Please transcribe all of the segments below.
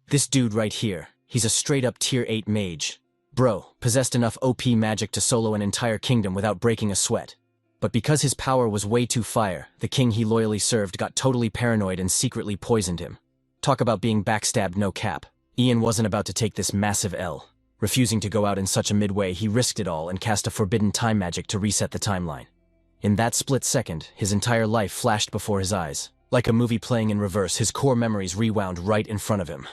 This dude right here, he's a straight-up Tier 8 mage. Bro, possessed enough OP magic to solo an entire kingdom without breaking a sweat. But because his power was way too fire, the king he loyally served got totally paranoid and secretly poisoned him. Talk about being backstabbed no cap. Ian wasn't about to take this massive L. Refusing to go out in such a midway, he risked it all and cast a forbidden time magic to reset the timeline. In that split second, his entire life flashed before his eyes. Like a movie playing in reverse, his core memories rewound right in front of him.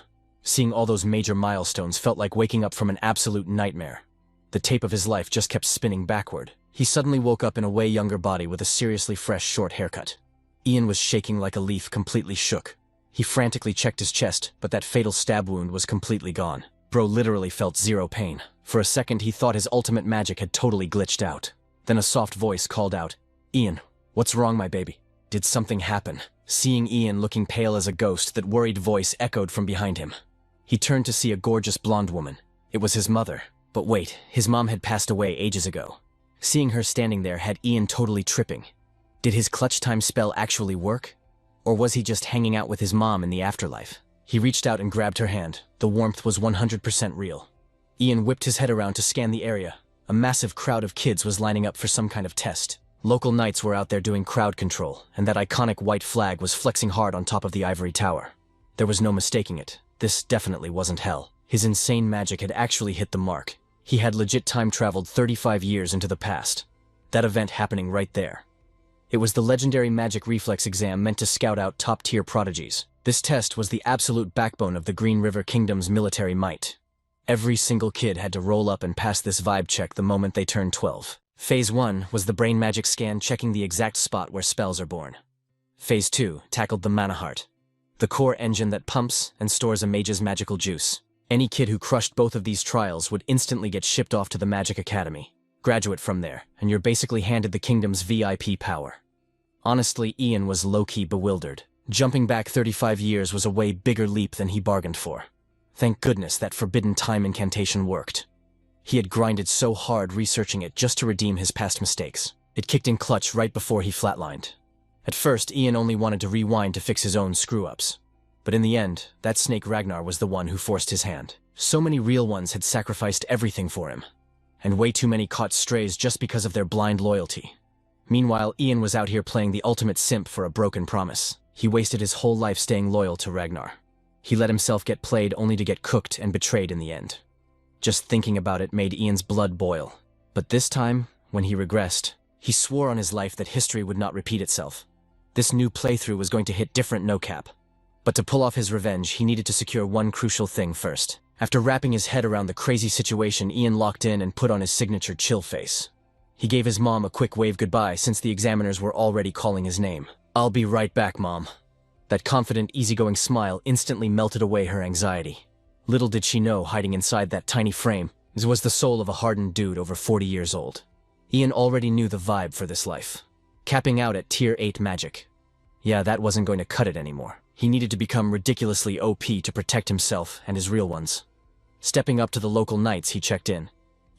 Seeing all those major milestones felt like waking up from an absolute nightmare. The tape of his life just kept spinning backward. He suddenly woke up in a way younger body with a seriously fresh short haircut. Ian was shaking like a leaf, completely shook. He frantically checked his chest, but that fatal stab wound was completely gone. Bro literally felt zero pain. For a second he thought his ultimate magic had totally glitched out. Then a soft voice called out, "Ian, what's wrong, my baby? Did something happen?" Seeing Ian looking pale as a ghost, that worried voice echoed from behind him. He turned to see a gorgeous blonde woman. It was his mother. But wait, his mom had passed away ages ago. Seeing her standing there had Ian totally tripping. Did his clutch time spell actually work? Or was he just hanging out with his mom in the afterlife? He reached out and grabbed her hand. The warmth was 100% real. Ian whipped his head around to scan the area. A massive crowd of kids was lining up for some kind of test. Local knights were out there doing crowd control, and that iconic white flag was flexing hard on top of the Ivory Tower. There was no mistaking it. This definitely wasn't hell. His insane magic had actually hit the mark. He had legit time-traveled 35 years into the past. That event happening right there. It was the legendary magic reflex exam meant to scout out top-tier prodigies. This test was the absolute backbone of the Green River Kingdom's military might. Every single kid had to roll up and pass this vibe check the moment they turned 12. Phase 1 was the brain magic scan, checking the exact spot where spells are born. Phase 2 tackled the mana heart, the core engine that pumps and stores a mage's magical juice. Any kid who crushed both of these trials would instantly get shipped off to the Magic Academy. Graduate from there, and you're basically handed the kingdom's VIP power. Honestly, Ian was low-key bewildered. Jumping back 35 years was a way bigger leap than he bargained for. Thank goodness that forbidden time incantation worked. He had grinded so hard researching it just to redeem his past mistakes. It kicked in clutch right before he flatlined. At first, Ian only wanted to rewind to fix his own screw-ups. But in the end, that snake Ragnar was the one who forced his hand. So many real ones had sacrificed everything for him. And way too many caught strays just because of their blind loyalty. Meanwhile, Ian was out here playing the ultimate simp for a broken promise. He wasted his whole life staying loyal to Ragnar. He let himself get played only to get cooked and betrayed in the end. Just thinking about it made Ian's blood boil. But this time, when he regressed, he swore on his life that history would not repeat itself. This new playthrough was going to hit different no cap. But to pull off his revenge, he needed to secure one crucial thing first. After wrapping his head around the crazy situation, Ian locked in and put on his signature chill face. He gave his mom a quick wave goodbye since the examiners were already calling his name. "I'll be right back, Mom." That confident, easygoing smile instantly melted away her anxiety. Little did she know, hiding inside that tiny frame was the soul of a hardened dude over 40 years old. Ian already knew the vibe for this life. Capping out at Tier 8 magic. Yeah, that wasn't going to cut it anymore. He needed to become ridiculously OP to protect himself and his real ones. Stepping up to the local knights, he checked in.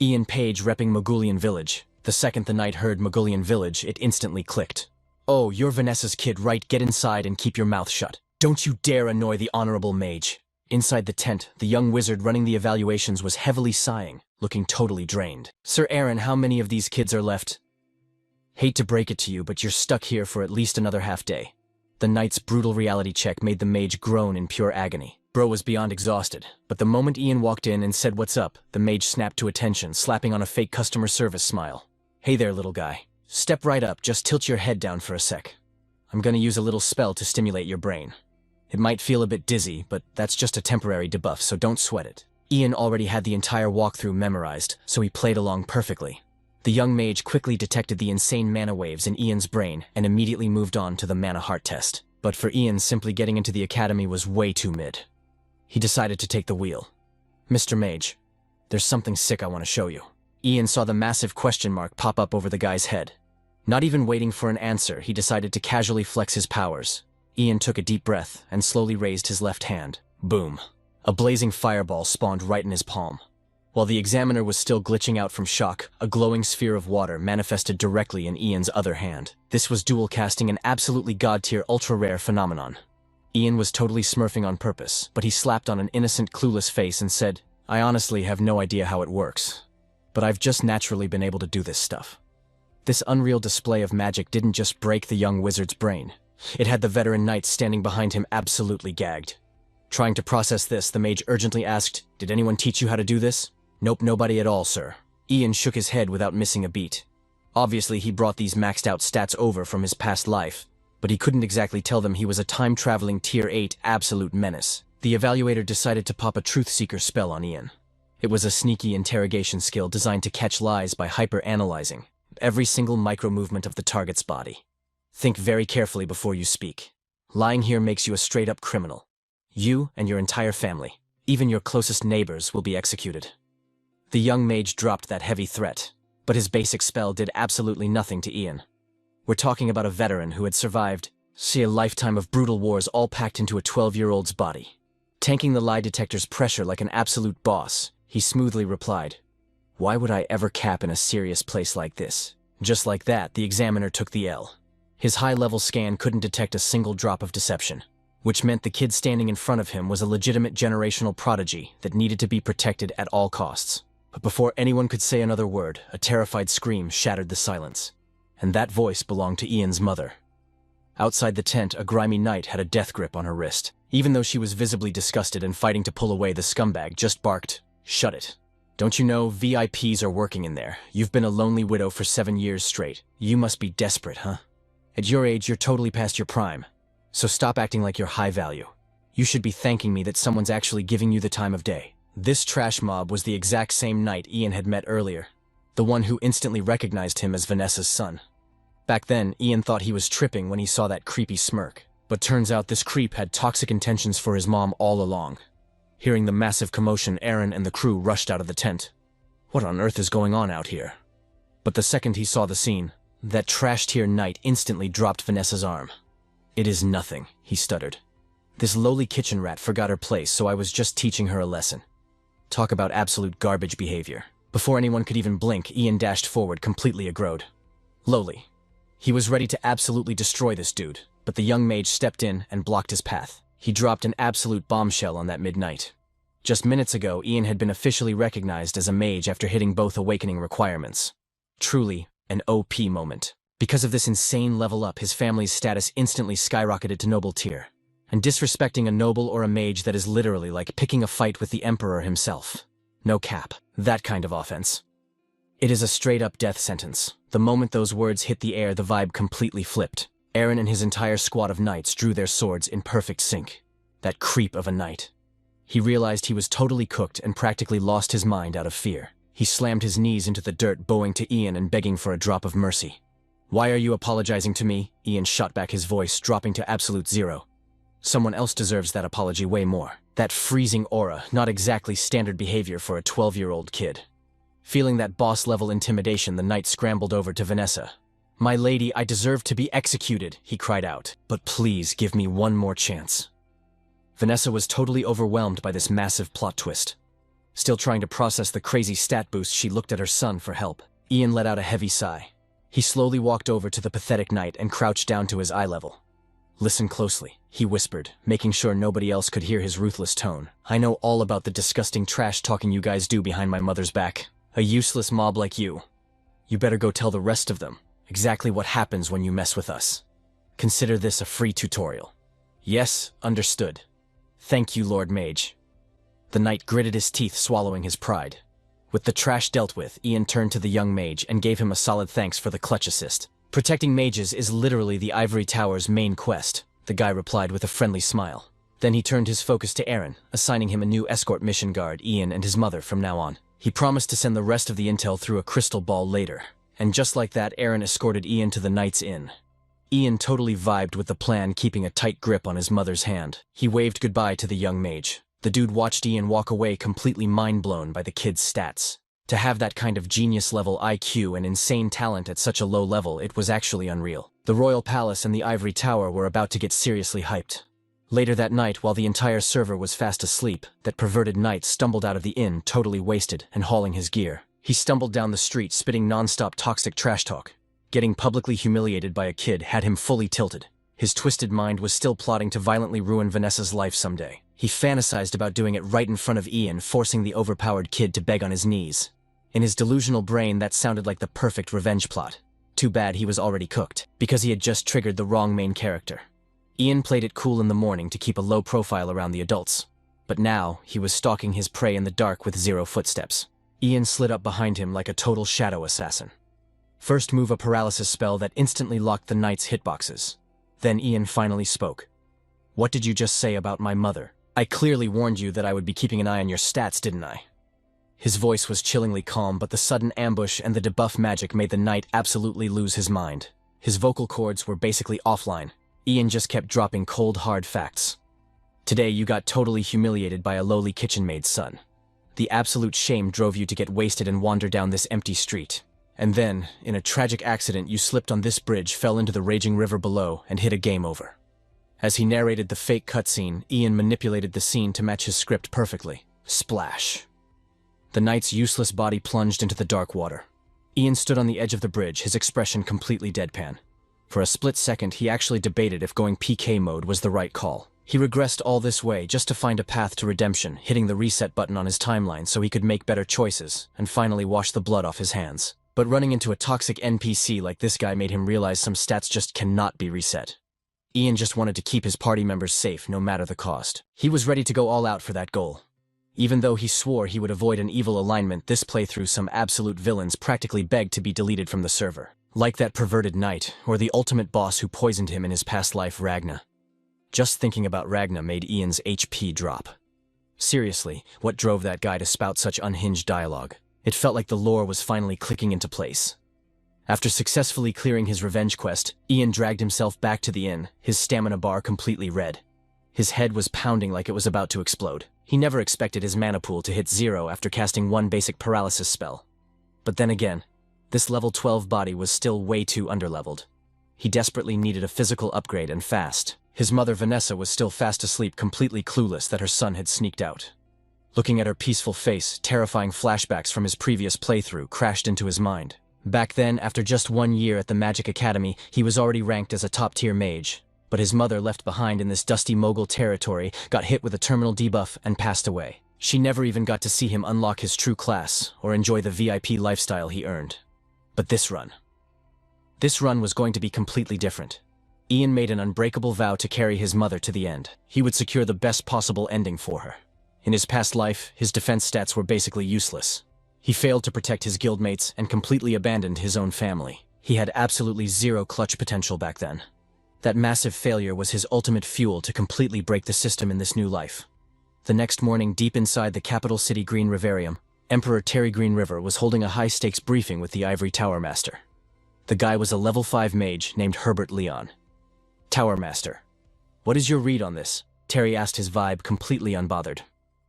Ian Page repping Mogulian Village. The second the knight heard Mogulian Village, it instantly clicked. "Oh, you're Vanessa's kid, right? Get inside and keep your mouth shut. Don't you dare annoy the honorable mage." Inside the tent, the young wizard running the evaluations was heavily sighing, looking totally drained. "Sir Aaron, how many of these kids are left?" "Hate to break it to you, but you're stuck here for at least another half day." The knight's brutal reality check made the mage groan in pure agony. Bro was beyond exhausted, but the moment Ian walked in and said "what's up," the mage snapped to attention, slapping on a fake customer service smile. "Hey there, little guy. Step right up, just tilt your head down for a sec. I'm gonna use a little spell to stimulate your brain. It might feel a bit dizzy, but that's just a temporary debuff, so don't sweat it." Ian already had the entire walkthrough memorized, so he played along perfectly. The young mage quickly detected the insane mana waves in Ian's brain and immediately moved on to the mana heart test. But for Ian, simply getting into the academy was way too mid. He decided to take the wheel. "Mr. Mage, there's something sick I want to show you." Ian saw the massive question mark pop up over the guy's head. Not even waiting for an answer, he decided to casually flex his powers. Ian took a deep breath and slowly raised his left hand. Boom. A blazing fireball spawned right in his palm. While the examiner was still glitching out from shock, a glowing sphere of water manifested directly in Ian's other hand. This was dual casting, an absolutely god-tier ultra-rare phenomenon. Ian was totally smurfing on purpose, but he slapped on an innocent, clueless face and said, "I honestly have no idea how it works, but I've just naturally been able to do this stuff." This unreal display of magic didn't just break the young wizard's brain. It had the veteran knight standing behind him absolutely gagged. Trying to process this, the mage urgently asked, "Did anyone teach you how to do this?" "Nope, nobody at all, sir." Ian shook his head without missing a beat. Obviously, he brought these maxed out stats over from his past life, but he couldn't exactly tell them he was a time-traveling Tier 8 absolute menace. The evaluator decided to pop a truth-seeker spell on Ian. It was a sneaky interrogation skill designed to catch lies by hyper-analyzing every single micro-movement of the target's body. Think very carefully before you speak. Lying here makes you a straight-up criminal. You and your entire family, even your closest neighbors, will be executed. The young mage dropped that heavy threat, but his basic spell did absolutely nothing to Ian. We're talking about a veteran who had survived, a lifetime of brutal wars all packed into a 12-year-old's body. Tanking the lie detector's pressure like an absolute boss, he smoothly replied, "Why would I ever cap in a serious place like this?" Just like that, the examiner took the L. His high-level scan couldn't detect a single drop of deception, which meant the kid standing in front of him was a legitimate generational prodigy that needed to be protected at all costs. But before anyone could say another word, a terrified scream shattered the silence. And that voice belonged to Ian's mother. Outside the tent, a grimy knight had a death grip on her wrist. Even though she was visibly disgusted and fighting to pull away, the scumbag just barked, "Shut it. Don't you know VIPs are working in there? You've been a lonely widow for 7 years straight. You must be desperate, huh? At your age, you're totally past your prime. So stop acting like you're high value. You should be thanking me that someone's actually giving you the time of day." This trash mob was the exact same knight Ian had met earlier, the one who instantly recognized him as Vanessa's son. Back then, Ian thought he was tripping when he saw that creepy smirk, but turns out this creep had toxic intentions for his mom all along. Hearing the massive commotion, Aaron and the crew rushed out of the tent. What on earth is going on out here? But the second he saw the scene, that trash-tier knight instantly dropped Vanessa's arm. "It is nothing," he stuttered. "This lowly kitchen rat forgot her place, so I was just teaching her a lesson." Talk about absolute garbage behavior. Before anyone could even blink, Ian dashed forward, completely aggroed. Lowly. He was ready to absolutely destroy this dude, but the young mage stepped in and blocked his path. He dropped an absolute bombshell on that midnight. Just minutes ago, Ian had been officially recognized as a mage after hitting both awakening requirements. Truly, an OP moment. Because of this insane level up, his family's status instantly skyrocketed to noble tier. And disrespecting a noble or a mage, that is literally like picking a fight with the emperor himself. No cap. That kind of offense. It is a straight-up death sentence. The moment those words hit the air, the vibe completely flipped. Aaron and his entire squad of knights drew their swords in perfect sync. That creep of a knight. He realized he was totally cooked and practically lost his mind out of fear. He slammed his knees into the dirt, bowing to Ian and begging for a drop of mercy. "Why are you apologizing to me?" Ian shot back, his voice dropping to absolute zero. "Someone else deserves that apology way more." That freezing aura, not exactly standard behavior for a 12-year-old kid. Feeling that boss-level intimidation, the knight scrambled over to Vanessa. "My lady, I deserve to be executed," he cried out. "But please give me one more chance." Vanessa was totally overwhelmed by this massive plot twist. Still trying to process the crazy stat boost, she looked at her son for help. Ian let out a heavy sigh. He slowly walked over to the pathetic knight and crouched down to his eye level. "Listen closely," he whispered, making sure nobody else could hear his ruthless tone. "I know all about the disgusting trash talking you guys do behind my mother's back. A useless mob like you. You better go tell the rest of them exactly what happens when you mess with us. Consider this a free tutorial." "Yes, understood. Thank you, Lord Mage." The knight gritted his teeth, swallowing his pride. With the trash dealt with, Ian turned to the young mage and gave him a solid thanks for the clutch assist. "Protecting mages is literally the Ivory Tower's main quest," the guy replied with a friendly smile. Then he turned his focus to Aaron, assigning him a new escort mission guard, Ian and his mother, from now on. He promised to send the rest of the intel through a crystal ball later. And just like that, Aaron escorted Ian to the Knight's Inn. Ian totally vibed with the plan, keeping a tight grip on his mother's hand. He waved goodbye to the young mage. The dude watched Ian walk away, completely mind-blown by the kid's stats. To have that kind of genius-level IQ and insane talent at such a low level, it was actually unreal. The Royal Palace and the Ivory Tower were about to get seriously hyped. Later that night, while the entire server was fast asleep, that perverted knight stumbled out of the inn, totally wasted, and hauling his gear. He stumbled down the street, spitting non-stop toxic trash talk. Getting publicly humiliated by a kid had him fully tilted. His twisted mind was still plotting to violently ruin Vanessa's life someday. He fantasized about doing it right in front of Ian, forcing the overpowered kid to beg on his knees. In his delusional brain, that sounded like the perfect revenge plot. Too bad he was already cooked, because he had just triggered the wrong main character. Ian played it cool in the morning to keep a low profile around the adults. But now, he was stalking his prey in the dark with 0 footsteps. Ian slid up behind him like a total shadow assassin. First move a paralysis spell that instantly locked the knight's hitboxes. Then Ian finally spoke. "What did you just say about my mother? I clearly warned you that I would be keeping an eye on your stats, didn't I?" His voice was chillingly calm, but the sudden ambush and the debuff magic made the knight absolutely lose his mind. His vocal cords were basically offline. Ian just kept dropping cold, hard facts. "Today you got totally humiliated by a lowly kitchen maid's son. The absolute shame drove you to get wasted and wander down this empty street. And then, in a tragic accident, you slipped on this bridge, fell into the raging river below, and hit a game over." As he narrated the fake cutscene, Ian manipulated the scene to match his script perfectly. Splash. The knight's useless body plunged into the dark water. Ian stood on the edge of the bridge, his expression completely deadpan. For a split second, he actually debated if going PK mode was the right call. He regressed all this way just to find a path to redemption, hitting the reset button on his timeline so he could make better choices, and finally wash the blood off his hands. But running into a toxic NPC like this guy made him realize some stats just cannot be reset. Ian just wanted to keep his party members safe, no matter the cost. He was ready to go all out for that goal. Even though he swore he would avoid an evil alignment, this playthrough some absolute villains practically begged to be deleted from the server. Like that perverted knight, or the ultimate boss who poisoned him in his past life, Ragnar. Just thinking about Ragnar made Ian's HP drop. Seriously, what drove that guy to spout such unhinged dialogue? It felt like the lore was finally clicking into place. After successfully clearing his revenge quest, Ian dragged himself back to the inn, his stamina bar completely red. His head was pounding like it was about to explode. He never expected his mana pool to hit 0 after casting 1 basic paralysis spell. But then again, this level 12 body was still way too underleveled. He desperately needed a physical upgrade, and fast. His mother Vanessa was still fast asleep, completely clueless that her son had sneaked out. Looking at her peaceful face, terrifying flashbacks from his previous playthrough crashed into his mind. Back then, after just 1 year at the Magic Academy, he was already ranked as a top-tier mage. But his mother, left behind in this dusty mogul territory, got hit with a terminal debuff and passed away. She never even got to see him unlock his true class or enjoy the VIP lifestyle he earned. But this run was going to be completely different. Ian made an unbreakable vow to carry his mother to the end. He would secure the best possible ending for her. In his past life, his defense stats were basically useless. He failed to protect his guildmates and completely abandoned his own family. He had absolutely 0 clutch potential back then. That massive failure was his ultimate fuel to completely break the system in this new life. The next morning, deep inside the capital city Green Riverium, Emperor Terry Green River was holding a high-stakes briefing with the Ivory Tower Master. The guy was a level 5 mage named Herbert Leon. "Tower Master, what is your read on this?" Terry asked, his vibe completely unbothered.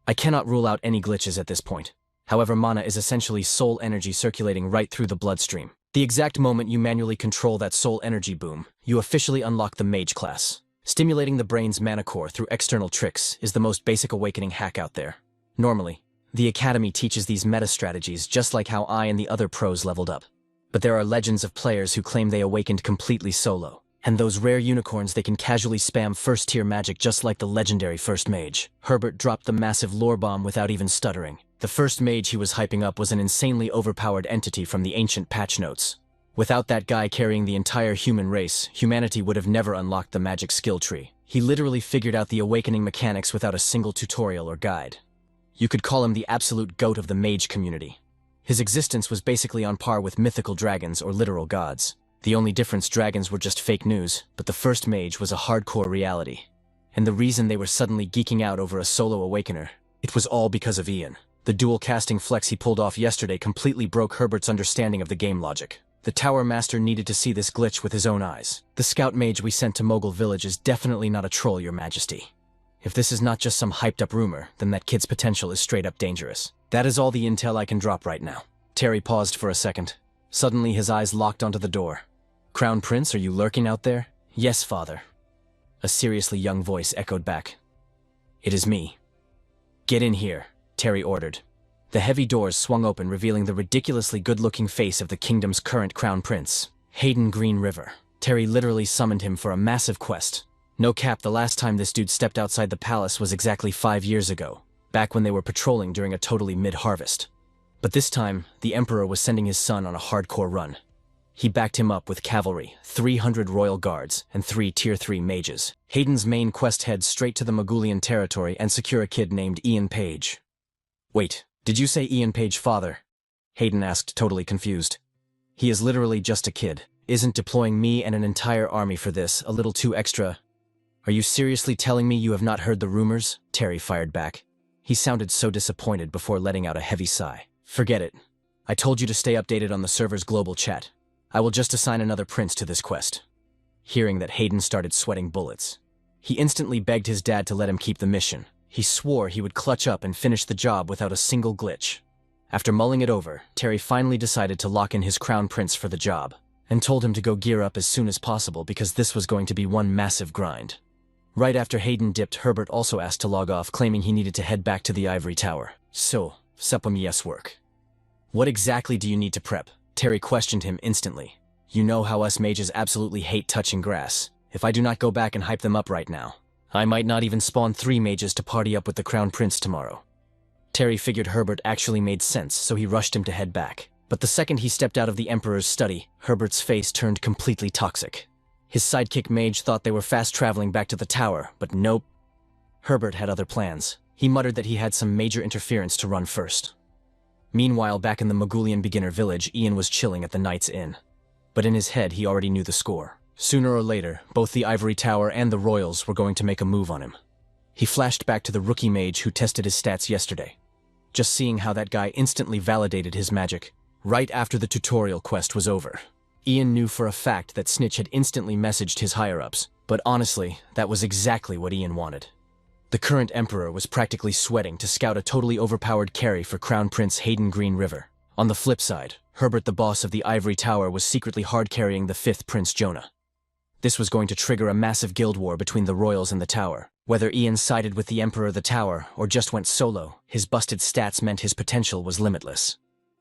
"I cannot rule out any glitches at this point. However, mana is essentially soul energy circulating right through the bloodstream. The exact moment you manually control that soul energy boom, you officially unlock the Mage class. Stimulating the brain's mana core through external tricks is the most basic awakening hack out there. Normally, the Academy teaches these meta strategies just like how I and the other pros leveled up. But there are legends of players who claim they awakened completely solo. And those rare unicorns, they can casually spam first-tier magic just like the legendary First Mage. Herbert dropped the massive lore bomb without even stuttering. The first mage he was hyping up was an insanely overpowered entity from the ancient patch notes. Without that guy carrying the entire human race, humanity would have never unlocked the magic skill tree. He literally figured out the awakening mechanics without a single tutorial or guide. You could call him the absolute goat of the mage community. His existence was basically on par with mythical dragons or literal gods. The only difference, dragons were just fake news, but the first mage was a hardcore reality. And the reason they were suddenly geeking out over a solo awakener, it was all because of Ian. The dual casting flex he pulled off yesterday completely broke Herbert's understanding of the game logic. The Tower Master needed to see this glitch with his own eyes. "The scout mage we sent to Mogul Village is definitely not a troll, Your Majesty. If this is not just some hyped-up rumor, then that kid's potential is straight-up dangerous. That is all the intel I can drop right now." Terry paused for a second. Suddenly his eyes locked onto the door. "Crown Prince, are you lurking out there?" "Yes, father." A seriously young voice echoed back. "It is me." "Get in here," Terry ordered. The heavy doors swung open, revealing the ridiculously good-looking face of the kingdom's current crown prince, Hayden Green River. Terry literally summoned him for a massive quest. No cap, the last time this dude stepped outside the palace was exactly 5 years ago, back when they were patrolling during a totally mid-harvest. But this time, the Emperor was sending his son on a hardcore run. He backed him up with cavalry, 300 royal guards, and 3 Tier 3 mages. Hayden's main quest heads straight to the Magulian territory and secure a kid named Ian Page. Wait, did you say Ian Page father? Hayden asked, totally confused. He is literally just a kid. Isn't deploying me and an entire army for this a little too extra? Are you seriously telling me you have not heard the rumors? Terry fired back. He sounded so disappointed before letting out a heavy sigh. Forget it. I told you to stay updated on the server's global chat. I will just assign another prince to this quest. Hearing that, Hayden started sweating bullets. He instantly begged his dad to let him keep the mission. He swore he would clutch up and finish the job without a single glitch. After mulling it over, Terry finally decided to lock in his crown prince for the job, and told him to go gear up as soon as possible because this was going to be one massive grind. Right after Hayden dipped, Herbert also asked to log off, claiming he needed to head back to the Ivory Tower. So, supplement yes work. What exactly do you need to prep? Terry questioned him instantly. You know how us mages absolutely hate touching grass. If I do not go back and hype them up right now, I might not even spawn 3 mages to party up with the Crown Prince tomorrow. Terry figured Herbert actually made sense, so he rushed him to head back. But the second he stepped out of the Emperor's study, Herbert's face turned completely toxic. His sidekick Mage thought they were fast-traveling back to the tower, but nope. Herbert had other plans. He muttered that he had some major interference to run first. Meanwhile, back in the Magulian beginner village, Ian was chilling at the Knight's Inn. But in his head, he already knew the score. Sooner or later, both the Ivory Tower and the Royals were going to make a move on him. He flashed back to the rookie mage who tested his stats yesterday. Just seeing how that guy instantly validated his magic, right after the tutorial quest was over. Ian knew for a fact that Snitch had instantly messaged his higher-ups, but honestly, that was exactly what Ian wanted. The current Emperor was practically sweating to scout a totally overpowered carry for Crown Prince Hayden Green River. On the flip side, Herbert, the boss of the Ivory Tower, was secretly hard-carrying the 5th Prince Jonah. This was going to trigger a massive guild war between the Royals and the Tower. Whether Ian sided with the Emperor of the Tower or just went solo, his busted stats meant his potential was limitless.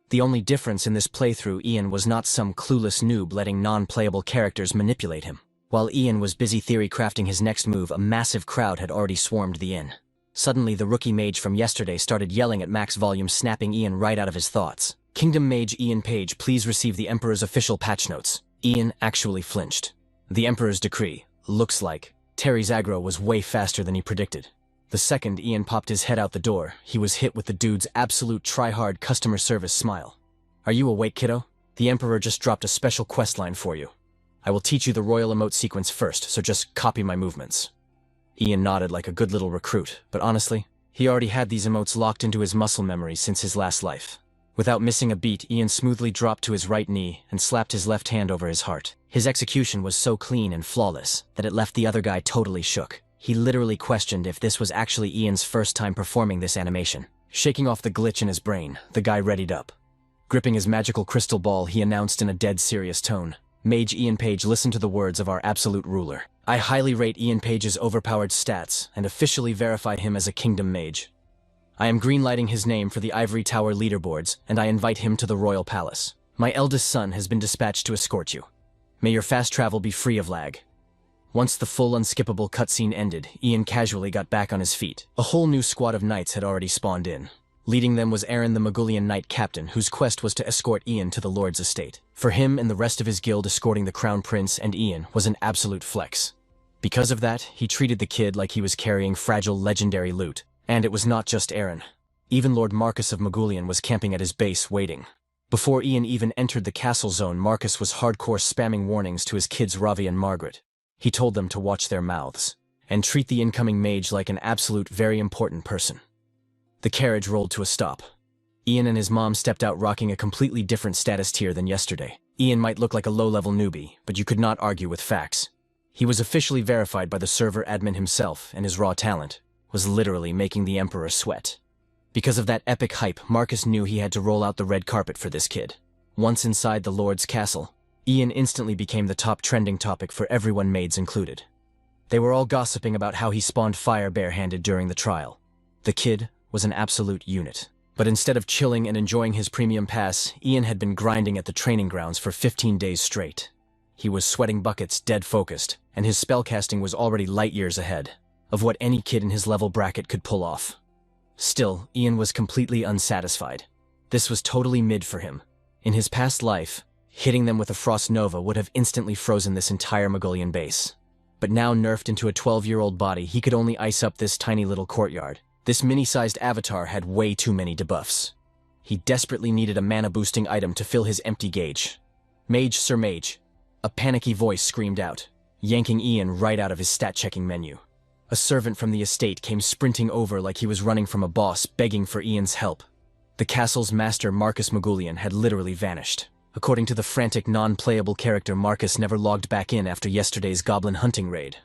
The only difference in this playthrough, Ian was not some clueless noob letting non-playable characters manipulate him. While Ian was busy theory crafting his next move, a massive crowd had already swarmed the inn. Suddenly, the rookie mage from yesterday started yelling at max volume, snapping Ian right out of his thoughts. Kingdom Mage Ian Page, please receive the Emperor's official patch notes. Ian actually flinched. The Emperor's decree. Looks like Terry's aggro was way faster than he predicted. The second Ian popped his head out the door, he was hit with the dude's absolute try-hard customer service smile. Are you awake, kiddo? The Emperor just dropped a special quest line for you. I will teach you the royal emote sequence first, so just copy my movements. Ian nodded like a good little recruit, but honestly, he already had these emotes locked into his muscle memory since his last life. Without missing a beat, Ian smoothly dropped to his right knee and slapped his left hand over his heart. His execution was so clean and flawless that it left the other guy totally shook. He literally questioned if this was actually Ian's first time performing this animation. Shaking off the glitch in his brain, the guy readied up. Gripping his magical crystal ball, he announced in a dead serious tone, Mage Ian Page, listen to the words of our absolute ruler. I highly rate Ian Page's overpowered stats and officially verify him as a Kingdom Mage. I am greenlighting his name for the Ivory Tower leaderboards, and I invite him to the Royal Palace. My eldest son has been dispatched to escort you. May your fast travel be free of lag. Once the full unskippable cutscene ended, Ian casually got back on his feet. A whole new squad of knights had already spawned in. Leading them was Aaron, the Magulian knight captain, whose quest was to escort Ian to the Lord's estate. For him and the rest of his guild, escorting the Crown Prince and Ian was an absolute flex. Because of that, he treated the kid like he was carrying fragile legendary loot. And it was not just Aaron. Even Lord Marcus of Magulian was camping at his base waiting. Before Ian even entered the castle zone, Marcus was hardcore spamming warnings to his kids Ravi and Margaret. He told them to watch their mouths and treat the incoming mage like an absolute very important person. The carriage rolled to a stop. Ian and his mom stepped out rocking a completely different status tier than yesterday. Ian might look like a low-level newbie, but you could not argue with facts. He was officially verified by the server admin himself, and his raw talent was literally making the Emperor sweat. Because of that epic hype, Marcus knew he had to roll out the red carpet for this kid. Once inside the Lord's castle, Ian instantly became the top trending topic for everyone, maids included. They were all gossiping about how he spawned fire barehanded during the trial. The kid was an absolute unit. But instead of chilling and enjoying his premium pass, Ian had been grinding at the training grounds for 15 days straight. He was sweating buckets, dead focused, and his spellcasting was already light years ahead of what any kid in his level bracket could pull off. Still, Ian was completely unsatisfied. This was totally mid for him. In his past life, hitting them with a Frost Nova would have instantly frozen this entire Mongolian base. But now nerfed into a 12-year-old body, he could only ice up this tiny little courtyard. This mini-sized avatar had way too many debuffs. He desperately needed a mana-boosting item to fill his empty gauge. "Mage, Sir Mage," a panicky voice screamed out, yanking Ian right out of his stat-checking menu. A servant from the estate came sprinting over like he was running from a boss, begging for Ian's help. The castle's master, Marcus Magulian, had literally vanished. According to the frantic, non-playable character, Marcus never logged back in after yesterday's goblin hunting raid.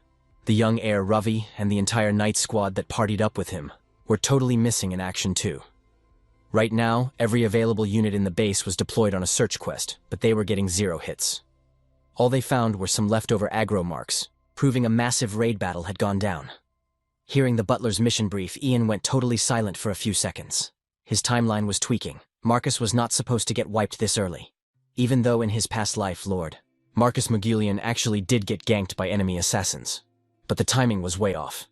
The young heir, Ravi, and the entire knight squad that partied up with him were totally missing in action too. Right now, every available unit in the base was deployed on a search quest, but they were getting 0 hits. All they found were some leftover aggro marks, proving a massive raid battle had gone down. Hearing the butler's mission brief, Ian went totally silent for a few seconds. His timeline was tweaking. Marcus was not supposed to get wiped this early. Even though in his past life, Lord Marcus Magulian actually did get ganked by enemy assassins. But the timing was way off.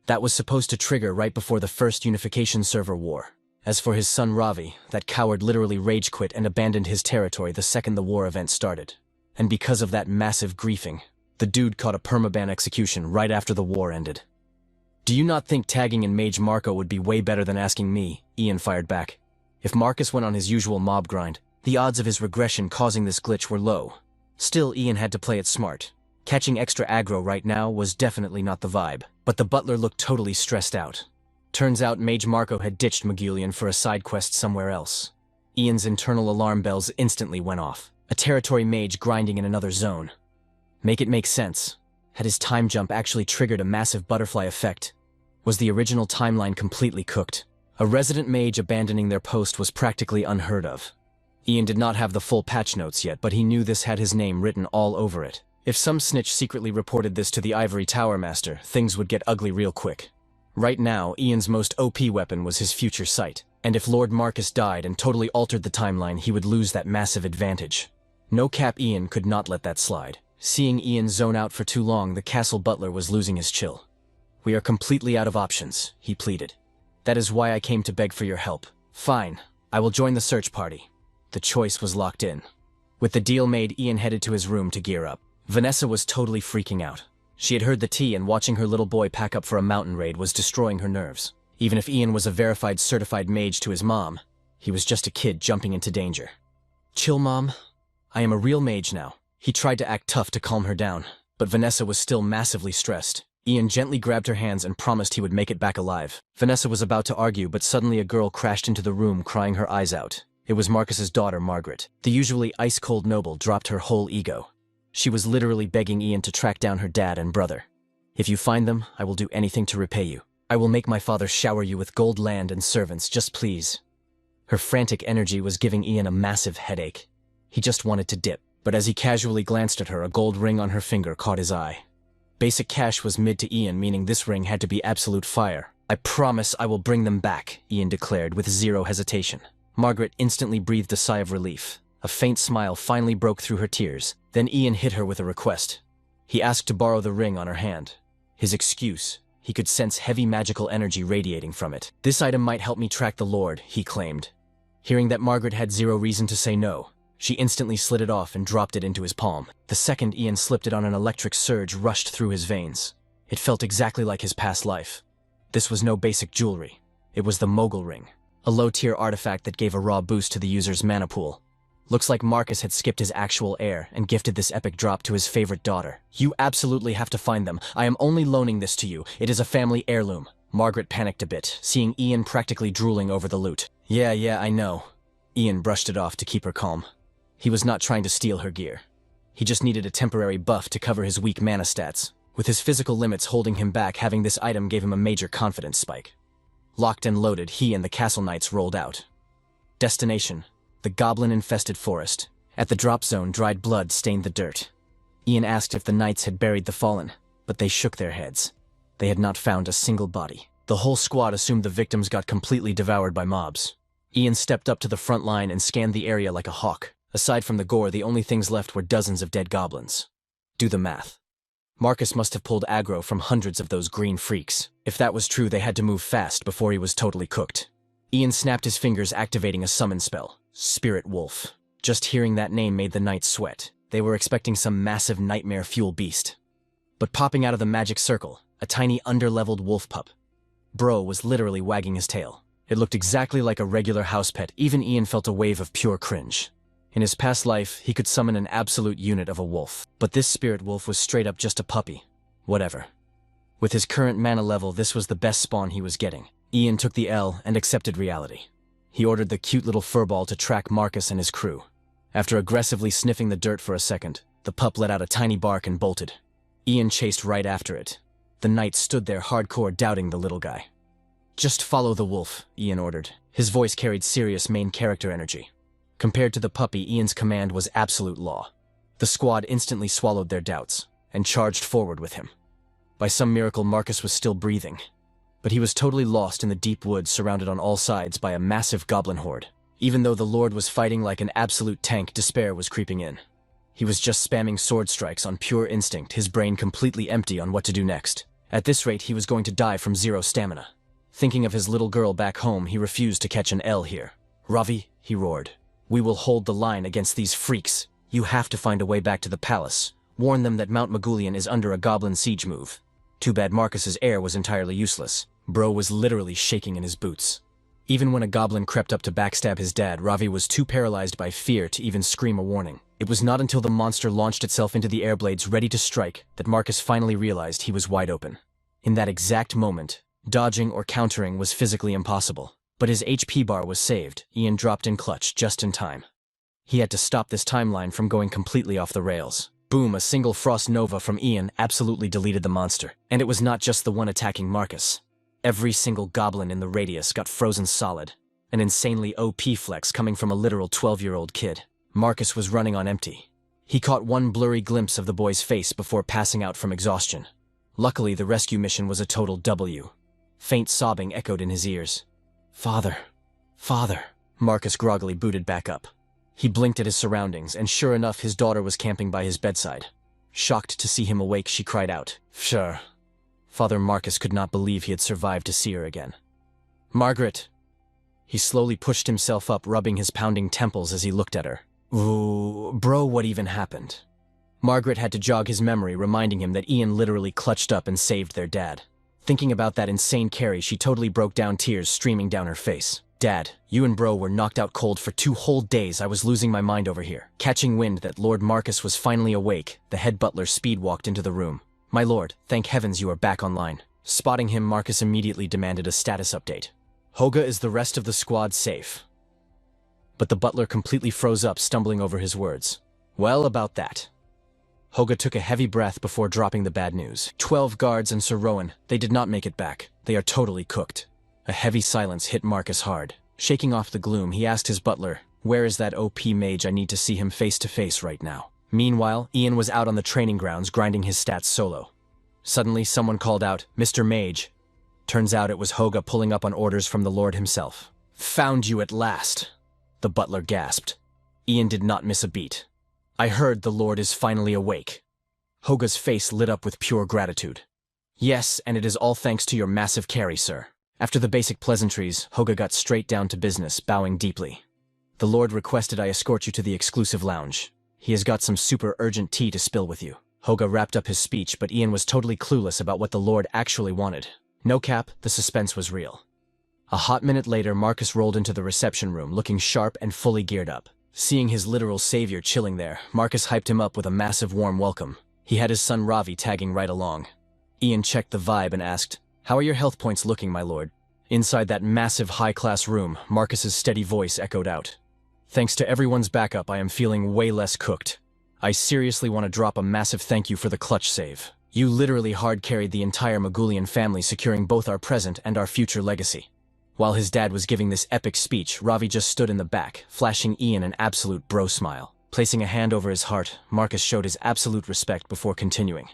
That was supposed to trigger right before the first unification server war. As for his son Ravi, that coward literally rage quit and abandoned his territory the second the war event started. And because of that massive griefing, the dude caught a permaban execution right after the war ended. "Do you not think tagging in Mage Marco would be way better than asking me?" Ian fired back. If Marcus went on his usual mob grind, the odds of his regression causing this glitch were low. Still, Ian had to play it smart. Catching extra aggro right now was definitely not the vibe. But the butler looked totally stressed out. Turns out Mage Marco had ditched Magulian for a side quest somewhere else. Ian's internal alarm bells instantly went off. A territory mage grinding in another zone. Make it make sense. Had his time jump actually triggered a massive butterfly effect? Was the original timeline completely cooked? A resident mage abandoning their post was practically unheard of. Ian did not have the full patch notes yet, but he knew this had his name written all over it. If some snitch secretly reported this to the Ivory Tower master, things would get ugly real quick. Right now, Ian's most OP weapon was his future sight, and if Lord Marcus died and totally altered the timeline, he would lose that massive advantage. No cap, Ian could not let that slide. Seeing Ian zone out for too long, the castle butler was losing his chill. "We are completely out of options," he pleaded. "That is why I came to beg for your help." "Fine, I will join the search party." The choice was locked in. With the deal made, Ian headed to his room to gear up. Vanessa was totally freaking out. She had heard the tea, and watching her little boy pack up for a mountain raid was destroying her nerves. Even if Ian was a verified certified mage to his mom, he was just a kid jumping into danger. "Chill, Mom. I am a real mage now." He tried to act tough to calm her down, but Vanessa was still massively stressed. Ian gently grabbed her hands and promised he would make it back alive. Vanessa was about to argue, but suddenly a girl crashed into the room crying her eyes out. It was Marcus's daughter, Margaret. The usually ice-cold noble dropped her whole ego. She was literally begging Ian to track down her dad and brother. "If you find them, I will do anything to repay you. I will make my father shower you with gold, land, and servants, just please." Her frantic energy was giving Ian a massive headache. He just wanted to dip, but as he casually glanced at her, a gold ring on her finger caught his eye. Basic cash was mid to Ian, meaning this ring had to be absolute fire. "I promise I will bring them back," Ian declared with zero hesitation. Margaret instantly breathed a sigh of relief. A faint smile finally broke through her tears. Then Ian hit her with a request. He asked to borrow the ring on her hand. His excuse: he could sense heavy magical energy radiating from it. "This item might help me track the Lord," he claimed. Hearing that Margaret had zero reason to say no, she instantly slid it off and dropped it into his palm. The second Ian slipped it on, an electric surge rushed through his veins. It felt exactly like his past life. This was no basic jewelry. It was the Mogul ring, a low-tier artifact that gave a raw boost to the user's mana pool. Looks like Marcus had skipped his actual heir and gifted this epic drop to his favorite daughter. "You absolutely have to find them. I am only loaning this to you. It is a family heirloom." Margaret panicked a bit, seeing Ian practically drooling over the loot. Yeah, I know." Ian brushed it off to keep her calm. He was not trying to steal her gear. He just needed a temporary buff to cover his weak mana stats. With his physical limits holding him back, having this item gave him a major confidence spike. Locked and loaded, he and the castle knights rolled out. Destination: the goblin-infested forest. At the drop zone, dried blood stained the dirt. Ian asked if the knights had buried the fallen, but they shook their heads. They had not found a single body. The whole squad assumed the victims got completely devoured by mobs. Ian stepped up to the front line and scanned the area like a hawk. Aside from the gore, the only things left were dozens of dead goblins. Do the math. Marcus must have pulled aggro from hundreds of those green freaks. If that was true, they had to move fast before he was totally cooked. Ian snapped his fingers, activating a summon spell. Spirit Wolf. Just hearing that name made the knights sweat. They were expecting some massive nightmare fuel beast. But popping out of the magic circle, a tiny under-leveled wolf pup. Bro was literally wagging his tail. It looked exactly like a regular house pet. Even Ian felt a wave of pure cringe. In his past life, he could summon an absolute unit of a wolf. But this spirit wolf was straight up just a puppy. Whatever. With his current mana level, this was the best spawn he was getting. Ian took the L and accepted reality. He ordered the cute little furball to track Marcus and his crew. After aggressively sniffing the dirt for a second, the pup let out a tiny bark and bolted. Ian chased right after it. The knight stood there hardcore, doubting the little guy. "Just follow the wolf," Ian ordered. His voice carried serious main character energy. Compared to the puppy, Ian's command was absolute law. The squad instantly swallowed their doubts and charged forward with him. By some miracle, Marcus was still breathing. But he was totally lost in the deep woods, surrounded on all sides by a massive goblin horde. Even though the Lord was fighting like an absolute tank, despair was creeping in. He was just spamming sword strikes on pure instinct, his brain completely empty on what to do next. At this rate, he was going to die from zero stamina. Thinking of his little girl back home, he refused to catch an L here. "Ravi," he roared. "We will hold the line against these freaks. You have to find a way back to the palace. Warn them that Mount Magulian is under a goblin siege move." Too bad Marcus's air was entirely useless. Bro was literally shaking in his boots. Even when a goblin crept up to backstab his dad, Ravi was too paralyzed by fear to even scream a warning. It was not until the monster launched itself into the airblades ready to strike that Marcus finally realized he was wide open. In that exact moment, dodging or countering was physically impossible. But his HP bar was saved. Ian dropped in clutch just in time. He had to stop this timeline from going completely off the rails. Boom, a single frost nova from Ian absolutely deleted the monster. And it was not just the one attacking Marcus. Every single goblin in the radius got frozen solid. An insanely OP flex coming from a literal 12-year-old kid. Marcus was running on empty. He caught one blurry glimpse of the boy's face before passing out from exhaustion. Luckily, the rescue mission was a total W. Faint sobbing echoed in his ears. "Father, Father." Marcus groggily booted back up. He blinked at his surroundings, and sure enough, his daughter was camping by his bedside. Shocked to see him awake, she cried out, "Sure." Father Marcus could not believe he had survived to see her again. "Margaret." He slowly pushed himself up, rubbing his pounding temples as he looked at her. "Ooh, bro, what even happened?" Margaret had to jog his memory, reminding him that Ian literally clutched up and saved their dad. Thinking about that insane carry, she totally broke down, tears streaming down her face. "Dad, you and bro were knocked out cold for 2 whole days. I was losing my mind over here." Catching wind that Lord Marcus was finally awake, the head butler speed-walked into the room. "My lord, thank heavens you are back online." Spotting him, Marcus immediately demanded a status update. "Hoga, is the rest of the squad safe?" But the butler completely froze up, stumbling over his words. "Well, about that." Hoga took a heavy breath before dropping the bad news. 12 guards and Sir Rowan, they did not make it back. They are totally cooked. A heavy silence hit Marcus hard. Shaking off the gloom, he asked his butler, "Where is that OP mage? I need to see him face to face right now." Meanwhile, Ian was out on the training grounds grinding his stats solo. Suddenly, someone called out, "Mr. Mage." Turns out it was Hoga pulling up on orders from the Lord himself. "Found you at last," the butler gasped. Ian did not miss a beat. "I heard the Lord is finally awake." Hoga's face lit up with pure gratitude. "Yes, and it is all thanks to your massive carry, sir." After the basic pleasantries, Hoga got straight down to business, bowing deeply. "The Lord requested I escort you to the exclusive lounge. He has got some super urgent tea to spill with you." Hoga wrapped up his speech, but Ian was totally clueless about what the Lord actually wanted. No cap, the suspense was real. A hot minute later, Marcus rolled into the reception room, looking sharp and fully geared up. Seeing his literal savior chilling there, Marcus hyped him up with a massive warm welcome. He had his son Ravi tagging right along. Ian checked the vibe and asked, "How are your health points looking, my lord?" Inside that massive high-class room, Marcus's steady voice echoed out. "Thanks to everyone's backup, I am feeling way less cooked. I seriously want to drop a massive thank you for the clutch save. You literally hard-carried the entire Magulian family, securing both our present and our future legacy." While his dad was giving this epic speech, Ravi just stood in the back, flashing Ian an absolute bro smile. Placing a hand over his heart, Marcus showed his absolute respect before continuing.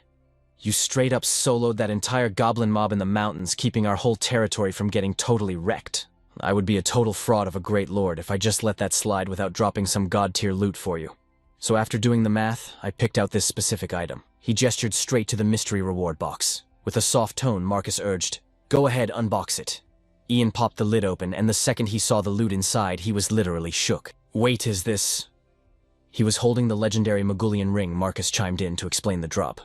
"You straight up soloed that entire goblin mob in the mountains, keeping our whole territory from getting totally wrecked. I would be a total fraud of a great lord if I just let that slide without dropping some god-tier loot for you. So after doing the math, I picked out this specific item. He gestured straight to the mystery reward box. With a soft tone, Marcus urged, "Go ahead, unbox it." Ian popped the lid open, and the second he saw the loot inside, he was literally shook. "Wait, is this—" He was holding the legendary Magulian ring. Marcus chimed in to explain the drop.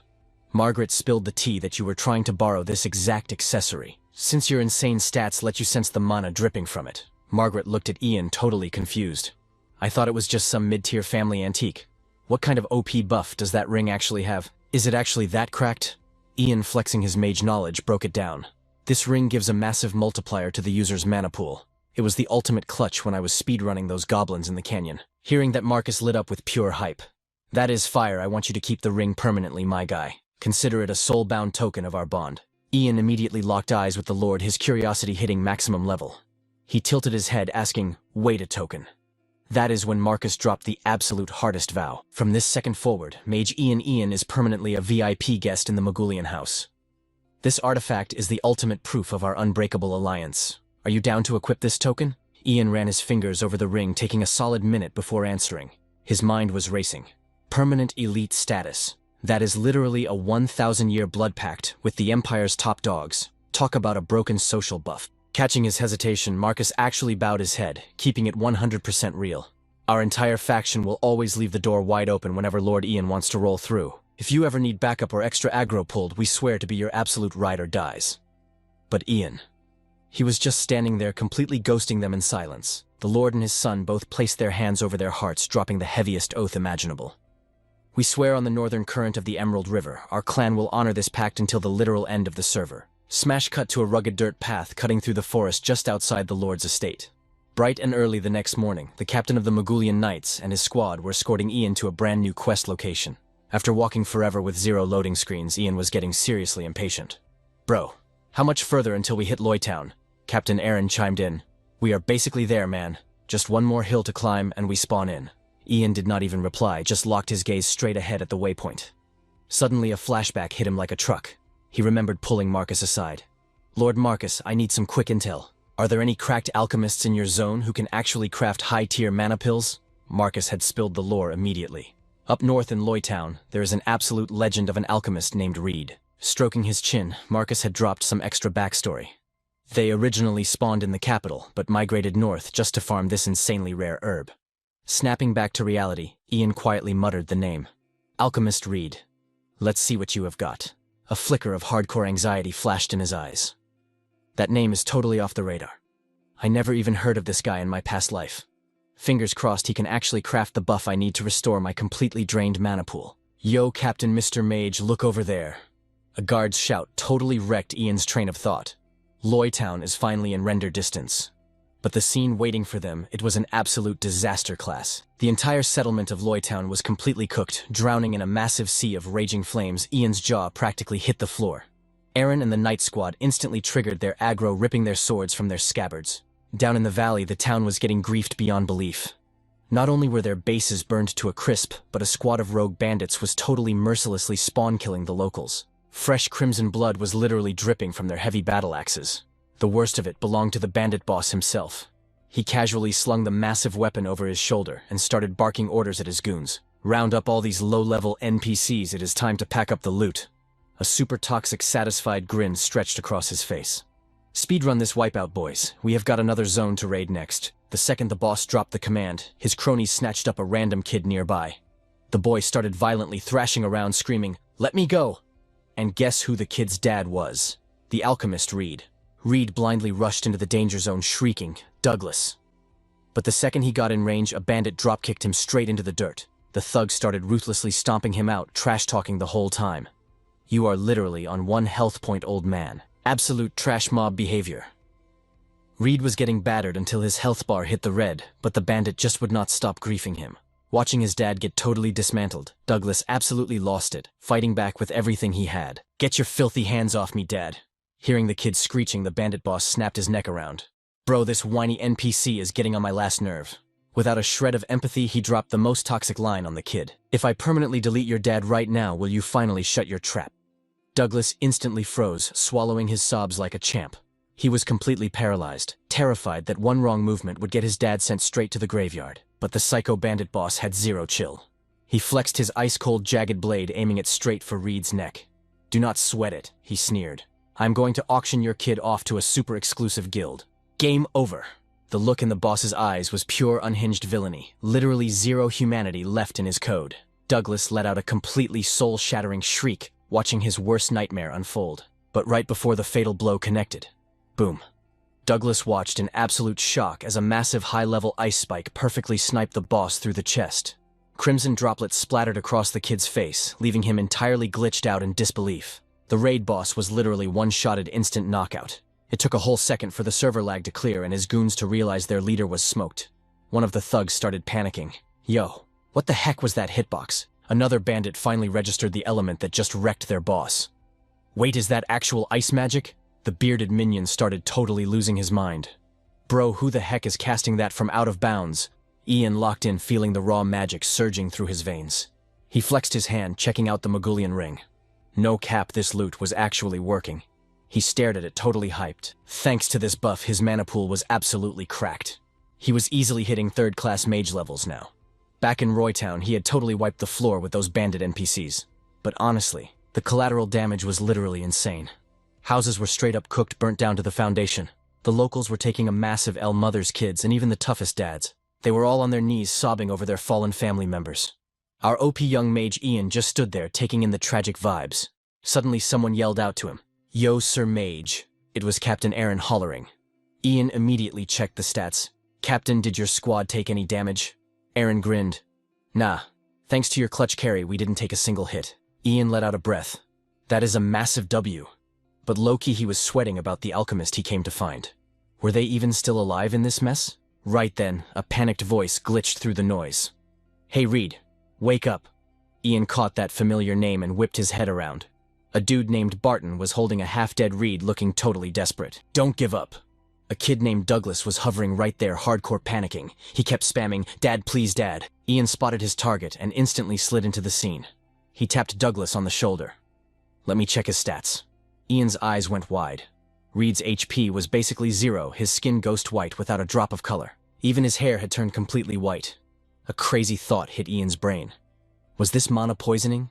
"Margaret spilled the tea that you were trying to borrow this exact accessory, since your insane stats let you sense the mana dripping from it." Margaret looked at Ian, totally confused. "I thought it was just some mid-tier family antique. What kind of OP buff does that ring actually have? Is it actually that cracked?" Ian, flexing his mage knowledge, broke it down. "This ring gives a massive multiplier to the user's mana pool. It was the ultimate clutch when I was speedrunning those goblins in the canyon." Hearing that, Marcus lit up with pure hype. "That is fire. I want you to keep the ring permanently, my guy. Consider it a soul-bound token of our bond." Ian immediately locked eyes with the lord, his curiosity hitting maximum level. He tilted his head, asking, "Wait, a token?" That is when Marcus dropped the absolute hardest vow. "From this second forward, Mage Ian is permanently a VIP guest in the Magulian house. This artifact is the ultimate proof of our unbreakable alliance. Are you down to equip this token?" Ian ran his fingers over the ring, taking a solid minute before answering. His mind was racing. Permanent elite status. That is literally a 1,000-year blood pact with the Empire's top dogs. Talk about a broken social buff. Catching his hesitation, Marcus actually bowed his head, keeping it 100% real. "Our entire faction will always leave the door wide open whenever Lord Ian wants to roll through. If you ever need backup or extra aggro pulled, we swear to be your absolute ride or dies." But Ian... He was just standing there, completely ghosting them in silence. The lord and his son both placed their hands over their hearts, dropping the heaviest oath imaginable. "We swear on the northern current of the Emerald River, our clan will honor this pact until the literal end of the server." Smash cut to a rugged dirt path cutting through the forest just outside the lord's estate. Bright and early the next morning, the captain of the Magulian Knights and his squad were escorting Ian to a brand new quest location. After walking forever with 0 loading screens, Ian was getting seriously impatient. "Bro, how much further until we hit Loytown?" Captain Aaron chimed in. "We are basically there, man. Just one more hill to climb and we spawn in." Ian did not even reply, just locked his gaze straight ahead at the waypoint. Suddenly a flashback hit him like a truck. He remembered pulling Marcus aside. "Lord Marcus, I need some quick intel. Are there any cracked alchemists in your zone who can actually craft high-tier mana pills?" Marcus had spilled the lore immediately. "Up north in Loytown, there is an absolute legend of an alchemist named Reed." Stroking his chin, Marcus had dropped some extra backstory. They originally spawned in the capital, but migrated north just to farm this insanely rare herb. Snapping back to reality, Ian quietly muttered the name. "Alchemist Reed. Let's see what you have got." A flicker of hardcore anxiety flashed in his eyes. That name is totally off the radar. I never even heard of this guy in my past life. Fingers crossed he can actually craft the buff I need to restore my completely drained mana pool. "Yo, Captain Mr. Mage, look over there." A guard's shout totally wrecked Ian's train of thought. Loytown is finally in render distance. But the scene waiting for them, it was an absolute disaster class. The entire settlement of Loytown was completely cooked, drowning in a massive sea of raging flames. Ian's jaw practically hit the floor. Aaron and the Knight Squad instantly triggered their aggro, ripping their swords from their scabbards. Down in the valley, the town was getting griefed beyond belief. Not only were their bases burned to a crisp, but a squad of rogue bandits was totally mercilessly spawn-killing the locals. Fresh crimson blood was literally dripping from their heavy battle axes. The worst of it belonged to the bandit boss himself. He casually slung the massive weapon over his shoulder and started barking orders at his goons. "Round up all these low-level NPCs, it is time to pack up the loot." A super toxic, satisfied grin stretched across his face. "Speedrun this wipeout, boys. We have got another zone to raid next." The second the boss dropped the command, his cronies snatched up a random kid nearby. The boy started violently thrashing around, screaming, "Let me go!" And guess who the kid's dad was? The alchemist Reed. Reed blindly rushed into the danger zone, shrieking, "Douglas!" But the second he got in range, a bandit drop-kicked him straight into the dirt. The thug started ruthlessly stomping him out, trash-talking the whole time. "You are literally on 1 health point, old man." Absolute trash mob behavior. Reed was getting battered until his health bar hit the red, but the bandit just would not stop griefing him. Watching his dad get totally dismantled, Douglas absolutely lost it, fighting back with everything he had. "Get your filthy hands off me, Dad." Hearing the kid screeching, the bandit boss snapped his neck around. "Bro, this whiny NPC is getting on my last nerve." Without a shred of empathy, he dropped the most toxic line on the kid. "If I permanently delete your dad right now, will you finally shut your trap?" Douglas instantly froze, swallowing his sobs like a champ. He was completely paralyzed, terrified that one wrong movement would get his dad sent straight to the graveyard. But the psycho bandit boss had zero chill. He flexed his ice-cold jagged blade, aiming it straight for Reed's neck. "Do not sweat it," he sneered. "I'm going to auction your kid off to a super-exclusive guild. Game over." The look in the boss's eyes was pure unhinged villainy, literally zero humanity left in his code. Douglas let out a completely soul-shattering shriek, watching his worst nightmare unfold. But right before the fatal blow connected, boom. Douglas watched in absolute shock as a massive high-level ice spike perfectly sniped the boss through the chest. Crimson droplets splattered across the kid's face, leaving him entirely glitched out in disbelief. The raid boss was literally one-shotted instant knockout. It took a whole second for the server lag to clear and his goons to realize their leader was smoked. One of the thugs started panicking. "Yo, what the heck was that hitbox?" Another bandit finally registered the element that just wrecked their boss. "Wait, is that actual ice magic?" The bearded minion started totally losing his mind. "Bro, who the heck is casting that from out of bounds?" Ian locked in, feeling the raw magic surging through his veins. He flexed his hand, checking out the Magulian ring. No cap, this loot was actually working. He stared at it, totally hyped. Thanks to this buff, his mana pool was absolutely cracked. He was easily hitting third-class mage levels now. Back in Roytown, he had totally wiped the floor with those bandit NPCs. But honestly, the collateral damage was literally insane. Houses were straight up cooked, burnt down to the foundation. The locals were taking a massive L, mothers, kids, and even the toughest dads. They were all on their knees sobbing over their fallen family members. Our OP young mage Ian just stood there taking in the tragic vibes. Suddenly someone yelled out to him, "Yo, Sir Mage." It was Captain Aaron hollering. Ian immediately checked the stats. "Captain, did your squad take any damage?" Aaron grinned. "Nah. Thanks to your clutch carry, we didn't take a single hit." Ian let out a breath. That is a massive W. But low-key he was sweating about the alchemist he came to find. Were they even still alive in this mess? Right then, a panicked voice glitched through the noise. "Hey Reed, wake up." Ian caught that familiar name and whipped his head around. A dude named Barton was holding a half-dead Reed, looking totally desperate. "Don't give up." A kid named Douglas was hovering right there, hardcore panicking. He kept spamming, "Dad, please, Dad." Ian spotted his target and instantly slid into the scene. He tapped Douglas on the shoulder. "Let me check his stats." Ian's eyes went wide. Reed's HP was basically zero, his skin ghost white without a drop of color. Even his hair had turned completely white. A crazy thought hit Ian's brain. Was this mana poisoning?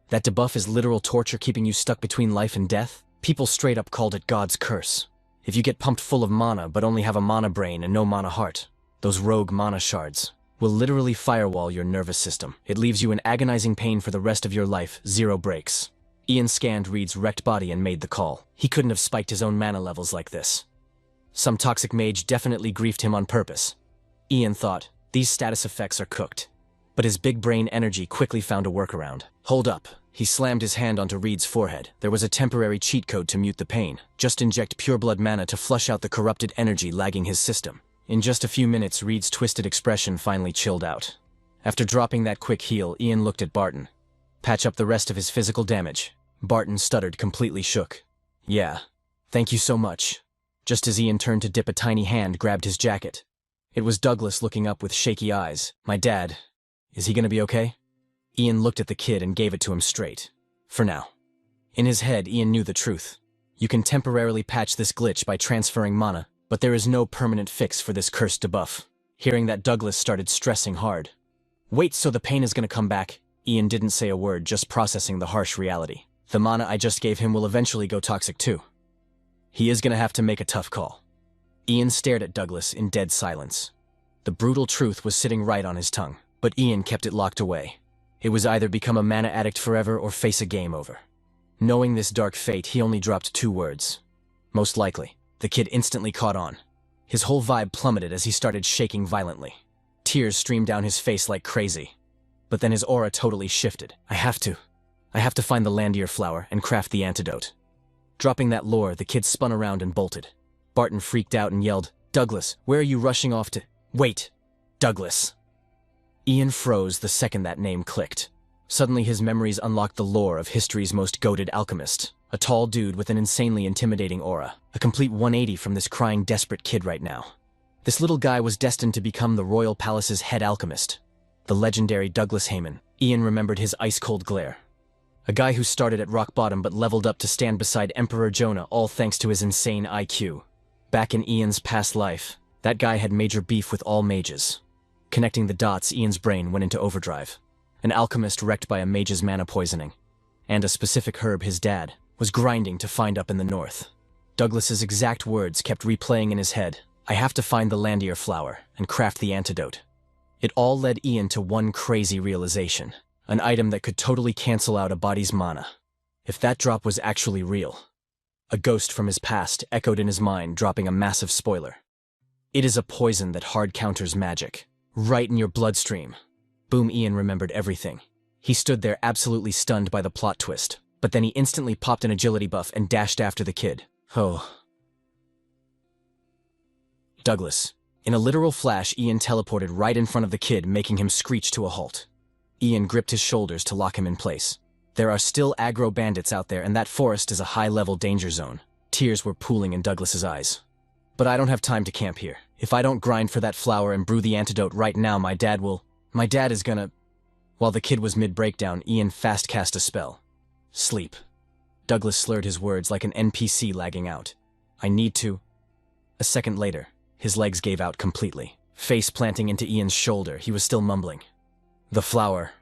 That debuff is literal torture, keeping you stuck between life and death? People straight up called it God's curse. If you get pumped full of mana but only have a mana brain and no mana heart, those rogue mana shards will literally firewall your nervous system. It leaves you in agonizing pain for the rest of your life, zero breaks. Ian scanned Reed's wrecked body and made the call. He couldn't have spiked his own mana levels like this. Some toxic mage definitely griefed him on purpose. Ian thought, these status effects are cooked. But his big brain energy quickly found a workaround. Hold up. He slammed his hand onto Reed's forehead. There was a temporary cheat code to mute the pain. Just inject pure blood mana to flush out the corrupted energy lagging his system. In just a few minutes, Reed's twisted expression finally chilled out. After dropping that quick heal, Ian looked at Barton. "Patch up the rest of his physical damage." Barton stuttered, completely shook. "Yeah. Thank you so much." Just as Ian turned to dip, a tiny hand grabbed his jacket. It was Douglas looking up with shaky eyes. "My dad. Is he gonna be okay?" Ian looked at the kid and gave it to him straight. "For now." In his head, Ian knew the truth. You can temporarily patch this glitch by transferring mana, but there is no permanent fix for this cursed debuff. Hearing that, Douglas started stressing hard. "Wait, so the pain is gonna come back?" Ian didn't say a word, just processing the harsh reality. The mana I just gave him will eventually go toxic too. He is gonna have to make a tough call. Ian stared at Douglas in dead silence. The brutal truth was sitting right on his tongue, but Ian kept it locked away. It was either become a mana addict forever or face a game over. Knowing this dark fate, he only dropped 2 words. Most likely. The kid instantly caught on. His whole vibe plummeted as he started shaking violently. Tears streamed down his face like crazy. But then his aura totally shifted. I have to find the Landier flower and craft the antidote. Dropping that lore, the kid spun around and bolted. Barton freaked out and yelled, "Douglas, where are you rushing off to?" "Wait! Douglas!" Ian froze the second that name clicked. Suddenly his memories unlocked the lore of history's most goated alchemist. A tall dude with an insanely intimidating aura. A complete 180 from this crying, desperate kid right now. This little guy was destined to become the royal palace's head alchemist. The legendary Douglas Hayden. Ian remembered his ice-cold glare. A guy who started at rock bottom but leveled up to stand beside Emperor Jonah, all thanks to his insane IQ. Back in Ian's past life, that guy had major beef with all mages. Connecting the dots, Ian's brain went into overdrive. An alchemist wrecked by a mage's mana poisoning. And a specific herb his dad was grinding to find up in the north. Douglas's exact words kept replaying in his head. I have to find the Landier flower and craft the antidote. It all led Ian to one crazy realization. An item that could totally cancel out a body's mana. If that drop was actually real. A ghost from his past echoed in his mind, dropping a massive spoiler. It is a poison that hard counters magic. Right in your bloodstream. Boom, Ian remembered everything. He stood there absolutely stunned by the plot twist, but then he instantly popped an agility buff and dashed after the kid. Oh. Douglas. In a literal flash, Ian teleported right in front of the kid, making him screech to a halt. Ian gripped his shoulders to lock him in place. There are still aggro bandits out there, and that forest is a high-level danger zone. Tears were pooling in Douglas's eyes. But I don't have time to camp here. If I don't grind for that flower and brew the antidote right now, my dad is gonna... While the kid was mid-breakdown, Ian fast cast a spell. Sleep. Douglas slurred his words like an NPC lagging out. I need to... A second later, his legs gave out completely. Face planting into Ian's shoulder, he was still mumbling. The flower.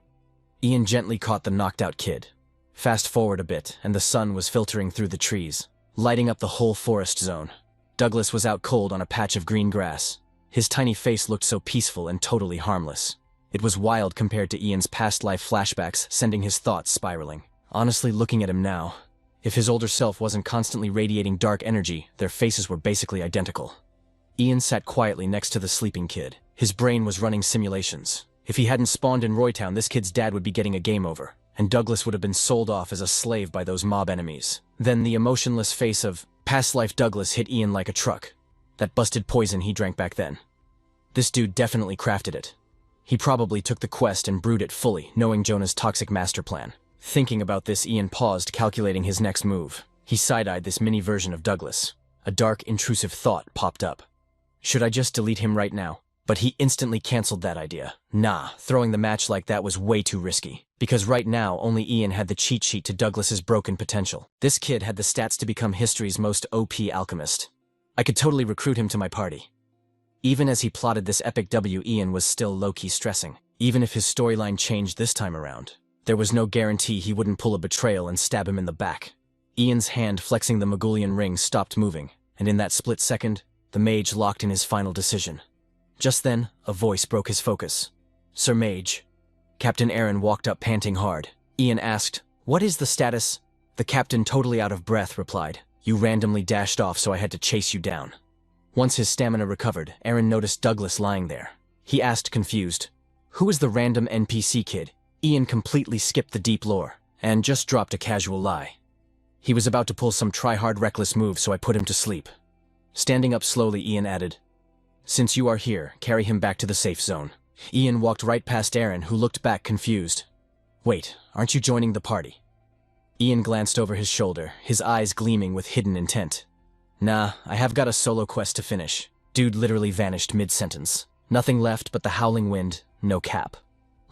Ian gently caught the knocked-out kid. Fast forward a bit, and the sun was filtering through the trees, lighting up the whole forest zone. Douglas was out cold on a patch of green grass. His tiny face looked so peaceful and totally harmless. It was wild compared to Ian's past life flashbacks, sending his thoughts spiraling. Honestly, looking at him now, if his older self wasn't constantly radiating dark energy, their faces were basically identical. Ian sat quietly next to the sleeping kid. His brain was running simulations. If he hadn't spawned in Roytown, this kid's dad would be getting a game over, and Douglas would have been sold off as a slave by those mob enemies. Then the emotionless face of past life Douglas hit Ian like a truck. That busted poison he drank back then. This dude definitely crafted it. He probably took the quest and brewed it fully, knowing Jonah's toxic master plan. Thinking about this, Ian paused, calculating his next move. He side-eyed this mini version of Douglas. A dark, intrusive thought popped up. Should I just delete him right now? But he instantly canceled that idea. Nah, throwing the match like that was way too risky. Because right now, only Ian had the cheat sheet to Douglas's broken potential. This kid had the stats to become history's most OP alchemist. I could totally recruit him to my party. Even as he plotted this epic W, Ian was still low-key stressing. Even if his storyline changed this time around, there was no guarantee he wouldn't pull a betrayal and stab him in the back. Ian's hand flexing the Magulian ring stopped moving, and in that split second, the mage locked in his final decision. Just then, a voice broke his focus. Sir Mage. Captain Aaron walked up panting hard. Ian asked, "What is the status?" The captain, totally out of breath, replied, "You randomly dashed off, so I had to chase you down." Once his stamina recovered, Aaron noticed Douglas lying there. He asked, confused, "Who is the random NPC kid?" Ian completely skipped the deep lore, and just dropped a casual lie. He was about to pull some try-hard reckless move, so I put him to sleep. Standing up slowly, Ian added, "Since you are here, carry him back to the safe zone." Ian walked right past Aaron, who looked back confused. "Wait, aren't you joining the party?" Ian glanced over his shoulder, his eyes gleaming with hidden intent. "Nah, I have got a solo quest to finish." Dude literally vanished mid-sentence. Nothing left but the howling wind, no cap.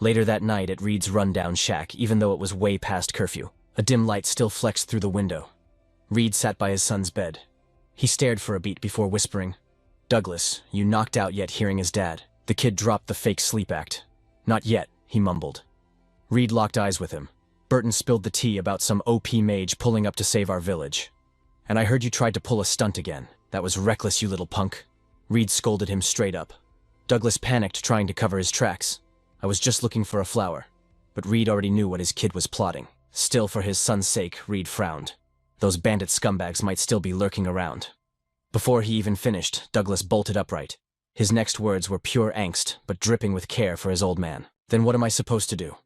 Later that night at Reed's rundown shack, even though it was way past curfew, a dim light still flexed through the window. Reed sat by his son's bed. He stared for a beat before whispering, "Douglas, you knocked out yet?" Hearing his dad, the kid dropped the fake sleep act. "Not yet," he mumbled. Reed locked eyes with him. "Burton spilled the tea about some OP mage pulling up to save our village. And I heard you tried to pull a stunt again. That was reckless, you little punk." Reed scolded him straight up. Douglas panicked, trying to cover his tracks. "I was just looking for a flower." But Reed already knew what his kid was plotting. Still, for his son's sake, Reed frowned. Those bandit scumbags might still be lurking around. Before he even finished, Douglas bolted upright. His next words were pure angst, but dripping with care for his old man. "Then what am I supposed to do?"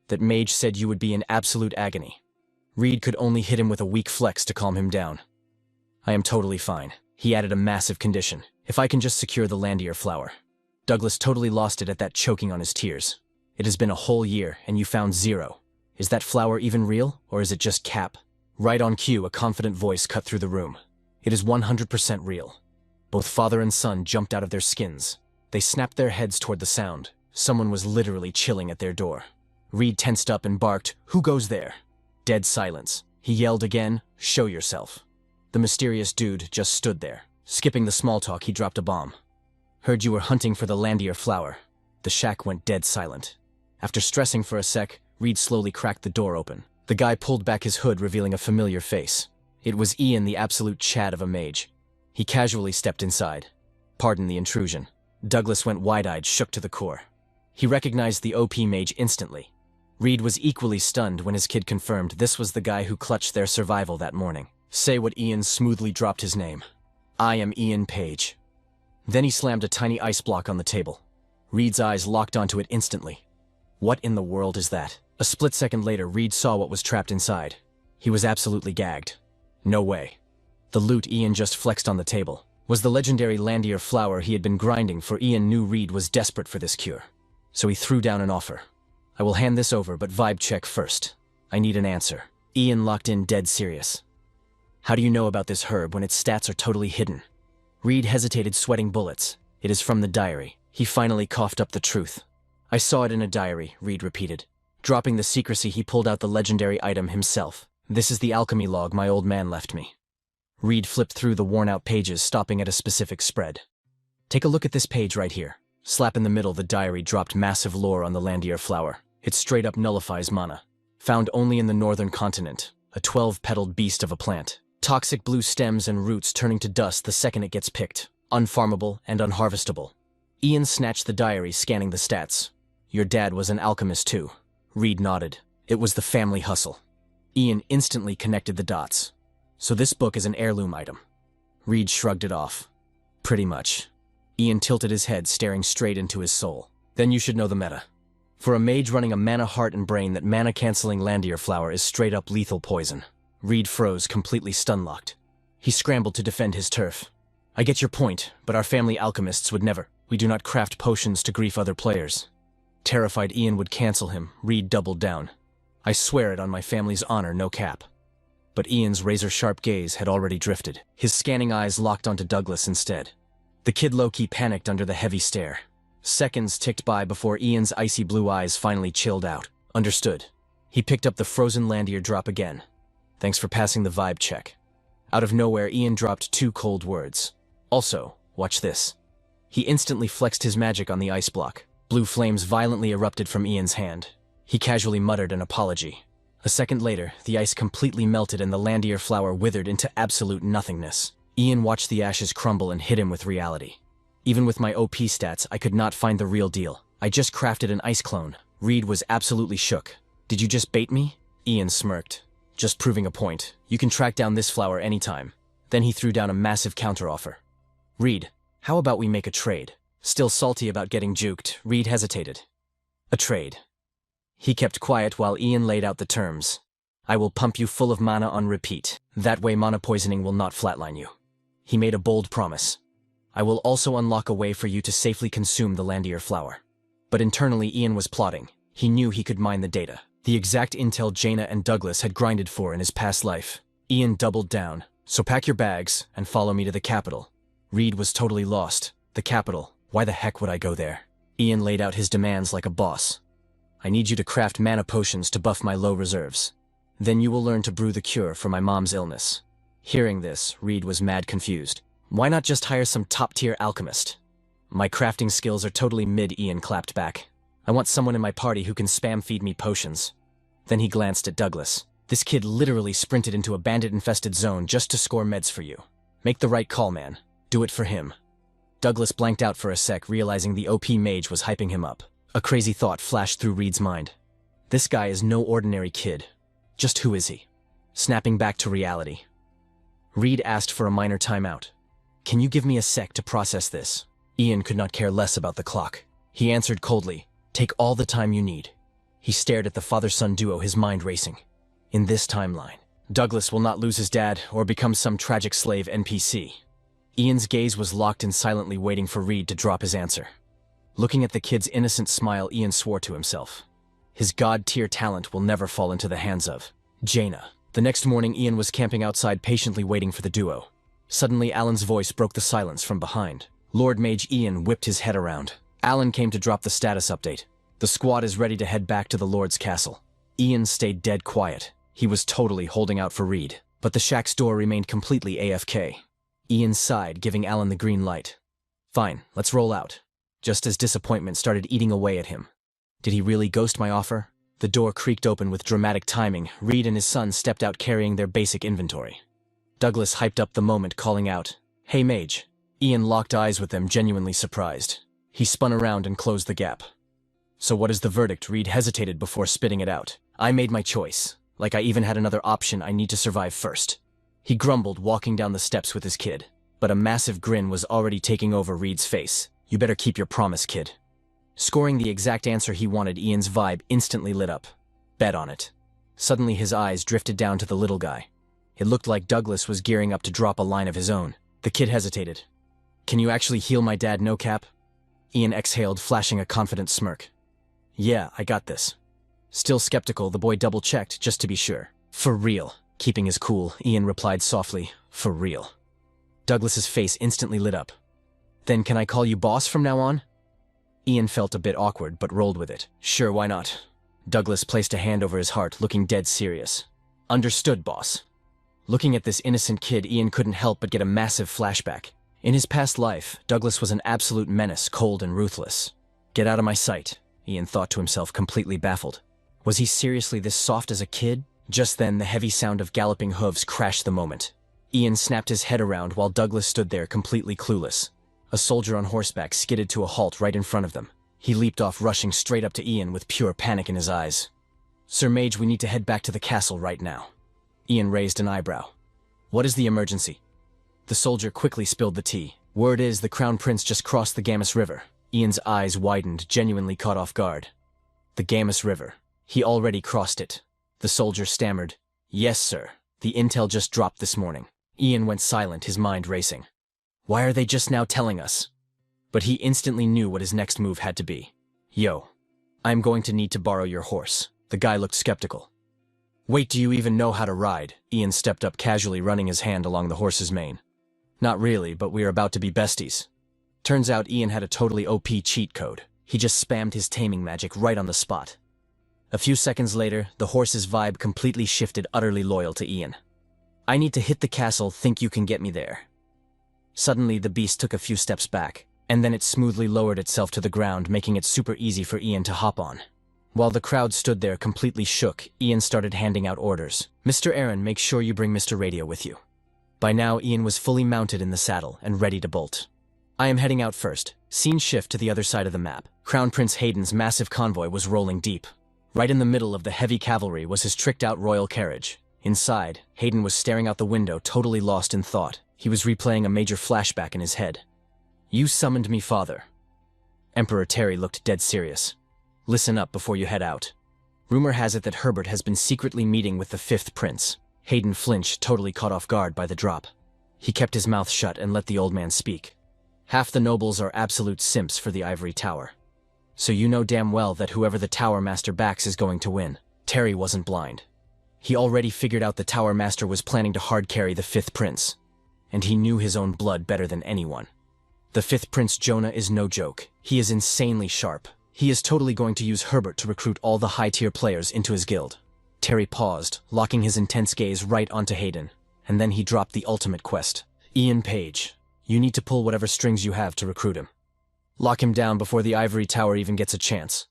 "That Mage said you would be in absolute agony." Reed could only hit him with a weak flex to calm him down. "I am totally fine." He added a massive condition. "If I can just secure the Landier flower." Douglas totally lost it at that, choking on his tears. "It has been a whole year, and you found 0. Is that flower even real, or is it just cap?" Right on cue, a confident voice cut through the room. "It is 100% real." Both father and son jumped out of their skins. They snapped their heads toward the sound. Someone was literally chilling at their door. Reed tensed up and barked, "Who goes there?" Dead silence. He yelled again, "Show yourself." The mysterious dude just stood there. Skipping the small talk, he dropped a bomb. "Heard you were hunting for the Landier flower." The shack went dead silent. After stressing for a sec, Reed slowly cracked the door open. The guy pulled back his hood, revealing a familiar face. It was Ian, the absolute Chad of a mage. He casually stepped inside. "Pardon the intrusion." Douglas went wide-eyed, shook to the core. He recognized the OP mage instantly. Reed was equally stunned when his kid confirmed this was the guy who clutched their survival that morning. Say what Ian smoothly dropped his name. "I am Ian Page." Then he slammed a tiny ice block on the table. Reed's eyes locked onto it instantly. What in the world is that? A split second later, Reed saw what was trapped inside. He was absolutely gagged. No way. The loot Ian just flexed on the table was the legendary Landier flower he had been grinding, for Ian knew Reed was desperate for this cure. So he threw down an offer. "I will hand this over, but vibe check first. I need an answer." Ian locked in, dead serious. "How do you know about this herb when its stats are totally hidden?" Reed hesitated, sweating bullets. "It is from the diary." He finally coughed up the truth. "I saw it in a diary," Reed repeated. Dropping the secrecy, he pulled out the legendary item himself. "This is the alchemy log my old man left me." Reed flipped through the worn-out pages, stopping at a specific spread. "Take a look at this page right here." Slap in the middle, the diary dropped massive lore on the Landier flower. It straight up nullifies mana. Found only in the northern continent, a 12-petaled beast of a plant. Toxic blue stems and roots turning to dust the second it gets picked. Unfarmable and unharvestable. Ian snatched the diary, scanning the stats. "Your dad was an alchemist too." Reed nodded. It was the family hustle. Ian instantly connected the dots. "So this book is an heirloom item." Reed shrugged it off. "Pretty much." Ian tilted his head, staring straight into his soul. "Then you should know the meta. For a mage running a mana heart and brain, that mana-canceling Landier flower is straight-up lethal poison." Reed froze, completely stun-locked. He scrambled to defend his turf. "I get your point, but our family alchemists would never. We do not craft potions to grief other players." Terrified Ian would cancel him, Reed doubled down. "I swear it on my family's honor, no cap." But Ian's razor-sharp gaze had already drifted. His scanning eyes locked onto Douglas instead. The kid low-key panicked under the heavy stare. Seconds ticked by before Ian's icy blue eyes finally chilled out. Understood. He picked up the frozen Landier drop again. "Thanks for passing the vibe check." Out of nowhere, Ian dropped 2 cold words. "Also, watch this." He instantly flexed his magic on the ice block. Blue flames violently erupted from Ian's hand. He casually muttered an apology. A second later, the ice completely melted and the Landier flower withered into absolute nothingness. Ian watched the ashes crumble and hit him with reality. "Even with my OP stats, I could not find the real deal. I just crafted an ice clone." Reed was absolutely shook. "Did you just bait me?" Ian smirked. "Just proving a point. You can track down this flower anytime." Then he threw down a massive counteroffer. "Reed, how about we make a trade?" Still salty about getting juked, Reed hesitated. "A trade." He kept quiet while Ian laid out the terms. "I will pump you full of mana on repeat. That way mana poisoning will not flatline you." He made a bold promise. "I will also unlock a way for you to safely consume the Landier flower." But internally, Ian was plotting. He knew he could mine the data. The exact intel Jaina and Douglas had grinded for in his past life. Ian doubled down. "So pack your bags and follow me to the capital." Reed was totally lost. The capital? Why the heck would I go there? Ian laid out his demands like a boss. "I need you to craft mana potions to buff my low reserves. Then you will learn to brew the cure for my mom's illness." Hearing this, Reed was mad confused. "Why not just hire some top-tier alchemist?" "My crafting skills are totally mid," Ian clapped back. "I want someone in my party who can spam feed me potions." Then he glanced at Douglas. "This kid literally sprinted into a bandit-infested zone just to score meds for you. Make the right call, man. Do it for him." Douglas blanked out for a sec, realizing the OP mage was hyping him up. A crazy thought flashed through Reed's mind. This guy is no ordinary kid. Just who is he? Snapping back to reality, Reed asked for a minor timeout. "Can you give me a sec to process this?" Ian could not care less about the clock. He answered coldly, "Take all the time you need." He stared at the father-son duo, his mind racing. In this timeline, Douglas will not lose his dad or become some tragic slave NPC. Ian's gaze was locked and silently waiting for Reed to drop his answer. Looking at the kid's innocent smile, Ian swore to himself. His god-tier talent will never fall into the hands of Jaina. The next morning, Ian was camping outside, patiently waiting for the duo. Suddenly, Alan's voice broke the silence from behind. Lord Mage Ian whipped his head around. Alan came to drop the status update. "The squad is ready to head back to the Lord's castle." Ian stayed dead quiet. He was totally holding out for Reed, but the shack's door remained completely AFK. Ian sighed, giving Alan the green light. Fine, let's roll out. Just as disappointment started eating away at him. Did he really ghost my offer? The door creaked open with dramatic timing. Reed and his son stepped out carrying their basic inventory. Douglas hyped up the moment, calling out, "Hey, Mage." Ian locked eyes with them, genuinely surprised. He spun around and closed the gap. "So what is the verdict?" Reed hesitated before spitting it out. "I made my choice. Like I even had another option. I need to survive first." He grumbled, walking down the steps with his kid. But a massive grin was already taking over Reed's face. "You better keep your promise, kid." Scoring the exact answer he wanted, Ian's vibe instantly lit up. Bet on it. Suddenly his eyes drifted down to the little guy. It looked like Douglas was gearing up to drop a line of his own. The kid hesitated. "Can you actually heal my dad, no cap?" Ian exhaled, flashing a confident smirk. "Yeah, I got this." Still skeptical, the boy double-checked just to be sure. "For real." Keeping his cool, Ian replied softly, "For real." Douglas's face instantly lit up. "Then can I call you boss from now on?" Ian felt a bit awkward, but rolled with it. "Sure, why not?" Douglas placed a hand over his heart, looking dead serious. "Understood, boss." Looking at this innocent kid, Ian couldn't help but get a massive flashback. In his past life, Douglas was an absolute menace, cold and ruthless. "Get out of my sight," Ian thought to himself, completely baffled. Was he seriously this soft as a kid? Just then, the heavy sound of galloping hooves crashed the moment. Ian snapped his head around while Douglas stood there, completely clueless. A soldier on horseback skidded to a halt right in front of them. He leaped off, rushing straight up to Ian with pure panic in his eyes. "Sir Mage, we need to head back to the castle right now." Ian raised an eyebrow. "What is the emergency?" The soldier quickly spilled the tea. "Word is the Crown Prince just crossed the Gamus River." Ian's eyes widened, genuinely caught off guard. The Gamus River. He already crossed it. The soldier stammered, "Yes, sir. The intel just dropped this morning." Ian went silent, his mind racing. Why are they just now telling us? But he instantly knew what his next move had to be. "Yo, I'm going to need to borrow your horse." The guy looked skeptical. "Wait, do you even know how to ride?" Ian stepped up casually, running his hand along the horse's mane. "Not really, but we're about to be besties." Turns out Ian had a totally OP cheat code. He just spammed his taming magic right on the spot. A few seconds later, the horse's vibe completely shifted, utterly loyal to Ian. "I need to hit the castle, think you can get me there." Suddenly, the beast took a few steps back, and then it smoothly lowered itself to the ground, making it super easy for Ian to hop on. While the crowd stood there completely shook, Ian started handing out orders. "Mr. Aaron, make sure you bring Mr. Radio with you." By now, Ian was fully mounted in the saddle and ready to bolt. "I am heading out first." Scene shift to the other side of the map. Crown Prince Hayden's massive convoy was rolling deep. Right in the middle of the heavy cavalry was his tricked-out royal carriage. Inside, Hayden was staring out the window, totally lost in thought. He was replaying a major flashback in his head. "You summoned me, father." Emperor Terry looked dead serious. "Listen up before you head out. Rumor has it that Herbert has been secretly meeting with the 5th prince." Hayden flinched, totally caught off guard by the drop. He kept his mouth shut and let the old man speak. "Half the nobles are absolute simps for the Ivory Tower. So you know damn well that whoever the Tower Master backs is going to win." Terry wasn't blind. He already figured out the Tower Master was planning to hard carry the 5th prince. And he knew his own blood better than anyone. The 5th Prince Jonah is no joke. He is insanely sharp. He is totally going to use Herbert to recruit all the high-tier players into his guild. Terry paused, locking his intense gaze right onto Hayden, and then he dropped the ultimate quest. "Ian Page, you need to pull whatever strings you have to recruit him. Lock him down before the Ivory Tower even gets a chance."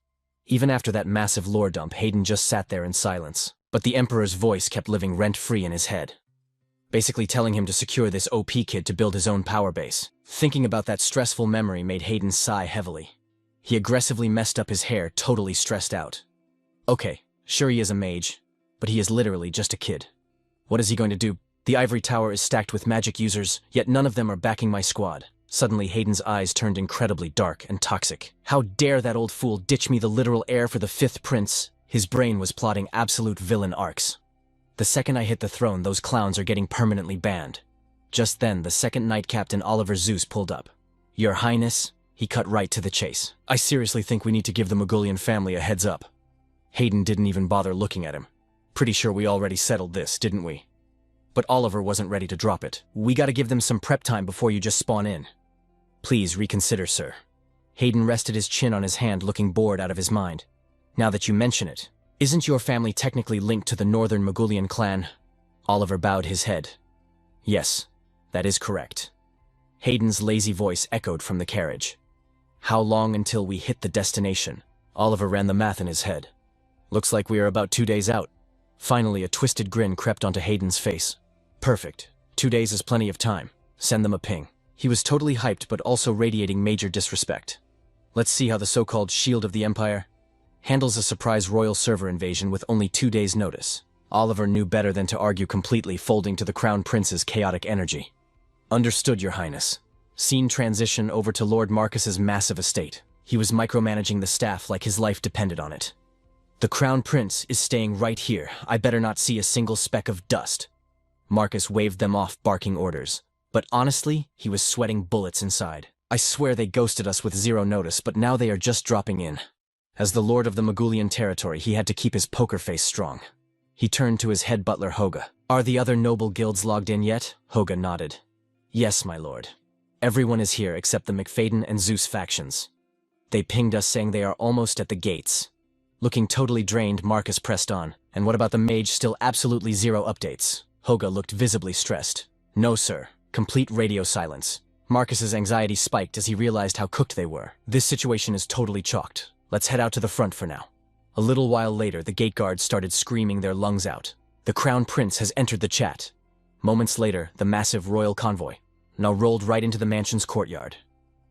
Even after that massive lore dump, Hayden just sat there in silence. But the Emperor's voice kept living rent-free in his head, basically telling him to secure this OP kid to build his own power base. Thinking about that stressful memory made Hayden sigh heavily. He aggressively messed up his hair, totally stressed out. Okay, sure he is a mage, but he is literally just a kid. What is he going to do? The Ivory Tower is stacked with magic users, yet none of them are backing my squad. Suddenly, Hayden's eyes turned incredibly dark and toxic. How dare that old fool ditch me, the literal heir for the 5th prince? His brain was plotting absolute villain arcs. "The second I hit the throne, those clowns are getting permanently banned." Just then, the second Knight Captain Oliver Zeus pulled up. "Your Highness," he cut right to the chase. "I seriously think we need to give the Mogullian family a heads up." Hayden didn't even bother looking at him. "Pretty sure we already settled this, didn't we?" But Oliver wasn't ready to drop it. "We gotta give them some prep time before you just spawn in." "Please reconsider, sir." Hayden rested his chin on his hand, looking bored out of his mind. "Now that you mention it, Isn't your family technically linked to the Northern Magulian clan? Oliver bowed his head. Yes, that is correct. Hayden's lazy voice echoed from the carriage. How long until we hit the destination? Oliver ran the math in his head. Looks like we are about 2 days out. Finally, a twisted grin crept onto Hayden's face. Perfect. 2 days is plenty of time. Send them a ping. He was totally hyped but also radiating major disrespect. Let's see how the so-called Shield of the Empire handles a surprise royal server invasion with only 2 days' notice. Oliver knew better than to argue, completely folding to the Crown Prince's chaotic energy. Understood, Your Highness. Scene transition over to Lord Marcus's massive estate. He was micromanaging the staff like his life depended on it. The Crown Prince is staying right here. I better not see a single speck of dust. Marcus waved them off, barking orders. But honestly, he was sweating bullets inside. I swear they ghosted us with zero notice, but now they are just dropping in. As the lord of the Magulian territory, he had to keep his poker face strong. He turned to his head butler, Hoga. Are the other noble guilds logged in yet? Hoga nodded. Yes, my lord. Everyone is here except the McFadden and Zeus factions. They pinged us saying they are almost at the gates. Looking totally drained, Marcus pressed on. And what about the mage? Still absolutely zero updates. Hoga looked visibly stressed. No, sir. Complete radio silence. Marcus's anxiety spiked as he realized how cooked they were. This situation is totally chalked. Let's head out to the front for now. A little while later, the gate guards started screaming their lungs out. The Crown Prince has entered the chat. Moments later, the massive royal convoy now rolled right into the mansion's courtyard.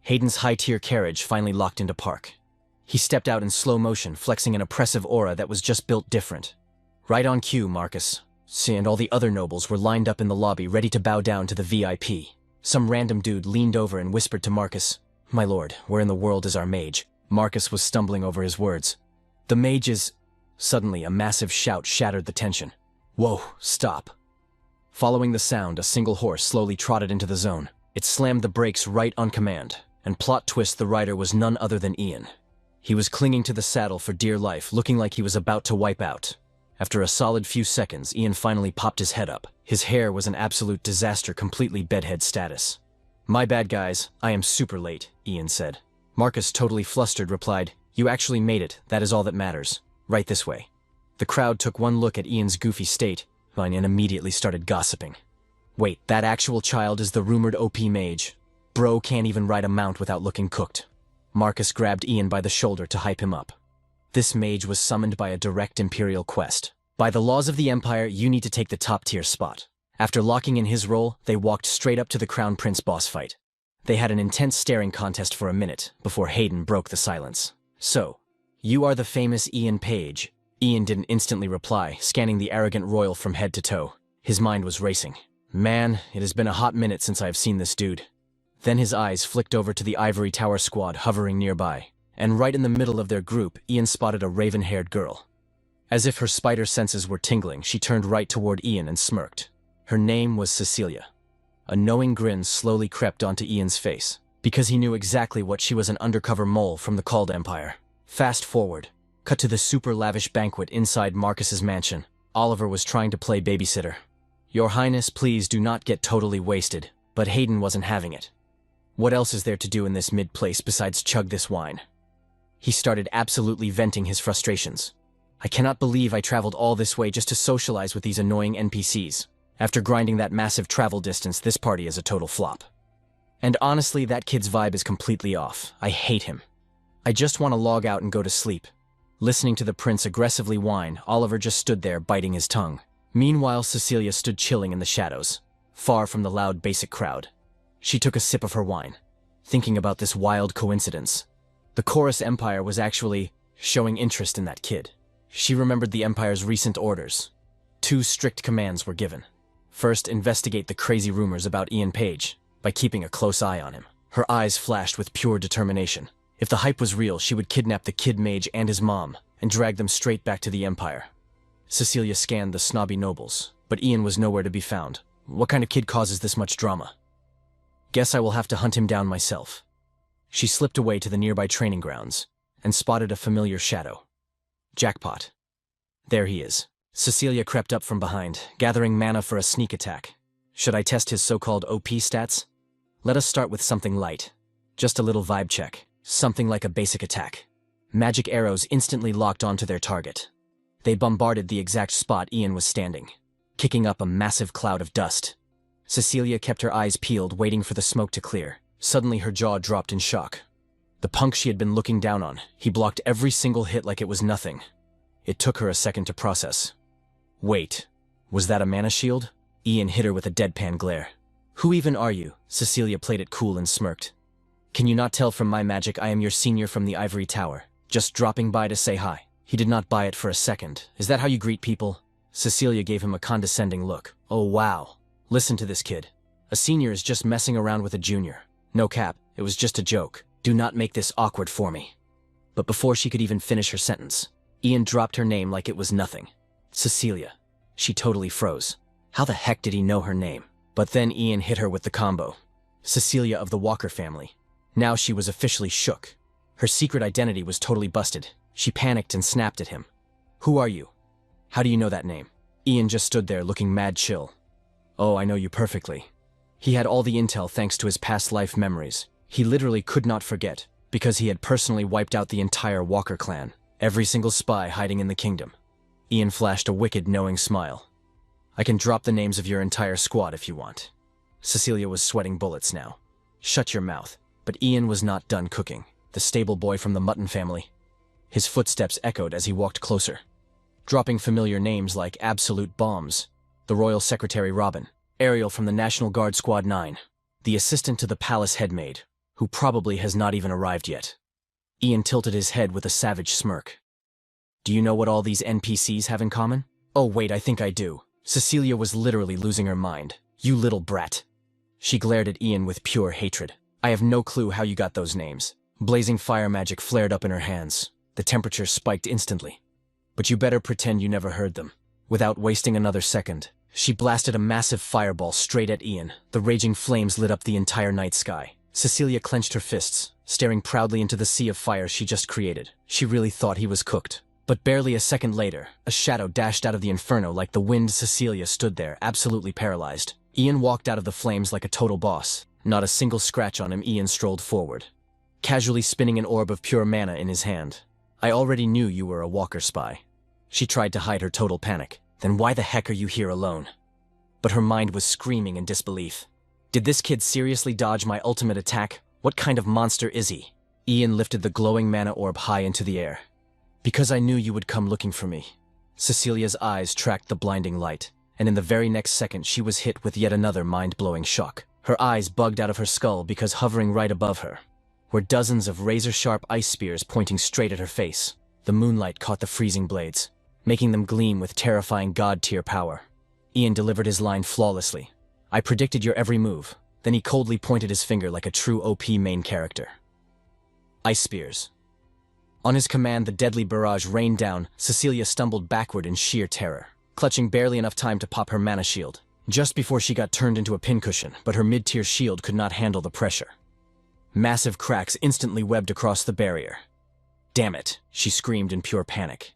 Hayden's high-tier carriage finally locked into park. He stepped out in slow motion, flexing an oppressive aura that was just built different. Right on cue, Marcus. And all the other nobles were lined up in the lobby, ready to bow down to the VIP. Some random dude leaned over and whispered to Marcus, My lord, where in the world is our mage? Marcus was stumbling over his words. The mage is... Suddenly, a massive shout shattered the tension. Whoa, stop. Following the sound, a single horse slowly trotted into the zone. It slammed the brakes right on command, and plot twist, the rider was none other than Ian. He was clinging to the saddle for dear life, looking like he was about to wipe out. After a solid few seconds, Ian finally popped his head up. His hair was an absolute disaster, completely bedhead status. My bad, guys. I am super late, Ian said. Marcus, totally flustered, replied, You actually made it. That is all that matters. Right this way. The crowd took one look at Ian's goofy state, and immediately started gossiping. Wait, that actual child is the rumored OP mage. Bro can't even ride a mount without looking cooked. Marcus grabbed Ian by the shoulder to hype him up. This mage was summoned by a direct imperial quest. By the laws of the Empire, you need to take the top-tier spot. After locking in his role, they walked straight up to the Crown Prince boss fight. They had an intense staring contest for a minute, before Hayden broke the silence. So, you are the famous Ian Page. Ian didn't instantly reply, scanning the arrogant royal from head to toe. His mind was racing. Man, it has been a hot minute since I've seen this dude. Then his eyes flicked over to the Ivory Tower squad hovering nearby. And right in the middle of their group, Ian spotted a raven-haired girl. As if her spider senses were tingling, she turned right toward Ian and smirked. Her name was Cecilia. A knowing grin slowly crept onto Ian's face, because he knew exactly what she was, an undercover mole from the called Empire. Fast forward. Cut to the super lavish banquet inside Marcus's mansion. Oliver was trying to play babysitter. Your Highness, please do not get totally wasted. But Hayden wasn't having it. What else is there to do in this mid-place besides chug this wine? He started absolutely venting his frustrations. I cannot believe I traveled all this way just to socialize with these annoying NPCs. After grinding that massive travel distance, this party is a total flop. And honestly, that kid's vibe is completely off. I hate him. I just want to log out and go to sleep. Listening to the prince aggressively whine, Oliver just stood there biting his tongue. Meanwhile, Cecilia stood chilling in the shadows, far from the loud basic crowd. She took a sip of her wine, thinking about this wild coincidence. The Chorus Empire was actually showing interest in that kid. She remembered the Empire's recent orders. 2 strict commands were given. First, investigate the crazy rumors about Ian Page by keeping a close eye on him. Her eyes flashed with pure determination. If the hype was real, she would kidnap the kid mage and his mom and drag them straight back to the Empire. Cecilia scanned the snobby nobles, but Ian was nowhere to be found. What kind of kid causes this much drama? Guess I will have to hunt him down myself. She slipped away to the nearby training grounds and spotted a familiar shadow. Jackpot. There he is. Cecilia crept up from behind, gathering mana for a sneak attack. Should I test his so-called OP stats? Let us start with something light. Just a little vibe check. Something like a basic attack. Magic arrows instantly locked onto their target. They bombarded the exact spot Ian was standing, kicking up a massive cloud of dust. Cecilia kept her eyes peeled, waiting for the smoke to clear. Suddenly her jaw dropped in shock. The punk she had been looking down on, he blocked every single hit like it was nothing. It took her a second to process. Wait, was that a mana shield? Ian hit her with a deadpan glare. Who even are you? Cecilia played it cool and smirked. Can you not tell from my magic I am your senior from the Ivory Tower? Just dropping by to say hi. He did not buy it for a second. Is that how you greet people? Cecilia gave him a condescending look. Oh wow. Listen to this kid. A senior is just messing around with a junior. No cap, it was just a joke. Do not make this awkward for me. But before she could even finish her sentence, Ian dropped her name like it was nothing. Cecilia. She totally froze. How the heck did he know her name? But then Ian hit her with the combo. Cecilia of the Walker family. Now she was officially shook. Her secret identity was totally busted. She panicked and snapped at him. Who are you? How do you know that name? Ian just stood there looking mad chill. Oh, I know you perfectly. He had all the intel thanks to his past life memories. He literally could not forget, because he had personally wiped out the entire Walker clan, every single spy hiding in the kingdom. Ian flashed a wicked, knowing smile. I can drop the names of your entire squad if you want. Cecilia was sweating bullets now. Shut your mouth. But Ian was not done cooking. The stable boy from the Mutton family. His footsteps echoed as he walked closer, dropping familiar names like Absolute Bombs, the Royal Secretary Robin, Ariel from the National Guard Squad 9, the assistant to the palace headmaid, who probably has not even arrived yet. Ian tilted his head with a savage smirk. Do you know what all these NPCs have in common? Oh wait, I think I do. Cecilia was literally losing her mind. You little brat. She glared at Ian with pure hatred. I have no clue how you got those names. Blazing fire magic flared up in her hands. The temperature spiked instantly. But you better pretend you never heard them. Without wasting another second, she blasted a massive fireball straight at Ian. The raging flames lit up the entire night sky. Cecilia clenched her fists, staring proudly into the sea of fire she just created. She really thought he was cooked. But barely a second later, a shadow dashed out of the inferno like the wind. Cecilia stood there, absolutely paralyzed. Ian walked out of the flames like a total boss. Not a single scratch on him. Ian strolled forward, casually spinning an orb of pure mana in his hand. I already knew you were a Walker spy. She tried to hide her total panic. Then why the heck are you here alone? But her mind was screaming in disbelief. Did this kid seriously dodge my ultimate attack? What kind of monster is he? Ian lifted the glowing mana orb high into the air. Because I knew you would come looking for me. Cecilia's eyes tracked the blinding light, and in the very next second she was hit with yet another mind-blowing shock. Her eyes bugged out of her skull because hovering right above her were dozens of razor-sharp ice spears pointing straight at her face. The moonlight caught the freezing blades, making them gleam with terrifying god-tier power. Ian delivered his line flawlessly. I predicted your every move. Then he coldly pointed his finger like a true OP main character. Ice spears. On his command, the deadly barrage rained down. Cecilia stumbled backward in sheer terror, clutching barely enough time to pop her mana shield, just before she got turned into a pincushion, but her mid-tier shield could not handle the pressure. Massive cracks instantly webbed across the barrier. Damn it, she screamed in pure panic.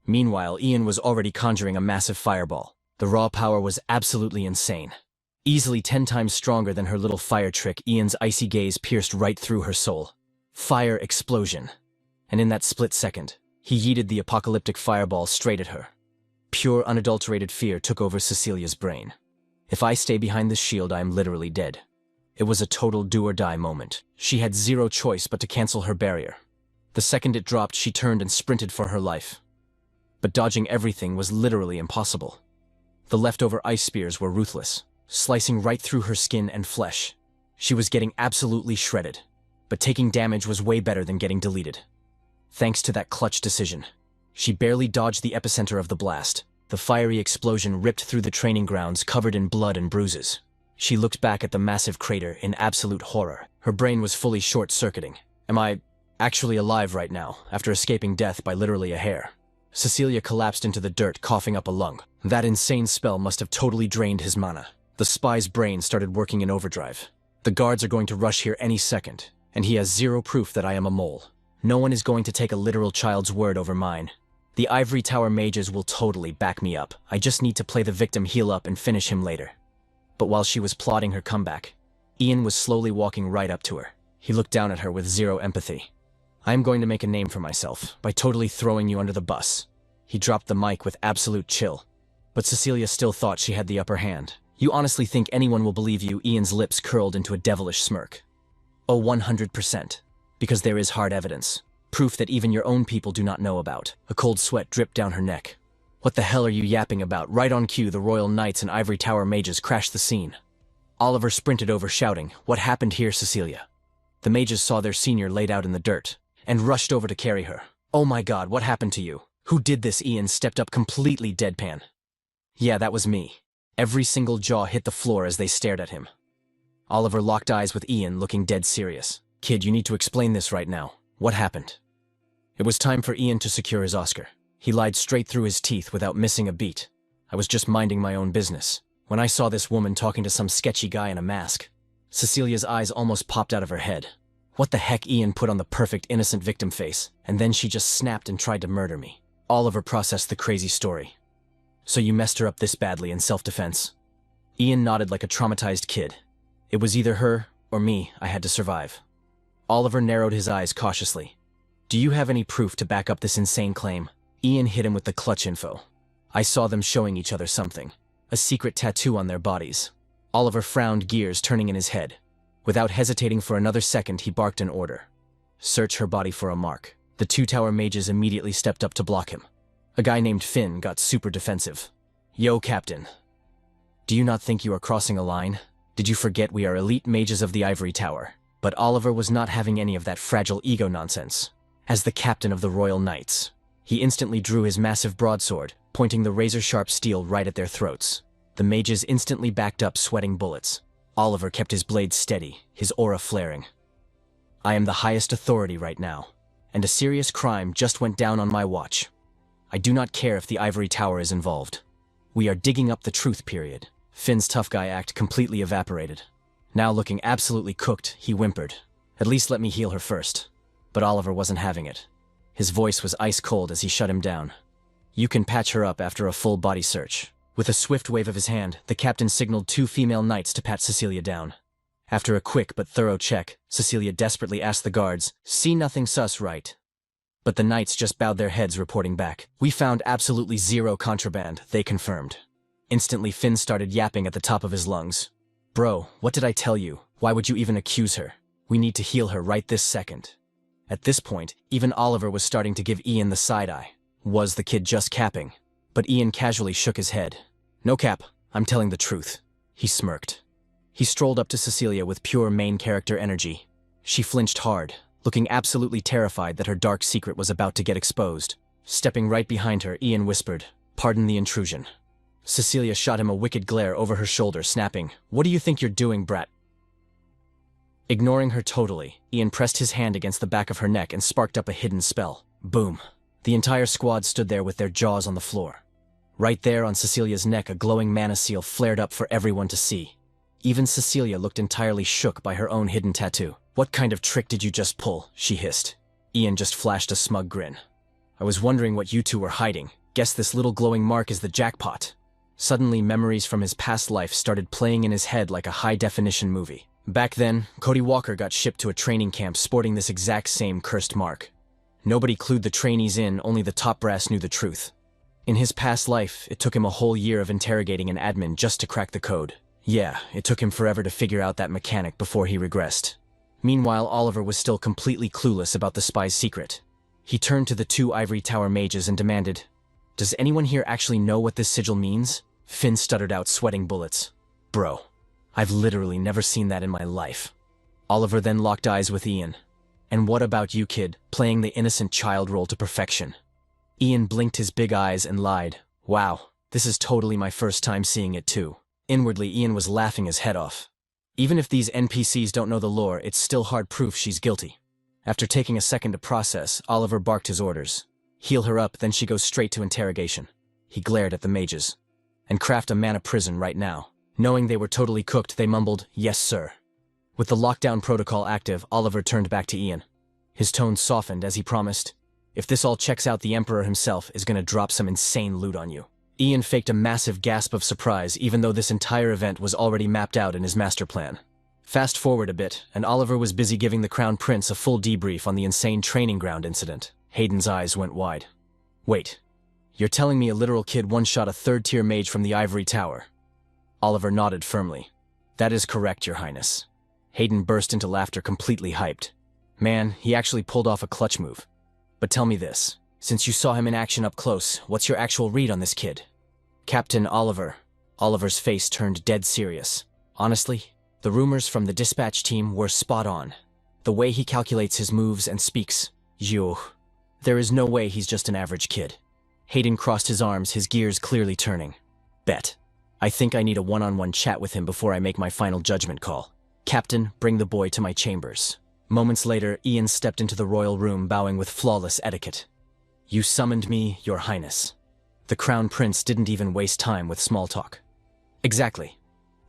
Meanwhile, Ian was already conjuring a massive fireball. The raw power was absolutely insane. Easily 10 times stronger than her little fire trick, Ian's icy gaze pierced right through her soul. Fire explosion. And in that split second, he yeeted the apocalyptic fireball straight at her. Pure, unadulterated fear took over Cecilia's brain. If I stay behind this shield, I am literally dead. It was a total do-or-die moment. She had zero choice but to cancel her barrier. The second it dropped, she turned and sprinted for her life. But dodging everything was literally impossible. The leftover ice spears were ruthless, slicing right through her skin and flesh. She was getting absolutely shredded, but taking damage was way better than getting deleted. Thanks to that clutch decision, she barely dodged the epicenter of the blast. The fiery explosion ripped through the training grounds, covered in blood and bruises. She looked back at the massive crater in absolute horror. Her brain was fully short-circuiting. Am I actually alive right now, after escaping death by literally a hair? Cecilia collapsed into the dirt, coughing up a lung. That insane spell must have totally drained his mana. The spy's brain started working in overdrive. The guards are going to rush here any second, and he has zero proof that I am a mole. No one is going to take a literal child's word over mine. The Ivory Tower mages will totally back me up. I just need to play the victim, heal up, and finish him later. But while she was plotting her comeback, Ian was slowly walking right up to her. He looked down at her with zero empathy. I am going to make a name for myself by totally throwing you under the bus. He dropped the mic with absolute chill. But Cecilia still thought she had the upper hand. You honestly think anyone will believe you? Ian's lips curled into a devilish smirk. Oh, 100%. Because there is hard evidence. Proof that even your own people do not know about. A cold sweat dripped down her neck. What the hell are you yapping about? Right on cue, the Royal Knights and Ivory Tower mages crashed the scene. Oliver sprinted over shouting, "What happened here, Cecilia?" The mages saw their senior laid out in the dirt, and rushed over to carry her. "Oh my god, what happened to you? Who did this?" Ian stepped up completely deadpan. "Yeah, that was me." Every single jaw hit the floor as they stared at him. Oliver locked eyes with Ian, looking dead serious. "Kid, you need to explain this right now. What happened?" It was time for Ian to secure his Oscar. He lied straight through his teeth without missing a beat. "I was just minding my own business when I saw this woman talking to some sketchy guy in a mask." Cecilia's eyes almost popped out of her head. What the heck? Ian put on the perfect innocent victim face, and then she just snapped and tried to murder me. Oliver processed the crazy story. "So you messed her up this badly in self-defense?" Ian nodded like a traumatized kid. "It was either her or me. I had to survive." Oliver narrowed his eyes cautiously. "Do you have any proof to back up this insane claim?" Ian hit him with the clutch info. "I saw them showing each other something. A secret tattoo on their bodies." Oliver frowned, gears turning in his head. Without hesitating for another second, he barked an order. "Search her body for a mark." The two tower mages immediately stepped up to block him. A guy named Finn got super defensive. "Yo, Captain. Do you not think you are crossing a line? Did you forget we are elite mages of the Ivory Tower?" But Oliver was not having any of that fragile ego nonsense. As the captain of the Royal Knights, he instantly drew his massive broadsword, pointing the razor-sharp steel right at their throats. The mages instantly backed up, sweating bullets. Oliver kept his blade steady, his aura flaring. "I am the highest authority right now, and a serious crime just went down on my watch. I do not care if the Ivory Tower is involved. We are digging up the truth, period." Finn's tough guy act completely evaporated. Now looking absolutely cooked, he whimpered, "At least let me heal her first." But Oliver wasn't having it. His voice was ice cold as he shut him down. "You can patch her up after a full body search." With a swift wave of his hand, the captain signaled two female knights to pat Cecilia down. After a quick but thorough check, Cecilia desperately asked the guards, "See nothing sus, right?" But the knights just bowed their heads, reporting back, "We found absolutely zero contraband," they confirmed. Instantly, Finn started yapping at the top of his lungs. "Bro, what did I tell you? Why would you even accuse her? We need to heal her right this second." At this point, even Oliver was starting to give Ian the side-eye. Was the kid just capping? But Ian casually shook his head. "No cap, I'm telling the truth." He smirked. He strolled up to Cecilia with pure main character energy. She flinched hard, looking absolutely terrified that her dark secret was about to get exposed. Stepping right behind her, Ian whispered, "Pardon the intrusion." Cecilia shot him a wicked glare over her shoulder, snapping, "What do you think you're doing, brat?" Ignoring her totally, Ian pressed his hand against the back of her neck and sparked up a hidden spell. Boom. The entire squad stood there with their jaws on the floor. Right there on Cecilia's neck, a glowing mana seal flared up for everyone to see. Even Cecilia looked entirely shook by her own hidden tattoo. "What kind of trick did you just pull?" she hissed. Ian just flashed a smug grin. "I was wondering what you two were hiding. Guess this little glowing mark is the jackpot." Suddenly, memories from his past life started playing in his head like a high-definition movie. Back then, Cody Walker got shipped to a training camp sporting this exact same cursed mark. Nobody clued the trainees in, only the top brass knew the truth. In his past life, it took him a whole year of interrogating an admin just to crack the code. Yeah, it took him forever to figure out that mechanic before he regressed. Meanwhile, Oliver was still completely clueless about the spy's secret. He turned to the two Ivory Tower mages and demanded, "Does anyone here actually know what this sigil means?" Finn stuttered out, sweating bullets. "Bro, I've literally never seen that in my life." Oliver then locked eyes with Ian. "And what about you, kid, playing the innocent child role to perfection?" Ian blinked his big eyes and lied, "Wow, this is totally my first time seeing it too." Inwardly, Ian was laughing his head off. Even if these NPCs don't know the lore, it's still hard proof she's guilty. After taking a second to process, Oliver barked his orders. "Heal her up, then she goes straight to interrogation." He glared at the mages. "And craft a mana prison right now." Knowing they were totally cooked, they mumbled, "Yes, sir." With the lockdown protocol active, Oliver turned back to Ian. His tone softened as he promised, "If this all checks out, the Emperor himself is gonna drop some insane loot on you." Ian faked a massive gasp of surprise, even though this entire event was already mapped out in his master plan. Fast forward a bit, and Oliver was busy giving the Crown Prince a full debrief on the insane training ground incident. Hayden's eyes went wide. "Wait, You're telling me a literal kid one-shot a third-tier mage from the Ivory Tower? Oliver nodded firmly. That is correct, Your Highness. Hayden burst into laughter, completely hyped. Man, he actually pulled off a clutch move. But tell me this, since you saw him in action up close, what's your actual read on this kid? Captain Oliver. Oliver's face turned dead serious. Honestly, the rumors from the dispatch team were spot on. The way he calculates his moves and speaks, there is no way he's just an average kid. Hayden crossed his arms, his gears clearly turning. Bet. I think I need a one-on-one chat with him before I make my final judgment call. Captain, bring the boy to my chambers. Moments later, Ian stepped into the royal room, bowing with flawless etiquette. You summoned me, Your Highness. The Crown Prince didn't even waste time with small talk. Exactly.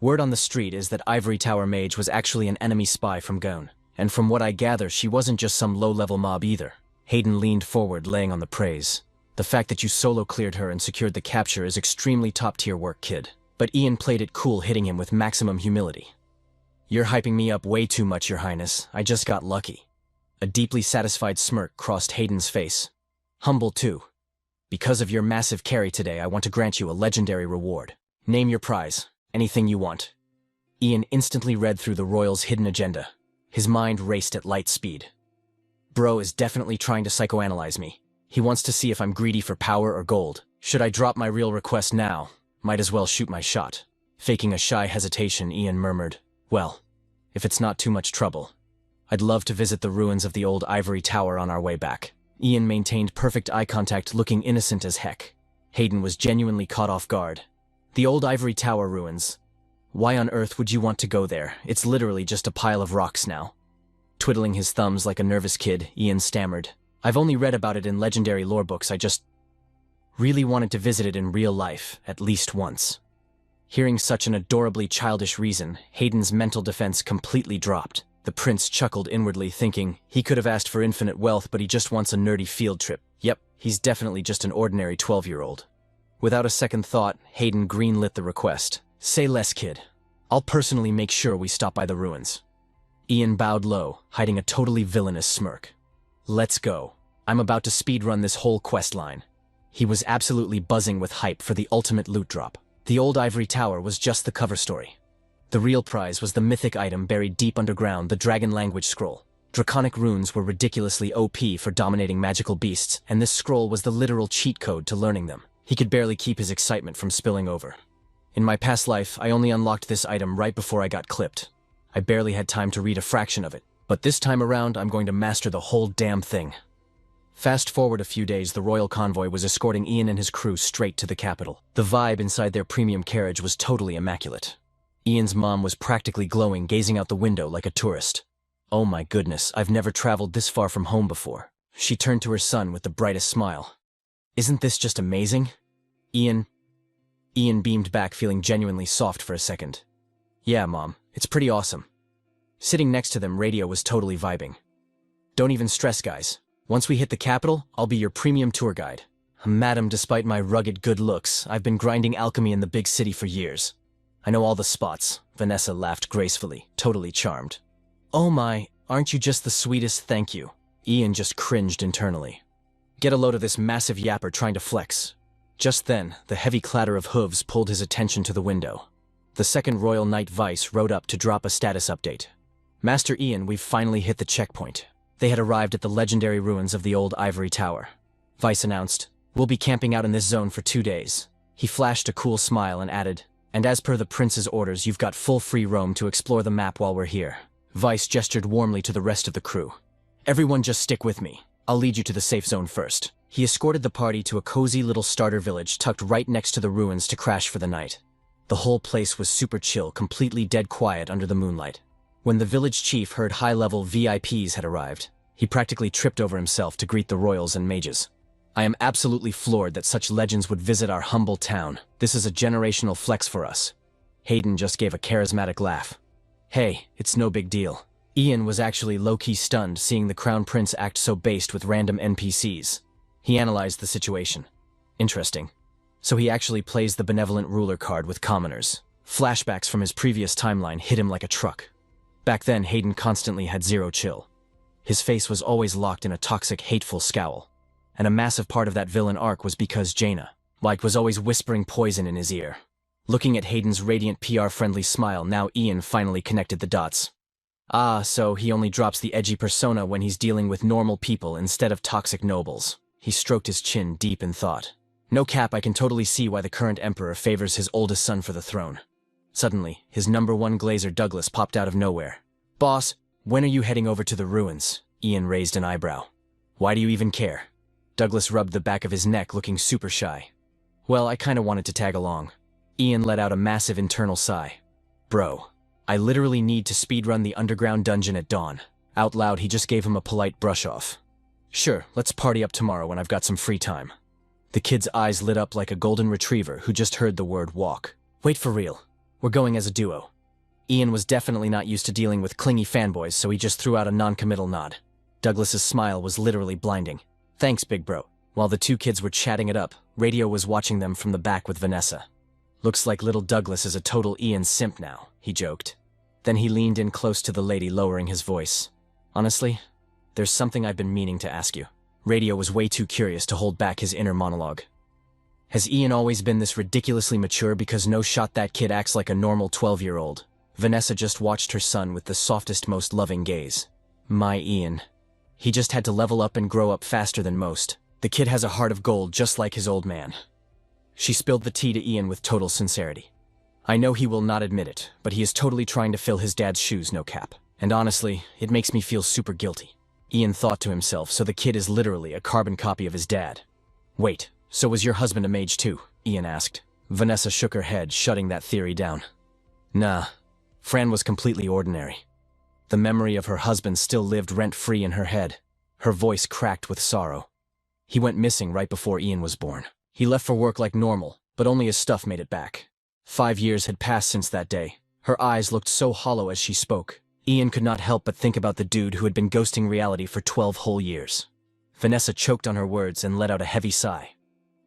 Word on the street is that Ivory Tower Mage was actually an enemy spy from Gone. And from what I gather, she wasn't just some low-level mob either. Hayden leaned forward, laying on the praise. The fact that you solo cleared her and secured the capture is extremely top-tier work, kid. But Ian played it cool, hitting him with maximum humility. You're hyping me up way too much, Your Highness. I just got lucky. A deeply satisfied smirk crossed Hayden's face. Humble too. Because of your massive carry today, I want to grant you a legendary reward. Name your prize. Anything you want. Ian instantly read through the royal's hidden agenda. His mind raced at light speed. Bro is definitely trying to psychoanalyze me. He wants to see if I'm greedy for power or gold. Should I drop my real request now? Might as well shoot my shot. Faking a shy hesitation, Ian murmured, Well, if it's not too much trouble, I'd love to visit the ruins of the old Ivory Tower on our way back. Ian maintained perfect eye contact, looking innocent as heck. Hayden was genuinely caught off guard. The old Ivory Tower ruins. Why on earth would you want to go there? It's literally just a pile of rocks now. Twiddling his thumbs like a nervous kid, Ian stammered. I've only read about it in legendary lore books. I just really wanted to visit it in real life, at least once. Hearing such an adorably childish reason, Hayden's mental defense completely dropped. The prince chuckled inwardly, thinking he could have asked for infinite wealth, but he just wants a nerdy field trip. Yep, he's definitely just an ordinary 12-year-old. Without a second thought, Hayden greenlit the request. Say less, kid. I'll personally make sure we stop by the ruins. Ian bowed low, hiding a totally villainous smirk. Let's go. I'm about to speedrun this whole quest line. He was absolutely buzzing with hype for the ultimate loot drop. The old Ivory Tower was just the cover story. The real prize was the mythic item buried deep underground, the dragon language scroll. Draconic runes were ridiculously OP for dominating magical beasts, and this scroll was the literal cheat code to learning them. He could barely keep his excitement from spilling over. In my past life, I only unlocked this item right before I got clipped. I barely had time to read a fraction of it, but this time around, I'm going to master the whole damn thing. Fast forward a few days, the royal convoy was escorting Ian and his crew straight to the capital. The vibe inside their premium carriage was totally immaculate. Ian's mom was practically glowing, gazing out the window like a tourist. Oh my goodness, I've never traveled this far from home before. She turned to her son with the brightest smile. Isn't this just amazing? Ian beamed back, feeling genuinely soft for a second. Yeah, Mom, it's pretty awesome. Sitting next to them, Radio was totally vibing. Don't even stress, guys. Once we hit the capital, I'll be your premium tour guide. Madam, despite my rugged good looks, I've been grinding alchemy in the big city for years. I know all the spots. Vanessa laughed gracefully, totally charmed. Oh my, aren't you just the sweetest, thank you. Ian just cringed internally. Get a load of this massive yapper trying to flex. Just then, the heavy clatter of hooves pulled his attention to the window. The second Royal Knight Vice rode up to drop a status update. Master Ian, we've finally hit the checkpoint. They had arrived at the legendary ruins of the old Ivory Tower. Vice announced, We'll be camping out in this zone for 2 days. He flashed a cool smile and added, And as per the prince's orders, you've got full free roam to explore the map while we're here. Vice gestured warmly to the rest of the crew. Everyone just stick with me. I'll lead you to the safe zone first. He escorted the party to a cozy little starter village tucked right next to the ruins to crash for the night. The whole place was super chill, completely dead quiet under the moonlight. When the village chief heard high-level VIPs had arrived, he practically tripped over himself to greet the royals and mages. I am absolutely floored that such legends would visit our humble town. This is a generational flex for us. Hayden just gave a charismatic laugh. Hey, it's no big deal. Ian was actually low-key stunned seeing the Crown Prince act so based with random NPCs. He analyzed the situation. Interesting. So he actually plays the benevolent ruler card with commoners. Flashbacks from his previous timeline hit him like a truck. Back then, Hayden constantly had zero chill. His face was always locked in a toxic, hateful scowl. and a massive part of that villain arc was because Jaina, was always whispering poison in his ear. Looking at Hayden's radiant PR-friendly smile, now Ian finally connected the dots. Ah, so he only drops the edgy persona when he's dealing with normal people instead of toxic nobles. He stroked his chin deep in thought. No cap, I can totally see why the current emperor favors his oldest son for the throne. Suddenly, his #1 glazer Douglas popped out of nowhere. Boss, when are you heading over to the ruins? Ian raised an eyebrow. Why do you even care? Douglas rubbed the back of his neck, looking super shy. Well, I kinda wanted to tag along. Ian let out a massive internal sigh. Bro, I literally need to speedrun the underground dungeon at dawn. Out loud, he just gave him a polite brush off. Sure, let's party up tomorrow when I've got some free time. The kid's eyes lit up like a golden retriever who just heard the word walk. Wait, for real. We're going as a duo. Ian was definitely not used to dealing with clingy fanboys, so he just threw out a non-committal nod. Douglas's smile was literally blinding. Thanks, big bro. While the two kids were chatting it up, Radio was watching them from the back with Vanessa. Looks like little Douglas is a total Ian simp now, he joked. Then he leaned in close to the lady, lowering his voice. Honestly, there's something I've been meaning to ask you. Radio was way too curious to hold back his inner monologue. Has Ian always been this ridiculously mature? Because no shot that kid acts like a normal 12-year-old. Vanessa just watched her son with the softest, most loving gaze. My Ian. He just had to level up and grow up faster than most. The kid has a heart of gold just like his old man. She spilled the tea to Ian with total sincerity. I know he will not admit it, but he is totally trying to fill his dad's shoes, no cap. And honestly, it makes me feel super guilty. Ian thought to himself, so the kid is literally a carbon copy of his dad. Wait, so was your husband a mage too? Ian asked. Vanessa shook her head, shutting that theory down. Nah, Fran was completely ordinary. The memory of her husband still lived rent-free in her head. Her voice cracked with sorrow. He went missing right before Ian was born. He left for work like normal, but only his stuff made it back. 5 years had passed since that day. Her eyes looked so hollow as she spoke. Ian could not help but think about the dude who had been ghosting reality for 12 whole years. Vanessa choked on her words and let out a heavy sigh.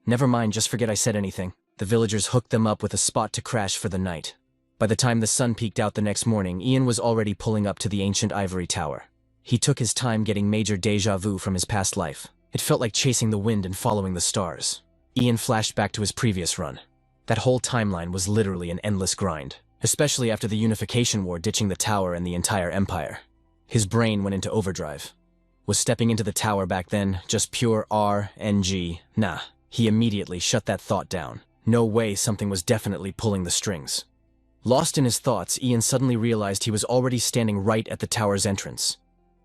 Never mind, just forget I said anything. The villagers hooked them up with a spot to crash for the night. By the time the sun peeked out the next morning, Ian was already pulling up to the ancient Ivory Tower. He took his time getting major déjà vu from his past life. It felt like chasing the wind and following the stars. Ian flashed back to his previous run. That whole timeline was literally an endless grind, especially after the Unification War ditching the tower and the entire empire. His brain went into overdrive. Was stepping into the tower back then just pure RNG? Nah. He immediately shut that thought down. No way, something was definitely pulling the strings. Lost in his thoughts, Ian suddenly realized he was already standing right at the tower's entrance.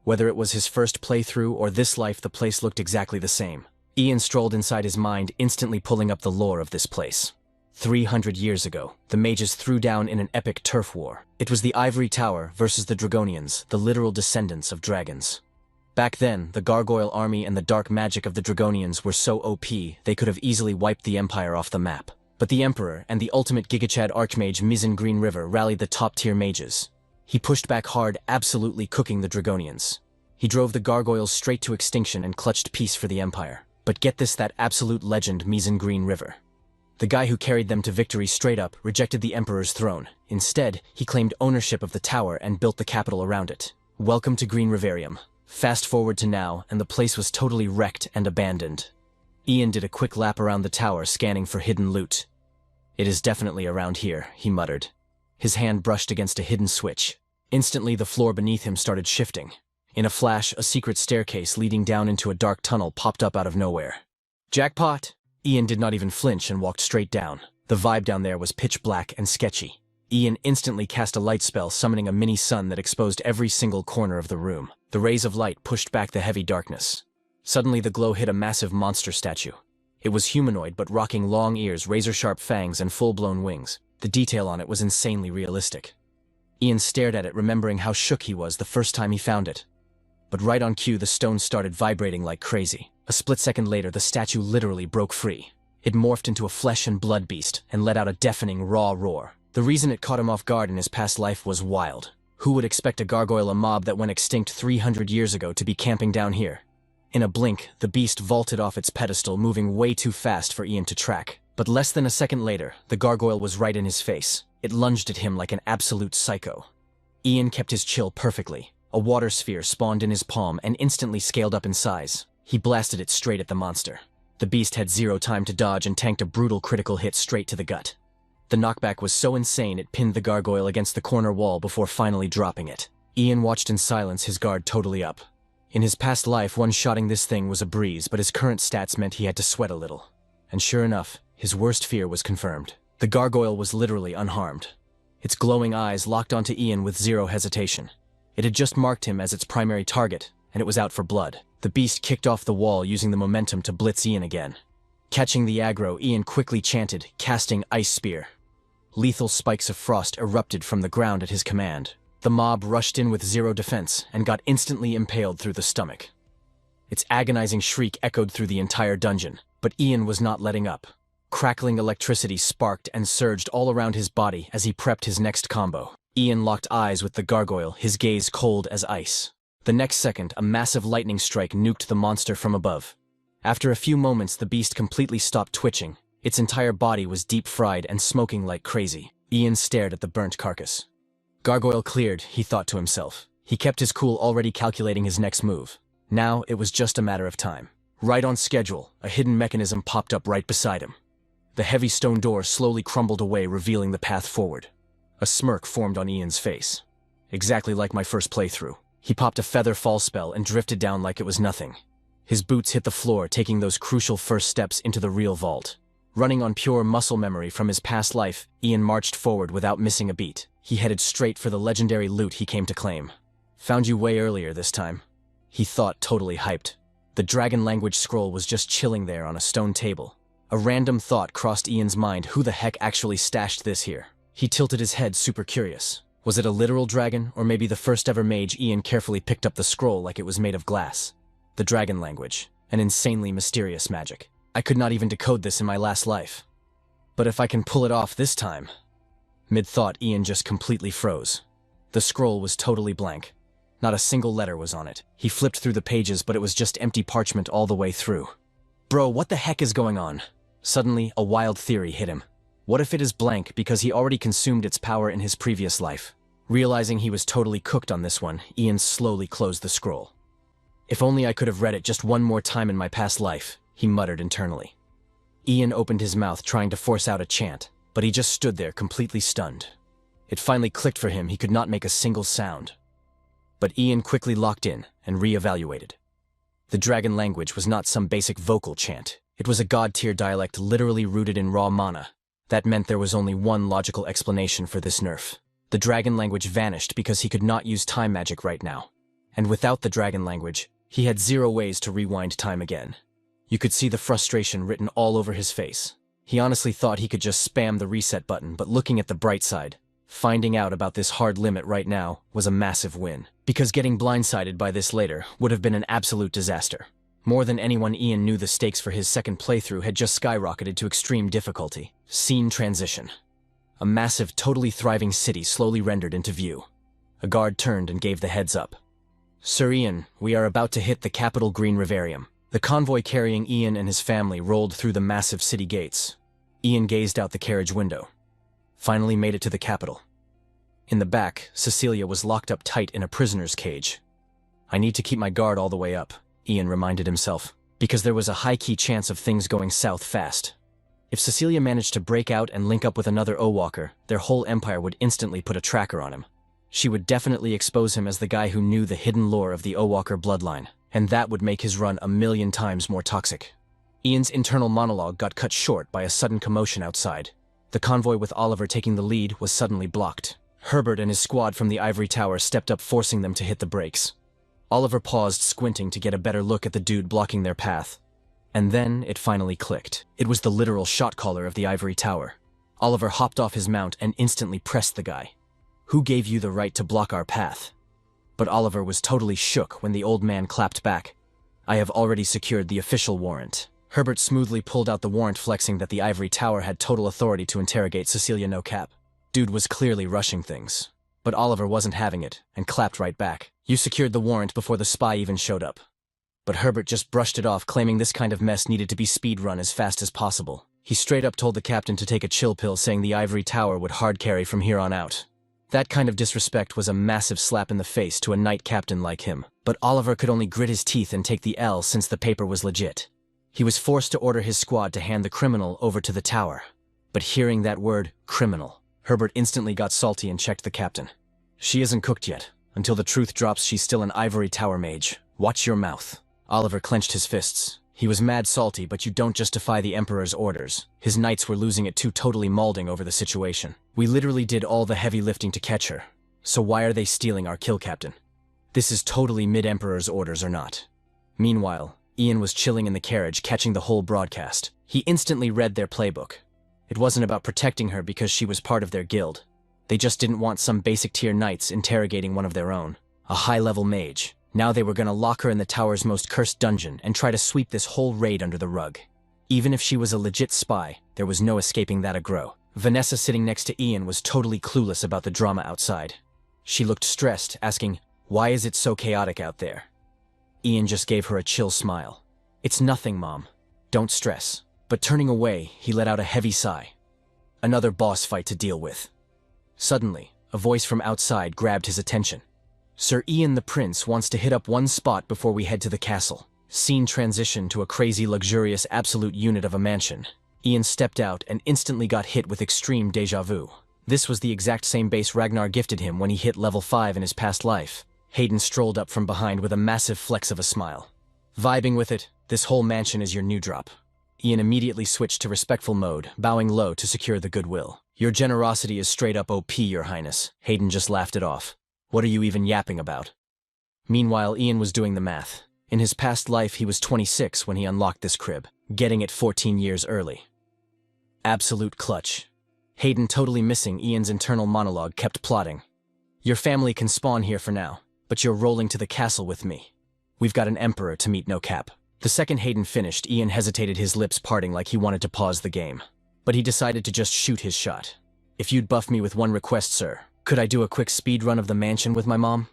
Whether it was his first playthrough or this life, the place looked exactly the same. Ian strolled inside his mind, instantly pulling up the lore of this place. 300 years ago, the mages threw down in an epic turf war. It was the Ivory Tower versus the Dragonians, the literal descendants of dragons. Back then, the gargoyle army and the dark magic of the Dragonians were so OP, they could have easily wiped the empire off the map. But the Emperor and the ultimate Gigachad Archmage Mizzen Green River rallied the top-tier mages. He pushed back hard, absolutely cooking the Dragonians. He drove the gargoyles straight to extinction and clutched peace for the empire. But get this, that absolute legend Mizzen Green River. The guy who carried them to victory straight up rejected the Emperor's throne. Instead, he claimed ownership of the tower and built the capital around it. Welcome to Green Riverium. Fast forward to now, and the place was totally wrecked and abandoned. Ian did a quick lap around the tower, scanning for hidden loot. It is definitely around here, he muttered. His hand brushed against a hidden switch. Instantly, the floor beneath him started shifting. In a flash, a secret staircase leading down into a dark tunnel popped up out of nowhere. Jackpot! Ian did not even flinch and walked straight down. The vibe down there was pitch black and sketchy. Ian instantly cast a light spell, summoning a mini sun that exposed every single corner of the room. The rays of light pushed back the heavy darkness. Suddenly, the glow hit a massive monster statue. It was humanoid, but rocking long ears, razor-sharp fangs, and full-blown wings. The detail on it was insanely realistic. Ian stared at it, remembering how shook he was the first time he found it. But right on cue, the stone started vibrating like crazy. A split second later, the statue literally broke free. It morphed into a flesh and blood beast and let out a deafening, raw roar. The reason it caught him off guard in his past life was wild. Who would expect a gargoyle, a mob that went extinct 300 years ago, to be camping down here? In a blink, the beast vaulted off its pedestal, moving way too fast for Ian to track. But less than a second later, the gargoyle was right in his face. It lunged at him like an absolute psycho. Ian kept his chill perfectly. A water sphere spawned in his palm and instantly scaled up in size. He blasted it straight at the monster. The beast had zero time to dodge and tanked a brutal critical hit straight to the gut. The knockback was so insane it pinned the gargoyle against the corner wall before finally dropping it. Ian watched in silence, his guard totally up. In his past life, one-shotting this thing was a breeze, but his current stats meant he had to sweat a little. And sure enough, his worst fear was confirmed. The gargoyle was literally unharmed. Its glowing eyes locked onto Ian with zero hesitation. It had just marked him as its primary target, and it was out for blood. The beast kicked off the wall using the momentum to blitz Ian again. Catching the aggro, Ian quickly chanted, casting Ice Spear. Lethal spikes of frost erupted from the ground at his command. The mob rushed in with zero defense and got instantly impaled through the stomach. Its agonizing shriek echoed through the entire dungeon, but Ian was not letting up. Crackling electricity sparked and surged all around his body as he prepped his next combo. Ian locked eyes with the gargoyle, his gaze cold as ice. The next second, a massive lightning strike nuked the monster from above. After a few moments, the beast completely stopped twitching. Its entire body was deep-fried and smoking like crazy. Ian stared at the burnt carcass. Gargoyle cleared, he thought to himself. He kept his cool, already calculating his next move. Now, it was just a matter of time. Right on schedule, a hidden mechanism popped up right beside him. The heavy stone door slowly crumbled away, revealing the path forward. A smirk formed on Ian's face. Exactly like my first playthrough. He popped a feather fall spell and drifted down like it was nothing. His boots hit the floor, taking those crucial first steps into the real vault. Running on pure muscle memory from his past life, Ian marched forward without missing a beat. He headed straight for the legendary loot he came to claim. Found you way earlier this time, he thought, totally hyped. The dragon language scroll was just chilling there on a stone table. A random thought crossed Ian's mind, who the heck actually stashed this here? He tilted his head, super curious. Was it a literal dragon, or maybe the first ever mage? Ian carefully picked up the scroll like it was made of glass. The dragon language, an insanely mysterious magic. I could not even decode this in my last life. But if I can pull it off this time... Mid-thought, Ian just completely froze. The scroll was totally blank. Not a single letter was on it. He flipped through the pages, but it was just empty parchment all the way through. Bro, what the heck is going on? Suddenly, a wild theory hit him. What if it is blank because he already consumed its power in his previous life? Realizing he was totally cooked on this one, Ian slowly closed the scroll. If only I could have read it just one more time in my past life, he muttered internally. Ian opened his mouth, trying to force out a chant, but he just stood there completely stunned. It finally clicked for him, he could not make a single sound. But Ian quickly locked in and re-evaluated. The dragon language was not some basic vocal chant. It was a god-tier dialect literally rooted in raw mana. That meant there was only one logical explanation for this nerf. The dragon language vanished because he could not use time magic right now. And without the dragon language, he had zero ways to rewind time again. You could see the frustration written all over his face. He honestly thought he could just spam the reset button, but looking at the bright side, finding out about this hard limit right now was a massive win. Because getting blindsided by this later would have been an absolute disaster. More than anyone, Ian knew the stakes for his second playthrough had just skyrocketed to extreme difficulty. Scene transition. A massive, totally thriving city slowly rendered into view. A guard turned and gave the heads up. Sir Ian, we are about to hit the capital Green Riverium. The convoy carrying Ian and his family rolled through the massive city gates. Ian gazed out the carriage window. Finally made it to the capital. In the back, Cecilia was locked up tight in a prisoner's cage. I need to keep my guard all the way up, Ian reminded himself, because there was a high-key chance of things going south fast. If Cecilia managed to break out and link up with another Owalker, their whole empire would instantly put a tracker on him. She would definitely expose him as the guy who knew the hidden lore of the Owalker bloodline, and that would make his run 1,000,000 times more toxic. Ian's internal monologue got cut short by a sudden commotion outside. The convoy with Oliver taking the lead was suddenly blocked. Herbert and his squad from the Ivory Tower stepped up, forcing them to hit the brakes. Oliver paused, squinting to get a better look at the dude blocking their path. And then it finally clicked. It was the literal shot caller of the Ivory Tower. Oliver hopped off his mount and instantly pressed the guy. Who gave you the right to block our path? But Oliver was totally shook when the old man clapped back. I have already secured the official warrant. Herbert smoothly pulled out the warrant, flexing that the Ivory Tower had total authority to interrogate Cecilia, no cap. Dude was clearly rushing things. But Oliver wasn't having it, and clapped right back. You secured the warrant before the spy even showed up. But Herbert just brushed it off, claiming this kind of mess needed to be speed-run as fast as possible. He straight up told the captain to take a chill pill, saying the Ivory Tower would hard carry from here on out. That kind of disrespect was a massive slap in the face to a knight captain like him, but Oliver could only grit his teeth and take the L since the paper was legit. He was forced to order his squad to hand the criminal over to the tower. But hearing that word, criminal, Herbert instantly got salty and checked the captain. She isn't cooked yet. Until the truth drops, she's still an Ivory Tower mage. Watch your mouth. Oliver clenched his fists. He was mad salty, but you don't justify the Emperor's orders. His knights were losing it too, totally mauling over the situation. We literally did all the heavy lifting to catch her. So why are they stealing our kill captain? This is totally mid-Emperor's orders or not. Meanwhile, Ian was chilling in the carriage, catching the whole broadcast. He instantly read their playbook. It wasn't about protecting her because she was part of their guild. They just didn't want some basic tier knights interrogating one of their own. A high-level mage. Now they were gonna lock her in the tower's most cursed dungeon and try to sweep this whole raid under the rug. Even if she was a legit spy, there was no escaping that aggro. Vanessa sitting next to Ian was totally clueless about the drama outside. She looked stressed, asking, "Why is it so chaotic out there?" Ian just gave her a chill smile. "It's nothing, Mom. Don't stress." But turning away, he let out a heavy sigh. Another boss fight to deal with. Suddenly, a voice from outside grabbed his attention. "Sir Ian the Prince wants to hit up one spot before we head to the castle." Scene transition to a crazy, luxurious, absolute unit of a mansion. Ian stepped out and instantly got hit with extreme déjà vu. This was the exact same base Ragnar gifted him when he hit level 5 in his past life. Hayden strolled up from behind with a massive flex of a smile. "Vibing with it, this whole mansion is your new drop." Ian immediately switched to respectful mode, bowing low to secure the goodwill. "Your generosity is straight up OP, Your Highness." Hayden just laughed it off. "What are you even yapping about?" Meanwhile, Ian was doing the math. In his past life, he was 26 when he unlocked this crib, getting it 14 years early. Absolute clutch. Hayden, totally missing Ian's internal monologue, kept plotting. "Your family can spawn here for now, but you're rolling to the castle with me. We've got an emperor to meet, no cap." The second Hayden finished, Ian hesitated, his lips parting like he wanted to pause the game. But he decided to just shoot his shot. "If you'd buff me with one request, sir, could I do a quick speed run of the mansion with my mom?"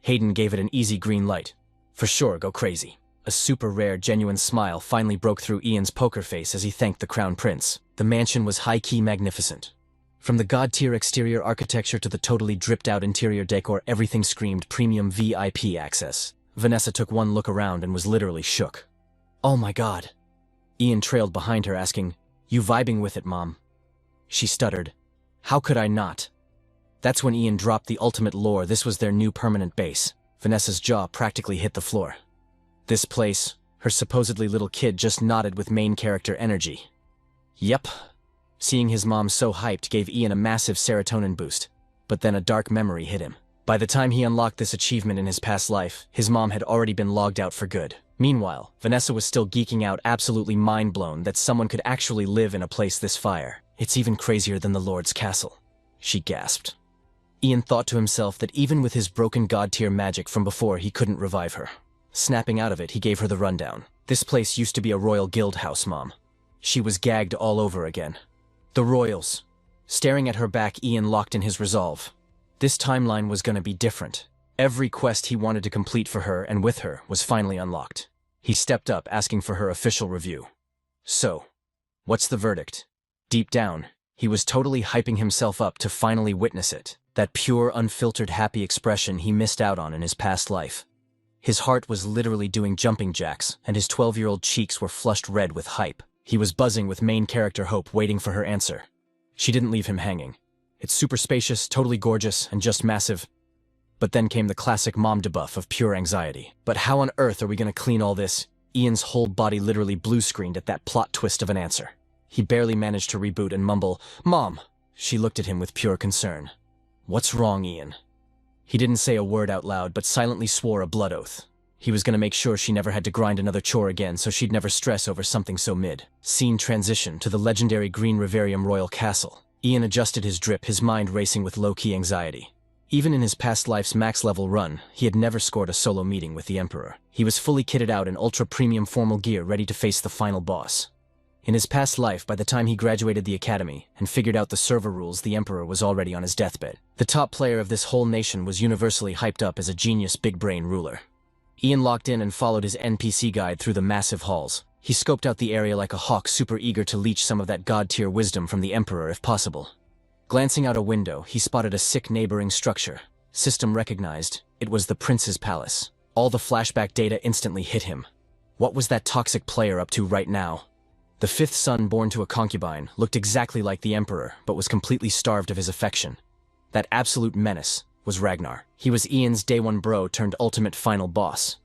Hayden gave it an easy green light. "For sure, go crazy." A super rare, genuine smile finally broke through Ian's poker face as he thanked the Crown Prince. The mansion was high-key magnificent. From the god-tier exterior architecture to the totally dripped-out interior decor, everything screamed premium VIP access. Vanessa took one look around and was literally shook. "Oh my god." Ian trailed behind her, asking, "You vibing with it, Mom?" She stuttered, "How could I not?" That's when Ian dropped the ultimate lore. This was their new permanent base. Vanessa's jaw practically hit the floor. This place, her supposedly little kid just nodded with main character energy. Yep. Seeing his mom so hyped gave Ian a massive serotonin boost. But then a dark memory hit him. By the time he unlocked this achievement in his past life, his mom had already been logged out for good. Meanwhile, Vanessa was still geeking out, absolutely mind-blown that someone could actually live in a place this fire. "It's even crazier than the Lord's castle," she gasped. Ian thought to himself that even with his broken god-tier magic from before, he couldn't revive her. Snapping out of it, he gave her the rundown. "This place used to be a royal guild house, Mom." She was gagged all over again. The royals. Staring at her back, Ian locked in his resolve. This timeline was gonna be different. Every quest he wanted to complete for her and with her was finally unlocked. He stepped up, asking for her official review. "So, what's the verdict?" Deep down, he was totally hyping himself up to finally witness it. That pure, unfiltered, happy expression he missed out on in his past life. His heart was literally doing jumping jacks, and his 12-year-old cheeks were flushed red with hype. He was buzzing with main character hope, waiting for her answer. She didn't leave him hanging. "It's super spacious, totally gorgeous, and just massive." But then came the classic mom debuff of pure anxiety. "But how on earth are we gonna clean all this?" Ian's whole body literally blue-screened at that plot twist of an answer. He barely managed to reboot and mumble, "Mom!" She looked at him with pure concern. "What's wrong, Ian?" He didn't say a word out loud, but silently swore a blood oath. He was gonna make sure she never had to grind another chore again, so she'd never stress over something so mid. Scene transition to the legendary Green Riverium Royal Castle. Ian adjusted his drip, his mind racing with low-key anxiety. Even in his past life's max-level run, he had never scored a solo meeting with the Emperor. He was fully kitted out in ultra-premium formal gear, ready to face the final boss. In his past life, by the time he graduated the academy and figured out the server rules, the Emperor was already on his deathbed. The top player of this whole nation was universally hyped up as a genius big-brain ruler. Ian locked in and followed his NPC guide through the massive halls. He scoped out the area like a hawk, super eager to leech some of that god-tier wisdom from the Emperor if possible. Glancing out a window, he spotted a sick neighboring structure. System recognized. It was the prince's palace. All the flashback data instantly hit him. What was that toxic player up to right now? The fifth son born to a concubine looked exactly like the emperor, but was completely starved of his affection. That absolute menace was Ragnar. He was Ian's day one bro turned ultimate final boss.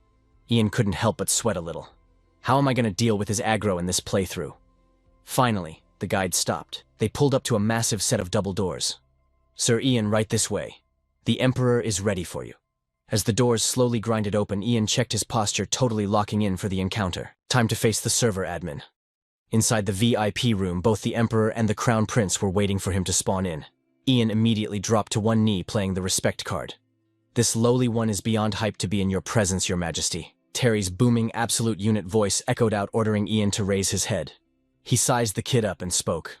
Ian couldn't help but sweat a little. How am I going to deal with his aggro in this playthrough? Finally, the guide stopped. They pulled up to a massive set of double doors. Sir Ian, right this way. The Emperor is ready for you. As the doors slowly grinded open, Ian checked his posture, totally locking in for the encounter. Time to face the server admin. Inside the VIP room, both the Emperor and the Crown Prince were waiting for him to spawn in. Ian immediately dropped to one knee, playing the respect card. This lowly one is beyond hyped to be in your presence, your majesty. Terry's booming absolute unit voice echoed out, ordering Ian to raise his head. He sized the kid up and spoke.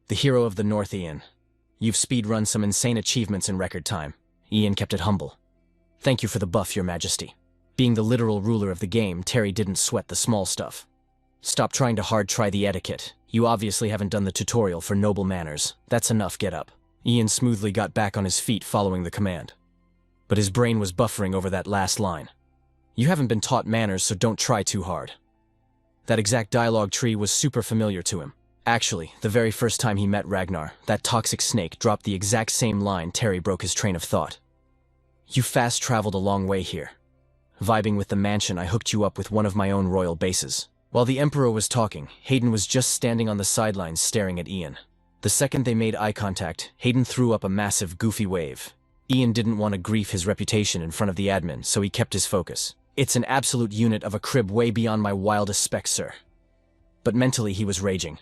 The hero of the North, Ian. You've speedrun some insane achievements in record time. Ian kept it humble. Thank you for the buff, your majesty. Being the literal ruler of the game, Terry didn't sweat the small stuff. Stop trying to hard-try the etiquette. You obviously haven't done the tutorial for noble manners. That's enough, get up. Ian smoothly got back on his feet following the command. But his brain was buffering over that last line. You haven't been taught manners, so don't try too hard. That exact dialogue tree was super familiar to him. Actually, the very first time he met Ragnar, that toxic snake dropped the exact same line. Terry broke his train of thought. You fast-traveled a long way here. Vibing with the mansion, I hooked you up with one of my own royal bases. While the Emperor was talking, Hayden was just standing on the sidelines staring at Ian. The second they made eye contact, Hayden threw up a massive, goofy wave. Ian didn't want to grief his reputation in front of the admin, so he kept his focus. It's an absolute unit of a crib way beyond my wildest specs, sir. But mentally he was raging.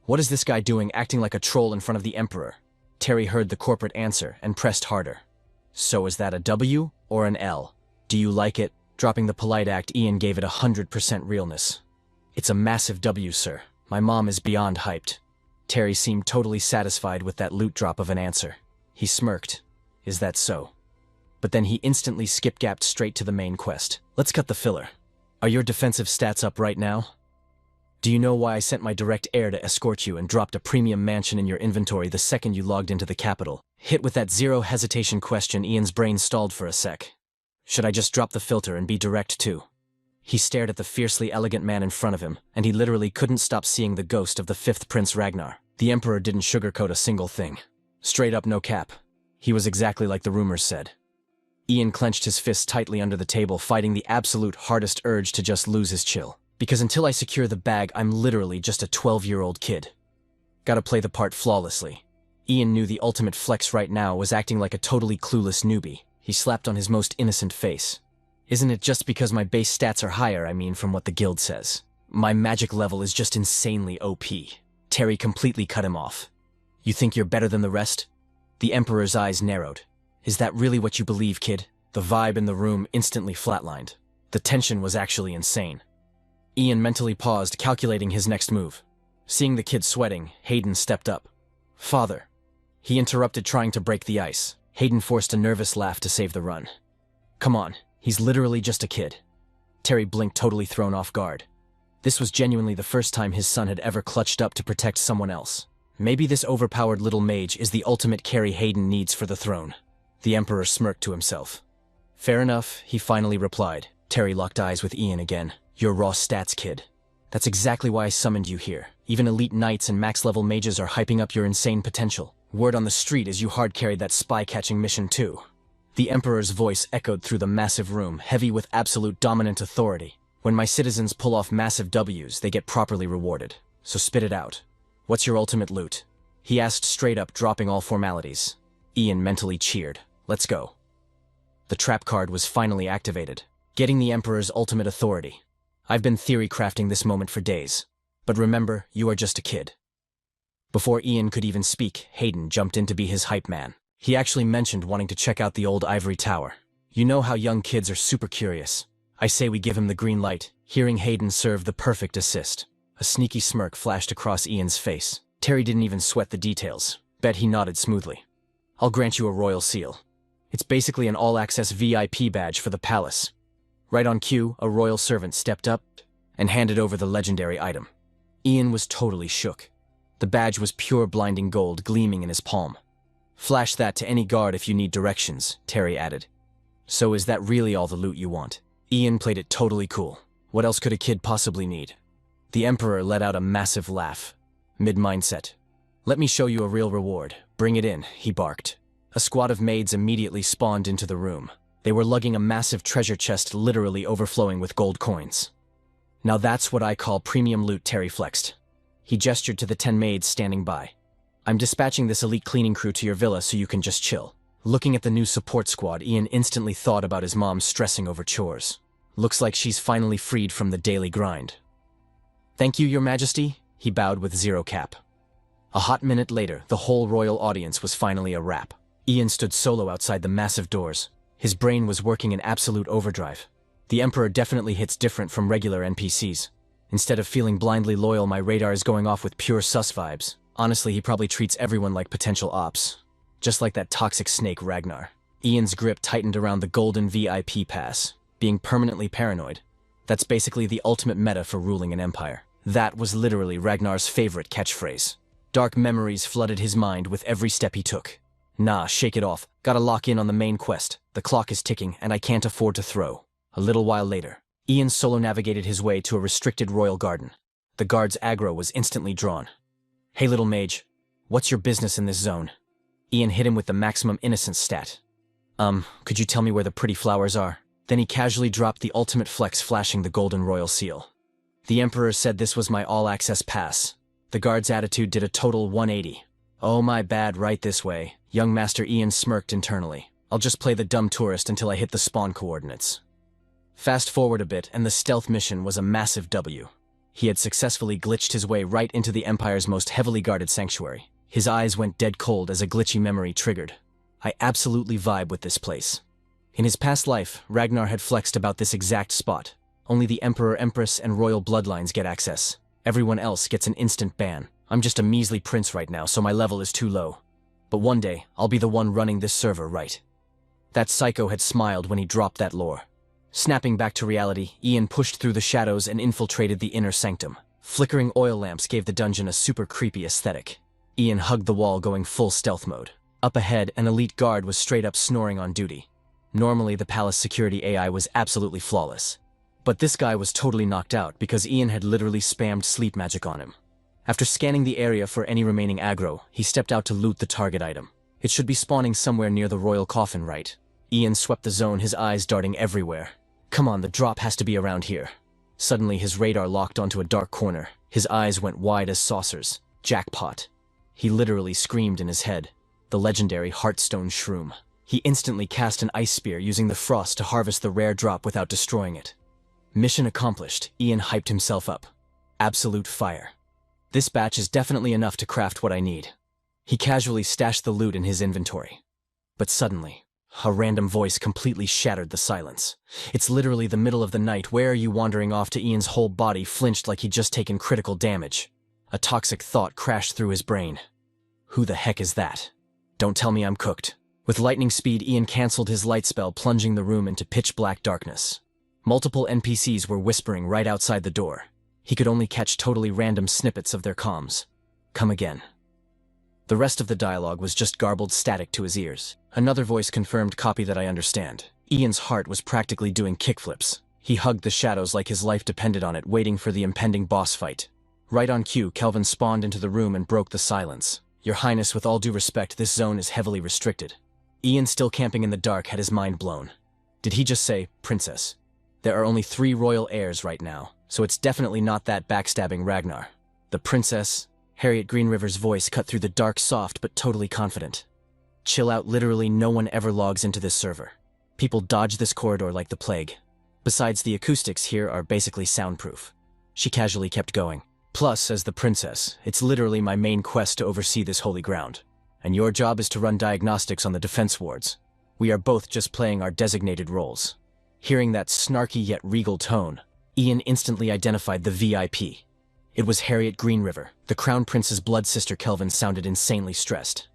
What is this guy doing, acting like a troll in front of the Emperor? Terry heard the corporate answer and pressed harder. So is that a W or an L? Do you like it? Dropping the polite act, Ian gave it 100% realness. It's a massive W, sir. My mom is beyond hyped. Terry seemed totally satisfied with that loot drop of an answer. He smirked. Is that so? But then he instantly skip-gapped straight to the main quest. Let's cut the filler. Are your defensive stats up right now? Do you know why I sent my direct heir to escort you and dropped a premium mansion in your inventory the second you logged into the capital? Hit with that zero hesitation question, Ian's brain stalled for a sec. Should I just drop the filter and be direct too? He stared at the fiercely elegant man in front of him, and he literally couldn't stop seeing the ghost of the fifth Prince Ragnar. The Emperor didn't sugarcoat a single thing. Straight up, no cap. He was exactly like the rumors said. Ian clenched his fists tightly under the table, fighting the absolute hardest urge to just lose his chill. Because until I secure the bag, I'm literally just a 12-year-old kid. Gotta play the part flawlessly. Ian knew the ultimate flex right now was acting like a totally clueless newbie. He slapped on his most innocent face. Isn't it just because my base stats are higher, I mean from what the guild says? My magic level is just insanely OP. Terry completely cut him off. You think you're better than the rest? The Emperor's eyes narrowed. Is that really what you believe, kid? The vibe in the room instantly flatlined. The tension was actually insane. Ian mentally paused, calculating his next move. Seeing the kid sweating, Hayden stepped up. Father. He interrupted, trying to break the ice. Hayden forced a nervous laugh to save the run. Come on, he's literally just a kid. Terry blinked, totally thrown off guard. This was genuinely the first time his son had ever clutched up to protect someone else. Maybe this overpowered little mage is the ultimate carry Hayden needs for the throne. The Emperor smirked to himself. Fair enough, he finally replied. Terry locked eyes with Ian again. You're raw stats, kid. That's exactly why I summoned you here. Even elite knights and max-level mages are hyping up your insane potential. Word on the street is you hard-carried that spy-catching mission too. The Emperor's voice echoed through the massive room, heavy with absolute dominant authority. When my citizens pull off massive W's, they get properly rewarded. So spit it out. What's your ultimate loot? He asked straight up, dropping all formalities. Ian mentally cheered. Let's go. The trap card was finally activated, getting the Emperor's ultimate authority. I've been theory crafting this moment for days. But remember, you are just a kid. Before Ian could even speak, Hayden jumped in to be his hype man. He actually mentioned wanting to check out the old Ivory Tower. You know how young kids are super curious. I say we give him the green light. Hearing Hayden serve the perfect assist. A sneaky smirk flashed across Ian's face. Terry didn't even sweat the details. Bet he nodded smoothly. I'll grant you a royal seal. It's basically an all-access VIP badge for the palace. Right on cue, a royal servant stepped up and handed over the legendary item. Ian was totally shook. The badge was pure blinding gold gleaming in his palm. Flash that to any guard if you need directions, Terry added. So is that really all the loot you want? Ian played it totally cool. What else could a kid possibly need? The Emperor let out a massive laugh. Mid-mindset. Let me show you a real reward. Bring it in, he barked. A squad of maids immediately spawned into the room. They were lugging a massive treasure chest literally overflowing with gold coins. Now that's what I call premium loot, Terry flexed. He gestured to the 10 maids standing by. I'm dispatching this elite cleaning crew to your villa so you can just chill. Looking at the new support squad, Ian instantly thought about his mom stressing over chores. Looks like she's finally freed from the daily grind. Thank you, Your Majesty, he bowed with zero cap. A hot minute later, the whole royal audience was finally a wrap. Ian stood solo outside the massive doors. His brain was working in absolute overdrive. The Emperor definitely hits different from regular NPCs. Instead of feeling blindly loyal, my radar is going off with pure sus vibes. Honestly, he probably treats everyone like potential ops. Just like that toxic snake Ragnar. Ian's grip tightened around the golden VIP pass, being permanently paranoid. That's basically the ultimate meta for ruling an empire. That was literally Ragnar's favorite catchphrase. Dark memories flooded his mind with every step he took. Nah, shake it off. Gotta lock in on the main quest. The clock is ticking, and I can't afford to throw. A little while later, Ian solo navigated his way to a restricted royal garden. The guard's aggro was instantly drawn. Hey little mage, what's your business in this zone? Ian hit him with the maximum innocence stat. Could you tell me where the pretty flowers are? Then he casually dropped the ultimate flex, flashing the golden royal seal. The Emperor said this was my all-access pass. The guard's attitude did a total 180. Oh my bad, right this way. Young Master Ian smirked internally. I'll just play the dumb tourist until I hit the spawn coordinates. Fast forward a bit, and the stealth mission was a massive W. He had successfully glitched his way right into the Empire's most heavily guarded sanctuary. His eyes went dead cold as a glitchy memory triggered. I absolutely vibe with this place. In his past life, Ragnar had flexed about this exact spot. Only the Emperor, Empress, and royal bloodlines get access. Everyone else gets an instant ban. I'm just a measly prince right now, so my level is too low. But one day, I'll be the one running this server right. That psycho had smiled when he dropped that lore. Snapping back to reality, Ian pushed through the shadows and infiltrated the inner sanctum. Flickering oil lamps gave the dungeon a super creepy aesthetic. Ian hugged the wall, going full stealth mode. Up ahead, an elite guard was straight up snoring on duty. Normally, the palace security AI was absolutely flawless. But this guy was totally knocked out because Ian had literally spammed sleep magic on him. After scanning the area for any remaining aggro, he stepped out to loot the target item. It should be spawning somewhere near the royal coffin, right? Ian swept the zone, his eyes darting everywhere. Come on, the drop has to be around here. Suddenly, his radar locked onto a dark corner. His eyes went wide as saucers. Jackpot. He literally screamed in his head. The legendary Heartstone Shroom. He instantly cast an ice spear using the frost to harvest the rare drop without destroying it. Mission accomplished. Ian hyped himself up. Absolute fire. This batch is definitely enough to craft what I need. He casually stashed the loot in his inventory. But suddenly, a random voice completely shattered the silence. It's literally the middle of the night. Where are you wandering off to? Ian's whole body flinched like he'd just taken critical damage. A toxic thought crashed through his brain. Who the heck is that? Don't tell me I'm cooked. With lightning speed, Ian canceled his light spell, plunging the room into pitch black darkness. Multiple NPCs were whispering right outside the door. He could only catch totally random snippets of their comms. Come again. The rest of the dialogue was just garbled static to his ears. Another voice confirmed, copy that, I understand. Ian's heart was practically doing kickflips. He hugged the shadows like his life depended on it, waiting for the impending boss fight. Right on cue, Kelvin spawned into the room and broke the silence. Your Highness, with all due respect, this zone is heavily restricted. Ian, still camping in the dark, had his mind blown. Did he just say, Princess? There are only 3 royal heirs right now, so it's definitely not that backstabbing Ragnar. The Princess... Harriet Greenriver's voice cut through the dark, soft, but totally confident. Chill out, literally no one ever logs into this server. People dodge this corridor like the plague. Besides, the acoustics here are basically soundproof. She casually kept going. Plus, as the princess, it's literally my main quest to oversee this holy ground. And your job is to run diagnostics on the defense wards. We are both just playing our designated roles. Hearing that snarky yet regal tone, Ian instantly identified the VIP. It was Harriet Greenriver. The Crown Prince's blood sister. Kelvin sounded insanely stressed.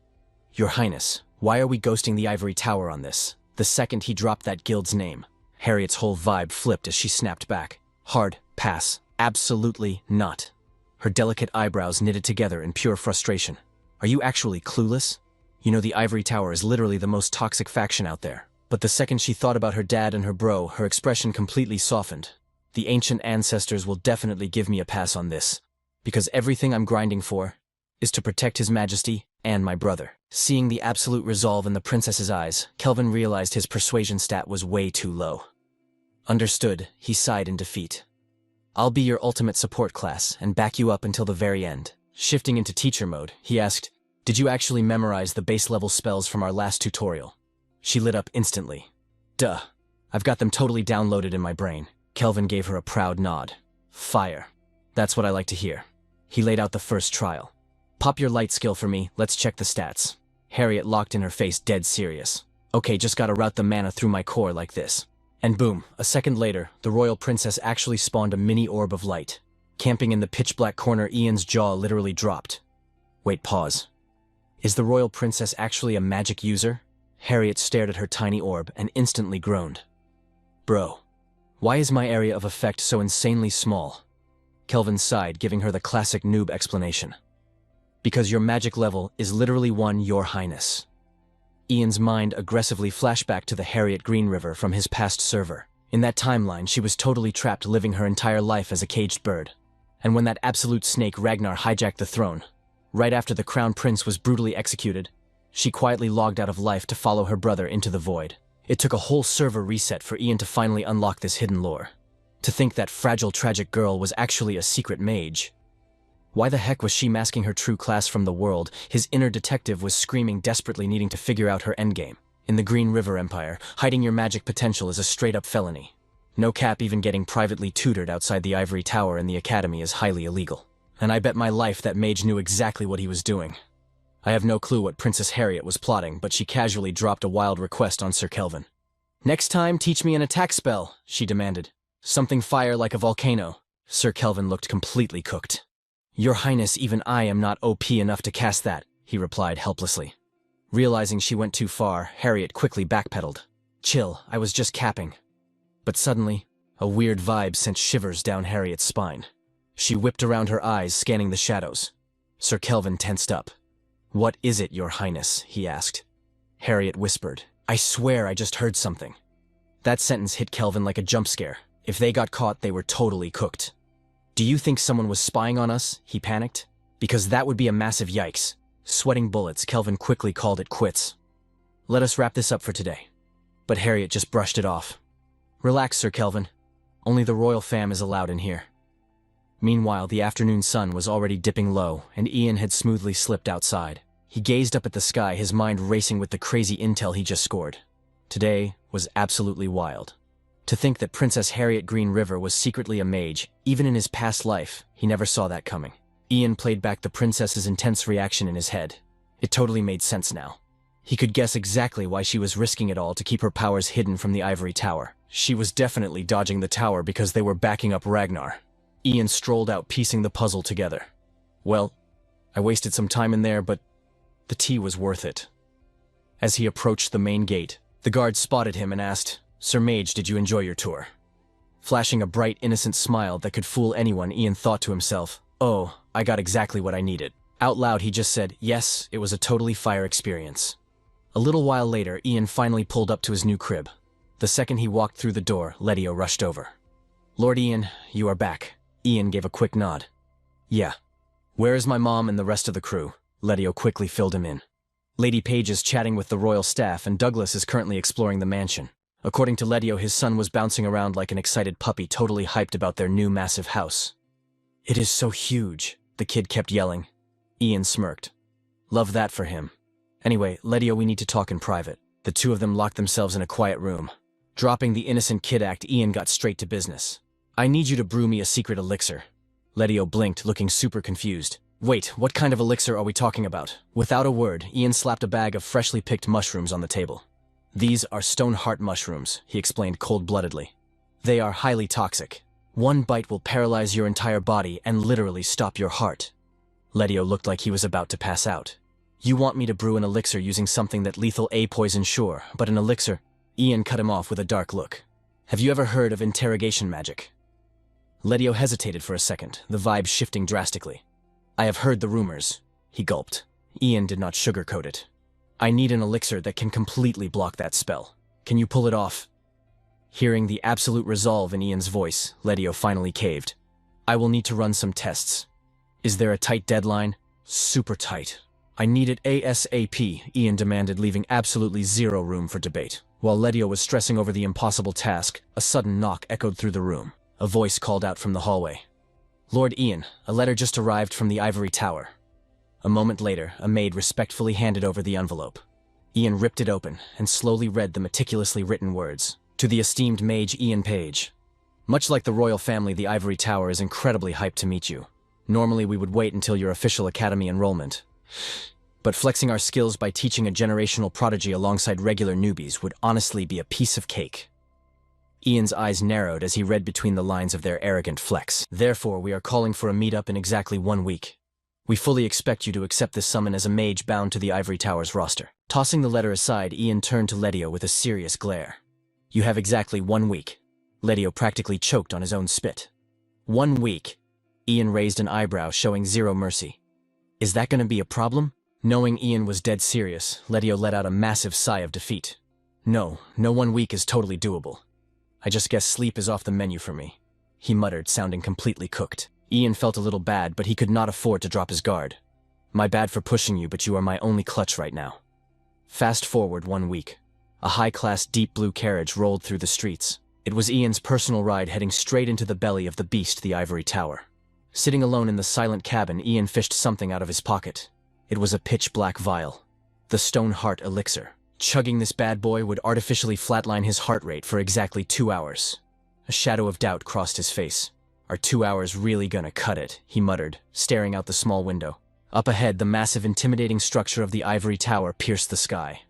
Your Highness, why are we ghosting the Ivory Tower on this? The second he dropped that guild's name, Harriet's whole vibe flipped as she snapped back. Hard pass. Absolutely not. Her delicate eyebrows knitted together in pure frustration. Are you actually clueless? You know, the Ivory Tower is literally the most toxic faction out there. But the second she thought about her dad and her bro, her expression completely softened. The ancient ancestors will definitely give me a pass on this, because everything I'm grinding for is to protect His Majesty and my brother. Seeing the absolute resolve in the princess's eyes, Kelvin realized his persuasion stat was way too low. Understood, he sighed in defeat. I'll be your ultimate support class and back you up until the very end. Shifting into teacher mode, he asked, "Did you actually memorize the base level spells from our last tutorial?" She lit up instantly. "Duh. I've got them totally downloaded in my brain." Kelvin gave her a proud nod. "Fire. That's what I like to hear." He laid out the first trial. "Pop your light skill for me, let's check the stats." Harriet locked in her face, dead serious. "Okay, just gotta route the mana through my core like this." And boom, a second later, the royal princess actually spawned a mini orb of light. Camping in the pitch-black corner, Ian's jaw literally dropped. Wait, pause. Is the royal princess actually a magic user? Harriet stared at her tiny orb and instantly groaned. "Bro, why is my area of effect so insanely small?" Kelvin sighed, giving her the classic noob explanation. "Because your magic level is literally 1, Your Highness." Ian's mind aggressively flashed back to the Harriet Green River from his past server. In that timeline, she was totally trapped, living her entire life as a caged bird. And when that absolute snake Ragnar hijacked the throne, right after the crown prince was brutally executed, she quietly logged out of life to follow her brother into the void. It took a whole server reset for Ian to finally unlock this hidden lore. To think that fragile, tragic girl was actually a secret mage. Why the heck was she masking her true class from the world? His inner detective was screaming, desperately needing to figure out her endgame. In the Green River Empire, hiding your magic potential is a straight-up felony. No cap, even getting privately tutored outside the Ivory Tower in the academy is highly illegal. And I bet my life that mage knew exactly what he was doing. I have no clue what Princess Harriet was plotting, but she casually dropped a wild request on Sir Kelvin. "Next time, teach me an attack spell," she demanded. "Something fire like a volcano." Sir Kelvin looked completely cooked. "Your Highness, even I am not OP enough to cast that," he replied helplessly. Realizing she went too far, Harriet quickly backpedaled. "Chill, I was just capping." But suddenly, a weird vibe sent shivers down Harriet's spine. She whipped around her eyes, scanning the shadows. Sir Kelvin tensed up. "What is it, Your Highness?" he asked. Harriet whispered, "I swear I just heard something." That sentence hit Kelvin like a jump scare. If they got caught, they were totally cooked. "Do you think someone was spying on us?" he panicked. "Because that would be a massive yikes." Sweating bullets, Kelvin quickly called it quits. "Let us wrap this up for today." But Harriet just brushed it off. "Relax, Sir Kelvin. Only the royal fam is allowed in here." Meanwhile, the afternoon sun was already dipping low, and Ian had smoothly slipped outside. He gazed up at the sky, his mind racing with the crazy intel he just scored. Today was absolutely wild. To think that Princess Harriet Green River was secretly a mage, even in his past life, he never saw that coming. Ian played back the princess's intense reaction in his head. It totally made sense now. He could guess exactly why she was risking it all to keep her powers hidden from the Ivory Tower. She was definitely dodging the tower because they were backing up Ragnar. Ian strolled out, piecing the puzzle together. Well, I wasted some time in there, but the tea was worth it. As he approached the main gate, the guard spotted him and asked, "Sir Mage, did you enjoy your tour?" Flashing a bright, innocent smile that could fool anyone, Ian thought to himself, "Oh, I got exactly what I needed." Out loud, he just said, "Yes, it was a totally fire experience." A little while later, Ian finally pulled up to his new crib. The second he walked through the door, Letio rushed over. "Lord Ian, you are back." Ian gave a quick nod. "Yeah. Where is my mom and the rest of the crew?" Letio quickly filled him in. "Lady Page is chatting with the royal staff, and Douglas is currently exploring the mansion." According to Letio, his son was bouncing around like an excited puppy, totally hyped about their new massive house. "It is so huge," the kid kept yelling. Ian smirked. "Love that for him. Anyway, Letio, we need to talk in private." The two of them locked themselves in a quiet room. Dropping the innocent kid act, Ian got straight to business. "I need you to brew me a secret elixir." Letio blinked, looking super confused. "Wait, what kind of elixir are we talking about?" Without a word, Ian slapped a bag of freshly picked mushrooms on the table. "These are stone heart mushrooms," he explained cold-bloodedly. "They are highly toxic. One bite will paralyze your entire body and literally stop your heart." Letio looked like he was about to pass out. "You want me to brew an elixir using something that lethal A poison, sure, but an elixir?" Ian cut him off with a dark look. "Have you ever heard of interrogation magic?" Letio hesitated for a second, the vibe shifting drastically. "I have heard the rumors." He gulped. Ian did not sugarcoat it. I need an elixir that can completely block that spell. Can you pull it off? Hearing the absolute resolve in Ian's voice, Letio finally caved. I will need to run some tests. Is there a tight deadline? Super tight. I need it ASAP, Ian demanded, leaving absolutely zero room for debate. While Letio was stressing over the impossible task, a sudden knock echoed through the room. A voice called out from the hallway. Lord Ian, a letter just arrived from the Ivory Tower. A moment later, a maid respectfully handed over the envelope. Ian ripped it open and slowly read the meticulously written words. To the esteemed mage Ian Page. Much like the royal family, the Ivory Tower is incredibly hyped to meet you. Normally we would wait until your official academy enrollment. But flexing our skills by teaching a generational prodigy alongside regular newbies would honestly be a piece of cake. Ian's eyes narrowed as he read between the lines of their arrogant flex. Therefore, we are calling for a meetup in exactly 1 week. We fully expect you to accept this summon as a mage bound to the Ivory Tower's roster. Tossing the letter aside, Ian turned to Letio with a serious glare. You have exactly 1 week. Letio practically choked on his own spit. 1 week. Ian raised an eyebrow, showing zero mercy. Is that going to be a problem? Knowing Ian was dead serious, Letio let out a massive sigh of defeat. No 1 week is totally doable. I just guess sleep is off the menu for me, he muttered, sounding completely cooked. Ian felt a little bad, but he could not afford to drop his guard. My bad for pushing you, but you are my only clutch right now. Fast forward 1 week. A high-class deep blue carriage rolled through the streets. It was Ian's personal ride heading straight into the belly of the beast, the Ivory Tower. Sitting alone in the silent cabin, Ian fished something out of his pocket. It was a pitch-black vial. The Stone Heart elixir. Chugging this bad boy would artificially flatline his heart rate for exactly 2 hours. A shadow of doubt crossed his face. Are 2 hours really gonna cut it? He muttered, staring out the small window. Up ahead, the massive, intimidating structure of the Ivory Tower pierced the sky.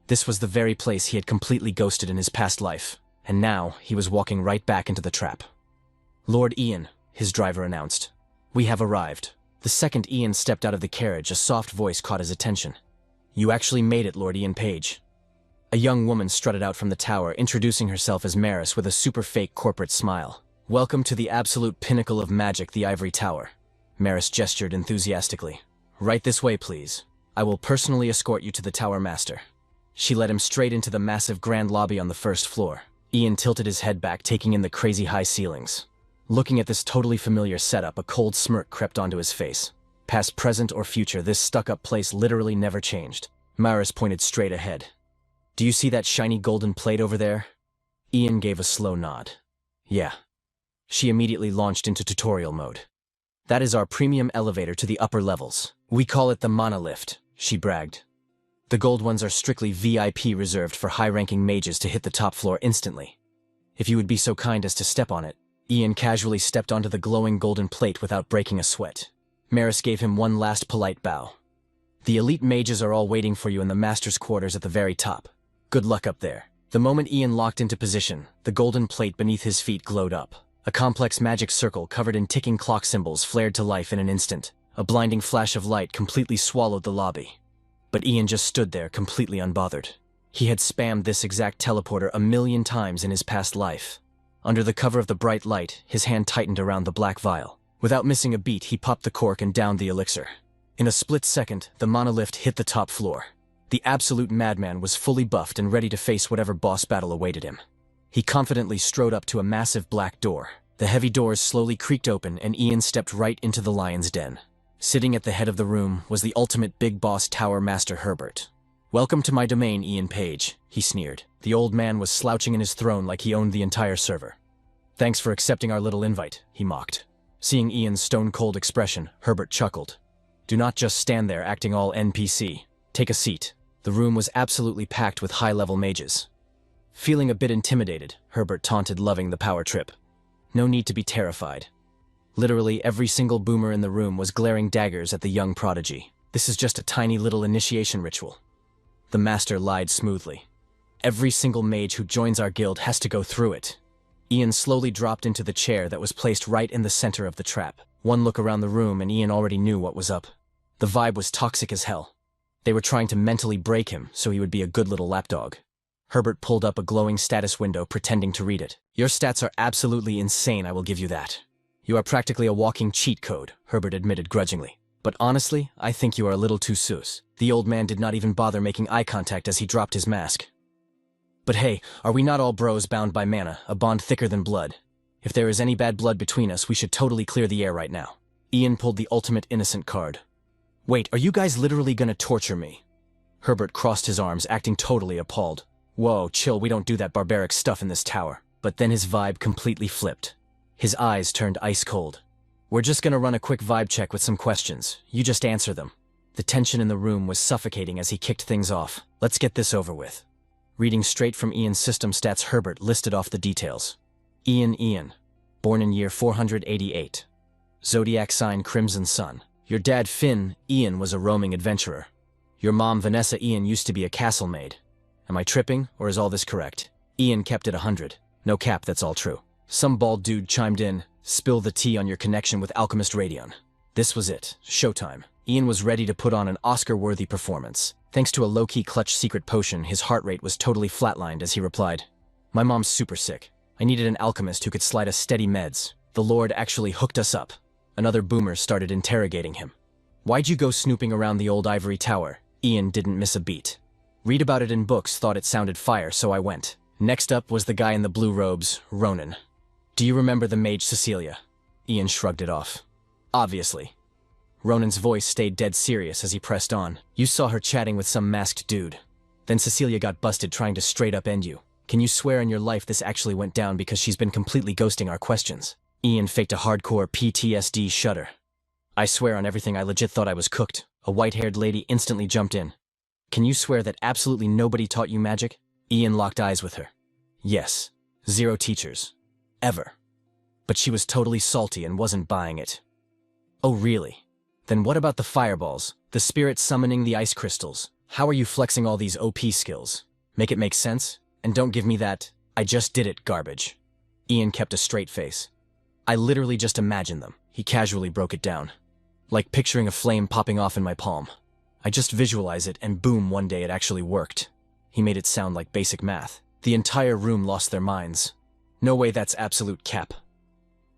This was the very place he had completely ghosted in his past life, and now he was walking right back into the trap. Lord Ian, his driver announced. We have arrived. The second Ian stepped out of the carriage, a soft voice caught his attention. You actually made it, Lord Ian Page. A young woman strutted out from the tower, introducing herself as Maris with a super fake corporate smile. Welcome to the absolute pinnacle of magic, the Ivory Tower. Maris gestured enthusiastically. Right this way, please. I will personally escort you to the Tower Master. She led him straight into the massive grand lobby on the first floor. Ian tilted his head back, taking in the crazy high ceilings. Looking at this totally familiar setup, a cold smirk crept onto his face. Past, present, or future, this stuck-up place literally never changed. Maris pointed straight ahead. Do you see that shiny golden plate over there? Ian gave a slow nod. Yeah. She immediately launched into tutorial mode. That is our premium elevator to the upper levels. We call it the Mana Lift, she bragged. The gold ones are strictly VIP, reserved for high-ranking mages to hit the top floor instantly. If you would be so kind as to step on it. Ian casually stepped onto the glowing golden plate without breaking a sweat. Maris gave him one last polite bow. The elite mages are all waiting for you in the master's quarters at the very top. Good luck up there. The moment Ian locked into position, the golden plate beneath his feet glowed up. A complex magic circle covered in ticking clock symbols flared to life in an instant. A blinding flash of light completely swallowed the lobby. But Ian just stood there, completely unbothered. He had spammed this exact teleporter 1,000,000 times in his past life. Under the cover of the bright light, his hand tightened around the black vial. Without missing a beat, he popped the cork and downed the elixir. In a split second, the Mana Lift hit the top floor. The absolute madman was fully buffed and ready to face whatever boss battle awaited him. He confidently strode up to a massive black door. The heavy doors slowly creaked open, and Ian stepped right into the lion's den. Sitting at the head of the room was the ultimate big boss Tower Master Herbert. Welcome to my domain, Ian Page, he sneered. The old man was slouching in his throne like he owned the entire server. Thanks for accepting our little invite, he mocked. Seeing Ian's stone-cold expression, Herbert chuckled. Do not just stand there acting all NPC. Take a seat. The room was absolutely packed with high-level mages. Feeling a bit intimidated, Herbert taunted, loving the power trip. No need to be terrified. Literally every single boomer in the room was glaring daggers at the young prodigy. This is just a tiny little initiation ritual. The master lied smoothly. Every single mage who joins our guild has to go through it. Ian slowly dropped into the chair that was placed right in the center of the trap. One look around the room and Ian already knew what was up. The vibe was toxic as hell. They were trying to mentally break him so he would be a good little lapdog. Herbert pulled up a glowing status window, pretending to read it. Your stats are absolutely insane, I will give you that. You are practically a walking cheat code, Herbert admitted grudgingly. But honestly, I think you are a little too sus. The old man did not even bother making eye contact as he dropped his mask. But hey, are we not all bros bound by mana, a bond thicker than blood? If there is any bad blood between us, we should totally clear the air right now. Ian pulled the ultimate innocent card. Wait, are you guys literally gonna torture me? Herbert crossed his arms, acting totally appalled. Whoa, chill, we don't do that barbaric stuff in this tower. But then his vibe completely flipped. His eyes turned ice cold. We're just gonna run a quick vibe check with some questions. You just answer them. The tension in the room was suffocating as he kicked things off. Let's get this over with. Reading straight from Ian's system stats, Herbert listed off the details. Ian, born in year 488. Zodiac sign Crimson Sun. Your dad Finn, Ian, was a roaming adventurer. Your mom Vanessa, Ian, used to be a castle maid. Am I tripping, or is all this correct? Ian kept it 100. No cap, that's all true. Some bald dude chimed in, spill the tea on your connection with alchemist Radion. This was it, showtime. Ian was ready to put on an Oscar-worthy performance. Thanks to a low-key clutch secret potion, his heart rate was totally flatlined as he replied, My mom's super sick. I needed an alchemist who could slide us steady meds. The Lord actually hooked us up. Another boomer started interrogating him. Why'd you go snooping around the old Ivory Tower? Ian didn't miss a beat. Read about it in books, thought it sounded fire, so I went. Next up was the guy in the blue robes, Ronan. Do you remember the mage Cecilia? Ian shrugged it off. Obviously. Ronan's voice stayed dead serious as he pressed on. You saw her chatting with some masked dude. Then Cecilia got busted trying to straight up end you. Can you swear in your life this actually went down because she's been completely ghosting our questions? Ian faked a hardcore PTSD shudder. I swear on everything, I legit thought I was cooked. A white-haired lady instantly jumped in. Can you swear that absolutely nobody taught you magic? Ian locked eyes with her. Yes. 0 teachers. Ever. But she was totally salty and wasn't buying it. Oh really? Then what about the fireballs, the spirit summoning the ice crystals? How are you flexing all these OP skills? Make it make sense? And don't give me that, I just did it garbage. Ian kept a straight face. I literally just imagined them. He casually broke it down. Like picturing a flame popping off in my palm. I just visualize it and boom, one day it actually worked. He made it sound like basic math. The entire room lost their minds. No way, that's absolute cap.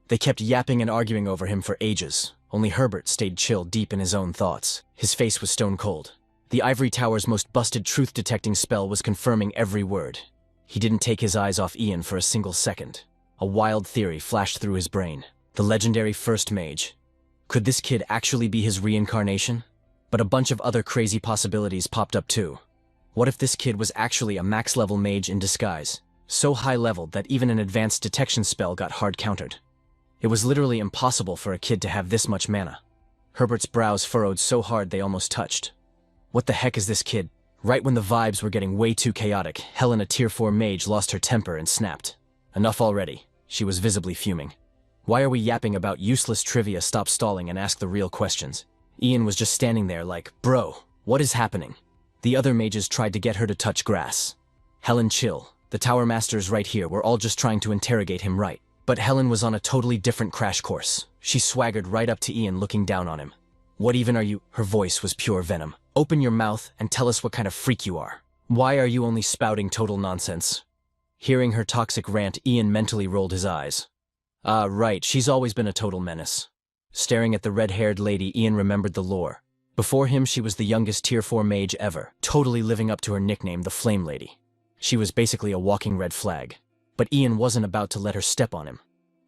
They kept yapping and arguing over him for ages. Only Herbert stayed chill deep in his own thoughts. His face was stone cold. The Ivory Tower's most busted truth-detecting spell was confirming every word. He didn't take his eyes off Ian for a single second. A wild theory flashed through his brain. The legendary first mage. Could this kid actually be his reincarnation? But a bunch of other crazy possibilities popped up too. What if this kid was actually a max-level mage in disguise? So high-leveled that even an advanced detection spell got hard-countered. It was literally impossible for a kid to have this much mana. Herbert's brows furrowed so hard they almost touched. What the heck is this kid? Right when the vibes were getting way too chaotic, Helen, a tier 4 mage, lost her temper and snapped. Enough already. She was visibly fuming. Why are we yapping about useless trivia? Stop stalling and ask the real questions. Ian was just standing there like, bro, what is happening? The other mages tried to get her to touch grass. Helen, chill. The Tower Master's right here. We're all just trying to interrogate him, right? But Helen was on a totally different crash course. She swaggered right up to Ian, looking down on him. What even are you? Her voice was pure venom. Open your mouth and tell us what kind of freak you are. Why are you only spouting total nonsense? Hearing her toxic rant, Ian mentally rolled his eyes. Ah, right, she's always been a total menace. Staring at the red-haired lady, Ian remembered the lore. Before him, she was the youngest tier 4 mage ever, totally living up to her nickname, the Flame Lady. She was basically a walking red flag. But Ian wasn't about to let her step on him.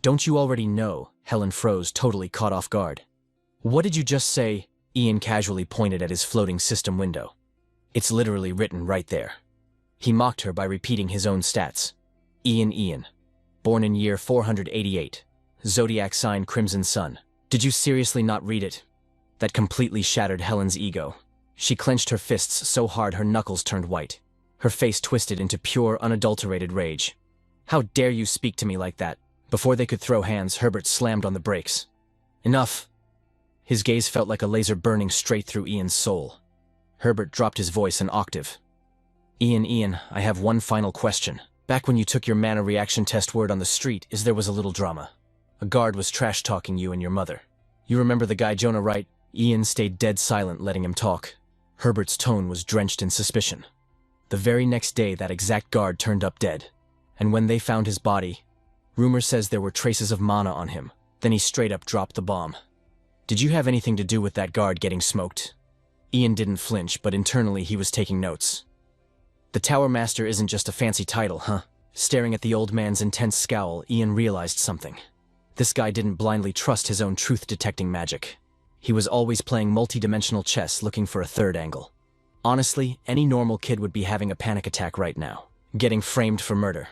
Don't you already know? Helen froze, totally caught off guard. What did you just say? Ian casually pointed at his floating system window. It's literally written right there. He mocked her by repeating his own stats. Ian. Born in year 488. Zodiac sign Crimson Sun. Did you seriously not read it? That completely shattered Helen's ego. She clenched her fists so hard her knuckles turned white. Her face twisted into pure, unadulterated rage. How dare you speak to me like that? Before they could throw hands, Herbert slammed on the brakes. Enough. His gaze felt like a laser burning straight through Ian's soul. Herbert dropped his voice an octave. Ian, I have one final question. Back when you took your mana reaction test, word on the street is there was a little drama. A guard was trash-talking you and your mother. You remember the guy Jonah, right? Ian stayed dead silent, letting him talk. Herbert's tone was drenched in suspicion. The very next day, that exact guard turned up dead. And when they found his body, rumor says there were traces of mana on him. Then he straight up dropped the bomb. Did you have anything to do with that guard getting smoked? Ian didn't flinch, but internally he was taking notes. The Tower Master isn't just a fancy title, huh? Staring at the old man's intense scowl, Ian realized something. This guy didn't blindly trust his own truth-detecting magic. He was always playing multi-dimensional chess, looking for a third angle. Honestly, any normal kid would be having a panic attack right now, getting framed for murder.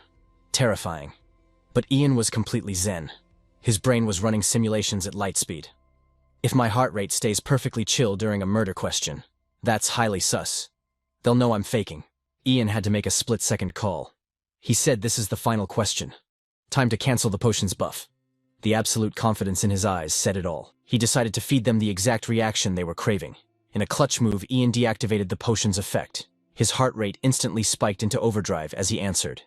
Terrifying. But Ian was completely zen. His brain was running simulations at light speed. If my heart rate stays perfectly chill during a murder question, that's highly sus. They'll know I'm faking. Ian had to make a split-second call. He said this is the final question. Time to cancel the potion's buff. The absolute confidence in his eyes said it all. He decided to feed them the exact reaction they were craving. In a clutch move, Ian deactivated the potion's effect. His heart rate instantly spiked into overdrive as he answered.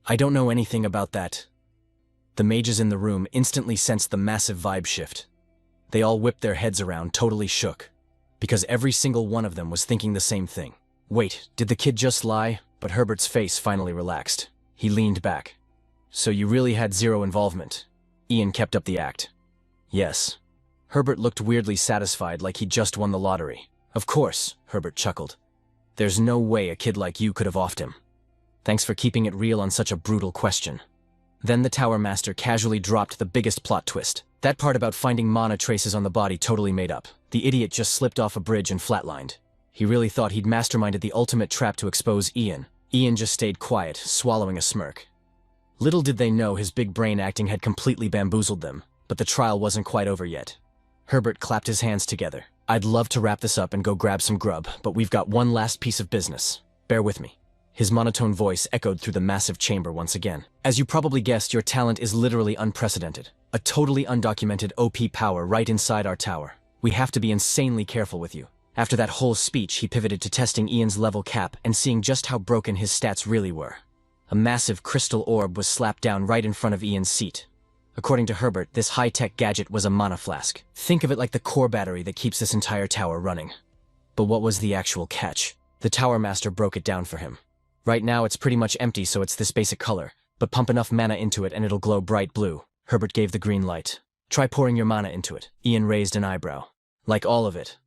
I don't know anything about that. The mages in the room instantly sensed the massive vibe shift. They all whipped their heads around, totally shook, because every single one of them was thinking the same thing. Wait, did the kid just lie? But Herbert's face finally relaxed. He leaned back. So you really had zero involvement? Ian kept up the act. Yes. Herbert looked weirdly satisfied, like he'd just won the lottery. Of course, Herbert chuckled. There's no way a kid like you could have offed him. Thanks for keeping it real on such a brutal question. Then the Tower Master casually dropped the biggest plot twist. That part about finding mana traces on the body totally made up. The idiot just slipped off a bridge and flatlined. He really thought he'd masterminded the ultimate trap to expose Ian. Ian just stayed quiet, swallowing a smirk. Little did they know his big brain acting had completely bamboozled them, but the trial wasn't quite over yet. Herbert clapped his hands together. I'd love to wrap this up and go grab some grub, but we've got one last piece of business. Bear with me. His monotone voice echoed through the massive chamber once again. As you probably guessed, your talent is literally unprecedented. A totally undocumented OP power right inside our tower. We have to be insanely careful with you. After that whole speech, he pivoted to testing Ian's level cap and seeing just how broken his stats really were. A massive crystal orb was slapped down right in front of Ian's seat. According to Herbert, this high-tech gadget was a mana flask. Think of it like the core battery that keeps this entire tower running. But what was the actual catch? The Tower Master broke it down for him. Right now it's pretty much empty, so it's this basic color, but pump enough mana into it and it'll glow bright blue. Herbert gave the green light. Try pouring your mana into it. Ian raised an eyebrow. Like all of it.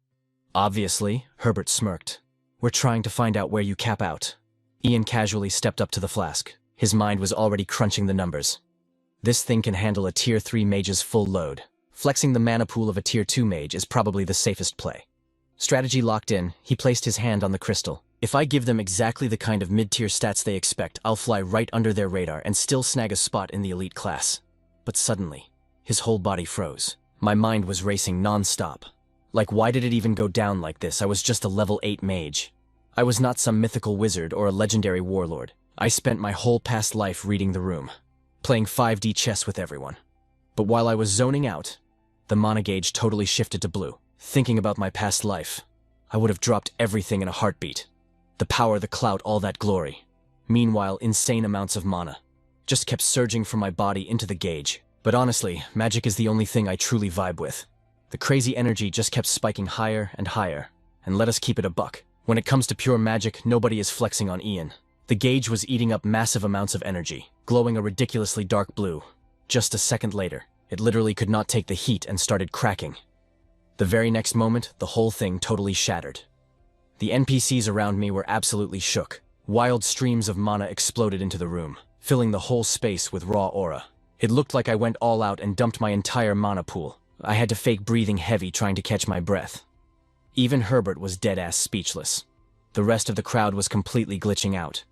Obviously, Herbert smirked. We're trying to find out where you cap out. Ian casually stepped up to the flask. His mind was already crunching the numbers. This thing can handle a Tier 3 mage's full load. Flexing the mana pool of a Tier 2 mage is probably the safest play. Strategy locked in, he placed his hand on the crystal. If I give them exactly the kind of mid-tier stats they expect, I'll fly right under their radar and still snag a spot in the elite class. But suddenly, his whole body froze. My mind was racing non-stop. Like, why did it even go down like this? I was just a level 8 mage. I was not some mythical wizard or a legendary warlord. I spent my whole past life reading the room, playing 5D chess with everyone. But while I was zoning out, the mana gauge totally shifted to blue. Thinking about my past life, I would have dropped everything in a heartbeat. The power, the clout, all that glory. Meanwhile, insane amounts of mana just kept surging from my body into the gauge. But honestly, magic is the only thing I truly vibe with. The crazy energy just kept spiking higher and higher, and let us keep it a buck. When it comes to pure magic, nobody is flexing on Ian. The gauge was eating up massive amounts of energy, glowing a ridiculously dark blue. Just a second later, it literally could not take the heat and started cracking. The very next moment, the whole thing totally shattered. The NPCs around me were absolutely shook. Wild streams of mana exploded into the room, filling the whole space with raw aura. It looked like I went all out and dumped my entire mana pool. I had to fake breathing heavy trying to catch my breath. Even Herbert was dead-ass speechless. The rest of the crowd was completely glitching out.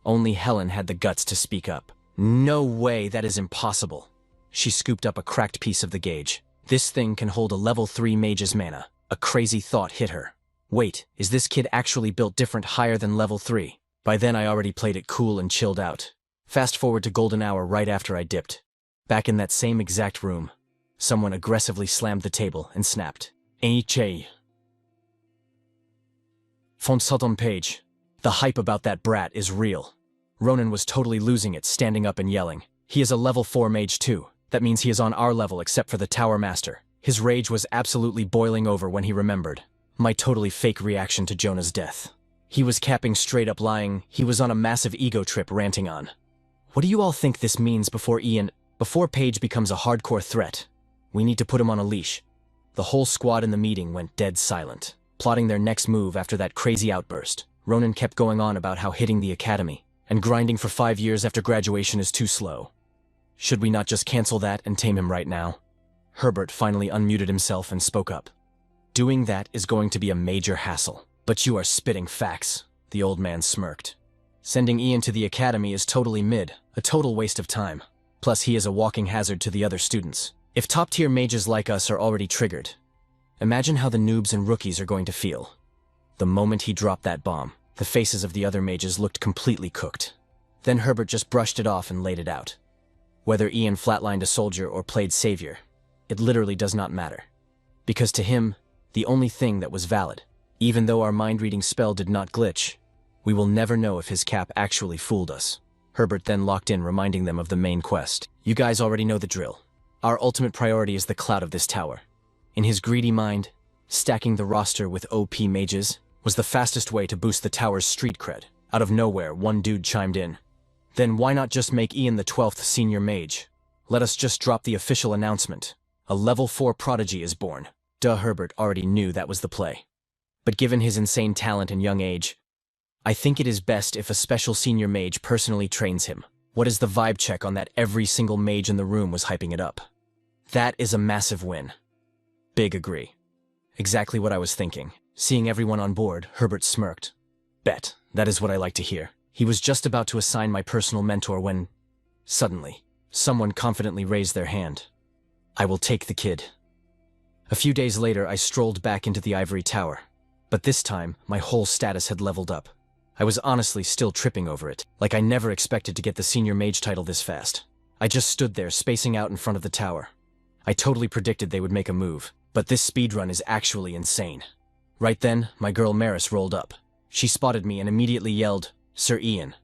Only Helen had the guts to speak up. No way, that is impossible. She scooped up a cracked piece of the gauge. This thing can hold a level 3 mage's mana. A crazy thought hit her. Wait, is this kid actually built different higher than level 3? By then I already played it cool and chilled out. Fast forward to golden hour right after I dipped. Back in that same exact room, someone aggressively slammed the table and snapped. H.A. Confronting page. The hype about that brat is real. Ronan was totally losing it, standing up and yelling. He is a level 4 mage too. That means he is on our level except for the Tower Master. His rage was absolutely boiling over when he remembered my totally fake reaction to Jonah's death. He was capping straight up lying. He was on a massive ego trip ranting on. What do you all think this means before Paige becomes a hardcore threat? We need to put him on a leash. The whole squad in the meeting went dead silent, plotting their next move after that crazy outburst. Ronan kept going on about how hitting the academy and grinding for 5 years after graduation is too slow. Should we not just cancel that and tame him right now? Herbert finally unmuted himself and spoke up. Doing that is going to be a major hassle. But you are spitting facts, the old man smirked. Sending Ian to the academy is totally a total waste of time. Plus he is a walking hazard to the other students. If top-tier mages like us are already triggered, imagine how the noobs and rookies are going to feel. The moment he dropped that bomb, the faces of the other mages looked completely cooked. Then Herbert just brushed it off and laid it out. Whether Ian flatlined a soldier or played savior, it literally does not matter. Because to him, the only thing that was valid, even though our mind-reading spell did not glitch, we will never know if his cap actually fooled us. Herbert then locked in, reminding them of the main quest. You guys already know the drill. Our ultimate priority is the clout of this tower. In his greedy mind, stacking the roster with OP mages was the fastest way to boost the tower's street cred. Out of nowhere, one dude chimed in. Then why not just make Ian the 12th senior mage? Let us just drop the official announcement. A level 4 prodigy is born. Duh, Herbert already knew that was the play. But given his insane talent and young age, I think it is best if a special senior mage personally trains him. What is the vibe check on that? Every single mage in the room was hyping it up. That is a massive win. Big agree. Exactly what I was thinking. Seeing everyone on board, Herbert smirked. Bet, that is what I like to hear. He was just about to assign my personal mentor when, suddenly, someone confidently raised their hand. I will take the kid. A few days later, I strolled back into the Ivory Tower. But this time, my whole status had leveled up. I was honestly still tripping over it, like I never expected to get the senior mage title this fast. I just stood there, spacing out in front of the tower. I totally predicted they would make a move, but this speedrun is actually insane. Right then, my girl Maris rolled up. She spotted me and immediately yelled, "Sir Ian."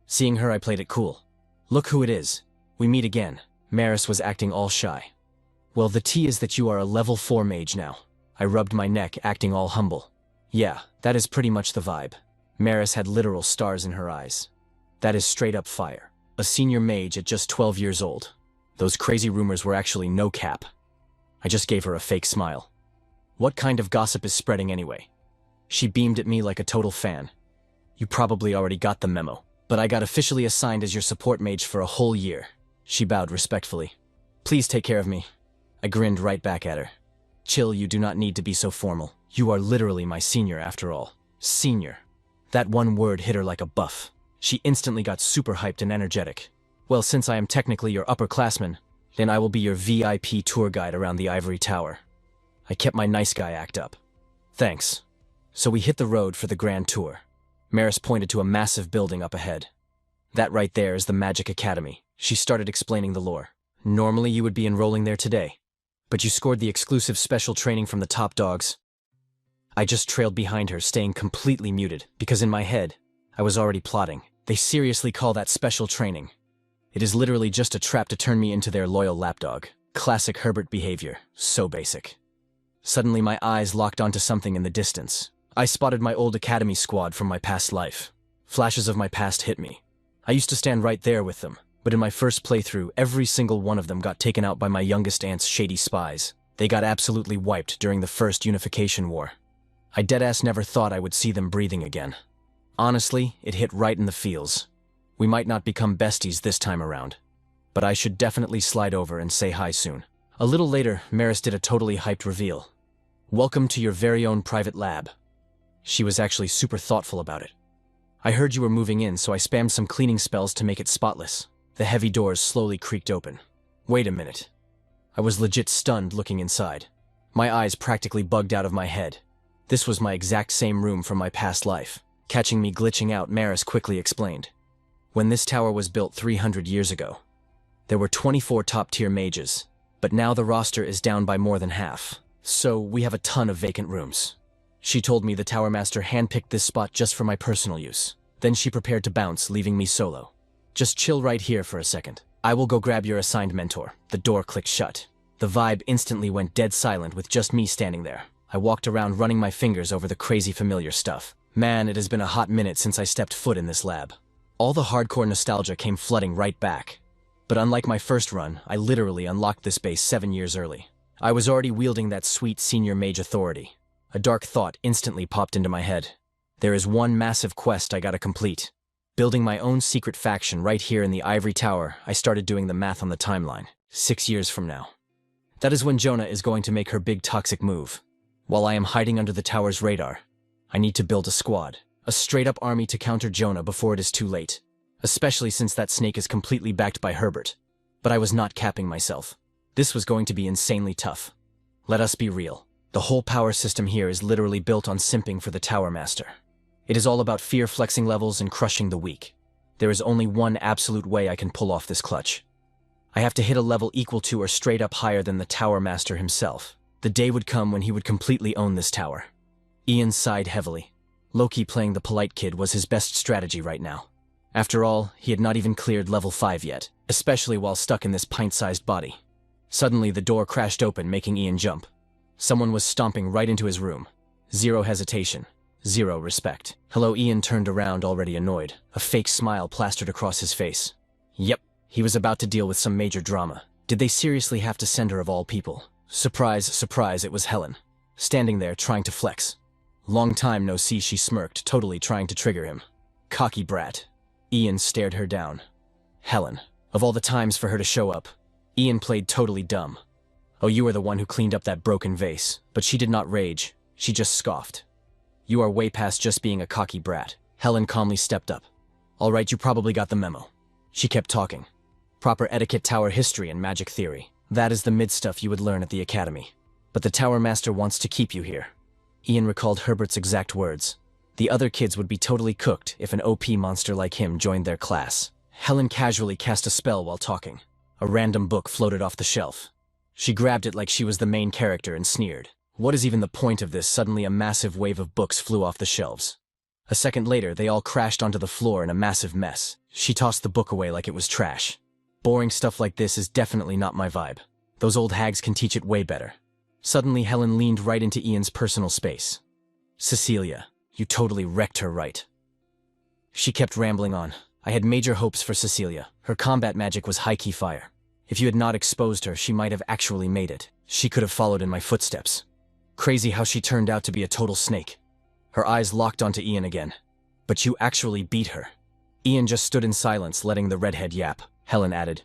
Seeing her, I played it cool. "Look who it is. We meet again." Maris was acting all shy. "Well, the tea is that you are a level 4 mage now." I rubbed my neck, acting all humble. "Yeah, that is pretty much the vibe." Maris had literal stars in her eyes. "That is straight up fire. A senior mage at just 12 years old. Those crazy rumors were actually no cap." I just gave her a fake smile. "What kind of gossip is spreading anyway?" She beamed at me like a total fan. "You probably already got the memo, but I got officially assigned as your support mage for a whole year." She bowed respectfully. "Please take care of me." I grinned right back at her. "Chill, you do not need to be so formal. You are literally my senior after all." Senior. That one word hit her like a buff. She instantly got super hyped and energetic. "Well, since I am technically your upperclassman, then I will be your VIP tour guide around the Ivory Tower." I kept my nice guy act up. "Thanks." So we hit the road for the grand tour. Maris pointed to a massive building up ahead. "That right there is the Magic Academy." She started explaining the lore. "Normally you would be enrolling there today, but you scored the exclusive special training from the top dogs." I just trailed behind her, staying completely muted, because in my head, I was already plotting. They seriously call that special training. It is literally just a trap to turn me into their loyal lapdog. Classic Herbert behavior, so basic. Suddenly my eyes locked onto something in the distance. I spotted my old academy squad from my past life. Flashes of my past hit me. I used to stand right there with them, but in my first playthrough, every single one of them got taken out by my youngest aunt's shady spies. They got absolutely wiped during the first unification war. I deadass never thought I would see them breathing again. Honestly, it hit right in the feels. We might not become besties this time around, but I should definitely slide over and say hi soon. A little later, Maris did a totally hyped reveal. "Welcome to your very own private lab." She was actually super thoughtful about it. "I heard you were moving in, so I spammed some cleaning spells to make it spotless." The heavy doors slowly creaked open. Wait a minute. I was legit stunned looking inside. My eyes practically bugged out of my head. This was my exact same room from my past life. Catching me glitching out, Maris quickly explained. "When this tower was built 300 years ago, there were 24 top-tier mages, but now the roster is down by more than half. So we have a ton of vacant rooms." She told me the tower master handpicked this spot just for my personal use. Then she prepared to bounce, leaving me solo. "Just chill right here for a second. I will go grab your assigned mentor." The door clicked shut. The vibe instantly went dead silent with just me standing there. I walked around running my fingers over the crazy familiar stuff. Man, it has been a hot minute since I stepped foot in this lab. All the hardcore nostalgia came flooding right back. But unlike my first run, I literally unlocked this base 7 years early. I was already wielding that sweet senior mage authority. A dark thought instantly popped into my head. There is one massive quest I gotta complete. Building my own secret faction right here in the Ivory Tower, I started doing the math on the timeline. 6 years from now. That is when Jonah is going to make her big toxic move. While I am hiding under the tower's radar, I need to build a squad. A straight-up army to counter Jonah before it is too late. Especially since that snake is completely backed by Herbert. But I was not capping myself. This was going to be insanely tough. Let us be real. The whole power system here is literally built on simping for the Tower Master. It is all about fear flexing levels and crushing the weak. There is only one absolute way I can pull off this clutch. I have to hit a level equal to or straight up higher than the Tower Master himself. The day would come when he would completely own this tower. Ian sighed heavily. Loki playing the polite kid was his best strategy right now. After all, he had not even cleared level 5 yet, especially while stuck in this pint-sized body. Suddenly, the door crashed open, making Ian jump. Someone was stomping right into his room. Zero hesitation. Zero respect. Hello, Ian turned around, already annoyed. A fake smile plastered across his face. Yep, he was about to deal with some major drama. Did they seriously have to send her of all people? Surprise, surprise, it was Helen. Standing there, trying to flex. Long time no see, she smirked, totally trying to trigger him. Cocky brat. Ian stared her down. Helen. Of all the times for her to show up, Ian played totally dumb. Oh, you are the one who cleaned up that broken vase. But she did not rage, she just scoffed. You are way past just being a cocky brat. Helen calmly stepped up. All right, you probably got the memo. She kept talking. Proper etiquette, tower history, and magic theory. That is the mid-stuff you would learn at the academy. But the Tower Master wants to keep you here. Ian recalled Herbert's exact words. The other kids would be totally cooked if an OP monster like him joined their class. Helen casually cast a spell while talking. A random book floated off the shelf. She grabbed it like she was the main character and sneered. What is even the point of this? Suddenly a massive wave of books flew off the shelves. A second later, they all crashed onto the floor in a massive mess. She tossed the book away like it was trash. Boring stuff like this is definitely not my vibe. Those old hags can teach it way better. Suddenly, Helen leaned right into Ian's personal space. Cecilia, you totally wrecked her, right? She kept rambling on. I had major hopes for Cecilia. Her combat magic was high-key fire. If you had not exposed her, she might have actually made it. She could have followed in my footsteps. Crazy how she turned out to be a total snake. Her eyes locked onto Ian again. But you actually beat her. Ian just stood in silence, letting the redhead yap. Helen added,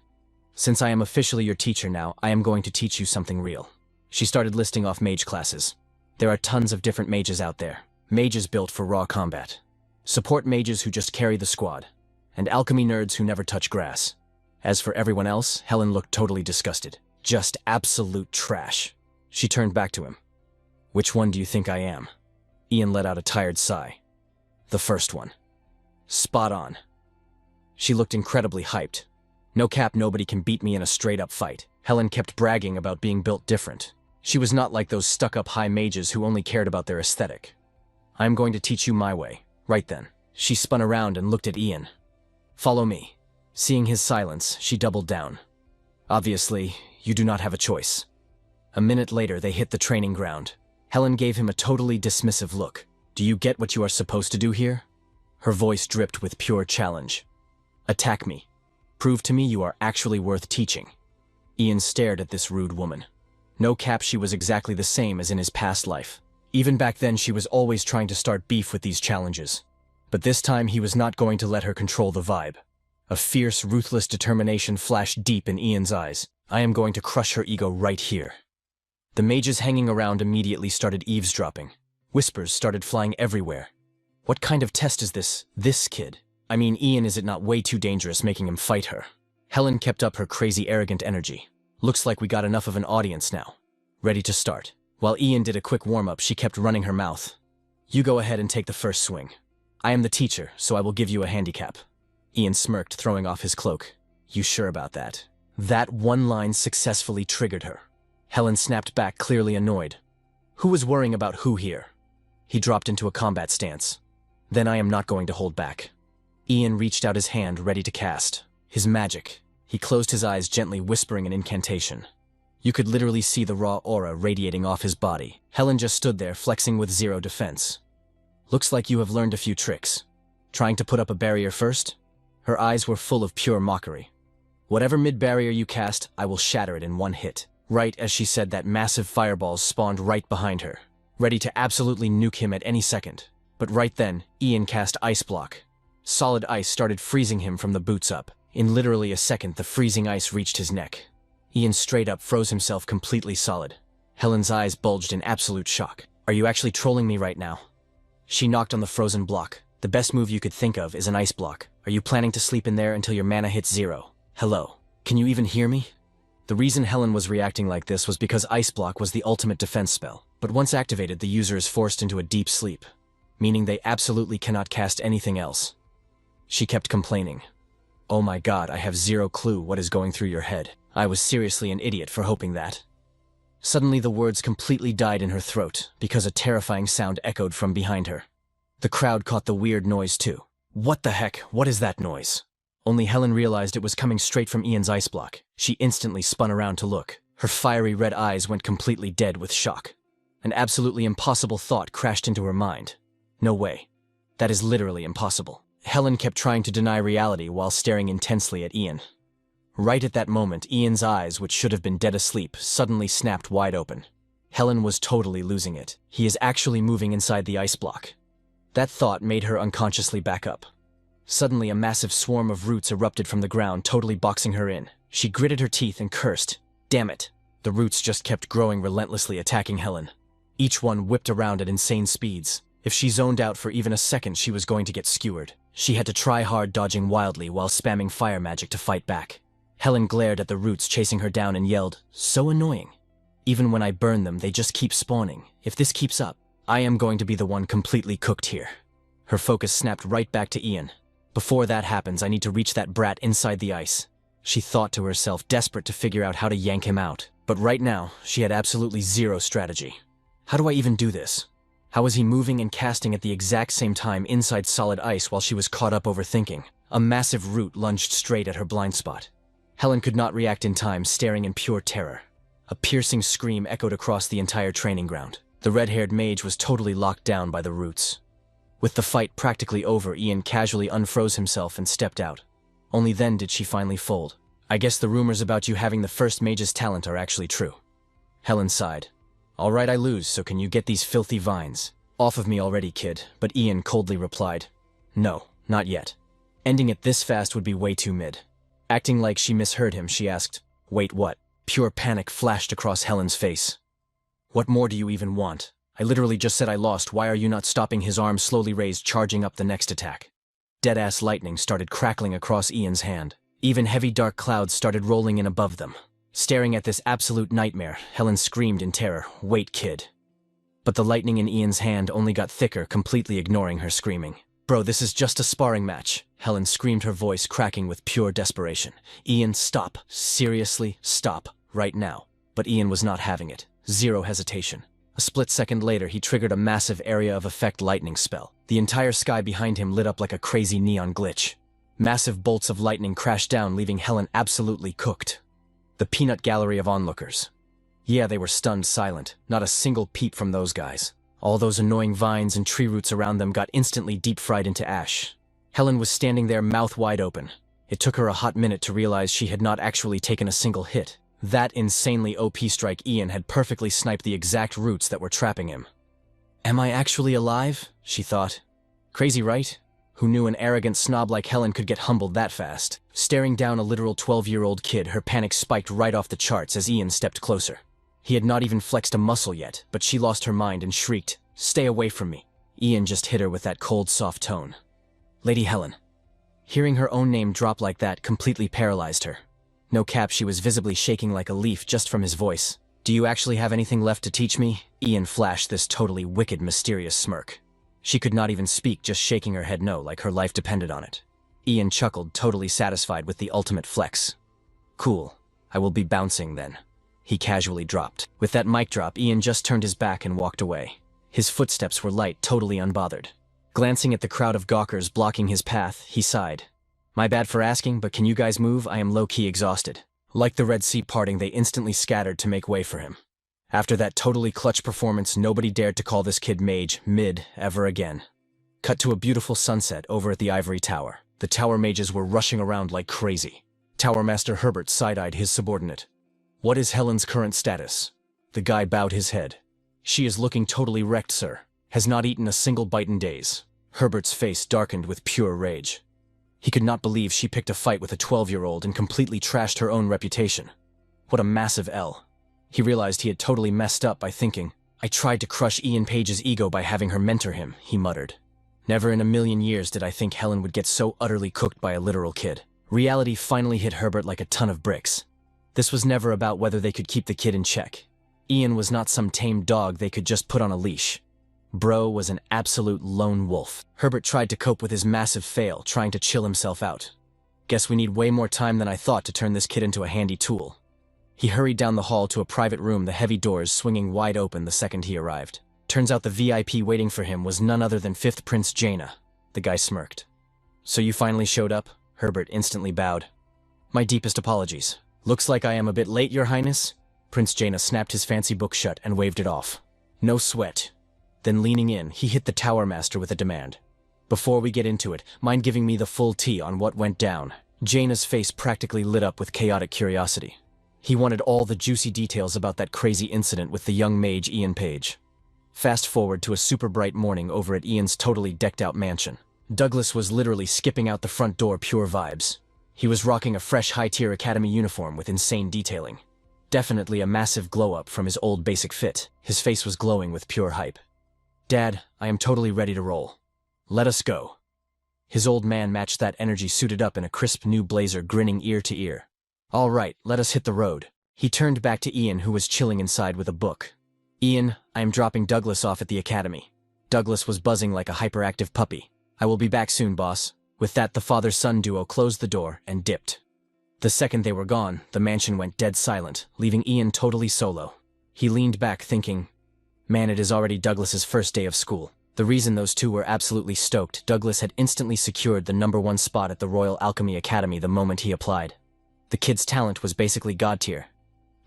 Since I am officially your teacher now, I am going to teach you something real. She started listing off mage classes. There are tons of different mages out there. Mages built for raw combat. Support mages who just carry the squad. And alchemy nerds who never touch grass. As for everyone else, Helen looked totally disgusted. Just absolute trash. She turned back to him. Which one do you think I am? Ian let out a tired sigh. The first one. Spot on. She looked incredibly hyped. No cap, nobody can beat me in a straight-up fight. Helen kept bragging about being built different. She was not like those stuck-up high mages who only cared about their aesthetic. I am going to teach you my way. Right then. She spun around and looked at Ian. Follow me. Seeing his silence, she doubled down. Obviously, you do not have a choice. A minute later, they hit the training ground. Helen gave him a totally dismissive look. Do you get what you are supposed to do here? Her voice dripped with pure challenge. Attack me. Prove to me you are actually worth teaching. Ian stared at this rude woman. No cap, she was exactly the same as in his past life. Even back then, she was always trying to start beef with these challenges. But this time, he was not going to let her control the vibe. A fierce, ruthless determination flashed deep in Ian's eyes. I am going to crush her ego right here. The mages hanging around immediately started eavesdropping. Whispers started flying everywhere. What kind of test is this kid? I mean, Ian, is it not way too dangerous making him fight her? Helen kept up her crazy arrogant energy. Looks like we got enough of an audience now. Ready to start. While Ian did a quick warm-up, she kept running her mouth. You go ahead and take the first swing. I am the teacher, so I will give you a handicap. Ian smirked, throwing off his cloak. You sure about that? That one line successfully triggered her. Helen snapped back, clearly annoyed. Who was worrying about who here? He dropped into a combat stance. Then I am not going to hold back. Ian reached out his hand, ready to cast. His magic. He closed his eyes, gently whispering an incantation. You could literally see the raw aura radiating off his body. Helen just stood there, flexing with zero defense. Looks like you have learned a few tricks. Trying to put up a barrier first? Her eyes were full of pure mockery. "Whatever mid-barrier you cast, I will shatter it in one hit." Right as she said that, massive fireballs spawned right behind her, ready to absolutely nuke him at any second. But right then, Ian cast Ice Block. Solid ice started freezing him from the boots up. In literally a second, the freezing ice reached his neck. Ian straight up froze himself completely solid. Helen's eyes bulged in absolute shock. "Are you actually trolling me right now?" She knocked on the frozen block. "The best move you could think of is an ice block. Are you planning to sleep in there until your mana hits 0? Hello? Can you even hear me?" The reason Helen was reacting like this was because Ice Block was the ultimate defense spell, but once activated, the user is forced into a deep sleep, meaning they absolutely cannot cast anything else. She kept complaining. "Oh my god, I have 0 clue what is going through your head. I was seriously an idiot for hoping that." Suddenly the words completely died in her throat because a terrifying sound echoed from behind her. The crowd caught the weird noise too. "What the heck? What is that noise?" Only Helen realized it was coming straight from Ian's ice block. She instantly spun around to look. Her fiery red eyes went completely dead with shock. An absolutely impossible thought crashed into her mind. No way. That is literally impossible. Helen kept trying to deny reality while staring intensely at Ian. Right at that moment, Ian's eyes, which should have been dead asleep, suddenly snapped wide open. Helen was totally losing it. He is actually moving inside the ice block. That thought made her unconsciously back up. Suddenly, a massive swarm of roots erupted from the ground, totally boxing her in. She gritted her teeth and cursed. Damn it. The roots just kept growing, relentlessly attacking Helen. Each one whipped around at insane speeds. If she zoned out for even a second, she was going to get skewered. She had to try hard, dodging wildly while spamming fire magic to fight back. Helen glared at the roots chasing her down and yelled, "So annoying. Even when I burn them, they just keep spawning. If this keeps up, I am going to be the one completely cooked here." Her focus snapped right back to Ian. "Before that happens, I need to reach that brat inside the ice." She thought to herself, desperate to figure out how to yank him out. But right now, she had absolutely 0 strategy. How do I even do this? How was he moving and casting at the exact same time inside solid ice while she was caught up overthinking? A massive root lunged straight at her blind spot. Helen could not react in time, staring in pure terror. A piercing scream echoed across the entire training ground. The red-haired mage was totally locked down by the roots. With the fight practically over, Ian casually unfroze himself and stepped out. Only then did she finally fold. "I guess the rumors about you having the first mage's talent are actually true." Helen sighed. "All right, I lose, so can you get these filthy vines off of me already, kid?" But Ian coldly replied, "No, not yet. Ending it this fast would be way too mid." Acting like she misheard him, she asked, "Wait, what?" Pure panic flashed across Helen's face. "What more do you even want? I literally just said I lost. Why are you not stopping?" His arm slowly raised, charging up the next attack. Dead-ass lightning started crackling across Ian's hand. Even heavy dark clouds started rolling in above them. Staring at this absolute nightmare, Helen screamed in terror, "Wait, kid." But the lightning in Ian's hand only got thicker, completely ignoring her screaming. "Bro, this is just a sparring match," Helen screamed, her voice cracking with pure desperation. "Ian, stop. Seriously, stop. Right now." But Ian was not having it. 0 hesitation. A split second later, he triggered a massive area of effect lightning spell. The entire sky behind him lit up like a crazy neon glitch. Massive bolts of lightning crashed down, leaving Helen absolutely cooked. The peanut gallery of onlookers. Yeah, they were stunned silent. Not a single peep from those guys. All those annoying vines and tree roots around them got instantly deep-fried into ash. Helen was standing there, mouth wide open. It took her a hot minute to realize she had not actually taken a single hit. That insanely OP strike Ian had perfectly sniped the exact roots that were trapping him. "Am I actually alive?" she thought. Crazy, right? Who knew an arrogant snob like Helen could get humbled that fast? Staring down a literal 12-year-old kid, her panic spiked right off the charts as Ian stepped closer. He had not even flexed a muscle yet, but she lost her mind and shrieked, "Stay away from me." Ian just hit her with that cold, soft tone. "Lady Helen." Hearing her own name drop like that completely paralyzed her. No cap, she was visibly shaking like a leaf just from his voice. "Do you actually have anything left to teach me?" Ian flashed this totally wicked, mysterious smirk. She could not even speak, just shaking her head no, like her life depended on it. Ian chuckled, totally satisfied with the ultimate flex. "Cool. I will be bouncing then." He casually dropped. With that mic drop, Ian just turned his back and walked away. His footsteps were light, totally unbothered. Glancing at the crowd of gawkers blocking his path, he sighed. "My bad for asking, but can you guys move? I am low-key exhausted." Like the Red Sea parting, they instantly scattered to make way for him. After that totally clutch performance, nobody dared to call this kid Mage mid ever again. Cut to a beautiful sunset over at the Ivory Tower. The tower mages were rushing around like crazy. Tower Master Herbert side-eyed his subordinate. "What is Helen's current status?" The guy bowed his head. "She is looking totally wrecked, sir. Has not eaten a single bite in days." Herbert's face darkened with pure rage. He could not believe she picked a fight with a 12-year-old and completely trashed her own reputation. What a massive L. He realized he had totally messed up by thinking, "I tried to crush Ian Page's ego by having her mentor him," he muttered. "Never in a million years did I think Helen would get so utterly cooked by a literal kid." Reality finally hit Herbert like a ton of bricks. This was never about whether they could keep the kid in check. Ian was not some tame dog they could just put on a leash. Bro was an absolute lone wolf. Herbert tried to cope with his massive fail, trying to chill himself out. "Guess we need way more time than I thought to turn this kid into a handy tool." He hurried down the hall to a private room, the heavy doors swinging wide open the second he arrived. Turns out the VIP waiting for him was none other than 5th Prince Jaina. The guy smirked. "So you finally showed up?" Herbert instantly bowed. "My deepest apologies. Looks like I am a bit late, Your Highness." Prince Jaina snapped his fancy book shut and waved it off. "No sweat." Then leaning in, he hit the Tower Master with a demand. "Before we get into it, mind giving me the full tea on what went down?" Jaina's face practically lit up with chaotic curiosity. He wanted all the juicy details about that crazy incident with the young mage Ian Page. Fast forward to a super bright morning over at Ian's totally decked-out mansion. Douglas was literally skipping out the front door, pure vibes. He was rocking a fresh high-tier academy uniform with insane detailing. Definitely a massive glow-up from his old basic fit. His face was glowing with pure hype. "Dad, I am totally ready to roll. Let us go." His old man matched that energy, suited up in a crisp new blazer, grinning ear to ear. "All right, let us hit the road." He turned back to Ian, who was chilling inside with a book. "Ian, I am dropping Douglas off at the academy." Douglas was buzzing like a hyperactive puppy. "I will be back soon, boss." With that, the father-son duo closed the door and dipped. The second they were gone, the mansion went dead silent, leaving Ian totally solo. He leaned back thinking, man, it is already Douglas's first day of school. The reason those two were absolutely stoked, Douglas had instantly secured the #1 spot at the Royal Alchemy Academy the moment he applied. The kid's talent was basically god tier.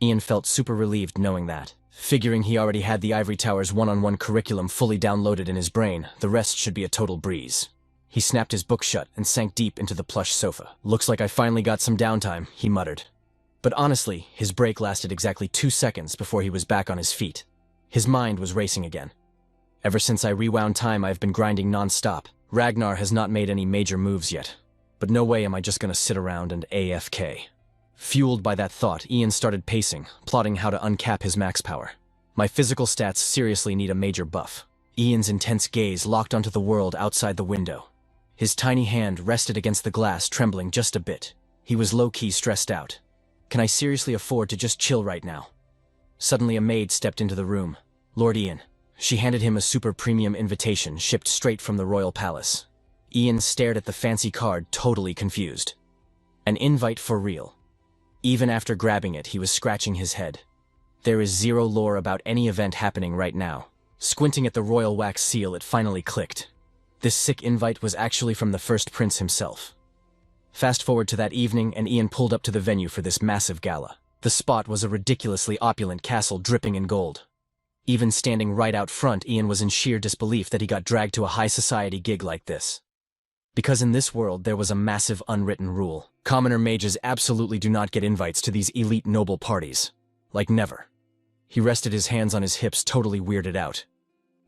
Ian felt super relieved knowing that. Figuring he already had the Ivory Tower's one-on-one curriculum fully downloaded in his brain, the rest should be a total breeze. He snapped his book shut and sank deep into the plush sofa. "Looks like I finally got some downtime," he muttered. But honestly, his break lasted exactly 2 seconds before he was back on his feet. His mind was racing again. "Ever since I rewound time, I've been grinding non-stop. Ragnar has not made any major moves yet. But no way am I just gonna sit around and AFK." Fueled by that thought, Ian started pacing, plotting how to uncap his max power. "My physical stats seriously need a major buff." Ian's intense gaze locked onto the world outside the window. His tiny hand rested against the glass, trembling just a bit. He was low-key stressed out. "Can I seriously afford to just chill right now?" Suddenly a maid stepped into the room. "Lord Ian." She handed him a super premium invitation shipped straight from the royal palace. Ian stared at the fancy card, totally confused. An invite for real. Even after grabbing it, he was scratching his head. There is zero lore about any event happening right now. Squinting at the royal wax seal, it finally clicked. This sick invite was actually from the first prince himself. Fast forward to that evening, and Ian pulled up to the venue for this massive gala. The spot was a ridiculously opulent castle dripping in gold. Even standing right out front, Ian was in sheer disbelief that he got dragged to a high society gig like this. Because in this world, there was a massive unwritten rule. Commoner mages absolutely do not get invites to these elite noble parties. Like never. He rested his hands on his hips, totally weirded out.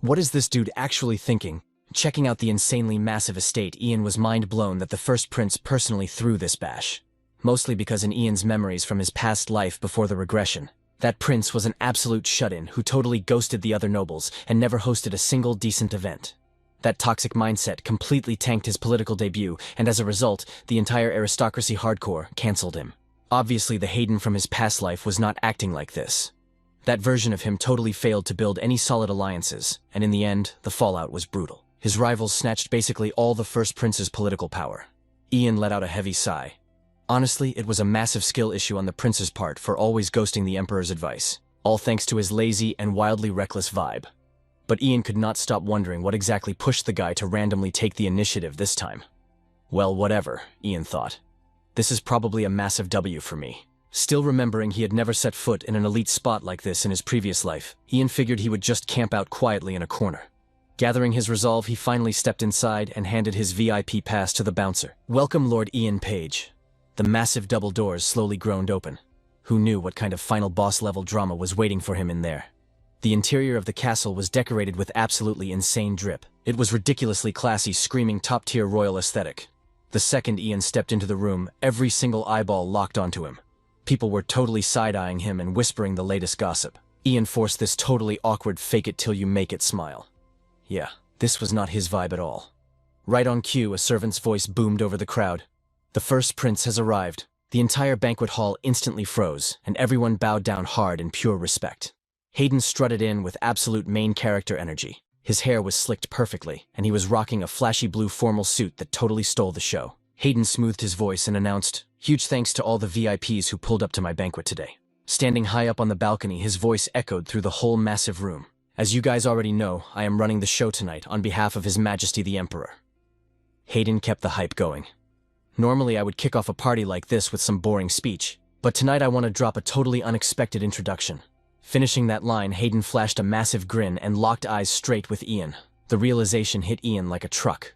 What is this dude actually thinking? Checking out the insanely massive estate, Ian was mind blown that the first prince personally threw this bash. Mostly because in Ian's memories from his past life before the regression, that prince was an absolute shut-in who totally ghosted the other nobles and never hosted a single decent event. That toxic mindset completely tanked his political debut, and as a result, the entire aristocracy hardcore cancelled him. Obviously, the Hayden from his past life was not acting like this. That version of him totally failed to build any solid alliances, and in the end, the fallout was brutal. His rivals snatched basically all the first prince's political power. Ian let out a heavy sigh. Honestly, it was a massive skill issue on the prince's part for always ghosting the emperor's advice, all thanks to his lazy and wildly reckless vibe. But Ian could not stop wondering what exactly pushed the guy to randomly take the initiative this time. Well, whatever, Ian thought. This is probably a massive W for me. Still remembering he had never set foot in an elite spot like this in his previous life, Ian figured he would just camp out quietly in a corner. Gathering his resolve, he finally stepped inside and handed his VIP pass to the bouncer. "Welcome, Lord Ian Page." The massive double doors slowly groaned open. Who knew what kind of final boss-level drama was waiting for him in there? The interior of the castle was decorated with absolutely insane drip. It was ridiculously classy, screaming top-tier royal aesthetic. The second Ian stepped into the room, every single eyeball locked onto him. People were totally side-eyeing him and whispering the latest gossip. Ian forced this totally awkward fake-it-till-you-make-it smile. Yeah, this was not his vibe at all. Right on cue, a servant's voice boomed over the crowd. "The first prince has arrived." The entire banquet hall instantly froze, and everyone bowed down hard in pure respect. Hayden strutted in with absolute main character energy. His hair was slicked perfectly, and he was rocking a flashy blue formal suit that totally stole the show. Hayden smoothed his voice and announced, "Huge thanks to all the VIPs who pulled up to my banquet today." Standing high up on the balcony, his voice echoed through the whole massive room. "As you guys already know, I am running the show tonight on behalf of His Majesty the Emperor." Hayden kept the hype going. Normally I would kick off a party like this with some boring speech, but tonight I want to drop a totally unexpected introduction. Finishing that line, Hayden flashed a massive grin and locked eyes straight with Ian. The realization hit Ian like a truck.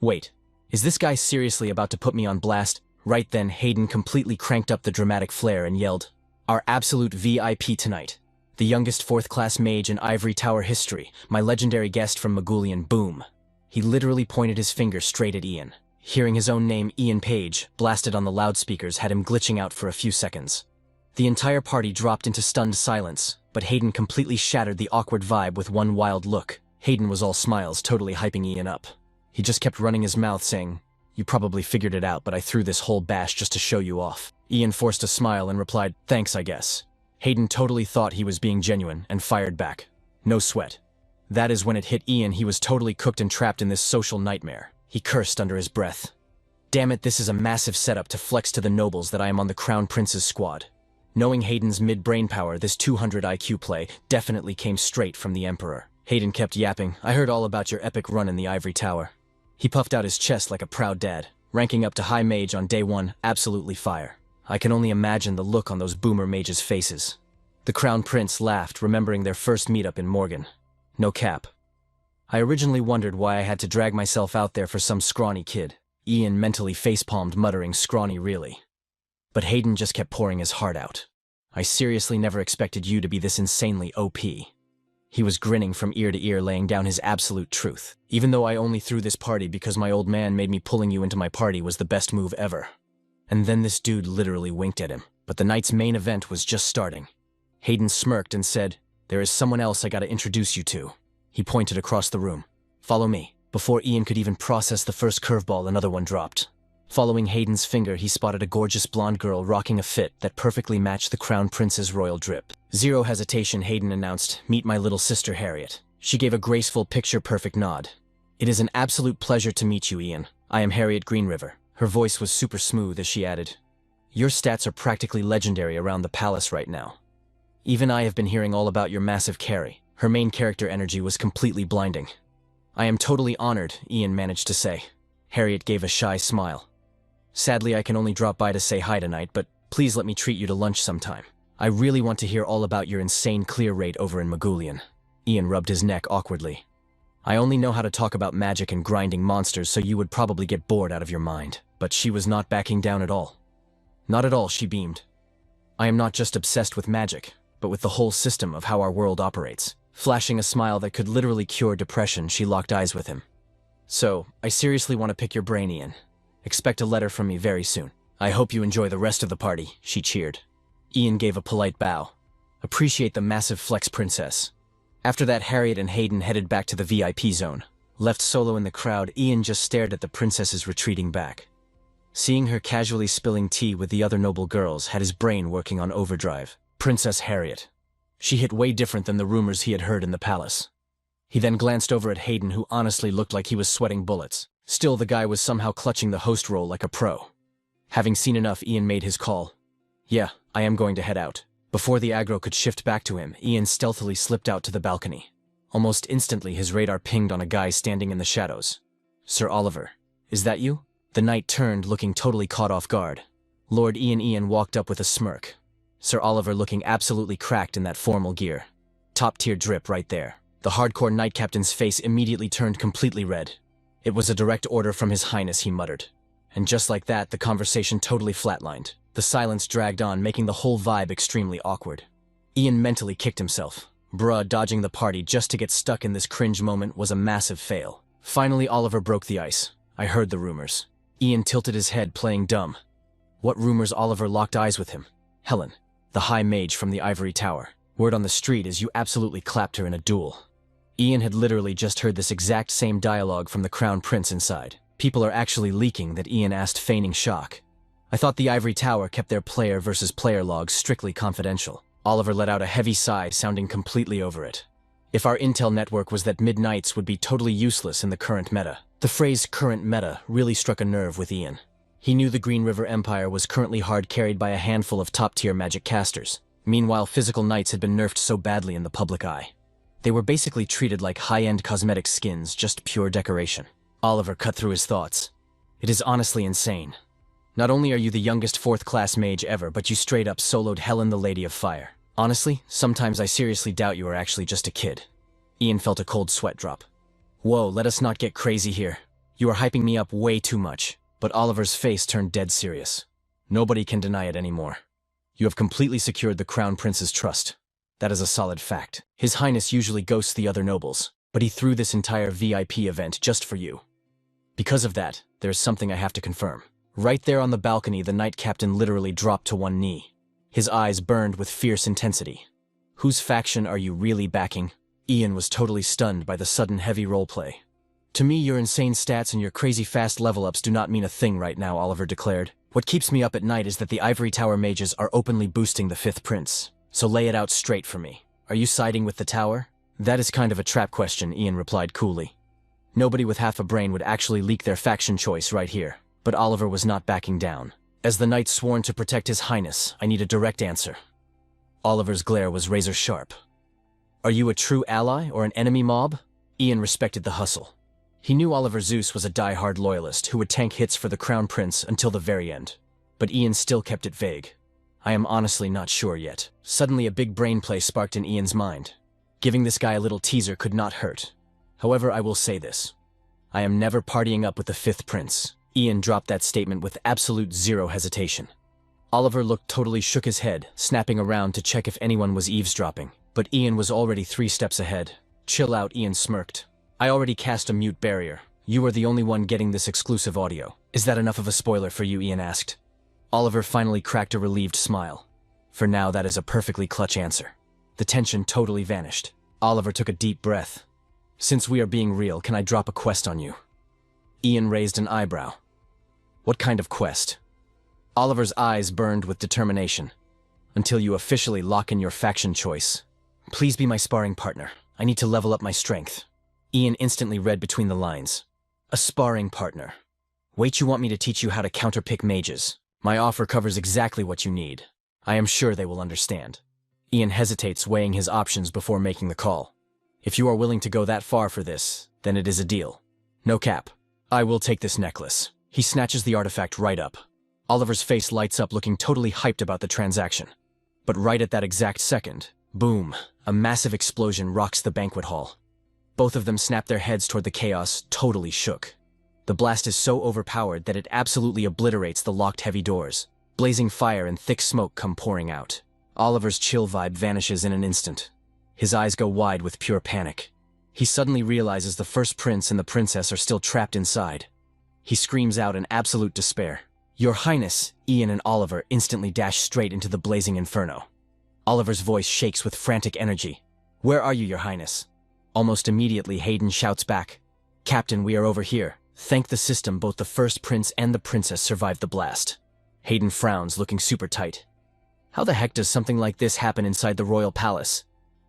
Wait, is this guy seriously about to put me on blast? Right then, Hayden completely cranked up the dramatic flair and yelled, "Our absolute VIP tonight. The youngest fourth-class mage in Ivory Tower history, my legendary guest from Magulian, boom." He literally pointed his finger straight at Ian. Hearing his own name, Ian Page, blasted on the loudspeakers had him glitching out for a few seconds. The entire party dropped into stunned silence, but Hayden completely shattered the awkward vibe with one wild look. Hayden was all smiles, totally hyping Ian up. He just kept running his mouth saying, "You probably figured it out, but I threw this whole bash just to show you off." Ian forced a smile and replied, "Thanks, I guess." Hayden totally thought he was being genuine and fired back. "No sweat." That is when it hit Ian he was totally cooked and trapped in this social nightmare. He cursed under his breath. "Damn it, this is a massive setup to flex to the nobles that I am on the Crown Prince's squad." Knowing Hayden's mid-brain power, this 200 IQ play definitely came straight from the Emperor. Hayden kept yapping, "I heard all about your epic run in the Ivory Tower." He puffed out his chest like a proud dad. Ranking up to High Mage on day one, absolutely fire. I can only imagine the look on those boomer mages' faces. The Crown Prince laughed, remembering their first meetup in Morgan. No cap. I originally wondered why I had to drag myself out there for some scrawny kid. Ian mentally facepalmed, muttering, "Scrawny really." But Hayden just kept pouring his heart out. "I seriously never expected you to be this insanely OP." He was grinning from ear to ear, laying down his absolute truth. "Even though I only threw this party because my old man made me, pulling you into my party was the best move ever." And then this dude literally winked at him. But the night's main event was just starting. Hayden smirked and said, "There is someone else I gotta introduce you to." He pointed across the room. "Follow me." Before Ian could even process the first curveball, another one dropped. Following Hayden's finger, he spotted a gorgeous blonde girl rocking a fit that perfectly matched the Crown Prince's royal drip. Zero hesitation, Hayden announced, "Meet my little sister Harriet." She gave a graceful, picture-perfect nod. "It is an absolute pleasure to meet you, Ian. I am Harriet Greenriver." Her voice was super smooth as she added, "Your stats are practically legendary around the palace right now. Even I have been hearing all about your massive carry." Her main character energy was completely blinding. "I am totally honored," Ian managed to say. Harriet gave a shy smile. "Sadly, I can only drop by to say hi tonight, but please let me treat you to lunch sometime. I really want to hear all about your insane clear rate over in Magulian." Ian rubbed his neck awkwardly. "I only know how to talk about magic and grinding monsters, so you would probably get bored out of your mind." But she was not backing down at all. "Not at all," she beamed. "I am not just obsessed with magic, but with the whole system of how our world operates." Flashing a smile that could literally cure depression, she locked eyes with him. "So, I seriously want to pick your brain, Ian. Expect a letter from me very soon. I hope you enjoy the rest of the party," she cheered. Ian gave a polite bow. "Appreciate the massive flex, princess." After that, Harriet and Hayden headed back to the VIP zone. Left solo in the crowd, Ian just stared at the princess's retreating back. Seeing her casually spilling tea with the other noble girls had his brain working on overdrive. Princess Harriet. She hit way different than the rumors he had heard in the palace. He then glanced over at Hayden, who honestly looked like he was sweating bullets. Still, the guy was somehow clutching the host role like a pro. Having seen enough, Ian made his call. "Yeah, I am going to head out." Before the aggro could shift back to him, Ian stealthily slipped out to the balcony. Almost instantly, his radar pinged on a guy standing in the shadows. "Sir Oliver, is that you?" The knight turned, looking totally caught off guard. Lord Ian walked up with a smirk. Sir Oliver looking absolutely cracked in that formal gear. Top-tier drip right there. The hardcore knight captain's face immediately turned completely red. It was a direct order from His Highness, he muttered. And just like that, the conversation totally flatlined. The silence dragged on, making the whole vibe extremely awkward. Ian mentally kicked himself. Bruh, dodging the party just to get stuck in this cringe moment was a massive fail. Finally, Oliver broke the ice. I heard the rumors. Ian tilted his head, playing dumb. What rumors? Oliver locked eyes with him. Helen, the High Mage from the Ivory Tower. Word on the street is you absolutely clapped her in a duel. Ian had literally just heard this exact same dialogue from the Crown Prince inside. People are actually leaking that Ian asked, feigning shock. I thought the Ivory Tower kept their player versus player logs strictly confidential. Oliver let out a heavy sigh, sounding completely over it. If our intel network was that mid-knights would be totally useless in the current meta. The phrase current meta really struck a nerve with Ian. He knew the Green River Empire was currently hard carried by a handful of top-tier magic casters. Meanwhile, physical knights had been nerfed so badly in the public eye. They were basically treated like high-end cosmetic skins, just pure decoration. Oliver cut through his thoughts. It is honestly insane. Not only are you the youngest 4th-class mage ever, but you straight up soloed Helen the Lady of Fire. Honestly, sometimes I seriously doubt you are actually just a kid. Ian felt a cold sweat drop. Whoa, let us not get crazy here. You are hyping me up way too much. But Oliver's face turned dead serious. Nobody can deny it anymore. You have completely secured the Crown Prince's trust. That is a solid fact. His Highness usually ghosts the other nobles, but he threw this entire VIP event just for you. Because of that, there's something I have to confirm. Right there on the balcony, the knight captain literally dropped to one knee. His eyes burned with fierce intensity. Whose faction are you really backing? Ian was totally stunned by the sudden heavy roleplay. To me, your insane stats and your crazy fast level-ups do not mean a thing right now, Oliver declared. What keeps me up at night is that the Ivory Tower mages are openly boosting the 5th prince. So lay it out straight for me. Are you siding with the tower? That is kind of a trap question, Ian replied coolly. Nobody with half a brain would actually leak their faction choice right here. But Oliver was not backing down. As the knight sworn to protect His Highness, I need a direct answer. Oliver's glare was razor sharp. Are you a true ally or an enemy mob? Ian respected the hustle. He knew Oliver Zeus was a die-hard loyalist who would tank hits for the Crown Prince until the very end. But Ian still kept it vague. I am honestly not sure yet. Suddenly a big brain play sparked in Ian's mind. Giving this guy a little teaser could not hurt. However, I will say this. I am never partying up with the 5th prince. Ian dropped that statement with absolute zero hesitation. Oliver totally shook his head, snapping around to check if anyone was eavesdropping. But Ian was already 3 steps ahead. Chill out, Ian smirked. I already cast a mute barrier. You are the only one getting this exclusive audio. Is that enough of a spoiler for you? Ian asked. Oliver finally cracked a relieved smile. For now, that is a perfectly clutch answer. The tension totally vanished. Oliver took a deep breath. Since we are being real, can I drop a quest on you? Ian raised an eyebrow. What kind of quest? Oliver's eyes burned with determination. Until you officially lock in your faction choice. Please be my sparring partner. I need to level up my strength. Ian instantly read between the lines. A sparring partner. Wait, you want me to teach you how to counterpick mages? My offer covers exactly what you need. I am sure they will understand. Ian hesitates, weighing his options before making the call. If you are willing to go that far for this, then it is a deal. No cap. I will take this necklace. He snatches the artifact right up. Oliver's face lights up, looking totally hyped about the transaction. But right at that exact second, boom, a massive explosion rocks the banquet hall. Both of them snap their heads toward the chaos, totally shook. The blast is so overpowered that it absolutely obliterates the locked heavy doors. Blazing fire and thick smoke come pouring out. Oliver's chill vibe vanishes in an instant. His eyes go wide with pure panic. He suddenly realizes the 1st prince and the princess are still trapped inside. He screams out in absolute despair. Your Highness! Ian and Oliver instantly dash straight into the blazing inferno. Oliver's voice shakes with frantic energy. Where are you, Your Highness? Almost immediately, Hayden shouts back. Captain, we are over here. Thank the system, both the 1st prince and the princess survived the blast. Hayden frowns, looking super tight. How the heck does something like this happen inside the royal palace?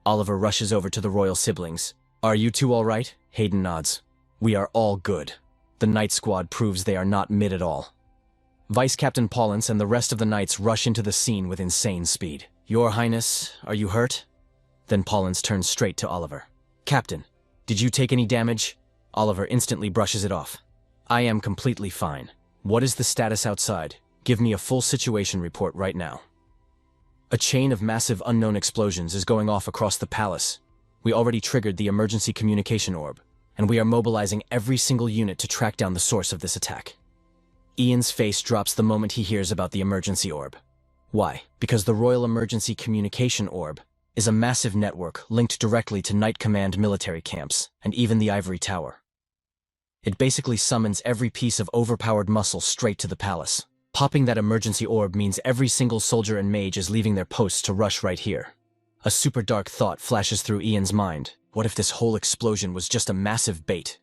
Oliver rushes over to the royal siblings. Are you two all right? Hayden nods. We are all good. The knight squad proves they are not mid at all. Vice Captain Paulins and the rest of the knights rush into the scene with insane speed. Your Highness, are you hurt? Then Paulins turns straight to Oliver. Captain, did you take any damage? Oliver instantly brushes it off. I am completely fine. What is the status outside? Give me a full situation report right now. A chain of massive unknown explosions is going off across the palace. We already triggered the emergency communication orb, and we are mobilizing every single unit to track down the source of this attack. Ian's face drops the moment he hears about the emergency orb. Why? Because the Royal Emergency Communication Orb is a massive network linked directly to Knight Command military camps and even the Ivory Tower. It basically summons every piece of overpowered muscle straight to the palace. Popping that emergency orb means every single soldier and mage is leaving their posts to rush right here. A super dark thought flashes through Ian's mind. What if this whole explosion was just a massive bait?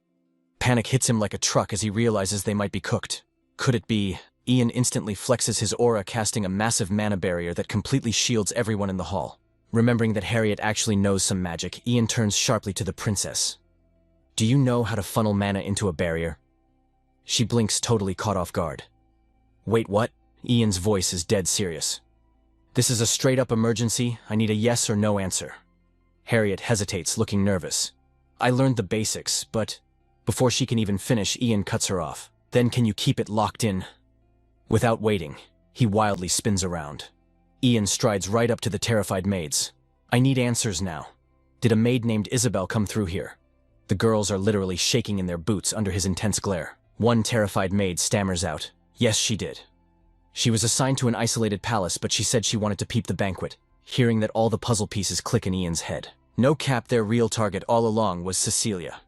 Panic hits him like a truck as he realizes they might be cooked. Could it be? Ian instantly flexes his aura, casting a massive mana barrier that completely shields everyone in the hall. Remembering that Harriet actually knows some magic, Ian turns sharply to the princess. Do you know how to funnel mana into a barrier? She blinks, totally caught off guard. Wait, what? Ian's voice is dead serious. This is a straight-up emergency. I need a yes or no answer. Harriet hesitates, looking nervous. I learned the basics, but... Before she can even finish, Ian cuts her off. Then can you keep it locked in? Without waiting, he wildly spins around. Ian strides right up to the terrified maids. I need answers now. Did a maid named Isabel come through here? The girls are literally shaking in their boots under his intense glare. One terrified maid stammers out. Yes, she did. She was assigned to an isolated palace, but she said she wanted to peep the banquet. Hearing that, all the puzzle pieces click in Ian's head. No cap, their real target all along was Cecilia.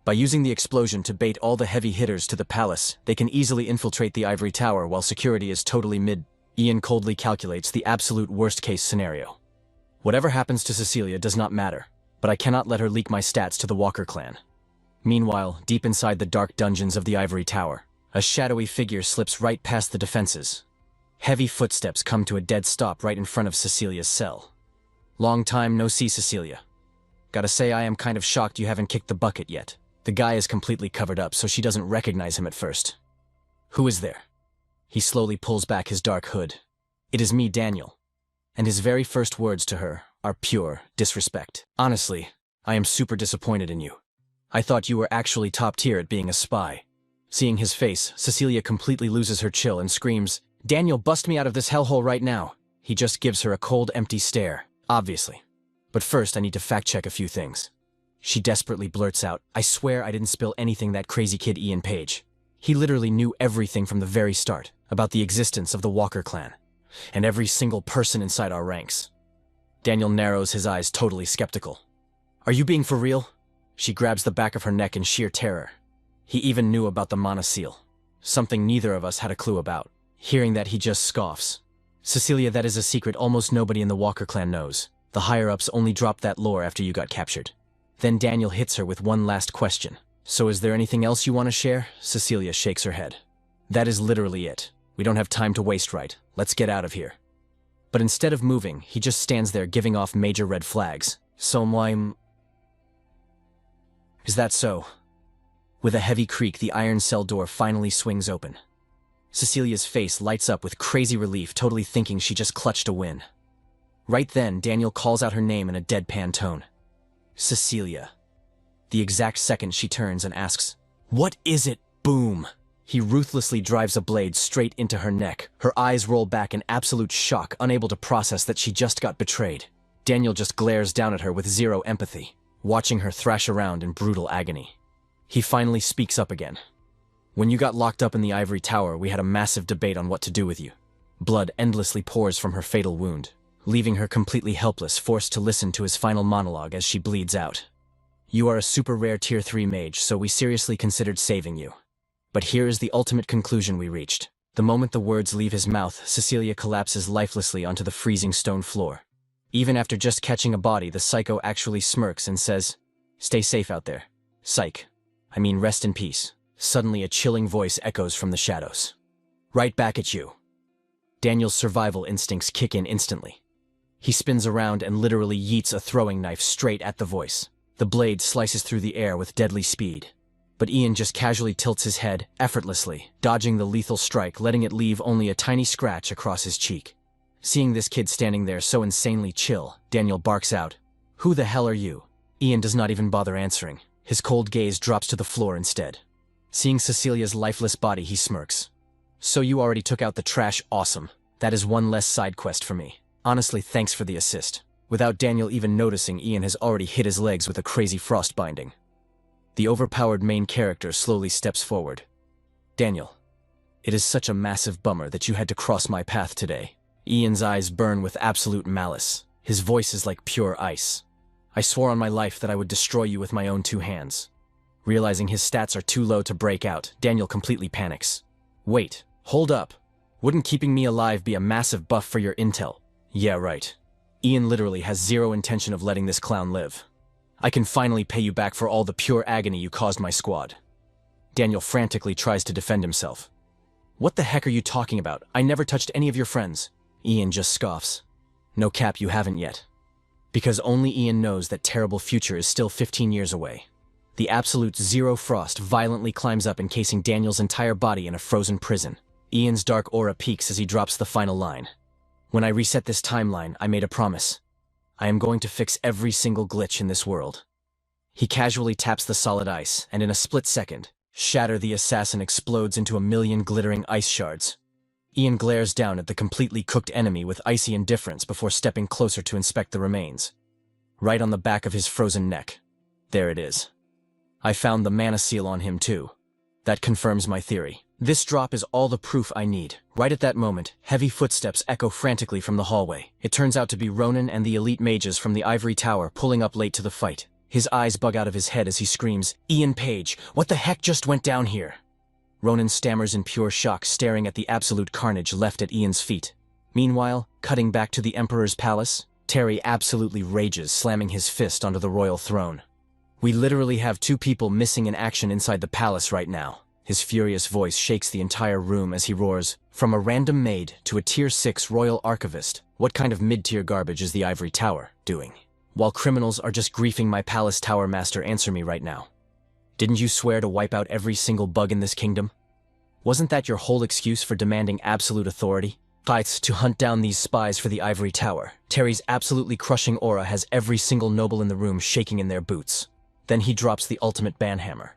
By using the explosion to bait all the heavy hitters to the palace, they can easily infiltrate the Ivory Tower while security is totally mid. Ian coldly calculates the absolute worst-case scenario. Whatever happens to Cecilia does not matter, but I cannot let her leak my stats to the Walker clan. Meanwhile, deep inside the dark dungeons of the Ivory Tower, a shadowy figure slips right past the defenses. Heavy footsteps come to a dead stop right in front of Cecilia's cell. Long time no see, Cecilia. Gotta say, I am kind of shocked you haven't kicked the bucket yet. The guy is completely covered up, so she doesn't recognize him at first. Who is there? He slowly pulls back his dark hood. It is me, Daniel. And his very first words to her are pure disrespect. Honestly, I am super disappointed in you. I thought you were actually top tier at being a spy. Seeing his face, Cecilia completely loses her chill and screams, Daniel, bust me out of this hellhole right now. He just gives her a cold, empty stare, obviously. But first, I need to fact-check a few things. She desperately blurts out, I swear I didn't spill anything that crazy kid Ian Page. He literally knew everything from the very start about the existence of the Walker clan, and every single person inside our ranks. Daniel narrows his eyes, totally skeptical. Are you being for real? She grabs the back of her neck in sheer terror. He even knew about the mana seal, something neither of us had a clue about. Hearing that, he just scoffs. Cecilia, that is a secret almost nobody in the Walker clan knows. The higher-ups only dropped that lore after you got captured. Then Daniel hits her with one last question. So is there anything else you want to share? Cecilia shakes her head. That is literally it. We don't have time to waste, right? Let's get out of here. But instead of moving, he just stands there giving off major red flags. So Is that so? With a heavy creak, the iron cell door finally swings open. Cecilia's face lights up with crazy relief, totally thinking she just clutched a win. Right then, Daniel calls out her name in a deadpan tone. Cecilia. The exact second she turns and asks, What is it? Boom! He ruthlessly drives a blade straight into her neck. Her eyes roll back in absolute shock, unable to process that she just got betrayed. Daniel just glares down at her with zero empathy, watching her thrash around in brutal agony. He finally speaks up again. When you got locked up in the Ivory Tower, we had a massive debate on what to do with you. Blood endlessly pours from her fatal wound, leaving her completely helpless, forced to listen to his final monologue as she bleeds out. You are a super rare Tier 3 mage, so we seriously considered saving you. But here is the ultimate conclusion we reached. The moment the words leave his mouth, Cecilia collapses lifelessly onto the freezing stone floor. Even after just catching a body, the psycho actually smirks and says, Stay safe out there. Psych. I mean, rest in peace. Suddenly a chilling voice echoes from the shadows. Right back at you. Daniel's survival instincts kick in instantly. He spins around and literally yeets a throwing knife straight at the voice. The blade slices through the air with deadly speed. But Ian just casually tilts his head, effortlessly, dodging the lethal strike, letting it leave only a tiny scratch across his cheek. Seeing this kid standing there so insanely chill, Daniel barks out, Who the hell are you? Ian does not even bother answering. His cold gaze drops to the floor instead. Seeing Cecilia's lifeless body, he smirks. So you already took out the trash? Awesome. That is one less side quest for me. Honestly, thanks for the assist. Without Daniel even noticing, Ian has already hit his legs with a crazy frost binding. The overpowered main character slowly steps forward. Daniel, it is such a massive bummer that you had to cross my path today. Ian's eyes burn with absolute malice. His voice is like pure ice. I swore on my life that I would destroy you with my own 2 hands. Realizing his stats are too low to break out, Daniel completely panics. Wait, hold up. Wouldn't keeping me alive be a massive buff for your intel? Yeah, right. Ian literally has zero intention of letting this clown live. I can finally pay you back for all the pure agony you caused my squad. Daniel frantically tries to defend himself. What the heck are you talking about? I never touched any of your friends. Ian just scoffs. No cap, you haven't yet. Because only Ian knows that terrible future is still 15 years away. The absolute zero frost violently climbs up, encasing Daniel's entire body in a frozen prison. Ian's dark aura peaks as he drops the final line. When I reset this timeline, I made a promise. I am going to fix every single glitch in this world. He casually taps the solid ice, and in a split second, Shatter the assassin explodes into a million glittering ice shards. Ian glares down at the completely cooked enemy with icy indifference before stepping closer to inspect the remains. Right on the back of his frozen neck. There it is. I found the mana seal on him too. That confirms my theory. This drop is all the proof I need. Right at that moment, heavy footsteps echo frantically from the hallway. It turns out to be Ronan and the elite mages from the Ivory Tower pulling up late to the fight. His eyes bug out of his head as he screams, "Ian Page, what the heck just went down here?" Ronan stammers in pure shock, staring at the absolute carnage left at Ian's feet. Meanwhile, cutting back to the Emperor's palace, Terry absolutely rages, slamming his fist onto the royal throne. We literally have 2 people missing in action inside the palace right now. His furious voice shakes the entire room as he roars, "From a random maid to a Tier 6 royal archivist, what kind of mid-tier garbage is the Ivory Tower doing? While criminals are just griefing my palace tower master, answer me right now. Didn't you swear to wipe out every single bug in this kingdom? Wasn't that your whole excuse for demanding absolute authority? Fights to hunt down these spies for the Ivory Tower." Terry's absolutely crushing aura has every single noble in the room shaking in their boots. Then he drops the ultimate banhammer.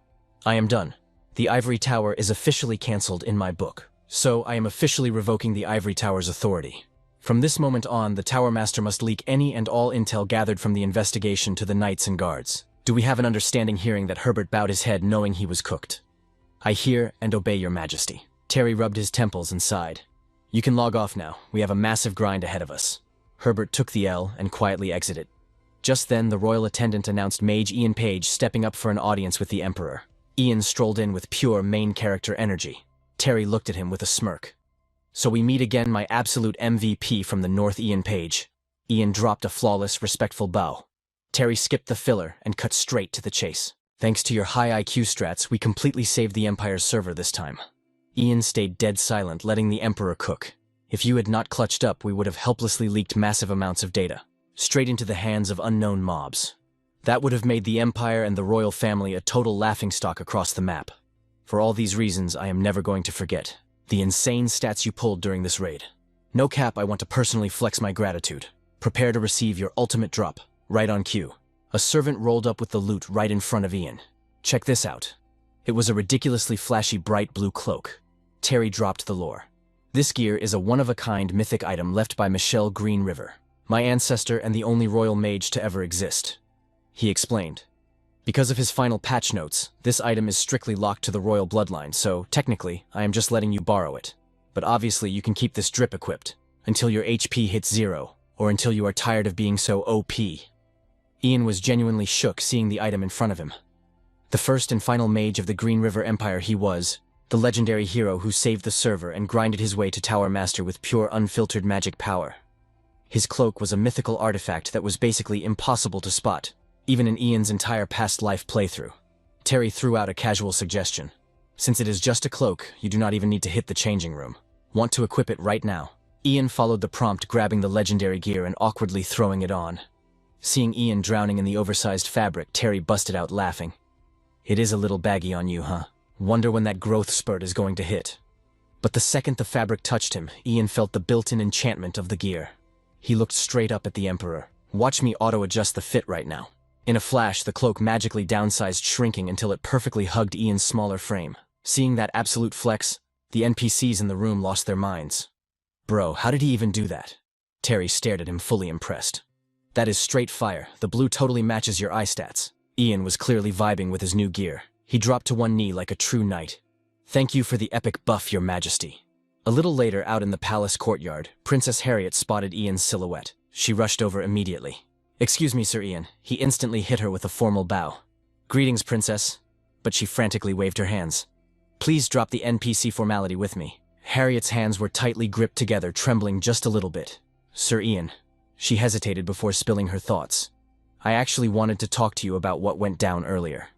"I am done. The Ivory Tower is officially cancelled in my book. So I am officially revoking the Ivory Tower's authority. From this moment on, the Tower Master must leak any and all intel gathered from the investigation to the knights and guards. Do we have an understanding?" Hearing that, Herbert bowed his head, knowing he was cooked. "I hear and obey your majesty." Terry rubbed his temples and sighed. "You can log off now. We have a massive grind ahead of us." Herbert took the L and quietly exited. Just then, the royal attendant announced Mage Ian Page stepping up for an audience with the Emperor. Ian strolled in with pure main character energy. Terry looked at him with a smirk. "So we meet again, my absolute MVP from the North, Ian Page." Ian dropped a flawless, respectful bow. Terry skipped the filler and cut straight to the chase. "Thanks to your high IQ strats, we completely saved the Empire's server this time." Ian stayed dead silent, letting the Emperor cook. "If you had not clutched up, we would have helplessly leaked massive amounts of data, straight into the hands of unknown mobs. That would have made the Empire and the royal family a total laughingstock across the map. For all these reasons, I am never going to forget the insane stats you pulled during this raid. No cap, I want to personally flex my gratitude. Prepare to receive your ultimate drop, right on cue." A servant rolled up with the loot right in front of Ian. "Check this out." It was a ridiculously flashy bright blue cloak. Terry dropped the lore. "This gear is a one-of-a-kind mythic item left by Michelle Green River, my ancestor and the only royal mage to ever exist," he explained. "Because of his final patch notes, this item is strictly locked to the royal bloodline, so technically, I am just letting you borrow it. But obviously you can keep this drip equipped, until your HP hits 0, or until you are tired of being so OP. Ian was genuinely shook seeing the item in front of him. The first and final mage of the Green River Empire, he was the legendary hero who saved the server and grinded his way to Tower Master with pure unfiltered magic power. His cloak was a mythical artifact that was basically impossible to spot, even in Ian's entire past life playthrough. Terry threw out a casual suggestion. "Since it is just a cloak, you do not even need to hit the changing room. Want to equip it right now?" Ian followed the prompt, grabbing the legendary gear and awkwardly throwing it on. Seeing Ian drowning in the oversized fabric, Terry busted out laughing. "It is a little baggy on you, huh? Wonder when that growth spurt is going to hit." But the second the fabric touched him, Ian felt the built-in enchantment of the gear. He looked straight up at the Emperor. "Watch me auto-adjust the fit right now." In a flash, the cloak magically downsized, shrinking until it perfectly hugged Ian's smaller frame. Seeing that absolute flex, the NPCs in the room lost their minds. "Bro, how did he even do that?" Terry stared at him, fully impressed. That is straight fire. The blue totally matches your eye stats. Ian was clearly vibing with his new gear. He dropped to one knee like a true knight. Thank you for the epic buff, your majesty. A little later, out in the palace courtyard, Princess Harriet spotted Ian's silhouette. She rushed over immediately. Excuse me, Sir Ian. He instantly hit her with a formal bow. Greetings, Princess. But she frantically waved her hands. Please drop the NPC formality with me. Harriet's hands were tightly gripped together, trembling just a little bit. Sir Ian. She hesitated before spilling her thoughts. I actually wanted to talk to you about what went down earlier.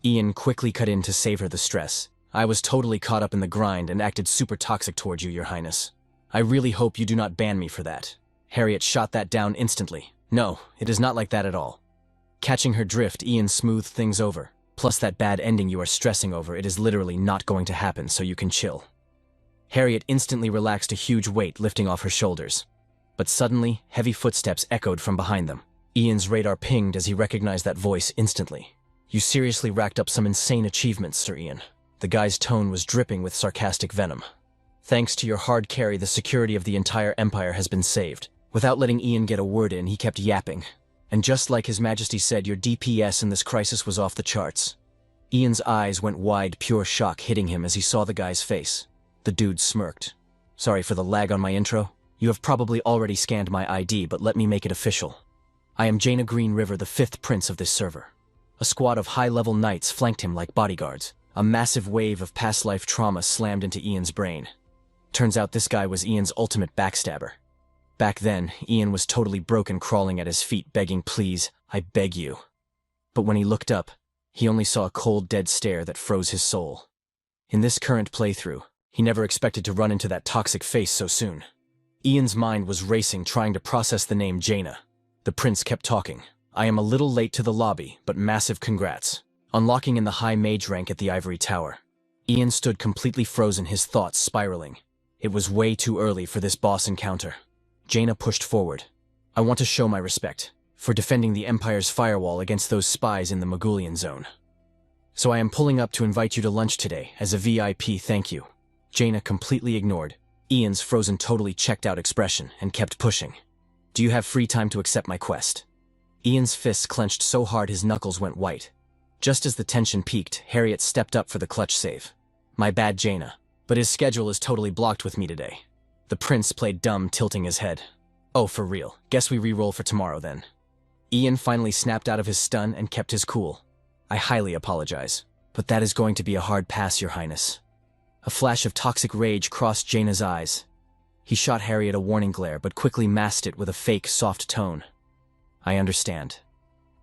Ian quickly cut in to save her the stress. I was totally caught up in the grind and acted super toxic towards you, Your Highness. I really hope you do not ban me for that. Harriet shot that down instantly. No, it is not like that at all. Catching her drift, Ian smoothed things over. Plus that bad ending you are stressing over, it is literally not going to happen, so you can chill. Harriet instantly relaxed, a huge weight lifting off her shoulders. But suddenly, heavy footsteps echoed from behind them. Ian's radar pinged as he recognized that voice instantly. You seriously racked up some insane achievements, Sir Ian. The guy's tone was dripping with sarcastic venom. Thanks to your hard carry, the security of the entire empire has been saved. Without letting Ian get a word in, he kept yapping. And just like His Majesty said, your DPS in this crisis was off the charts. Ian's eyes went wide, pure shock hitting him as he saw the guy's face. The dude smirked. Sorry for the lag on my intro. You have probably already scanned my ID, but let me make it official. I am Jaina Green River, the 5th prince of this server. A squad of high-level knights flanked him like bodyguards. A massive wave of past-life trauma slammed into Ian's brain. Turns out this guy was Ian's ultimate backstabber. Back then, Ian was totally broken, crawling at his feet, begging, please, I beg you. But when he looked up, he only saw a cold, dead stare that froze his soul. In this current playthrough, he never expected to run into that toxic face so soon. Ian's mind was racing, trying to process the name Jaina. The prince kept talking. I am a little late to the lobby, but massive congrats. Unlocking in the high mage rank at the Ivory Tower. Ian stood completely frozen, his thoughts spiraling. It was way too early for this boss encounter. Jaina pushed forward. I want to show my respect for defending the Empire's firewall against those spies in the Magulian zone. So I am pulling up to invite you to lunch today as a VIP thank you. Jaina completely ignored Ian's frozen, totally checked out expression and kept pushing. Do you have free time to accept my quest? Ian's fists clenched so hard his knuckles went white. Just as the tension peaked, Harriet stepped up for the clutch save. My bad, Jaina, but his schedule is totally blocked with me today. The prince played dumb, tilting his head. Oh, for real. Guess we re-roll for tomorrow then. Ian finally snapped out of his stun and kept his cool. I highly apologize, but that is going to be a hard pass, Your Highness. A flash of toxic rage crossed Jaina's eyes. He shot Harriet a warning glare, but quickly masked it with a fake, soft tone. I understand.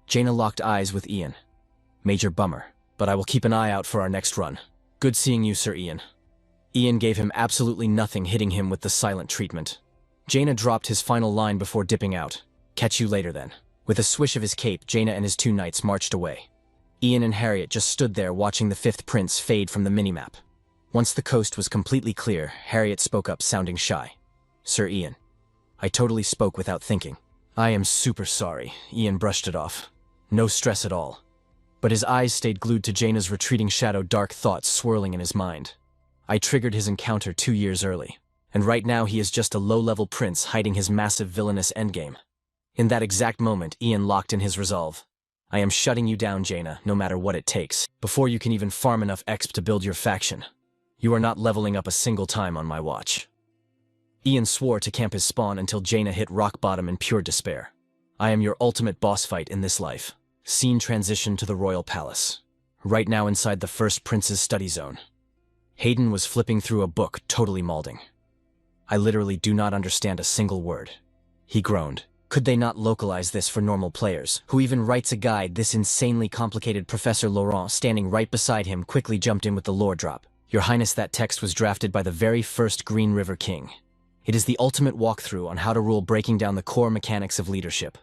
Jaina locked eyes with Ian. Major bummer, but I will keep an eye out for our next run. Good seeing you, Sir Ian. Ian gave him absolutely nothing, hitting him with the silent treatment. Jaina dropped his final line before dipping out. Catch you later then. With a swish of his cape, Jaina and his 2 knights marched away. Ian and Harriet just stood there watching the 5th prince fade from the minimap. Once the coast was completely clear, Harriet spoke up, sounding shy. Sir Ian. I totally spoke without thinking. I am super sorry. Ian brushed it off. No stress at all. But his eyes stayed glued to Jaina's retreating shadow, dark thoughts swirling in his mind. I triggered his encounter 2 years early, and right now he is just a low-level prince hiding his massive villainous endgame. In that exact moment, Ian locked in his resolve. I am shutting you down, Jaina, no matter what it takes, before you can even farm enough exp to build your faction. You are not leveling up a single time on my watch. Ian swore to camp his spawn until Jaina hit rock bottom in pure despair. I am your ultimate boss fight in this life. Scene transition to the royal palace. Right now inside the first prince's study zone. Hayden was flipping through a book, totally mauling. I literally do not understand a single word. He groaned. Could they not localize this for normal players? Who even writes a guide? This insanely complicated Professor Laurent, standing right beside him, quickly jumped in with the lore drop. Your Highness, that text was drafted by the very first Green River King. It is the ultimate walkthrough on how to rule, breaking down the core mechanics of leadership.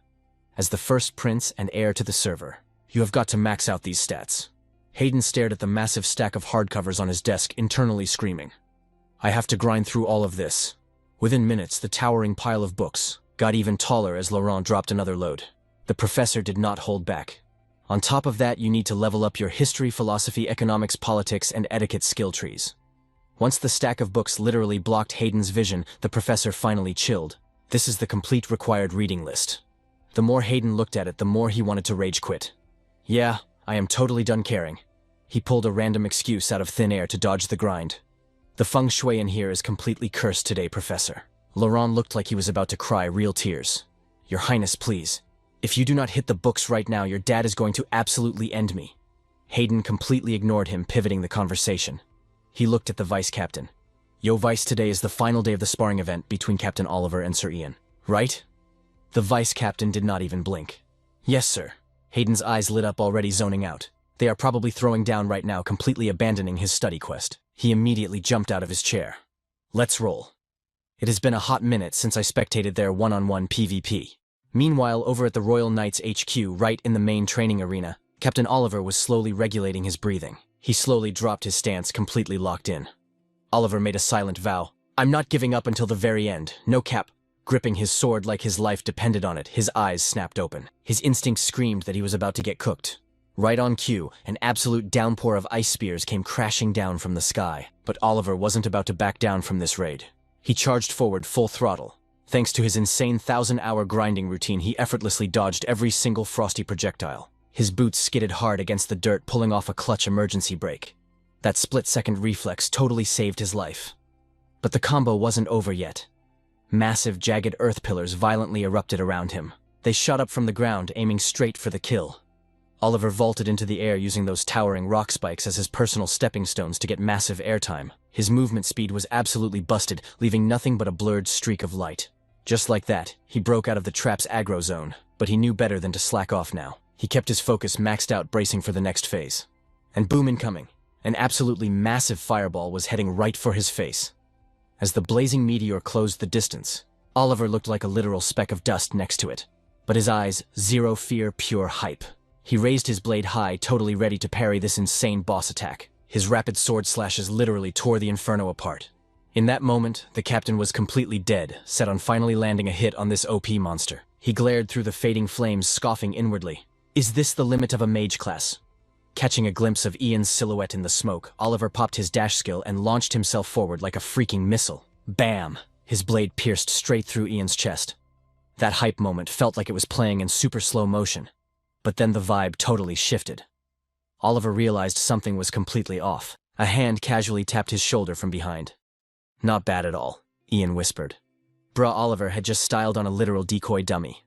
As the first prince and heir to the server, you have got to max out these stats. Hayden stared at the massive stack of hardcovers on his desk, internally screaming. I have to grind through all of this. Within minutes, the towering pile of books got even taller as Laurent dropped another load. The professor did not hold back. On top of that, you need to level up your history, philosophy, economics, politics, and etiquette skill trees. Once the stack of books literally blocked Hayden's vision, the professor finally chilled. This is the complete required reading list. The more Hayden looked at it, the more he wanted to rage quit. Yeah, I am totally done caring. He pulled a random excuse out of thin air to dodge the grind. The feng shui in here is completely cursed today, Professor. Laurent looked like he was about to cry real tears. Your Highness, please. If you do not hit the books right now, your dad is going to absolutely end me. Hayden completely ignored him, pivoting the conversation. He looked at the vice captain. Yo, Vice, today is the final day of the sparring event between Captain Oliver and Sir Ian, right? The vice captain did not even blink. Yes, sir. Hayden's eyes lit up, already zoning out. They are probably throwing down right now, completely abandoning his study quest. He immediately jumped out of his chair. Let's roll. It has been a hot minute since I spectated their one-on-one PvP. Meanwhile, over at the Royal Knights HQ, right in the main training arena, Captain Oliver was slowly regulating his breathing. He slowly dropped his stance, completely locked in. Oliver made a silent vow. I'm not giving up until the very end. No cap. Gripping his sword like his life depended on it, his eyes snapped open. His instinct screamed that he was about to get cooked. Right on cue, an absolute downpour of ice spears came crashing down from the sky. But Oliver wasn't about to back down from this raid. He charged forward full throttle. Thanks to his insane 1,000-hour grinding routine, he effortlessly dodged every single frosty projectile. His boots skidded hard against the dirt, pulling off a clutch emergency brake. That split-second reflex totally saved his life. But the combo wasn't over yet. Massive, jagged earth pillars violently erupted around him. They shot up from the ground, aiming straight for the kill. Oliver vaulted into the air using those towering rock spikes as his personal stepping stones to get massive airtime. His movement speed was absolutely busted, leaving nothing but a blurred streak of light. Just like that, he broke out of the trap's aggro zone, but he knew better than to slack off now. He kept his focus maxed out, bracing for the next phase. And boom, incoming. An absolutely massive fireball was heading right for his face. As the blazing meteor closed the distance, Oliver looked like a literal speck of dust next to it. But his eyes, zero fear, pure hype. He raised his blade high, totally ready to parry this insane boss attack. His rapid sword slashes literally tore the inferno apart. In that moment, the captain was completely dead, set on finally landing a hit on this OP monster. He glared through the fading flames, scoffing inwardly. Is this the limit of a mage class? Catching a glimpse of Ian's silhouette in the smoke, Oliver popped his dash skill and launched himself forward like a freaking missile. Bam! His blade pierced straight through Ian's chest. That hype moment felt like it was playing in super slow motion. But then the vibe totally shifted. Oliver realized something was completely off. A hand casually tapped his shoulder from behind. Not bad at all, Ian whispered. Bruh, Oliver had just styled on a literal decoy dummy.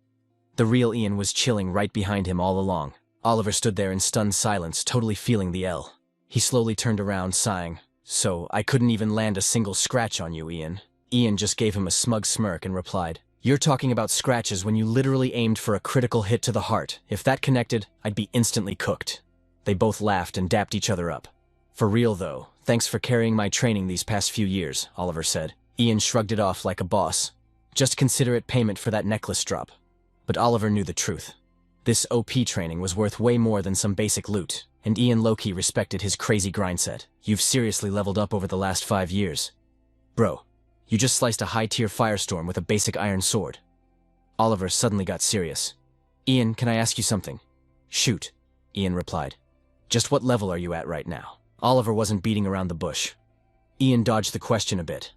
The real Ian was chilling right behind him all along. Oliver stood there in stunned silence, totally feeling the L. He slowly turned around, sighing. So, I couldn't even land a single scratch on you, Ian. Ian just gave him a smug smirk and replied, You're talking about scratches when you literally aimed for a critical hit to the heart. If that connected, I'd be instantly cooked. They both laughed and dapped each other up. For real though, thanks for carrying my training these past few years, Oliver said. Ian shrugged it off like a boss. Just consider it payment for that necklace drop. But Oliver knew the truth. This OP training was worth way more than some basic loot, and Ian low-key respected his crazy grind set. You've seriously leveled up over the last 5 years. Bro, you just sliced a high-tier firestorm with a basic iron sword. Oliver suddenly got serious. Ian, can I ask you something? Shoot, Ian replied. Just what level are you at right now? Oliver wasn't beating around the bush. Ian dodged the question a bit.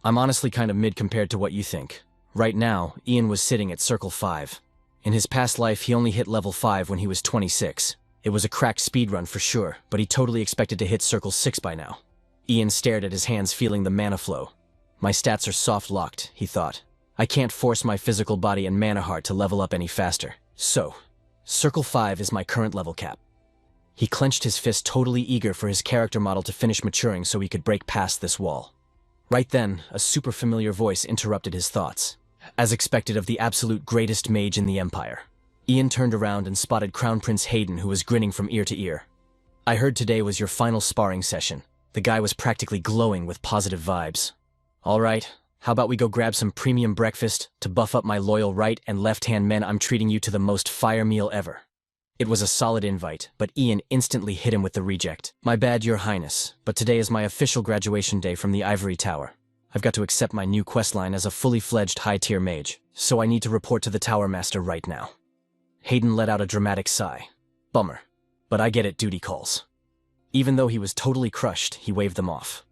I'm honestly kind of mid compared to what you think. Right now, Ian was sitting at Circle 5. In his past life, he only hit level 5 when he was 26. It was a cracked speedrun for sure, but he totally expected to hit Circle 6 by now. Ian stared at his hands, feeling the mana flow. My stats are soft-locked, he thought. I can't force my physical body and mana heart to level up any faster. So, Circle 5 is my current level cap. He clenched his fist, totally eager for his character model to finish maturing so he could break past this wall. Right then, a super familiar voice interrupted his thoughts. As expected of the absolute greatest mage in the Empire. Ian turned around and spotted Crown Prince Hayden, who was grinning from ear to ear. I heard today was your final sparring session. The guy was practically glowing with positive vibes. All right, how about we go grab some premium breakfast to buff up my loyal right and left-hand men? I'm treating you to the most fire meal ever. It was a solid invite, but Ian instantly hit him with the reject. My bad, Your Highness, but today is my official graduation day from the Ivory Tower. I've got to accept my new questline as a fully-fledged high-tier mage, so I need to report to the Tower Master right now. Hayden let out a dramatic sigh. Bummer, but I get it, duty calls. Even though he was totally crushed, he waved them off.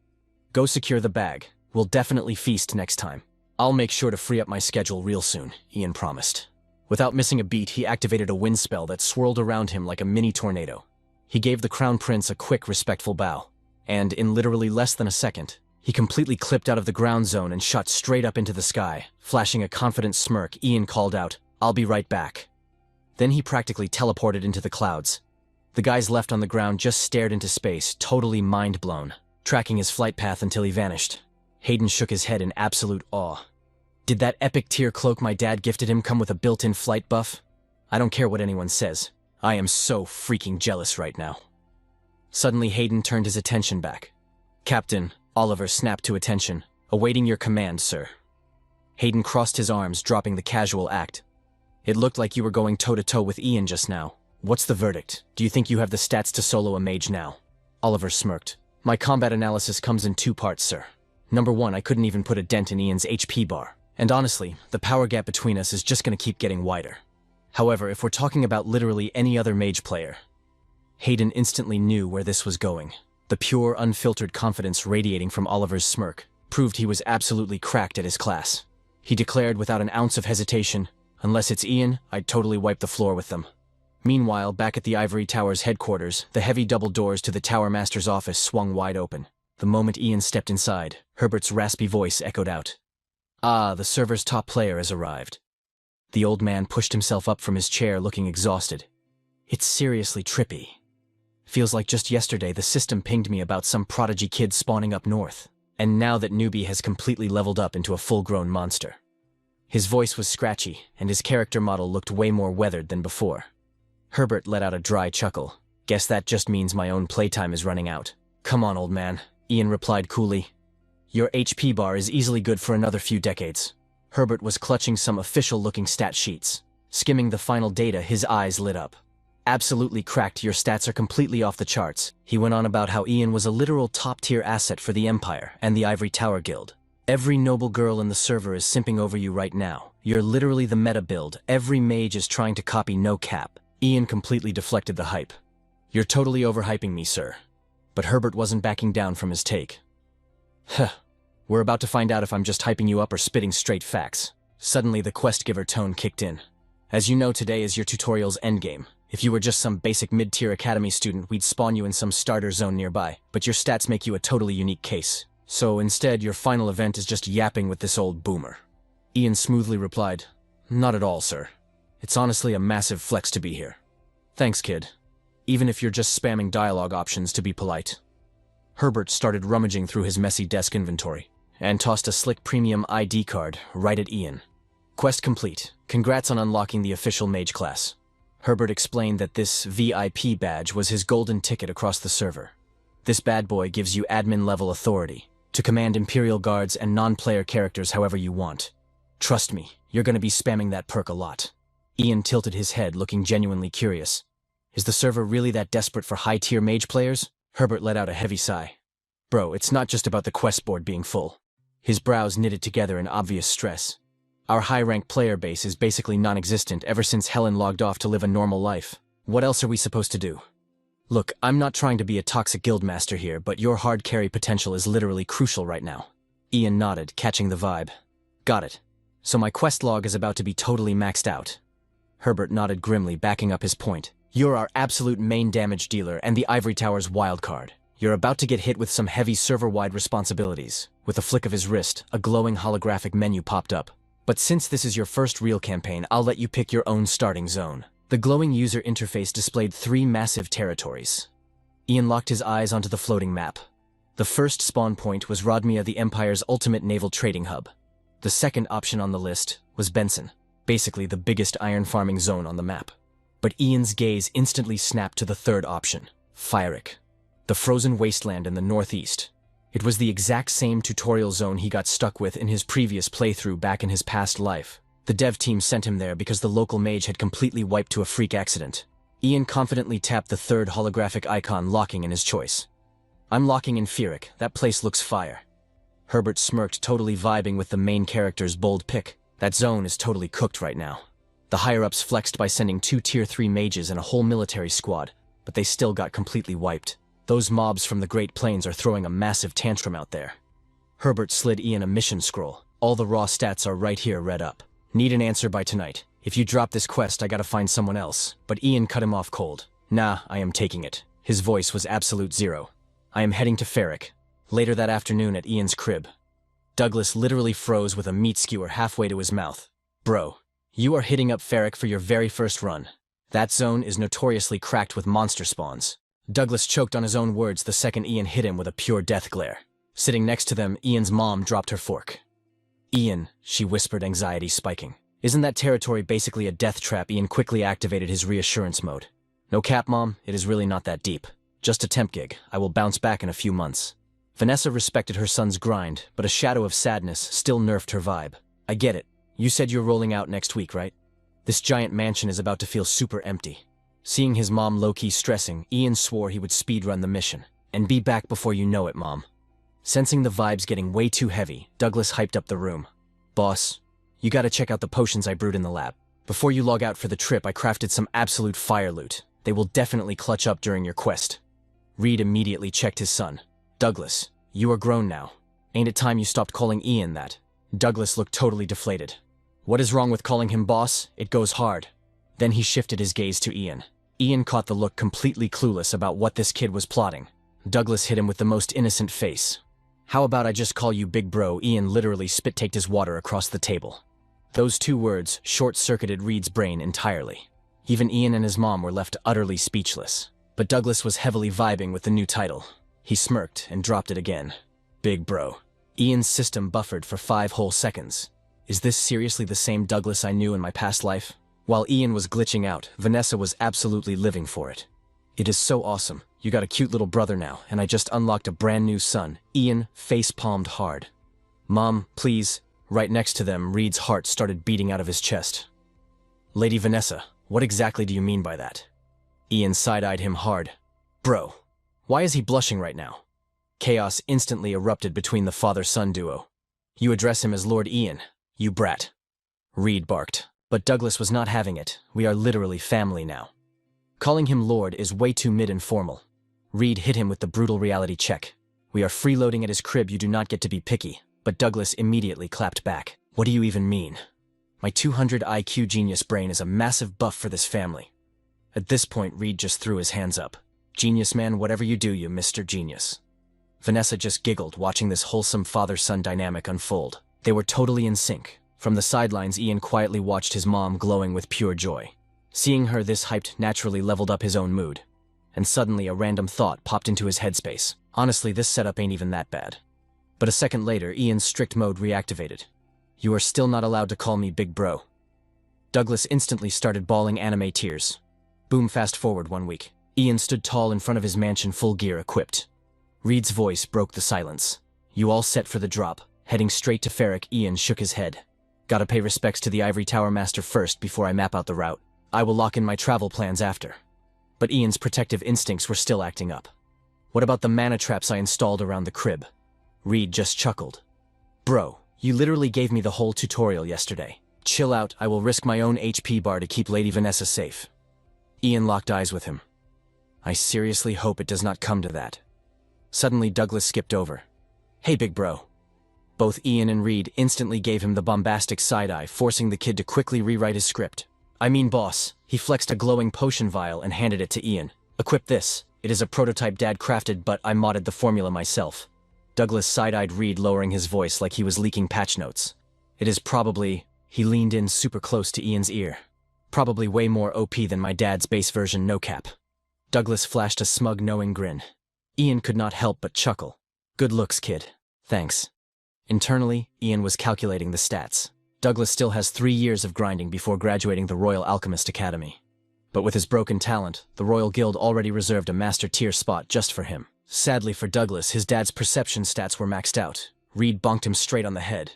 Go secure the bag. We'll definitely feast next time. I'll make sure to free up my schedule real soon, Ian promised. Without missing a beat, he activated a wind spell that swirled around him like a mini tornado. He gave the crown prince a quick, respectful bow, and in literally less than a second, he completely clipped out of the ground zone and shot straight up into the sky. Flashing a confident smirk, Ian called out, "I'll be right back." Then he practically teleported into the clouds. The guys left on the ground just stared into space, totally mind-blown, tracking his flight path until he vanished. Hayden shook his head in absolute awe. Did that epic tier cloak my dad gifted him come with a built-in flight buff? I don't care what anyone says. I am so freaking jealous right now. Suddenly Hayden turned his attention back. "Captain," Oliver snapped to attention. "Awaiting your command, sir." Hayden crossed his arms, dropping the casual act. "It looked like you were going toe-to-toe with Ian just now. What's the verdict? Do you think you have the stats to solo a mage now?" Oliver smirked. "My combat analysis comes in 2 parts, sir. Number 1, I couldn't even put a dent in Ian's HP bar. And honestly, the power gap between us is just going to keep getting wider. However, if we're talking about literally any other mage player..." Hayden instantly knew where this was going. The pure, unfiltered confidence radiating from Oliver's smirk proved he was absolutely cracked at his class. He declared without an ounce of hesitation, "Unless it's Ian, I'd totally wipe the floor with them." Meanwhile, back at the Ivory Tower's headquarters, the heavy double doors to the Tower Master's office swung wide open. The moment Ian stepped inside, Herbert's raspy voice echoed out. "Ah, the server's top player has arrived." The old man pushed himself up from his chair looking exhausted. "It's seriously trippy. Feels like just yesterday the system pinged me about some prodigy kid spawning up north, and now that newbie has completely leveled up into a full-grown monster." His voice was scratchy, and his character model looked way more weathered than before. Herbert let out a dry chuckle. "Guess that just means my own playtime is running out." "Come on, old man," Ian replied coolly. "Your HP bar is easily good for another few decades." Herbert was clutching some official-looking stat sheets. Skimming the final data, his eyes lit up. "Absolutely cracked, your stats are completely off the charts." He went on about how Ian was a literal top-tier asset for the Empire and the Ivory Tower Guild. "Every noble girl in the server is simping over you right now. You're literally the meta build. Every mage is trying to copy, no cap." Ian completely deflected the hype. "You're totally overhyping me, sir." But Herbert wasn't backing down from his take. "Huh. We're about to find out if I'm just hyping you up or spitting straight facts." Suddenly the quest giver tone kicked in. "As you know, today is your tutorial's endgame. If you were just some basic mid-tier academy student, we'd spawn you in some starter zone nearby, but your stats make you a totally unique case. So instead, your final event is just yapping with this old boomer." Ian smoothly replied, "Not at all, sir. It's honestly a massive flex to be here." "Thanks, kid. Even if you're just spamming dialogue options to be polite." Herbert started rummaging through his messy desk inventory and tossed a slick premium ID card right at Ian. "Quest complete. Congrats on unlocking the official mage class." Herbert explained that this VIP badge was his golden ticket across the server. This bad boy gives you admin-level authority to command Imperial guards and non-player characters however you want. "Trust me, you're going to be spamming that perk a lot." Ian tilted his head, looking genuinely curious. "Is the server really that desperate for high-tier mage players?" Herbert let out a heavy sigh. "Bro, it's not just about the quest board being full." His brows knitted together in obvious stress. "Our high-rank player base is basically non-existent ever since Helen logged off to live a normal life. What else are we supposed to do?" "Look, I'm not trying to be a toxic guildmaster here, but your hard carry potential is literally crucial right now." Ian nodded, catching the vibe. "Got it. So my quest log is about to be totally maxed out." Herbert nodded grimly, backing up his point. "You're our absolute main damage dealer and the Ivory Tower's wildcard. You're about to get hit with some heavy server-wide responsibilities." With a flick of his wrist, a glowing holographic menu popped up. "But since this is your first real campaign, I'll let you pick your own starting zone." The glowing user interface displayed 3 massive territories. Ian locked his eyes onto the floating map. The first spawn point was Rodmia, the Empire's ultimate naval trading hub. The second option on the list was Benson, basically the biggest iron farming zone on the map. But Ian's gaze instantly snapped to the third option, Fyric, the frozen wasteland in the northeast. It was the exact same tutorial zone he got stuck with in his previous playthrough back in his past life. The dev team sent him there because the local mage had completely wiped to a freak accident. Ian confidently tapped the third holographic icon, locking in his choice. "I'm locking in Fyric. That place looks fire." Herbert smirked, totally vibing with the main character's bold pick. That zone is totally cooked right now. The higher-ups flexed by sending 2 Tier 3 mages and a whole military squad, but they still got completely wiped. Those mobs from the Great Plains are throwing a massive tantrum out there. Herbert slid Ian a mission scroll. "All the raw stats are right here read up. Need an answer by tonight. If you drop this quest, I gotta find someone else. But Ian cut him off cold. Nah, I am taking it. His voice was absolute zero. I am heading to Ferric. Later that afternoon at Ian's crib. Douglas literally froze with a meat skewer halfway to his mouth. Bro, you are hitting up Ferric for your very first run. That zone is notoriously cracked with monster spawns. Douglas choked on his own words the second Ian hit him with a pure death glare. Sitting next to them, Ian's mom dropped her fork. Ian, she whispered, anxiety spiking. Isn't that territory basically a death trap? Ian quickly activated his reassurance mode. No cap, Mom, it is really not that deep. Just a temp gig. I will bounce back in a few months. Vanessa respected her son's grind, but a shadow of sadness still nerfed her vibe. I get it. You said you're rolling out next week, right? This giant mansion is about to feel super empty. Seeing his mom low-key stressing, Ian swore he would speedrun the mission. And be back before you know it, Mom. Sensing the vibes getting way too heavy, Douglas hyped up the room. Boss, you gotta check out the potions I brewed in the lab. Before you log out for the trip, I crafted some absolute fire loot. They will definitely clutch up during your quest. Reed immediately checked his son. Douglas, you are grown now. Ain't it time you stopped calling Ian that? Douglas looked totally deflated. What is wrong with calling him boss? It goes hard. Then he shifted his gaze to Ian. Ian caught the look, completely clueless about what this kid was plotting. Douglas hit him with the most innocent face. How about I just call you big bro? Ian literally spit-taked his water across the table. Those two words short-circuited Reed's brain entirely. Even Ian and his mom were left utterly speechless. But Douglas was heavily vibing with the new title. He smirked and dropped it again. Big bro. Ian's system buffered for 5 whole seconds. Is this seriously the same Douglas I knew in my past life? While Ian was glitching out, Vanessa was absolutely living for it. It is so awesome. You got a cute little brother now, and I just unlocked a brand new son. Ian face-palmed hard. Mom, please. Right next to them, Reed's heart started beating out of his chest. Lady Vanessa, what exactly do you mean by that? Ian side-eyed him hard. Bro, why is he blushing right now? Chaos instantly erupted between the father-son duo. You address him as Lord Ian, you brat. Reed barked. But Douglas was not having it. We are literally family now. Calling him Lord is way too mid-informal. Reed hit him with the brutal reality check. We are freeloading at his crib, you do not get to be picky. But Douglas immediately clapped back. What do you even mean? My 200 IQ genius brain is a massive buff for this family. At this point, Reed just threw his hands up. Genius man, whatever you do, you Mr. Genius. Vanessa just giggled, watching this wholesome father-son dynamic unfold. They were totally in sync. From the sidelines, Ian quietly watched his mom glowing with pure joy. Seeing her this hyped naturally leveled up his own mood. And suddenly a random thought popped into his headspace. Honestly, this setup ain't even that bad. But a second later, Ian's strict mode reactivated. You are still not allowed to call me big bro. Douglas instantly started bawling anime tears. Boom, fast forward 1 week. Ian stood tall in front of his mansion, full gear equipped. Reed's voice broke the silence. You all set for the drop? Heading straight to Ferric, Ian shook his head. Gotta pay respects to the Ivory Tower master first before I map out the route. I will lock in my travel plans after. But Ian's protective instincts were still acting up. What about the mana traps I installed around the crib? Reed just chuckled. Bro, you literally gave me the whole tutorial yesterday. Chill out, I will risk my own HP bar to keep Lady Vanessa safe. Ian locked eyes with him. I seriously hope it does not come to that. Suddenly Douglas skipped over. Hey big bro. Both Ian and Reed instantly gave him the bombastic side-eye, forcing the kid to quickly rewrite his script. I mean boss, he flexed a glowing potion vial and handed it to Ian. Equip this. It is a prototype Dad crafted, but I modded the formula myself. Douglas side-eyed Reed, lowering his voice like he was leaking patch notes. It is probably... He leaned in super close to Ian's ear. Probably way more OP than my dad's base version, no cap. Douglas flashed a smug, knowing grin. Ian could not help but chuckle. Good looks, kid. Thanks. Internally, Ian was calculating the stats. Douglas still has 3 years of grinding before graduating the Royal Alchemist Academy. But with his broken talent, the Royal Guild already reserved a master tier spot just for him. Sadly for Douglas, his dad's perception stats were maxed out. Reed bonked him straight on the head.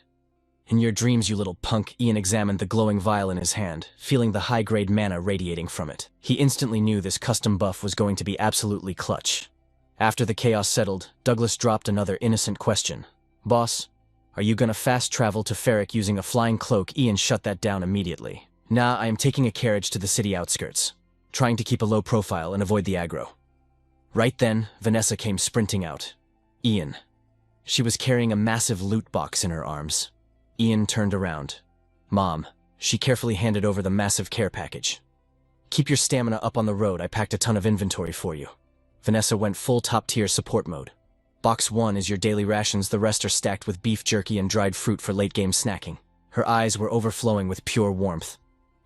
In your dreams, you little punk. Ian examined the glowing vial in his hand, feeling the high-grade mana radiating from it. He instantly knew this custom buff was going to be absolutely clutch. After the chaos settled, Douglas dropped another innocent question. Boss, are you gonna fast travel to Ferric using a flying cloak? Ian shut that down immediately. Nah, I am taking a carriage to the city outskirts, trying to keep a low profile and avoid the aggro. Right then, Vanessa came sprinting out. Ian. She was carrying a massive loot box in her arms. Ian turned around. Mom, She carefully handed over the massive care package. Keep your stamina up on the road, I packed a ton of inventory for you. Vanessa went full top-tier support mode. Box 1 is your daily rations, the rest are stacked with beef jerky and dried fruit for late-game snacking. Her eyes were overflowing with pure warmth.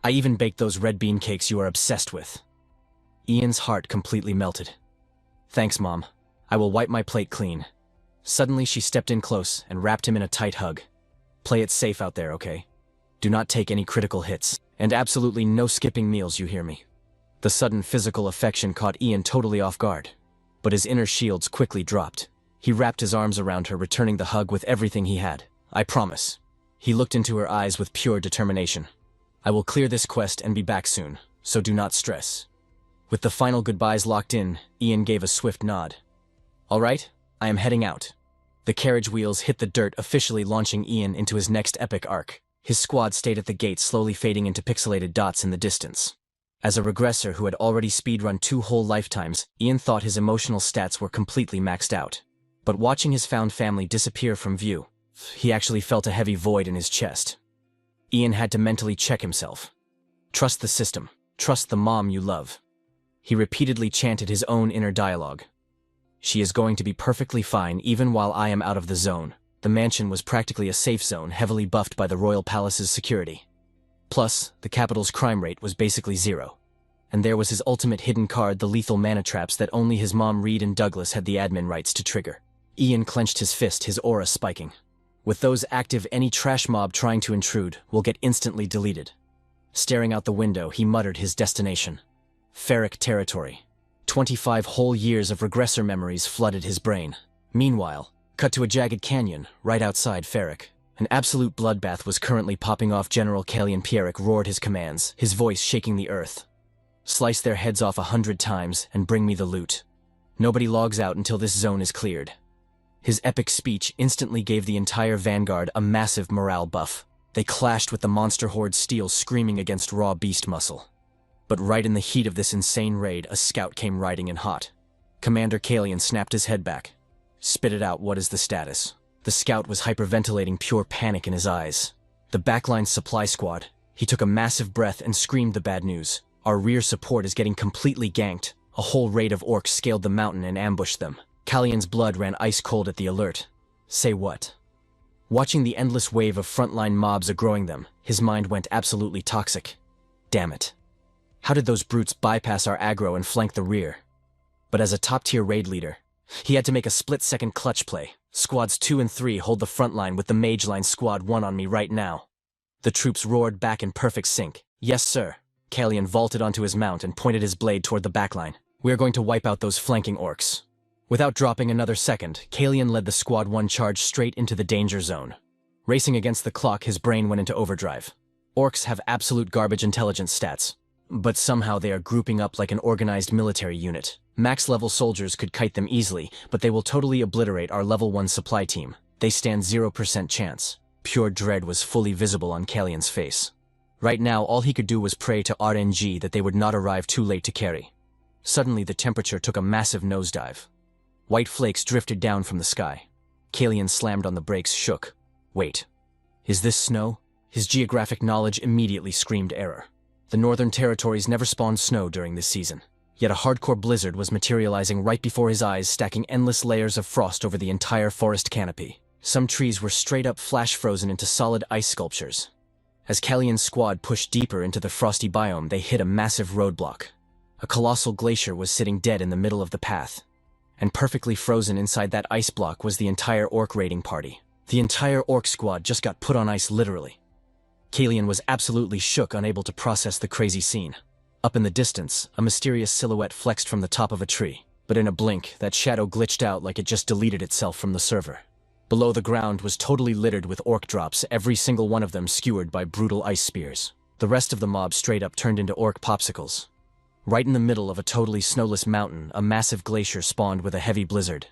I even baked those red bean cakes you are obsessed with. Ian's heart completely melted. Thanks, Mom. I will wipe my plate clean. Suddenly she stepped in close and wrapped him in a tight hug. Play it safe out there, okay? Do not take any critical hits, and absolutely no skipping meals, you hear me? The sudden physical affection caught Ian totally off guard, but his inner shields quickly dropped. He wrapped his arms around her, returning the hug with everything he had. I promise. He looked into her eyes with pure determination. I will clear this quest and be back soon, so do not stress. With the final goodbyes locked in, Ian gave a swift nod. All right, I am heading out. The carriage wheels hit the dirt, officially launching Ian into his next epic arc. His squad stayed at the gate, slowly fading into pixelated dots in the distance. As a regressor who had already speedrun 2 whole lifetimes, Ian thought his emotional stats were completely maxed out. But watching his found family disappear from view, he actually felt a heavy void in his chest. Ian had to mentally check himself. Trust the system. Trust the mom you love. He repeatedly chanted his own inner dialogue. She is going to be perfectly fine even while I am out of the zone. The mansion was practically a safe zone, heavily buffed by the royal palace's security. Plus, the capital's crime rate was basically 0. And there was his ultimate hidden card, the lethal mana traps that only his mom, Reed, and Douglas had the admin rights to trigger. Ian clenched his fist, his aura spiking. With those active, any trash mob trying to intrude will get instantly deleted. Staring out the window, he muttered his destination. Ferric territory. 25 whole years of regressor memories flooded his brain. Meanwhile, cut to a jagged canyon right outside Ferric. An absolute bloodbath was currently popping off. General Kalian Pierrick roared his commands, his voice shaking the earth. Slice their heads off 100 times and bring me the loot. Nobody logs out until this zone is cleared. His epic speech instantly gave the entire vanguard a massive morale buff. They clashed with the monster horde steel, screaming against raw beast muscle. But right in the heat of this insane raid, a scout came riding in hot. Commander Kalian snapped his head back. Spit it out, what is the status? The scout was hyperventilating, pure panic in his eyes. The backline supply squad. He took a massive breath and screamed the bad news. Our rear support is getting completely ganked. A whole raid of orcs scaled the mountain and ambushed them. Kalian's blood ran ice cold at the alert. Say what? Watching the endless wave of frontline mobs aggroing them, his mind went absolutely toxic. Damn it. How did those brutes bypass our aggro and flank the rear? But as a top-tier raid leader, he had to make a split-second clutch play. Squads 2 and 3 hold the front line with the Mage line squad 1 on me right now. The troops roared back in perfect sync. Yes, sir. Kalian vaulted onto his mount and pointed his blade toward the backline. We are going to wipe out those flanking orcs. Without dropping another second, Kalian led the Squad 1 charge straight into the danger zone. Racing against the clock, his brain went into overdrive. Orcs have absolute garbage intelligence stats, but somehow they are grouping up like an organized military unit. Max-level soldiers could kite them easily, but they will totally obliterate our level 1 supply team. They stand 0% chance. Pure dread was fully visible on Kalian's face. Right now, all he could do was pray to RNG that they would not arrive too late to carry. Suddenly, the temperature took a massive nosedive. White flakes drifted down from the sky. Kalian slammed on the brakes, shook. Wait. Is this snow? His geographic knowledge immediately screamed error. The northern territories never spawned snow during this season. Yet a hardcore blizzard was materializing right before his eyes, stacking endless layers of frost over the entire forest canopy. Some trees were straight up flash frozen into solid ice sculptures. As Kalian's squad pushed deeper into the frosty biome, they hit a massive roadblock. A colossal glacier was sitting dead in the middle of the path. And perfectly frozen inside that ice block was the entire orc raiding party. The entire orc squad just got put on ice, literally. Kalian was absolutely shook, unable to process the crazy scene. Up in the distance, a mysterious silhouette flexed from the top of a tree. But in a blink, that shadow glitched out like it just deleted itself from the server. Below, the ground was totally littered with orc drops, every single one of them skewered by brutal ice spears. The rest of the mob straight up turned into orc popsicles. Right in the middle of a totally snowless mountain, a massive glacier spawned with a heavy blizzard.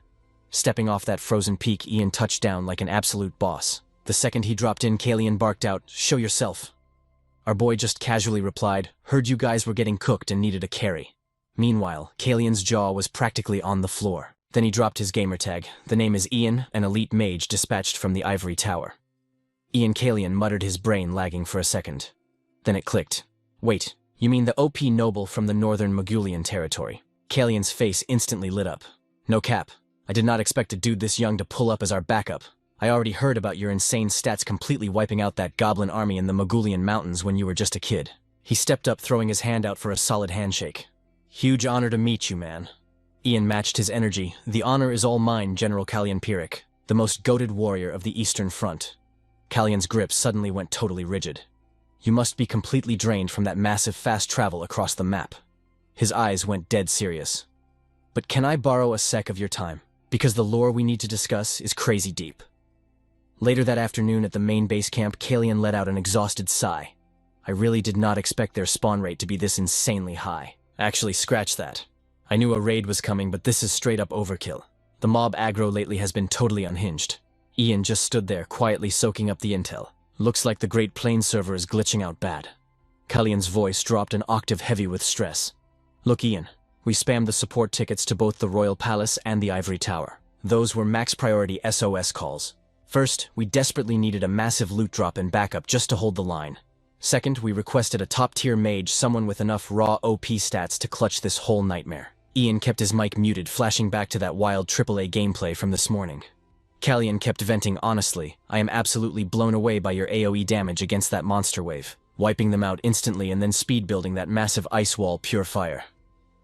Stepping off that frozen peak, Ian touched down like an absolute boss. The second he dropped in, Kalian barked out, "Show yourself." Our boy just casually replied, "Heard you guys were getting cooked and needed a carry." Meanwhile, Kalian's jaw was practically on the floor. Then he dropped his gamertag. The name is Ian, an elite mage dispatched from the Ivory Tower. Ian Kalian muttered, his brain lagging for a second. Then it clicked. Wait, you mean the OP noble from the northern Magulian territory? Kalian's face instantly lit up. No cap. I did not expect a dude this young to pull up as our backup. I already heard about your insane stats completely wiping out that goblin army in the Magulian mountains when you were just a kid. He stepped up, throwing his hand out for a solid handshake. Huge honor to meet you, man. Ian matched his energy. The honor is all mine, General Kalian Pyrrhic, the most goated warrior of the Eastern Front. Kalian's grip suddenly went totally rigid. You must be completely drained from that massive fast travel across the map. His eyes went dead serious. But can I borrow a sec of your time? Because the lore we need to discuss is crazy deep. Later that afternoon at the main base camp, Kalian let out an exhausted sigh. I really did not expect their spawn rate to be this insanely high. Actually, scratch that. I knew a raid was coming, but this is straight up overkill. The mob aggro lately has been totally unhinged. Ian just stood there, quietly soaking up the intel. Looks like the Great Plains server is glitching out bad. Kalian's voice dropped an octave heavy with stress. Look, Ian, we spammed the support tickets to both the Royal Palace and the Ivory Tower. Those were max priority SOS calls. First, we desperately needed a massive loot drop and backup just to hold the line. Second, we requested a top-tier mage, someone with enough raw OP stats to clutch this whole nightmare. Ian kept his mic muted, flashing back to that wild AAA gameplay from this morning. Kalian kept venting honestly. I am absolutely blown away by your AoE damage against that monster wave, wiping them out instantly and then speed building that massive ice wall pure fire.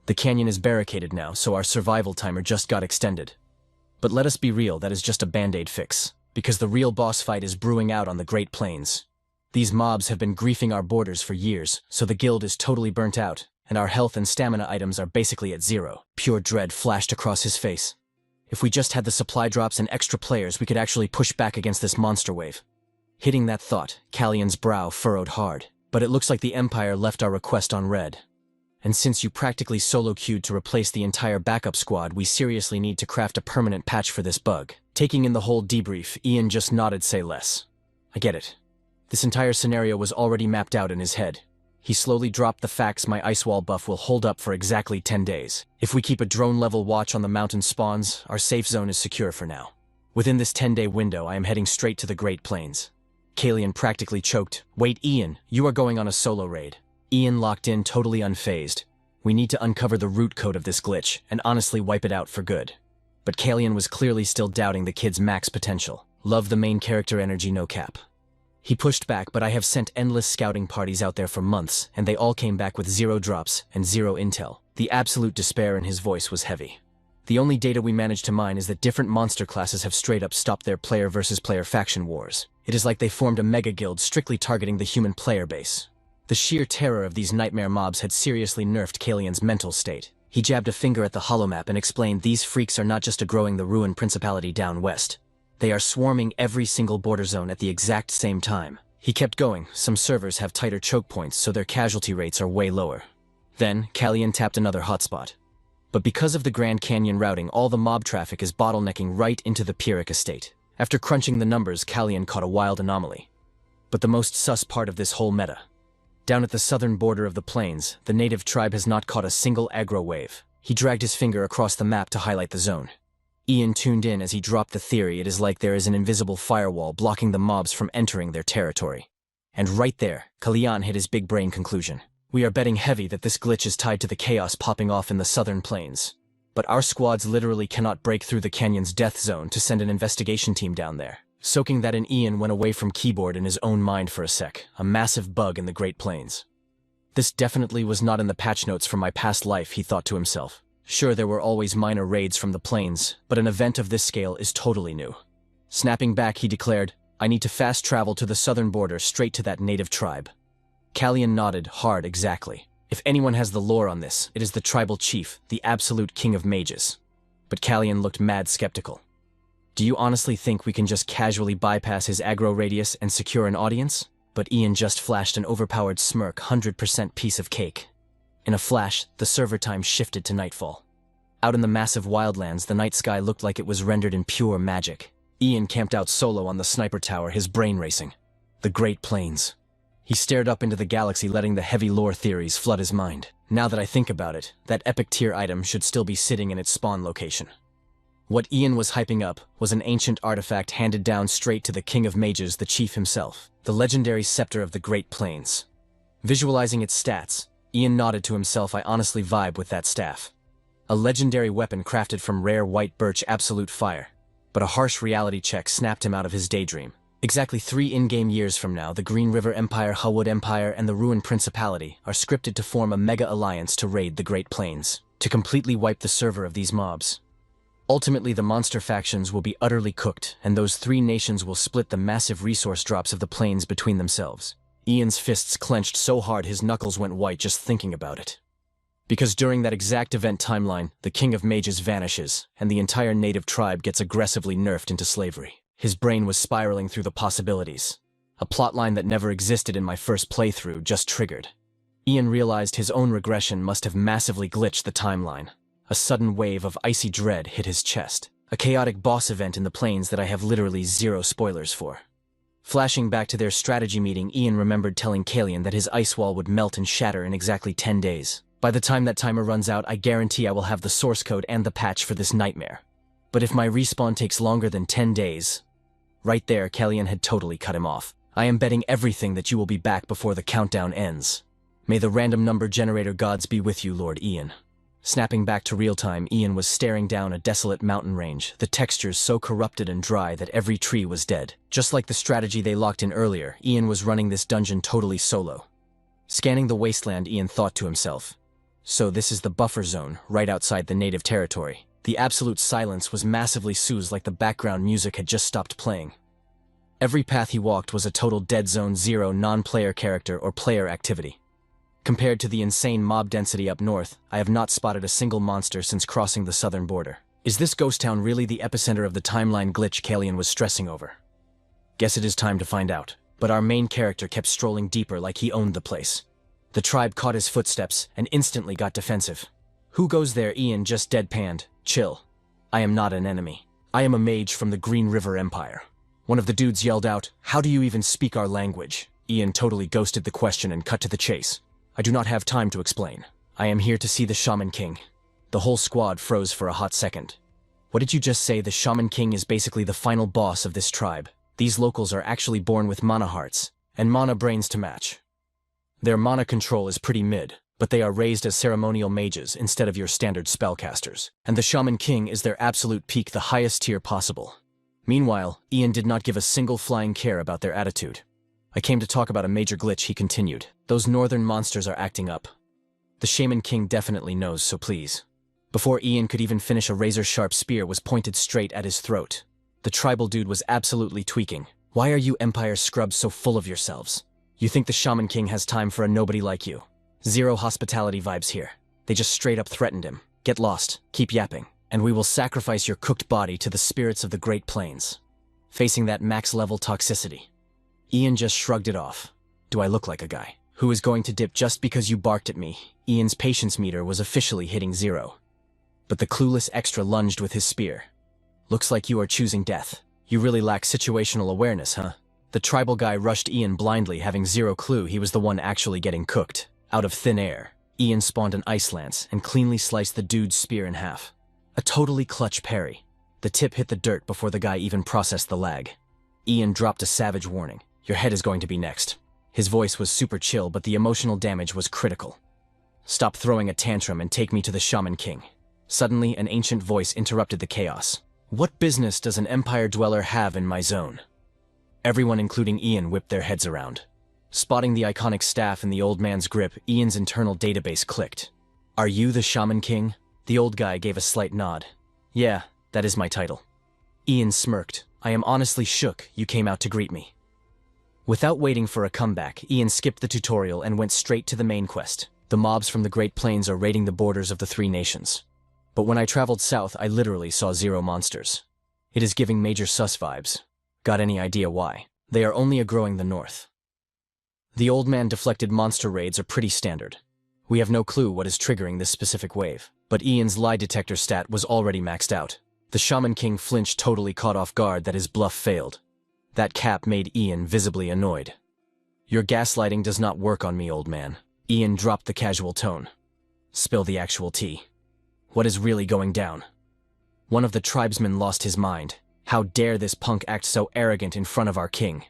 The canyon is barricaded now, so our survival timer just got extended. But let us be real, that is just a band-aid fix, because the real boss fight is brewing out on the Great Plains. These mobs have been griefing our borders for years, so the guild is totally burnt out, and our health and stamina items are basically at zero. Pure dread flashed across his face. If we just had the supply drops and extra players, we could actually push back against this monster wave. Hitting that thought, Kalian's brow furrowed hard. But it looks like the Empire left our request on red. And since you practically solo-queued to replace the entire backup squad, we seriously need to craft a permanent patch for this bug. Taking in the whole debrief, Ian just nodded, say less. I get it. This entire scenario was already mapped out in his head. He slowly dropped the facts. My ice wall buff will hold up for exactly 10 days. If we keep a drone-level watch on the mountain spawns, our safe zone is secure for now. Within this 10-day window, I am heading straight to the Great Plains. Kalian practically choked. Wait, Ian, you are going on a solo raid. Ian locked in, totally unfazed. We need to uncover the root code of this glitch, and honestly wipe it out for good. But Kalian was clearly still doubting the kid's max potential. Love the main character energy, no cap. He pushed back, but I have sent endless scouting parties out there for months, and they all came back with 0 drops and 0 intel. The absolute despair in his voice was heavy. The only data we managed to mine is that different monster classes have straight up stopped their player versus player faction wars. It is like they formed a mega guild strictly targeting the human player base. The sheer terror of these nightmare mobs had seriously nerfed Kalian's mental state. He jabbed a finger at the holomap and explained these freaks are not just growing the ruined principality down west. They are swarming every single border zone at the exact same time. He kept going. Some servers have tighter choke points, so their casualty rates are way lower. Then, Kalian tapped another hotspot. But because of the Grand Canyon routing, all the mob traffic is bottlenecking right into the Pyrrhic estate. After crunching the numbers, Kalian caught a wild anomaly. But the most sus part of this whole meta. Down at the southern border of the plains, the native tribe has not caught a single aggro wave. He dragged his finger across the map to highlight the zone. Ian tuned in as he dropped the theory. It is like there is an invisible firewall blocking the mobs from entering their territory. And right there, Kalian hit his big brain conclusion. We are betting heavy that this glitch is tied to the chaos popping off in the southern plains. But our squads literally cannot break through the canyon's death zone to send an investigation team down there. Soaking that in, Ian went away from keyboard in his own mind for a sec. A massive bug in the Great Plains. This definitely was not in the patch notes from my past life, he thought to himself. Sure, there were always minor raids from the plains, but an event of this scale is totally new. Snapping back, he declared, I need to fast travel to the southern border straight to that native tribe. Kalian nodded hard. Exactly. If anyone has the lore on this, it is the tribal chief, the absolute king of mages. But Kalian looked mad skeptical. Do you honestly think we can just casually bypass his aggro radius and secure an audience? But Ian just flashed an overpowered smirk. 100% piece of cake. In a flash, the server time shifted to nightfall. Out in the massive wildlands, the night sky looked like it was rendered in pure magic. Ian camped out solo on the sniper tower, his brain racing. The Great Plains. He stared up into the galaxy, letting the heavy lore theories flood his mind. Now that I think about it, that epic tier item should still be sitting in its spawn location. What Ian was hyping up was an ancient artifact handed down straight to the King of Mages, the chief himself, the legendary scepter of the Great Plains. Visualizing its stats, Ian nodded to himself. I honestly vibe with that staff. A legendary weapon crafted from rare white birch, absolute fire. But a harsh reality check snapped him out of his daydream. Exactly 3 in-game years from now, the Green River Empire, Huwood Empire, and the Ruin Principality are scripted to form a mega alliance to raid the Great Plains, to completely wipe the server of these mobs. Ultimately, the monster factions will be utterly cooked, and those 3 nations will split the massive resource drops of the plains between themselves. Ian's fists clenched so hard his knuckles went white just thinking about it. Because during that exact event timeline, the King of Mages vanishes, and the entire native tribe gets aggressively nerfed into slavery. His brain was spiraling through the possibilities. A plotline that never existed in my first playthrough just triggered. Ian realized his own regression must have massively glitched the timeline. A sudden wave of icy dread hit his chest. A chaotic boss event in the plains that I have literally 0 spoilers for. Flashing back to their strategy meeting, Ian remembered telling Kalian that his ice wall would melt and shatter in exactly 10 days. By the time that timer runs out, I guarantee I will have the source code and the patch for this nightmare. But if my respawn takes longer than 10 days... Right there, Kalian had totally cut him off. I am betting everything that you will be back before the countdown ends. May the random number generator gods be with you, Lord Ian. Snapping back to real time, Ian was staring down a desolate mountain range, the textures so corrupted and dry that every tree was dead. Just like the strategy they locked in earlier, Ian was running this dungeon totally solo. Scanning the wasteland, Ian thought to himself. So this is the buffer zone, right outside the native territory. The absolute silence was massively soothed, like the background music had just stopped playing. Every path he walked was a total dead zone, 0 non-player character or player activity. Compared to the insane mob density up north, I have not spotted a single monster since crossing the southern border. Is this ghost town really the epicenter of the timeline glitch Kalian was stressing over? Guess it is time to find out. But our main character kept strolling deeper like he owned the place. The tribe caught his footsteps and instantly got defensive. Who goes there? Ian just deadpanned. Chill. I am not an enemy. I am a mage from the Green River Empire. One of the dudes yelled out, "How do you even speak our language?" Ian totally ghosted the question and cut to the chase. I do not have time to explain. I am here to see the Shaman King. The whole squad froze for a hot second. What did you just say? The Shaman King is basically the final boss of this tribe. These locals are actually born with mana hearts, and mana brains to match. Their mana control is pretty mid, but they are raised as ceremonial mages instead of your standard spellcasters. And the Shaman King is their absolute peak, the highest tier possible. Meanwhile, Ian did not give a single flying care about their attitude. I came to talk about a major glitch, he continued. Those northern monsters are acting up. The Shaman King definitely knows, so please. Before Ian could even finish, a razor-sharp spear was pointed straight at his throat. The tribal dude was absolutely tweaking. Why are you Empire scrubs so full of yourselves? You think the Shaman King has time for a nobody like you? 0 hospitality vibes here. They just straight up threatened him. Get lost, keep yapping, and we will sacrifice your cooked body to the spirits of the Great Plains. Facing that max-level toxicity. Ian just shrugged it off. Do I look like a guy who is going to dip just because you barked at me? Ian's patience meter was officially hitting 0. But the clueless extra lunged with his spear. Looks like you are choosing death. You really lack situational awareness, huh? The tribal guy rushed Ian blindly, having 0 clue he was the one actually getting cooked. Out of thin air, Ian spawned an ice lance and cleanly sliced the dude's spear in half. A totally clutch parry. The tip hit the dirt before the guy even processed the lag. Ian dropped a savage warning. Your head is going to be next. His voice was super chill, but the emotional damage was critical. Stop throwing a tantrum and take me to the Shaman King. Suddenly, an ancient voice interrupted the chaos. What business does an Empire dweller have in my zone? Everyone, including Ian, whipped their heads around. Spotting the iconic staff in the old man's grip, Ian's internal database clicked. Are you the Shaman King? The old guy gave a slight nod. Yeah, that is my title. Ian smirked. I am honestly shook you came out to greet me. Without waiting for a comeback, Ian skipped the tutorial and went straight to the main quest. The mobs from the Great Plains are raiding the borders of the 3 nations. But when I traveled south, I literally saw 0 monsters. It is giving major sus vibes. Got any idea why? They are only growing the north. The old man deflected monster raids are pretty standard. We have no clue what is triggering this specific wave, but Ian's lie detector stat was already maxed out. The Shaman King flinched, totally caught off guard that his bluff failed. That cap made Ian visibly annoyed. Your gaslighting does not work on me, old man. Ian dropped the casual tone. Spill the actual tea. What is really going down? One of the tribesmen lost his mind. How dare this punk act so arrogant in front of our king?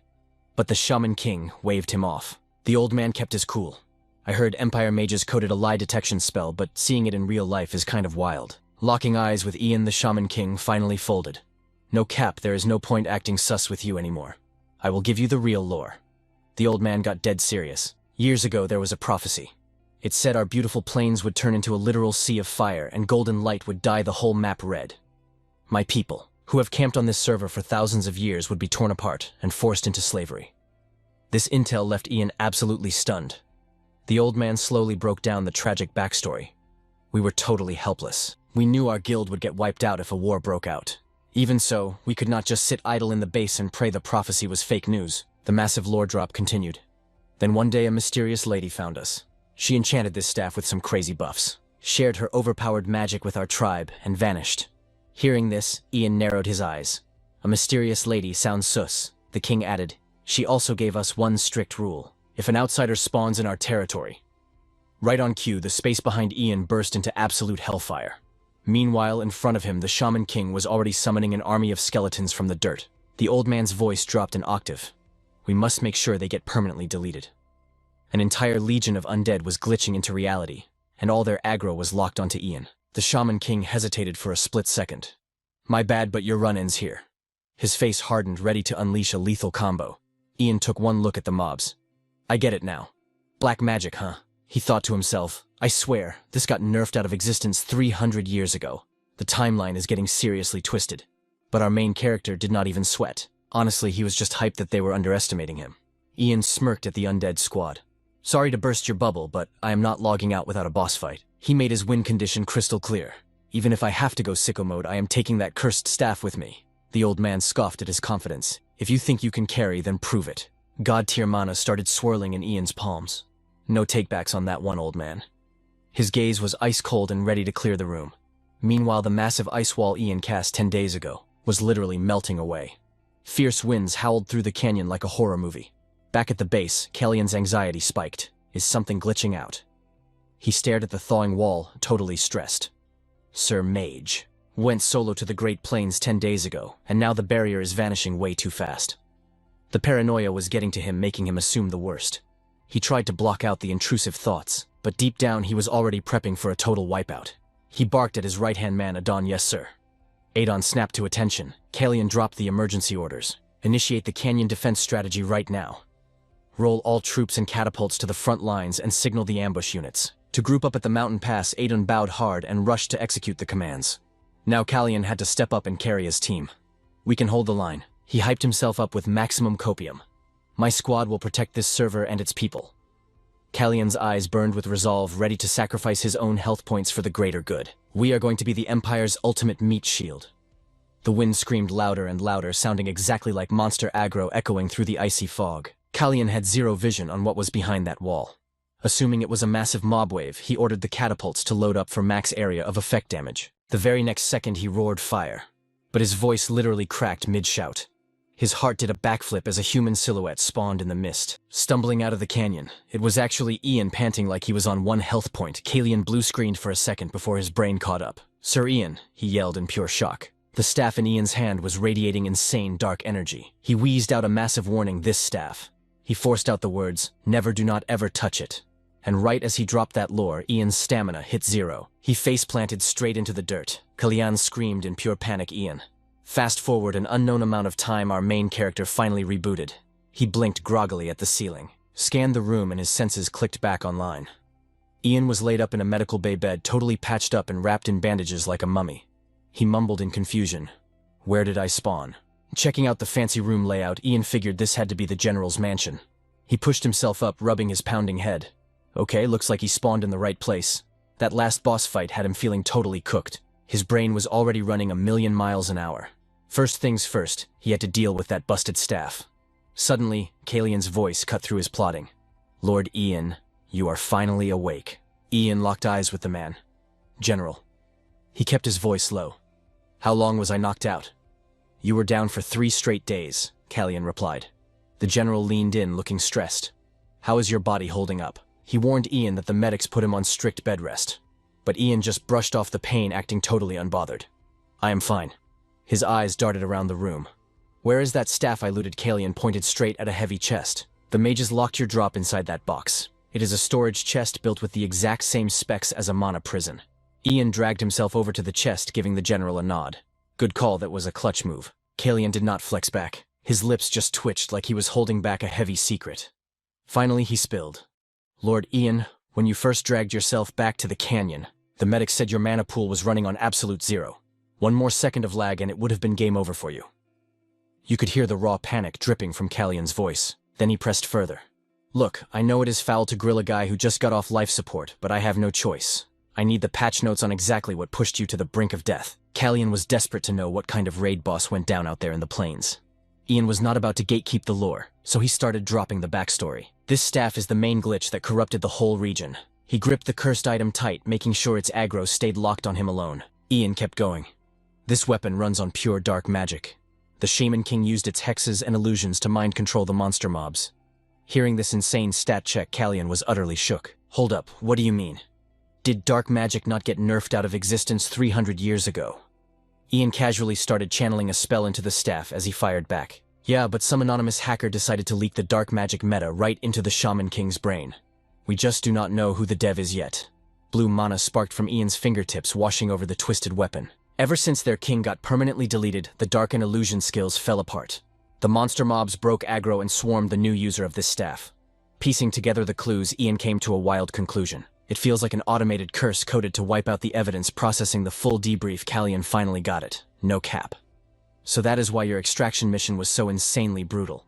But the Shaman King waved him off. The old man kept his cool. I heard Empire mages coded a lie detection spell, but seeing it in real life is kind of wild. Locking eyes with Ian the Shaman King finally folded. No cap, there is no point acting sus with you anymore. I will give you the real lore. The old man got dead serious. Years ago there was a prophecy. It said our beautiful plains would turn into a literal sea of fire and golden light would dye the whole map red. My people, who have camped on this server for thousands of years, would be torn apart and forced into slavery. This intel left Ian absolutely stunned. The old man slowly broke down the tragic backstory. We were totally helpless. We knew our guild would get wiped out if a war broke out. Even so, we could not just sit idle in the base and pray the prophecy was fake news. The massive lore drop continued. Then one day a mysterious lady found us. She enchanted this staff with some crazy buffs, shared her overpowered magic with our tribe, and vanished. Hearing this, Ian narrowed his eyes. A mysterious lady sounds sus, the king added. She also gave us one strict rule. If an outsider spawns in our territory. Right on cue, the space behind Ian burst into absolute hellfire. Meanwhile, in front of him, the Shaman King was already summoning an army of skeletons from the dirt. The old man's voice dropped an octave. We must make sure they get permanently deleted. An entire legion of undead was glitching into reality, and all their aggro was locked onto Ian. The Shaman King hesitated for a split second. My bad, but your run ends here. His face hardened, ready to unleash a lethal combo. Ian took one look at the mobs. I get it now. Black magic, huh? He thought to himself. I swear, this got nerfed out of existence 300 years ago. The timeline is getting seriously twisted. But our main character did not even sweat. Honestly, he was just hyped that they were underestimating him. Ian smirked at the undead squad. Sorry to burst your bubble, but I am not logging out without a boss fight. He made his win condition crystal clear. Even if I have to go sicko mode, I am taking that cursed staff with me. The old man scoffed at his confidence. If you think you can carry, then prove it. God-tier mana started swirling in Ian's palms. No takebacks on that one, old man. His gaze was ice-cold and ready to clear the room. Meanwhile, the massive ice wall Ian cast 10 days ago was literally melting away. Fierce winds howled through the canyon like a horror movie. Back at the base, Kellyan's anxiety spiked. Is something glitching out? He stared at the thawing wall, totally stressed. Sir Mage went solo to the Great Plains 10 days ago, and now the barrier is vanishing way too fast. The paranoia was getting to him, making him assume the worst. He tried to block out the intrusive thoughts, but deep down he was already prepping for a total wipeout. He barked at his right-hand man, Adon. Yes, sir. Adon snapped to attention. Kellyan dropped the emergency orders. Initiate the canyon defense strategy right now. Roll all troops and catapults to the front lines and signal the ambush units. To group up at the mountain pass, Adon bowed hard and rushed to execute the commands. Now Kellyan had to step up and carry his team. We can hold the line. He hyped himself up with maximum copium. My squad will protect this server and its people. Kellyan's eyes burned with resolve, ready to sacrifice his own health points for the greater good. We are going to be the Empire's ultimate meat shield. The wind screamed louder and louder, sounding exactly like monster aggro echoing through the icy fog. Kellyan had zero vision on what was behind that wall. Assuming it was a massive mob wave, he ordered the catapults to load up for max area of effect damage. The very next second he roared fire. But his voice literally cracked mid-shout. His heart did a backflip as a human silhouette spawned in the mist. Stumbling out of the canyon, it was actually Ian, panting like he was on 1 health point. Kellyan blue-screened for a second before his brain caught up. Sir Ian, he yelled in pure shock. The staff in Ian's hand was radiating insane dark energy. He wheezed out a massive warning, this staff. He forced out the words, never, do not ever touch it. And right as he dropped that lore, Ian's stamina hit 0. He face-planted straight into the dirt. Kellyan screamed in pure panic. Ian. Fast forward an unknown amount of time, our main character finally rebooted. He blinked groggily at the ceiling, scanned the room, and his senses clicked back online. Ian was laid up in a medical bay bed, totally patched up and wrapped in bandages like a mummy. He mumbled in confusion. Where did I spawn? Checking out the fancy room layout, Ian figured this had to be the general's mansion. He pushed himself up, rubbing his pounding head. Okay, looks like he spawned in the right place. That last boss fight had him feeling totally cooked. His brain was already running 1,000,000 miles an hour. First things first, he had to deal with that busted staff. Suddenly, Kellyan's voice cut through his plotting. Lord Ian, you are finally awake. Ian locked eyes with the man. General. He kept his voice low. How long was I knocked out? You were down for 3 straight days, Kellyan replied. The general leaned in, looking stressed. How is your body holding up? He warned Ian that the medics put him on strict bed rest. But Ian just brushed off the pain, acting totally unbothered. I am fine. His eyes darted around the room. Where is that staff I looted? Kellyan pointed straight at a heavy chest. The mages locked your drop inside that box. It is a storage chest built with the exact same specs as a mana prison. Ian dragged himself over to the chest, giving the general a nod. Good call, that was a clutch move. Kalian did not flex back. His lips just twitched like he was holding back a heavy secret. Finally, he spilled. Lord Ian, when you first dragged yourself back to the canyon, the medic said your mana pool was running on absolute zero. One more second of lag and it would have been game over for you. You could hear the raw panic dripping from Kalian's voice. Then he pressed further. Look, I know it is foul to grill a guy who just got off life support, but I have no choice. I need the patch notes on exactly what pushed you to the brink of death. Kalian was desperate to know what kind of raid boss went down out there in the plains. Ian was not about to gatekeep the lore, so he started dropping the backstory. This staff is the main glitch that corrupted the whole region. He gripped the cursed item tight, making sure its aggro stayed locked on him alone. Ian kept going. This weapon runs on pure dark magic. The Shaman King used its hexes and illusions to mind control the monster mobs. Hearing this insane stat check, Kalian was utterly shook. Hold up, what do you mean? Did dark magic not get nerfed out of existence 300 years ago? Ian casually started channeling a spell into the staff as he fired back. Yeah, but some anonymous hacker decided to leak the dark magic meta right into the Shaman King's brain. We just do not know who the dev is yet. Blue mana sparked from Ian's fingertips, washing over the twisted weapon. Ever since their king got permanently deleted, the dark and illusion skills fell apart. The monster mobs broke aggro and swarmed the new user of this staff. Piecing together the clues, Ian came to a wild conclusion. It feels like an automated curse coded to wipe out the evidence, processing the full debrief. Kalian finally got it. No cap. So that is why your extraction mission was so insanely brutal.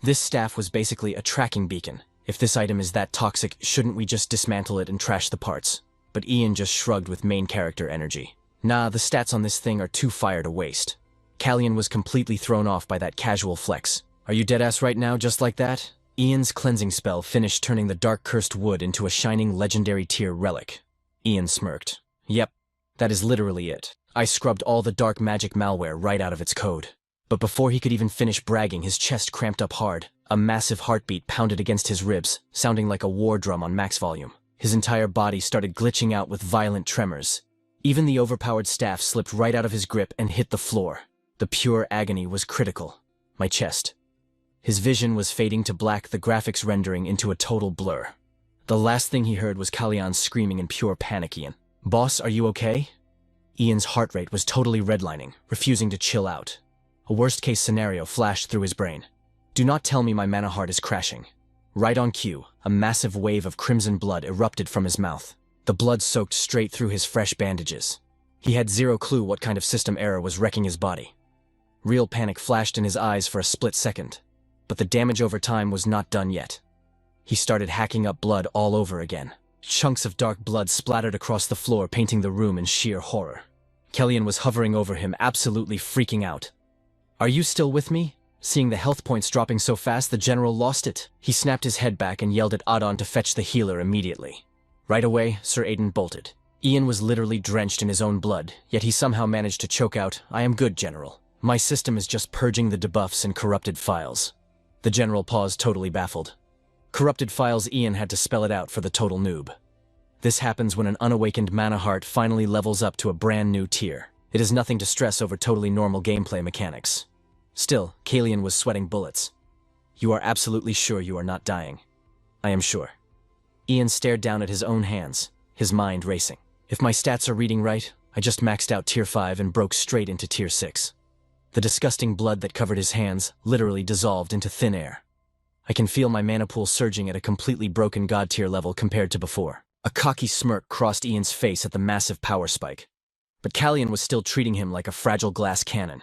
This staff was basically a tracking beacon. If this item is that toxic, shouldn't we just dismantle it and trash the parts? But Ian just shrugged with main character energy. Nah, the stats on this thing are too fire to waste. Kalian was completely thrown off by that casual flex. Are you deadass right now, just like that? Ian's cleansing spell finished, turning the dark cursed wood into a shining legendary tier relic. Ian smirked. Yep, that is literally it. I scrubbed all the dark magic malware right out of its code. But before he could even finish bragging, his chest cramped up hard. A massive heartbeat pounded against his ribs, sounding like a war drum on max volume. His entire body started glitching out with violent tremors. Even the overpowered staff slipped right out of his grip and hit the floor. The pure agony was critical. My chest. His vision was fading to black, the graphics rendering into a total blur. The last thing he heard was Kalian screaming in pure panic. Ian, boss, are you okay? Ian's heart rate was totally redlining, refusing to chill out. A worst-case scenario flashed through his brain. Do not tell me my mana heart is crashing. Right on cue, a massive wave of crimson blood erupted from his mouth. The blood soaked straight through his fresh bandages. He had zero clue what kind of system error was wrecking his body. Real panic flashed in his eyes for a split second. But the damage over time was not done yet. He started hacking up blood all over again. Chunks of dark blood splattered across the floor, painting the room in sheer horror. Kalian was hovering over him, absolutely freaking out. Are you still with me? Seeing the health points dropping so fast, the general lost it. He snapped his head back and yelled at Adon to fetch the healer immediately. Right away, Sir Hayden bolted. Ian was literally drenched in his own blood, yet he somehow managed to choke out, "I am good, General. My system is just purging the debuffs and corrupted files." The general paused, totally baffled. Corrupted files. Ian had to spell it out for the total noob. This happens when an unawakened mana heart finally levels up to a brand new tier. It is nothing to stress over, totally normal gameplay mechanics. Still, Kalian was sweating bullets. You are absolutely sure you are not dying? I am sure. Ian stared down at his own hands, his mind racing. If my stats are reading right, I just maxed out tier 5 and broke straight into tier 6. The disgusting blood that covered his hands literally dissolved into thin air. I can feel my mana pool surging at a completely broken god tier level compared to before. A cocky smirk crossed Ian's face at the massive power spike. But Kalian was still treating him like a fragile glass cannon.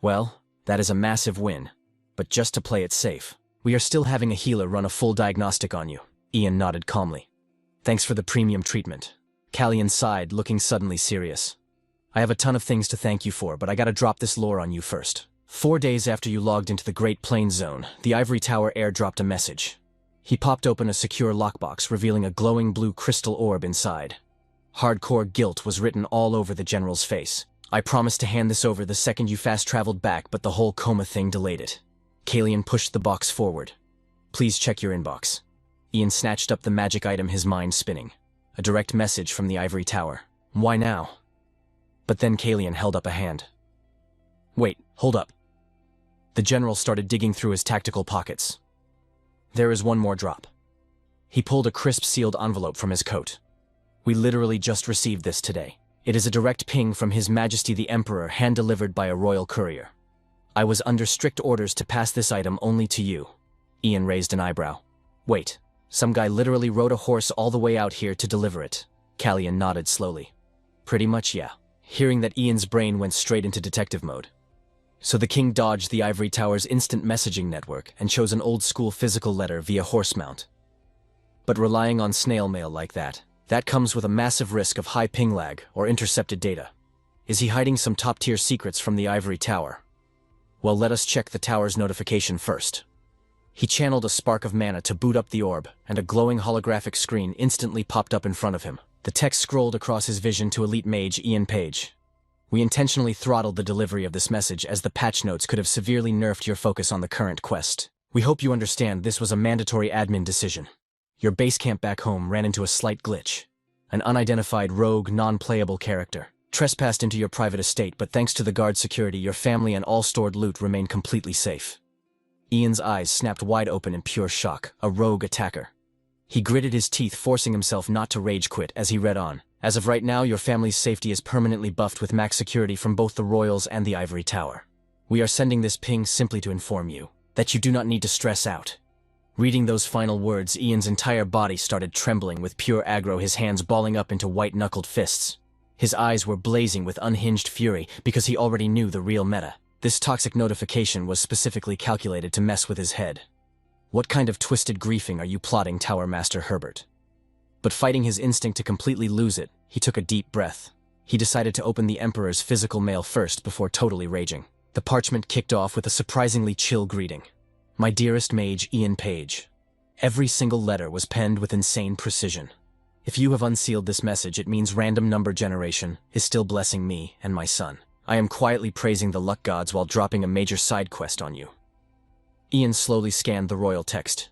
Well, that is a massive win. But just to play it safe, we are still having a healer run a full diagnostic on you. Ian nodded calmly. Thanks for the premium treatment. Kalian sighed, looking suddenly serious. I have a ton of things to thank you for, but I gotta drop this lore on you first. 4 days after you logged into the Great Plains Zone, the Ivory Tower airdropped a message. He popped open a secure lockbox, revealing a glowing blue crystal orb inside. Hardcore guilt was written all over the general's face. I promised to hand this over the second you fast-traveled back, but the whole coma thing delayed it. Kalian pushed the box forward. Please check your inbox. Ian snatched up the magic item, his mind spinning. A direct message from the Ivory Tower. Why now? But then Kalian held up a hand. Wait, hold up. The general started digging through his tactical pockets. There is one more drop. He pulled a crisp sealed envelope from his coat. We literally just received this today. It is a direct ping from His Majesty the Emperor, hand-delivered by a royal courier. I was under strict orders to pass this item only to you. Ian raised an eyebrow. Wait, some guy literally rode a horse all the way out here to deliver it. Callian nodded slowly. Pretty much, yeah. Hearing that, Ian's brain went straight into detective mode. So the king dodged the Ivory Tower's instant messaging network and chose an old-school physical letter via horse mount. But relying on snail mail like that comes with a massive risk of high ping lag or intercepted data. Is he hiding some top-tier secrets from the Ivory Tower? Well, let us check the tower's notification first. He channeled a spark of mana to boot up the orb, and a glowing holographic screen instantly popped up in front of him. The text scrolled across his vision to elite mage Ian Page. We intentionally throttled the delivery of this message, as the patch notes could have severely nerfed your focus on the current quest. We hope you understand this was a mandatory admin decision. Your base camp back home ran into a slight glitch. An unidentified rogue, non-playable character trespassed into your private estate, but thanks to the guard security, your family and all stored loot remain completely safe. Ian's eyes snapped wide open in pure shock. A rogue attacker. He gritted his teeth, forcing himself not to rage quit as he read on. As of right now, your family's safety is permanently buffed with max security from both the Royals and the Ivory Tower. We are sending this ping simply to inform you that you do not need to stress out. Reading those final words, Ian's entire body started trembling with pure aggro, his hands balling up into white-knuckled fists. His eyes were blazing with unhinged fury because he already knew the real meta. This toxic notification was specifically calculated to mess with his head. What kind of twisted griefing are you plotting, Tower Master Herbert? But fighting his instinct to completely lose it, he took a deep breath. He decided to open the Emperor's physical mail first before totally raging. The parchment kicked off with a surprisingly chill greeting. My dearest mage Ian Page. Every single letter was penned with insane precision. If you have unsealed this message, it means random number generation is still blessing me and my son. I am quietly praising the luck gods while dropping a major side quest on you. Ian slowly scanned the royal text.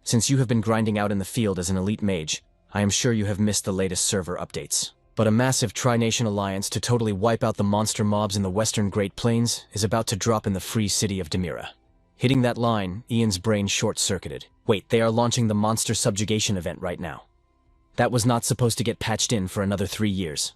Since you have been grinding out in the field as an elite mage, I am sure you have missed the latest server updates. But a massive tri-nation alliance to totally wipe out the monster mobs in the western Great Plains is about to drop in the free city of Demira. Hitting that line, Ian's brain short-circuited. Wait, they are launching the monster subjugation event right now. That was not supposed to get patched in for another 3 years.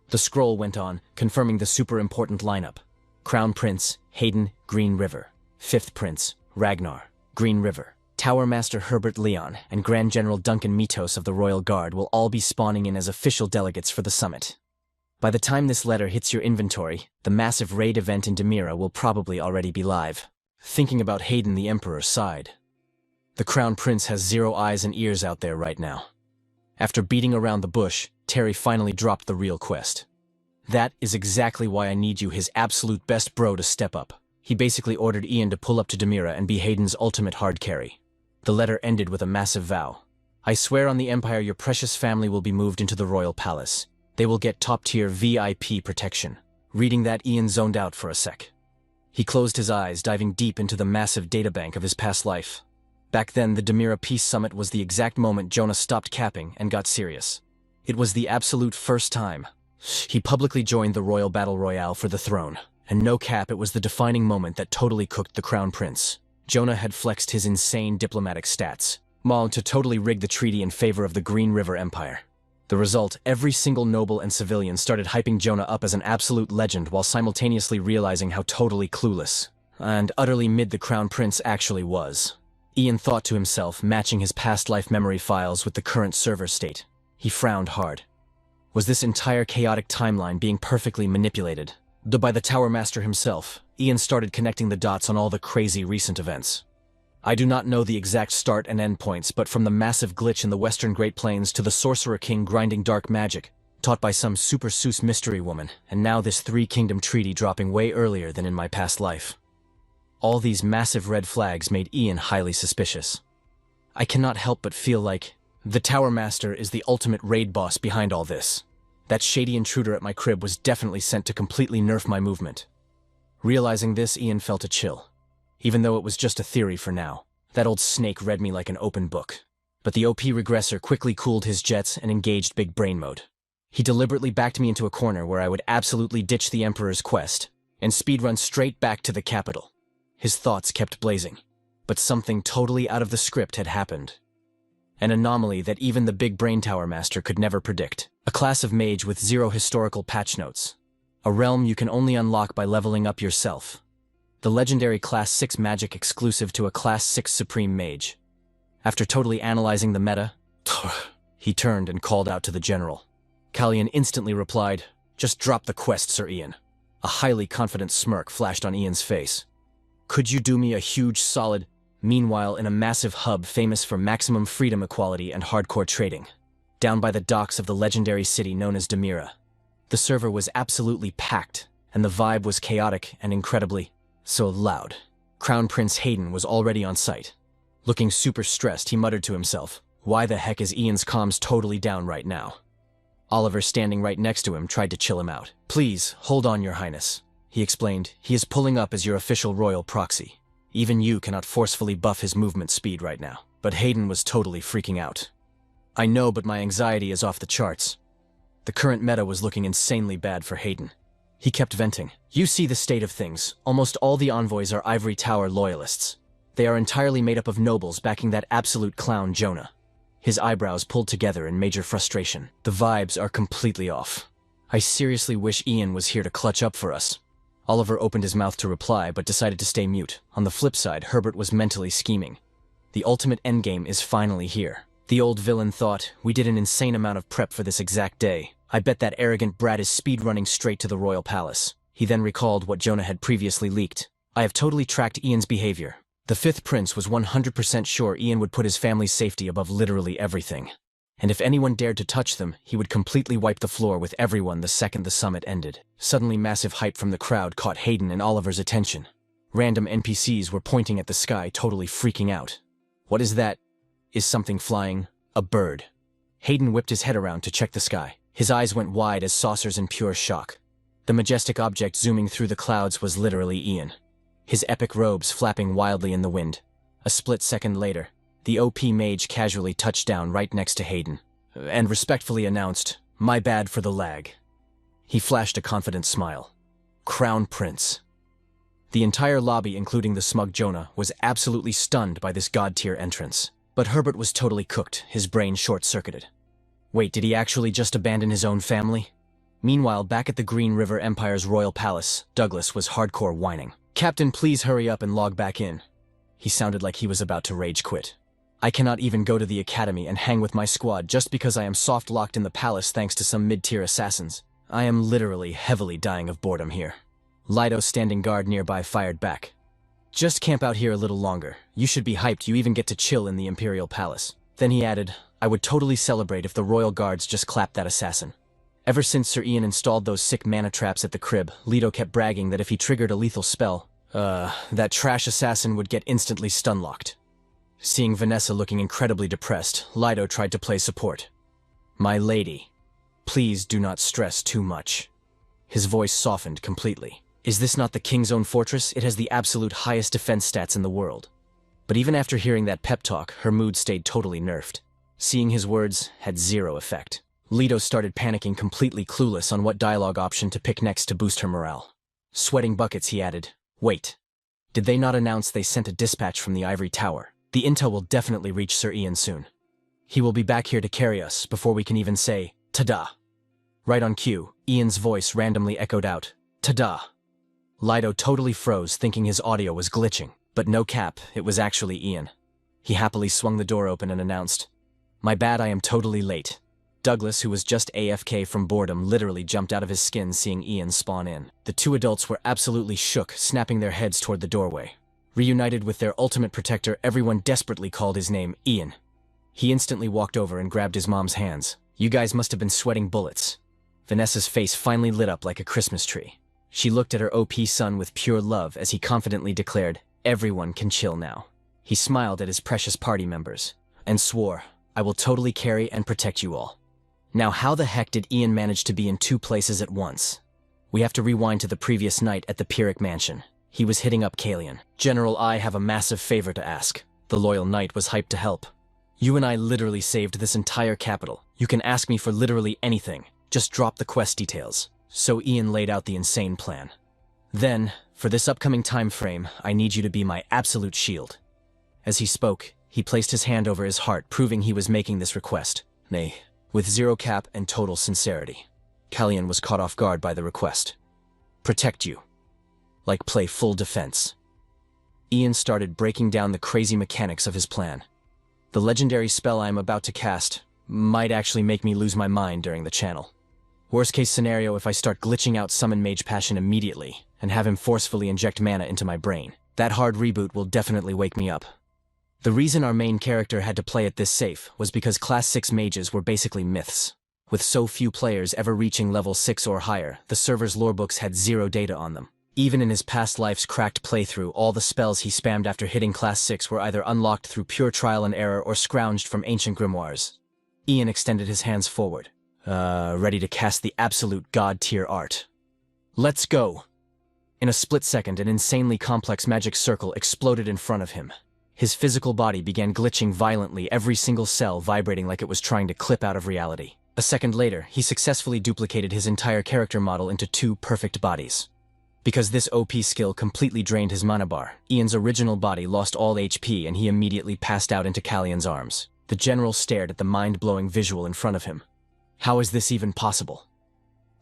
The scroll went on, confirming the super important lineup. Crown Prince, Hayden, Green River. Fifth Prince, Ragnar, Green River. Tower Master Herbert Leon and Grand General Duncan Mitos of the Royal Guard will all be spawning in as official delegates for the summit. By the time this letter hits your inventory, the massive raid event in Demira will probably already be live. Thinking about Hayden, the Emperor sighed. The Crown Prince has 0 eyes and ears out there right now. After beating around the bush, Terry finally dropped the real quest. That is exactly why I need you, his absolute best bro, to step up. He basically ordered Ian to pull up to Demira and be Hayden's ultimate hard carry. The letter ended with a massive vow. I swear on the Empire your precious family will be moved into the royal palace. They will get top-tier VIP protection. Reading that, Ian zoned out for a sec. He closed his eyes, diving deep into the massive databank of his past life. Back then, the Demira Peace Summit was the exact moment Jonah stopped capping and got serious. It was the absolute first time he publicly joined the Royal Battle Royale for the throne. And no cap, it was the defining moment that totally cooked the Crown Prince. Jonah had flexed his insane diplomatic stats, mauled to totally rig the treaty in favor of the Green River Empire. The result, every single noble and civilian started hyping Jonah up as an absolute legend while simultaneously realizing how totally clueless and utterly mid the Crown Prince actually was. Ian thought to himself, matching his past life memory files with the current server state. He frowned hard. Was this entire chaotic timeline being perfectly manipulated? By the Tower Master himself, Ian started connecting the dots on all the crazy recent events. I do not know the exact start and end points, but from the massive glitch in the western Great Plains to the Sorcerer King grinding dark magic, taught by some super Seuss mystery woman, and now this 3-kingdom treaty dropping way earlier than in my past life. All these massive red flags made Ian highly suspicious. I cannot help but feel like the Tower Master is the ultimate raid boss behind all this. That shady intruder at my crib was definitely sent to completely nerf my movement. Realizing this, Ian felt a chill. Even though it was just a theory for now, that old snake read me like an open book. But the OP regressor quickly cooled his jets and engaged big brain mode. He deliberately backed me into a corner where I would absolutely ditch the Emperor's quest and speedrun straight back to the capital. His thoughts kept blazing. But something totally out of the script had happened. An anomaly that even the big brain tower master could never predict. A class of mage with 0 historical patch notes. A realm you can only unlock by leveling up yourself. The legendary Class 6 magic exclusive to a Class 6 supreme mage. After totally analyzing the meta, he turned and called out to the general. Callian instantly replied, "Just drop the quest, Sir Ian." A highly confident smirk flashed on Ian's face. "Could you do me a huge solid?" Meanwhile, in a massive hub famous for maximum freedom equality and hardcore trading, down by the docks of the legendary city known as Demira, the server was absolutely packed, and the vibe was chaotic and incredibly so loud. Crown Prince Hayden was already on site. Looking super stressed, he muttered to himself, "Why the heck is Ian's comms totally down right now?" Oliver, standing right next to him, tried to chill him out. "Please, hold on, Your Highness," he explained. "He is pulling up as your official royal proxy. Even you cannot forcefully buff his movement speed right now." But Hayden was totally freaking out. "I know, but my anxiety is off the charts." The current meta was looking insanely bad for Hayden. He kept venting. "You see the state of things. Almost all the envoys are Ivory Tower loyalists. They are entirely made up of nobles backing that absolute clown Jonah." His eyebrows pulled together in major frustration. "The vibes are completely off. I seriously wish Ian was here to clutch up for us." Oliver opened his mouth to reply, but decided to stay mute. On the flip side, Herbert was mentally scheming. The ultimate endgame is finally here. The old villain thought, "We did an insane amount of prep for this exact day. I bet that arrogant brat is speedrunning straight to the royal palace." He then recalled what Jonah had previously leaked. "I have totally tracked Ian's behavior. The 5th prince was 100% sure Ian would put his family's safety above literally everything. And if anyone dared to touch them, he would completely wipe the floor with everyone the second the summit ended." Suddenly, massive hype from the crowd caught Hayden and Oliver's attention. Random NPCs were pointing at the sky, totally freaking out. "What is that? Is something flying? A bird?" Hayden whipped his head around to check the sky. His eyes went wide as saucers in pure shock. The majestic object zooming through the clouds was literally Ian, his epic robes flapping wildly in the wind. A split second later, the OP mage casually touched down right next to Hayden, and respectfully announced, "My bad for the lag." He flashed a confident smile. Crown Prince. The entire lobby, including the smug Jonah, was absolutely stunned by this god-tier entrance. But Herbert was totally cooked, his brain short-circuited. Wait, did he actually just abandon his own family? Meanwhile, back at the Green River Empire's royal palace, Douglas was hardcore whining. "Captain, please hurry up and log back in." He sounded like he was about to rage quit. "I cannot even go to the academy and hang with my squad just because I am soft-locked in the palace thanks to some mid-tier assassins. I am literally heavily dying of boredom here." Lido, standing guard nearby, fired back. "Just camp out here a little longer. You should be hyped you even get to chill in the Imperial Palace." Then he added, "I would totally celebrate if the royal guards just clapped that assassin." Ever since Sir Ian installed those sick mana traps at the crib, Lido kept bragging that if he triggered a lethal spell, that trash assassin would get instantly stun-locked. Seeing Vanessa looking incredibly depressed, Lido tried to play support. "My lady, please do not stress too much." His voice softened completely. "Is this not the king's own fortress? It has the absolute highest defense stats in the world." But even after hearing that pep talk, her mood stayed totally nerfed. Seeing his words had zero effect. Lido started panicking, completely clueless on what dialogue option to pick next to boost her morale. Sweating buckets, he added, "Wait. Did they not announce they sent a dispatch from the Ivory Tower? The intel will definitely reach Sir Ian soon. He will be back here to carry us before we can even say, ta-da." Right on cue, Ian's voice randomly echoed out, "Ta-da." Lido totally froze, thinking his audio was glitching. But no cap, it was actually Ian. He happily swung the door open and announced, "My bad, I am totally late." Douglas, who was just AFK from boredom, literally jumped out of his skin seeing Ian spawn in. The two adults were absolutely shook, snapping their heads toward the doorway. Reunited with their ultimate protector, everyone desperately called his name, Ian. He instantly walked over and grabbed his mom's hands. "You guys must have been sweating bullets." Vanessa's face finally lit up like a Christmas tree. She looked at her OP son with pure love as he confidently declared, "Everyone can chill now." He smiled at his precious party members and swore, "I will totally carry and protect you all." Now, how the heck did Ian manage to be in 2 places at once? We have to rewind to the previous night at the Pyrrhic Mansion. He was hitting up Callian. "General, I have a massive favor to ask." The loyal knight was hyped to help. "You and I literally saved this entire capital. You can ask me for literally anything. Just drop the quest details." So Ian laid out the insane plan. "Then, for this upcoming time frame, I need you to be my absolute shield. As he spoke, he placed his hand over his heart, proving he was making this request. Nay, with zero cap and total sincerity. Kalyan was caught off guard by the request. Protect you. Like play full defense. Ian started breaking down the crazy mechanics of his plan. The legendary spell I am about to cast might actually make me lose my mind during the channel. Worst case scenario, if I start glitching out summon Mage Passion immediately and have him forcefully inject mana into my brain. That hard reboot will definitely wake me up. The reason our main character had to play it this safe was because Class 6 mages were basically myths. With so few players ever reaching level 6 or higher, the server's lorebooks had zero data on them. Even in his past life's cracked playthrough, all the spells he spammed after hitting Class 6 were either unlocked through pure trial and error or scrounged from ancient grimoires. Ian extended his hands forward, ready to cast the absolute god-tier art. Let's go! In a split second, an insanely complex magic circle exploded in front of him. His physical body began glitching violently, every single cell vibrating like it was trying to clip out of reality. A second later, he successfully duplicated his entire character model into 2 perfect bodies. Because this OP skill completely drained his mana bar, Ian's original body lost all HP and he immediately passed out into Kalyan's arms. The general stared at the mind-blowing visual in front of him. How is this even possible?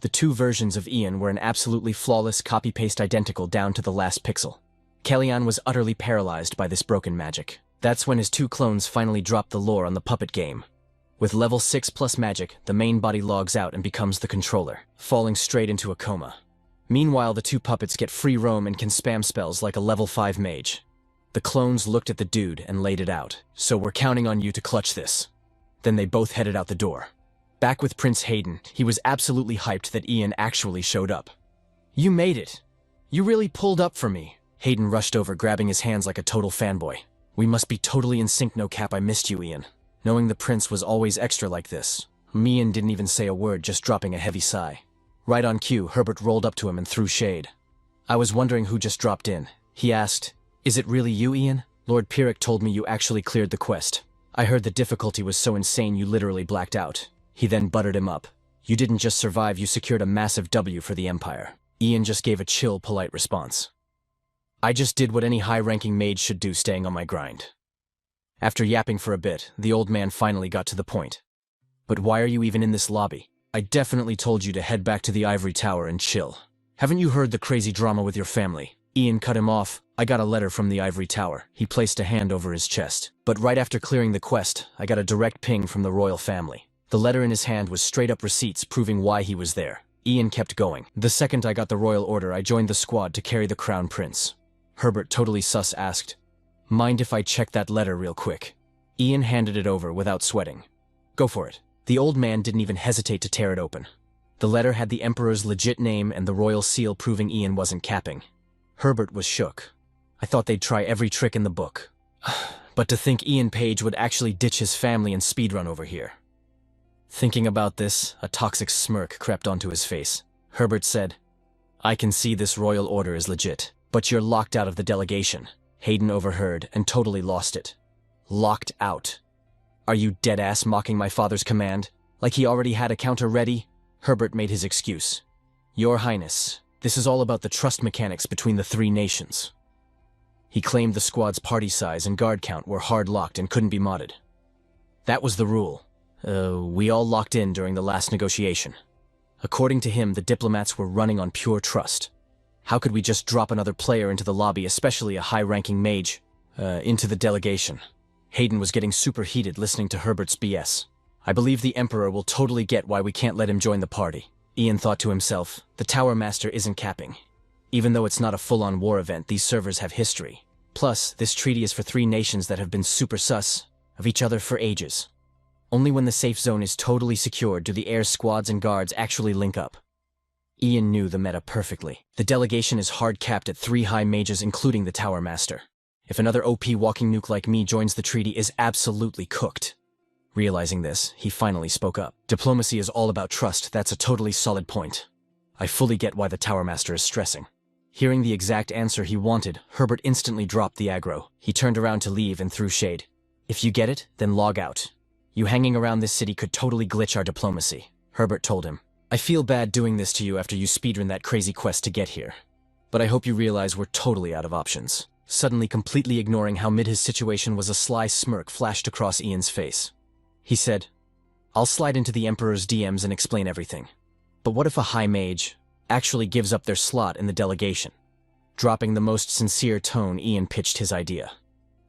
The 2 versions of Ian were an absolutely flawless copy-paste identical down to the last pixel. Kalyan was utterly paralyzed by this broken magic. That's when his 2 clones finally dropped the lore on the puppet game. With level 6 plus magic, the main body logs out and becomes the controller, falling straight into a coma. Meanwhile, the 2 puppets get free roam and can spam spells like a level 5 mage. The clones looked at the dude and laid it out. So we're counting on you to clutch this. Then they both headed out the door. Back with Prince Hayden, he was absolutely hyped that Ian actually showed up. You made it. You really pulled up for me. Hayden rushed over, grabbing his hands like a total fanboy. We must be totally in sync, no cap. I missed you, Ian. Knowing the prince was always extra like this. Ian didn't even say a word, just dropping a heavy sigh. Right on cue, Herbert rolled up to him and threw shade. I was wondering who just dropped in. He asked, Is it really you, Ian? Lord Pyrrhic told me you actually cleared the quest. I heard the difficulty was so insane you literally blacked out. He then buttered him up. You didn't just survive, you secured a massive W for the Empire. Ian just gave a chill, polite response. I just did what any high-ranking mage should do, staying on my grind. After yapping for a bit, the old man finally got to the point. But why are you even in this lobby? I definitely told you to head back to the Ivory Tower and chill. Haven't you heard the crazy drama with your family? Ian cut him off. I got a letter from the Ivory Tower. He placed a hand over his chest. But right after clearing the quest, I got a direct ping from the royal family. The letter in his hand was straight-up receipts proving why he was there. Ian kept going. The second I got the royal order, I joined the squad to carry the crown prince. Herbert, totally sus, asked, Mind if I check that letter real quick? Ian handed it over without sweating. Go for it. The old man didn't even hesitate to tear it open. The letter had the Emperor's legit name and the royal seal proving Ian wasn't capping. Herbert was shook. I thought they'd try every trick in the book. But to think Ian Page would actually ditch his family and speedrun over here. Thinking about this, a toxic smirk crept onto his face. Herbert said, I can see this royal order is legit, but you're locked out of the delegation. Hayden overheard and totally lost it. Locked out. Are you dead-ass mocking my father's command? Like he already had a counter ready? Herbert made his excuse. Your Highness, this is all about the trust mechanics between the 3 nations. He claimed the squad's party size and guard count were hard-locked and couldn't be modded. That was the rule. We all locked in during the last negotiation. According to him, the diplomats were running on pure trust. How could we just drop another player into the lobby, especially a high-ranking mage, into the delegation? Hayden was getting super heated listening to Herbert's BS. I believe the Emperor will totally get why we can't let him join the party. Ian thought to himself, the Tower Master isn't capping. Even though it's not a full-on war event, these servers have history. Plus, this treaty is for 3 nations that have been super sus of each other for ages. Only when the safe zone is totally secured do the air squads and guards actually link up. Ian knew the meta perfectly. The delegation is hard-capped at 3 high mages including the Tower Master. If another OP walking nuke like me joins the treaty, is absolutely cooked. Realizing this, he finally spoke up. Diplomacy is all about trust, that's a totally solid point. I fully get why the Tower Master is stressing. Hearing the exact answer he wanted, Herbert instantly dropped the aggro. He turned around to leave and threw shade. If you get it, then log out. You hanging around this city could totally glitch our diplomacy, Herbert told him. I feel bad doing this to you after you speedrun that crazy quest to get here. But I hope you realize we're totally out of options. Suddenly completely ignoring how mid his situation was, a sly smirk flashed across Ian's face. He said, "I'll slide into the Emperor's DMs and explain everything. But what if a high mage actually gives up their slot in the delegation?" Dropping the most sincere tone, Ian pitched his idea.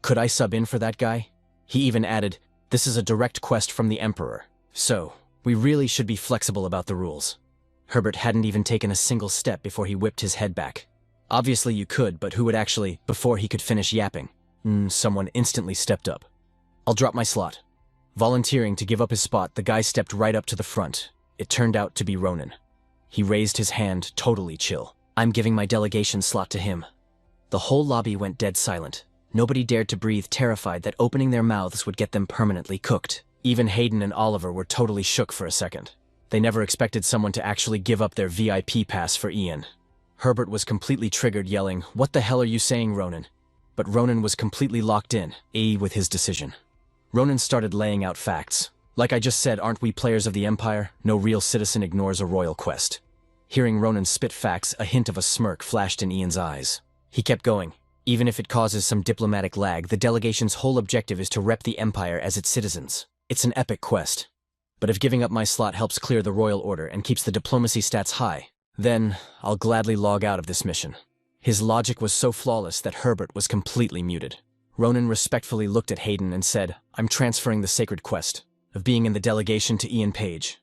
"Could I sub in for that guy?" He even added, "This is a direct quest from the Emperor, so we really should be flexible about the rules." Herbert hadn't even taken a single step before he whipped his head back. "Obviously you could, but who would actually?" Before he could finish yapping, someone instantly stepped up. "I'll drop my slot." Volunteering to give up his spot, the guy stepped right up to the front. It turned out to be Ronan. He raised his hand, totally chill. "I'm giving my delegation slot to him." The whole lobby went dead silent. Nobody dared to breathe, terrified that opening their mouths would get them permanently cooked. Even Hayden and Oliver were totally shook for a second. They never expected someone to actually give up their VIP pass for Ian. Herbert was completely triggered, yelling, "What the hell are you saying, Ronan?" But Ronan was completely locked in, with his decision. Ronan started laying out facts. "Like I just said, aren't we players of the Empire? No real citizen ignores a royal quest." Hearing Ronan spit facts, a hint of a smirk flashed in Ian's eyes. He kept going. "Even if it causes some diplomatic lag, the delegation's whole objective is to rep the Empire as its citizens. It's an epic quest. But if giving up my slot helps clear the royal order and keeps the diplomacy stats high, then I'll gladly log out of this mission." His logic was so flawless that Herbert was completely muted. Ronan respectfully looked at Hayden and said, "I'm transferring the sacred quest of being in the delegation to Ian Page.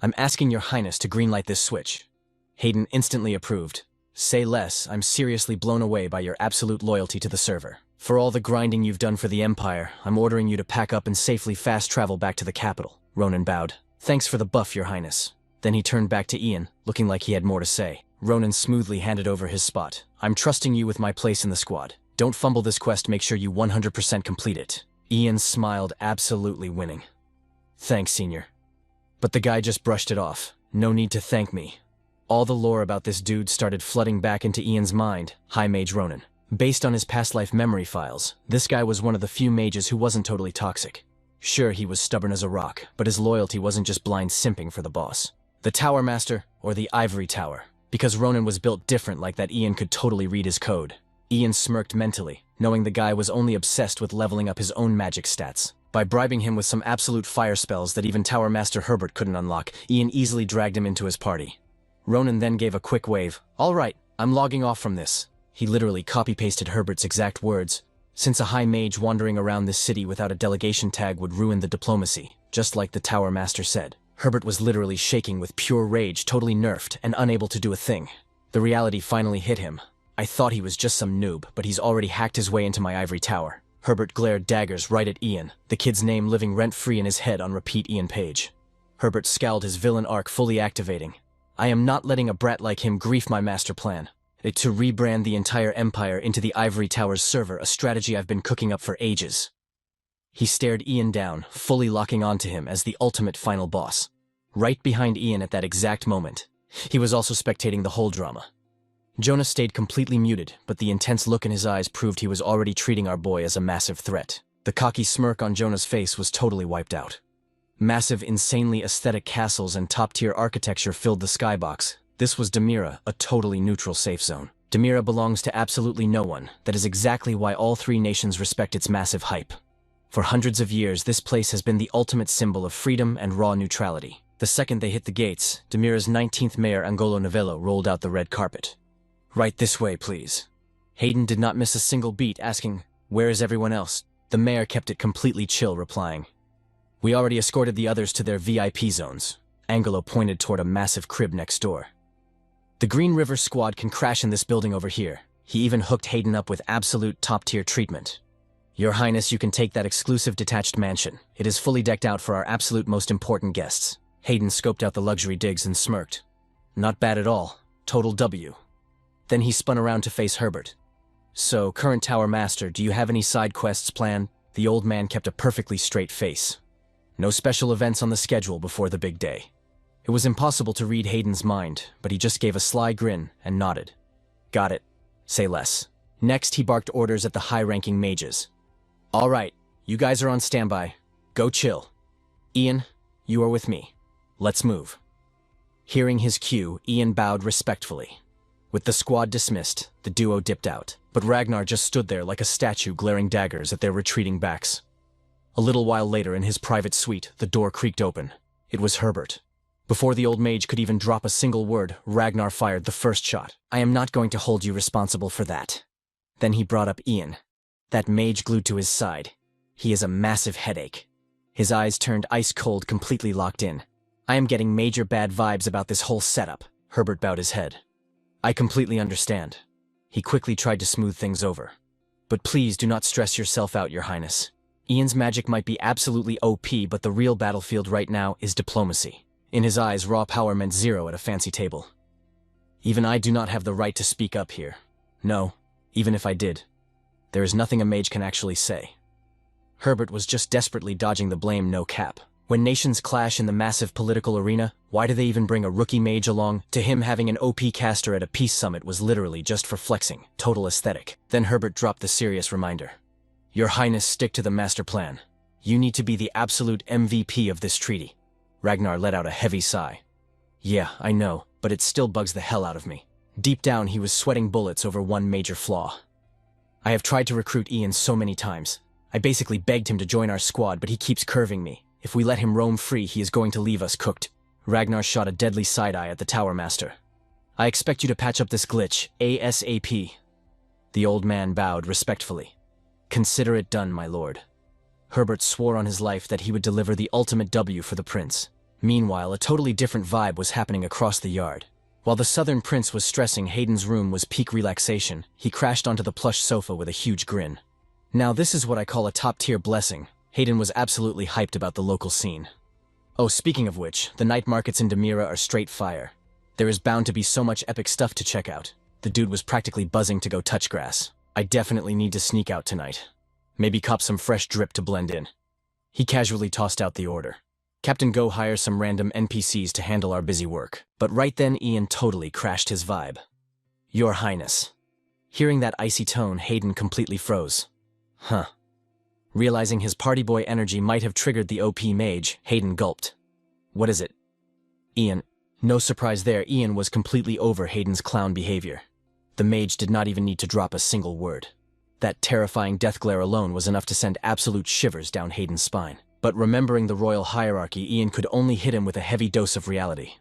I'm asking your highness to greenlight this switch." Hayden instantly approved. "Say less, I'm seriously blown away by your absolute loyalty to the server. For all the grinding you've done for the Empire, I'm ordering you to pack up and safely fast travel back to the capital." Ronan bowed. "Thanks for the buff, your highness." Then he turned back to Ian, looking like he had more to say. Ronan smoothly handed over his spot. "I'm trusting you with my place in the squad. Don't fumble this quest, make sure you 100% complete it." Ian smiled, absolutely winning. "Thanks, senior." But the guy just brushed it off. "No need to thank me." All the lore about this dude started flooding back into Ian's mind. High Mage Ronan. Based on his past life memory files, this guy was one of the few mages who wasn't totally toxic. Sure, he was stubborn as a rock, but his loyalty wasn't just blind simping for the boss. The Tower Master, or the Ivory Tower. Because Ronan was built different like that, Ian could totally read his code. Ian smirked mentally, knowing the guy was only obsessed with leveling up his own magic stats. By bribing him with some absolute fire spells that even Tower Master Herbert couldn't unlock, Ian easily dragged him into his party. Ronan then gave a quick wave. "All right, I'm logging off from this." He literally copy-pasted Herbert's exact words. Since a high mage wandering around this city without a delegation tag would ruin the diplomacy, just like the Tower Master said. Herbert was literally shaking with pure rage, totally nerfed, and unable to do a thing. The reality finally hit him. "I thought he was just some noob, but he's already hacked his way into my Ivory Tower." Herbert glared daggers right at Ian, the kid's name living rent-free in his head on repeat. Ian Page. Herbert scowled, his villain arc fully activating. "I am not letting a brat like him grief my master plan. To rebrand the entire Empire into the Ivory Tower's server, a strategy I've been cooking up for ages." He stared Ian down, fully locking onto him as the ultimate final boss. Right behind Ian at that exact moment. He was also spectating the whole drama. Jonah stayed completely muted, but the intense look in his eyes proved he was already treating our boy as a massive threat. The cocky smirk on Jonah's face was totally wiped out. Massive, insanely aesthetic castles and top-tier architecture filled the skybox. This was Demira, a totally neutral safe zone. Demira belongs to absolutely no one. That is exactly why all three nations respect its massive hype. For hundreds of years, this place has been the ultimate symbol of freedom and raw neutrality. The second they hit the gates, Demira's 19th mayor Angolo Novello rolled out the red carpet. "Right this way, please." Hayden did not miss a single beat, asking, "Where is everyone else?" The mayor kept it completely chill, replying, "We already escorted the others to their VIP zones." Angelo pointed toward a massive crib next door. "The Green River squad can crash in this building over here." He even hooked Hayden up with absolute top-tier treatment. "Your Highness, you can take that exclusive detached mansion. It is fully decked out for our absolute most important guests." Hayden scoped out the luxury digs and smirked. "Not bad at all. Total W." Then he spun around to face Herbert. "So, current Tower Master, do you have any side quests planned?" The old man kept a perfectly straight face. No special events on the schedule before the big day. It was impossible to read Hayden's mind, but he just gave a sly grin and nodded. "Got it. Say less." Next, he barked orders at the high-ranking mages. "All right, you guys are on standby. Go chill. Ian, you are with me. Let's move." Hearing his cue, Ian bowed respectfully. With the squad dismissed, the duo dipped out, but Ragnar just stood there like a statue glaring daggers at their retreating backs. A little while later, in his private suite, the door creaked open. It was Herbert. Before the old mage could even drop a single word, Ragnar fired the first shot. "I am not going to hold you responsible for that." Then he brought up Ian. That mage glued to his side. He is a massive headache. His eyes turned ice cold, completely locked in. "I am getting major bad vibes about this whole setup." Herbert bowed his head. "I completely understand." He quickly tried to smooth things over. "But please do not stress yourself out, Your Highness. Ian's magic might be absolutely OP, but the real battlefield right now is diplomacy." In his eyes, raw power meant zero at a fancy table. "Even I do not have the right to speak up here. No, even if I did. There is nothing a mage can actually say." Herbert was just desperately dodging the blame, no cap. When nations clash in the massive political arena, why do they even bring a rookie mage along? To him, having an OP caster at a peace summit was literally just for flexing, total aesthetic. Then Herbert dropped the serious reminder. "Your Highness, stick to the master plan. You need to be the absolute MVP of this treaty." Ragnar let out a heavy sigh. "Yeah, I know, but it still bugs the hell out of me." Deep down, he was sweating bullets over one major flaw. "I have tried to recruit Ian so many times. I basically begged him to join our squad, but he keeps curving me. If we let him roam free, he is going to leave us cooked." Ragnar shot a deadly side-eye at the Tower Master. "I expect you to patch up this glitch, ASAP." The old man bowed respectfully. "Consider it done, my lord." Herbert swore on his life that he would deliver the ultimate W for the prince. Meanwhile, a totally different vibe was happening across the yard. While the southern prince was stressing, Hayden's room was peak relaxation. He crashed onto the plush sofa with a huge grin. "Now this is what I call a top-tier blessing." Hayden was absolutely hyped about the local scene. "Oh, speaking of which, the night markets in Demira are straight fire. There is bound to be so much epic stuff to check out." The dude was practically buzzing to go touch grass. "I definitely need to sneak out tonight. Maybe cop some fresh drip to blend in." He casually tossed out the order. "Captain, go hire some random NPCs to handle our busy work." But right then, Ian totally crashed his vibe. "Your Highness." Hearing that icy tone, Hayden completely froze. Huh. Realizing his party boy energy might have triggered the OP mage, Hayden gulped. "What is it?" "Ian." No surprise there, Ian was completely over Hayden's clown behavior. The mage did not even need to drop a single word. That terrifying death glare alone was enough to send absolute shivers down Hayden's spine. But remembering the royal hierarchy, Ian could only hit him with a heavy dose of reality.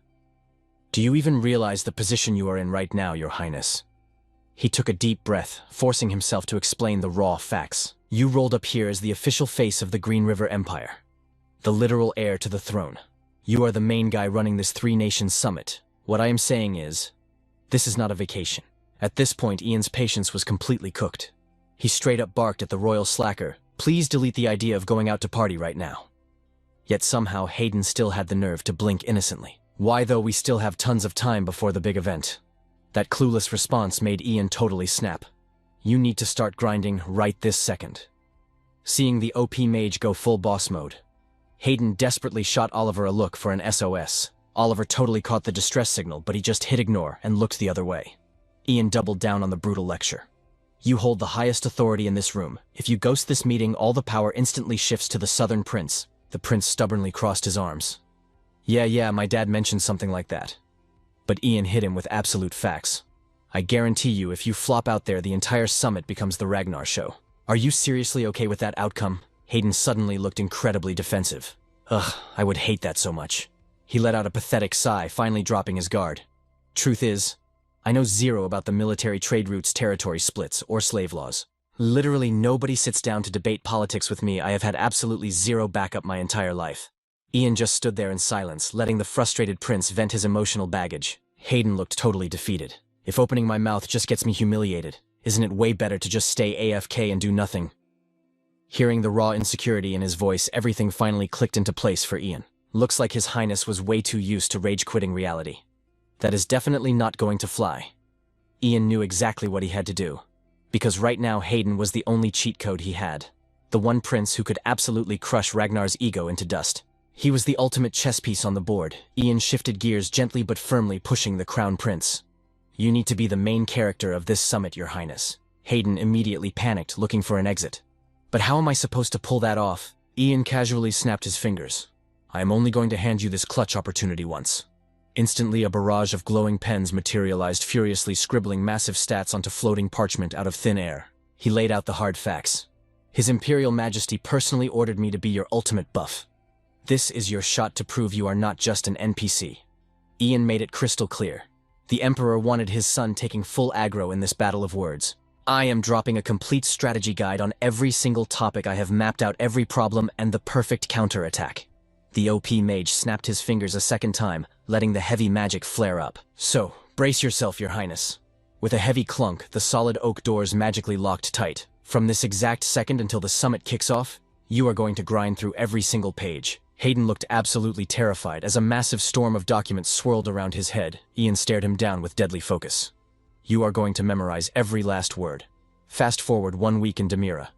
"Do you even realize the position you are in right now, Your Highness?" He took a deep breath, forcing himself to explain the raw facts. "You rolled up here as the official face of the Green River Empire. The literal heir to the throne. You are the main guy running this three-nation summit. What I am saying is, this is not a vacation." At this point, Ian's patience was completely cooked. He straight up barked at the royal slacker, "Please delete the idea of going out to party right now." Yet somehow Hayden still had the nerve to blink innocently. "Why, though? We still have tons of time before the big event." That clueless response made Ian totally snap. "You need to start grinding right this second." Seeing the OP mage go full boss mode, Hayden desperately shot Oliver a look for an SOS. Oliver totally caught the distress signal, but he just hit ignore and looked the other way. Ian doubled down on the brutal lecture. "You hold the highest authority in this room. If you ghost this meeting, all the power instantly shifts to the southern prince." The prince stubbornly crossed his arms. Yeah, my dad mentioned something like that." But Ian hit him with absolute facts. "I guarantee you, if you flop out there, the entire summit becomes the Ragnar show." "Are you seriously okay with that outcome?" Hayden suddenly looked incredibly defensive. "Ugh, I would hate that so much." He let out a pathetic sigh, finally dropping his guard. "Truth is, I know zero about the military trade routes, territory splits, or slave laws. Literally nobody sits down to debate politics with me. I have had absolutely zero backup my entire life." Ian just stood there in silence, letting the frustrated prince vent his emotional baggage. Hayden looked totally defeated. "If opening my mouth just gets me humiliated, isn't it way better to just stay AFK and do nothing?" Hearing the raw insecurity in his voice, everything finally clicked into place for Ian. Looks like His Highness was way too used to rage-quitting reality. That is definitely not going to fly. Ian knew exactly what he had to do. Because right now Hayden was the only cheat code he had. The one prince who could absolutely crush Ragnar's ego into dust. He was the ultimate chess piece on the board. Ian shifted gears gently but firmly, pushing the crown prince. "You need to be the main character of this summit, Your Highness." Hayden immediately panicked, looking for an exit. "But how am I supposed to pull that off?" Ian casually snapped his fingers. "I am only going to hand you this clutch opportunity once. Instantly, a barrage of glowing pens materialized, furiously scribbling massive stats onto floating parchment out of thin air. He laid out the hard facts. His Imperial Majesty personally ordered me to be your ultimate buff. This is your shot to prove you are not just an NPC. Ian made it crystal clear. The Emperor wanted his son taking full aggro in this battle of words. I am dropping a complete strategy guide on every single topic. I have mapped out every problem and the perfect counterattack. The OP mage snapped his fingers a second time, letting the heavy magic flare up. So, brace yourself, Your Highness. With a heavy clunk, the solid oak doors magically locked tight. From this exact second until the summit kicks off, you are going to grind through every single page. Hayden looked absolutely terrified as a massive storm of documents swirled around his head. Ian stared him down with deadly focus. You are going to memorize every last word. Fast forward 1 week in Demira.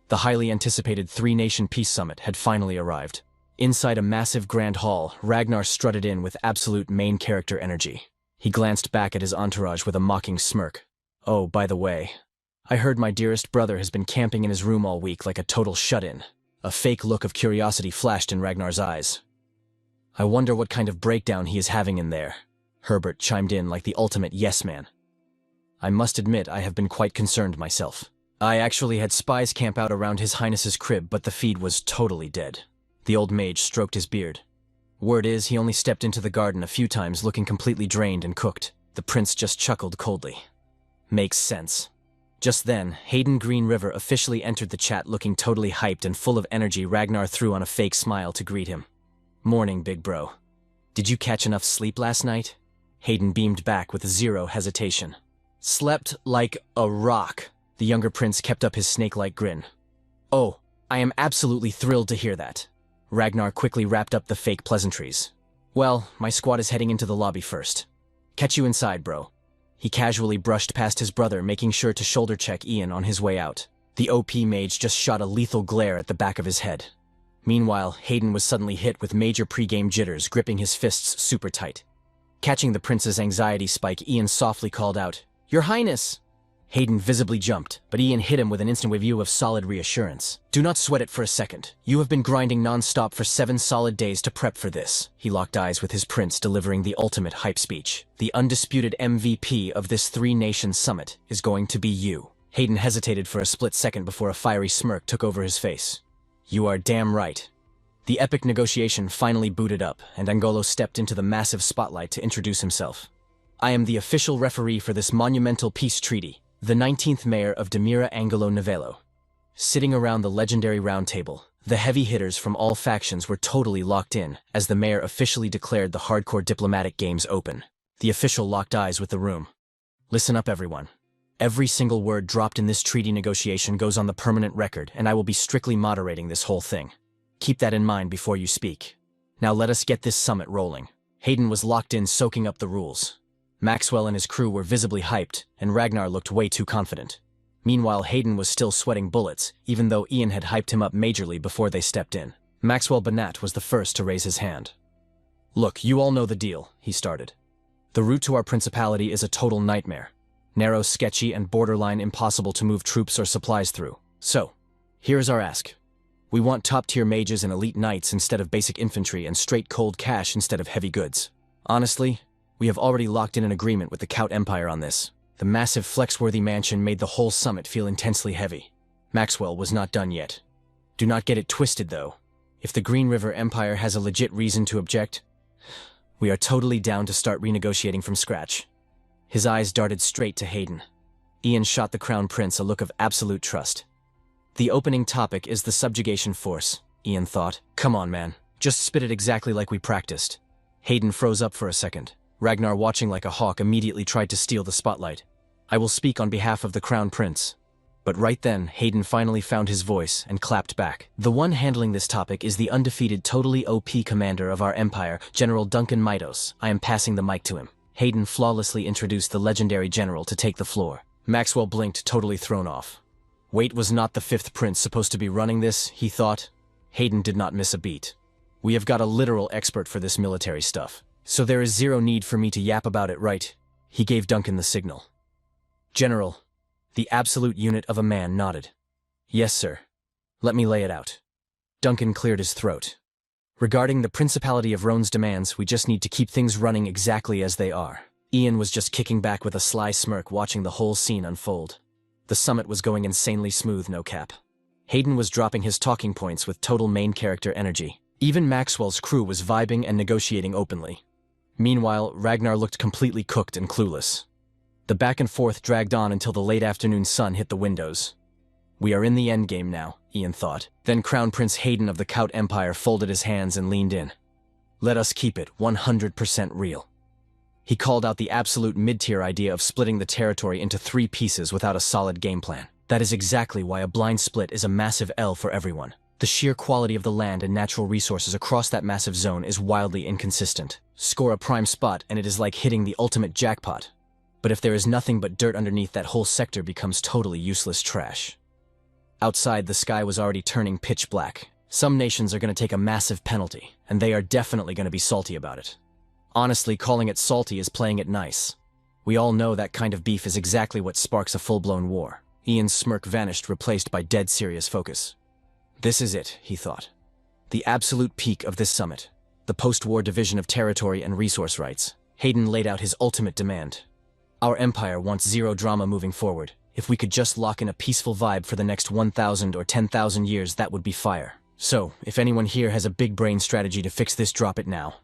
The highly anticipated three-nation peace summit had finally arrived. Inside a massive grand hall, Ragnar strutted in with absolute main character energy. He glanced back at his entourage with a mocking smirk. Oh, by the way, I heard my dearest brother has been camping in his room all week like a total shut-in. A fake look of curiosity flashed in Ragnar's eyes. I wonder what kind of breakdown he is having in there. Herbert chimed in like the ultimate yes man. I must admit I have been quite concerned myself. I actually had spies camp out around His Highness's crib, but the feed was totally dead. The old mage stroked his beard. Word is he only stepped into the garden a few times looking completely drained and cooked. The prince just chuckled coldly. Makes sense. Just then, Hayden Green River officially entered the chat looking totally hyped and full of energy. Ragnar threw on a fake smile to greet him. Morning, big bro. Did you catch enough sleep last night? Hayden beamed back with zero hesitation. Slept like a rock. The younger prince kept up his snake-like grin. Oh, I am absolutely thrilled to hear that. Ragnar quickly wrapped up the fake pleasantries. Well, my squad is heading into the lobby first. Catch you inside, bro. He casually brushed past his brother, making sure to shoulder-check Ian on his way out. The OP mage just shot a lethal glare at the back of his head. Meanwhile, Hayden was suddenly hit with major pre-game jitters, gripping his fists super tight. Catching the prince's anxiety spike, Ian softly called out, "Your Highness!" Hayden visibly jumped, but Ian hit him with an instant view of solid reassurance. Do not sweat it for a second. You have been grinding non-stop for 7 solid days to prep for this. He locked eyes with his prince, delivering the ultimate hype speech. The undisputed MVP of this three-nation summit is going to be you. Hayden hesitated for a split second before a fiery smirk took over his face. You are damn right. The epic negotiation finally booted up, and Angolo stepped into the massive spotlight to introduce himself. I am the official referee for this monumental peace treaty, the 19th mayor of Demira Angelo Novello. Sitting around the legendary round table, the heavy hitters from all factions were totally locked in as the mayor officially declared the hardcore diplomatic games open. The official locked eyes with the room. Listen up, everyone. Every single word dropped in this treaty negotiation goes on the permanent record, and I will be strictly moderating this whole thing. Keep that in mind before you speak. Now let us get this summit rolling. Hayden was locked in, soaking up the rules. Maxwell and his crew were visibly hyped, and Ragnar looked way too confident. Meanwhile, Hayden was still sweating bullets, even though Ian had hyped him up majorly before they stepped in. Maxwell Banat was the first to raise his hand. Look, you all know the deal, he started. The route to our principality is a total nightmare. Narrow, sketchy, and borderline impossible to move troops or supplies through. So, here is our ask. We want top-tier mages and elite knights instead of basic infantry, and straight cold cash instead of heavy goods. Honestly, we have already locked in an agreement with the Count Empire on this. The massive flex-worthy mansion made the whole summit feel intensely heavy. Maxwell was not done yet. Do not get it twisted, though. If the Green River Empire has a legit reason to object, we are totally down to start renegotiating from scratch. His eyes darted straight to Hayden. Ian shot the Crown Prince a look of absolute trust. The opening topic is the subjugation force, Ian thought. Come on, man. Just spit it exactly like we practiced. Hayden froze up for a second. Ragnar, watching like a hawk, immediately tried to steal the spotlight. I will speak on behalf of the Crown Prince. But right then, Hayden finally found his voice and clapped back. The one handling this topic is the undefeated, totally OP commander of our empire, General Duncan Mitos. I am passing the mic to him. Hayden flawlessly introduced the legendary general to take the floor. Maxwell blinked, totally thrown off. Wait, was not the 5th prince supposed to be running this, he thought? Hayden did not miss a beat. We have got a literal expert for this military stuff. So there is zero need for me to yap about it, right? He gave Duncan the signal. General, the absolute unit of a man nodded. Yes, sir. Let me lay it out. Duncan cleared his throat. Regarding the Principality of Rhone's demands, we just need to keep things running exactly as they are. Ian was just kicking back with a sly smirk watching the whole scene unfold. The summit was going insanely smooth, no cap. Hayden was dropping his talking points with total main character energy. Even Maxwell's crew was vibing and negotiating openly. Meanwhile, Ragnar looked completely cooked and clueless. The back and forth dragged on until the late afternoon sun hit the windows. We are in the endgame now, Ian thought. Then Crown Prince Hayden of the Kout Empire folded his hands and leaned in. Let us keep it 100% real. He called out the absolute mid-tier idea of splitting the territory into 3 pieces without a solid game plan. That is exactly why a blind split is a massive L for everyone. The sheer quality of the land and natural resources across that massive zone is wildly inconsistent. Score a prime spot and it is like hitting the ultimate jackpot. But if there is nothing but dirt underneath, that whole sector becomes totally useless trash. Outside, the sky was already turning pitch black. Some nations are going to take a massive penalty, and they are definitely going to be salty about it. Honestly, calling it salty is playing it nice. We all know that kind of beef is exactly what sparks a full-blown war. Ian's smirk vanished, replaced by dead serious focus. This is it, he thought. The absolute peak of this summit. The post-war division of territory and resource rights. Hayden laid out his ultimate demand. Our empire wants zero drama moving forward. If we could just lock in a peaceful vibe for the next 1,000 or 10,000 years, that would be fire. So, if anyone here has a big brain strategy to fix this, drop it now.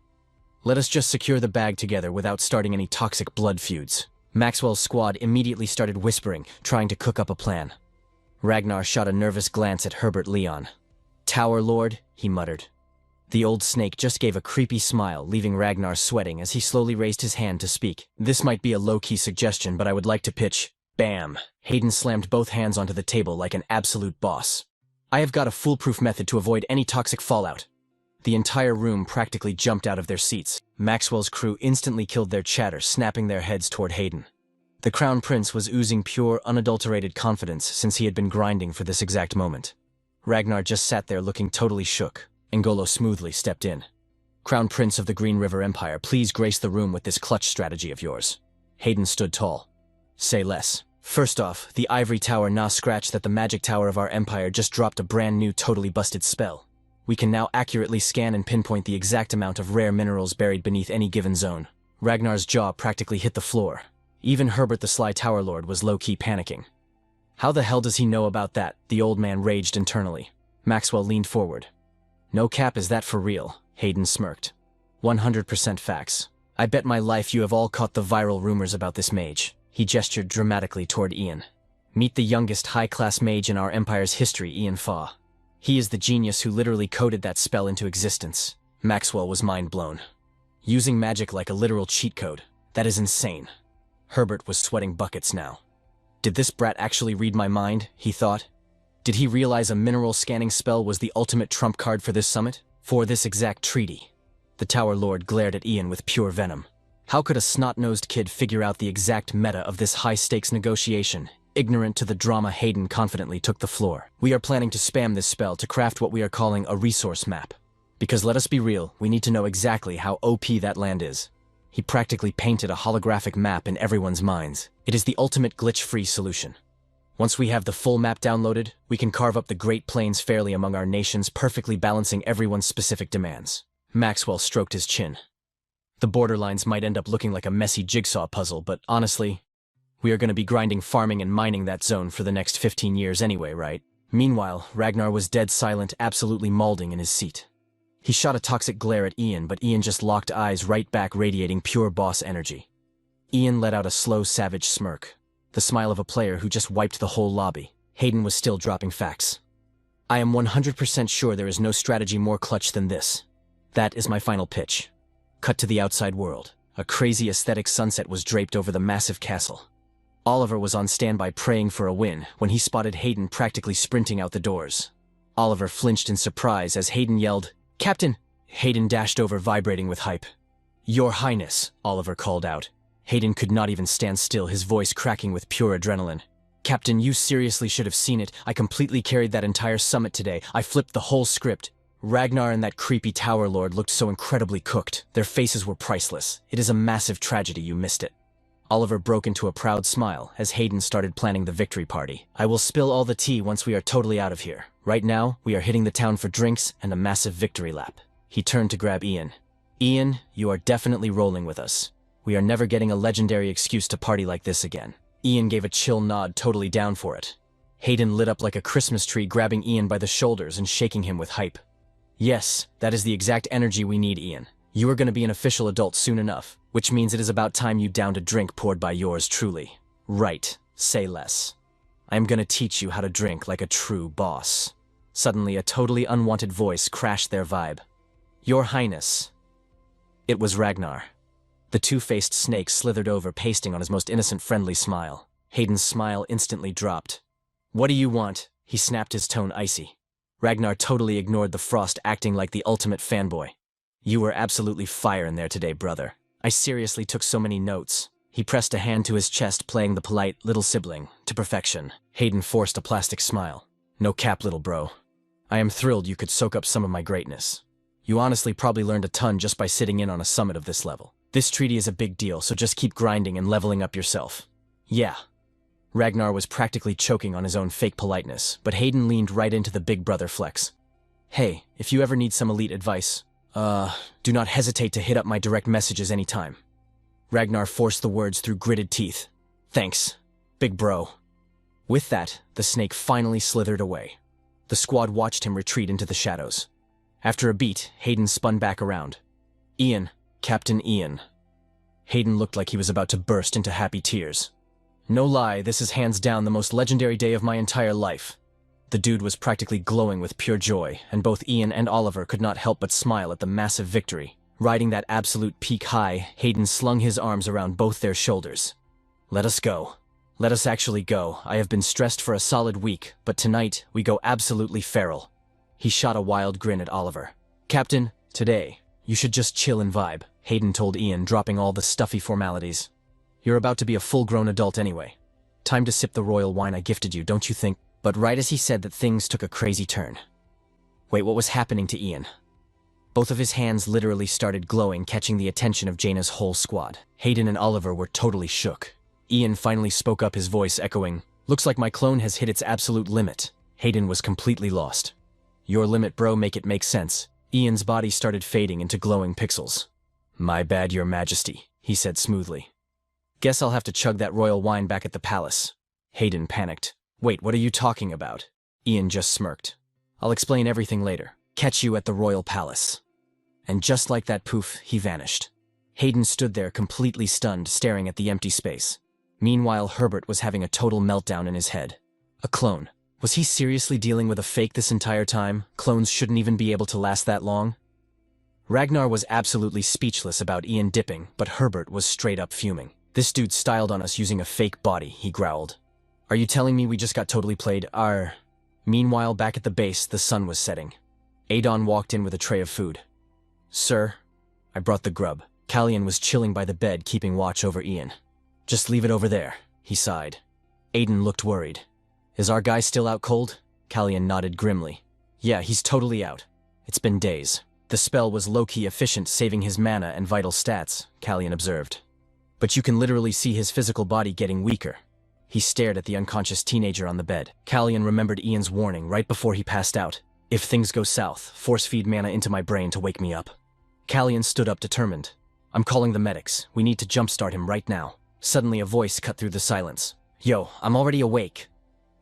Let us just secure the bag together without starting any toxic blood feuds. Maxwell's squad immediately started whispering, trying to cook up a plan. Ragnar shot a nervous glance at Herbert Leon. Tower Lord, he muttered. The old snake just gave a creepy smile, leaving Ragnar sweating as he slowly raised his hand to speak. This might be a low-key suggestion, but I would like to pitch. Bam! Hayden slammed both hands onto the table like an absolute boss. I have got a foolproof method to avoid any toxic fallout. The entire room practically jumped out of their seats. Maxwell's crew instantly killed their chatter, snapping their heads toward Hayden. The Crown Prince was oozing pure, unadulterated confidence since he had been grinding for this exact moment. Ragnar just sat there looking totally shook. Ngolo smoothly stepped in. Crown Prince of the Green River Empire, please grace the room with this clutch strategy of yours. Hayden stood tall. Say less. First off, the Ivory Tower, nah scratch that. The magic tower of our empire just dropped a brand new totally busted spell. We can now accurately scan and pinpoint the exact amount of rare minerals buried beneath any given zone. Ragnar's jaw practically hit the floor. Even Herbert the Sly Tower Lord was low-key panicking. How the hell does he know about that? The old man raged internally. Maxwell leaned forward. No cap, is that for real? Hayden smirked. 100% facts. I bet my life you have all caught the viral rumors about this mage. He gestured dramatically toward Ian. Meet the youngest high-class mage in our empire's history, Ian Fa. He is the genius who literally coded that spell into existence. Maxwell was mind-blown. Using magic like a literal cheat code. That is insane. Herbert was sweating buckets now. Did this brat actually read my mind? He thought. Did he realize a mineral scanning spell was the ultimate trump card for this summit? For this exact treaty? The Tower Lord glared at Ian with pure venom. How could a snot-nosed kid figure out the exact meta of this high-stakes negotiation? Ignorant to the drama, Hayden confidently took the floor. We are planning to spam this spell to craft what we are calling a resource map. Because let us be real, we need to know exactly how OP that land is. He practically painted a holographic map in everyone's minds. It is the ultimate glitch-free solution. Once we have the full map downloaded, we can carve up the Great Plains fairly among our nations, perfectly balancing everyone's specific demands. Maxwell stroked his chin. The borderlines might end up looking like a messy jigsaw puzzle, but honestly, we are going to be grinding, farming, and mining that zone for the next 15 years anyway, right? Meanwhile, Ragnar was dead silent, absolutely mauling in his seat. He shot a toxic glare at Ian, but Ian just locked eyes right back, radiating pure boss energy. Ian let out a slow, savage smirk, the smile of a player who just wiped the whole lobby. Hayden was still dropping facts. I am 100% sure there is no strategy more clutch than this. That is my final pitch. Cut to the outside world. A crazy aesthetic sunset was draped over the massive castle. Oliver was on standby praying for a win when he spotted Hayden practically sprinting out the doors. Oliver flinched in surprise as Hayden yelled, "Captain!" Hayden dashed over, vibrating with hype. "Your Highness," Oliver called out. Hayden could not even stand still, his voice cracking with pure adrenaline. "Captain, you seriously should have seen it. I completely carried that entire summit today. I flipped the whole script. Ragnar and that creepy Tower Lord looked so incredibly cooked. Their faces were priceless. It is a massive tragedy you missed it." Oliver broke into a proud smile as Hayden started planning the victory party. "I will spill all the tea once we are totally out of here. Right now, we are hitting the town for drinks and a massive victory lap." He turned to grab Ian. Ian, you are definitely rolling with us. We are never getting a legendary excuse to party like this again. Ian gave a chill nod, totally down for it. Hayden lit up like a Christmas tree, grabbing Ian by the shoulders and shaking him with hype. Yes, that is the exact energy we need, Ian. You are going to be an official adult soon enough, which means it is about time you downed a drink poured by yours truly. Right, say less. I am going to teach you how to drink like a true boss. Suddenly, a totally unwanted voice crashed their vibe. Your Highness. It was Ragnar. The two-faced snake slithered over, pasting on his most innocent friendly smile. Hayden's smile instantly dropped. What do you want? He snapped, his tone icy. Ragnar totally ignored the frost, acting like the ultimate fanboy. You were absolutely fire in there today, brother. I seriously took so many notes. He pressed a hand to his chest, playing the polite little sibling to perfection. Hayden forced a plastic smile. No cap, little bro. I am thrilled you could soak up some of my greatness. You honestly probably learned a ton just by sitting in on a summit of this level. This treaty is a big deal, so just keep grinding and leveling up yourself. Yeah. Ragnar was practically choking on his own fake politeness, but Hayden leaned right into the big brother flex. Hey, if you ever need some elite advice, do not hesitate to hit up my direct messages anytime. Ragnar forced the words through gritted teeth. Thanks, big bro. With that, the snake finally slithered away. The squad watched him retreat into the shadows. After a beat, Hayden spun back around. Ian, Captain Ian. Hayden looked like he was about to burst into happy tears. No lie, this is hands down the most legendary day of my entire life. The dude was practically glowing with pure joy, and both Ian and Oliver could not help but smile at the massive victory. Riding that absolute peak high, Hayden slung his arms around both their shoulders. Let us go. Let us actually go. I have been stressed for a solid week, but tonight we go absolutely feral. He shot a wild grin at Oliver. Captain, today, you should just chill and vibe, Hayden told Ian, dropping all the stuffy formalities. You're about to be a full-grown adult anyway. Time to sip the royal wine I gifted you, don't you think? But right as he said that, things took a crazy turn. Wait, what was happening to Ian? Both of his hands literally started glowing, catching the attention of Jaina's whole squad. Hayden and Oliver were totally shook. Ian finally spoke up, his voice echoing, "Looks like my clone has hit its absolute limit." Hayden was completely lost. Your limit, bro, make it make sense. Ian's body started fading into glowing pixels. My bad, your majesty, he said smoothly. Guess I'll have to chug that royal wine back at the palace. Hayden panicked. Wait, what are you talking about? Ian just smirked. I'll explain everything later. Catch you at the royal palace. And just like that, poof, he vanished. Hayden stood there completely stunned, staring at the empty space. Meanwhile, Herbert was having a total meltdown in his head. A clone. Was he seriously dealing with a fake this entire time? Clones shouldn't even be able to last that long. Ragnar was absolutely speechless about Ian dipping, but Herbert was straight up fuming. This dude styled on us using a fake body, he growled. Are you telling me we just got totally played? Meanwhile, back at the base, the sun was setting. Adon walked in with a tray of food. Sir, I brought the grub. Callian was chilling by the bed, keeping watch over Ian. Just leave it over there, he sighed. Aiden looked worried. Is our guy still out cold? Callian nodded grimly. Yeah, he's totally out. It's been days. The spell was low-key efficient, saving his mana and vital stats, Callian observed. But you can literally see his physical body getting weaker. He stared at the unconscious teenager on the bed. Callian remembered Ian's warning right before he passed out. If things go south, force feed mana into my brain to wake me up. Callian stood up determined. I'm calling the medics. We need to jumpstart him right now. Suddenly a voice cut through the silence. Yo, I'm already awake.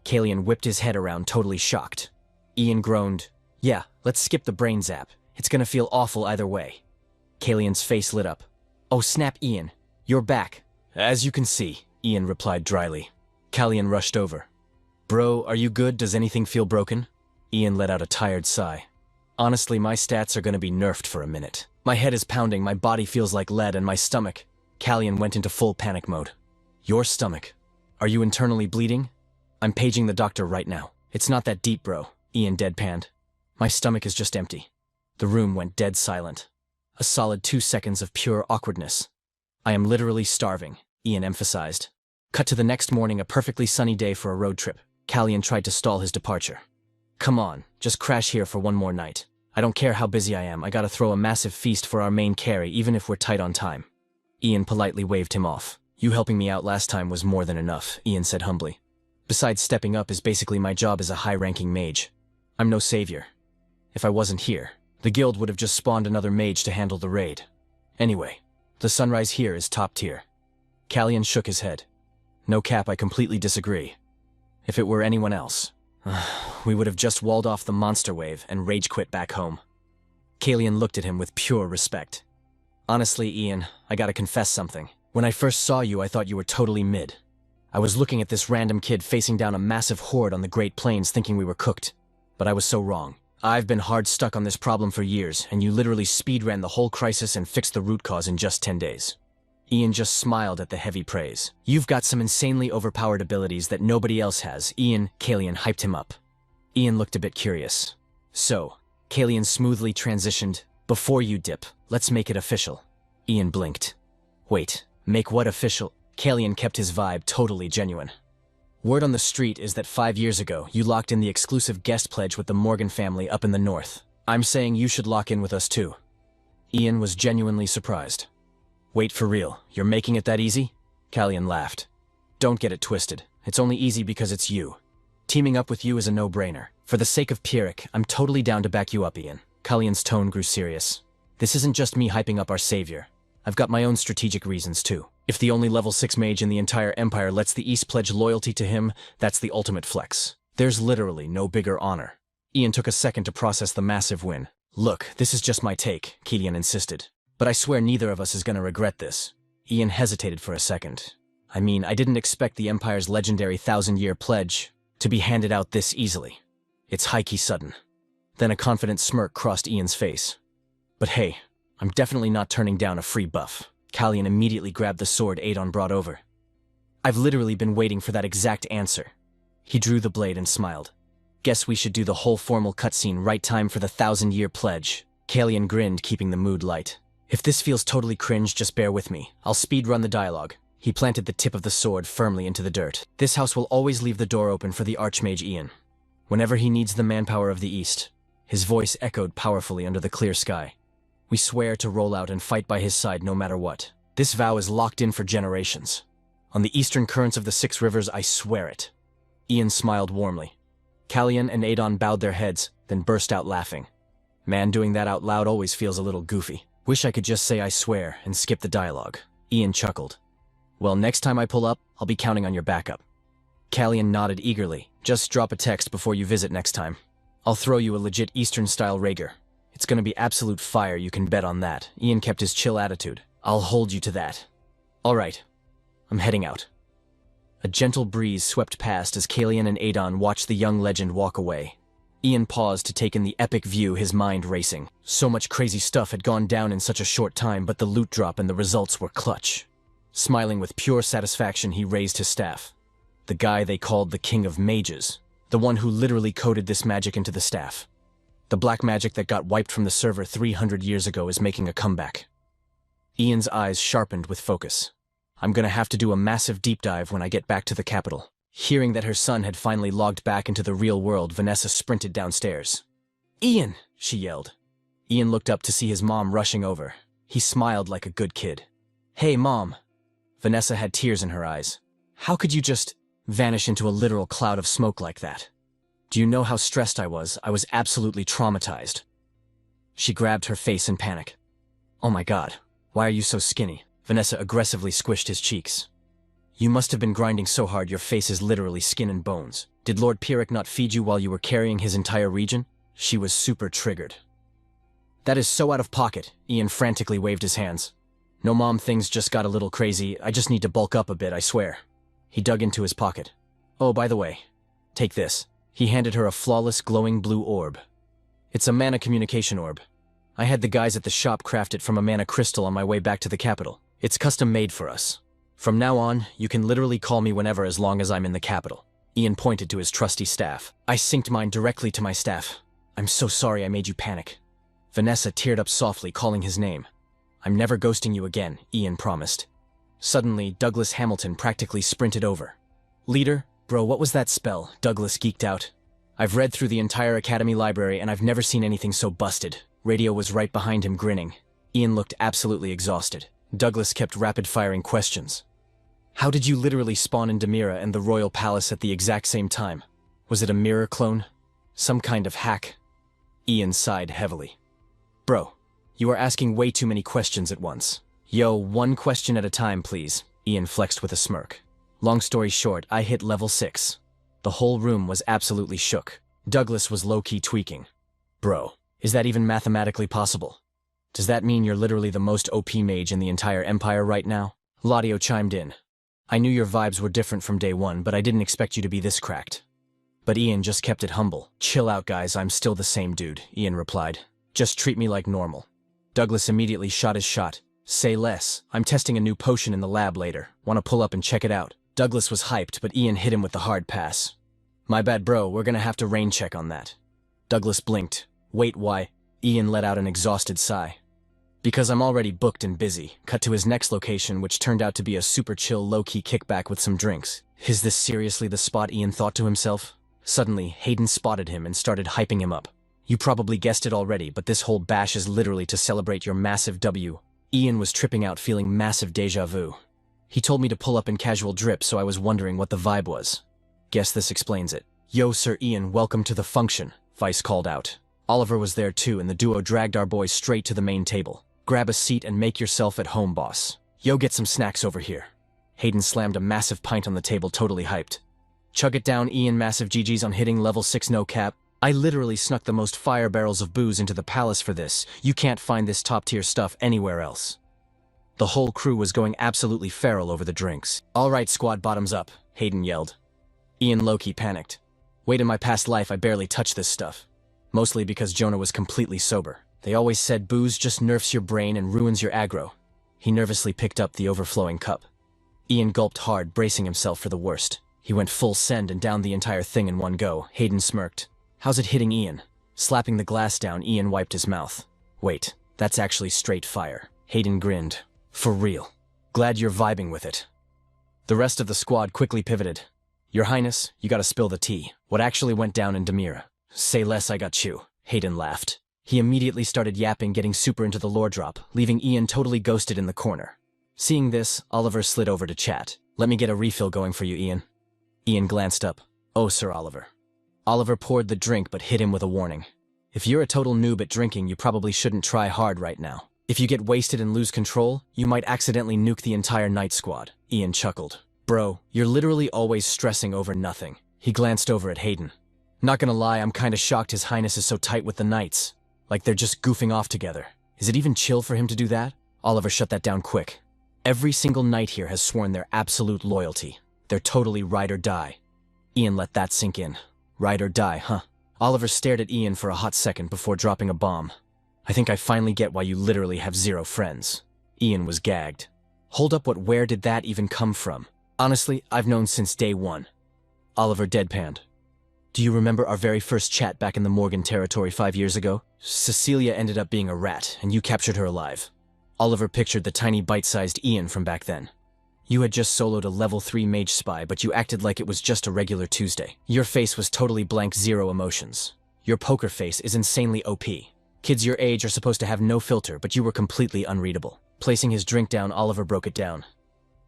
Callian whipped his head around, totally shocked. Ian groaned. Yeah, let's skip the brain zap. It's gonna feel awful either way. Callian's face lit up. Oh snap, Ian. You're back. As you can see, Ian replied dryly. Callian rushed over. Bro, are you good? Does anything feel broken? Ian let out a tired sigh. Honestly, my stats are gonna be nerfed for a minute. My head is pounding, my body feels like lead, and my stomach. Callian went into full panic mode. Your stomach. Are you internally bleeding? I'm paging the doctor right now. It's not that deep, bro, Ian deadpanned. My stomach is just empty. The room went dead silent. A solid 2 seconds of pure awkwardness. I am literally starving, Ian emphasized. Cut to the next morning, a perfectly sunny day for a road trip. Callian tried to stall his departure. Come on, just crash here for one more night. I don't care how busy I am, I gotta throw a massive feast for our main carry, even if we're tight on time. Ian politely waved him off. You helping me out last time was more than enough, Ian said humbly. Besides, stepping up is basically my job as a high-ranking mage. I'm no savior. If I wasn't here, The guild would have just spawned another mage to handle the raid. Anyway, the sunrise here is top tier. Callian shook his head. No cap, I completely disagree. If it were anyone else, we would have just walled off the monster wave and rage quit back home. Callian looked at him with pure respect. Honestly, Ian, I gotta confess something. When I first saw you, I thought you were totally mid. I was looking at this random kid facing down a massive horde on the Great Plains thinking we were cooked. But I was so wrong. I've been hard stuck on this problem for years, and you literally speedran the whole crisis and fixed the root cause in just 10 days. Ian just smiled at the heavy praise. You've got some insanely overpowered abilities that nobody else has. Callian hyped him up. Ian looked a bit curious. So, Callian smoothly transitioned. Before you dip, let's make it official. Ian blinked. Wait, make what official? Callian kept his vibe totally genuine. Word on the street is that 5 years ago, you locked in the exclusive guest pledge with the Morgan family up in the north. I'm saying you should lock in with us too. Ian was genuinely surprised. Wait, for real, you're making it that easy? Callian laughed. Don't get it twisted. It's only easy because it's you. Teaming up with you is a no-brainer. For the sake of Pyrrhic, I'm totally down to back you up, Ian. Callian's tone grew serious. This isn't just me hyping up our savior. I've got my own strategic reasons too. If the only level 6 mage in the entire empire lets the East pledge loyalty to him, that's the ultimate flex. There's literally no bigger honor. Ian took a second to process the massive win. Look, this is just my take, Callian insisted. But I swear neither of us is gonna regret this. Ian hesitated for a second. I mean, I didn't expect the Empire's legendary 1,000-year pledge to be handed out this easily. It's high-key sudden. Then a confident smirk crossed Ian's face. But hey, I'm definitely not turning down a free buff. Callian immediately grabbed the sword Adon brought over. I've literally been waiting for that exact answer. He drew the blade and smiled. Guess we should do the whole formal cutscene right time for the 1,000-year pledge. Callian grinned, keeping the mood light. If this feels totally cringe, just bear with me. I'll speedrun the dialogue. He planted the tip of the sword firmly into the dirt. This house will always leave the door open for the Archmage Ian. Whenever he needs the manpower of the East. His voice echoed powerfully under the clear sky. We swear to roll out and fight by his side no matter what. This vow is locked in for generations. On the eastern currents of the 6 rivers, I swear it. Ian smiled warmly. Callian and Adon bowed their heads, then burst out laughing. Man, doing that out loud always feels a little goofy. Wish I could just say I swear and skip the dialogue. Ian chuckled. Well, next time I pull up, I'll be counting on your backup. Callian nodded eagerly. Just drop a text before you visit next time. I'll throw you a legit Eastern-style Ragnar. It's gonna be absolute fire, you can bet on that. Ian kept his chill attitude. I'll hold you to that. Alright, I'm heading out. A gentle breeze swept past as Callian and Adon watched the young legend walk away. Ian paused to take in the epic view, his mind racing. So much crazy stuff had gone down in such a short time, but the loot drop and the results were clutch. Smiling with pure satisfaction, he raised his staff. The guy they called the King of Mages. The one who literally coded this magic into the staff. The black magic that got wiped from the server 300 years ago is making a comeback. Ian's eyes sharpened with focus. I'm gonna have to do a massive deep dive when I get back to the capital. Hearing that her son had finally logged back into the real world, Vanessa sprinted downstairs. Ian! She yelled. Ian looked up to see his mom rushing over. He smiled like a good kid. Hey, Mom. Vanessa had tears in her eyes. How could you just vanish into a literal cloud of smoke like that? Do you know how stressed I was? I was absolutely traumatized. She grabbed her face in panic. Oh my God, why are you so skinny? Vanessa aggressively squished his cheeks. You must have been grinding so hard your face is literally skin and bones. Did Lord Pyrrhic not feed you while you were carrying his entire region? She was super triggered. That is so out of pocket. Ian frantically waved his hands. No, Mom, things just got a little crazy. I just need to bulk up a bit, I swear. He dug into his pocket. Oh, by the way, take this. He handed her a flawless glowing blue orb. It's a mana communication orb. I had the guys at the shop craft it from a mana crystal on my way back to the capital. It's custom made for us. From now on, you can literally call me whenever as long as I'm in the capital. Ian pointed to his trusty staff. I synced mine directly to my staff. I'm so sorry I made you panic. Vanessa teared up softly, calling his name. I'm never ghosting you again, Ian promised. Suddenly, Douglas Hamilton practically sprinted over. Leader? Bro, what was that spell? Douglas geeked out. I've read through the entire Academy library and I've never seen anything so busted. Radio was right behind him, grinning. Ian looked absolutely exhausted. Douglas kept rapid-firing questions. How did you literally spawn in Demira and the royal palace at the exact same time? Was it a mirror clone? Some kind of hack? Ian sighed heavily. Bro, you are asking way too many questions at once. Yo, one question at a time, please. Ian flexed with a smirk. Long story short, I hit level 6. The whole room was absolutely shook. Douglas was low-key tweaking. Bro, is that even mathematically possible? Does that mean you're literally the most OP mage in the entire empire right now? Laudio chimed in. I knew your vibes were different from day one, but I didn't expect you to be this cracked. But Ian just kept it humble. Chill out, guys, I'm still the same dude, Ian replied. Just treat me like normal. Douglas immediately shot his shot. Say less. I'm testing a new potion in the lab later. Want to pull up and check it out? Douglas was hyped, but Ian hit him with the hard pass. My bad, bro, we're gonna have to rain check on that. Douglas blinked. Wait, why? Ian let out an exhausted sigh. Because I'm already booked and busy. Cut to his next location, which turned out to be a super chill, low-key kickback with some drinks. Is this seriously the spot, Ian thought to himself? Suddenly, Hayden spotted him and started hyping him up. You probably guessed it already, but this whole bash is literally to celebrate your massive W. Ian was tripping out, feeling massive déjà vu. He told me to pull up in casual drip, so I was wondering what the vibe was. Guess this explains it. Yo, Sir Ian, welcome to the function, Vice called out. Oliver was there too, and the duo dragged our boy straight to the main table. Grab a seat and make yourself at home, boss. Yo, get some snacks over here. Hayden slammed a massive pint on the table, totally hyped. Chug it down, Ian, massive GG's on hitting level 6 no cap. I literally snuck the most fire barrels of booze into the palace for this. You can't find this top-tier stuff anywhere else. The whole crew was going absolutely feral over the drinks. All right, squad, bottoms up, Hayden yelled. Ian low-key panicked. Wait, in my past life, I barely touched this stuff. Mostly because Jonah was completely sober. They always said booze just nerfs your brain and ruins your aggro. He nervously picked up the overflowing cup. Ian gulped hard, bracing himself for the worst. He went full send and downed the entire thing in one go. Hayden smirked. How's it hitting Ian? Slapping the glass down, Ian wiped his mouth. Wait, that's actually straight fire. Hayden grinned. For real. Glad you're vibing with it. The rest of the squad quickly pivoted. Your Highness, you gotta spill the tea. What actually went down in Demira? Say less, I got you. Hayden laughed. He immediately started yapping, getting super into the lore drop, leaving Ian totally ghosted in the corner. Seeing this, Oliver slid over to chat. Let me get a refill going for you, Ian. Ian glanced up. Oh, Sir Oliver. Oliver poured the drink but hit him with a warning. If you're a total noob at drinking, you probably shouldn't try hard right now. If you get wasted and lose control, you might accidentally nuke the entire night squad. Ian chuckled. Bro, you're literally always stressing over nothing. He glanced over at Hayden. Not gonna lie, I'm kinda shocked His Highness is so tight with the knights. Like they're just goofing off together. Is it even chill for him to do that? Oliver shut that down quick. Every single knight here has sworn their absolute loyalty. They're totally ride or die. Ian let that sink in. Ride or die, huh? Oliver stared at Ian for a hot second before dropping a bomb. I think I finally get why you literally have 0 friends. Ian was gagged. Hold up, where did that even come from? Honestly, I've known since day one. Oliver deadpanned. Do you remember our very first chat back in the Morgan territory 5 years ago? Cecilia ended up being a rat, and you captured her alive. Oliver pictured the tiny bite-sized Ian from back then. You had just soloed a level 3 mage spy, but you acted like it was just a regular Tuesday. Your face was totally blank, 0 emotions. Your poker face is insanely OP. Kids your age are supposed to have no filter, but you were completely unreadable. Placing his drink down, Oliver broke it down.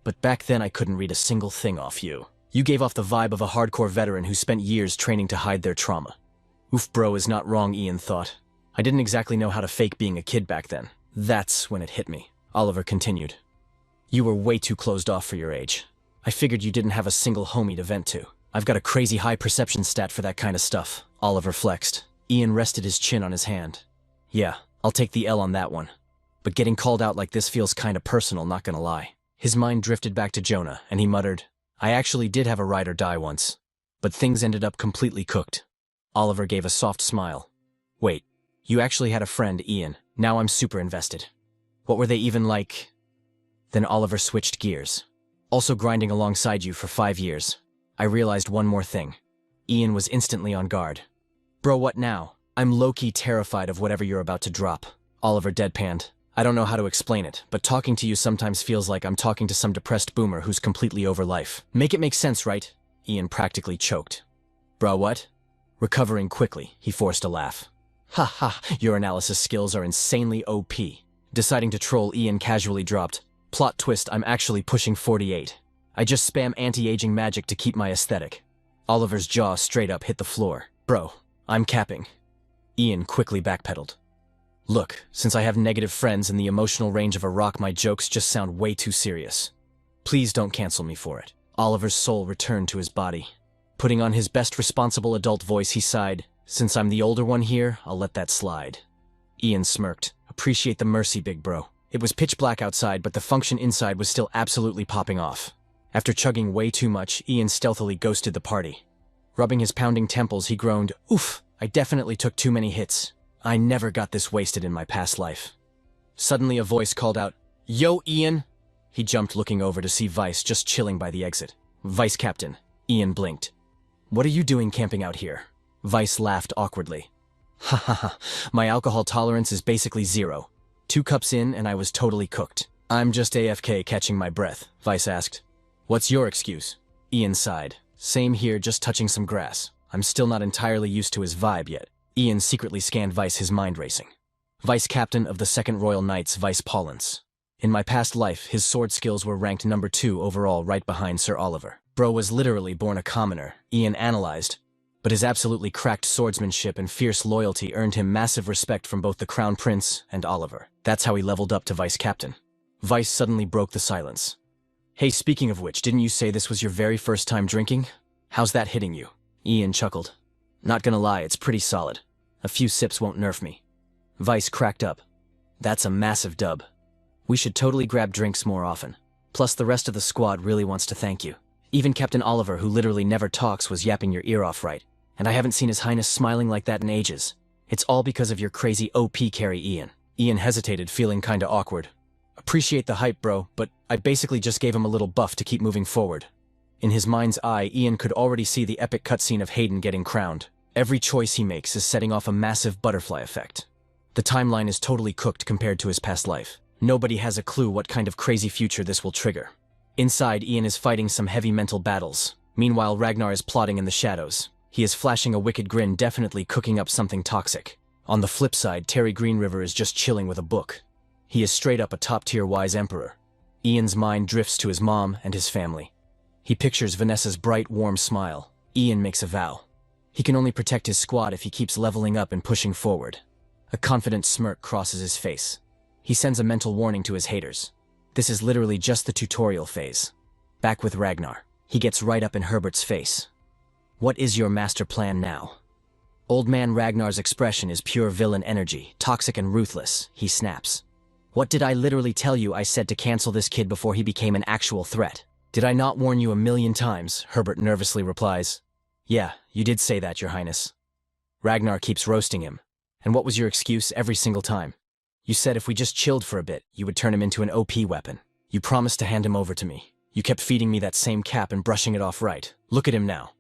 But back then I couldn't read a single thing off you. You gave off the vibe of a hardcore veteran who spent years training to hide their trauma. Oof, bro is not wrong, Ian thought. I didn't exactly know how to fake being a kid back then. That's when it hit me. Oliver continued. You were way too closed off for your age. I figured you didn't have a single homie to vent to. I've got a crazy high perception stat for that kind of stuff. Oliver flexed. Ian rested his chin on his hand. Yeah, I'll take the L on that one. But getting called out like this feels kinda personal, not gonna lie. His mind drifted back to Jonah, and he muttered, I actually did have a ride or die once. But things ended up completely cooked. Oliver gave a soft smile. Wait, you actually had a friend, Ian. Now I'm super invested. What were they even like? Then Oliver switched gears. Also grinding alongside you for 5 years. I realized one more thing. Ian was instantly on guard. Bro, what now? I'm low-key terrified of whatever you're about to drop. Oliver deadpanned. I don't know how to explain it, but talking to you sometimes feels like I'm talking to some depressed boomer who's completely over life. Make it make sense, right? Ian practically choked. Bruh, what? Recovering quickly, he forced a laugh. Ha ha, your analysis skills are insanely OP. Deciding to troll, Ian casually dropped. Plot twist, I'm actually pushing 48. I just spam anti-aging magic to keep my aesthetic. Oliver's jaw straight up hit the floor. Bro, I'm capping. Ian quickly backpedaled. Look, since I have negative friends and the emotional range of a rock, my jokes just sound way too serious. Please don't cancel me for it. Oliver's soul returned to his body. Putting on his best responsible adult voice, he sighed, "Since I'm the older one here, I'll let that slide." Ian smirked. "Appreciate the mercy, big bro." It was pitch black outside, but the function inside was still absolutely popping off. After chugging way too much, Ian stealthily ghosted the party. Rubbing his pounding temples, he groaned, "Oof, I definitely took too many hits. I never got this wasted in my past life." Suddenly a voice called out, "Yo, Ian!" He jumped, looking over to see Vice just chilling by the exit. "Vice Captain." Ian blinked. "What are you doing camping out here?" Vice laughed awkwardly. "Ha ha ha, my alcohol tolerance is basically 0. 2 cups in and I was totally cooked." "I'm just AFK catching my breath," Vice asked. "What's your excuse?" Ian sighed. "Same here, just touching some grass. I'm still not entirely used to his vibe yet." Ian secretly scanned Vice, his mind racing. "Vice Captain of the 2nd Royal Knights, Vice Paulins. In my past life, his sword skills were ranked number 2 overall, right behind Sir Oliver. Bro was literally born a commoner," Ian analyzed. But his absolutely cracked swordsmanship and fierce loyalty earned him massive respect from both the Crown Prince and Oliver. That's how he leveled up to Vice Captain. Vice suddenly broke the silence. "Hey, speaking of which, didn't you say this was your very first time drinking? How's that hitting you?" Ian chuckled. "Not gonna lie, it's pretty solid. A few sips won't nerf me." Vice cracked up. "That's a massive dub. We should totally grab drinks more often. Plus the rest of the squad really wants to thank you. Even Captain Oliver, who literally never talks, was yapping your ear off right. And I haven't seen His Highness smiling like that in ages. It's all because of your crazy OP carry, Ian." Ian hesitated, feeling kinda awkward. "Appreciate the hype, bro, but I basically just gave him a little buff to keep moving forward." In his mind's eye, Ian could already see the epic cutscene of Hayden getting crowned. Every choice he makes is setting off a massive butterfly effect. The timeline is totally cooked compared to his past life. Nobody has a clue what kind of crazy future this will trigger. Inside, Ian is fighting some heavy mental battles. Meanwhile, Ragnar is plotting in the shadows. He is flashing a wicked grin, definitely cooking up something toxic. On the flip side, Terry Greenriver is just chilling with a book. He is straight up a top-tier wise emperor. Ian's mind drifts to his mom and his family. He pictures Vanessa's bright, warm smile. Ian makes a vow. He can only protect his squad if he keeps leveling up and pushing forward. A confident smirk crosses his face. He sends a mental warning to his haters. This is literally just the tutorial phase. Back with Ragnar. He gets right up in Herbert's face. "What is your master plan now?" Old man Ragnar's expression is pure villain energy, toxic and ruthless. He snaps. "What did I literally tell you? I said to cancel this kid before he became an actual threat. Did I not warn you 1,000,000 times?" Herbert nervously replies. "Yeah, you did say that, Your Highness." Ragnar keeps roasting him. "And what was your excuse every single time? You said if we just chilled for a bit, you would turn him into an OP weapon. You promised to hand him over to me. You kept feeding me that same cap and brushing it off right. Look at him now.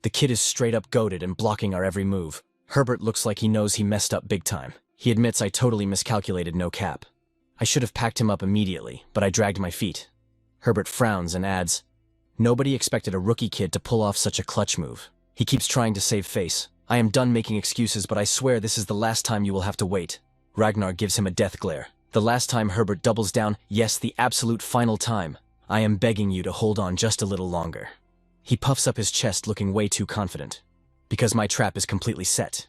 The kid is straight up goated and blocking our every move." Herbert looks like he knows he messed up big time. He admits, "I totally miscalculated, no cap. I should have packed him up immediately, but I dragged my feet." Herbert frowns and adds, "Nobody expected a rookie kid to pull off such a clutch move." He keeps trying to save face. "I am done making excuses, but I swear this is the last time you will have to wait." Ragnar gives him a death glare. The last time. Herbert doubles down. "Yes, the absolute final time. I am begging you to hold on just a little longer." He puffs up his chest, looking way too confident. "Because my trap is completely set."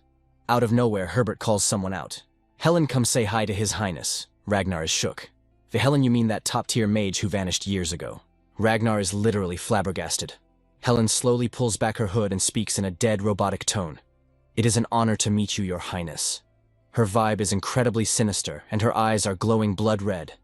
Out of nowhere, Herbert calls someone out. "Helen, come say hi to His Highness." Ragnar is shook. "The Helen, you mean that top-tier mage who vanished years ago?" Ragnar is literally flabbergasted. Helen slowly pulls back her hood and speaks in a dead, robotic tone. "It is an honor to meet you, Your Highness." Her vibe is incredibly sinister, and her eyes are glowing blood red.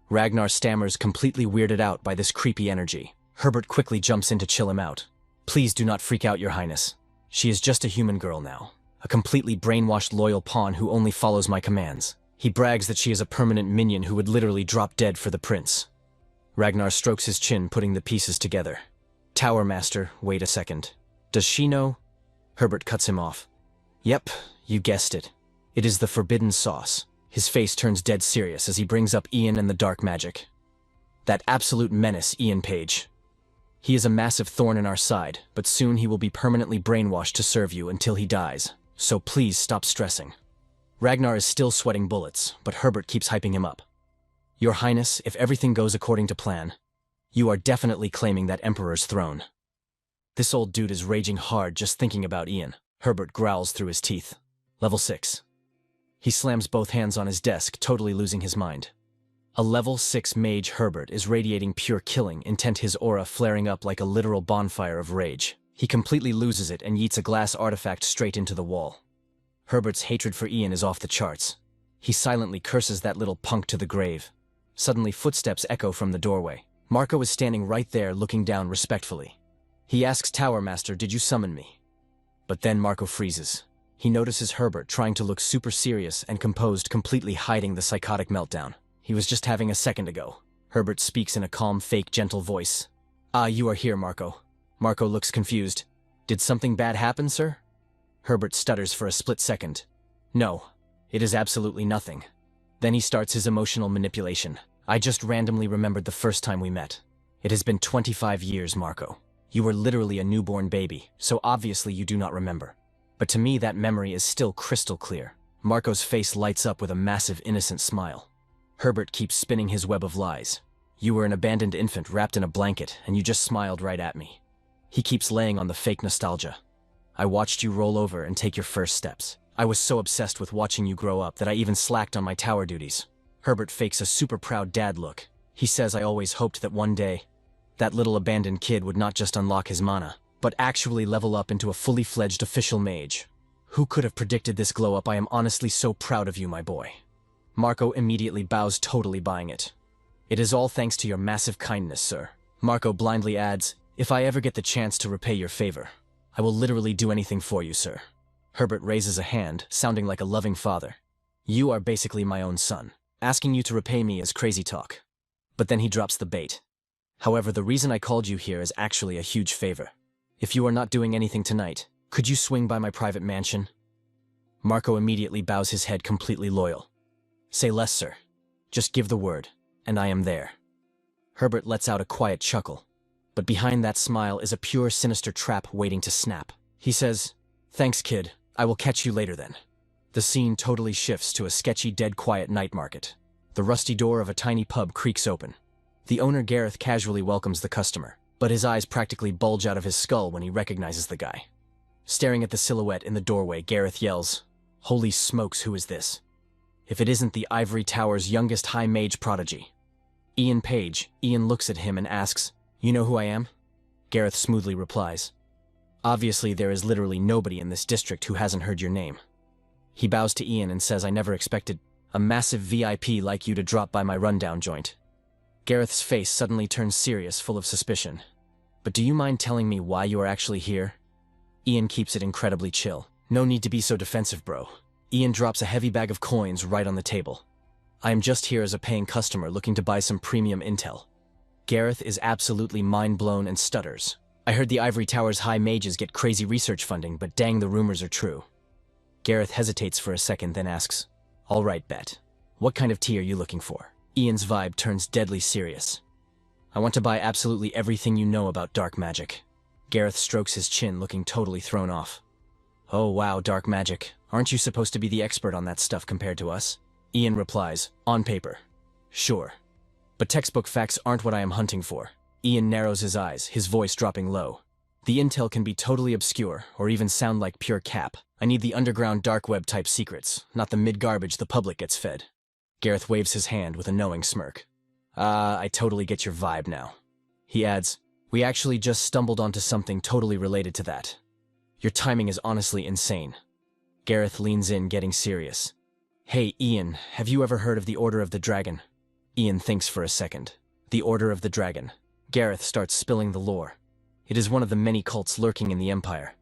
Ragnar stammers, completely weirded out by this creepy energy. Herbert quickly jumps in to chill him out. "Please do not freak out, Your Highness. She is just a human girl now. A completely brainwashed loyal pawn who only follows my commands." He brags that she is a permanent minion who would literally drop dead for the prince. Ragnar strokes his chin, putting the pieces together. "Tower Master, wait a second. Does she know?" Herbert cuts him off. "Yep, you guessed it. It is the forbidden sauce." His face turns dead serious as he brings up Ian and the dark magic. "That absolute menace, Ian Page. He is a massive thorn in our side, but soon he will be permanently brainwashed to serve you until he dies. So please stop stressing." Ragnar is still sweating bullets, but Herbert keeps hyping him up. "Your Highness, if everything goes according to plan, you are definitely claiming that Emperor's throne." This old dude is raging hard just thinking about Ian. Herbert growls through his teeth. Level 6. He slams both hands on his desk, totally losing his mind. A level 6 mage Herbert is radiating pure killing intent, his aura flaring up like a literal bonfire of rage. He completely loses it and yeets a glass artifact straight into the wall. Herbert's hatred for Ian is off the charts. He silently curses that little punk to the grave. Suddenly footsteps echo from the doorway. Marco is standing right there looking down respectfully. He asks Tower Master, "Did you summon me?" But then Marco freezes. He notices Herbert trying to look super serious and composed, completely hiding the psychotic meltdown he was just having a second ago. Herbert speaks in a calm, fake, gentle voice. "Ah, you are here, Marco." Marco looks confused. "Did something bad happen, sir?" Herbert stutters for a split second. "No, it is absolutely nothing." Then he starts his emotional manipulation. "I just randomly remembered the first time we met. It has been 25 years, Marco. You were literally a newborn baby, so obviously you do not remember. But to me that memory is still crystal clear." Marco's face lights up with a massive innocent smile. Herbert keeps spinning his web of lies. "You were an abandoned infant wrapped in a blanket, and you just smiled right at me." He keeps laying on the fake nostalgia. "I watched you roll over and take your first steps. I was so obsessed with watching you grow up that I even slacked on my tower duties." Herbert fakes a super proud dad look. He says, "I always hoped that one day, that little abandoned kid would not just unlock his mana, but actually level up into a fully fledged official mage. Who could have predicted this glow up? I am honestly so proud of you, my boy." Marco immediately bows, totally buying it. "It is all thanks to your massive kindness, sir." Marco blindly adds, "If I ever get the chance to repay your favor, I will literally do anything for you, sir." Herbert raises a hand, sounding like a loving father. "You are basically my own son. Asking you to repay me is crazy talk." But then he drops the bait. "However, the reason I called you here is actually a huge favor. If you are not doing anything tonight, could you swing by my private mansion?" Marco immediately bows his head, completely loyal. "Say less, sir. Just give the word, and I am there." Herbert lets out a quiet chuckle, but behind that smile is a pure sinister trap waiting to snap. He says, "Thanks, kid. I will catch you later then." The scene totally shifts to a sketchy, dead quiet night market. The rusty door of a tiny pub creaks open. The owner, Gareth, casually welcomes the customer, but his eyes practically bulge out of his skull when he recognizes the guy. Staring at the silhouette in the doorway, Gareth yells, "Holy smokes, who is this? If it isn't the Ivory Tower's youngest high mage prodigy." "Ian Page." Ian looks at him and asks, "You know who I am?" Gareth smoothly replies, "Obviously there is literally nobody in this district who hasn't heard your name." He bows to Ian and says, "I never expected a massive VIP like you to drop by my rundown joint." Gareth's face suddenly turns serious, full of suspicion. "But do you mind telling me why you are actually here?" Ian keeps it incredibly chill. "No need to be so defensive, bro." Ian drops a heavy bag of coins right on the table. "I am just here as a paying customer looking to buy some premium intel." Gareth is absolutely mind-blown and stutters. "I heard the Ivory Tower's high mages get crazy research funding, but dang, the rumors are true." Gareth hesitates for a second, then asks, "All right, bet. What kind of tea are you looking for?" Ian's vibe turns deadly serious. "I want to buy absolutely everything you know about dark magic." Gareth strokes his chin, looking totally thrown off. "Oh wow, dark magic. Aren't you supposed to be the expert on that stuff compared to us?" Ian replies, "On paper. Sure. But textbook facts aren't what I am hunting for." Ian narrows his eyes, his voice dropping low. "The intel can be totally obscure, or even sound like pure cap. I need the underground dark web type secrets, not the mid-garbage the public gets fed." Gareth waves his hand with a knowing smirk. I totally get your vibe now." He adds, "We actually just stumbled onto something totally related to that. Your timing is honestly insane." Gareth leans in, getting serious. "Hey, Ian, have you ever heard of the Order of the Dragon?" Ian thinks for a second. The Order of the Dragon. Gareth starts spilling the lore. It is one of the many cults lurking in the Empire.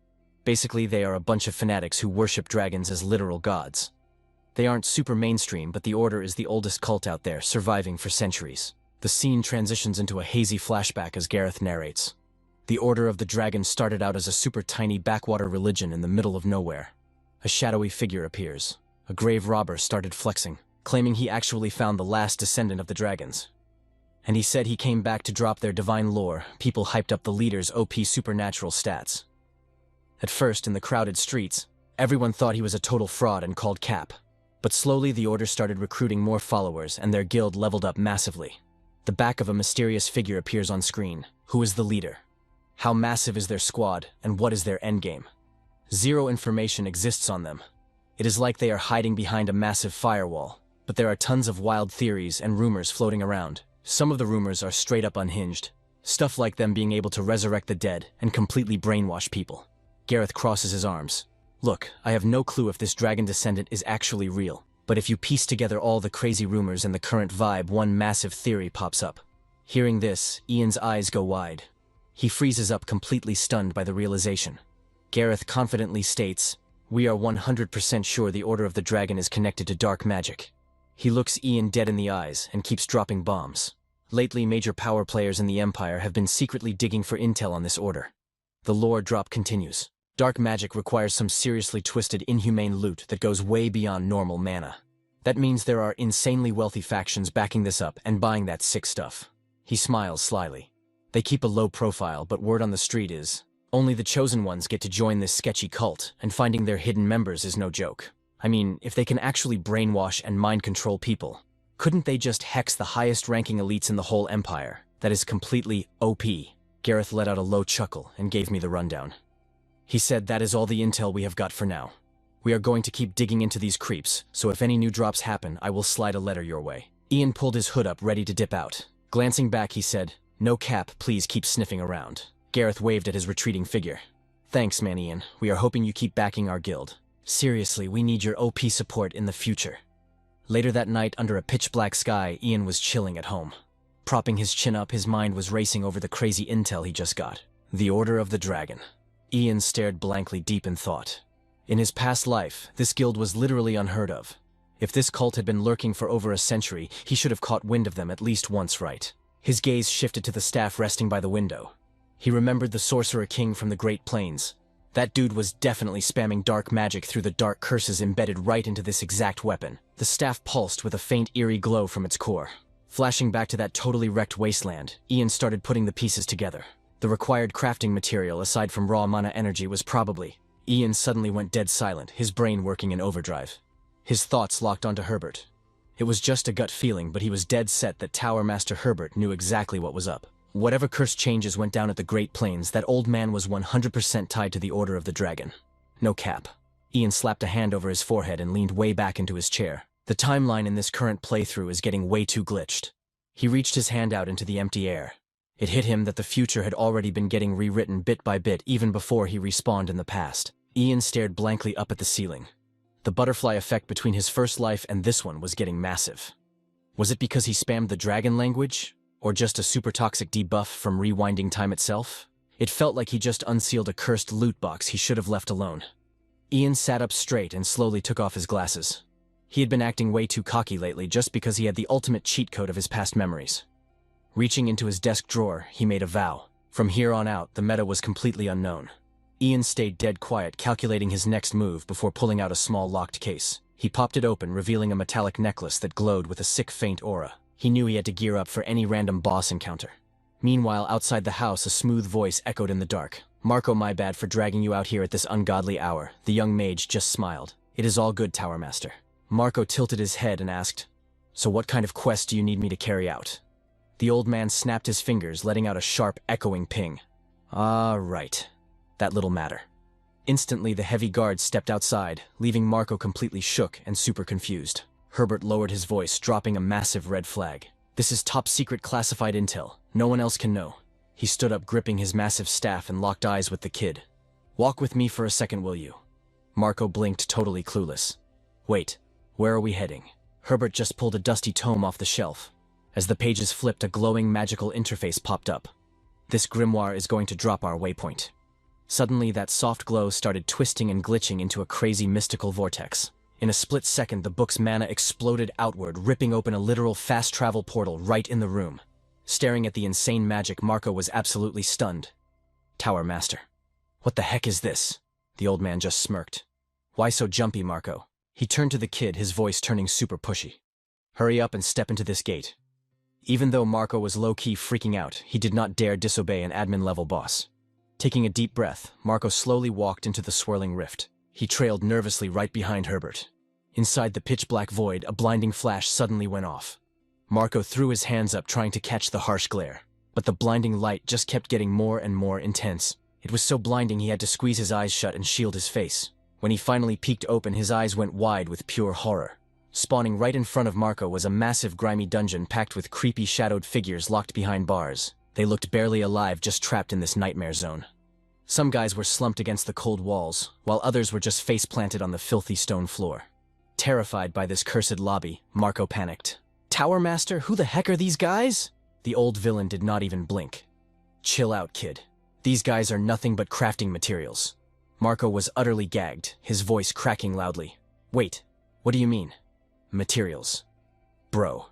Basically, they are a bunch of fanatics who worship dragons as literal gods. They aren't super mainstream, but the Order is the oldest cult out there, surviving for centuries. The scene transitions into a hazy flashback as Gareth narrates. The Order of the Dragon started out as a super tiny backwater religion in the middle of nowhere. A shadowy figure appears. A grave robber started flexing, claiming he actually found the last descendant of the dragons. And he said he came back to drop their divine lore. People hyped up the leader's OP supernatural stats. At first, in the crowded streets, everyone thought he was a total fraud and called cap. But slowly the Order started recruiting more followers, and their guild leveled up massively. The back of a mysterious figure appears on screen. Who is the leader? How massive is their squad, and what is their endgame? Zero information exists on them. It is like they are hiding behind a massive firewall, but there are tons of wild theories and rumors floating around. Some of the rumors are straight up unhinged. Stuff like them being able to resurrect the dead and completely brainwash people. Gareth crosses his arms. Look, I have no clue if this dragon descendant is actually real, but if you piece together all the crazy rumors and the current vibe, one massive theory pops up. Hearing this, Ian's eyes go wide. He freezes up, completely stunned by the realization. Gareth confidently states, "We are 100% sure the Order of the Dragon is connected to dark magic." He looks Ian dead in the eyes and keeps dropping bombs. Lately, major power players in the Empire have been secretly digging for intel on this order. The lore drop continues. Dark magic requires some seriously twisted, inhumane loot that goes way beyond normal mana. That means there are insanely wealthy factions backing this up and buying that sick stuff. He smiles slyly. They keep a low profile, but word on the street is, only the chosen ones get to join this sketchy cult, and finding their hidden members is no joke. I mean, if they can actually brainwash and mind control people, couldn't they just hex the highest-ranking elites in the whole Empire? That is completely OP. Gareth let out a low chuckle and gave me the rundown. He said, "That is all the intel we have got for now. We are going to keep digging into these creeps, so if any new drops happen, I will slide a letter your way." Ian pulled his hood up, ready to dip out. Glancing back, he said, "No cap, please keep sniffing around." Gareth waved at his retreating figure. "Thanks, man, Ian. We are hoping you keep backing our guild. Seriously, we need your OP support in the future." Later that night, under a pitch-black sky, Ian was chilling at home. Propping his chin up, his mind was racing over the crazy intel he just got. The Order of the Dragon. Ian stared blankly, deep in thought. In his past life, this guild was literally unheard of. If this cult had been lurking for over a century, he should have caught wind of them at least once, right? His gaze shifted to the staff resting by the window. He remembered the Sorcerer King from the Great Plains. That dude was definitely spamming dark magic through the dark curses embedded right into this exact weapon. The staff pulsed with a faint, eerie glow from its core. Flashing back to that totally wrecked wasteland, Ian started putting the pieces together. The required crafting material, aside from raw mana energy, was probably... Ian suddenly went dead silent, his brain working in overdrive. His thoughts locked onto Herbert. It was just a gut feeling, but he was dead set that Tower Master Herbert knew exactly what was up. Whatever cursed changes went down at the Great Plains, that old man was 100% tied to the Order of the Dragon. No cap. Ian slapped a hand over his forehead and leaned way back into his chair. The timeline in this current playthrough is getting way too glitched. He reached his hand out into the empty air. It hit him that the future had already been getting rewritten bit by bit even before he respawned in the past. Ian stared blankly up at the ceiling. The butterfly effect between his first life and this one was getting massive. Was it because he spammed the dragon language? Or just a super toxic debuff from rewinding time itself? It felt like he just unsealed a cursed loot box he should have left alone. Ian sat up straight and slowly took off his glasses. He had been acting way too cocky lately just because he had the ultimate cheat code of his past memories. Reaching into his desk drawer, he made a vow. From here on out, the meta was completely unknown. Ian stayed dead quiet, calculating his next move before pulling out a small locked case. He popped it open, revealing a metallic necklace that glowed with a sick faint aura. He knew he had to gear up for any random boss encounter. Meanwhile, outside the house, a smooth voice echoed in the dark. "Marco, my bad for dragging you out here at this ungodly hour." The young mage just smiled. "It is all good, Tower Master." Marco tilted his head and asked, "So what kind of quest do you need me to carry out?" The old man snapped his fingers, letting out a sharp, echoing ping. "Ah, right. That little matter." Instantly, the heavy guard stepped outside, leaving Marco completely shook and super confused. Herbert lowered his voice, dropping a massive red flag. "This is top-secret classified intel. No one else can know." He stood up, gripping his massive staff, and locked eyes with the kid. "Walk with me for a second, will you?" Marco blinked, totally clueless. "Wait, where are we heading?" Herbert just pulled a dusty tome off the shelf. As the pages flipped, a glowing magical interface popped up. "This grimoire is going to drop our waypoint." Suddenly, that soft glow started twisting and glitching into a crazy mystical vortex. In a split second, the book's mana exploded outward, ripping open a literal fast-travel portal right in the room. Staring at the insane magic, Marco was absolutely stunned. "Tower Master. What the heck is this?" The old man just smirked. "Why so jumpy, Marco?" He turned to the kid, his voice turning super pushy. "Hurry up and step into this gate." Even though Marco was low-key freaking out, he did not dare disobey an admin-level boss. Taking a deep breath, Marco slowly walked into the swirling rift. He trailed nervously right behind Herbert. Inside the pitch-black void, a blinding flash suddenly went off. Marco threw his hands up, trying to catch the harsh glare. But the blinding light just kept getting more and more intense. It was so blinding he had to squeeze his eyes shut and shield his face. When he finally peeked open, his eyes went wide with pure horror. Spawning right in front of Marco was a massive grimy dungeon packed with creepy shadowed figures locked behind bars. They looked barely alive, just trapped in this nightmare zone. Some guys were slumped against the cold walls, while others were just face-planted on the filthy stone floor. Terrified by this cursed lobby, Marco panicked. "Tower Master, who the heck are these guys?" The old villain did not even blink. "Chill out, kid. These guys are nothing but crafting materials." Marco was utterly gagged, his voice cracking loudly. "Wait, what do you mean? Materials? Bro,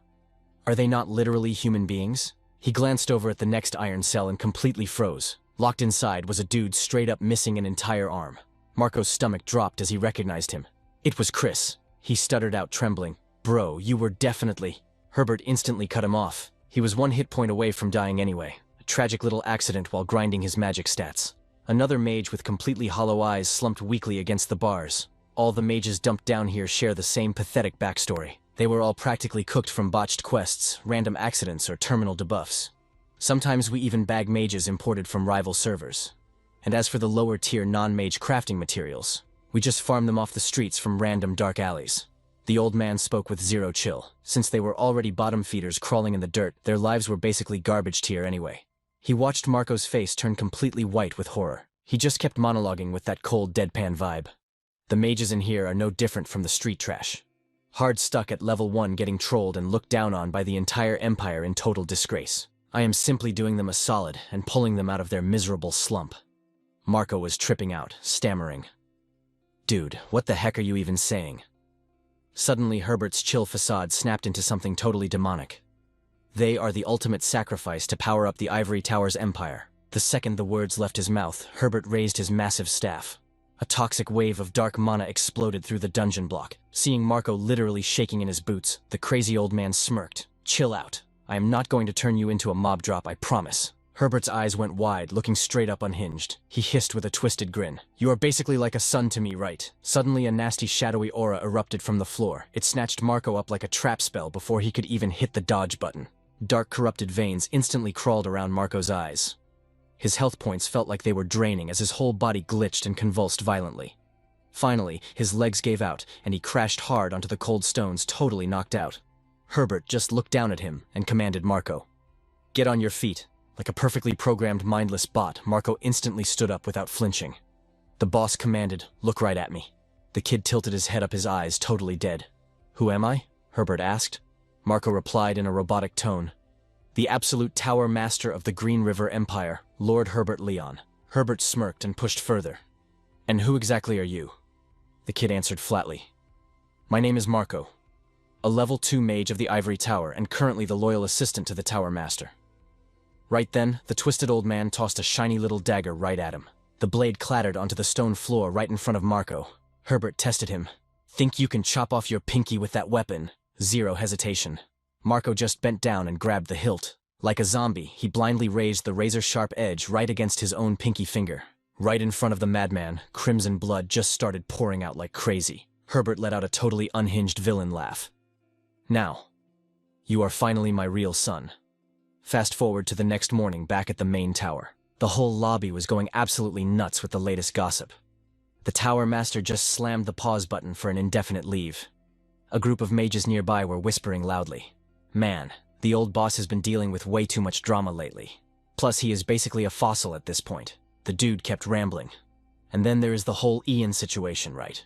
are they not literally human beings?" He glanced over at the next iron cell and completely froze. Locked inside was a dude straight up missing an entire arm. Marco's stomach dropped as he recognized him. It was Chris. He stuttered out, trembling. "Bro, you were definitely..." Herbert instantly cut him off. He was one hit point away from dying anyway. A tragic little accident while grinding his magic stats. Another mage with completely hollow eyes slumped weakly against the bars. All the mages dumped down here share the same pathetic backstory. They were all practically cooked from botched quests, random accidents, or terminal debuffs. Sometimes we even bag mages imported from rival servers. And as for the lower tier non-mage crafting materials, we just farm them off the streets from random dark alleys. The old man spoke with zero chill. Since they were already bottom feeders crawling in the dirt, their lives were basically garbage tier anyway. He watched Marco's face turn completely white with horror. He just kept monologuing with that cold, deadpan vibe. "The mages in here are no different from the street trash. Hard stuck at level 1, getting trolled and looked down on by the entire empire in total disgrace. I am simply doing them a solid and pulling them out of their miserable slump." Marco was tripping out, stammering. "Dude, what the heck are you even saying?" Suddenly, Herbert's chill facade snapped into something totally demonic. "They are the ultimate sacrifice to power up the Ivory Tower's empire." The second the words left his mouth, Herbert raised his massive staff. A toxic wave of dark mana exploded through the dungeon block. Seeing Marco literally shaking in his boots, the crazy old man smirked. "Chill out. I am not going to turn you into a mob drop, I promise." Herbert's eyes went wide, looking straight up unhinged. He hissed with a twisted grin. "You are basically like a son to me, right?" Suddenly a nasty shadowy aura erupted from the floor. It snatched Marco up like a trap spell before he could even hit the dodge button. Dark corrupted veins instantly crawled around Marco's eyes. His health points felt like they were draining as his whole body glitched and convulsed violently. Finally, his legs gave out, and he crashed hard onto the cold stones, totally knocked out. Herbert just looked down at him and commanded Marco, "Get on your feet." Like a perfectly programmed mindless bot, Marco instantly stood up without flinching. The boss commanded, "Look right at me." The kid tilted his head up, his eyes totally dead. "Who am I?" Herbert asked. Marco replied in a robotic tone, "The absolute tower master of the Green River Empire, Lord Herbert Leon." Herbert smirked and pushed further. "And who exactly are you?" The kid answered flatly, "My name is Marco, a level 2 mage of the Ivory Tower and currently the loyal assistant to the tower master." Right then, the twisted old man tossed a shiny little dagger right at him. The blade clattered onto the stone floor right in front of Marco. Herbert tested him. "Think you can chop off your pinky with that weapon?" Zero hesitation. Marco just bent down and grabbed the hilt. Like a zombie, he blindly raised the razor-sharp edge right against his own pinky finger. Right in front of the madman, crimson blood just started pouring out like crazy. Herbert let out a totally unhinged villain laugh. "Now, you are finally my real son." Fast forward to the next morning back at the main tower. The whole lobby was going absolutely nuts with the latest gossip. The tower master just slammed the pause button for an indefinite leave. A group of mages nearby were whispering loudly. "Man, the old boss has been dealing with way too much drama lately. Plus he is basically a fossil at this point." The dude kept rambling. "And then there is the whole Ian situation, right?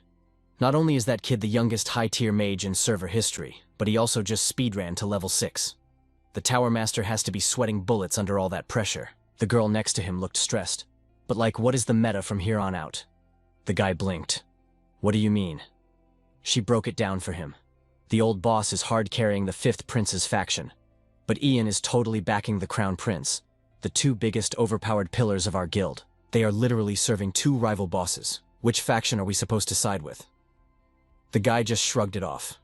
Not only is that kid the youngest high-tier mage in server history, but he also just speedran to level 6. The tower master has to be sweating bullets under all that pressure." The girl next to him looked stressed. "But like, what is the meta from here on out?" The guy blinked. "What do you mean?" She broke it down for him. "The old boss is hard carrying the 5th prince's faction. But Ian is totally backing the crown prince, the 2 biggest overpowered pillars of our guild. They are literally serving 2 rival bosses. Which faction are we supposed to side with?" The guy just shrugged it off.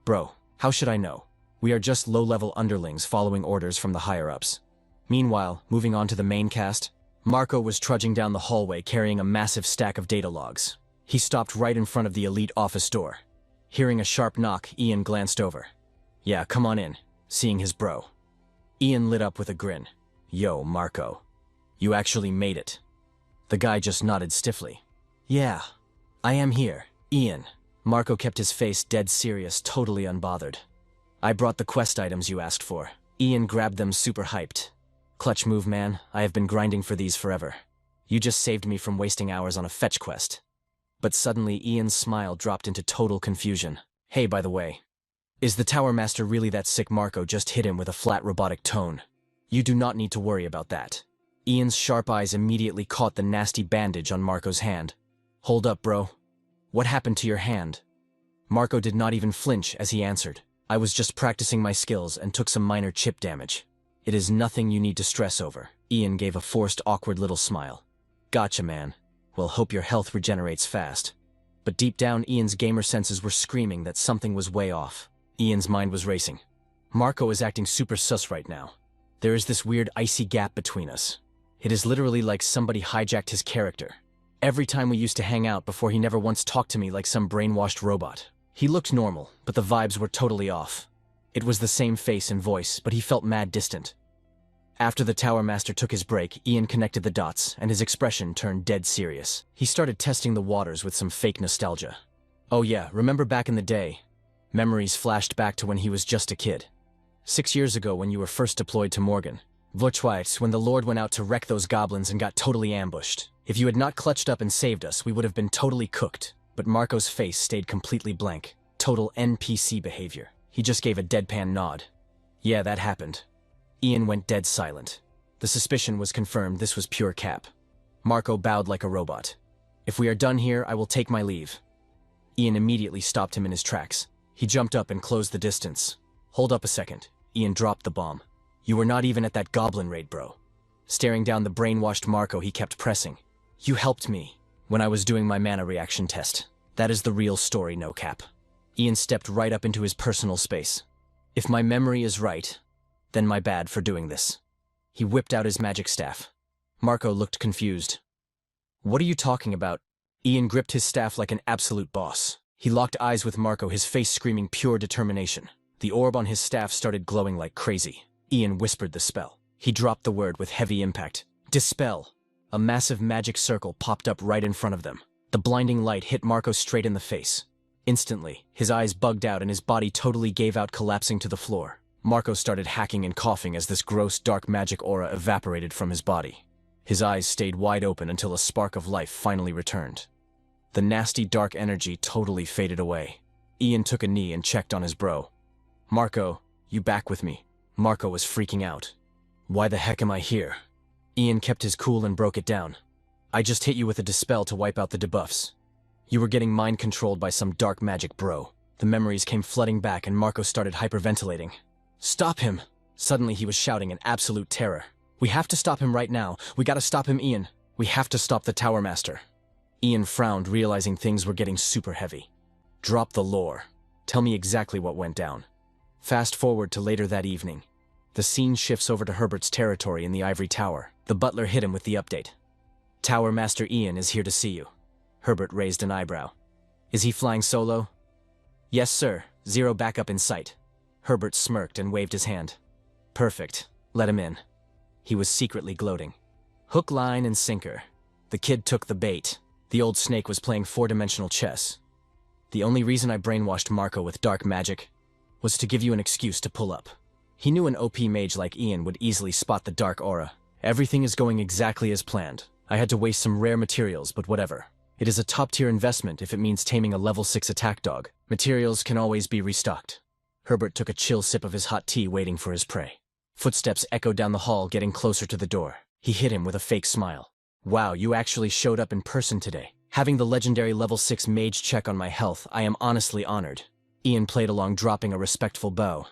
"Bro, how should I know? We are just low-level underlings following orders from the higher-ups." Meanwhile, moving on to the main cast, Marco was trudging down the hallway carrying a massive stack of data logs. He stopped right in front of the elite office door. Hearing a sharp knock, Ian glanced over. "Yeah, come on in," seeing his bro. Ian lit up with a grin. "Yo, Marco. You actually made it." The guy just nodded stiffly. "Yeah, I am here, Ian. Marco kept his face dead serious, totally unbothered. I brought the quest items you asked for. Ian grabbed them super hyped. Clutch move, man. I have been grinding for these forever. You just saved me from wasting hours on a fetch quest. But suddenly Ian's smile dropped into total confusion. Hey, by the way, is the Tower Master really that sick? Marco just hit him with a flat robotic tone. You do not need to worry about that. Ian's sharp eyes immediately caught the nasty bandage on Marco's hand. Hold up, bro. What happened to your hand? Marco did not even flinch as he answered. I was just practicing my skills and took some minor chip damage. It is nothing you need to stress over. Ian gave a forced, awkward little smile. Gotcha, man. Well, hope your health regenerates fast. But deep down, Ian's gamer senses were screaming that something was way off. Ian's mind was racing. Marco is acting super sus right now. There is this weird icy gap between us. It is literally like somebody hijacked his character. Every time we used to hang out before, he never once talked to me like some brainwashed robot. He looked normal, but the vibes were totally off. It was the same face and voice, but he felt mad distant. After the Tower Master took his break, Ian connected the dots, and his expression turned dead serious. He started testing the waters with some fake nostalgia. Oh yeah, remember back in the day? Memories flashed back to when he was just a kid. 6 years ago when you were first deployed to Morgan. Vortwites, when the Lord went out to wreck those goblins and got totally ambushed. If you had not clutched up and saved us, we would have been totally cooked. But Marco's face stayed completely blank. Total NPC behavior. He just gave a deadpan nod. Yeah, that happened. Ian went dead silent. The suspicion was confirmed this was pure cap. Marco bowed like a robot. If we are done here, I will take my leave. Ian immediately stopped him in his tracks. He jumped up and closed the distance. Hold up a second. Ian dropped the bomb. You were not even at that goblin raid, bro. Staring down the brainwashed Marco, he kept pressing. You helped me when I was doing my mana reaction test. That is the real story, no cap. Ian stepped right up into his personal space. If my memory is right, then my bad for doing this. He whipped out his magic staff. Marco looked confused. What are you talking about? Ian gripped his staff like an absolute boss. He locked eyes with Marco, his face screaming pure determination. The orb on his staff started glowing like crazy. Ian whispered the spell. He dropped the word with heavy impact. Dispel! A massive magic circle popped up right in front of them. The blinding light hit Marco straight in the face. Instantly, his eyes bugged out and his body totally gave out, collapsing to the floor. Marco started hacking and coughing as this gross dark magic aura evaporated from his body. His eyes stayed wide open until a spark of life finally returned. The nasty dark energy totally faded away. Ian took a knee and checked on his bro. Marco, you back with me? Marco was freaking out. Why the heck am I here? Ian kept his cool and broke it down. I just hit you with a dispel to wipe out the debuffs. You were getting mind-controlled by some dark magic, bro. The memories came flooding back and Marco started hyperventilating. Stop him! Suddenly he was shouting in absolute terror. We have to stop him right now. We gotta stop him, Ian. We have to stop the Tower Master. Ian frowned, realizing things were getting super heavy. Drop the lore. Tell me exactly what went down. Fast forward to later that evening. The scene shifts over to Herbert's territory in the Ivory Tower. The butler hit him with the update. Tower Master Ian is here to see you. Herbert raised an eyebrow. Is he flying solo? Yes, sir. 0 backup in sight. Herbert smirked and waved his hand. Perfect. Let him in. He was secretly gloating. Hook, line, and sinker. The kid took the bait. The old snake was playing 4-dimensional chess. The only reason I brainwashed Marco with dark magic was to give you an excuse to pull up. He knew an OP mage like Ian would easily spot the dark aura. Everything is going exactly as planned. I had to waste some rare materials, but whatever. It is a top-tier investment if it means taming a level 6 attack dog. Materials can always be restocked. Herbert took a chill sip of his hot tea, waiting for his prey. Footsteps echoed down the hall, getting closer to the door. He hit him with a fake smile. Wow, you actually showed up in person today. Having the legendary level 6 mage check on my health, I am honestly honored. Ian played along, dropping a respectful bow.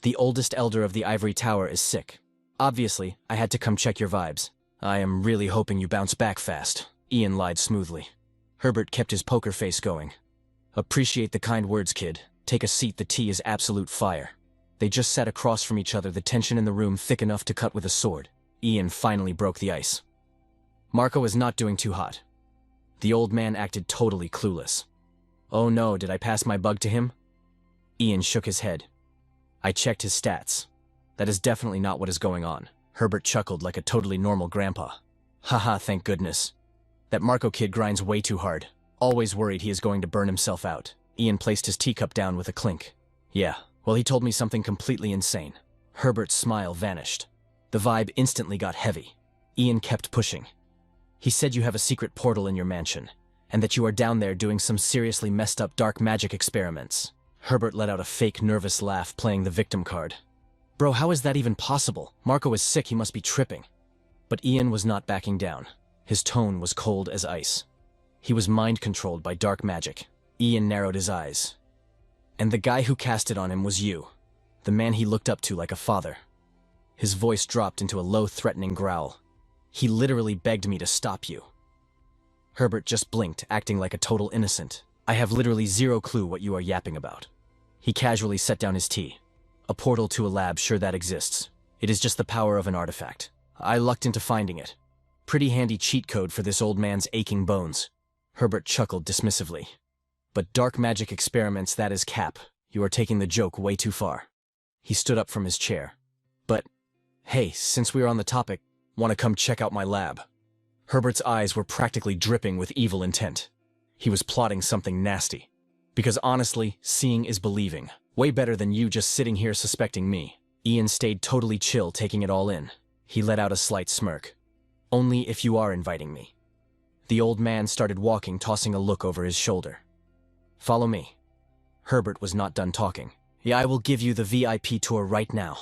The oldest elder of the Ivory Tower is sick. Obviously, I had to come check your vibes. I am really hoping you bounce back fast. Ian lied smoothly. Herbert kept his poker face going. Appreciate the kind words, kid. Take a seat, the tea is absolute fire. They just sat across from each other, the tension in the room thick enough to cut with a sword. Ian finally broke the ice. Marco is not doing too hot. The old man acted totally clueless. Oh no, did I pass my bug to him? Ian shook his head. I checked his stats. That is definitely not what is going on. Herbert chuckled like a totally normal grandpa. Haha, thank goodness. That Marco kid grinds way too hard. Always worried he is going to burn himself out. Ian placed his teacup down with a clink. Yeah, well, he told me something completely insane. Herbert's smile vanished. The vibe instantly got heavy. Ian kept pushing. He said you have a secret portal in your mansion, and that you are down there doing some seriously messed up dark magic experiments. Herbert let out a fake nervous laugh, playing the victim card. Bro, how is that even possible? Marco is sick, he must be tripping. But Ian was not backing down. His tone was cold as ice. He was mind-controlled by dark magic. Ian narrowed his eyes. And the guy who cast it on him was you, the man he looked up to like a father. His voice dropped into a low, threatening growl. He literally begged me to stop you. Herbert just blinked, acting like a total innocent. I have literally zero clue what you are yapping about. He casually set down his tea. A portal to a lab, sure, that exists. It is just the power of an artifact. I lucked into finding it. Pretty handy cheat code for this old man's aching bones. Herbert chuckled dismissively. But dark magic experiments, that is cap. You are taking the joke way too far. He stood up from his chair. But, hey, since we are on the topic, want to come check out my lab? Herbert's eyes were practically dripping with evil intent. He was plotting something nasty. Because honestly, seeing is believing. Way better than you just sitting here suspecting me. Ian stayed totally chill, taking it all in. He let out a slight smirk. Only if you are inviting me. The old man started walking, tossing a look over his shoulder. Follow me. Herbert was not done talking. Yeah, I will give you the VIP tour right now.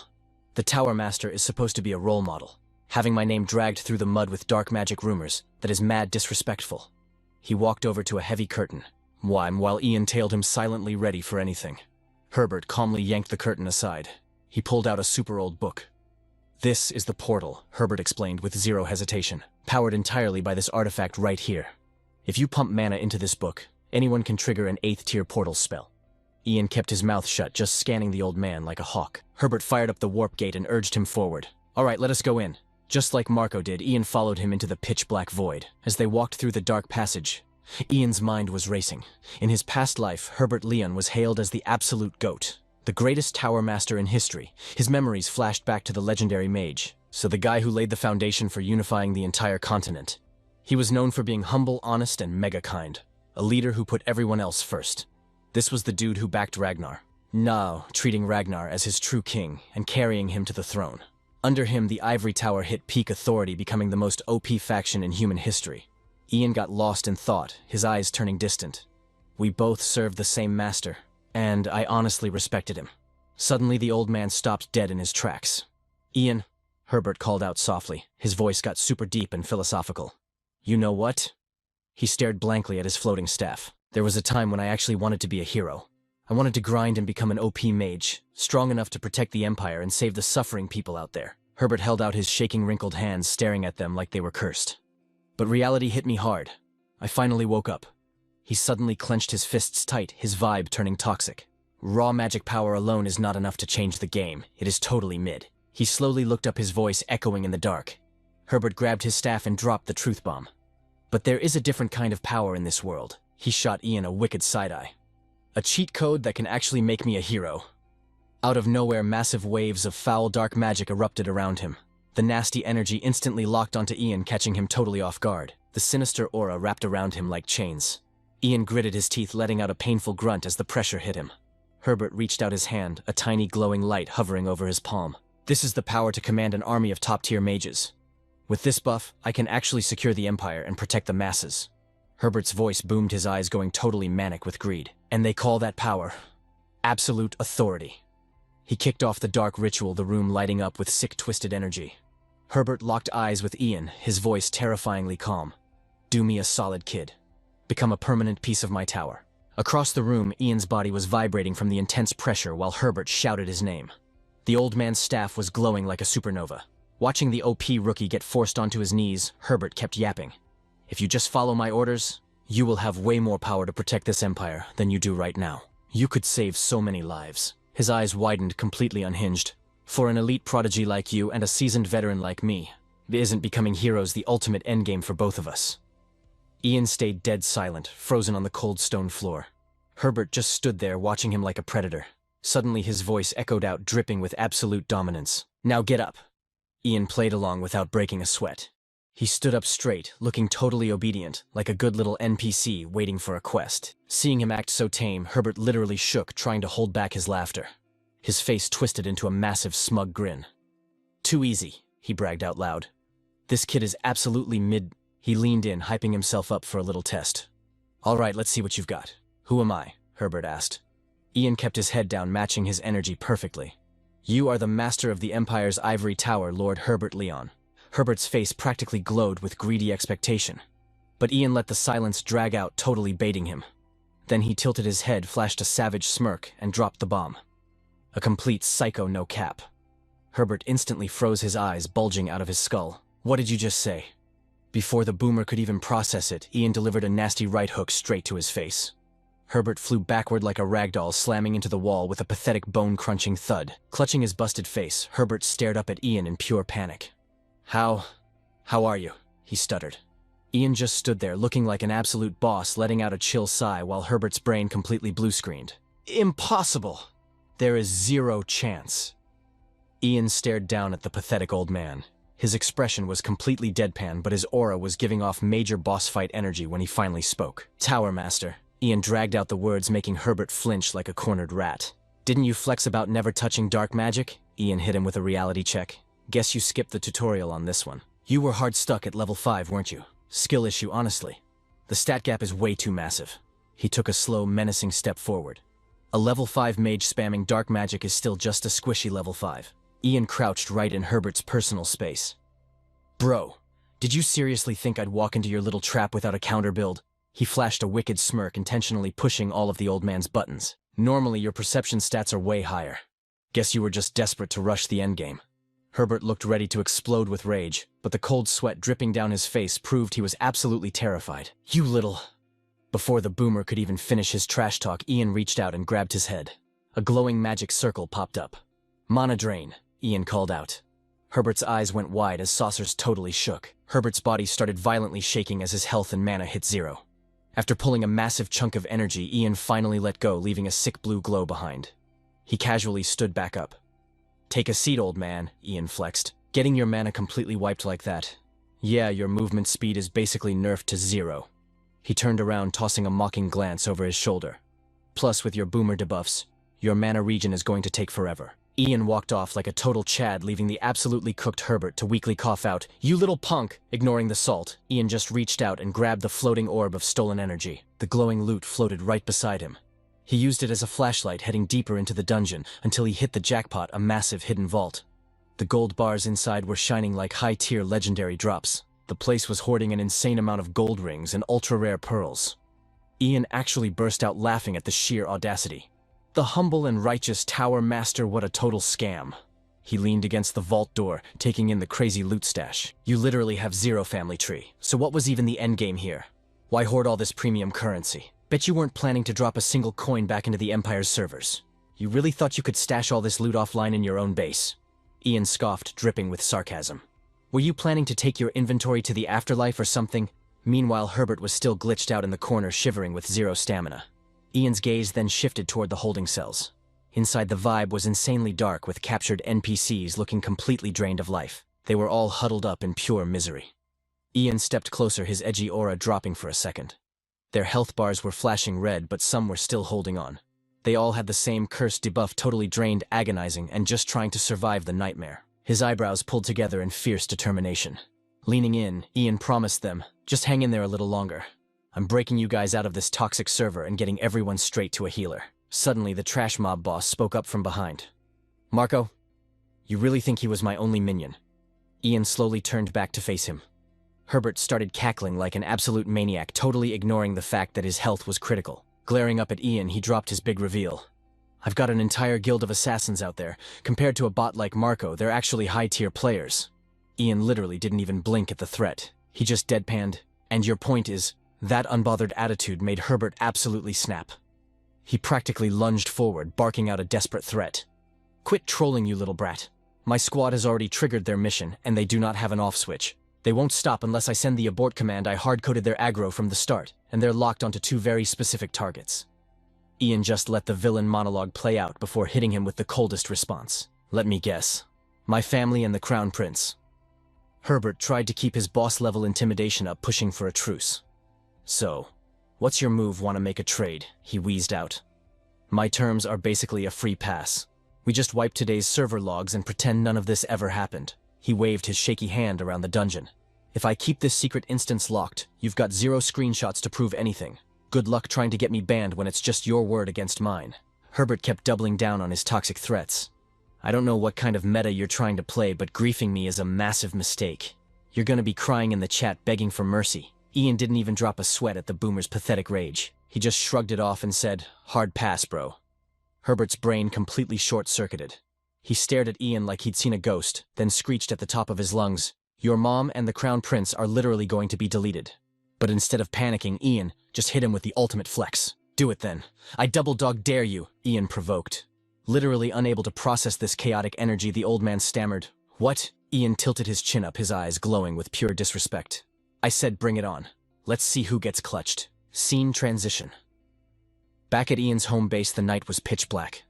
The Tower Master is supposed to be a role model. Having my name dragged through the mud with dark magic rumors, that is mad disrespectful. He walked over to a heavy curtain, while Ian tailed him silently, ready for anything. Herbert calmly yanked the curtain aside. He pulled out a super old book. This is the portal, Herbert explained with zero hesitation, powered entirely by this artifact right here. If you pump mana into this book, anyone can trigger an 8th tier portal spell. Ian kept his mouth shut, just scanning the old man like a hawk. Herbert fired up the warp gate and urged him forward. All right, let us go in. Just like Marco did, Ian followed him into the pitch-black void. As they walked through the dark passage, Ian's mind was racing. In his past life, Herbert Leon was hailed as the absolute GOAT, the greatest Tower Master in history. His memories flashed back to the legendary Mage, so the guy who laid the foundation for unifying the entire continent. He was known for being humble, honest, and mega kind, a leader who put everyone else first. This was the dude who backed Ragnar, now treating Ragnar as his true king and carrying him to the throne. Under him, the Ivory Tower hit peak authority, becoming the most OP faction in human history. Ian got lost in thought, his eyes turning distant. We both served the same master, and I honestly respected him. Suddenly, the old man stopped dead in his tracks. Ian, Herbert called out softly. His voice got super deep and philosophical. You know what? He stared blankly at his floating staff. There was a time when I actually wanted to be a hero. I wanted to grind and become an OP mage, strong enough to protect the Empire and save the suffering people out there. Herbert held out his shaking, wrinkled hands, staring at them like they were cursed. But reality hit me hard. I finally woke up. He suddenly clenched his fists tight, his vibe turning toxic. Raw magic power alone is not enough to change the game. It is totally mid. He slowly looked up, his voice echoing in the dark. Herbert grabbed his staff and dropped the truth bomb. But there is a different kind of power in this world. He shot Ian a wicked side-eye. A cheat code that can actually make me a hero. Out of nowhere, massive waves of foul dark magic erupted around him. The nasty energy instantly locked onto Ian, catching him totally off guard. The sinister aura wrapped around him like chains. Ian gritted his teeth, letting out a painful grunt as the pressure hit him. Herbert reached out his hand, a tiny glowing light hovering over his palm. This is the power to command an army of top-tier mages. With this buff, I can actually secure the Empire and protect the masses. Herbert's voice boomed, his eyes going totally manic with greed. And they call that power absolute authority. He kicked off the dark ritual, the room lighting up with sick, twisted energy. Herbert locked eyes with Ian, his voice terrifyingly calm. Do me a solid, kid. Become a permanent piece of my tower. Across the room, Ian's body was vibrating from the intense pressure while Herbert shouted his name. The old man's staff was glowing like a supernova. Watching the OP rookie get forced onto his knees, Herbert kept yapping. If you just follow my orders, you will have way more power to protect this empire than you do right now. You could save so many lives. His eyes widened, completely unhinged. For an elite prodigy like you and a seasoned veteran like me, isn't becoming heroes the ultimate endgame for both of us? Ian stayed dead silent, frozen on the cold stone floor. Herbert just stood there, watching him like a predator. Suddenly his voice echoed out, dripping with absolute dominance. Now get up. Ian played along without breaking a sweat. He stood up straight, looking totally obedient, like a good little NPC waiting for a quest. Seeing him act so tame, Herbert literally shook, trying to hold back his laughter. His face twisted into a massive smug grin. "Too easy," he bragged out loud. "This kid is absolutely mid—" He leaned in, hyping himself up for a little test. "All right, let's see what you've got." "Who am I?" Herbert asked. Ian kept his head down, matching his energy perfectly. "You are the master of the Empire's Ivory Tower, Lord Herbert Leon." Herbert's face practically glowed with greedy expectation. But Ian let the silence drag out, totally baiting him. Then he tilted his head, flashed a savage smirk, and dropped the bomb. A complete psycho no cap. Herbert instantly froze, his eyes bulging out of his skull. "What did you just say?" Before the boomer could even process it, Ian delivered a nasty right hook straight to his face. Herbert flew backward like a ragdoll, slamming into the wall with a pathetic bone-crunching thud. Clutching his busted face, Herbert stared up at Ian in pure panic. How are you?" he stuttered. Ian just stood there, looking like an absolute boss, letting out a chill sigh while Herbert's brain completely blue-screened. "Impossible! There is zero chance." Ian stared down at the pathetic old man. His expression was completely deadpan, but his aura was giving off major boss fight energy when he finally spoke. "Tower Master." Ian dragged out the words, making Herbert flinch like a cornered rat. "Didn't you flex about never touching dark magic?" Ian hit him with a reality check. "Guess you skipped the tutorial on this one. You were hard stuck at level 5, weren't you? Skill issue, honestly. The stat gap is way too massive." He took a slow, menacing step forward. "A level 5 mage spamming dark magic is still just a squishy level 5. Ian crouched right in Herbert's personal space. "Bro, did you seriously think I'd walk into your little trap without a counter build?" He flashed a wicked smirk, intentionally pushing all of the old man's buttons. "Normally your perception stats are way higher. Guess you were just desperate to rush the endgame." Herbert looked ready to explode with rage, but the cold sweat dripping down his face proved he was absolutely terrified. "You little—" Before the boomer could even finish his trash talk, Ian reached out and grabbed his head. A glowing magic circle popped up. "Mana drain," Ian called out. Herbert's eyes went wide as saucers totally shook. Herbert's body started violently shaking as his health and mana hit zero. After pulling a massive chunk of energy, Ian finally let go, leaving a sick blue glow behind. He casually stood back up. "Take a seat, old man," Ian flexed. "Getting your mana completely wiped like that. Yeah, your movement speed is basically nerfed to 0. He turned around, tossing a mocking glance over his shoulder. "Plus, with your boomer debuffs, your mana regen is going to take forever." Ian walked off like a total Chad, leaving the absolutely cooked Herbert to weakly cough out, "You little punk!" Ignoring the salt, Ian just reached out and grabbed the floating orb of stolen energy. The glowing loot floated right beside him. He used it as a flashlight, heading deeper into the dungeon until he hit the jackpot, a massive hidden vault. The gold bars inside were shining like high-tier legendary drops. The place was hoarding an insane amount of gold rings and ultra-rare pearls. Ian actually burst out laughing at the sheer audacity. "The humble and righteous Tower Master, what a total scam." He leaned against the vault door, taking in the crazy loot stash. "You literally have 0 family tree, so what was even the endgame here? Why hoard all this premium currency? Bet you weren't planning to drop a single coin back into the Empire's servers. You really thought you could stash all this loot offline in your own base?" Ian scoffed, dripping with sarcasm. "Were you planning to take your inventory to the afterlife or something?" Meanwhile, Herbert was still glitched out in the corner, shivering with 0 stamina. Ian's gaze then shifted toward the holding cells. Inside, the vibe was insanely dark, with captured NPCs looking completely drained of life. They were all huddled up in pure misery. Ian stepped closer, his edgy aura dropping for a second. Their health bars were flashing red, but some were still holding on. They all had the same cursed debuff, totally drained, agonizing, and just trying to survive the nightmare. His eyebrows pulled together in fierce determination. Leaning in, Ian promised them, "Just hang in there a little longer. I'm breaking you guys out of this toxic server and getting everyone straight to a healer." Suddenly, the trash mob boss spoke up from behind. "Marco, you really think he was my only minion?" Ian slowly turned back to face him. Herbert started cackling like an absolute maniac, totally ignoring the fact that his health was critical. Glaring up at Ian, he dropped his big reveal. "I've got an entire guild of assassins out there. Compared to a bot like Marco, they're actually high-tier players." Ian literally didn't even blink at the threat. He just deadpanned, "And your point is..." That unbothered attitude made Herbert absolutely snap. He practically lunged forward, barking out a desperate threat. "Quit trolling, you little brat. My squad has already triggered their mission, and they do not have an off switch. They won't stop unless I send the abort command. I hard-coded their aggro from the start, and they're locked onto 2 very specific targets." Ian just let the villain monologue play out before hitting him with the coldest response. "Let me guess. My family and the Crown Prince." Herbert tried to keep his boss-level intimidation up, pushing for a truce. "So, what's your move? Want to make a trade?" he wheezed out. "My terms are basically a free pass. We just wipe today's server logs and pretend none of this ever happened." He waved his shaky hand around the dungeon. "If I keep this secret instance locked, you've got 0 screenshots to prove anything. Good luck trying to get me banned when it's just your word against mine." Herbert kept doubling down on his toxic threats. "I don't know what kind of meta you're trying to play, but griefing me is a massive mistake. You're gonna be crying in the chat begging for mercy." Ian didn't even drop a sweat at the boomer's pathetic rage. He just shrugged it off and said, "Hard pass, bro." Herbert's brain completely short-circuited. He stared at Ian like he'd seen a ghost, then screeched at the top of his lungs, "Your mom and the crown prince are literally going to be deleted." But instead of panicking, Ian just hit him with the ultimate flex. "Do it then. I double dog dare you," Ian provoked. Literally unable to process this chaotic energy, the old man stammered, "What?" Ian tilted his chin up, his eyes glowing with pure disrespect. "I said bring it on. Let's see who gets clutched." Scene transition. Back at Ian's home base, the night was pitch black.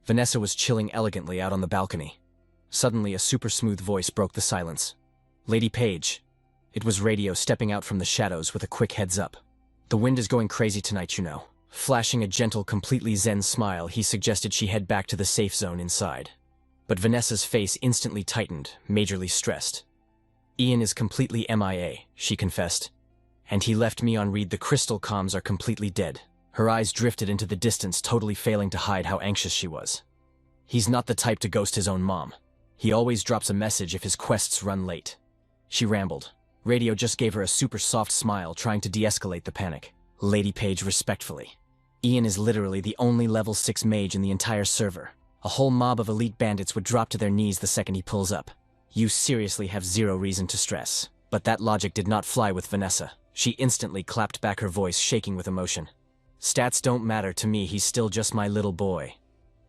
Vanessa was chilling elegantly out on the balcony. Suddenly, a super smooth voice broke the silence. "Lady Page." It was Radio stepping out from the shadows with a quick heads up. "The wind is going crazy tonight, you know." Flashing a gentle, completely zen smile, he suggested she head back to the safe zone inside. But Vanessa's face instantly tightened, majorly stressed. "Ian is completely MIA, she confessed. "And he left me on read. The crystal comms are completely dead." Her eyes drifted into the distance, totally failing to hide how anxious she was. "He's not the type to ghost his own mom. He always drops a message if his quests run late." She rambled. Radio just gave her a super soft smile, trying to de-escalate the panic. "Lady Page, respectfully. Ian is literally the only level 6 mage in the entire server. A whole mob of elite bandits would drop to their knees the second he pulls up. You seriously have 0 reason to stress." But that logic did not fly with Vanessa. She instantly clapped back, her voice shaking with emotion. "Stats don't matter to me, he's still just my little boy."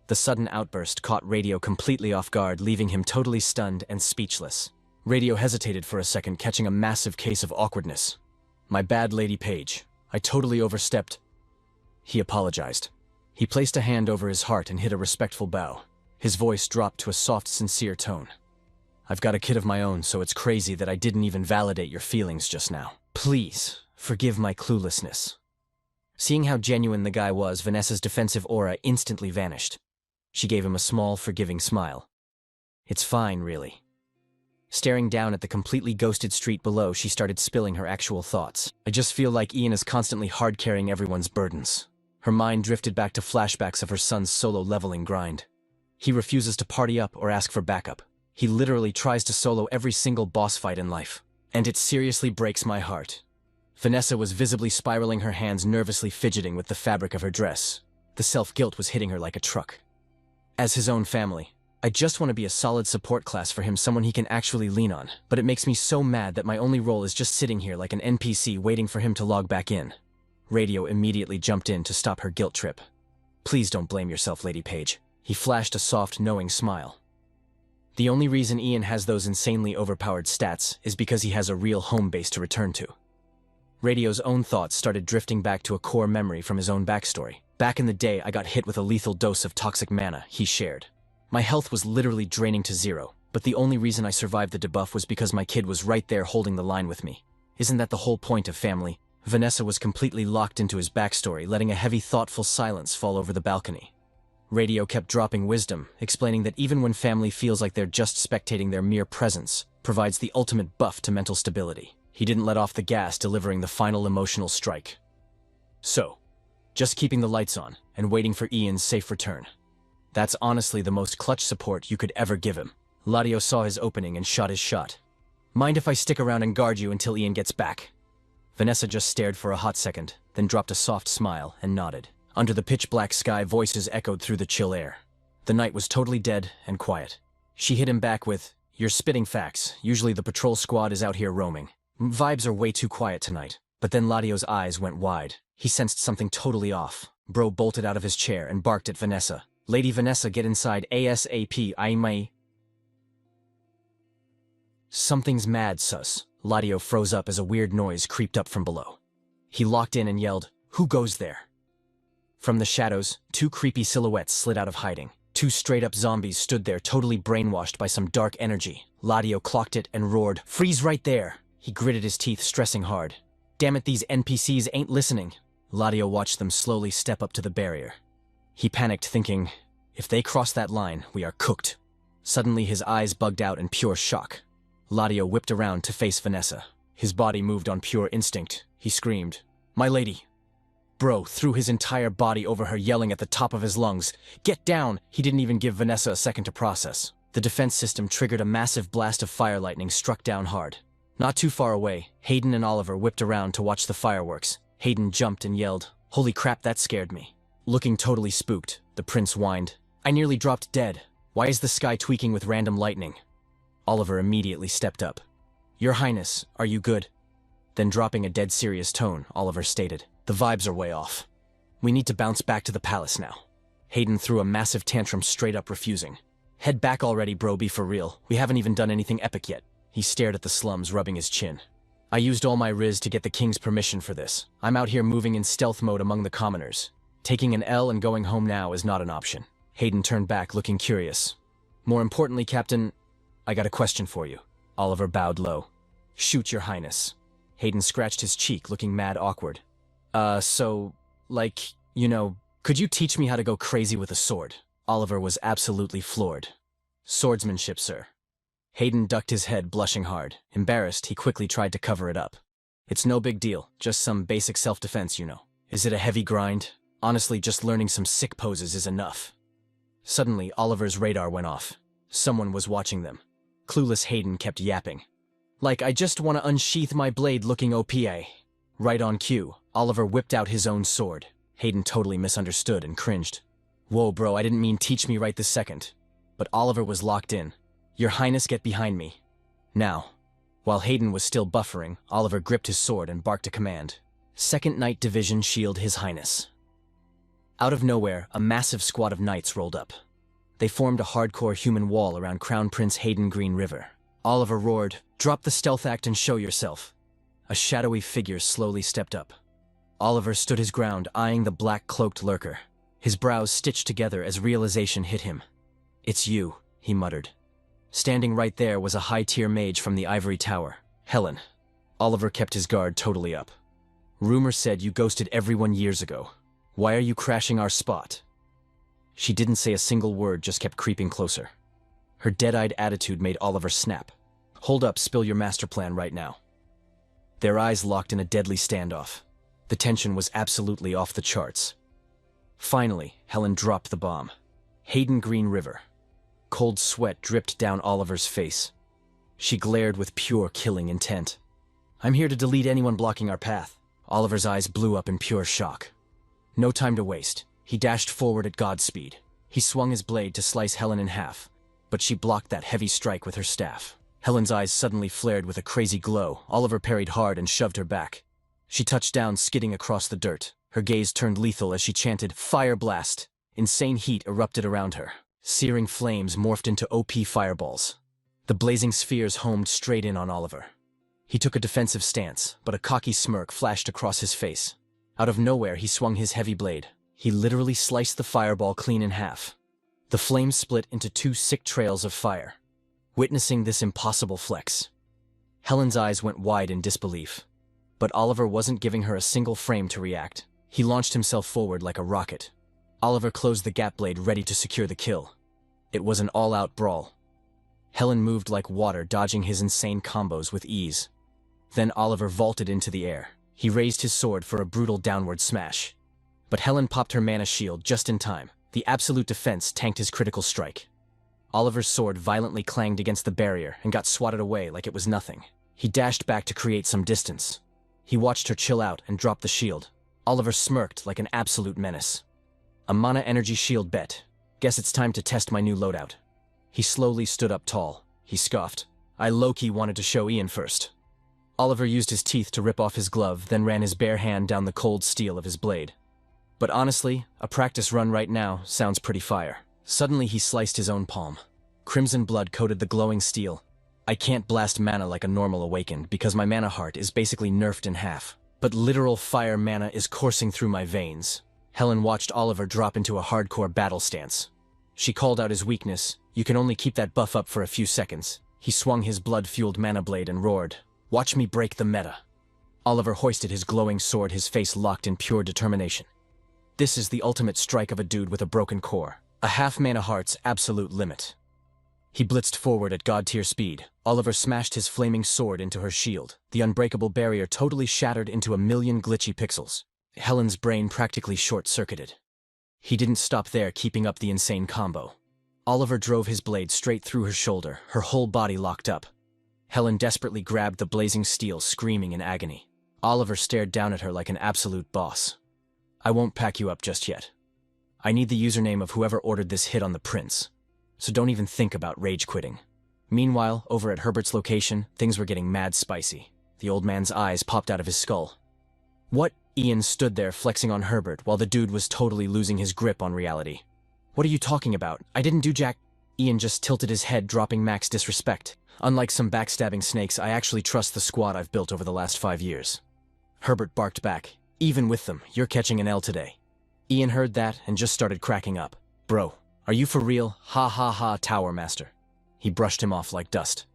The sudden outburst caught Radio completely off guard, leaving him totally stunned and speechless. Radio hesitated for a second, catching a massive case of awkwardness. "My bad, Lady Page. I totally overstepped." He apologized. He placed a hand over his heart and hit a respectful bow. His voice dropped to a soft, sincere tone. "I've got a kid of my own, so it's crazy that I didn't even validate your feelings just now. Please, forgive my cluelessness." Seeing how genuine the guy was, Vanessa's defensive aura instantly vanished. She gave him a small, forgiving smile. "It's fine, really." Staring down at the completely ghosted street below, she started spilling her actual thoughts. "I just feel like Ian is constantly hard-carrying everyone's burdens." Her mind drifted back to flashbacks of her son's solo leveling grind. He refuses to party up or ask for backup. He literally tries to solo every single boss fight in life. And it seriously breaks my heart. Vanessa was visibly spiraling, her hands nervously fidgeting with the fabric of her dress. The self-guilt was hitting her like a truck. As his own family, I just want to be a solid support class for him, someone he can actually lean on. But it makes me so mad that my only role is just sitting here like an NPC waiting for him to log back in. Radio immediately jumped in to stop her guilt trip. "Please don't blame yourself, Lady Page." He flashed a soft, knowing smile. "The only reason Ian has those insanely overpowered stats is because he has a real home base to return to." Radio's own thoughts started drifting back to a core memory from his own backstory. "Back in the day, I got hit with a lethal dose of toxic mana," he shared. "My health was literally draining to 0, but the only reason I survived the debuff was because my kid was right there holding the line with me. Isn't that the whole point of family?" Vanessa was completely locked into his backstory, letting a heavy, thoughtful silence fall over the balcony. Radio kept dropping wisdom, explaining that even when family feels like they're just spectating, their mere presence provides the ultimate buff to mental stability. He didn't let off the gas, delivering the final emotional strike. "So, just keeping the lights on and waiting for Ian's safe return. That's honestly the most clutch support you could ever give him." Ladio saw his opening and shot his shot. "Mind if I stick around and guard you until Ian gets back?" Vanessa just stared for a hot second, then dropped a soft smile and nodded. Under the pitch-black sky, voices echoed through the chill air. The night was totally dead and quiet. She hit him back with, "You're spitting facts. Usually the patrol squad is out here roaming. Vibes are way too quiet tonight." But then Ladio's eyes went wide. He sensed something totally off. Bro bolted out of his chair and barked at Vanessa. "Lady Vanessa, get inside ASAP, I may." "Something's mad, sus." Ladio froze up as a weird noise creeped up from below. He locked in and yelled, "Who goes there?" From the shadows, 2 creepy silhouettes slid out of hiding. Two straight-up zombies stood there, totally brainwashed by some dark energy. Ladio clocked it and roared, "Freeze right there!" He gritted his teeth, stressing hard. Damn it, these NPCs ain't listening. Ladio watched them slowly step up to the barrier. He panicked, thinking, if they cross that line, we are cooked. Suddenly his eyes bugged out in pure shock. Ladio whipped around to face Vanessa. His body moved on pure instinct. He screamed, "My lady!" Bro threw his entire body over her, yelling at the top of his lungs, "Get down!" He didn't even give Vanessa a second to process. The defense system triggered a massive blast of fire lightning, struck down hard. Not too far away, Hayden and Oliver whipped around to watch the fireworks. Hayden jumped and yelled, "Holy crap, that scared me." Looking totally spooked, the prince whined, "I nearly dropped dead. Why is the sky tweaking with random lightning?" Oliver immediately stepped up. "Your Highness, are you good?" Then dropping a dead serious tone, Oliver stated, "The vibes are way off. We need to bounce back to the palace now." Hayden threw a massive tantrum, straight up refusing. "Head back already, bro, be for real. We haven't even done anything epic yet." He stared at the slums, rubbing his chin. "I used all my riz to get the king's permission for this. I'm out here moving in stealth mode among the commoners. Taking an L and going home now is not an option." Hayden turned back, looking curious. "More importantly, Captain, I got a question for you." Oliver bowed low. "Shoot, Your Highness." Hayden scratched his cheek, looking mad awkward. Could you teach me how to go crazy with a sword?" Oliver was absolutely floored. "Swordsmanship, sir." Hayden ducked his head, blushing hard. Embarrassed, he quickly tried to cover it up. "It's no big deal, just some basic self-defense, you know." "Is it a heavy grind? Honestly, just learning some sick poses is enough." Suddenly, Oliver's radar went off. Someone was watching them. Clueless Hayden kept yapping. "Like, I just want to unsheath my blade looking OPA." Right on cue, Oliver whipped out his own sword. Hayden totally misunderstood and cringed. "Whoa, bro, I didn't mean teach me right this second." But Oliver was locked in. "Your Highness, get behind me." Now. While Hayden was still buffering, Oliver gripped his sword and barked a command. "Second Knight Division, shield His Highness." Out of nowhere, a massive squad of knights rolled up. They formed a hardcore human wall around Crown Prince Hayden Green River. Oliver roared, "Drop the stealth act and show yourself." A shadowy figure slowly stepped up. Oliver stood his ground, eyeing the black-cloaked lurker. His brows stitched together as realization hit him. "It's you," he muttered. Standing right there was a high-tier mage from the Ivory Tower, Helen. Oliver kept his guard totally up. "Rumor said you ghosted everyone years ago. Why are you crashing our spot?" She didn't say a single word, just kept creeping closer. Her dead-eyed attitude made Oliver snap. "Hold up, spill your master plan right now." Their eyes locked in a deadly standoff. The tension was absolutely off the charts. Finally, Helen dropped the bomb. Hayden Green River. Cold sweat dripped down Oliver's face. She glared with pure killing intent. "I'm here to delete anyone blocking our path." Oliver's eyes blew up in pure shock. No time to waste. He dashed forward at Godspeed. He swung his blade to slice Helen in half, but she blocked that heavy strike with her staff. Helen's eyes suddenly flared with a crazy glow. Oliver parried hard and shoved her back. She touched down, skidding across the dirt. Her gaze turned lethal as she chanted, "Fire blast!" Insane heat erupted around her. Searing flames morphed into OP fireballs. The blazing spheres homed straight in on Oliver. He took a defensive stance, but a cocky smirk flashed across his face. Out of nowhere, he swung his heavy blade. He literally sliced the fireball clean in half. The flames split into two sick trails of fire. Witnessing this impossible flex, Helen's eyes went wide in disbelief. But Oliver wasn't giving her a single frame to react. He launched himself forward like a rocket. Oliver closed the gap blade, ready to secure the kill. It was an all-out brawl. Helen moved like water, dodging his insane combos with ease. Then Oliver vaulted into the air. He raised his sword for a brutal downward smash. But Helen popped her mana shield just in time. The absolute defense tanked his critical strike. Oliver's sword violently clanged against the barrier and got swatted away like it was nothing. He dashed back to create some distance. He watched her chill out and drop the shield. Oliver smirked like an absolute menace. "A mana energy shield bet. Guess it's time to test my new loadout." He slowly stood up tall. He scoffed. "I low-key wanted to show Ian first." Oliver used his teeth to rip off his glove, then ran his bare hand down the cold steel of his blade. But honestly, a practice run right now sounds pretty fire. Suddenly he sliced his own palm. Crimson blood coated the glowing steel. "I can't blast mana like a normal Awakened because my mana heart is basically nerfed in half. But literal fire mana is coursing through my veins." Helen watched Oliver drop into a hardcore battle stance. She called out his weakness. You can only keep that buff up for a few seconds. He swung his blood-fueled mana blade and roared, "Watch me break the meta." Oliver hoisted his glowing sword, his face locked in pure determination. This is the ultimate strike of a dude with a broken core. A half-mana heart's absolute limit. He blitzed forward at god-tier speed. Oliver smashed his flaming sword into her shield. The unbreakable barrier totally shattered into a million glitchy pixels. Helen's brain practically short-circuited. He didn't stop there, keeping up the insane combo. Oliver drove his blade straight through her shoulder, her whole body locked up. Helen desperately grabbed the blazing steel, screaming in agony. Oliver stared down at her like an absolute boss. "I won't pack you up just yet. I need the username of whoever ordered this hit on the prince. So don't even think about rage quitting." Meanwhile, over at Herbert's location, things were getting mad spicy. The old man's eyes popped out of his skull. "What?" Ian stood there flexing on Herbert while the dude was totally losing his grip on reality. "What are you talking about? I didn't do jack." Ian just tilted his head, dropping max disrespect. "Unlike some backstabbing snakes, I actually trust the squad I've built over the last 5 years." Herbert barked back. "Even with them, you're catching an L today." Ian heard that and just started cracking up. "Bro, are you for real? Ha ha ha, Tower Master." He brushed him off like dust.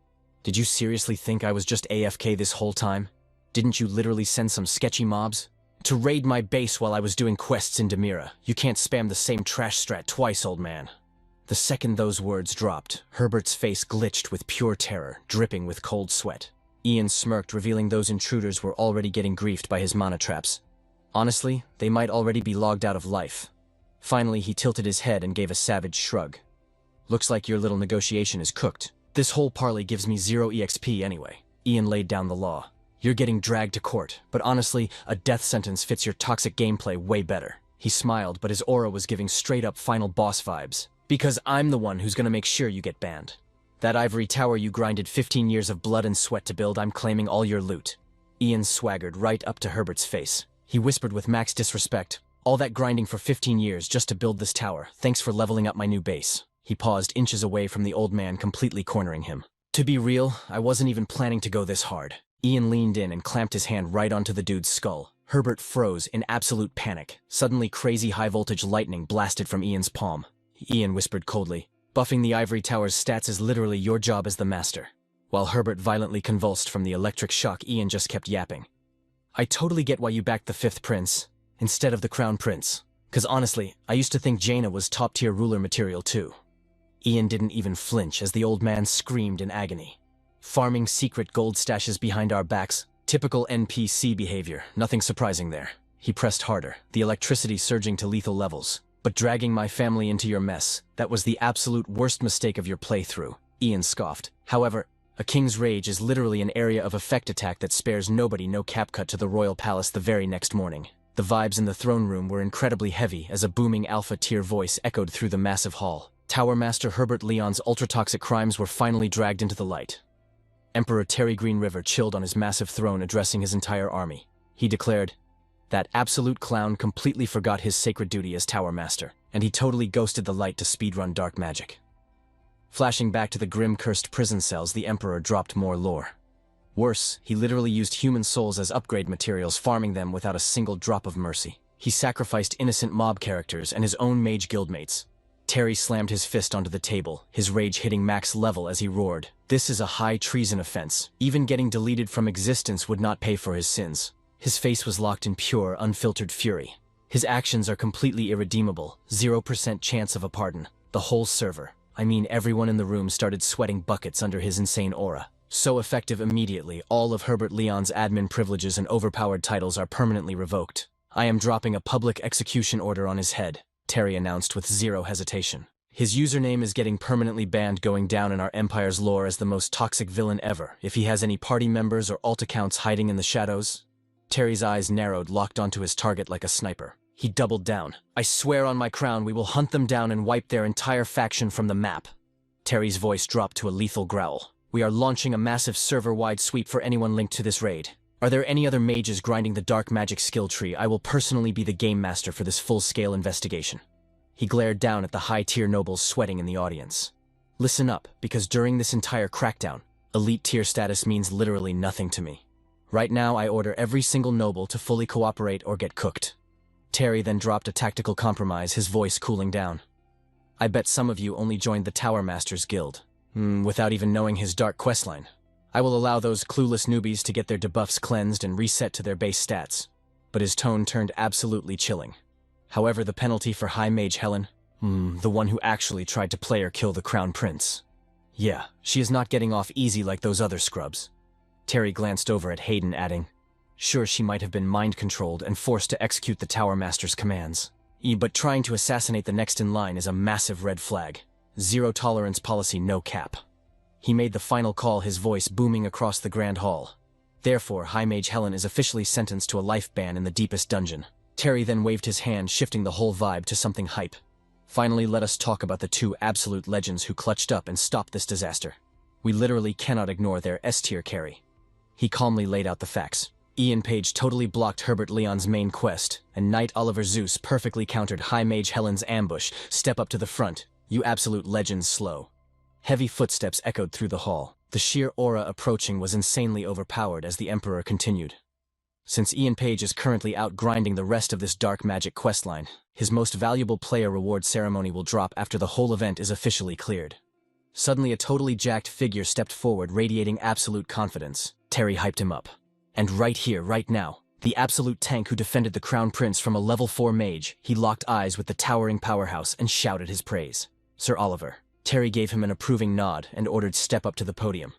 "Did you seriously think I was just AFK this whole time? Didn't you literally send some sketchy mobs to raid my base while I was doing quests in Demira? You can't spam the same trash strat twice, old man." The second those words dropped, Herbert's face glitched with pure terror, dripping with cold sweat. Ian smirked, revealing those intruders were already getting griefed by his mana traps. Honestly, they might already be logged out of life. Finally, he tilted his head and gave a savage shrug. "Looks like your little negotiation is cooked. This whole parley gives me 0 EXP anyway." Ian laid down the law. "You're getting dragged to court, but honestly, a death sentence fits your toxic gameplay way better." He smiled, but his aura was giving straight-up final boss vibes. "Because I'm the one who's gonna make sure you get banned. That Ivory Tower you grinded 15 years of blood and sweat to build, I'm claiming all your loot." Ian swaggered right up to Herbert's face. He whispered with max disrespect, "All that grinding for 15 years just to build this tower. Thanks for leveling up my new base." He paused inches away from the old man, completely cornering him. "To be real, I wasn't even planning to go this hard." Ian leaned in and clamped his hand right onto the dude's skull. Herbert froze in absolute panic. Suddenly, crazy high-voltage lightning blasted from Ian's palm. Ian whispered coldly, "Buffing the Ivory Tower's stats is literally your job as the master." While Herbert violently convulsed from the electric shock, Ian just kept yapping. "I totally get why you backed the 5th prince instead of the crown prince. 'Cause honestly, I used to think Jaina was top-tier ruler material too." Ian didn't even flinch as the old man screamed in agony. "Farming secret gold stashes behind our backs. Typical NPC behavior, nothing surprising there." He pressed harder, the electricity surging to lethal levels. "But dragging my family into your mess, that was the absolute worst mistake of your playthrough." Ian scoffed. "However, a king's rage is literally an area of effect attack that spares nobody. No cap cut to the royal palace the very next morning." The vibes in the throne room were incredibly heavy as a booming alpha-tier voice echoed through the massive hall. Tower Master Herbert Leon's ultra-toxic crimes were finally dragged into the light. Emperor Terry Green River chilled on his massive throne, addressing his entire army. He declared, "That absolute clown completely forgot his sacred duty as Tower Master, and he totally ghosted the light to speedrun dark magic." Flashing back to the grim cursed prison cells, the Emperor dropped more lore. Worse, he literally used human souls as upgrade materials, farming them without a single drop of mercy. He sacrificed innocent mob characters and his own mage guildmates. Terry slammed his fist onto the table, his rage hitting max level as he roared, "This is a high treason offense. Even getting deleted from existence would not pay for his sins." His face was locked in pure, unfiltered fury. His actions are completely irredeemable, 0% chance of a pardon. The whole server, I mean everyone in the room, started sweating buckets under his insane aura. So effective immediately, all of Herbert Leon's admin privileges and overpowered titles are permanently revoked. "I am dropping a public execution order on his head," Terry announced with zero hesitation. "His username is getting permanently banned, going down in our empire's lore as the most toxic villain ever. If he has any party members or alt accounts hiding in the shadows..." Terry's eyes narrowed, locked onto his target like a sniper. He doubled down. "I swear on my crown we will hunt them down and wipe their entire faction from the map." Terry's voice dropped to a lethal growl. "We are launching a massive server-wide sweep for anyone linked to this raid. Are there any other mages grinding the dark magic skill tree? I will personally be the game master for this full-scale investigation." He glared down at the high-tier nobles sweating in the audience. "Listen up, because during this entire crackdown, elite tier status means literally nothing to me. Right now, I order every single noble to fully cooperate or get cooked." Terry then dropped a tactical compromise, his voice cooling down. I bet some of you only joined the Tower Masters Guild, without even knowing his dark questline. I will allow those clueless newbies to get their debuffs cleansed and reset to their base stats. But his tone turned absolutely chilling. However, the penalty for High Mage Helen? The one who actually tried to play or kill the Crown Prince. Yeah, she is not getting off easy like those other scrubs. Terry glanced over at Hayden, adding, sure, she might have been mind-controlled and forced to execute the Tower Master's commands. But trying to assassinate the next in line is a massive red flag. Zero tolerance policy, no cap. He made the final call, his voice booming across the Grand Hall. Therefore, High Mage Helen is officially sentenced to a life ban in the deepest dungeon. Terry then waved his hand, shifting the whole vibe to something hype. Finally, let us talk about the two absolute legends who clutched up and stopped this disaster. We literally cannot ignore their S-tier carry. He calmly laid out the facts. Ian Page totally blocked Herbert Leon's main quest, and Knight Oliver Zeus perfectly countered High Mage Helen's ambush. Step up to the front, you absolute legends. Slow. Heavy footsteps echoed through the hall. The sheer aura approaching was insanely overpowered as the Emperor continued. Since Ian Page is currently out grinding the rest of this dark magic questline, his most valuable player reward ceremony will drop after the whole event is officially cleared. Suddenly, a totally jacked figure stepped forward, radiating absolute confidence. Terry hyped him up. And right here, right now, the absolute tank who defended the Crown Prince from a level 4 mage, he locked eyes with the towering powerhouse and shouted his praise. Sir Oliver. Terry gave him an approving nod and ordered step up to the podium.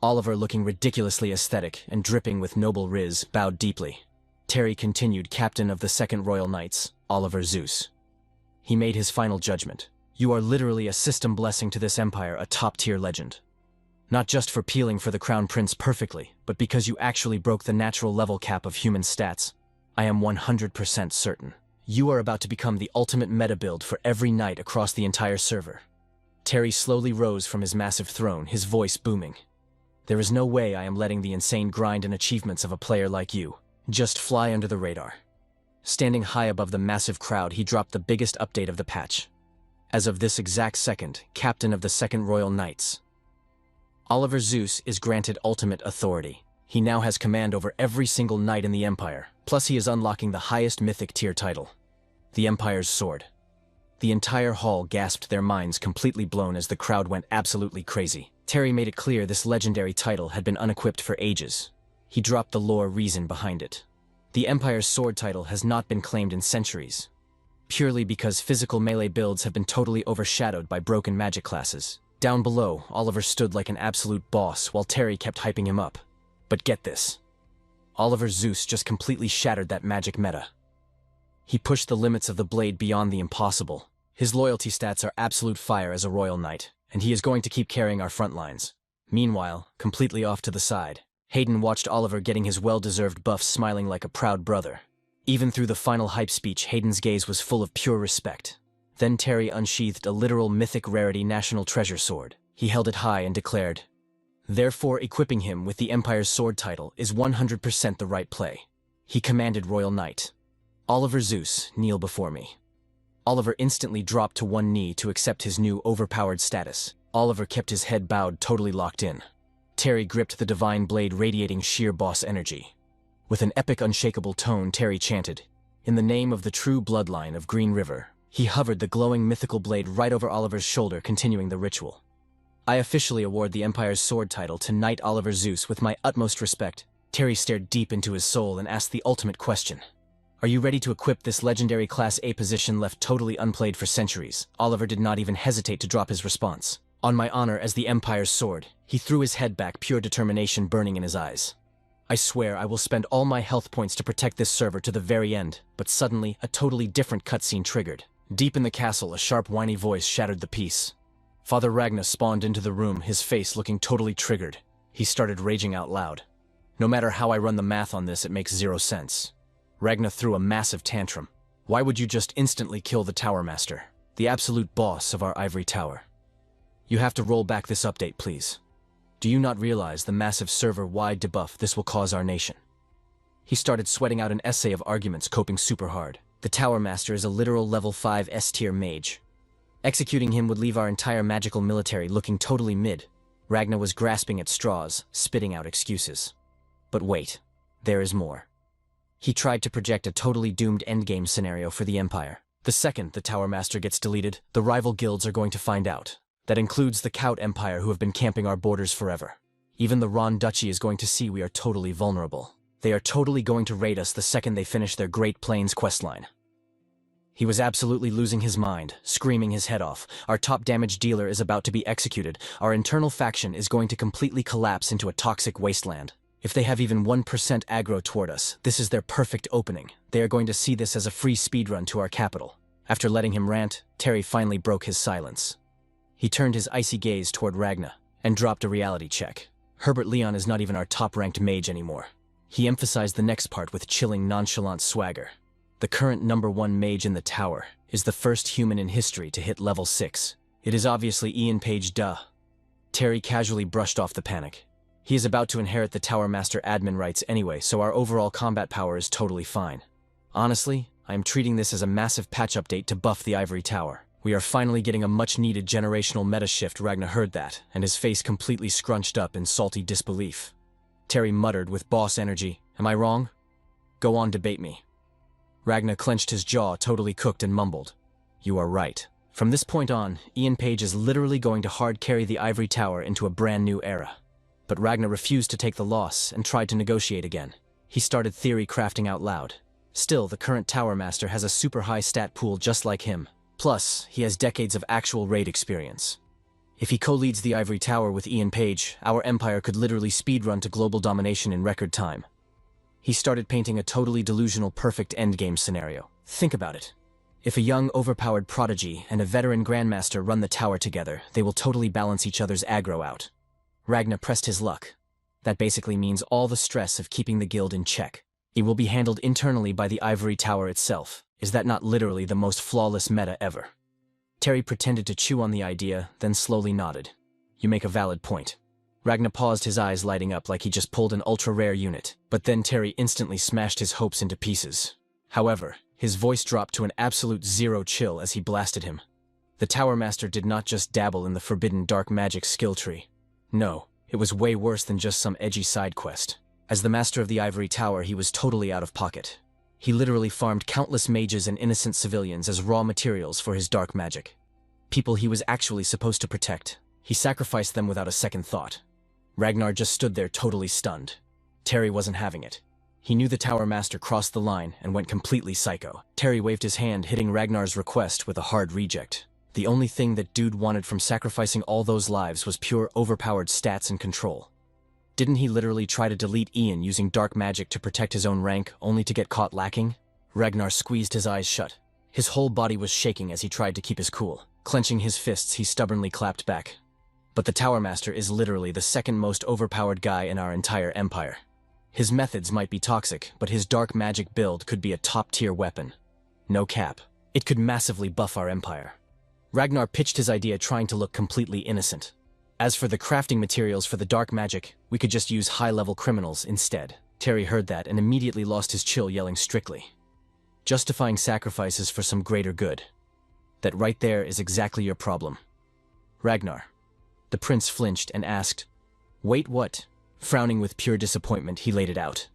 Oliver, looking ridiculously aesthetic and dripping with noble riz, bowed deeply. Terry continued, Captain of the 2nd Royal Knights, Oliver Zeus. He made his final judgment. You are literally a system blessing to this empire, a top-tier legend. Not just for peeling for the Crown Prince perfectly, but because you actually broke the natural level cap of human stats. I am 100% certain. You are about to become the ultimate meta build for every knight across the entire server. Terry slowly rose from his massive throne, his voice booming. There is no way I am letting the insane grind and achievements of a player like you just fly under the radar. Standing high above the massive crowd, he dropped the biggest update of the patch. As of this exact second, Captain of the 2nd Royal Knights, Oliver Zeus is granted ultimate authority. He now has command over every single knight in the Empire, plus he is unlocking the highest mythic tier title, the Empire's Sword. The entire hall gasped, their minds completely blown as the crowd went absolutely crazy. Terry made it clear this legendary title had been unequipped for ages. He dropped the lore reason behind it. The Empire's Sword title has not been claimed in centuries, purely because physical melee builds have been totally overshadowed by broken magic classes. Down below, Oliver stood like an absolute boss while Terry kept hyping him up. But get this. Oliver Zeus just completely shattered that magic meta. He pushed the limits of the blade beyond the impossible. His loyalty stats are absolute fire as a royal knight, and he is going to keep carrying our front lines. Meanwhile, completely off to the side, Hayden watched Oliver getting his well-deserved buffs, smiling like a proud brother. Even through the final hype speech, Hayden's gaze was full of pure respect. Then Terry unsheathed a literal mythic rarity national treasure sword. He held it high and declared, therefore equipping him with the Empire's Sword title is 100% the right play. He commanded Royal Knight Oliver Zeus, kneel before me. Oliver instantly dropped to one knee to accept his new overpowered status. Oliver kept his head bowed, totally locked in. Terry gripped the divine blade, radiating sheer boss energy. With an epic, unshakable tone, Terry chanted, in the name of the true bloodline of Green River. He hovered the glowing mythical blade right over Oliver's shoulder, continuing the ritual. I officially award the Empire's Sword title to Knight Oliver Zeus with my utmost respect. Terry stared deep into his soul and asked the ultimate question. Are you ready to equip this legendary Class A position left totally unplayed for centuries? Oliver did not even hesitate to drop his response. On my honor as the Empire's Sword. He threw his head back, pure determination burning in his eyes. I swear I will spend all my health points to protect this server to the very end. But suddenly, a totally different cutscene triggered. Deep in the castle, a sharp, whiny voice shattered the peace. Father Ragnar spawned into the room, his face looking totally triggered. He started raging out loud. No matter how I run the math on this, it makes zero sense. Ragnar threw a massive tantrum. Why would you just instantly kill the Tower Master, the absolute boss of our Ivory Tower? You have to roll back this update, please. Do you not realize the massive server-wide debuff this will cause our nation? He started sweating out an essay of arguments, coping super hard. The Tower Master is a literal level 5 S-tier mage. Executing him would leave our entire magical military looking totally mid. Ragnar was grasping at straws, spitting out excuses. But wait, there is more. He tried to project a totally doomed endgame scenario for the Empire. The second the Tower Master gets deleted, the rival guilds are going to find out. That includes the Kout Empire who have been camping our borders forever. Even the Ron Duchy is going to see we are totally vulnerable. They are totally going to raid us the second they finish their Great Plains questline. He was absolutely losing his mind, screaming his head off. Our top damage dealer is about to be executed. Our internal faction is going to completely collapse into a toxic wasteland. If they have even 1% aggro toward us, this is their perfect opening. They are going to see this as a free speedrun to our capital. After letting him rant, Terry finally broke his silence. He turned his icy gaze toward Ragnar and dropped a reality check. Herbert Leon is not even our top-ranked mage anymore. He emphasized the next part with chilling, nonchalant swagger. The current #1 mage in the tower is the first human in history to hit level 6. It is obviously Ian Page, duh. Terry casually brushed off the panic. He is about to inherit the Tower Master admin rights anyway, so our overall combat power is totally fine. Honestly, I am treating this as a massive patch update to buff the Ivory Tower. We are finally getting a much-needed generational meta shift. Ragnar heard that, and his face completely scrunched up in salty disbelief. Terry muttered with boss energy, "Am I wrong? Go on, debate me." Ragnar clenched his jaw, totally cooked, and mumbled, "You are right. From this point on, Ian Page is literally going to hard carry the Ivory Tower into a brand new era." But Ragnar refused to take the loss and tried to negotiate again. He started theory crafting out loud. Still, the current Tower Master has a super high stat pool just like him. Plus, he has decades of actual raid experience. If he co-leads the Ivory Tower with Ian Page, our empire could literally speedrun to global domination in record time. He started painting a totally delusional perfect endgame scenario. Think about it. If a young, overpowered prodigy and a veteran grandmaster run the tower together, they will totally balance each other's aggro out. Ragnar pressed his luck. That basically means all the stress of keeping the guild in check. It will be handled internally by the Ivory Tower itself. Is that not literally the most flawless meta ever? Terry pretended to chew on the idea, then slowly nodded. You make a valid point. Ragnar paused, his eyes lighting up like he just pulled an ultra-rare unit, but then Terry instantly smashed his hopes into pieces. However, his voice dropped to an absolute zero chill as he blasted him. The Tower Master did not just dabble in the forbidden dark magic skill tree. No, it was way worse than just some edgy side quest. As the master of the Ivory Tower, he was totally out of pocket. He literally farmed countless mages and innocent civilians as raw materials for his dark magic. People he was actually supposed to protect. He sacrificed them without a second thought. Ragnar just stood there totally stunned. Terry wasn't having it. He knew the Tower Master crossed the line and went completely psycho. Terry waved his hand, hitting Ragnar's request with a hard reject. The only thing that dude wanted from sacrificing all those lives was pure overpowered stats and control. Didn't he literally try to delete Ian using dark magic to protect his own rank, only to get caught lacking? Ragnar squeezed his eyes shut. His whole body was shaking as he tried to keep his cool. Clenching his fists, he stubbornly clapped back. But the Tower Master is literally the second most overpowered guy in our entire empire. His methods might be toxic, but his dark magic build could be a top-tier weapon. No cap. It could massively buff our empire. Ragnar pitched his idea, trying to look completely innocent. As for the crafting materials for the dark magic, we could just use high-level criminals instead. Terry heard that and immediately lost his chill, yelling strictly. Justifying sacrifices for some greater good. That right there is exactly your problem. Ragnar. The prince flinched and asked, "Wait, what?" Frowning with pure disappointment, he laid it out.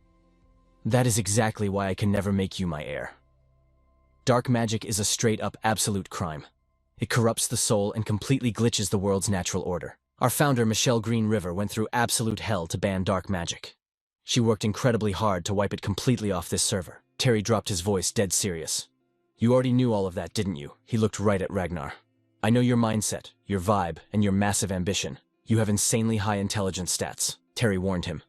"That is exactly why I can never make you my heir. Dark magic is a straight-up absolute crime. It corrupts the soul and completely glitches the world's natural order. Our founder, Michelle Green River, went through absolute hell to ban dark magic. She worked incredibly hard to wipe it completely off this server." Terry dropped his voice, dead serious. "You already knew all of that, didn't you?" He looked right at Ragnar. "I know your mindset, your vibe, and your massive ambition. You have insanely high intelligence stats," Terry warned him.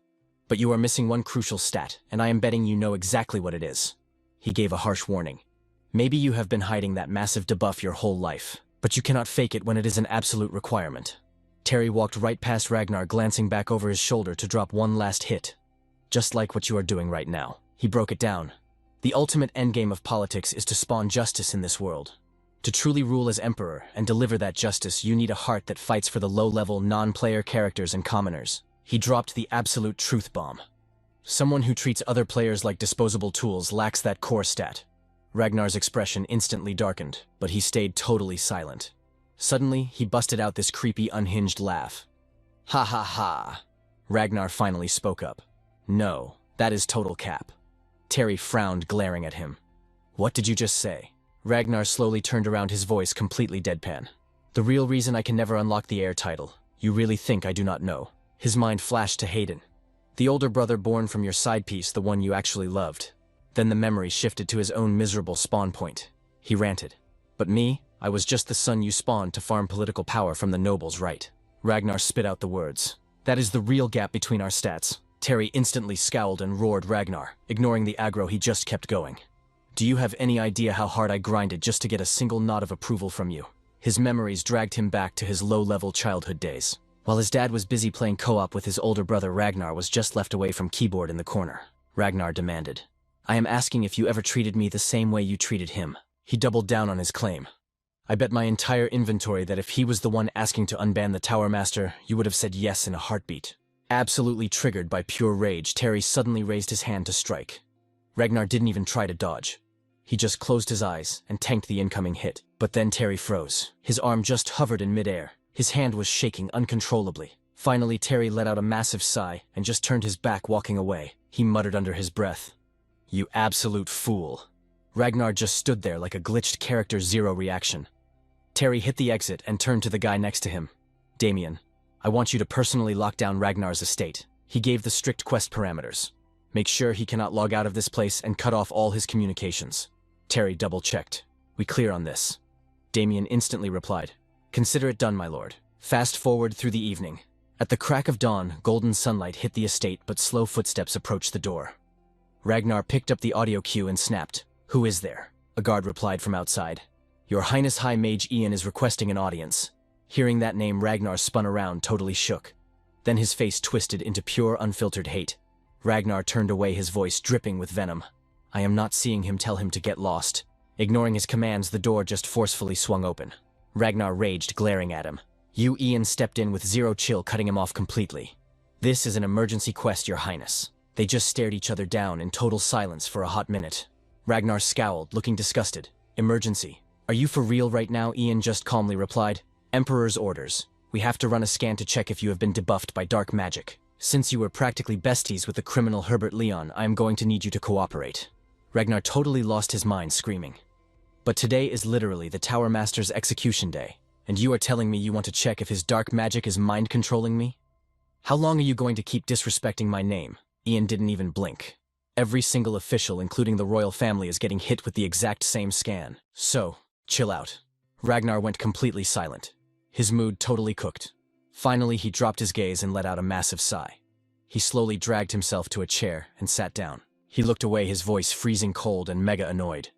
"But you are missing one crucial stat, and I am betting you know exactly what it is." He gave a harsh warning. "Maybe you have been hiding that massive debuff your whole life, but you cannot fake it when it is an absolute requirement." Terry walked right past Ragnar, glancing back over his shoulder to drop one last hit. "Just like what you are doing right now." He broke it down. "The ultimate endgame of politics is to spawn justice in this world. To truly rule as emperor and deliver that justice, you need a heart that fights for the low-level, non-player characters and commoners." He dropped the absolute truth bomb. "Someone who treats other players like disposable tools lacks that core stat." Ragnar's expression instantly darkened, but he stayed totally silent. Suddenly, he busted out this creepy, unhinged laugh. "Ha ha ha." Ragnar finally spoke up. "No, that is total cap." Terry frowned, glaring at him. "What did you just say?" Ragnar slowly turned around, his voice completely deadpan. The real reason I can never unlock the heir title. You really think I do not know? His mind flashed to Hayden. The older brother born from your side piece, the one you actually loved. Then the memory shifted to his own miserable spawn point. He ranted. But me, I was just the son you spawned to farm political power from the nobles, right? Ragnar spit out the words. That is the real gap between our stats. Terry instantly scowled and roared Ragnar, ignoring the aggro. He just kept going. Do you have any idea how hard I grinded just to get a single nod of approval from you? His memories dragged him back to his low-level childhood days. While his dad was busy playing co-op with his older brother, Ragnar was just left away from keyboard in the corner. Ragnar demanded, I am asking if you ever treated me the same way you treated him. He doubled down on his claim. I bet my entire inventory that if he was the one asking to unban the Tower Master, you would have said yes in a heartbeat. Absolutely triggered by pure rage, Terry suddenly raised his hand to strike. Ragnar didn't even try to dodge. He just closed his eyes and tanked the incoming hit. But then Terry froze. His arm just hovered in midair. His hand was shaking uncontrollably. Finally, Terry let out a massive sigh and just turned his back, walking away. He muttered under his breath, You absolute fool. Ragnar just stood there like a glitched character, zero reaction. Terry hit the exit and turned to the guy next to him. Damien, I want you to personally lock down Ragnar's estate. He gave the strict quest parameters. Make sure he cannot log out of this place and cut off all his communications. Terry double-checked. We clear on this? Damien instantly replied, Consider it done, my lord. Fast forward through the evening. At the crack of dawn, golden sunlight hit the estate, but slow footsteps approached the door. Ragnar picked up the audio cue and snapped, Who is there? A guard replied from outside. Your Highness High Mage Ian is requesting an audience. Hearing that name, Ragnar spun around, totally shook. Then his face twisted into pure, unfiltered hate. Ragnar turned away, his voice dripping with venom. I am not seeing him tell him to get lost. Ignoring his commands, the door just forcefully swung open. Ragnar raged, glaring at him. Ian stepped in with zero chill, cutting him off completely. This is an emergency quest, Your Highness. They just stared each other down in total silence for a hot minute. Ragnar scowled, looking disgusted. Emergency? Are you for real right now? Ian just calmly replied. Emperor's orders. We have to run a scan to check if you have been debuffed by dark magic. Since you were practically besties with the criminal Herbert Leon, I am going to need you to cooperate. Ragnar totally lost his mind, screaming. But today is literally the Tower Master's execution day, and you are telling me you want to check if his dark magic is mind-controlling me? How long are you going to keep disrespecting my name? Ian didn't even blink. Every single official, including the royal family, is getting hit with the exact same scan. So, chill out. Ragnar went completely silent. His mood totally cooked. Finally, he dropped his gaze and let out a massive sigh. He slowly dragged himself to a chair and sat down. He looked away, his voice freezing cold and mega annoyed.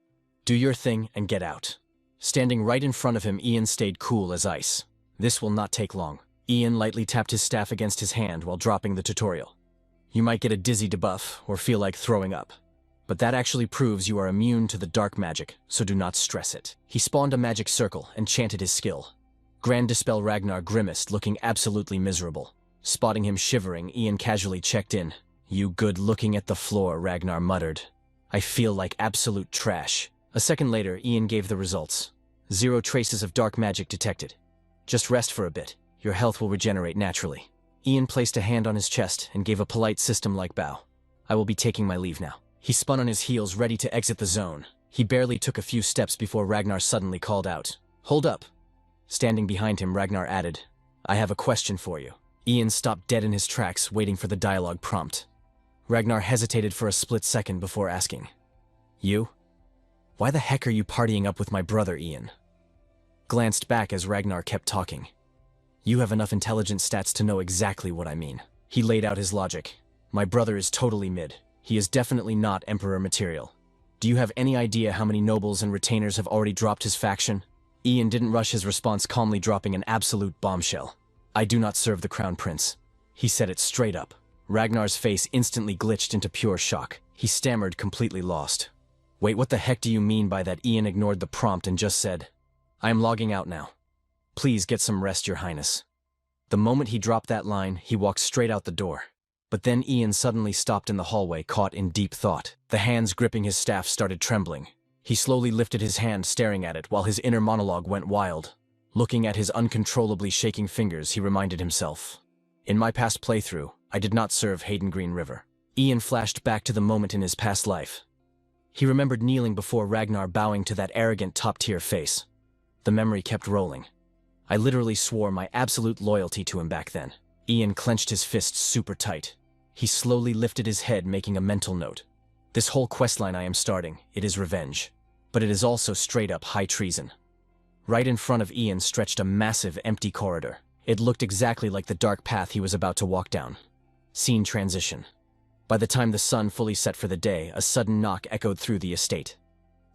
Do your thing and get out. Standing right in front of him, Ian stayed cool as ice. This will not take long. Ian lightly tapped his staff against his hand while dropping the tutorial. You might get a dizzy debuff or feel like throwing up, but that actually proves you are immune to the dark magic, so do not stress it. He spawned a magic circle and chanted his skill. Grand Dispel. Ragnar grimaced, looking absolutely miserable. Spotting him shivering, Ian casually checked in. You good looking at the floor, Ragnar muttered. I feel like absolute trash. A second later, Ian gave the results. 0 traces of dark magic detected. Just rest for a bit. Your health will regenerate naturally. Ian placed a hand on his chest and gave a polite system-like bow. I will be taking my leave now. He spun on his heels, ready to exit the zone. He barely took a few steps before Ragnar suddenly called out. Hold up. Standing behind him, Ragnar added, I have a question for you. Ian stopped dead in his tracks, waiting for the dialogue prompt. Ragnar hesitated for a split second before asking, You? Why the heck are you partying up with my brother, Ian? Glanced back as Ragnar kept talking. You have enough intelligent stats to know exactly what I mean. He laid out his logic. My brother is totally mid. He is definitely not Emperor material. Do you have any idea how many nobles and retainers have already dropped his faction? Ian didn't rush his response, calmly dropping an absolute bombshell. I do not serve the Crown Prince. He said it straight up. Ragnar's face instantly glitched into pure shock. He stammered, completely lost. Wait, what the heck do you mean by that? Ian ignored the prompt and just said, I am logging out now. Please get some rest, Your Highness. The moment he dropped that line, he walked straight out the door. But then Ian suddenly stopped in the hallway, caught in deep thought. The hands gripping his staff started trembling. He slowly lifted his hand, staring at it, while his inner monologue went wild. Looking at his uncontrollably shaking fingers, he reminded himself. In my past playthrough, I did not serve Hayden Green River. Ian flashed back to the moment in his past life. He remembered kneeling before Ragnar, bowing to that arrogant top-tier face. The memory kept rolling. I literally swore my absolute loyalty to him back then. Ian clenched his fists super tight. He slowly lifted his head, making a mental note. This whole questline I am starting, it is revenge. But it is also straight-up high treason. Right in front of Ian stretched a massive, empty corridor. It looked exactly like the dark path he was about to walk down. Scene transition. By the time the sun fully set for the day, a sudden knock echoed through the estate.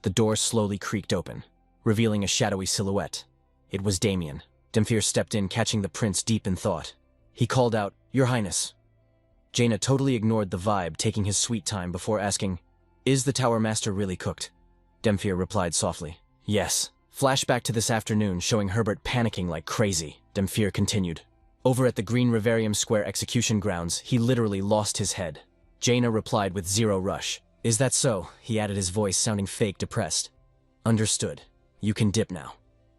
The door slowly creaked open, revealing a shadowy silhouette. It was Damien. Demphir stepped in, catching the prince deep in thought. He called out, "Your Highness." Jaina totally ignored the vibe, taking his sweet time before asking, "Is the Tower Master really cooked?" Demphir replied softly, "Yes." Flashback to this afternoon, showing Herbert panicking like crazy. Demphir continued. Over at the Green Riverium Square execution grounds, he literally lost his head. Jaina replied with zero rush. "Is that so?" He added, his voice sounding fake depressed. "Understood. You can dip now."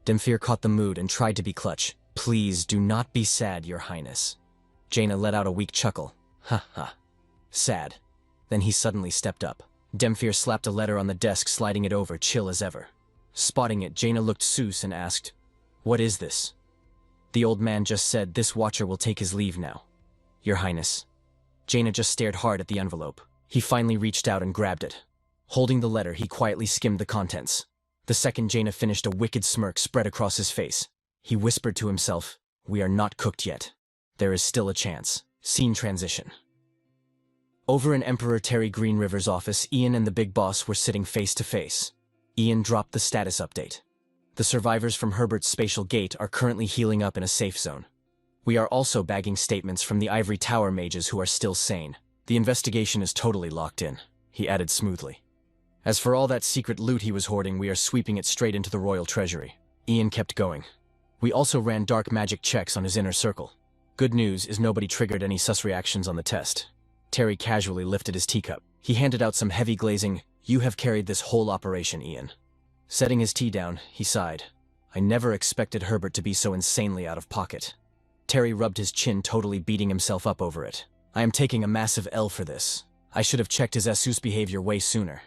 Demphir caught the mood and tried to be clutch. "Please do not be sad, Your Highness." Jaina let out a weak chuckle. "Ha ha. Sad." Then he suddenly stepped up. Demphir slapped a letter on the desk, sliding it over, chill as ever. Spotting it, Jaina looked Seuss and asked, "What is this?" The old man just said, "This watcher will take his leave now, Your Highness." Jaina just stared hard at the envelope. He finally reached out and grabbed it. Holding the letter, he quietly skimmed the contents. The second Jaina finished, a wicked smirk spread across his face. He whispered to himself, "We are not cooked yet. There is still a chance." Scene transition. Over in Emperor Terry Green River's office, Ian and the big boss were sitting face to face. Ian dropped the status update. The survivors from Herbert's spatial gate are currently healing up in a safe zone. We are also bagging statements from the Ivory Tower mages who are still sane. The investigation is totally locked in, he added smoothly. As for all that secret loot he was hoarding, we are sweeping it straight into the royal treasury. Ian kept going. We also ran dark magic checks on his inner circle. Good news is nobody triggered any sus reactions on the test. Terry casually lifted his teacup. He handed out some heavy glazing. "You have carried this whole operation, Ian." Setting his tea down, he sighed. "I never expected Herbert to be so insanely out of pocket." Terry rubbed his chin, totally beating himself up over it. "I am taking a massive L for this. I should have checked his Asus behavior way sooner."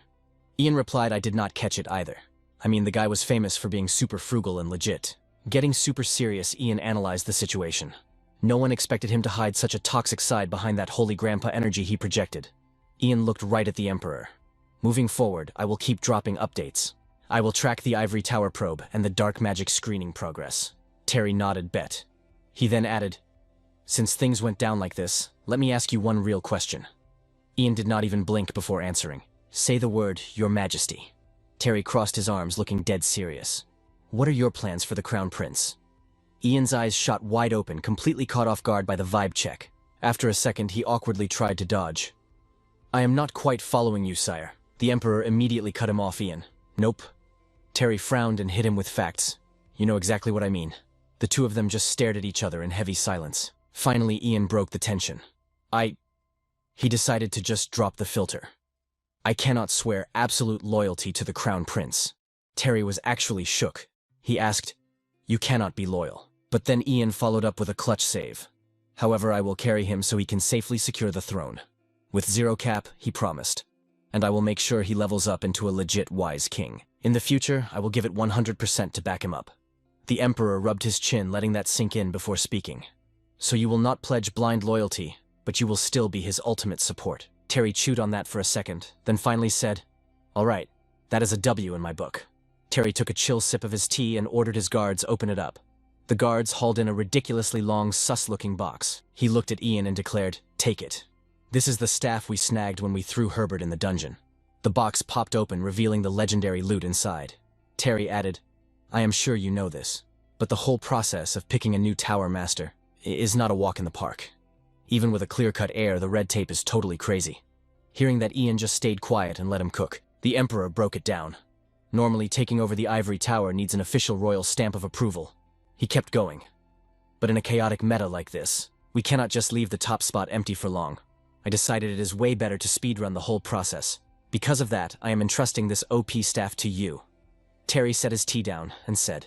Ian replied, "I did not catch it either. I mean, the guy was famous for being super frugal and legit." Getting super serious, Ian analyzed the situation. No one expected him to hide such a toxic side behind that holy grandpa energy he projected. Ian looked right at the Emperor. "Moving forward, I will keep dropping updates. I will track the Ivory Tower probe and the dark magic screening progress." Terry nodded, bet. He then added, "Since things went down like this, let me ask you one real question." Ian did not even blink before answering. "Say the word, Your Majesty." Terry crossed his arms, looking dead serious. "What are your plans for the Crown Prince?" Ian's eyes shot wide open, completely caught off guard by the vibe check. After a second, he awkwardly tried to dodge. "I am not quite following you, sire." The Emperor immediately cut him off. "Ian." "Nope." Terry frowned and hit him with facts. "You know exactly what I mean." The two of them just stared at each other in heavy silence. Finally, Ian broke the tension. He decided to just drop the filter. "I cannot swear absolute loyalty to the Crown Prince." Terry was actually shook. He asked, "You cannot be loyal." But then Ian followed up with a clutch save. "However, I will carry him so he can safely secure the throne. With zero cap, he promised. And I will make sure he levels up into a legit wise king. In the future, I will give it 100% to back him up." The Emperor rubbed his chin, letting that sink in before speaking. "So you will not pledge blind loyalty, but you will still be his ultimate support." Terry chewed on that for a second, then finally said, "All right, that is a W in my book." Terry took a chill sip of his tea and ordered his guards open it up. The guards hauled in a ridiculously long, sus-looking box. He looked at Ian and declared, "Take it. This is the staff we snagged when we threw Herbert in the dungeon." The box popped open, revealing the legendary loot inside. Terry added, "I am sure you know this, but the whole process of picking a new Tower Master is not a walk in the park. Even with a clear-cut heir, the red tape is totally crazy." Hearing that, Ian just stayed quiet and let him cook. The Emperor broke it down. "Normally, taking over the Ivory Tower needs an official royal stamp of approval." He kept going. "But in a chaotic meta like this, we cannot just leave the top spot empty for long. I decided it is way better to speedrun the whole process. Because of that, I am entrusting this OP staff to you." Terry set his tea down and said,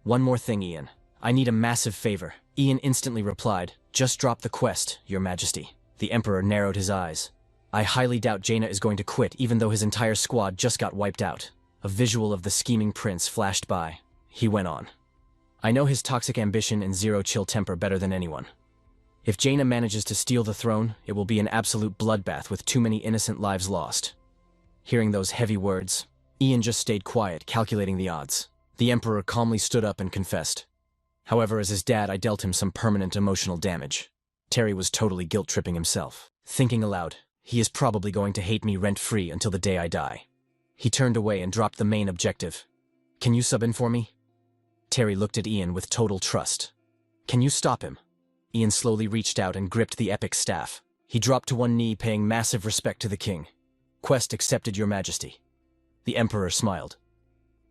"One more thing, Ian. I need a massive favor." Ian instantly replied, "Just drop the quest, Your Majesty." The Emperor narrowed his eyes. I highly doubt Jaina is going to quit even though his entire squad just got wiped out. A visual of the scheming prince flashed by. He went on. I know his toxic ambition and zero-chill temper better than anyone. If Jaina manages to steal the throne, it will be an absolute bloodbath with too many innocent lives lost. Hearing those heavy words, Ian just stayed quiet, calculating the odds. The Emperor calmly stood up and confessed. However, as his dad, I dealt him some permanent emotional damage. Terry was totally guilt-tripping himself. Thinking aloud, he is probably going to hate me rent-free until the day I die. He turned away and dropped the main objective. Can you sub in for me? Terry looked at Ian with total trust. Can you stop him? Ian slowly reached out and gripped the epic staff. He dropped to one knee, paying massive respect to the king. Quest accepted, Your Majesty. The Emperor smiled.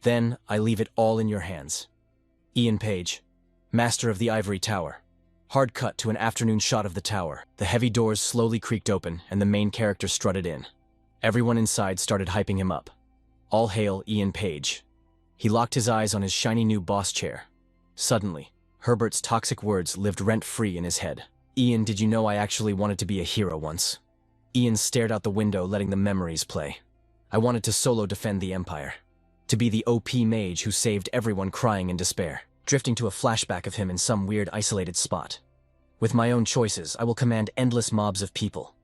Then, I leave it all in your hands. Ian Page, Master of the Ivory Tower. Hard cut to an afternoon shot of the tower. The heavy doors slowly creaked open, and the main character strutted in. Everyone inside started hyping him up. All hail Ian Page. He locked his eyes on his shiny new boss chair. Suddenly, Herbert's toxic words lived rent-free in his head. Ian, did you know I actually wanted to be a hero once? Ian stared out the window, letting the memories play. I wanted to solo defend the Empire. To be the OP mage who saved everyone crying in despair, drifting to a flashback of him in some weird isolated spot. With my own choices, I will command endless mobs of people.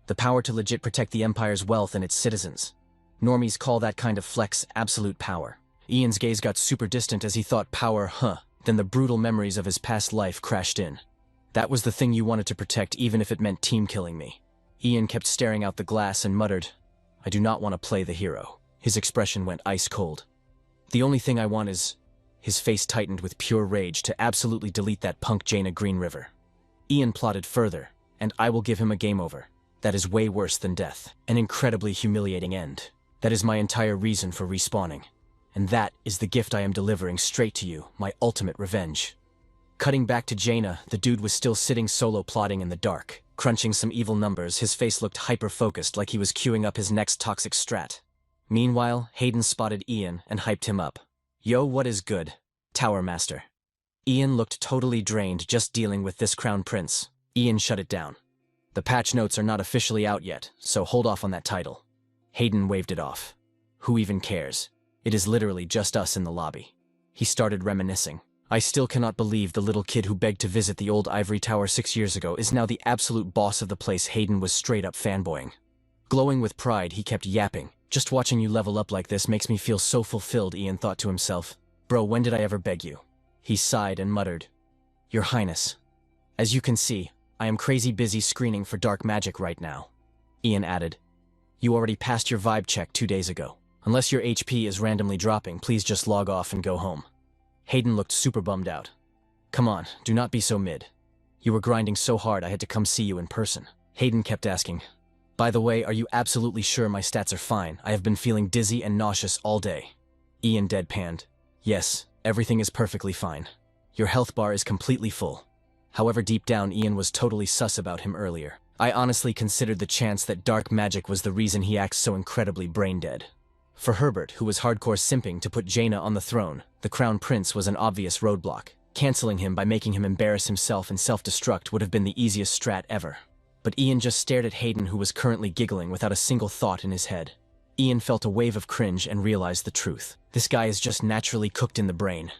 The power to legit protect the Empire's wealth and its citizens. Normies call that kind of flex absolute power. Ian's gaze got super distant as he thought power, then the brutal memories of his past life crashed in. That was the thing you wanted to protect even if it meant team killing me. Ian kept staring out the glass and muttered, I do not want to play the hero. His expression went ice cold. The only thing I want is... His face tightened with pure rage to absolutely delete that punk Jaina Green River. Ian plotted further, and I will give him a game over. That is way worse than death. An incredibly humiliating end. That is my entire reason for respawning. And that is the gift I am delivering straight to you, my ultimate revenge. Cutting back to Jaina, the dude was still sitting solo plotting in the dark, crunching some evil numbers. His face looked hyper-focused like he was queuing up his next toxic strat. Meanwhile, Hayden spotted Ian and hyped him up. Yo, what is good? Tower Master. Ian looked totally drained just dealing with this crown prince. Ian shut it down. The patch notes are not officially out yet, so hold off on that title. Hayden waved it off. Who even cares? It is literally just us in the lobby. He started reminiscing. I still cannot believe the little kid who begged to visit the old Ivory Tower 6 years ago is now the absolute boss of the place. Hayden was straight up fanboying. Glowing with pride, he kept yapping. Just watching you level up like this makes me feel so fulfilled, Ian thought to himself. Bro, when did I ever beg you? He sighed and muttered. Your Highness. As you can see, I am crazy busy screening for dark magic right now. Ian added. You already passed your vibe check 2 days ago. Unless your HP is randomly dropping, please just log off and go home. Hayden looked super bummed out. Come on, do not be so mid. You were grinding so hard I had to come see you in person. Hayden kept asking. By the way, are you absolutely sure my stats are fine? I have been feeling dizzy and nauseous all day. Ian deadpanned. Yes, everything is perfectly fine. Your health bar is completely full. However, deep down, Ian was totally sus about him earlier. I honestly considered the chance that dark magic was the reason he acts so incredibly brain-dead. For Herbert, who was hardcore simping to put Jaina on the throne, the Crown Prince was an obvious roadblock. Canceling him by making him embarrass himself and self-destruct would have been the easiest strat ever. But Ian just stared at Hayden, who was currently giggling without a single thought in his head. Ian felt a wave of cringe and realized the truth. This guy is just naturally cooked in the brain.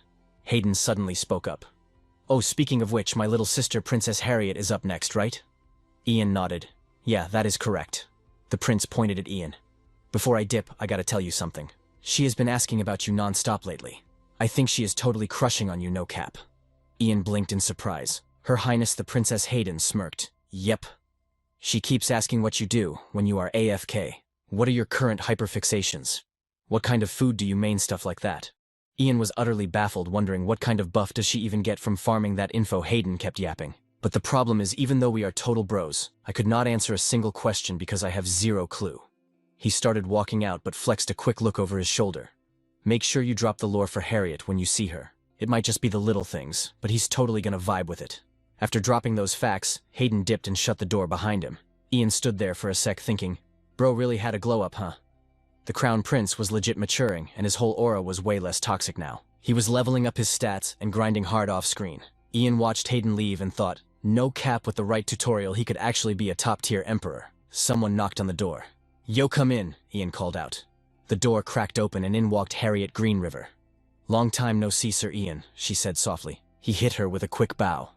Hayden suddenly spoke up. Oh, speaking of which, my little sister Princess Harriet is up next, right? Ian nodded. Yeah, that is correct. The prince pointed at Ian. Before I dip, I gotta tell you something. She has been asking about you non-stop lately. I think she is totally crushing on you, no cap. Ian blinked in surprise. Her Highness the Princess Hayden smirked. Yep. She keeps asking what you do when you are AFK. What are your current hyperfixations? What kind of food do you main, stuff like that? Ian was utterly baffled, wondering what kind of buff does she even get from farming that info. Hayden kept yapping. But the problem is, even though we are total bros, I could not answer a single question because I have zero clue. He started walking out but flexed a quick look over his shoulder. Make sure you drop the lore for Harriet when you see her. It might just be the little things, but he's totally gonna vibe with it. After dropping those facts, Hayden dipped and shut the door behind him. Ian stood there for a sec thinking, bro really had a glow up, huh? The Crown Prince was legit maturing, and his whole aura was way less toxic now. He was leveling up his stats and grinding hard off screen. Ian watched Hayden leave and thought, no cap, with the right tutorial he could actually be a top-tier emperor. Someone knocked on the door. "Yo, come in," Ian called out. The door cracked open and in walked Harriet Greenriver. "Long time no see, Sir Ian," she said softly. He hit her with a quick bow.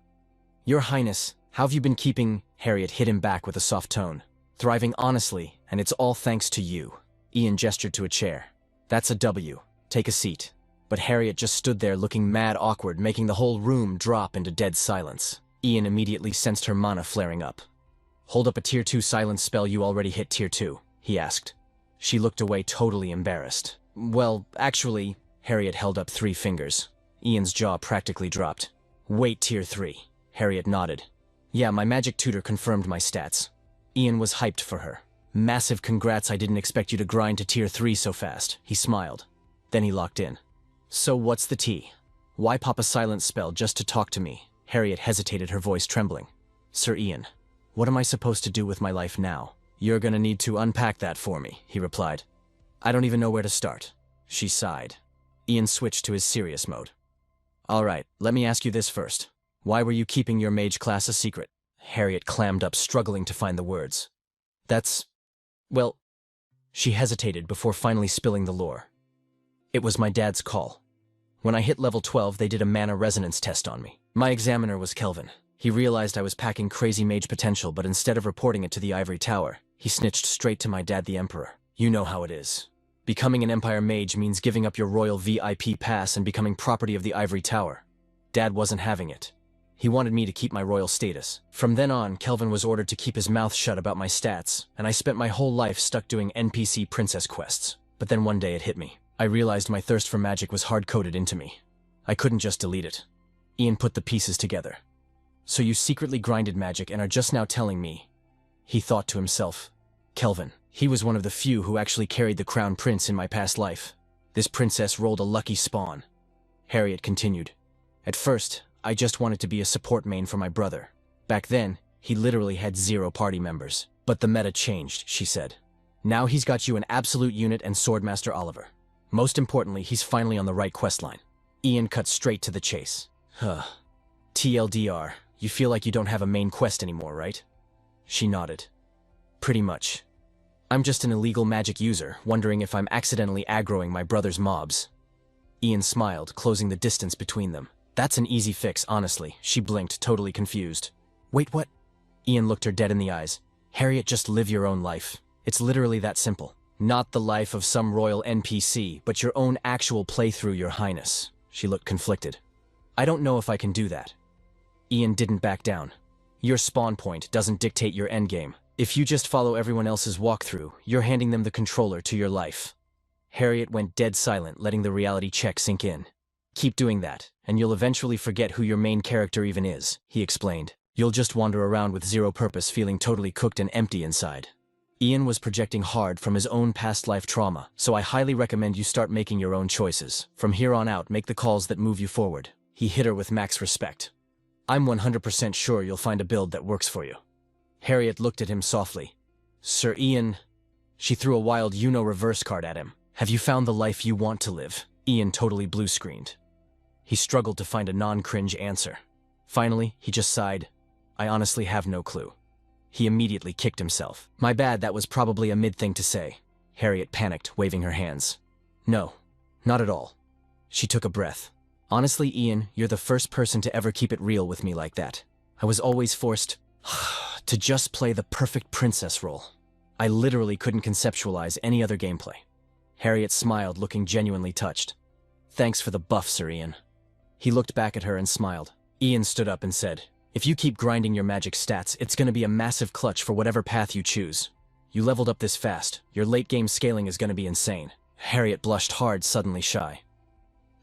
"Your Highness, how have you been keeping?" Harriet hit him back with a soft tone. "Thriving honestly, and it's all thanks to you." Ian gestured to a chair. "That's a W. Take a seat." But Harriet just stood there looking mad awkward, making the whole room drop into dead silence. Ian immediately sensed her mana flaring up. "Hold up a Tier 2 silence spell you already hit Tier 2, he asked. She looked away totally embarrassed. "Well, actually," Harriet held up 3 fingers. Ian's jaw practically dropped. "Wait, Tier 3. Harriet nodded. "Yeah, my magic tutor confirmed my stats." Ian was hyped for her. "Massive congrats, I didn't expect you to grind to Tier 3 so fast," he smiled. Then he locked in. "So what's the tea? Why pop a silence spell just to talk to me?" Harriet hesitated, her voice trembling. "Sir Ian, what am I supposed to do with my life now?" "You're gonna need to unpack that for me," he replied. "I don't even know where to start." She sighed. Ian switched to his serious mode. "All right, let me ask you this first. Why were you keeping your mage class a secret?" Harriet clammed up, struggling to find the words. Well, she hesitated before finally spilling the lore. "It was my dad's call. When I hit level 12, they did a mana resonance test on me. My examiner was Kelvin. He realized I was packing crazy mage potential, but instead of reporting it to the Ivory Tower, he snitched straight to my dad, the Emperor. You know how it is. Becoming an Empire mage means giving up your royal VIP pass and becoming property of the Ivory Tower. Dad wasn't having it. He wanted me to keep my royal status. From then on, Kelvin was ordered to keep his mouth shut about my stats, and I spent my whole life stuck doing NPC princess quests. But then one day it hit me. I realized my thirst for magic was hard-coded into me. I couldn't just delete it." Ian put the pieces together. "So you secretly grinded magic and are just now telling me?" He thought to himself. Kelvin. He was one of the few who actually carried the crown prince in my past life. This princess rolled a lucky spawn. Harriet continued. "At first, I just wanted to be a support main for my brother. Back then, he literally had 0 party members. But the meta changed," she said. "Now he's got you an absolute unit and Swordmaster Oliver. Most importantly, he's finally on the right questline." Ian cut straight to the chase. "TLDR, you feel like you don't have a main quest anymore, right?" She nodded. "Pretty much. I'm just an illegal magic user, wondering if I'm accidentally aggroing my brother's mobs." Ian smiled, closing the distance between them. "That's an easy fix, honestly." She blinked, totally confused. "Wait, what?" Ian looked her dead in the eyes. "Harriet, just live your own life. It's literally that simple. Not the life of some royal NPC, but your own actual playthrough, Your Highness." She looked conflicted. "I don't know if I can do that." Ian didn't back down. "Your spawn point doesn't dictate your endgame. If you just follow everyone else's walkthrough, you're handing them the controller to your life." Harriet went dead silent, letting the reality check sink in. "Keep doing that, and you'll eventually forget who your main character even is," he explained. "You'll just wander around with 0 purpose, feeling totally cooked and empty inside." Ian was projecting hard from his own past life trauma, so I highly recommend you start making your own choices. From here on out, make the calls that move you forward. He hit her with max respect. "I'm 100% sure you'll find a build that works for you." Harriet looked at him softly. "Sir Ian..." She threw a wild reverse card at him. "Have you found the life you want to live?" Ian totally blue-screened. He struggled to find a non-cringe answer. Finally, he just sighed. "I honestly have no clue." He immediately kicked himself. "My bad, that was probably a mid-thing to say." Harriet panicked, waving her hands. "No, not at all." She took a breath. "Honestly, Ian, you're the first person to ever keep it real with me like that. I was always forced to just play the perfect princess role. I literally couldn't conceptualize any other gameplay." Harriet smiled, looking genuinely touched. "Thanks for the buff, Sir Ian." He looked back at her and smiled. Ian stood up and said, "If you keep grinding your magic stats, it's going to be a massive clutch for whatever path you choose. You leveled up this fast, your late-game scaling is going to be insane." Harriet blushed hard, suddenly shy.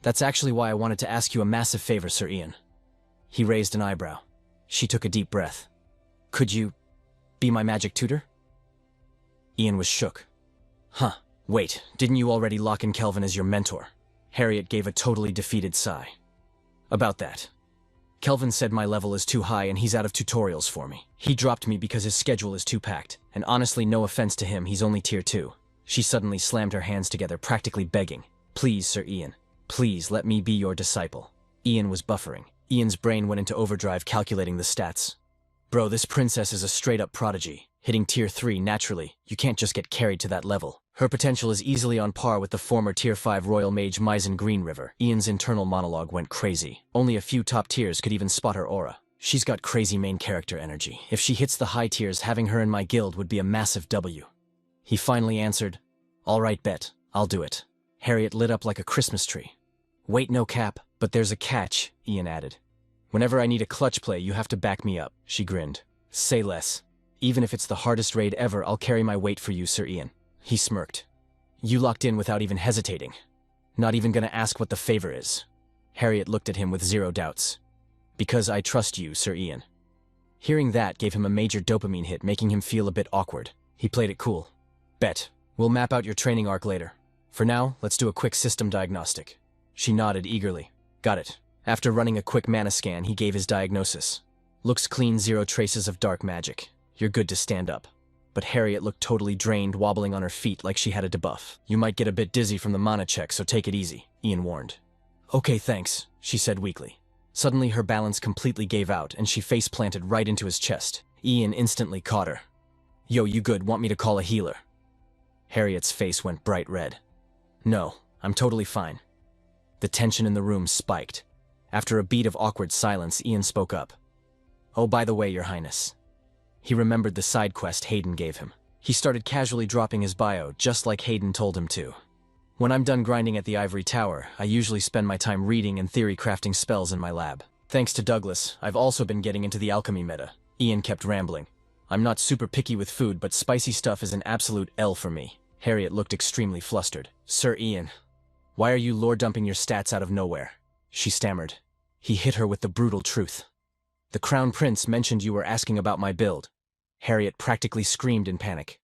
"That's actually why I wanted to ask you a massive favor, Sir Ian." He raised an eyebrow. She took a deep breath. "Could you be my magic tutor?" Ian was shook. Wait, didn't you already lock in Kelvin as your mentor?" Harriet gave a totally defeated sigh. "About that. Kelvin said my level is too high and he's out of tutorials for me. He dropped me because his schedule is too packed, and honestly, no offense to him, he's only Tier 2. She suddenly slammed her hands together, practically begging. "Please, Sir Ian. Please, let me be your disciple." Ian was buffering. Ian's brain went into overdrive calculating the stats. "Bro, this princess is a straight-up prodigy." hitting Tier 3 naturally. You can't just get carried to that level. Her potential is easily on par with the former Tier 5 Royal Mage Misen Green River. Ian's internal monologue went crazy. Only a few top tiers could even spot her aura. She's got crazy main character energy. If she hits the high tiers, having her in my guild would be a massive W. He finally answered, "All right, bet. I'll do it." Harriet lit up like a Christmas tree. "Wait, no cap, but there's a catch," Ian added. "Whenever I need a clutch play, you have to back me up," she grinned. "Say less. Even if it's the hardest raid ever, I'll carry my weight for you, Sir Ian." He smirked. "You locked in without even hesitating. Not even gonna ask what the favor is." Harriet looked at him with zero doubts. "Because I trust you, Sir Ian." Hearing that gave him a major dopamine hit, making him feel a bit awkward. He played it cool. "Bet. We'll map out your training arc later. For now, let's do a quick system diagnostic." She nodded eagerly. "Got it." After running a quick mana scan, he gave his diagnosis. "Looks clean, zero traces of dark magic. You're good to stand up." But Harriet looked totally drained, wobbling on her feet like she had a debuff. "You might get a bit dizzy from the mana check, so take it easy," Ian warned. "Okay, thanks," she said weakly. Suddenly her balance completely gave out, and she face-planted right into his chest. Ian instantly caught her. "Yo, you good? Want me to call a healer?" Harriet's face went bright red. "No, I'm totally fine." The tension in the room spiked. After a beat of awkward silence, Ian spoke up. "Oh, by the way, Your Highness." He remembered the side quest Hayden gave him. He started casually dropping his bio, just like Hayden told him to. "When I'm done grinding at the Ivory Tower, I usually spend my time reading and theory crafting spells in my lab. Thanks to Douglas, I've also been getting into the alchemy meta." Ian kept rambling. "I'm not super picky with food, but spicy stuff is an absolute L for me." Harriet looked extremely flustered. "Sir Ian, why are you lore-dumping your stats out of nowhere?" she stammered. He hit her with the brutal truth. "The Crown Prince mentioned you were asking about my build." Harriet practically screamed in panic.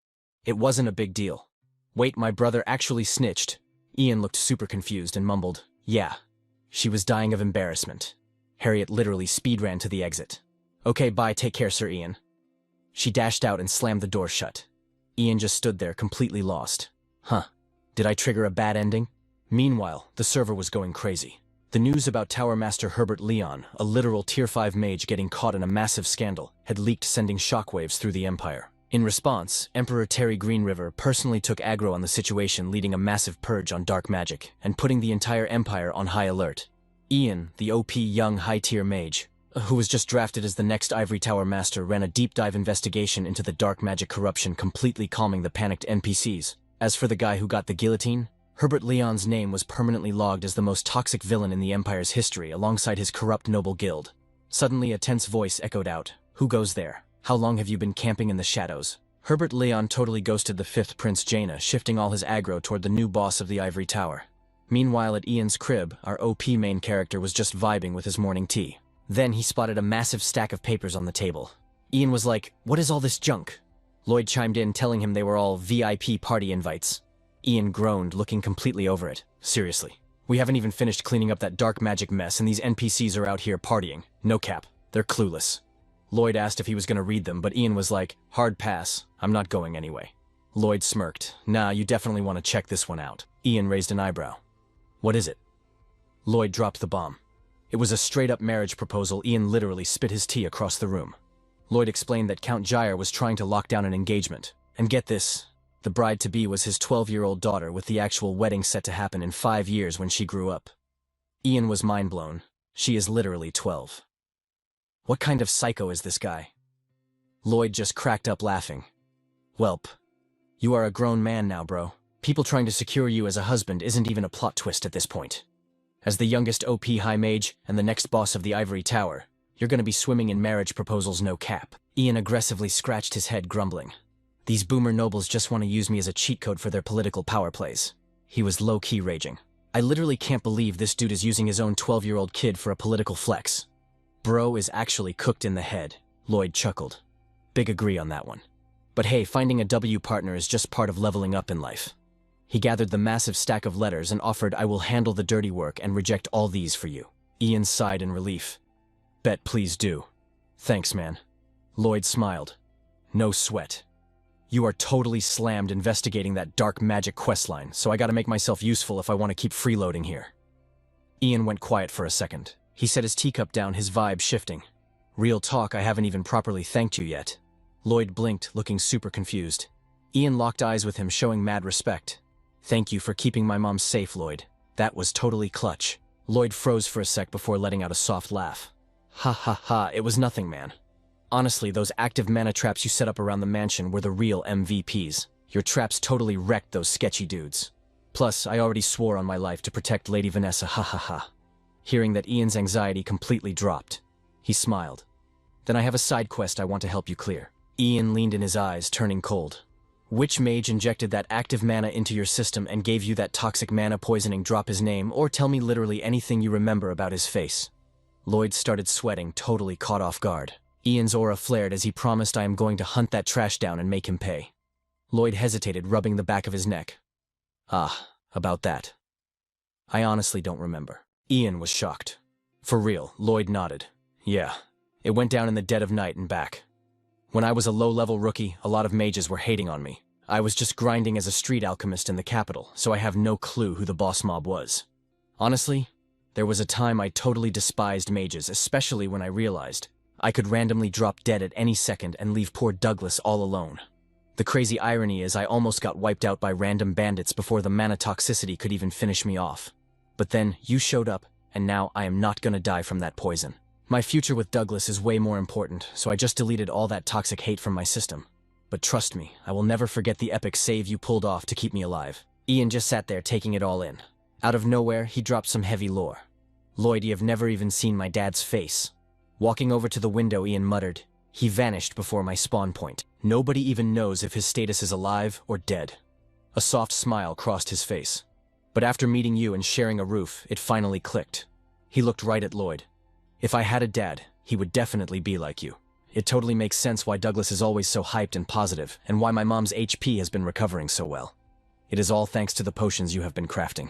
"It wasn't a big deal." "Wait, my brother actually snitched." Ian looked super confused and mumbled, "Yeah." She was dying of embarrassment. Harriet literally speed-ran to the exit. "Okay, bye, take care, Sir Ian." She dashed out and slammed the door shut. Ian just stood there, completely lost. Huh. Did I trigger a bad ending? Meanwhile, the server was going crazy. The news about Tower Master Herbert Leon, a literal Tier 5 mage getting caught in a massive scandal, had leaked, sending shockwaves through the Empire. In response, Emperor Terry Greenriver personally took aggro on the situation, leading a massive purge on dark magic, and putting the entire Empire on high alert. Ian, the OP young high-tier mage, who was just drafted as the next Ivory Tower Master, ran a deep-dive investigation into the dark magic corruption, completely calming the panicked NPCs. As for the guy who got the guillotine, Herbert Leon's name was permanently logged as the most toxic villain in the Empire's history, alongside his corrupt noble guild. Suddenly a tense voice echoed out, "Who goes there? How long have you been camping in the shadows?" Herbert Leon totally ghosted the 5th Prince Jaina, shifting all his aggro toward the new boss of the Ivory Tower. Meanwhile at Ian's crib, our OP main character was just vibing with his morning tea. Then he spotted a massive stack of papers on the table. Ian was like, "What is all this junk?" Lloyd chimed in, telling him they were all VIP party invites. Ian groaned, looking completely over it. "Seriously, we haven't even finished cleaning up that dark magic mess and these NPCs are out here partying. No cap, they're clueless." Lloyd asked if he was going to read them, but Ian was like, "Hard pass, I'm not going anyway." Lloyd smirked. "Nah, you definitely want to check this one out." Ian raised an eyebrow. "What is it?" Lloyd dropped the bomb. It was a straight-up marriage proposal. Ian literally spit his tea across the room. Lloyd explained that Count Jair was trying to lock down an engagement. And get this, the bride-to-be was his 12-year-old daughter, with the actual wedding set to happen in 5 years when she grew up. Ian was mind-blown. She is literally 12. What kind of psycho is this guy? Lloyd just cracked up laughing. "Welp, you are a grown man now, bro. People trying to secure you as a husband isn't even a plot twist at this point. As the youngest OP high mage and the next boss of the Ivory Tower, you're gonna be swimming in marriage proposals, no cap." Ian aggressively scratched his head, grumbling. "These boomer nobles just want to use me as a cheat code for their political power plays." He was low-key raging. "I literally can't believe this dude is using his own 12-year-old kid for a political flex." "Bro is actually cooked in the head," Lloyd chuckled. "Big agree on that one. But hey, finding a W partner is just part of leveling up in life." He gathered the massive stack of letters and offered, "I will handle the dirty work and reject all these for you." Ian sighed in relief. "Bet, please do." "Thanks, man." Lloyd smiled. "No sweat. You are totally slammed investigating that dark magic questline, so I gotta make myself useful if I want to keep freeloading here." Ian went quiet for a second. He set his teacup down, his vibe shifting. "Real talk, I haven't even properly thanked you yet." Lloyd blinked, looking super confused. Ian locked eyes with him, showing mad respect. Thank you for keeping my mom safe, Lloyd. That was totally clutch. Lloyd froze for a sec before letting out a soft laugh. Ha ha ha, it was nothing, man. Honestly, those active mana traps you set up around the mansion were the real MVPs. Your traps totally wrecked those sketchy dudes. Plus, I already swore on my life to protect Lady Vanessa, ha ha ha. Hearing that, Ian's anxiety completely dropped. He smiled. Then I have a side quest I want to help you clear. Ian leaned in his eyes, turning cold. Which mage injected that active mana into your system and gave you that toxic mana poisoning? Drop his name, or tell me literally anything you remember about his face. Lloyd started sweating, totally caught off guard. Ian's aura flared as he promised, I am going to hunt that trash down and make him pay. Lloyd hesitated, rubbing the back of his neck. Ah, about that. I honestly don't remember. Ian was shocked. For real, Lloyd nodded. Yeah, it went down in the dead of night and back. When I was a low-level rookie, a lot of mages were hating on me. I was just grinding as a street alchemist in the capital, so I have no clue who the boss mob was. Honestly, there was a time I totally despised mages, especially when I realized I could randomly drop dead at any second and leave poor Douglas all alone. The crazy irony is I almost got wiped out by random bandits before the mana toxicity could even finish me off. But then, you showed up, and now I am not gonna die from that poison. My future with Douglas is way more important, so I just deleted all that toxic hate from my system. But trust me, I will never forget the epic save you pulled off to keep me alive. Ian just sat there taking it all in. Out of nowhere, he dropped some heavy lore. Lloyd, you've never even seen my dad's face. Walking over to the window, Ian muttered, he vanished before my spawn point. Nobody even knows if his status is alive or dead. A soft smile crossed his face. But after meeting you and sharing a roof, it finally clicked. He looked right at Lloyd. If I had a dad, he would definitely be like you. It totally makes sense why Douglas is always so hyped and positive, and why my mom's HP has been recovering so well. It is all thanks to the potions you have been crafting.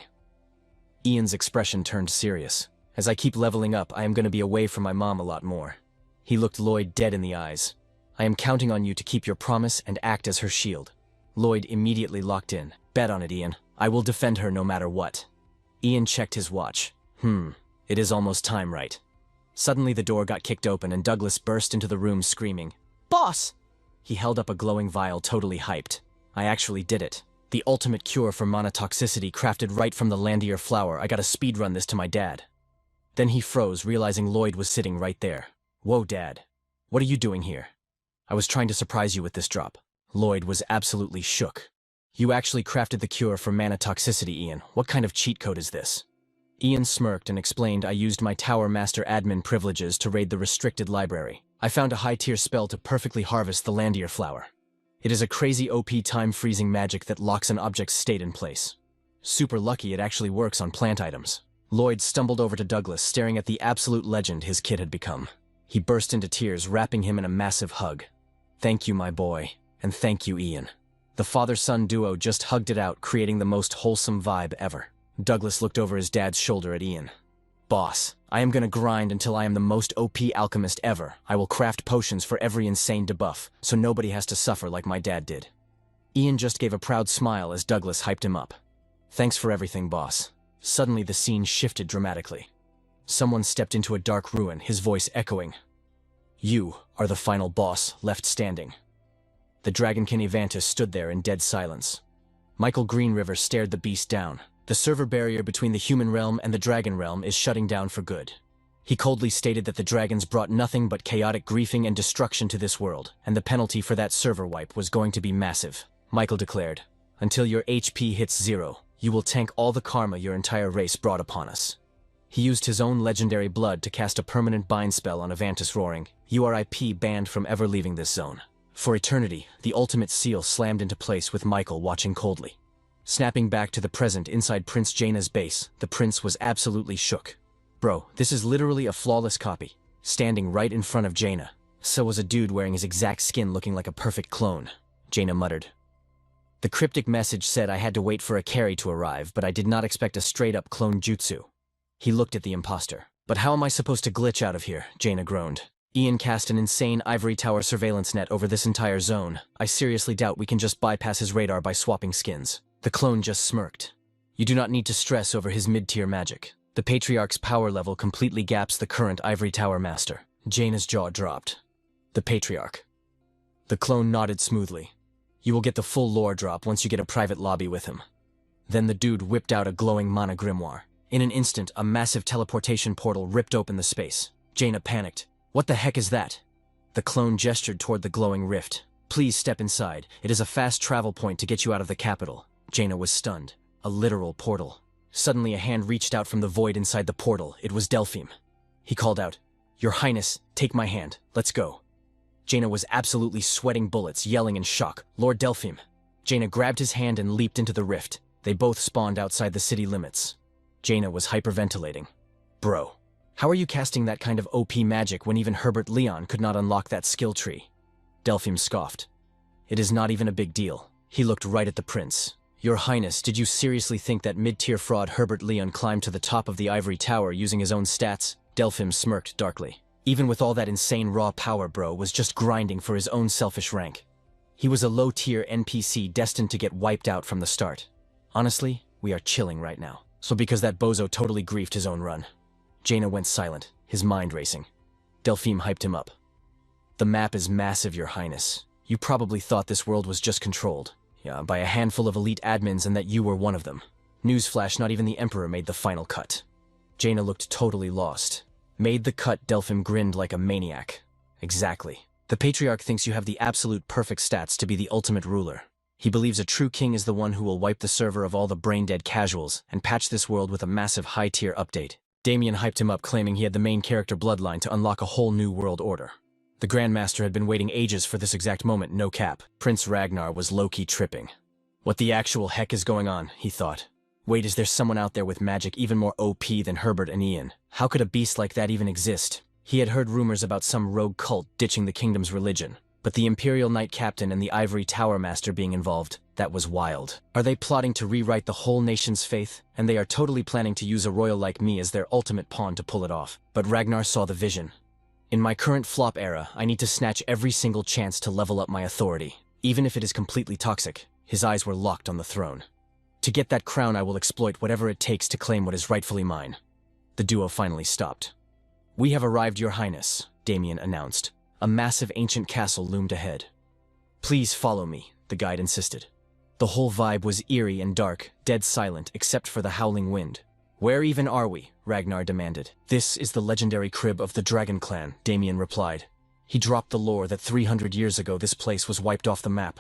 Ian's expression turned serious. As I keep leveling up, I am going to be away from my mom a lot more. He looked Lloyd dead in the eyes. I am counting on you to keep your promise and act as her shield. Lloyd immediately locked in. Bet on it, Ian. I will defend her no matter what. Ian checked his watch. It is almost time, right? Suddenly the door got kicked open and Douglas burst into the room screaming, "Boss!" He held up a glowing vial, totally hyped. I actually did it. The ultimate cure for mana toxicity, crafted right from the Landier flower. I gotta speedrun this to my dad. Then he froze, realizing Lloyd was sitting right there. Whoa, Dad. What are you doing here? I was trying to surprise you with this drop. Lloyd was absolutely shook. You actually crafted the cure for mana toxicity, Ian. What kind of cheat code is this? Ian smirked and explained, I used my Tower Master admin privileges to raid the restricted library. I found a high-tier spell to perfectly harvest the Landier flower. It is a crazy OP time-freezing magic that locks an object's state in place. Super lucky it actually works on plant items. Lloyd stumbled over to Douglas, staring at the absolute legend his kid had become. He burst into tears, wrapping him in a massive hug. Thank you, my boy, and thank you, Ian. The father-son duo just hugged it out, creating the most wholesome vibe ever. Douglas looked over his dad's shoulder at Ian. Boss, I am gonna grind until I am the most OP alchemist ever. I will craft potions for every insane debuff, so nobody has to suffer like my dad did. Ian just gave a proud smile as Douglas hyped him up. Thanks for everything, boss. Suddenly the scene shifted dramatically. Someone stepped into a dark ruin, his voice echoing. You are the final boss left standing. The dragonkin Ivantis stood there in dead silence. Michael Greenriver stared the beast down. The server barrier between the human realm and the dragon realm is shutting down for good. He coldly stated that the dragons brought nothing but chaotic griefing and destruction to this world, and the penalty for that server wipe was going to be massive. Michael declared, until your HP hits 0, you will tank all the karma your entire race brought upon us. He used his own legendary blood to cast a permanent bind spell on Ivantis, roaring, you are IP banned from ever leaving this zone. For eternity, the ultimate seal slammed into place with Michael watching coldly. Snapping back to the present inside Prince Jaina's base, the prince was absolutely shook. Bro, this is literally a flawless copy. Standing right in front of Jaina. So was a dude wearing his exact skin looking like a perfect clone. Jaina muttered. The cryptic message said I had to wait for a carry to arrive, but I did not expect a straight-up clone jutsu. He looked at the imposter. But how am I supposed to glitch out of here? Jaina groaned. Ian cast an insane Ivory Tower surveillance net over this entire zone. I seriously doubt we can just bypass his radar by swapping skins. The clone just smirked. You do not need to stress over his mid-tier magic. The Patriarch's power level completely gaps the current Ivory Tower master. Jaina's jaw dropped. The Patriarch. The clone nodded smoothly. You will get the full lore drop once you get a private lobby with him. Then the dude whipped out a glowing mana grimoire. In an instant, a massive teleportation portal ripped open the space. Jaina panicked. What the heck is that? The clone gestured toward the glowing rift. Please step inside. It is a fast travel point to get you out of the capital. Jaina was stunned. A literal portal. Suddenly a hand reached out from the void inside the portal. It was Delphine. He called out, Your Highness, take my hand. Let's go. Jaina was absolutely sweating bullets, yelling in shock. Lord Delphine. Jaina grabbed his hand and leaped into the rift. They both spawned outside the city limits. Jaina was hyperventilating. Bro, how are you casting that kind of OP magic when even Herbert Leon could not unlock that skill tree? Delphine scoffed. It is not even a big deal. He looked right at the prince. Your Highness, did you seriously think that mid-tier fraud Herbert Leon climbed to the top of the Ivory Tower using his own stats? Delphine smirked darkly. Even with all that insane raw power, bro was just grinding for his own selfish rank. He was a low-tier NPC destined to get wiped out from the start. Honestly, we are chilling right now. So because that bozo totally griefed his own run. Jaina went silent, his mind racing. Delphine hyped him up. The map is massive, Your Highness. You probably thought this world was just controlled. Yeah, by a handful of elite admins and that you were one of them. Newsflash, not even the Emperor made the final cut. Jaina looked totally lost. Made the cut, Delphine grinned like a maniac. Exactly. The Patriarch thinks you have the absolute perfect stats to be the ultimate ruler. He believes a true king is the one who will wipe the server of all the brain-dead casuals and patch this world with a massive high-tier update. Damien hyped him up, claiming he had the main character bloodline to unlock a whole new world order. The Grandmaster had been waiting ages for this exact moment, no cap. Prince Ragnar was low-key tripping. What the actual heck is going on, he thought. Wait, is there someone out there with magic even more OP than Herbert and Ian? How could a beast like that even exist? He had heard rumors about some rogue cult ditching the kingdom's religion. But the Imperial Knight Captain and the Ivory Tower Master being involved, that was wild. Are they plotting to rewrite the whole nation's faith? And they are totally planning to use a royal like me as their ultimate pawn to pull it off. But Ragnar saw the vision. In my current flop era, I need to snatch every single chance to level up my authority, even if it is completely toxic. His eyes were locked on the throne. To get that crown, I will exploit whatever it takes to claim what is rightfully mine. The duo finally stopped. We have arrived, Your Highness, Damien announced. A massive ancient castle loomed ahead. Please follow me, the guide insisted. The whole vibe was eerie and dark, dead silent except for the howling wind. Where even are we? Ragnar demanded. This is the legendary crib of the Dragon Clan, Damien replied. He dropped the lore that 300 years ago this place was wiped off the map.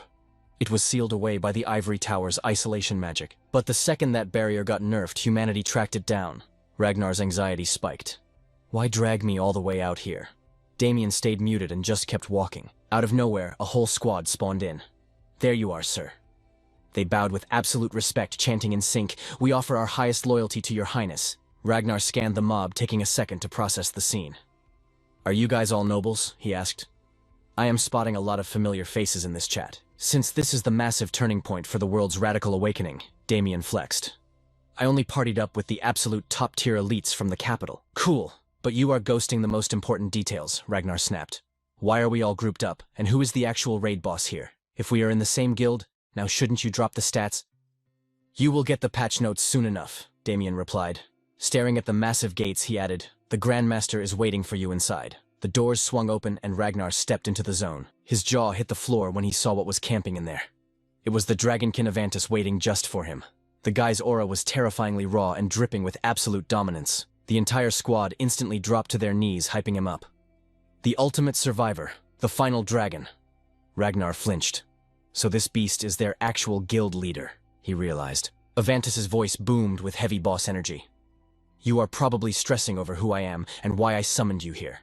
It was sealed away by the Ivory Tower's isolation magic. But the second that barrier got nerfed, humanity tracked it down. Ragnar's anxiety spiked. Why drag me all the way out here? Damien stayed muted and just kept walking. Out of nowhere, a whole squad spawned in. There you are, sir. They bowed with absolute respect, chanting in sync, We offer our highest loyalty to Your Highness. Ragnar scanned the mob, taking a second to process the scene. Are you guys all nobles? He asked. I am spotting a lot of familiar faces in this chat. Since this is the massive turning point for the world's radical awakening, Damien flexed. I only partied up with the absolute top-tier elites from the capital. Cool. But you are ghosting the most important details, Ragnar snapped. Why are we all grouped up, and who is the actual raid boss here? If we are in the same guild, now shouldn't you drop the stats? You will get the patch notes soon enough, Damien replied. Staring at the massive gates, he added, The Grandmaster is waiting for you inside. The doors swung open and Ragnar stepped into the zone. His jaw hit the floor when he saw what was camping in there. It was the dragonkin Ivantis waiting just for him. The guy's aura was terrifyingly raw and dripping with absolute dominance. The entire squad instantly dropped to their knees, hyping him up. The ultimate survivor, the final dragon. Ragnar flinched. So this beast is their actual guild leader, he realized. Ivantis' voice boomed with heavy boss energy. You are probably stressing over who I am and why I summoned you here.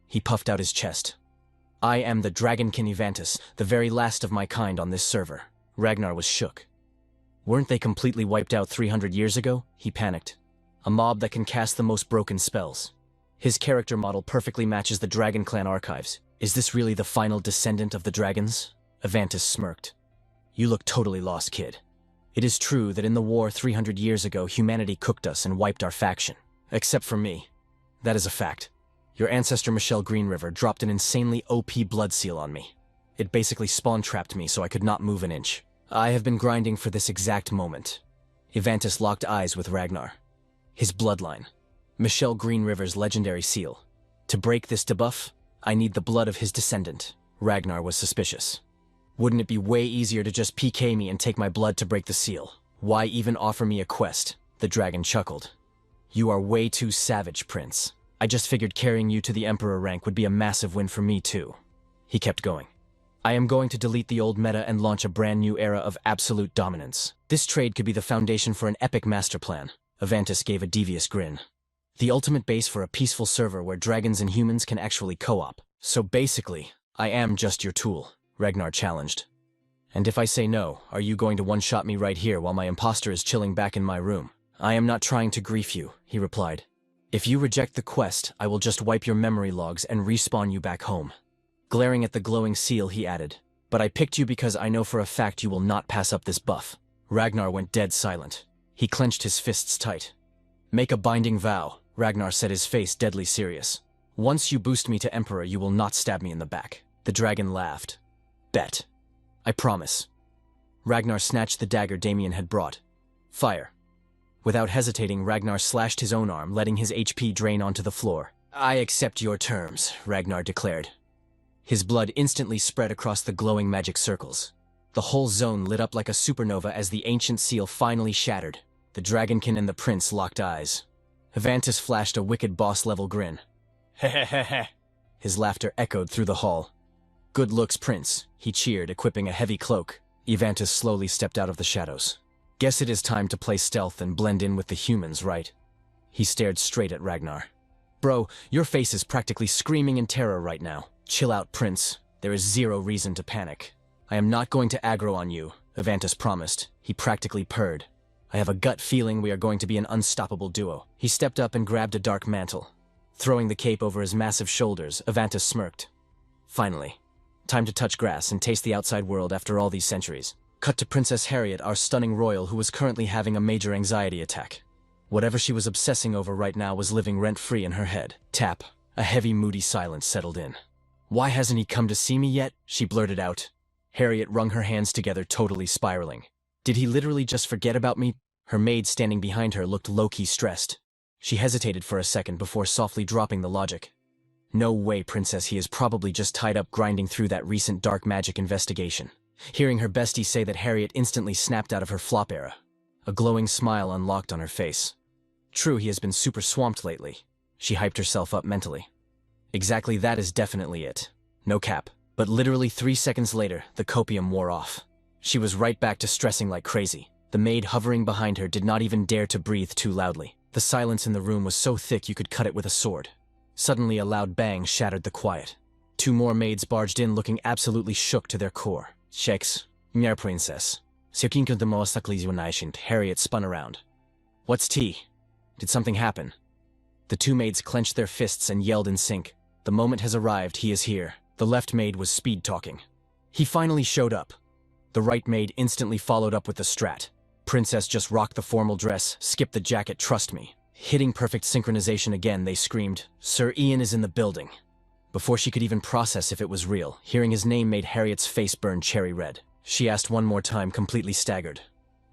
He puffed out his chest. I am the dragonkin Ivantis, the very last of my kind on this server. Ragnar was shook. Weren't they completely wiped out 300 years ago? He panicked. A mob that can cast the most broken spells. His character model perfectly matches the Dragon Clan archives. Is this really the final descendant of the dragons? Ivantis smirked. You look totally lost, kid. It is true that in the war 300 years ago, humanity cooked us and wiped our faction. Except for me. That is a fact. Your ancestor Michelle Greenriver dropped an insanely OP blood seal on me. It basically spawn-trapped me so I could not move an inch. I have been grinding for this exact moment. Ivantis locked eyes with Ragnar. His bloodline. Michelle Greenriver's legendary seal. To break this debuff, I need the blood of his descendant. Ragnar was suspicious. Wouldn't it be way easier to just PK me and take my blood to break the seal? Why even offer me a quest? The dragon chuckled. You are way too savage, Prince. I just figured carrying you to the Emperor rank would be a massive win for me too. He kept going. I am going to delete the old meta and launch a brand new era of absolute dominance. This trade could be the foundation for an epic master plan. Ivantis gave a devious grin. The ultimate base for a peaceful server where dragons and humans can actually co-op. So basically, I am just your tool, Ragnar challenged. And if I say no, are you going to one-shot me right here while my imposter is chilling back in my room? I am not trying to grief you, he replied. If you reject the quest, I will just wipe your memory logs and respawn you back home. Glaring at the glowing seal, he added, but I picked you because I know for a fact you will not pass up this buff. Ragnar went dead silent. He clenched his fists tight. Make a binding vow, Ragnar said, his face deadly serious. Once you boost me to Emperor, you will not stab me in the back. The dragon laughed. Bet. I promise. Ragnar snatched the dagger Damien had brought. Fire. Without hesitating, Ragnar slashed his own arm, letting his HP drain onto the floor. I accept your terms, Ragnar declared. His blood instantly spread across the glowing magic circles. The whole zone lit up like a supernova as the ancient seal finally shattered. The dragonkin and the prince locked eyes. Ivantis flashed a wicked boss-level grin. Hehehehe. His laughter echoed through the hall. Good looks, Prince, he cheered, equipping a heavy cloak. Ivantis slowly stepped out of the shadows. Guess it is time to play stealth and blend in with the humans, right? He stared straight at Ragnar. Bro, your face is practically screaming in terror right now. Chill out, Prince. There is zero reason to panic. I am not going to aggro on you, Ivantis promised. He practically purred. I have a gut feeling we are going to be an unstoppable duo. He stepped up and grabbed a dark mantle. Throwing the cape over his massive shoulders, Ivantis smirked. Finally. Time to touch grass and taste the outside world after all these centuries. Cut to Princess Harriet, our stunning royal, who was currently having a major anxiety attack. Whatever she was obsessing over right now was living rent-free in her head. Tap. A heavy, moody silence settled in. Why hasn't he come to see me yet? She blurted out. Harriet wrung her hands together, totally spiraling. Did he literally just forget about me? Her maid standing behind her looked low-key stressed. She hesitated for a second before softly dropping the logic. No way, Princess, he is probably just tied up grinding through that recent dark magic investigation. Hearing her bestie say that, Harriet instantly snapped out of her flop era. A glowing smile unlocked on her face. True, he has been super swamped lately. She hyped herself up mentally. Exactly, that is definitely it. No cap. But literally 3 seconds later, the copium wore off. She was right back to stressing like crazy. The maid hovering behind her did not even dare to breathe too loudly. The silence in the room was so thick you could cut it with a sword. Suddenly, a loud bang shattered the quiet. 2 more maids barged in, looking absolutely shook to their core. Shakes. Mère Princess. Harriet spun around. What's tea? Did something happen? The 2 maids clenched their fists and yelled in sync. The moment has arrived, he is here. The left maid was speed-talking. He finally showed up. The right maid instantly followed up with the strat. Princess, just rock the formal dress, skip the jacket, trust me. Hitting perfect synchronization again, they screamed, Sir Ian is in the building. Before she could even process if it was real, hearing his name made Harriet's face burn cherry red. She asked one more time, completely staggered.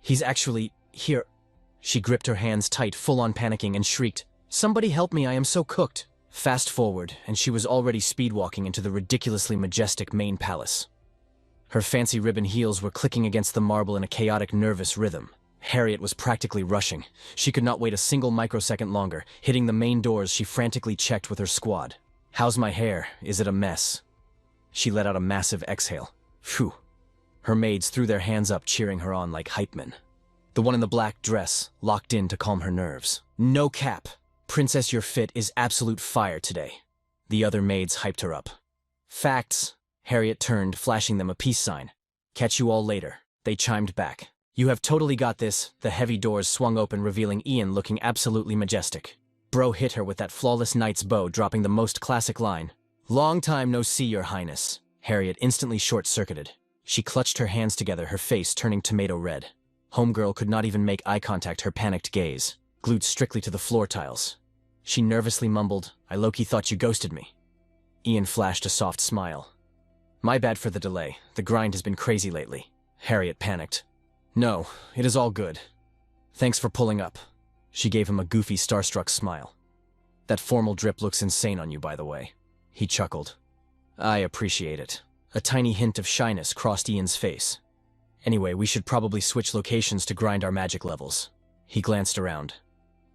He's actually here. She gripped her hands tight, full-on panicking, and shrieked, Somebody help me, I am so cooked. Fast forward, and she was already speedwalking into the ridiculously majestic main palace. Her fancy ribbon heels were clicking against the marble in a chaotic, nervous rhythm. Harriet was practically rushing. She could not wait a single microsecond longer. Hitting the main doors, she frantically checked with her squad. How's my hair? Is it a mess? She let out a massive exhale. Phew. Her maids threw their hands up, cheering her on like hype men. The one in the black dress locked in to calm her nerves. No cap. Princess, your fit is absolute fire today. The other maids hyped her up. Facts. Harriet turned, flashing them a peace sign. Catch you all later. They chimed back. You have totally got this. The heavy doors swung open, revealing Ian looking absolutely majestic. Bro hit her with that flawless knight's bow, dropping the most classic line. Long time no see, your highness. Harriet instantly short-circuited. She clutched her hands together, her face turning tomato red. Homegirl could not even make eye contact, her panicked gaze glued strictly to the floor tiles. She nervously mumbled, I low-key thought you ghosted me. Ian flashed a soft smile. My bad for the delay. The grind has been crazy lately. Harriet panicked. No, it is all good. Thanks for pulling up. She gave him a goofy, starstruck smile. That formal drip looks insane on you, by the way. He chuckled. I appreciate it. A tiny hint of shyness crossed Ian's face. Anyway, we should probably switch locations to grind our magic levels. He glanced around.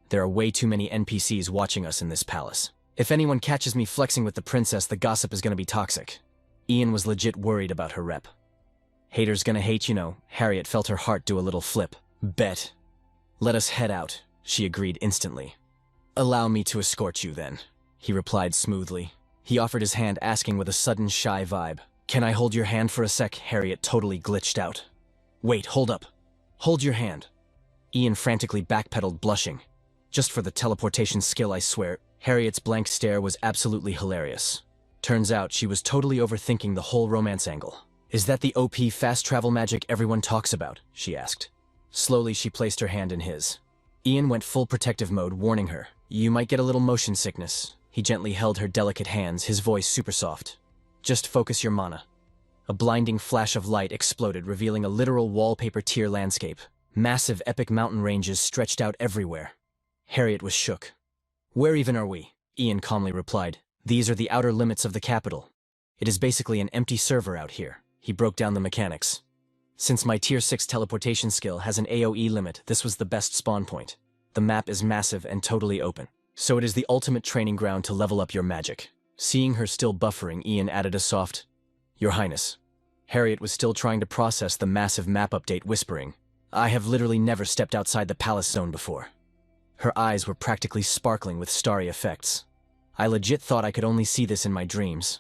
There are way too many NPCs watching us in this palace. If anyone catches me flexing with the princess, the gossip is gonna be toxic. Ian was legit worried about her rep. Haters gonna hate, you know. Harriet felt her heart do a little flip. Bet. Let us head out, she agreed instantly. Allow me to escort you then, he replied smoothly. He offered his hand, asking with a sudden shy vibe. Can I hold your hand for a sec? Harriet totally glitched out. Wait, hold up. Hold your hand. Ian frantically backpedaled, blushing. Just for the teleportation skill, I swear. Harriet's blank stare was absolutely hilarious. Turns out she was totally overthinking the whole romance angle. Is that the OP fast travel magic everyone talks about? She asked. Slowly, she placed her hand in his. Ian went full protective mode, warning her. You might get a little motion sickness. He gently held her delicate hands, his voice super soft. Just focus your mana. A blinding flash of light exploded, revealing a literal wallpaper tier landscape. Massive epic mountain ranges stretched out everywhere. Harriet was shook. Where even are we? Ian calmly replied. These are the outer limits of the capital. It is basically an empty server out here. He broke down the mechanics. Since my Tier 6 teleportation skill has an AoE limit, this was the best spawn point. The map is massive and totally open, so it is the ultimate training ground to level up your magic. Seeing her still buffering, Ian added a soft, Your Highness. Harriet was still trying to process the massive map update, whispering, I have literally never stepped outside the palace zone before. Her eyes were practically sparkling with starry effects. I legit thought I could only see this in my dreams.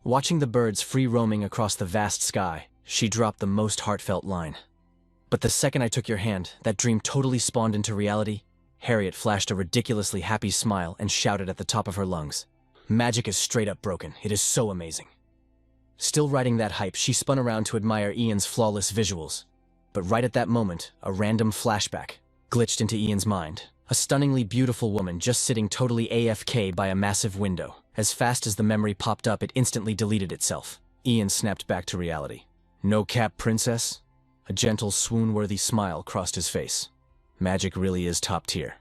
Watching the birds free roaming across the vast sky, she dropped the most heartfelt line. But the second I took your hand, that dream totally spawned into reality. Harriet flashed a ridiculously happy smile and shouted at the top of her lungs. Magic is straight up broken. It is so amazing. Still riding that hype, she spun around to admire Ian's flawless visuals. But right at that moment, a random flashback glitched into Ian's mind. A stunningly beautiful woman just sitting totally AFK by a massive window. As fast as the memory popped up, it instantly deleted itself. Ian snapped back to reality. No cap, princess? A gentle, swoon-worthy smile crossed his face. Magic really is top tier.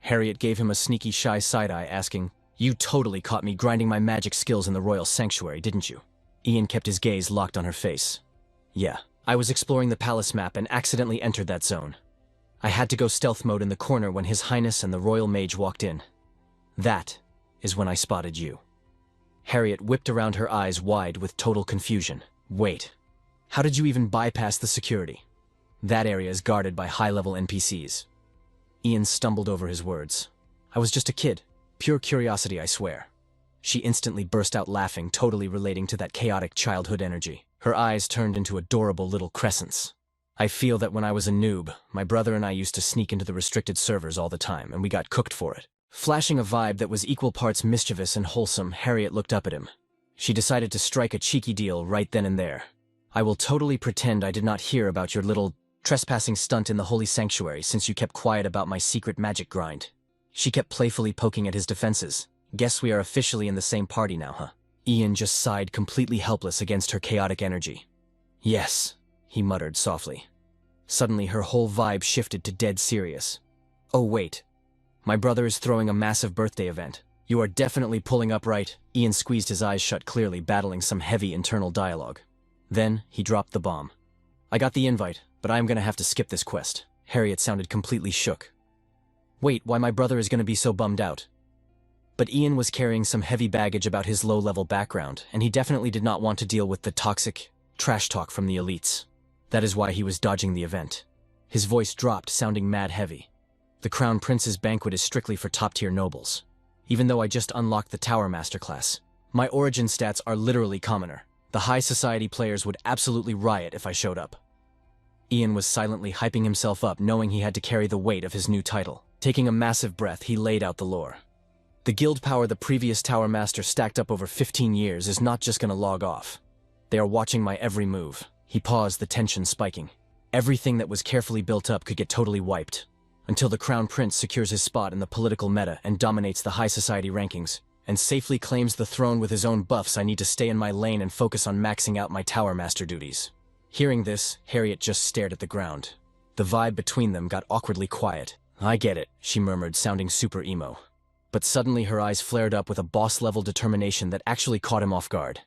Harriet gave him a sneaky, shy side-eye, asking, You totally caught me grinding my magic skills in the royal sanctuary, didn't you? Ian kept his gaze locked on her face. Yeah, I was exploring the palace map and accidentally entered that zone. I had to go stealth mode in the corner when His Highness and the royal mage walked in. That is when I spotted you. Harriet whipped around, her eyes wide with total confusion. Wait, how did you even bypass the security? That area is guarded by high-level NPCs. Ian stumbled over his words. I was just a kid. Pure curiosity, I swear. She instantly burst out laughing, totally relating to that chaotic childhood energy. Her eyes turned into adorable little crescents. I feel that when I was a noob, my brother and I used to sneak into the restricted servers all the time, and we got cooked for it. Flashing a vibe that was equal parts mischievous and wholesome, Harriet looked up at him. She decided to strike a cheeky deal right then and there. I will totally pretend I did not hear about your little trespassing stunt in the holy sanctuary since you kept quiet about my secret magic grind. She kept playfully poking at his defenses. Guess we are officially in the same party now, huh? Ian just sighed, completely helpless against her chaotic energy. Yes, he muttered softly. Suddenly, her whole vibe shifted to dead serious. Oh wait, my brother is throwing a massive birthday event. You are definitely pulling up, right? Ian squeezed his eyes shut, clearly battling some heavy internal dialogue. Then, he dropped the bomb. I got the invite, but I am gonna have to skip this quest. Harriet sounded completely shook. Wait, why my brother is gonna be so bummed out? But Ian was carrying some heavy baggage about his low-level background, and he definitely did not want to deal with the toxic trash talk from the elites. That is why he was dodging the event. His voice dropped, sounding mad heavy. The Crown Prince's banquet is strictly for top-tier nobles. Even though I just unlocked the Tower Masterclass, my origin stats are literally commoner. The high society players would absolutely riot if I showed up. Ian was silently hyping himself up, knowing he had to carry the weight of his new title. Taking a massive breath, he laid out the lore. The guild power the previous Tower Master stacked up over 15 years is not just gonna log off. They are watching my every move. He paused, the tension spiking. Everything that was carefully built up could get totally wiped. Until the Crown Prince secures his spot in the political meta and dominates the high society rankings, and safely claims the throne with his own buffs, I need to stay in my lane and focus on maxing out my Tower Master duties. Hearing this, Harriet just stared at the ground. The vibe between them got awkwardly quiet. I get it, she murmured, sounding super emo. But suddenly her eyes flared up with a boss-level determination that actually caught him off guard.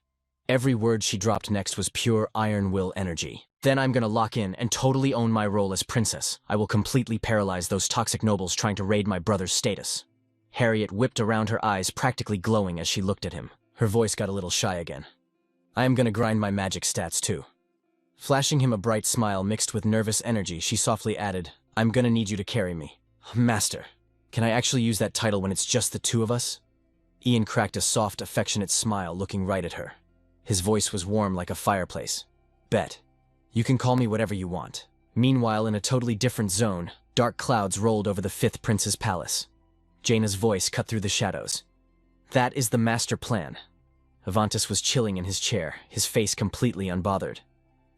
Every word she dropped next was pure iron will energy. Then I'm gonna lock in and totally own my role as princess. I will completely paralyze those toxic nobles trying to raid my brother's status. Harriet whipped around, her eyes practically glowing as she looked at him. Her voice got a little shy again. I am gonna grind my magic stats too. Flashing him a bright smile mixed with nervous energy, she softly added, I'm gonna need you to carry me. Master, can I actually use that title when it's just the two of us? Ian cracked a soft, affectionate smile, looking right at her. His voice was warm like a fireplace. Bet. You can call me whatever you want. Meanwhile, in a totally different zone, dark clouds rolled over the 5th Prince's palace. Jaina's voice cut through the shadows. That is the master plan. Ivantis was chilling in his chair, his face completely unbothered.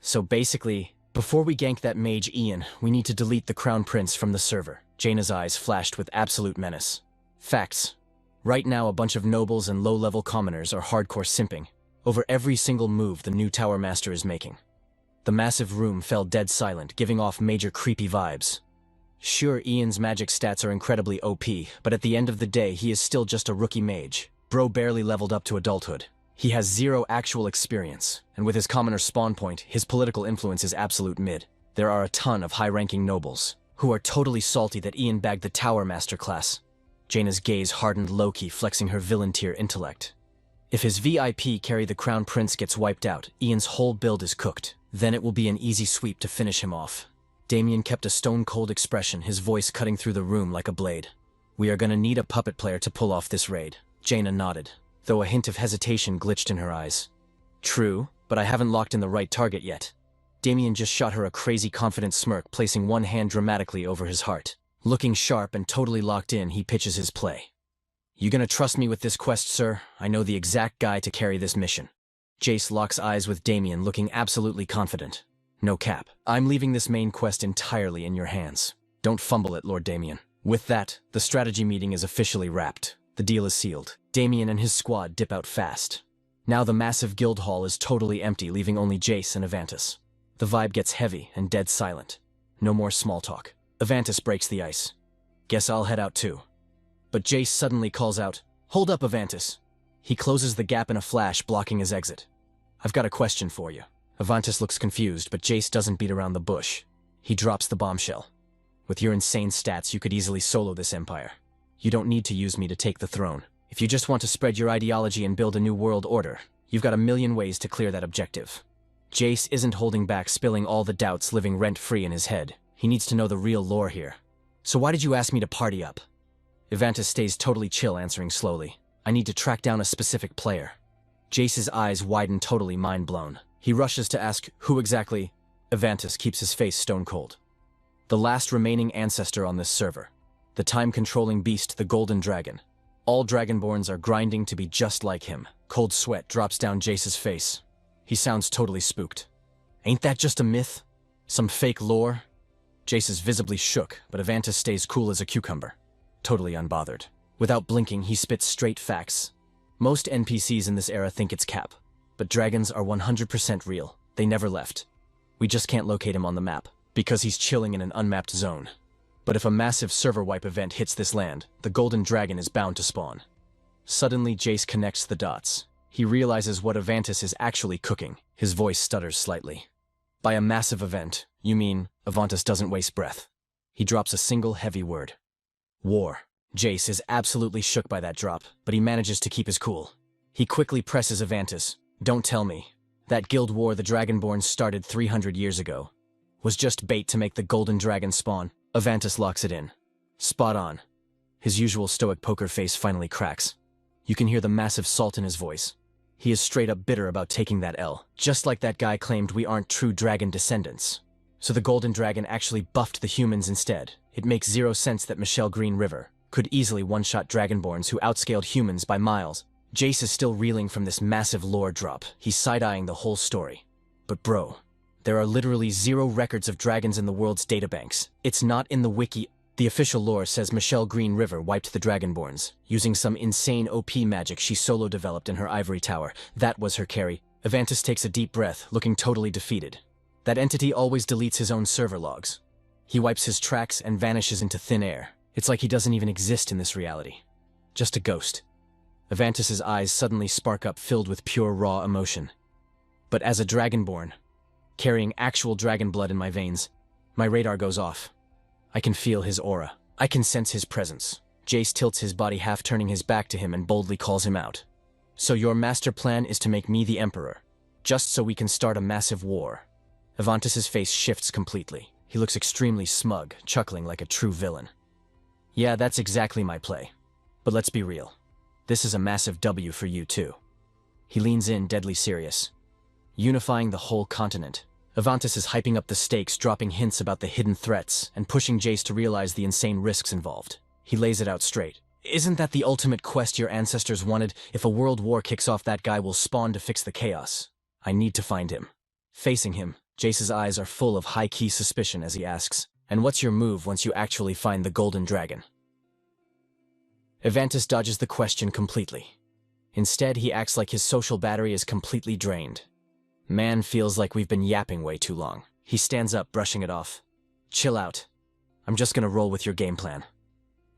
So basically, before we gank that mage Ian, we need to delete the Crown Prince from the server. Jaina's eyes flashed with absolute menace. Facts. Right now, a bunch of nobles and low-level commoners are hardcore simping over every single move the new Tower Master is making. The massive room fell dead silent, giving off major creepy vibes. Sure, Ian's magic stats are incredibly OP, but at the end of the day, he is still just a rookie mage. Bro barely leveled up to adulthood. He has zero actual experience, and with his commoner spawn point, his political influence is absolute mid. There are a ton of high-ranking nobles who are totally salty that Ian bagged the Tower Master class. Jaina's gaze hardened low-key, flexing her villain tier intellect. If his VIP carry the Crown Prince gets wiped out, Ian's whole build is cooked. Then it will be an easy sweep to finish him off. Damien kept a stone-cold expression, his voice cutting through the room like a blade. We are gonna need a puppet player to pull off this raid. Jaina nodded, though a hint of hesitation glitched in her eyes. True, but I haven't locked in the right target yet. Damien just shot her a crazy confident smirk, placing one hand dramatically over his heart. Looking sharp and totally locked in, he pitches his play. You gonna trust me with this quest, sir? I know the exact guy to carry this mission. Jace locks eyes with Damien, looking absolutely confident. No cap. I'm leaving this main quest entirely in your hands. Don't fumble it, Lord Damien. With that, the strategy meeting is officially wrapped. The deal is sealed. Damien and his squad dip out fast. Now the massive guild hall is totally empty, leaving only Jace and Ivantis. The vibe gets heavy and dead silent. No more small talk. Ivantis breaks the ice. Guess I'll head out too. But Jace suddenly calls out, Hold up, Ivantis. He closes the gap in a flash, blocking his exit. I've got a question for you. Ivantis looks confused, but Jace doesn't beat around the bush. He drops the bombshell. With your insane stats, you could easily solo this empire. You don't need to use me to take the throne. If you just want to spread your ideology and build a new world order, you've got a million ways to clear that objective. Jace isn't holding back, spilling all the doubts living rent-free in his head. He needs to know the real lore here. So why did you ask me to party up? Ivantis stays totally chill, answering slowly. I need to track down a specific player. Jace's eyes widen, totally mind-blown. He rushes to ask, who exactly? Ivantis keeps his face stone-cold. The last remaining ancestor on this server. The time-controlling beast, the Golden Dragon. All Dragonborns are grinding to be just like him. Cold sweat drops down Jace's face. He sounds totally spooked. Ain't that just a myth? Some fake lore? Jace is visibly shook, but Ivantis stays cool as a cucumber. Totally unbothered. Without blinking, he spits straight facts. Most NPCs in this era think it's cap, but dragons are 100% real. They never left. We just can't locate him on the map, because he's chilling in an unmapped zone. But if a massive server wipe event hits this land, the Golden Dragon is bound to spawn. Suddenly, Jace connects the dots. He realizes what Ivantis is actually cooking. His voice stutters slightly. By a massive event, you mean Ivantis doesn't waste breath. He drops a single heavy word. War. Jace is absolutely shook by that drop, but he manages to keep his cool. He quickly presses Ivantis. Don't tell me. That guild war the Dragonborn started 300 years ago was just bait to make the Golden Dragon spawn. Ivantis locks it in. Spot on. His usual stoic poker face finally cracks. You can hear the massive salt in his voice. He is straight up bitter about taking that L, just like that guy claimed we aren't true dragon descendants. So the Golden Dragon actually buffed the humans instead. It makes zero sense that Michelle Green River could easily one-shot Dragonborns who outscaled humans by miles. Jace is still reeling from this massive lore drop. He's side-eyeing the whole story. But bro, there are literally 0 records of dragons in the world's databanks. It's not in the wiki. The official lore says Michelle Green River wiped the Dragonborns, using some insane OP magic she solo developed in her Ivory Tower. That was her carry. Ivantis takes a deep breath, looking totally defeated. That entity always deletes his own server logs. He wipes his tracks and vanishes into thin air. It's like he doesn't even exist in this reality. Just a ghost. Ivantis' eyes suddenly spark up, filled with pure raw emotion. But as a dragonborn, carrying actual dragon blood in my veins, my radar goes off. I can feel his aura. I can sense his presence. Jace tilts his body, half turning his back to him, and boldly calls him out. So your master plan is to make me the emperor, just so we can start a massive war. Ivantis' face shifts completely. He looks extremely smug, chuckling like a true villain. Yeah, that's exactly my play. But let's be real. This is a massive W for you too. He leans in, deadly serious. Unifying the whole continent. Ivantis is hyping up the stakes, dropping hints about the hidden threats, and pushing Jace to realize the insane risks involved. He lays it out straight. Isn't that the ultimate quest your ancestors wanted? If a world war kicks off, that guy will spawn to fix the chaos. I need to find him. Facing him, Jace's eyes are full of high-key suspicion as he asks, and what's your move once you actually find the golden dragon? Ivantis dodges the question completely. Instead, he acts like his social battery is completely drained. Man, feels like we've been yapping way too long. He stands up, brushing it off. Chill out. I'm just gonna roll with your game plan.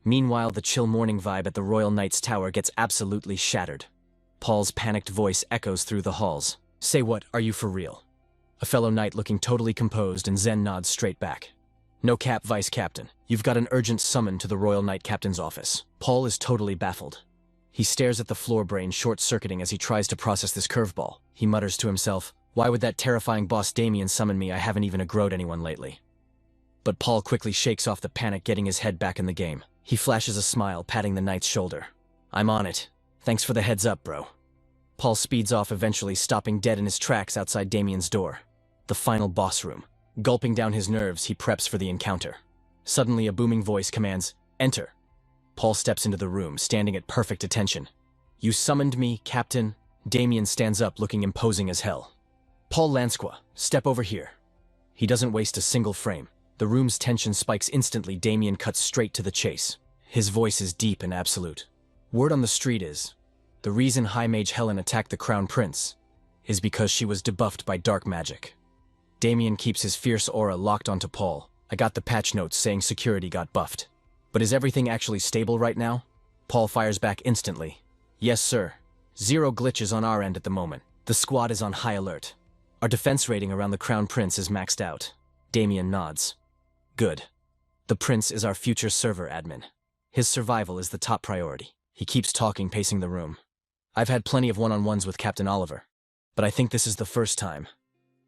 Meanwhile, the chill morning vibe at the Royal Knight's Tower gets absolutely shattered. Paul's panicked voice echoes through the halls. Say what, are you for real? A fellow knight looking totally composed and zen nods straight back. No cap, Vice Captain. You've got an urgent summon to the Royal Knight Captain's office. Paul is totally baffled. He stares at the floor, brain short-circuiting as he tries to process this curveball. He mutters to himself, why would that terrifying boss Damien summon me? I haven't even aggroed anyone lately. But Paul quickly shakes off the panic, getting his head back in the game. He flashes a smile, patting the knight's shoulder. I'm on it. Thanks for the heads up, bro. Paul speeds off, eventually stopping dead in his tracks outside Damien's door. The final boss room. Gulping down his nerves, he preps for the encounter. Suddenly, a booming voice commands, enter. Paul steps into the room, standing at perfect attention. You summoned me, Captain. Damien stands up, looking imposing as hell. Paul Lansqua, step over here. He doesn't waste a single frame. The room's tension spikes instantly. Damien cuts straight to the chase. His voice is deep and absolute. Word on the street is, the reason High Mage Helen attacked the Crown Prince is because she was debuffed by dark magic. Damien keeps his fierce aura locked onto Paul. I got the patch notes saying security got buffed. But is everything actually stable right now? Paul fires back instantly. Yes, sir. 0 glitches on our end at the moment. The squad is on high alert. Our defense rating around the Crown Prince is maxed out. Damien nods. Good. The Prince is our future server admin. His survival is the top priority. He keeps talking, pacing the room. I've had plenty of one-on-ones with Captain Oliver, but I think this is the first time.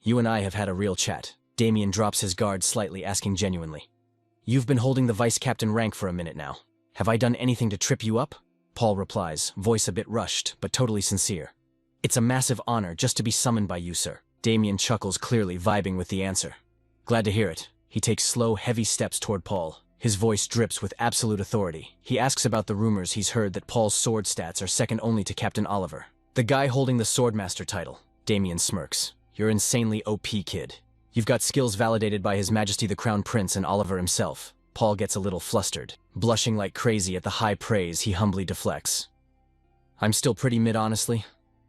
You and I have had a real chat. Damien drops his guard slightly, asking genuinely. You've been holding the Vice Captain rank for a minute now. Have I done anything to trip you up? Paul replies, voice a bit rushed, but totally sincere. It's a massive honor just to be summoned by you, sir. Damien chuckles, clearly vibing with the answer. Glad to hear it. He takes slow, heavy steps toward Paul. His voice drips with absolute authority. He asks about the rumors he's heard that Paul's sword stats are second only to Captain Oliver. The guy holding the Swordmaster title. Damien smirks. You're insanely OP, kid. You've got skills validated by His Majesty the Crown Prince and Oliver himself. Paul gets a little flustered. Blushing like crazy at the high praise, he humbly deflects. I'm still pretty mid, honestly.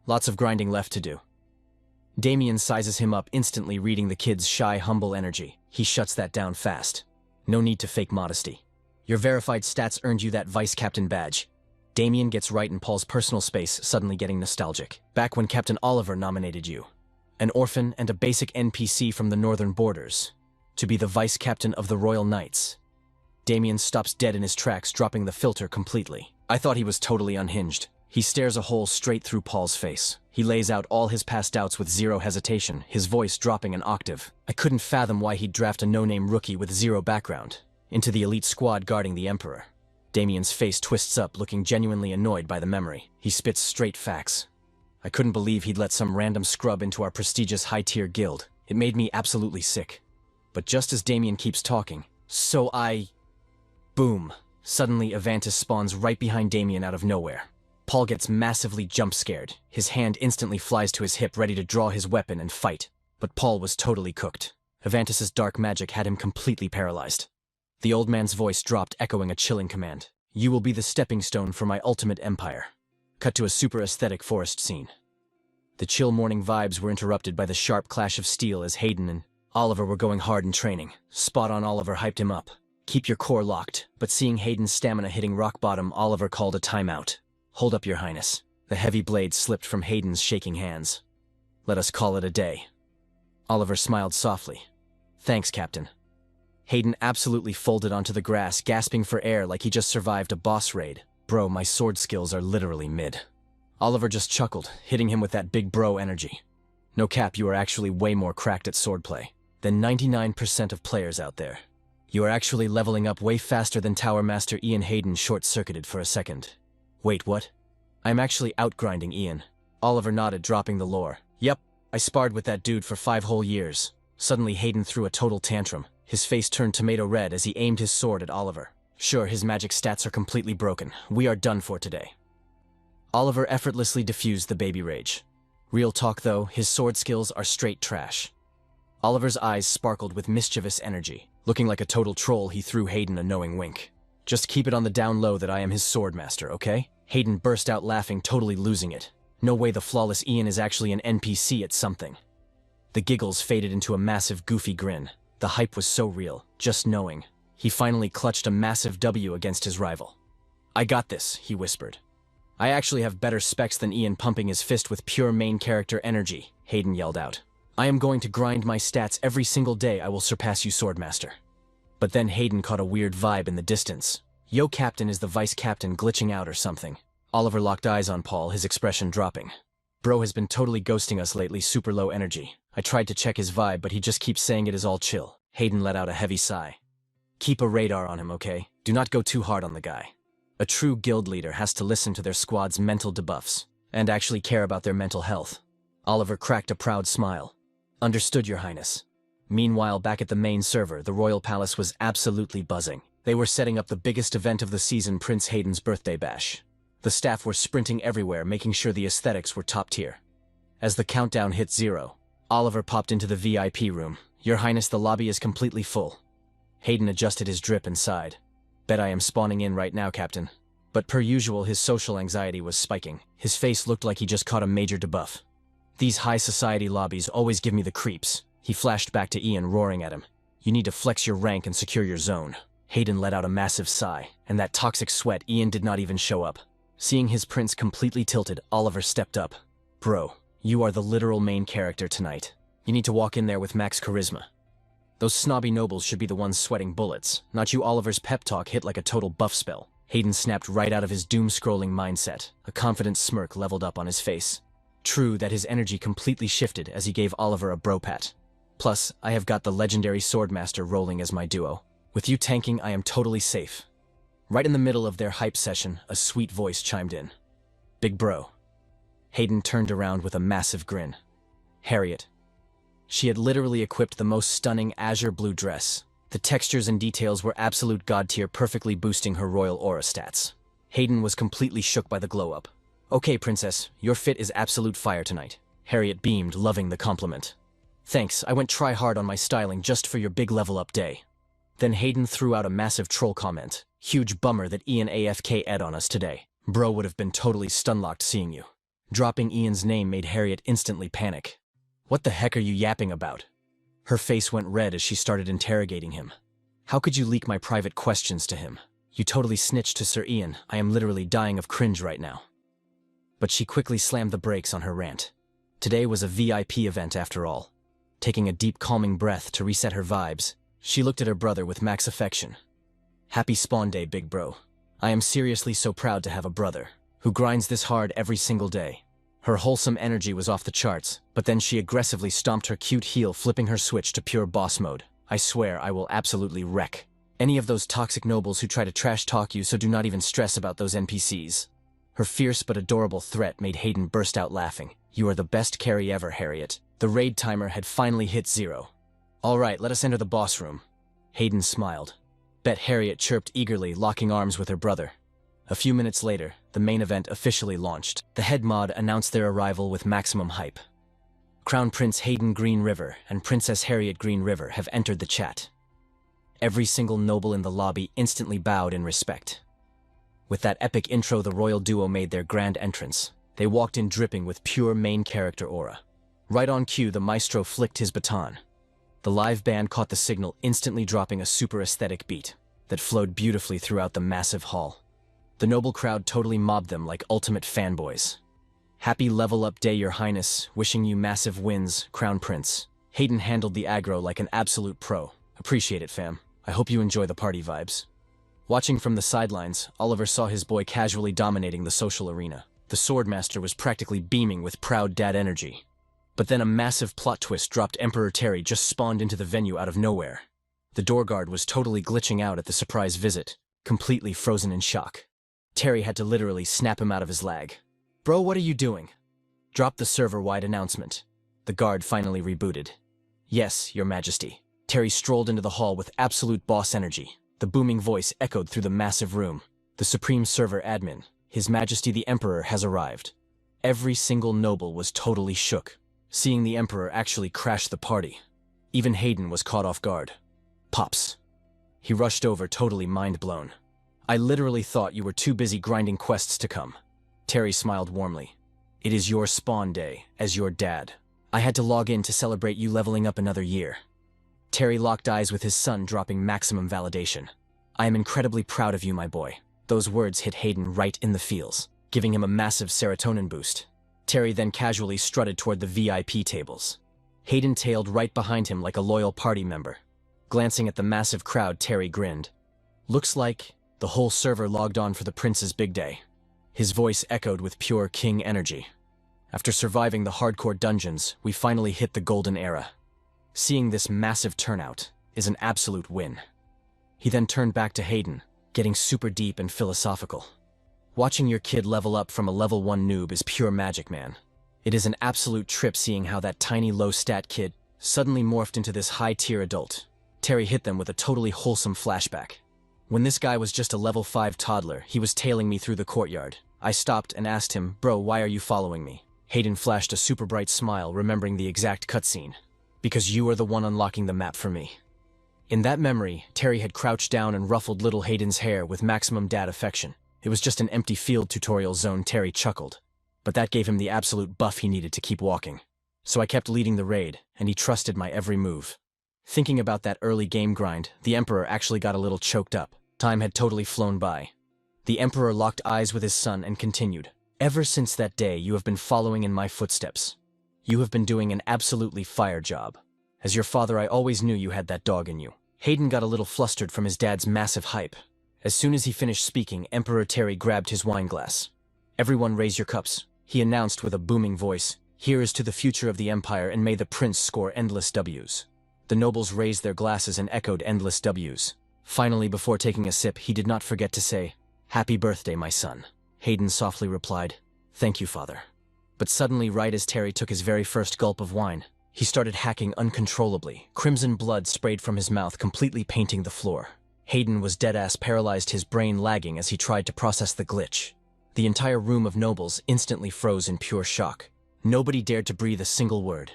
Lots of grinding left to do. Damien sizes him up, instantly reading the kid's shy, humble energy. He shuts that down fast. No need to fake modesty. Your verified stats earned you that Vice Captain badge. Damien gets right in Paul's personal space, suddenly getting nostalgic. Back when Captain Oliver nominated you, an orphan and a basic NPC from the northern borders, to be the Vice Captain of the Royal Knights. Damien stops dead in his tracks, dropping the filter completely. I thought he was totally unhinged. He stares a hole straight through Paul's face. He lays out all his past doubts with zero hesitation, his voice dropping an octave. I couldn't fathom why he'd draft a no-name rookie with zero background into the elite squad guarding the Emperor. Damien's face twists up, looking genuinely annoyed by the memory. He spits straight facts. I couldn't believe he'd let some random scrub into our prestigious high-tier guild. It made me absolutely sick. But just as Damien keeps talking, Boom. Suddenly, Ivantis spawns right behind Damien out of nowhere. Paul gets massively jump-scared. His hand instantly flies to his hip, ready to draw his weapon and fight. But Paul was totally cooked. Ivantis' dark magic had him completely paralyzed. The old man's voice dropped, echoing a chilling command. You will be the stepping stone for my ultimate empire. Cut to a super aesthetic forest scene. The chill morning vibes were interrupted by the sharp clash of steel as Hayden and Oliver were going hard in training. Spot on, Oliver hyped him up. Keep your core locked, but seeing Hayden's stamina hitting rock bottom, Oliver called a timeout. Hold up, Your Highness. The heavy blade slipped from Hayden's shaking hands. Let us call it a day. Oliver smiled softly. Thanks, Captain. Hayden absolutely folded onto the grass, gasping for air like he just survived a boss raid. Bro, my sword skills are literally mid. Oliver just chuckled, hitting him with that big bro energy. No cap, you are actually way more cracked at swordplay than 99% of players out there. You are actually leveling up way faster than Tower Master Ian. Hayden short-circuited for a second. Wait, what? I'm actually outgrinding Ian. Oliver nodded, dropping the lore. Yep, I sparred with that dude for 5 whole years. Suddenly Hayden threw a total tantrum. His face turned tomato red as he aimed his sword at Oliver. Sure, his magic stats are completely broken. We are done for today. Oliver effortlessly diffused the baby rage. Real talk though, his sword skills are straight trash. Oliver's eyes sparkled with mischievous energy. Looking like a total troll, he threw Hayden a knowing wink. Just keep it on the down low that I am his sword master, okay? Hayden burst out laughing, totally losing it. No way the flawless Ian is actually an NPC at something. The giggles faded into a massive goofy grin. The hype was so real, just knowing. He finally clutched a massive W against his rival. I got this, he whispered. I actually have better specs than Ian, pumping his fist with pure main character energy, Hayden yelled out. I am going to grind my stats every single day. I will surpass you, Swordmaster. But then Hayden caught a weird vibe in the distance. Yo, Captain, is the vice captain glitching out or something? Oliver locked eyes on Paul, his expression dropping. Bro has been totally ghosting us lately, super low energy. I tried to check his vibe, but he just keeps saying it is all chill. Hayden let out a heavy sigh. Keep a radar on him, okay? Do not go too hard on the guy. A true guild leader has to listen to their squad's mental debuffs, and actually care about their mental health. Oliver cracked a proud smile. Understood, Your Highness. Meanwhile, back at the main server, the royal palace was absolutely buzzing. They were setting up the biggest event of the season, Prince Hayden's birthday bash. The staff were sprinting everywhere, making sure the aesthetics were top tier. As the countdown hit 0, Oliver popped into the VIP room. Your Highness, the lobby is completely full. Hayden adjusted his drip and sighed. Bet I am spawning in right now, Captain. But per usual, his social anxiety was spiking. His face looked like he just caught a major debuff. These high society lobbies always give me the creeps. He flashed back to Ian, roaring at him. You need to flex your rank and secure your zone. Hayden let out a massive sigh, and that toxic sweat. Ian did not even show up. Seeing his prince completely tilted, Oliver stepped up. Bro, you are the literal main character tonight. You need to walk in there with max charisma. Those snobby nobles should be the ones sweating bullets, not you. Oliver's pep talk hit like a total buff spell. Hayden snapped right out of his doom-scrolling mindset. A confident smirk leveled up on his face. True that his energy completely shifted as he gave Oliver a bro pat. Plus, I have got the legendary Swordmaster rolling as my duo. With you tanking, I am totally safe. Right in the middle of their hype session, a sweet voice chimed in. Big bro. Hayden turned around with a massive grin. Harriet. She had literally equipped the most stunning azure blue dress. The textures and details were absolute god tier, perfectly boosting her royal aura stats. Hayden was completely shook by the glow-up. Okay, princess, your fit is absolute fire tonight. Harriet beamed, loving the compliment. Thanks, I went try hard on my styling just for your big level up day. Then Hayden threw out a massive troll comment. Huge bummer that Ian AFK'd on us today. Bro would have been totally stunlocked seeing you. Dropping Ian's name made Harriet instantly panic. What the heck are you yapping about? Her face went red as she started interrogating him. How could you leak my private questions to him? You totally snitched to Sir Ian. I am literally dying of cringe right now. But she quickly slammed the brakes on her rant. Today was a VIP event after all. Taking a deep calming breath to reset her vibes, she looked at her brother with max affection. Happy spawn day, big bro. I am seriously so proud to have a brother who grinds this hard every single day. Her wholesome energy was off the charts, but then she aggressively stomped her cute heel, flipping her switch to pure boss mode. I swear I will absolutely wreck any of those toxic nobles who try to trash talk you, so do not even stress about those NPCs. Her fierce but adorable threat made Hayden burst out laughing. You are the best carry ever, Harriet. The raid timer had finally hit 0. All right, let us enter the boss room. Hayden smiled. Bet Harriet chirped eagerly, locking arms with her brother. A few minutes later, the main event officially launched. The head mod announced their arrival with maximum hype. Crown Prince Hayden Green River and Princess Harriet Green River have entered the chat. Every single noble in the lobby instantly bowed in respect. With that epic intro, the royal duo made their grand entrance. They walked in dripping with pure main character aura. Right on cue, the maestro flicked his baton. The live band caught the signal, instantly dropping a super aesthetic beat that flowed beautifully throughout the massive hall. The noble crowd totally mobbed them like ultimate fanboys. Happy level up day, your highness, wishing you massive wins, Crown Prince. Hayden handled the aggro like an absolute pro. Appreciate it, fam. I hope you enjoy the party vibes. Watching from the sidelines, Oliver saw his boy casually dominating the social arena. The swordmaster was practically beaming with proud dad energy. But then a massive plot twist dropped. Emperor Terry just spawned into the venue out of nowhere. The door guard was totally glitching out at the surprise visit, completely frozen in shock. Terry had to literally snap him out of his lag. Bro, what are you doing? Drop the server-wide announcement. The guard finally rebooted. Yes, your majesty. Terry strolled into the hall with absolute boss energy. The booming voice echoed through the massive room. The supreme server admin, His Majesty the Emperor, has arrived. Every single noble was totally shook, seeing the Emperor actually crash the party. Even Hayden was caught off guard. Pops. He rushed over, totally mind-blown. I literally thought you were too busy grinding quests to come. Terry smiled warmly. It is your spawn day, as your dad. I had to log in to celebrate you leveling up another year. Terry locked eyes with his son, dropping maximum validation. I am incredibly proud of you, my boy. Those words hit Hayden right in the feels, giving him a massive serotonin boost. Terry then casually strutted toward the VIP tables. Hayden tailed right behind him like a loyal party member. Glancing at the massive crowd, Terry grinned. Looks like the whole server logged on for the prince's big day. His voice echoed with pure king energy. After surviving the hardcore dungeons, we finally hit the golden era. Seeing this massive turnout is an absolute win. He then turned back to Hayden, getting super deep and philosophical. Watching your kid level up from a level 1 noob is pure magic, man. It is an absolute trip seeing how that tiny low-stat kid suddenly morphed into this high-tier adult. Terry hit them with a totally wholesome flashback. When this guy was just a level 5 toddler, he was tailing me through the courtyard. I stopped and asked him, "Bro, why are you following me?" Hayden flashed a super bright smile, remembering the exact cutscene. Because you are the one unlocking the map for me. In that memory, Terry had crouched down and ruffled little Hayden's hair with maximum dad affection. It was just an empty field tutorial zone, Terry chuckled. But that gave him the absolute buff he needed to keep walking. So I kept leading the raid, and he trusted my every move. Thinking about that early game grind, the Emperor actually got a little choked up. Time had totally flown by. The Emperor locked eyes with his son and continued. Ever since that day, you have been following in my footsteps. You have been doing an absolutely fire job. As your father, I always knew you had that dog in you. Hayden got a little flustered from his dad's massive hype. As soon as he finished speaking, Emperor Terry grabbed his wine glass. Everyone raise your cups, he announced with a booming voice. Here is to the future of the Empire, and may the prince score endless W's. The nobles raised their glasses and echoed endless W's. Finally, before taking a sip, he did not forget to say, "Happy birthday, my son." Hayden softly replied, "Thank you, father." But suddenly, right as Terry took his very first gulp of wine, he started hacking uncontrollably. Crimson blood sprayed from his mouth, completely painting the floor. Hayden was deadass paralyzed, his brain lagging as he tried to process the glitch. The entire room of nobles instantly froze in pure shock. Nobody dared to breathe a single word.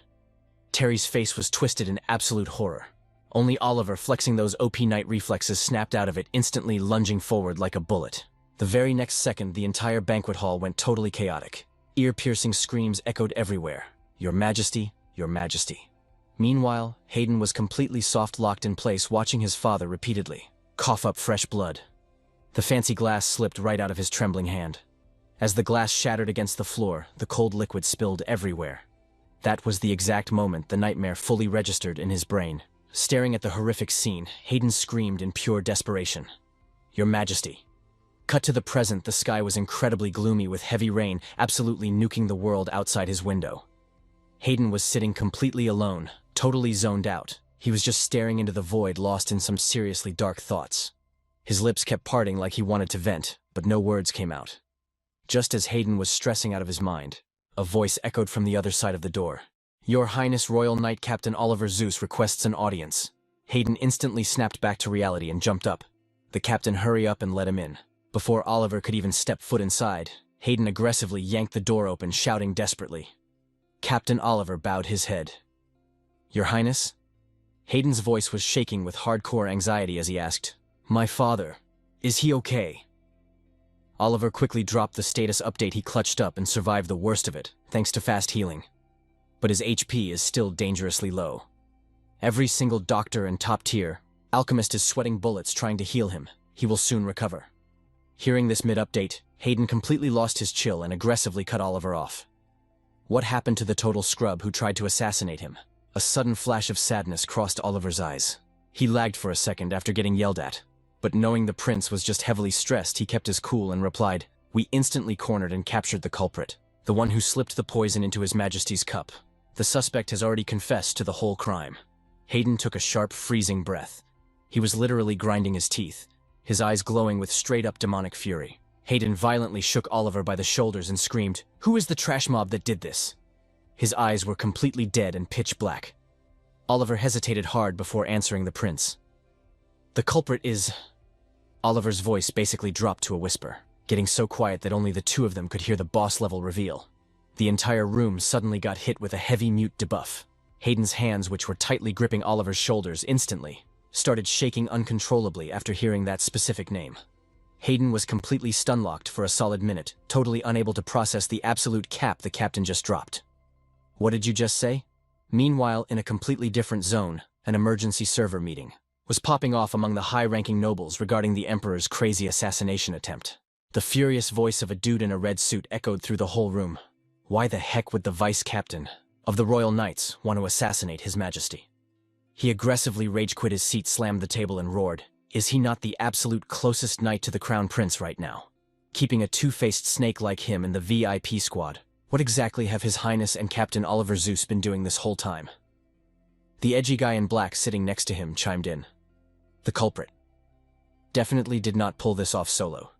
Terry's face was twisted in absolute horror. Only Oliver, flexing those OP knight reflexes, snapped out of it, instantly lunging forward like a bullet. The very next second, the entire banquet hall went totally chaotic. Ear-piercing screams echoed everywhere. Your Majesty, your Majesty. Meanwhile, Hayden was completely soft-locked in place, watching his father repeatedly cough up fresh blood. The fancy glass slipped right out of his trembling hand. As the glass shattered against the floor, the cold liquid spilled everywhere. That was the exact moment the nightmare fully registered in his brain. Staring at the horrific scene, Hayden screamed in pure desperation. Your Majesty. Cut to the present, the sky was incredibly gloomy with heavy rain absolutely nuking the world outside his window. Hayden was sitting completely alone, totally zoned out. He was just staring into the void, lost in some seriously dark thoughts. His lips kept parting like he wanted to vent, but no words came out. Just as Hayden was stressing out of his mind, a voice echoed from the other side of the door. Your Highness Royal Knight Captain Oliver Zeus requests an audience. Hayden instantly snapped back to reality and jumped up. The captain hurried up and let him in. Before Oliver could even step foot inside, Hayden aggressively yanked the door open, shouting desperately. Captain Oliver bowed his head. Your Highness? Hayden's voice was shaking with hardcore anxiety as he asked, My father, is he okay? Oliver quickly dropped the status update he clutched up and survived the worst of it, thanks to fast healing. But his HP is still dangerously low. Every single doctor and top tier alchemist is sweating bullets trying to heal him. He will soon recover. Hearing this mid-update, Hayden completely lost his chill and aggressively cut Oliver off. What happened to the total scrub who tried to assassinate him? A sudden flash of sadness crossed Oliver's eyes. He lagged for a second after getting yelled at, but knowing the prince was just heavily stressed, he kept his cool and replied, "We instantly cornered and captured the culprit, the one who slipped the poison into His Majesty's cup. The suspect has already confessed to the whole crime." Hayden took a sharp, freezing breath. He was literally grinding his teeth, his eyes glowing with straight-up demonic fury. Hayden violently shook Oliver by the shoulders and screamed, "Who is the trash mob that did this?" His eyes were completely dead and pitch black. Oliver hesitated hard before answering the prince. "The culprit is..." Oliver's voice basically dropped to a whisper, getting so quiet that only the two of them could hear the boss-level reveal. The entire room suddenly got hit with a heavy mute debuff. Hayden's hands, which were tightly gripping Oliver's shoulders instantly, started shaking uncontrollably after hearing that specific name. Hayden was completely stun-locked for a solid minute, totally unable to process the absolute cap the captain just dropped. "What did you just say?" Meanwhile, in a completely different zone, an emergency server meeting was popping off among the high-ranking nobles regarding the Emperor's crazy assassination attempt. The furious voice of a dude in a red suit echoed through the whole room. Why the heck would the vice-captain of the Royal Knights want to assassinate His Majesty? He aggressively rage-quit his seat, slammed the table and roared, "Is he not the absolute closest knight to the Crown Prince right now? Keeping a two-faced snake like him in the VIP squad? What exactly have His Highness and Captain Oliver Zeus been doing this whole time?" The edgy guy in black sitting next to him chimed in. "The culprit definitely did not pull this off solo.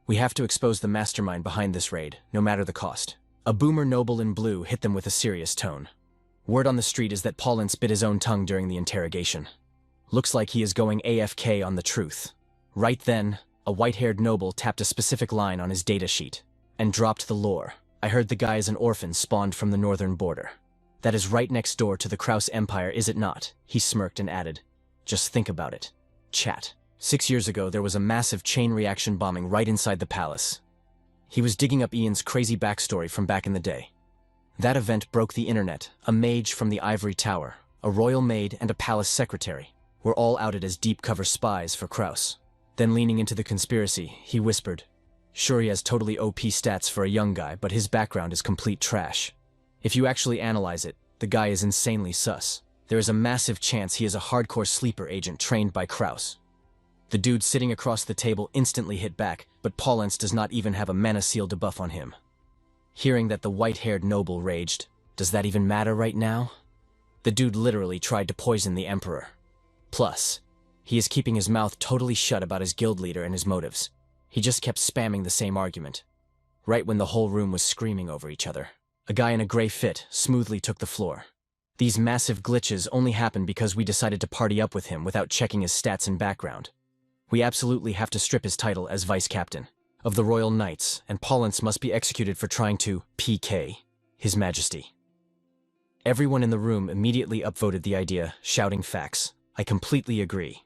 We have to expose the mastermind behind this raid, no matter the cost." A boomer noble in blue hit them with a serious tone. "Word on the street is that Paulins bit his own tongue during the interrogation. Looks like he is going AFK on the truth." Right then, a white-haired noble tapped a specific line on his datasheet and dropped the lore. "I heard the guy is an orphan spawned from the northern border. That is right next door to the Kraus Empire, is it not?" He smirked and added, "Just think about it. Chat. 6 years ago, there was a massive chain reaction bombing right inside the palace." He was digging up Ian's crazy backstory from back in the day. That event broke the internet. A mage from the Ivory Tower, a royal maid, and a palace secretary were all outed as deep-cover spies for Kraus. Then, leaning into the conspiracy, he whispered, "Sure, he has totally OP stats for a young guy, but his background is complete trash. If you actually analyze it, the guy is insanely sus. There is a massive chance he is a hardcore sleeper agent trained by Kraus." The dude sitting across the table instantly hit back, but Paulins does not even have a mana seal debuff on him. Hearing that, the white-haired noble raged, "Does that even matter right now? The dude literally tried to poison the Emperor. Plus, he is keeping his mouth totally shut about his guild leader and his motives. He just kept spamming the same argument." Right when the whole room was screaming over each other, a guy in a gray fit smoothly took the floor. "These massive glitches only happened because we decided to party up with him without checking his stats and background. We absolutely have to strip his title as vice-captain of the Royal Knights, and Paulins must be executed for trying to PK His Majesty." Everyone in the room immediately upvoted the idea, shouting facts. "I completely agree."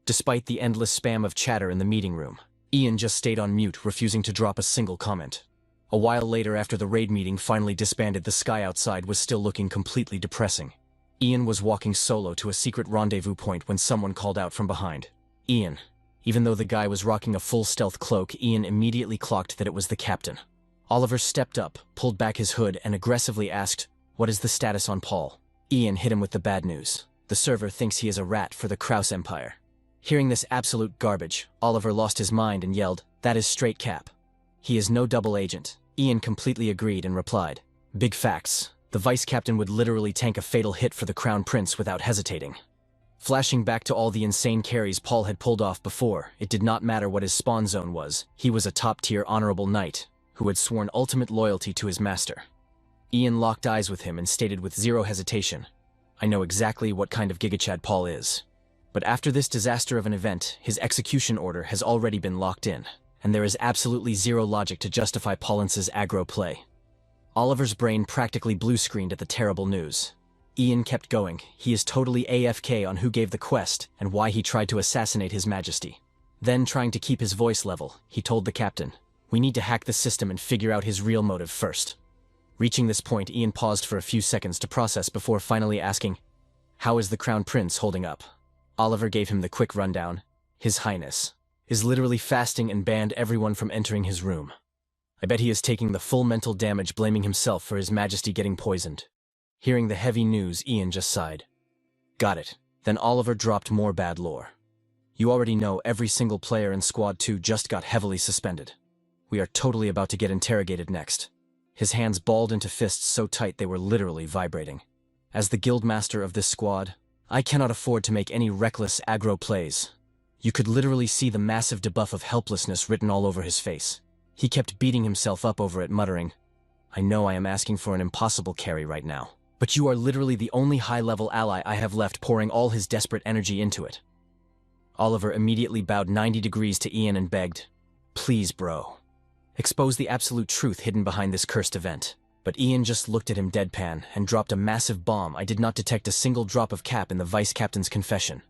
Despite the endless spam of chatter in the meeting room, Ian just stayed on mute, refusing to drop a single comment. A while later, after the raid meeting finally disbanded, the sky outside was still looking completely depressing. Ian was walking solo to a secret rendezvous point when someone called out from behind, "Ian." Even though the guy was rocking a full stealth cloak, Ian immediately clocked that it was the captain. Oliver stepped up, pulled back his hood, and aggressively asked, "What is the status on Paul?" Ian hit him with the bad news. "The server thinks he is a rat for the Kraus Empire." Hearing this absolute garbage, Oliver lost his mind and yelled, "That is straight cap. He is no double agent." Ian completely agreed and replied, "Big facts. The vice-captain would literally tank a fatal hit for the Crown Prince without hesitating." Flashing back to all the insane carries Paul had pulled off before, it did not matter what his spawn zone was. He was a top-tier honorable knight who had sworn ultimate loyalty to his master. Ian locked eyes with him and stated with zero hesitation, "I know exactly what kind of gigachad Paul is. But after this disaster of an event, his execution order has already been locked in, and there is absolutely zero logic to justify Paulins's aggro play." Oliver's brain practically blue-screened at the terrible news. Ian kept going. He is totally AFK on who gave the quest and why he tried to assassinate His Majesty. Then, trying to keep his voice level, he told the captain, "We need to hack the system and figure out his real motive first." Reaching this point, Ian paused for a few seconds to process before finally asking, "How is the Crown Prince holding up?" Oliver gave him the quick rundown. "His Highness is literally fasting and banned everyone from entering his room. I bet he is taking the full mental damage, blaming himself for His Majesty getting poisoned. Hearing the heavy news, Ian just sighed. Got it. Then Oliver dropped more bad lore. You already know every single player in Squad 2 just got heavily suspended. We are totally about to get interrogated next. His hands balled into fists so tight they were literally vibrating. As the guildmaster of this squad, I cannot afford to make any reckless aggro plays. You could literally see the massive debuff of helplessness written all over his face. He kept beating himself up over it, muttering, I know I am asking for an impossible carry right now, but you are literally the only high-level ally I have left, pouring all his desperate energy into it. Oliver immediately bowed 90 degrees to Ian and begged, Please, bro. Expose the absolute truth hidden behind this cursed event. But Ian just looked at him deadpan and dropped a massive bomb. I did not detect a single drop of cap in the vice captain's confession.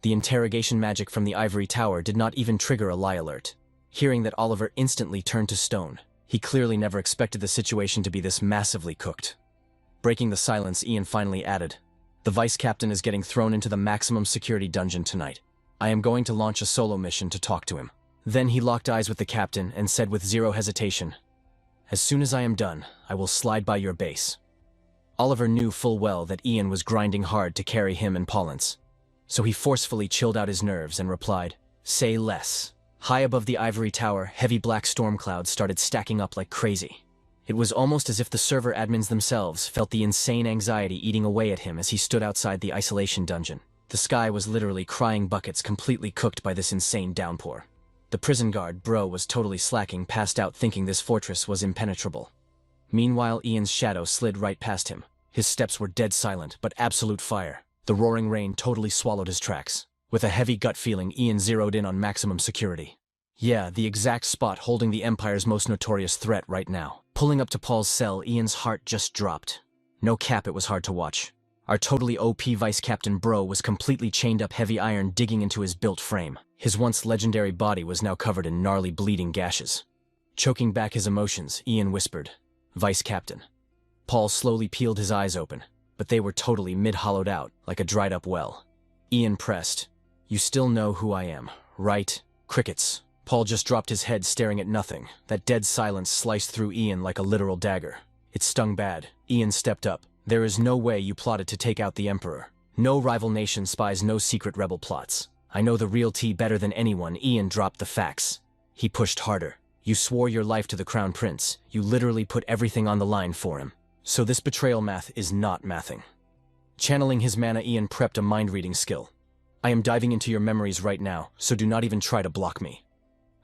The interrogation magic from the Ivory Tower did not even trigger a lie alert. Hearing that, Oliver instantly turned to stone. He clearly never expected the situation to be this massively cooked. Breaking the silence, Ian finally added, The vice captain is getting thrown into the maximum security dungeon tonight. I am going to launch a solo mission to talk to him. Then he locked eyes with the captain and said with zero hesitation, As soon as I am done, I will slide by your base. Oliver knew full well that Ian was grinding hard to carry him and Paulins, so he forcefully chilled out his nerves and replied, Say less. High above the Ivory Tower, heavy black storm clouds started stacking up like crazy. It was almost as if the server admins themselves felt the insane anxiety eating away at him as he stood outside the isolation dungeon. The sky was literally crying buckets, completely cooked by this insane downpour. The prison guard, bro, was totally slacking, passed out thinking this fortress was impenetrable. Meanwhile, Ian's shadow slid right past him. His steps were dead silent, but absolute fire. The roaring rain totally swallowed his tracks. With a heavy gut feeling, Ian zeroed in on maximum security. Yeah, the exact spot holding the Empire's most notorious threat right now. Pulling up to Paul's cell, Ian's heart just dropped. No cap, it was hard to watch. Our totally OP Vice Captain Bro was completely chained up, heavy iron digging into his built frame. His once legendary body was now covered in gnarly bleeding gashes. Choking back his emotions, Ian whispered, Vice Captain. Paul slowly peeled his eyes open, but they were totally mid-hollowed out, like a dried-up well. Ian pressed, You still know who I am, right? Crickets. Paul just dropped his head, staring at nothing. That dead silence sliced through Ian like a literal dagger. It stung bad. Ian stepped up. There is no way you plotted to take out the Emperor. No rival nation spies, no secret rebel plots. I know the real tea better than anyone. Ian dropped the facts. He pushed harder. You swore your life to the Crown Prince. You literally put everything on the line for him. So this betrayal math is not mathing. Channeling his mana, Ian prepped a mind-reading skill. I am diving into your memories right now, so do not even try to block me.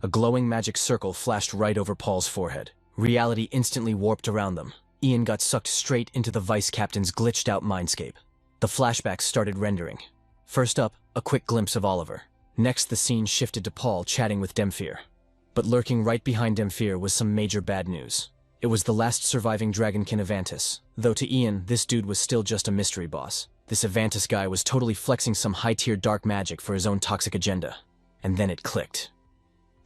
A glowing magic circle flashed right over Paul's forehead. Reality instantly warped around them. Ian got sucked straight into the Vice Captain's glitched-out mindscape. The flashbacks started rendering. First up, a quick glimpse of Oliver. Next, the scene shifted to Paul chatting with Demphir. But lurking right behind Demphir was some major bad news. It was the last surviving dragonkin Ivantis. Though to Ian, this dude was still just a mystery boss. This Ivantis guy was totally flexing some high-tier dark magic for his own toxic agenda. And then it clicked.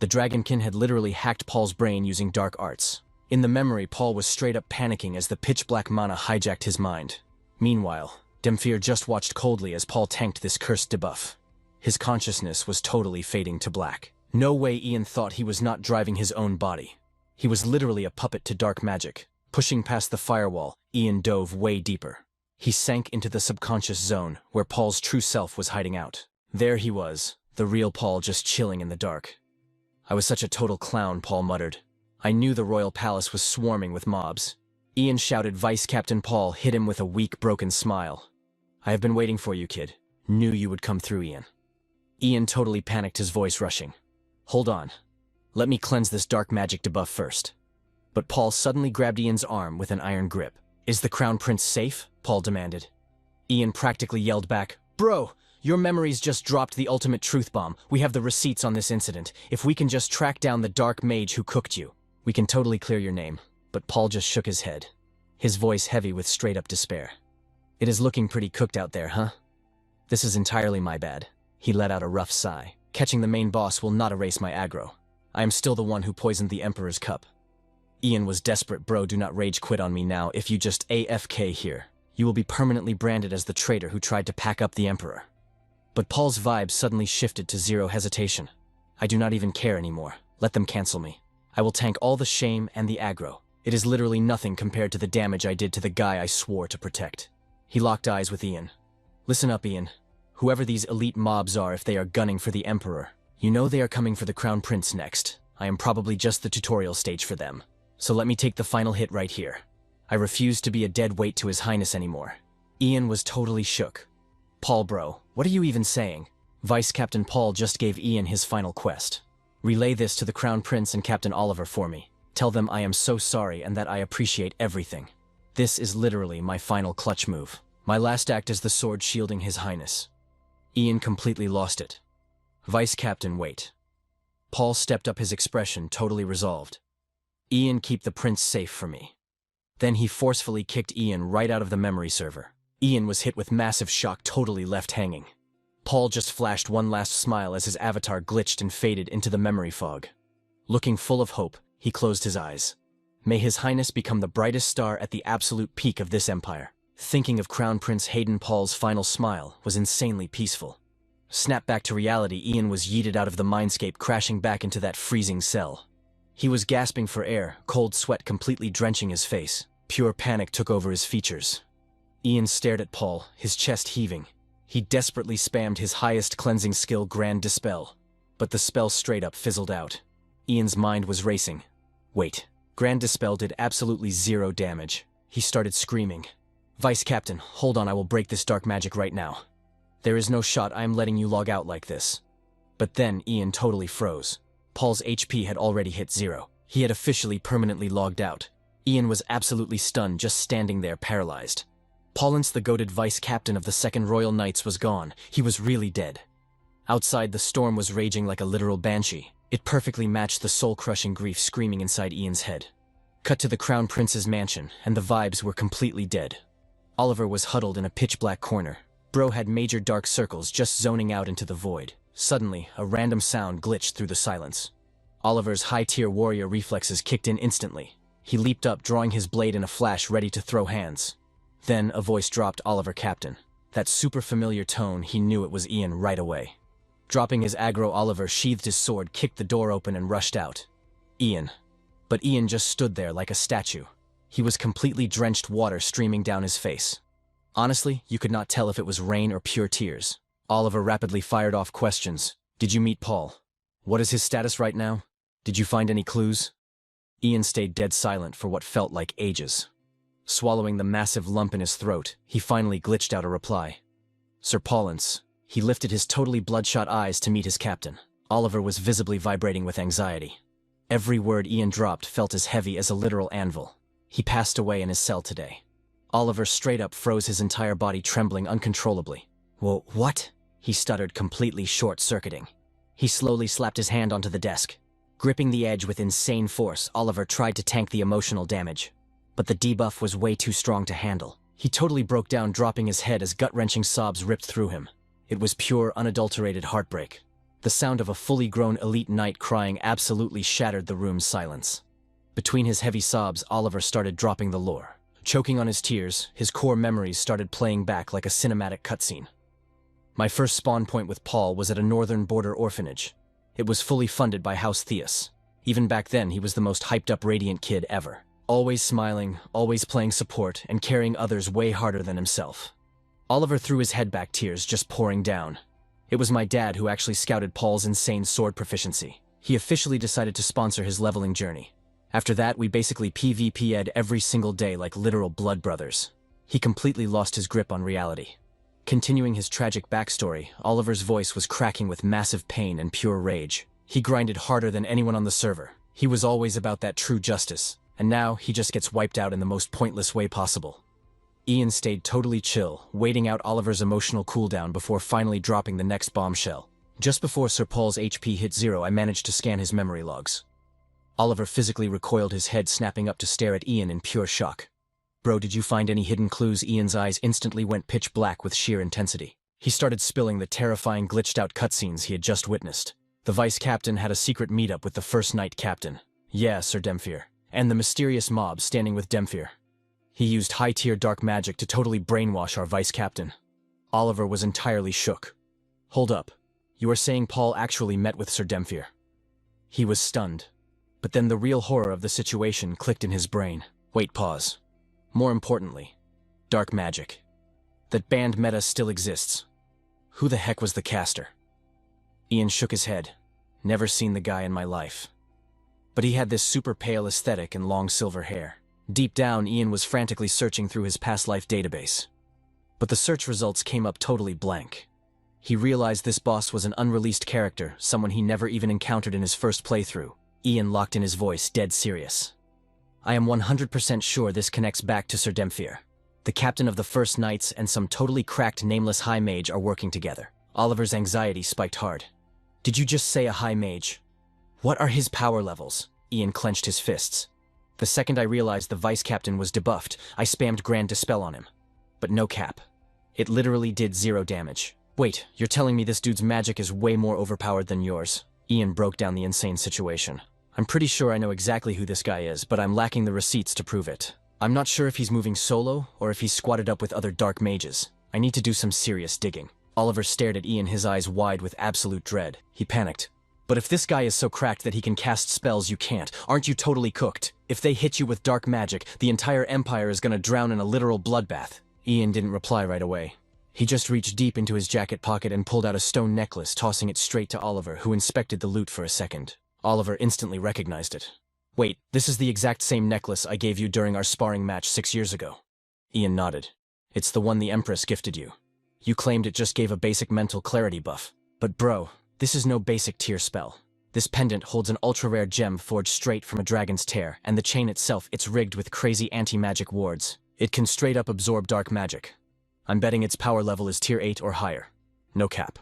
The dragonkin had literally hacked Paul's brain using dark arts. In the memory, Paul was straight up panicking as the pitch-black mana hijacked his mind. Meanwhile, Demphir just watched coldly as Paul tanked this cursed debuff. His consciousness was totally fading to black. No way Ian thought he was not driving his own body. He was literally a puppet to dark magic. Pushing past the firewall, Ian dove way deeper. He sank into the subconscious zone where Paul's true self was hiding out. There he was, the real Paul, just chilling in the dark. I was such a total clown, Paul muttered. I knew the royal palace was swarming with mobs. Ian shouted. Vice Captain Paul hit him with a weak, broken smile. I have been waiting for you, kid. Knew you would come through, Ian. Ian totally panicked, his voice rushing. Hold on. Let me cleanse this dark magic debuff first. But Paul suddenly grabbed Ian's arm with an iron grip. Is the Crown Prince safe? Paul demanded. Ian practically yelled back, Bro, your memories just dropped the ultimate truth bomb. We have the receipts on this incident. If we can just track down the dark mage who cooked you, we can totally clear your name. But Paul just shook his head, his voice heavy with straight-up despair. It is looking pretty cooked out there, huh? This is entirely my bad. He let out a rough sigh. Catching the main boss will not erase my aggro. I am still the one who poisoned the Emperor's cup. Ian was desperate. Bro, do not rage quit on me now. If you just AFK here, you will be permanently branded as the traitor who tried to pack up the Emperor. But Paul's vibe suddenly shifted to zero hesitation. I do not even care anymore. Let them cancel me. I will tank all the shame and the aggro. It is literally nothing compared to the damage I did to the guy I swore to protect. He locked eyes with Ian. Listen up, Ian. Whoever these elite mobs are, if they are gunning for the Emperor, you know they are coming for the Crown Prince next. I am probably just the tutorial stage for them. So let me take the final hit right here. I refuse to be a dead weight to His Highness anymore. Ian was totally shook. Paul bro, what are you even saying? Vice Captain Paul just gave Ian his final quest. Relay this to the Crown Prince and Captain Oliver for me. Tell them I am so sorry and that I appreciate everything. This is literally my final clutch move. My last act is the sword shielding His Highness. Ian completely lost it. Vice Captain, wait. Paul stepped up, his expression totally resolved. Ian, keep the prince safe for me. Then he forcefully kicked Ian right out of the memory server. Ian was hit with massive shock, totally left hanging. Paul just flashed one last smile as his avatar glitched and faded into the memory fog. Looking full of hope, he closed his eyes. May His Highness become the brightest star at the absolute peak of this empire. Thinking of Crown Prince Hayden, Paul's final smile was insanely peaceful. Snapped back to reality, Ian was yeeted out of the mindscape, crashing back into that freezing cell. He was gasping for air, cold sweat completely drenching his face. Pure panic took over his features. Ian stared at Paul, his chest heaving. He desperately spammed his highest cleansing skill, Grand Dispel, but the spell straight up fizzled out. Ian's mind was racing. Wait, Grand Dispel did absolutely zero damage. He started screaming. Vice Captain, hold on, I will break this dark magic right now. There is no shot I am letting you log out like this. But then Ian totally froze. Paul's HP had already hit 0. He had officially permanently logged out. Ian was absolutely stunned, just standing there paralyzed. Paulins, the goated vice captain of the 2nd Royal Knights, was gone. He was really dead. Outside, the storm was raging like a literal banshee. It perfectly matched the soul-crushing grief screaming inside Ian's head. Cut to the Crown Prince's mansion, and the vibes were completely dead. Oliver was huddled in a pitch-black corner. Bro had major dark circles, just zoning out into the void. Suddenly, a random sound glitched through the silence. Oliver's high-tier warrior reflexes kicked in instantly. He leaped up, drawing his blade in a flash, ready to throw hands. Then a voice dropped, Oliver Captain. That super familiar tone, he knew it was Ian right away. Dropping his aggro, Oliver sheathed his sword, kicked the door open and rushed out. Ian. But Ian just stood there like a statue. He was completely drenched, water streaming down his face. Honestly, you could not tell if it was rain or pure tears. Oliver rapidly fired off questions. Did you meet Paul? What is his status right now? Did you find any clues? Ian stayed dead silent for what felt like ages. Swallowing the massive lump in his throat, he finally glitched out a reply. Sir Paulins. He lifted his totally bloodshot eyes to meet his captain. Oliver was visibly vibrating with anxiety. Every word Ian dropped felt as heavy as a literal anvil. He passed away in his cell today. Oliver straight up froze, his entire body trembling uncontrollably. Whoa, what? He stuttered, completely short-circuiting. He slowly slapped his hand onto the desk. Gripping the edge with insane force, Oliver tried to tank the emotional damage. But the debuff was way too strong to handle. He totally broke down, dropping his head as gut-wrenching sobs ripped through him. It was pure, unadulterated heartbreak. The sound of a fully grown elite knight crying absolutely shattered the room's silence. Between his heavy sobs, Oliver started dropping the lore. Choking on his tears, his core memories started playing back like a cinematic cutscene. My first spawn point with Paul was at a northern border orphanage. It was fully funded by House Theus. Even back then, he was the most hyped-up radiant kid ever. Always smiling, always playing support, and carrying others way harder than himself. Oliver threw his head back, tears just pouring down. It was my dad who actually scouted Paul's insane sword proficiency. He officially decided to sponsor his leveling journey. After that, we basically PvP'd every single day like literal blood brothers. He completely lost his grip on reality. Continuing his tragic backstory, Oliver's voice was cracking with massive pain and pure rage. He grinded harder than anyone on the server. He was always about that true justice, and now he just gets wiped out in the most pointless way possible. Ian stayed totally chill, waiting out Oliver's emotional cooldown before finally dropping the next bombshell. Just before Sir Paul's HP hit 0, I managed to scan his memory logs. Oliver physically recoiled, his head snapping up to stare at Ian in pure shock. Bro, did you find any hidden clues? Ian's eyes instantly went pitch black with sheer intensity. He started spilling the terrifying glitched-out cutscenes he had just witnessed. The vice captain had a secret meetup with the first knight captain. Yeah, Sir Demphier. And the mysterious mob standing with Demphier. He used high-tier dark magic to totally brainwash our vice captain. Oliver was entirely shook. Hold up. You are saying Paul actually met with Sir Demphir? He was stunned. But then the real horror of the situation clicked in his brain. Wait, pause. More importantly, dark magic. That banned meta still exists. Who the heck was the caster? Ian shook his head. Never seen the guy in my life. But he had this super pale aesthetic and long silver hair. Deep down, Ian was frantically searching through his past life database. But the search results came up totally blank. He realized this boss was an unreleased character, someone he never even encountered in his first playthrough. Ian locked in his voice, dead serious. I am 100% sure this connects back to Sir Demphir. The captain of the First Knights and some totally cracked nameless high mage are working together. Oliver's anxiety spiked hard. Did you just say a high mage? What are his power levels? Ian clenched his fists. The second I realized the vice captain was debuffed, I spammed Grand Dispel on him. But no cap. It literally did 0 damage. Wait, you're telling me this dude's magic is way more overpowered than yours? Ian broke down the insane situation. I'm pretty sure I know exactly who this guy is, but I'm lacking the receipts to prove it. I'm not sure if he's moving solo, or if he's squatted up with other dark mages. I need to do some serious digging. Oliver stared at Ian, his eyes wide with absolute dread. He panicked. But if this guy is so cracked that he can cast spells you can't, aren't you totally cooked? If they hit you with dark magic, the entire empire is gonna drown in a literal bloodbath. Ian didn't reply right away. He just reached deep into his jacket pocket and pulled out a stone necklace, tossing it straight to Oliver, who inspected the loot for a second. Oliver instantly recognized it. Wait, this is the exact same necklace I gave you during our sparring match 6 years ago. Ian nodded. It's the one the Empress gifted you. You claimed it just gave a basic mental clarity buff. But bro, this is no basic tier spell. This pendant holds an ultra-rare gem forged straight from a dragon's tear, and the chain itself, it's rigged with crazy anti-magic wards. It can straight up absorb dark magic. I'm betting its power level is tier 8 or higher. No cap.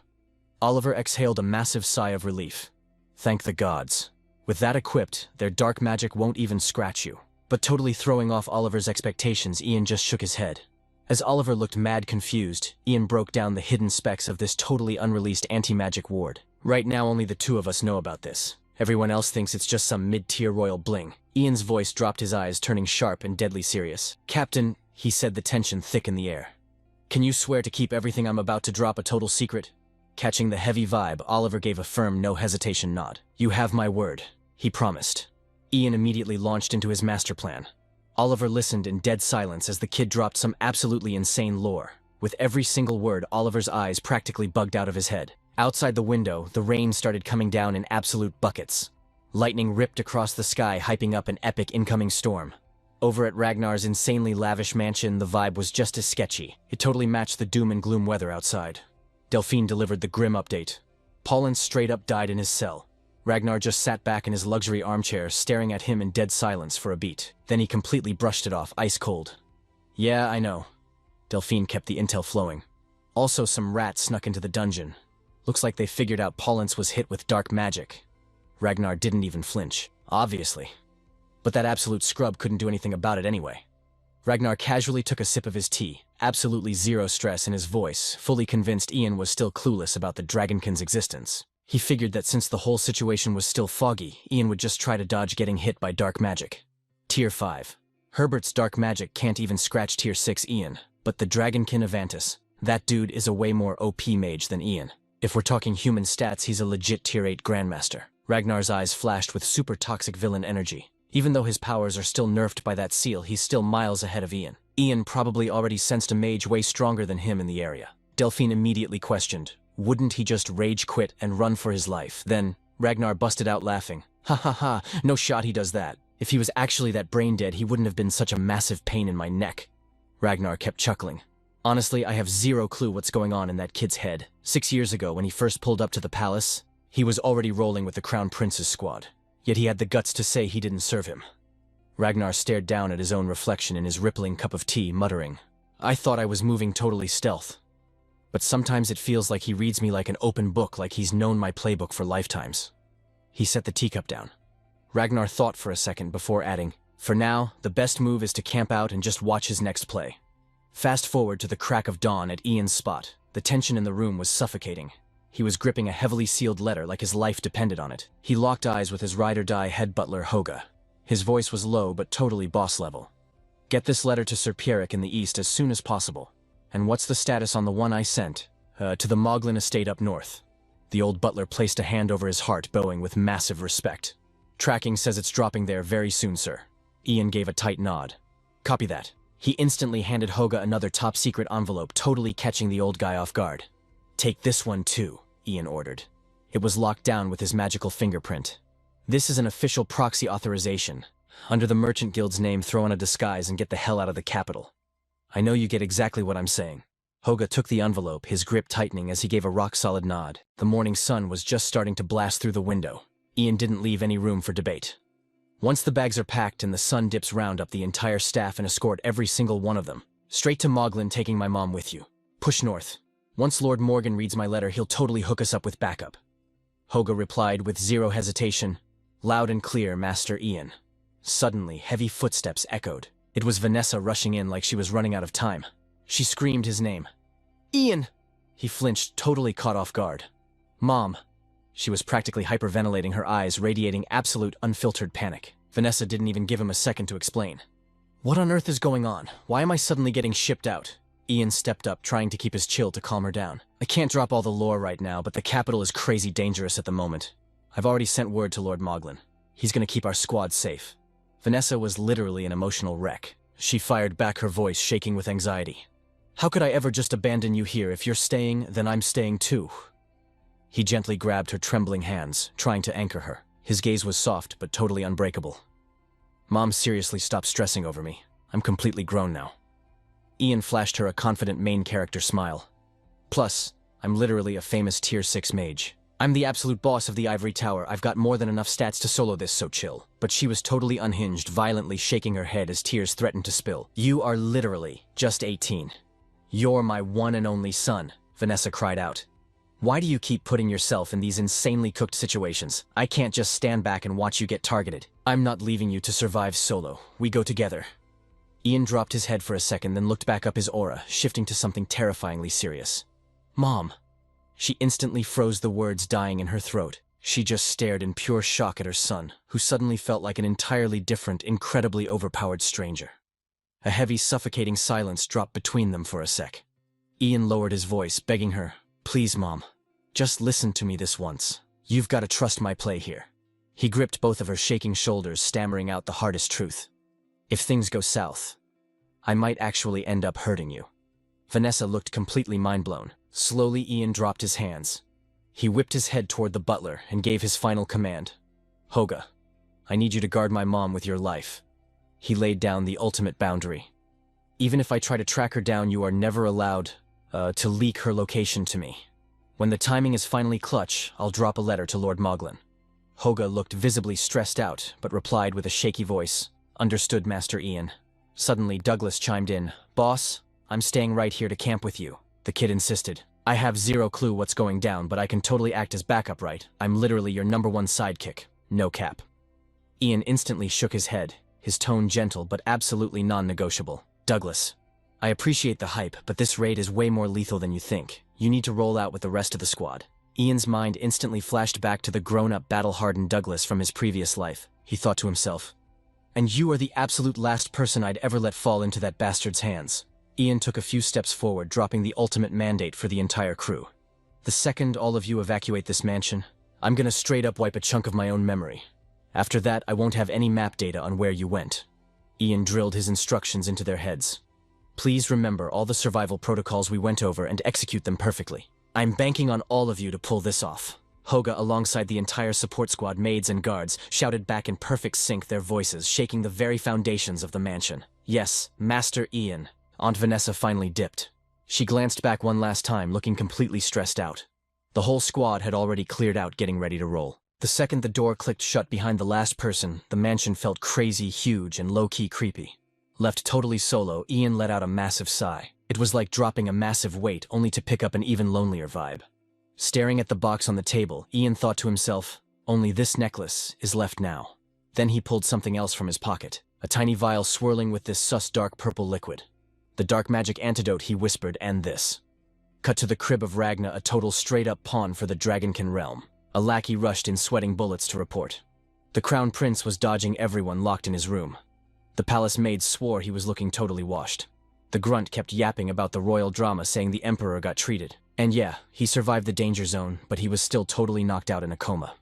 Oliver exhaled a massive sigh of relief. Thank the gods. With that equipped, their dark magic won't even scratch you. But totally throwing off Oliver's expectations, Ian just shook his head. As Oliver looked mad confused, Ian broke down the hidden specs of this totally unreleased anti-magic ward. Right now only the two of us know about this. Everyone else thinks it's just some mid-tier royal bling. Ian's voice dropped, his eyes turning sharp and deadly serious. Captain, he said, the tension thick in the air. Can you swear to keep everything I'm about to drop a total secret? Catching the heavy vibe, Oliver gave a firm, no hesitation nod. You have my word, he promised. Ian immediately launched into his master plan. Oliver listened in dead silence as the kid dropped some absolutely insane lore. With every single word, Oliver's eyes practically bugged out of his head. Outside the window, the rain started coming down in absolute buckets. Lightning ripped across the sky, hyping up an epic incoming storm. Over at Ragnar's insanely lavish mansion, the vibe was just as sketchy. It totally matched the doom and gloom weather outside. Delphine delivered the grim update. Paulin straight up died in his cell. Ragnar just sat back in his luxury armchair, staring at him in dead silence for a beat. Then he completely brushed it off, ice cold. Yeah, I know. Delphine kept the intel flowing. Also, some rats snuck into the dungeon. Looks like they figured out Paulins was hit with dark magic. Ragnar didn't even flinch, obviously. But that absolute scrub couldn't do anything about it anyway. Ragnar casually took a sip of his tea, absolutely zero stress in his voice, fully convinced Ian was still clueless about the dragonkin's existence. He figured that since the whole situation was still foggy, Ian would just try to dodge getting hit by dark magic. Tier 5. Herbert's dark magic can't even scratch Tier 6 Ian, but the dragonkin Ivantis, that dude is a way more OP mage than Ian. If we're talking human stats, he's a legit Tier 8 Grandmaster. Ragnar's eyes flashed with super toxic villain energy. Even though his powers are still nerfed by that seal, he's still miles ahead of Ian. Ian probably already sensed a mage way stronger than him in the area. Delphine immediately questioned, wouldn't he just rage quit and run for his life? Then, Ragnar busted out laughing. Ha ha ha, no shot he does that. If he was actually that brain dead, he wouldn't have been such a massive pain in my neck. Ragnar kept chuckling. Honestly, I have zero clue what's going on in that kid's head. 6 years ago, when he first pulled up to the palace, he was already rolling with the Crown Prince's squad. Yet he had the guts to say he didn't serve him. Ragnar stared down at his own reflection in his rippling cup of tea, muttering, I thought I was moving totally stealth. But sometimes it feels like he reads me like an open book, like he's known my playbook for lifetimes. He set the teacup down. Ragnar thought for a second before adding, for now, the best move is to camp out and just watch his next play. Fast forward to the crack of dawn at Ian's spot. The tension in the room was suffocating. He was gripping a heavily sealed letter like his life depended on it. He locked eyes with his ride-or-die head butler Hoga. His voice was low but totally boss level. Get this letter to Sir Pierrick in the east as soon as possible. And what's the status on the one I sent? To the Moglin estate up north. The old butler placed a hand over his heart, bowing with massive respect. Tracking says it's dropping there very soon, sir. Ian gave a tight nod. Copy that. He instantly handed Hoga another top-secret envelope, totally catching the old guy off guard. Take this one too, Ian ordered. It was locked down with his magical fingerprint. This is an official proxy authorization. Under the Merchant Guild's name, throw on a disguise and get the hell out of the capital. I know you get exactly what I'm saying. Hoga took the envelope, his grip tightening as he gave a rock-solid nod. The morning sun was just starting to blast through the window. Ian didn't leave any room for debate. Once the bags are packed and the sun dips, round up the entire staff and escort every single one of them. Straight to Moglin, taking my mom with you. Push north. Once Lord Morgan reads my letter, he'll totally hook us up with backup. Hoga replied with zero hesitation. Loud and clear, Master Ian. Suddenly, heavy footsteps echoed. It was Vanessa rushing in like she was running out of time. She screamed his name. Ian! He flinched, totally caught off guard. Mom. She was practically hyperventilating, her eyes radiating absolute unfiltered panic. Vanessa didn't even give him a second to explain. What on earth is going on? Why am I suddenly getting shipped out? Ian stepped up, trying to keep his chill to calm her down. I can't drop all the lore right now, but the capital is crazy dangerous at the moment. I've already sent word to Lord Moglin. He's gonna keep our squad safe. Vanessa was literally an emotional wreck. She fired back, her voice shaking with anxiety. How could I ever just abandon you here? If you're staying, then I'm staying too. He gently grabbed her trembling hands, trying to anchor her. His gaze was soft, but totally unbreakable. Mom, seriously, stop stressing over me. I'm completely grown now. Ian flashed her a confident main character smile. Plus, I'm literally a famous Tier 6 mage. I'm the absolute boss of the Ivory Tower. I've got more than enough stats to solo this, so chill. But she was totally unhinged, violently shaking her head as tears threatened to spill. You are literally just 18. You're my one and only son, Vanessa cried out. Why do you keep putting yourself in these insanely cooked situations? I can't just stand back and watch you get targeted. I'm not leaving you to survive solo. We go together. Ian dropped his head for a second, then looked back up, his aura shifting to something terrifyingly serious. Mom. She instantly froze, the words dying in her throat. She just stared in pure shock at her son, who suddenly felt like an entirely different, incredibly overpowered stranger. A heavy, suffocating silence dropped between them for a sec. Ian lowered his voice, begging her, Please, Mom. Just listen to me this once. You've got to trust my play here. He gripped both of her shaking shoulders, stammering out the hardest truth. If things go south, I might actually end up hurting you. Vanessa looked completely mind-blown. Slowly, Ian dropped his hands. He whipped his head toward the butler and gave his final command. Hoga, I need you to guard my mom with your life. He laid down the ultimate boundary. Even if I try to track her down, you are never allowed to leak her location to me. When the timing is finally clutch, I'll drop a letter to Lord Moglin. Hoga looked visibly stressed out, but replied with a shaky voice, Understood, Master Ian. Suddenly, Douglas chimed in. Boss, I'm staying right here to camp with you. The kid insisted. I have zero clue what's going down, but I can totally act as backup, right? I'm literally your #1 sidekick. No cap. Ian instantly shook his head, his tone gentle but absolutely non-negotiable. Douglas, I appreciate the hype, but this raid is way more lethal than you think. You need to roll out with the rest of the squad. Ian's mind instantly flashed back to the grown-up, battle-hardened Douglas from his previous life. He thought to himself, and you are the absolute last person I'd ever let fall into that bastard's hands. Ian took a few steps forward, dropping the ultimate mandate for the entire crew. The second all of you evacuate this mansion, I'm gonna straight up wipe a chunk of my own memory. After that, I won't have any map data on where you went. Ian drilled his instructions into their heads. Please remember all the survival protocols we went over and execute them perfectly. I'm banking on all of you to pull this off. Hoga, alongside the entire support squad, maids and guards, shouted back in perfect sync, their voices shaking the very foundations of the mansion. Yes, Master Ian. Aunt Vanessa finally dipped. She glanced back one last time, looking completely stressed out. The whole squad had already cleared out, getting ready to roll. The second the door clicked shut behind the last person, the mansion felt crazy, huge, and low-key creepy. Left totally solo, Ian let out a massive sigh. It was like dropping a massive weight, only to pick up an even lonelier vibe. Staring at the box on the table, Ian thought to himself, only this necklace is left now. Then he pulled something else from his pocket, a tiny vial swirling with this sus dark purple liquid. The dark magic antidote, he whispered, and this. Cut to the crib of Ragnar, a total straight-up pawn for the dragonkin realm. A lackey rushed in, sweating bullets, to report. The crown prince was dodging everyone locked in his room. The palace maid swore he was looking totally washed. The grunt kept yapping about the royal drama, saying the emperor got treated. And yeah, he survived the danger zone, but he was still totally knocked out in a coma.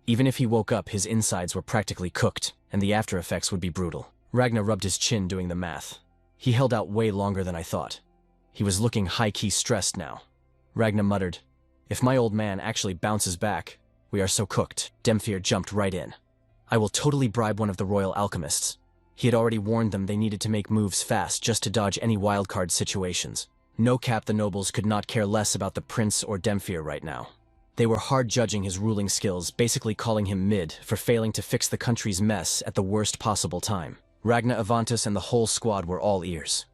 Even if he woke up, his insides were practically cooked, and the after effects would be brutal. Ragnar rubbed his chin doing the math. He held out way longer than I thought. He was looking high-key stressed now. Ragnar muttered, "If my old man actually bounces back, we are so cooked." Demfir jumped right in. "I will totally bribe one of the royal alchemists." He had already warned them they needed to make moves fast just to dodge any wildcard situations. No cap, the nobles could not care less about the prince or Demfir right now. They were hard judging his ruling skills, basically calling him mid for failing to fix the country's mess at the worst possible time. Ragnar, Ivantis, and the whole squad were all ears.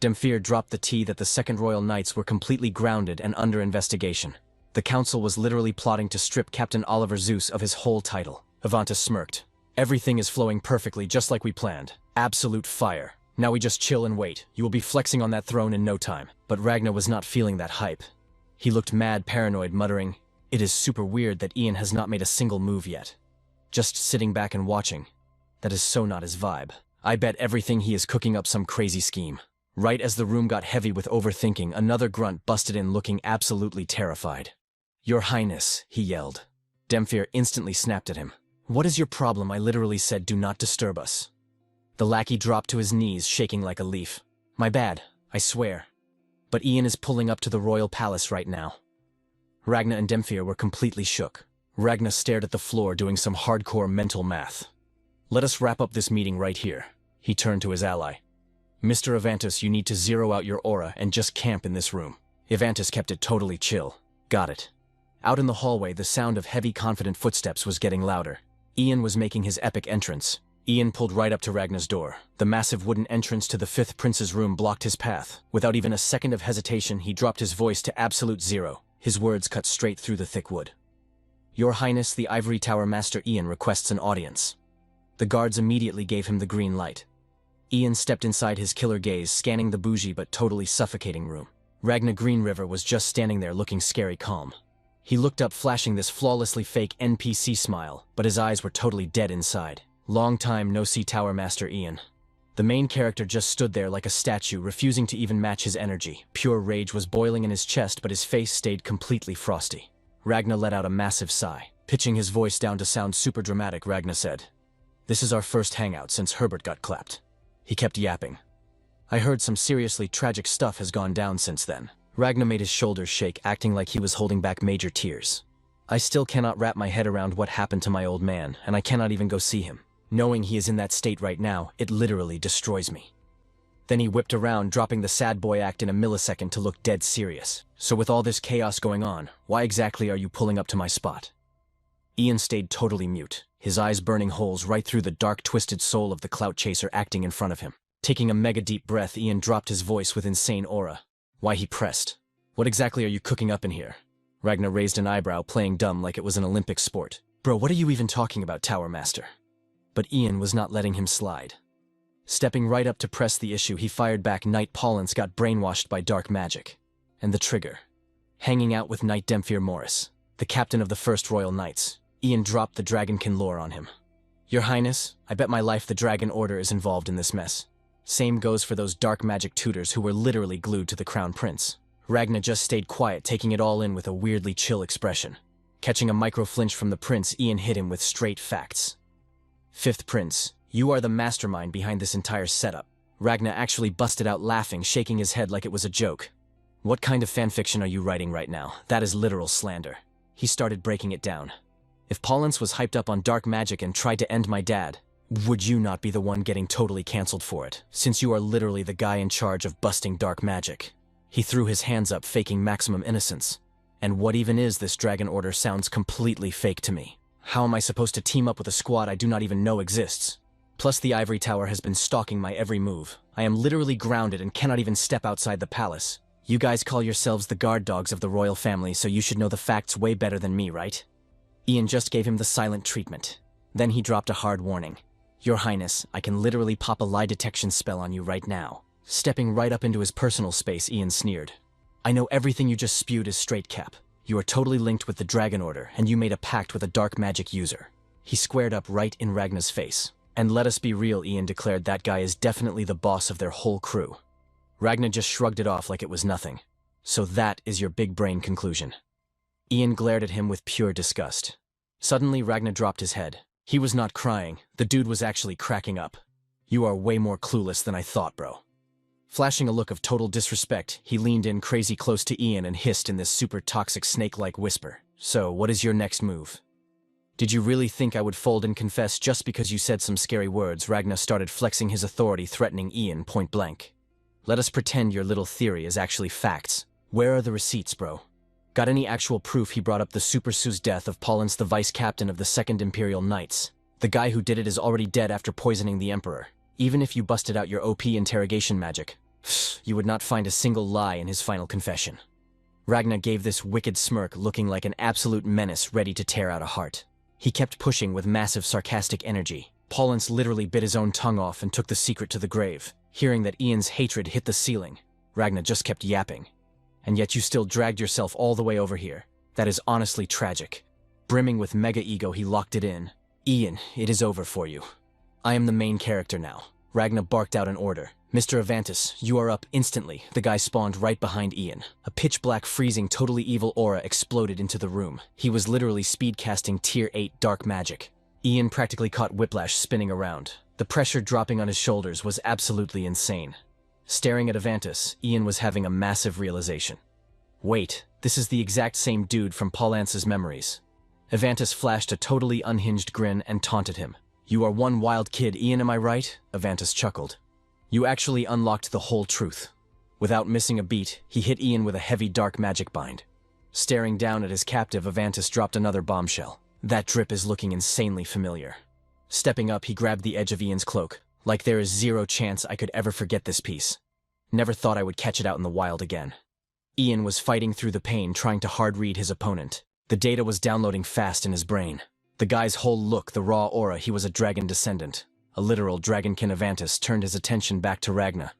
Demfir dropped the tea that the Second Royal Knights were completely grounded and under investigation. The council was literally plotting to strip Captain Oliver Zeus of his whole title. Ivantis smirked. "Everything is flowing perfectly just like we planned. Absolute fire. Now we just chill and wait. You will be flexing on that throne in no time." But Ragnar was not feeling that hype. He looked mad paranoid, muttering, "It is super weird that Ian has not made a single move yet. Just sitting back and watching. That is so not his vibe. I bet everything he is cooking up some crazy scheme." Right as the room got heavy with overthinking, another grunt busted in looking absolutely terrified. "Your Highness," he yelled. Demfir instantly snapped at him. "What is your problem? I literally said do not disturb us." The lackey dropped to his knees, shaking like a leaf. "My bad, I swear. But Ian is pulling up to the royal palace right now." Ragnar and Demfir were completely shook. Ragnar stared at the floor doing some hardcore mental math. "Let us wrap up this meeting right here." He turned to his ally. "Mr. Ivantis, you need to zero out your aura and just camp in this room." Ivantis kept it totally chill. "Got it." Out in the hallway, the sound of heavy, confident footsteps was getting louder. Ian was making his epic entrance. Ian pulled right up to Ragnar's door. The massive wooden entrance to the fifth prince's room blocked his path. Without even a second of hesitation, he dropped his voice to absolute zero. His words cut straight through the thick wood. "Your Highness, the Ivory Tower Master Ian requests an audience." The guards immediately gave him the green light. Ian stepped inside his killer gaze, scanning the bougie but totally suffocating room. Ragnar Greenriver was just standing there looking scary calm. He looked up, flashing this flawlessly fake NPC smile, but his eyes were totally dead inside. "Long time no see, Tower Master Ian." The main character just stood there like a statue, refusing to even match his energy. Pure rage was boiling in his chest, but his face stayed completely frosty. Ragnar let out a massive sigh. Pitching his voice down to sound super dramatic, Ragnar said, "This is our first hangout since Herbert got clapped." He kept yapping. "I heard some seriously tragic stuff has gone down since then." Ragnar made his shoulders shake, acting like he was holding back major tears. "I still cannot wrap my head around what happened to my old man, and I cannot even go see him. Knowing he is in that state right now, it literally destroys me." Then he whipped around, dropping the sad boy act in a millisecond to look dead serious. "So with all this chaos going on, why exactly are you pulling up to my spot?" Ian stayed totally mute, his eyes burning holes right through the dark, twisted soul of the clout chaser acting in front of him. Taking a mega deep breath, Ian dropped his voice with insane aura. "Why?" he pressed. "What exactly are you cooking up in here?" Ragnar raised an eyebrow, playing dumb like it was an Olympic sport. "Bro, what are you even talking about, Tower Master?" But Ian was not letting him slide. Stepping right up to press the issue, he fired back. Knight Paulins got brainwashed by dark magic. And the trigger. Hanging out with Knight Demfir Morris, the captain of the First Royal Knights. Ian dropped the dragonkin lore on him. "Your Highness, I bet my life the Dragon Order is involved in this mess. Same goes for those dark magic tutors who were literally glued to the Crown Prince." Ragnar just stayed quiet, taking it all in with a weirdly chill expression. Catching a micro flinch from the prince, Ian hit him with straight facts. "Fifth Prince, you are the mastermind behind this entire setup." Ragnar actually busted out laughing, shaking his head like it was a joke. "What kind of fanfiction are you writing right now? That is literal slander." He started breaking it down. "If Paulins was hyped up on dark magic and tried to end my dad, would you not be the one getting totally cancelled for it, since you are literally the guy in charge of busting dark magic?" He threw his hands up, faking maximum innocence. "And what even is this Dragon Order sounds completely fake to me. How am I supposed to team up with a squad I do not even know exists? Plus the Ivory Tower has been stalking my every move. I am literally grounded and cannot even step outside the palace. You guys call yourselves the guard dogs of the royal family, so you should know the facts way better than me, right?" Ian just gave him the silent treatment. Then he dropped a hard warning. "Your Highness, I can literally pop a lie detection spell on you right now." Stepping right up into his personal space, Ian sneered. "I know everything you just spewed is straight cap. You are totally linked with the Dragon Order, and you made a pact with a dark magic user." He squared up right in Ragnar's face. "And let us be real," Ian declared, "that guy is definitely the boss of their whole crew." Ragnar just shrugged it off like it was nothing. So that is your big brain conclusion. Ian glared at him with pure disgust. Suddenly, Ragnar dropped his head. He was not crying. The dude was actually cracking up. You are way more clueless than I thought, bro. Flashing a look of total disrespect, he leaned in crazy close to Ian and hissed in this super toxic snake-like whisper. So, what is your next move? Did you really think I would fold and confess just because you said some scary words? Ragnar started flexing his authority, threatening Ian point blank. Let us pretend your little theory is actually facts. Where are the receipts, bro? Got any actual proof he brought up the Super Sue's death of Paulins, the vice-captain of the 2nd Imperial Knights? The guy who did it is already dead after poisoning the Emperor. Even if you busted out your OP interrogation magic, you would not find a single lie in his final confession. Ragnar gave this wicked smirk, looking like an absolute menace ready to tear out a heart. He kept pushing with massive sarcastic energy. Paulins literally bit his own tongue off and took the secret to the grave. Hearing that Ian's hatred hit the ceiling, Ragnar just kept yapping. And yet you still dragged yourself all the way over here. That is honestly tragic. Brimming with mega ego, he locked it in. Ian, it is over for you. I am the main character now. Ragnar barked out an order. Mr. Ivantis, you are up instantly. The guy spawned right behind Ian. A pitch-black, freezing, totally evil aura exploded into the room. He was literally speed-casting Tier 8 dark magic. Ian practically caught whiplash spinning around. The pressure dropping on his shoulders was absolutely insane. Staring at Ivantis, Ian was having a massive realization. Wait, this is the exact same dude from Paulance's memories. Ivantis flashed a totally unhinged grin and taunted him. You are one wild kid, Ian, am I right? Ivantis chuckled. You actually unlocked the whole truth. Without missing a beat, he hit Ian with a heavy dark magic bind. Staring down at his captive, Ivantis dropped another bombshell. That drip is looking insanely familiar. Stepping up, he grabbed the edge of Ian's cloak. Like there is zero chance I could ever forget this piece. Never thought I would catch it out in the wild again. Ian was fighting through the pain, trying to hard-read his opponent. The data was downloading fast in his brain. The guy's whole look, the raw aura, he was a dragon descendant. A literal dragonkin. Ivantis turned his attention back to Ragnar.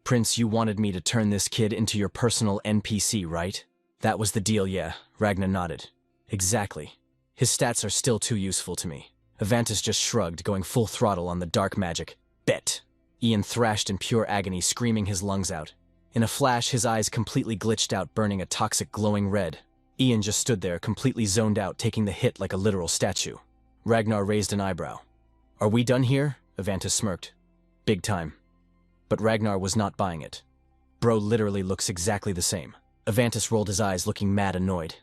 Prince, you wanted me to turn this kid into your personal NPC, right? That was the deal, yeah. Ragnar nodded. Exactly. His stats are still too useful to me. Ivantis just shrugged, going full throttle on the dark magic. Bet. Ian thrashed in pure agony, screaming his lungs out. In a flash, his eyes completely glitched out, burning a toxic glowing red. Ian just stood there, completely zoned out, taking the hit like a literal statue. Ragnar raised an eyebrow. Are we done here? Ivantis smirked. Big time. But Ragnar was not buying it. Bro literally looks exactly the same. Ivantis rolled his eyes, looking mad annoyed.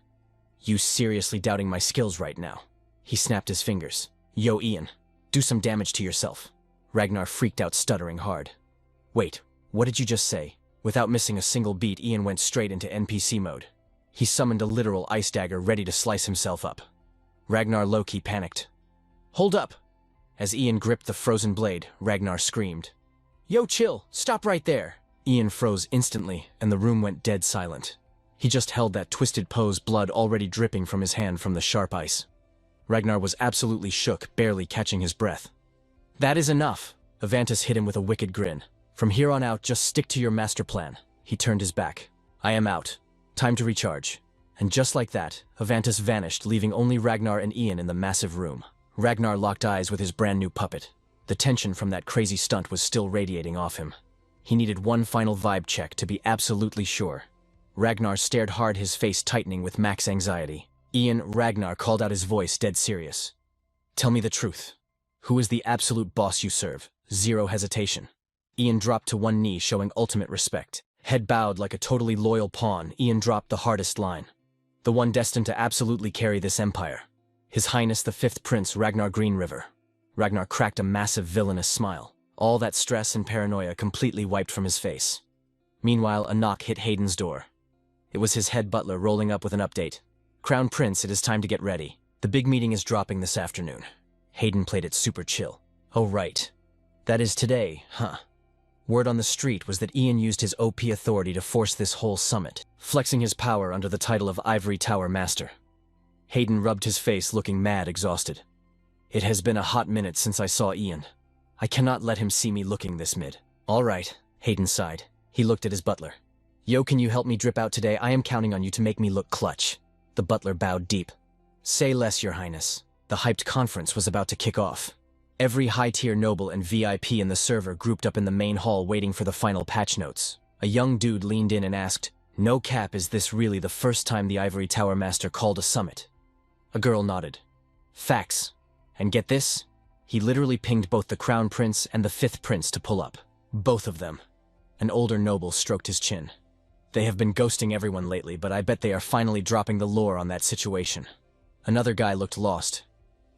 You seriously doubting my skills right now? He snapped his fingers. Yo, Ian, do some damage to yourself. Ragnar freaked out, stuttering hard. Wait, what did you just say? Without missing a single beat, Ian went straight into NPC mode. He summoned a literal ice dagger ready to slice himself up. Ragnar low-key panicked. Hold up! As Ian gripped the frozen blade, Ragnar screamed. Yo, chill! Stop right there! Ian froze instantly, and the room went dead silent. He just held that twisted pose, blood already dripping from his hand from the sharp ice. Ragnar was absolutely shook, barely catching his breath. That is enough! Ivantis hit him with a wicked grin. From here on out, just stick to your master plan. He turned his back. I am out. Time to recharge. And just like that, Ivantis vanished, leaving only Ragnar and Ian in the massive room. Ragnar locked eyes with his brand new puppet. The tension from that crazy stunt was still radiating off him. He needed one final vibe check to be absolutely sure. Ragnar stared hard, his face tightening with max anxiety. Ian, Ragnar called out, his voice dead serious. Tell me the truth. Who is the absolute boss you serve? Zero hesitation. Ian dropped to one knee, showing ultimate respect. Head bowed like a totally loyal pawn, Ian dropped the hardest line. The one destined to absolutely carry this empire. His Highness the 5th Prince, Ragnar Greenriver. Ragnar cracked a massive villainous smile. All that stress and paranoia completely wiped from his face. Meanwhile, a knock hit Hayden's door. It was his head butler rolling up with an update. Crown Prince, it is time to get ready. The big meeting is dropping this afternoon. Hayden played it super chill. Oh right. That is today, huh? Word on the street was that Ian used his OP authority to force this whole summit, flexing his power under the title of Ivory Tower Master. Hayden rubbed his face, looking mad, exhausted. It has been a hot minute since I saw Ian. I cannot let him see me looking this mid. All right, Hayden sighed. He looked at his butler. Yo, can you help me drip out today? I am counting on you to make me look clutch. The butler bowed deep. Say less, Your Highness. The hyped conference was about to kick off. Every high-tier noble and VIP in the server grouped up in the main hall waiting for the final patch notes. A young dude leaned in and asked, No cap, is this really the first time the Ivory Tower Master called a summit? A girl nodded. Facts. And get this? He literally pinged both the Crown Prince and the 5th Prince to pull up. Both of them. An older noble stroked his chin. They have been ghosting everyone lately, but I bet they are finally dropping the lore on that situation. Another guy looked lost.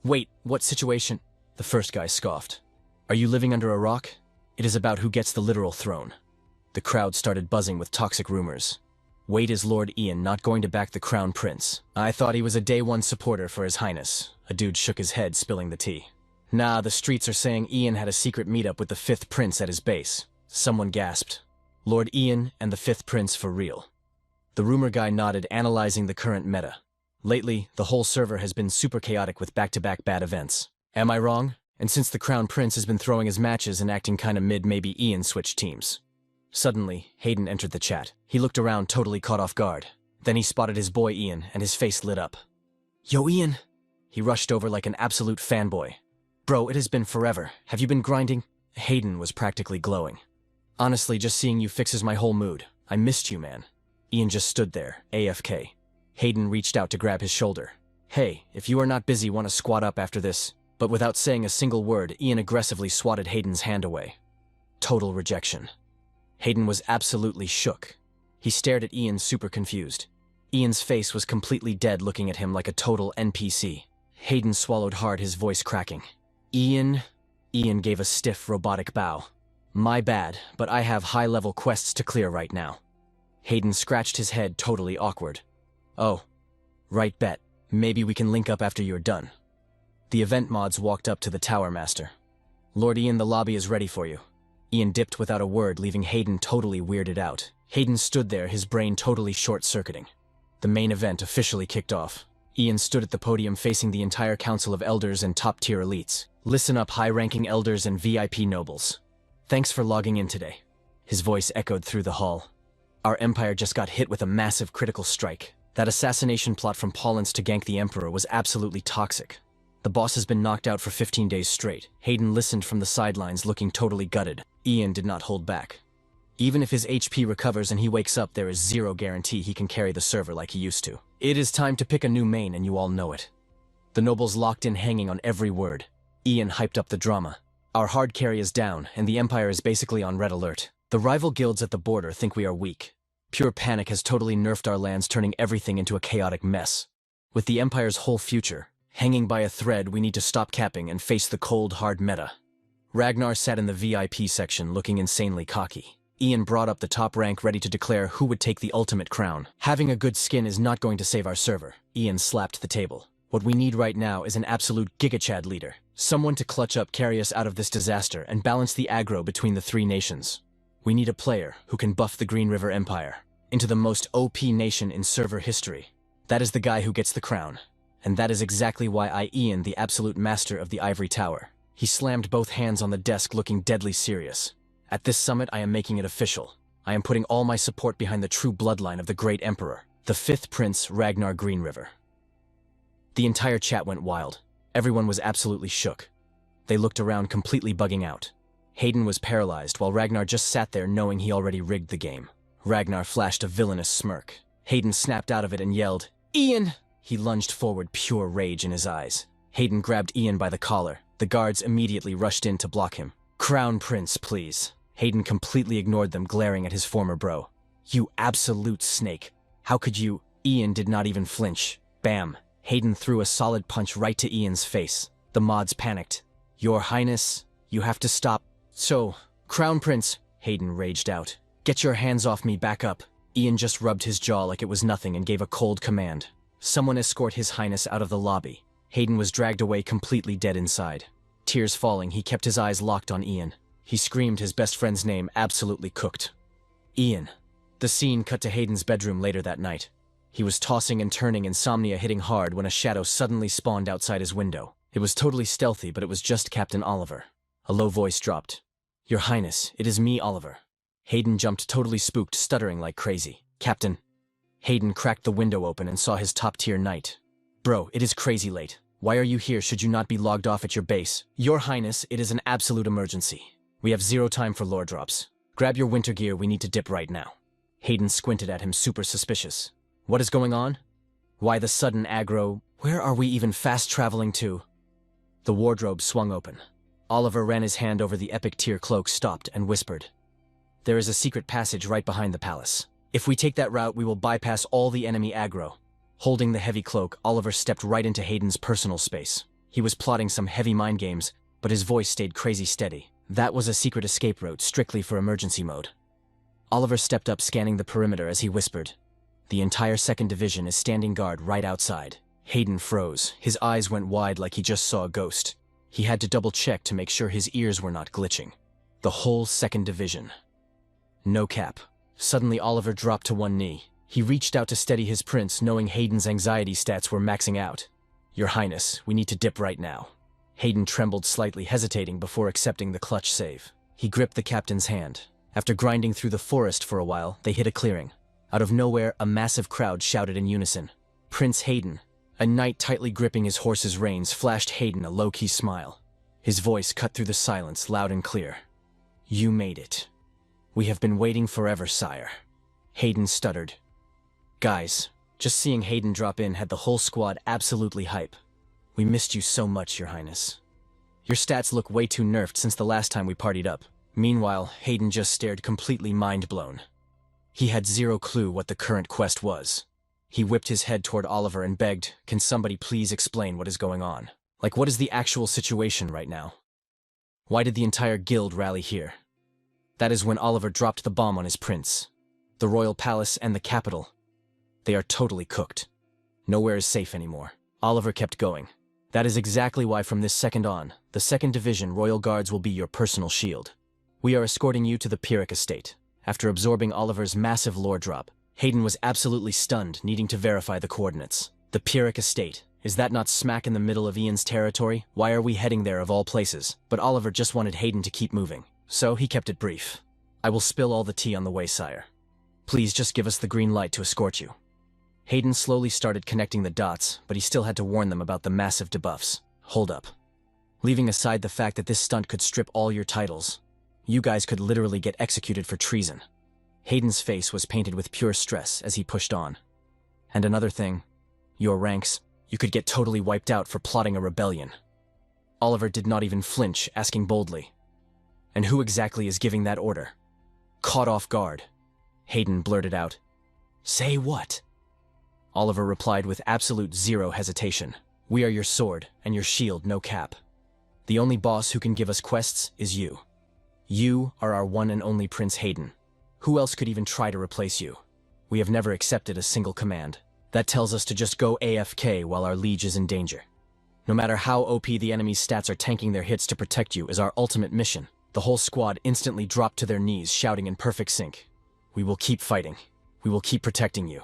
Wait, what situation? The first guy scoffed. Are you living under a rock? It is about who gets the literal throne. The crowd started buzzing with toxic rumors. Wait, is Lord Ian not going to back the Crown Prince? I thought he was a day one supporter for His Highness. A dude shook his head, spilling the tea. Nah, the streets are saying Ian had a secret meetup with the 5th Prince at his base. Someone gasped. Lord Ian and the 5th Prince for real. The rumor guy nodded, analyzing the current meta. Lately, the whole server has been super chaotic with back-to-back bad events. Am I wrong? And since the Crown Prince has been throwing his matches and acting kinda mid, maybe Ian switched teams. Suddenly, Hayden entered the chat. He looked around, totally caught off guard. Then he spotted his boy Ian, and his face lit up. Yo, Ian! He rushed over like an absolute fanboy. Bro, it has been forever. Have you been grinding? Hayden was practically glowing. Honestly, just seeing you fixes my whole mood. I missed you, man. Ian just stood there, AFK. Hayden reached out to grab his shoulder. Hey, if you are not busy, want to squat up after this? But without saying a single word, Ian aggressively swatted Hayden's hand away. Total rejection. Hayden was absolutely shook. He stared at Ian, super confused. Ian's face was completely dead, looking at him like a total NPC. Hayden swallowed hard, his voice cracking. Ian gave a stiff, robotic bow. My bad, but I have high-level quests to clear right now. Hayden scratched his head, totally awkward. Oh, right, bet. Maybe we can link up after you're done. The event mods walked up to the Tower Master. Lord Ian, the lobby is ready for you. Ian dipped without a word, leaving Hayden totally weirded out. Hayden stood there, his brain totally short-circuiting. The main event officially kicked off. Ian stood at the podium facing the entire council of elders and top-tier elites. Listen up, high-ranking elders and VIP nobles. Thanks for logging in today. His voice echoed through the hall. Our empire just got hit with a massive critical strike. That assassination plot from Paulins to gank the Emperor was absolutely toxic. The boss has been knocked out for 15 days straight. Hayden listened from the sidelines, looking totally gutted. Ian did not hold back. Even if his HP recovers and he wakes up, there is zero guarantee he can carry the server like he used to. It is time to pick a new main, and you all know it. The nobles locked in, hanging on every word. Ian hyped up the drama. Our hard carry is down, and the Empire is basically on red alert. The rival guilds at the border think we are weak. Pure panic has totally nerfed our lands, turning everything into a chaotic mess. With the Empire's whole future hanging by a thread, we need to stop capping and face the cold, hard meta. Ragnar sat in the VIP section, looking insanely cocky. Ian brought up the top rank, ready to declare who would take the ultimate crown. Having a good skin is not going to save our server. Ian slapped the table. What we need right now is an absolute gigachad leader. Someone to clutch up, carry us out of this disaster, and balance the aggro between the three nations. We need a player who can buff the Green River Empire into the most OP nation in server history. That is the guy who gets the crown. And that is exactly why I, Ian, the absolute master of the Ivory Tower. He slammed both hands on the desk, looking deadly serious. At this summit, I am making it official. I am putting all my support behind the true bloodline of the great emperor, the 5th Prince, Ragnar Green River. The entire chat went wild. Everyone was absolutely shook. They looked around, completely bugging out. Hayden was paralyzed, while Ragnar just sat there knowing he already rigged the game. Ragnar flashed a villainous smirk. Hayden snapped out of it and yelled, Ian! He lunged forward, pure rage in his eyes. Hayden grabbed Ian by the collar. The guards immediately rushed in to block him. Crown Prince, please. Hayden completely ignored them, glaring at his former bro. You absolute snake. How could you? Ian did not even flinch. Bam. Hayden threw a solid punch right to Ian's face. The mods panicked. Your Highness, you have to stop. So, Crown Prince, Hayden raged out. Get your hands off me, back up. Ian just rubbed his jaw like it was nothing and gave a cold command. Someone escort His Highness out of the lobby. Hayden was dragged away, completely dead inside. Tears falling, he kept his eyes locked on Ian. He screamed his best friend's name, absolutely cooked. Ian. The scene cut to Hayden's bedroom later that night. He was tossing and turning, insomnia hitting hard, when a shadow suddenly spawned outside his window. It was totally stealthy, but it was just Captain Oliver. A low voice dropped. Your Highness, it is me, Oliver. Hayden jumped, totally spooked, stuttering like crazy. Captain. Hayden cracked the window open and saw his top-tier knight. Bro, it is crazy late. Why are you here? Should you not be logged off at your base? Your Highness, it is an absolute emergency. We have zero time for lore drops. Grab your winter gear, we need to dip right now. Hayden squinted at him, super suspicious. What is going on? Why the sudden aggro? Where are we even fast traveling to? The wardrobe swung open. Oliver ran his hand over the epic tier cloak, stopped, and whispered. There is a secret passage right behind the palace. If we take that route, we will bypass all the enemy aggro. Holding the heavy cloak, Oliver stepped right into Hayden's personal space. He was plotting some heavy mind games, but his voice stayed crazy steady. That was a secret escape route, strictly for emergency mode. Oliver stepped up, scanning the perimeter as he whispered. The entire 2nd Division is standing guard right outside. Hayden froze. His eyes went wide like he just saw a ghost. He had to double-check to make sure his ears were not glitching. The whole 2nd Division. No cap. Suddenly Oliver dropped to one knee. He reached out to steady his prince, knowing Hayden's anxiety stats were maxing out. Your Highness, we need to dip right now. Hayden trembled slightly, hesitating before accepting the clutch save. He gripped the captain's hand. After grinding through the forest for a while, they hit a clearing. Out of nowhere, a massive crowd shouted in unison. Prince Hayden. A knight tightly gripping his horse's reins flashed Hayden a low-key smile. His voice cut through the silence, loud and clear. You made it. We have been waiting forever, sire. Hayden stuttered. Guys, just seeing Hayden drop in had the whole squad absolutely hype. We missed you so much, Your Highness. Your stats look way too nerfed since the last time we partied up. Meanwhile, Hayden just stared, completely mind-blown. He had zero clue what the current quest was. He whipped his head toward Oliver and begged, can somebody please explain what is going on? Like, what is the actual situation right now? Why did the entire guild rally here? That is when Oliver dropped the bomb on his prince. The royal palace and the capital. They are totally cooked. Nowhere is safe anymore. Oliver kept going. That is exactly why from this second on, the 2nd Division Royal Guards will be your personal shield. We are escorting you to the Pyrrhic estate. After absorbing Oliver's massive lore drop, Hayden was absolutely stunned, needing to verify the coordinates. The Pyrrhic estate. Is that not smack in the middle of Ian's territory? Why are we heading there of all places? But Oliver just wanted Hayden to keep moving. So he kept it brief. I will spill all the tea on the way, sire. Please just give us the green light to escort you. Hayden slowly started connecting the dots, but he still had to warn them about the massive debuffs. Hold up. Leaving aside the fact that this stunt could strip all your titles, you guys could literally get executed for treason. Hayden's face was painted with pure stress as he pushed on. And another thing, your ranks, you could get totally wiped out for plotting a rebellion. Oliver did not even flinch, asking boldly. And who exactly is giving that order? Caught off guard, Hayden blurted out. Say what? Oliver replied with absolute zero hesitation. We are your sword and your shield, no cap. The only boss who can give us quests is you. You are our one and only Prince Hayden. Who else could even try to replace you? We have never accepted a single command. That tells us to just go AFK while our liege is in danger. No matter how OP the enemy's stats are tanking their hits to protect you is our ultimate mission. The whole squad instantly dropped to their knees, shouting in perfect sync. We will keep fighting. We will keep protecting you.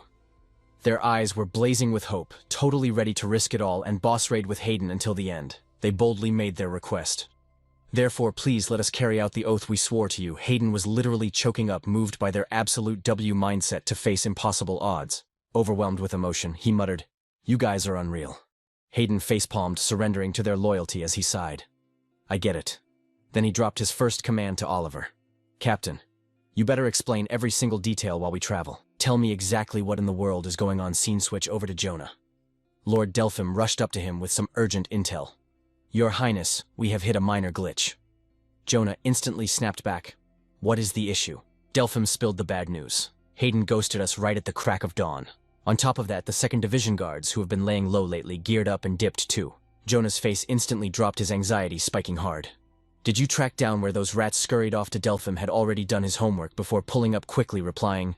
Their eyes were blazing with hope, totally ready to risk it all and boss raid with Hayden until the end. They boldly made their request. Therefore, please let us carry out the oath we swore to you. Hayden was literally choking up, moved by their absolute W mindset to face impossible odds. Overwhelmed with emotion, he muttered, You guys are unreal. Hayden facepalmed, surrendering to their loyalty as he sighed. I get it. Then he dropped his first command to Oliver. Captain, you better explain every single detail while we travel. Tell me exactly what in the world is going on. Scene switch over to Jonah. Lord Delphim rushed up to him with some urgent intel. Your Highness, we have hit a minor glitch. Jonah instantly snapped back. What is the issue? Delphim spilled the bad news. Hayden ghosted us right at the crack of dawn. On top of that, the 2nd Division guards, who have been laying low lately, geared up and dipped too. Jonah's face instantly dropped, his anxiety spiking hard. Did you track down where those rats scurried off to? Delphim had already done his homework before pulling up quickly, replying,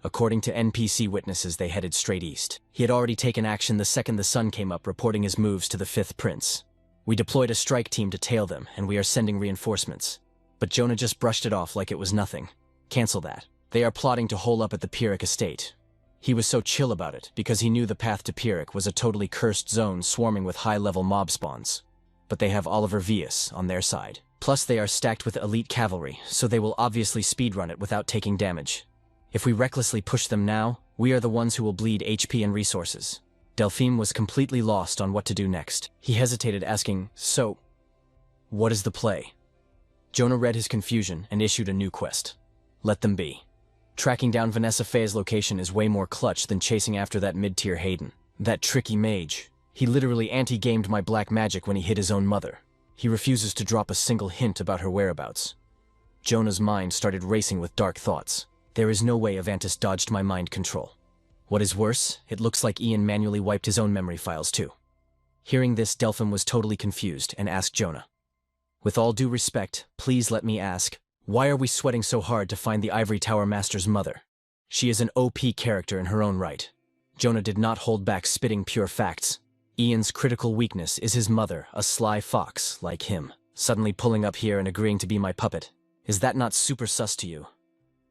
According to NPC witnesses, they headed straight east. He had already taken action the second the sun came up, reporting his moves to the 5th Prince. We deployed a strike team to tail them, and we are sending reinforcements. But Jonah just brushed it off like it was nothing. Cancel that. They are plotting to hole up at the Pyrrhic estate. He was so chill about it because he knew the path to Pyrrhic was a totally cursed zone swarming with high-level mob spawns. But they have Oliver Vius on their side. Plus they are stacked with elite cavalry, so they will obviously speedrun it without taking damage. If we recklessly push them now, we are the ones who will bleed HP and resources. Delphim was completely lost on what to do next. He hesitated, asking, So, what is the play? Jonah read his confusion and issued a new quest. Let them be. Tracking down Vanessa Faye's location is way more clutch than chasing after that mid-tier Hayden. That tricky mage. He literally anti-gamed my black magic when he hit his own mother. He refuses to drop a single hint about her whereabouts. Jonah's mind started racing with dark thoughts. There is no way Ivantis dodged my mind control. What is worse, it looks like Ian manually wiped his own memory files too. Hearing this, Delphine was totally confused and asked Jonah, "With all due respect, please let me ask, why are we sweating so hard to find the Ivory Tower Master's mother? She is an OP character in her own right." Jonah did not hold back, spitting pure facts. Ian's critical weakness is his mother, a sly fox like him, suddenly pulling up here and agreeing to be my puppet. Is that not super sus to you?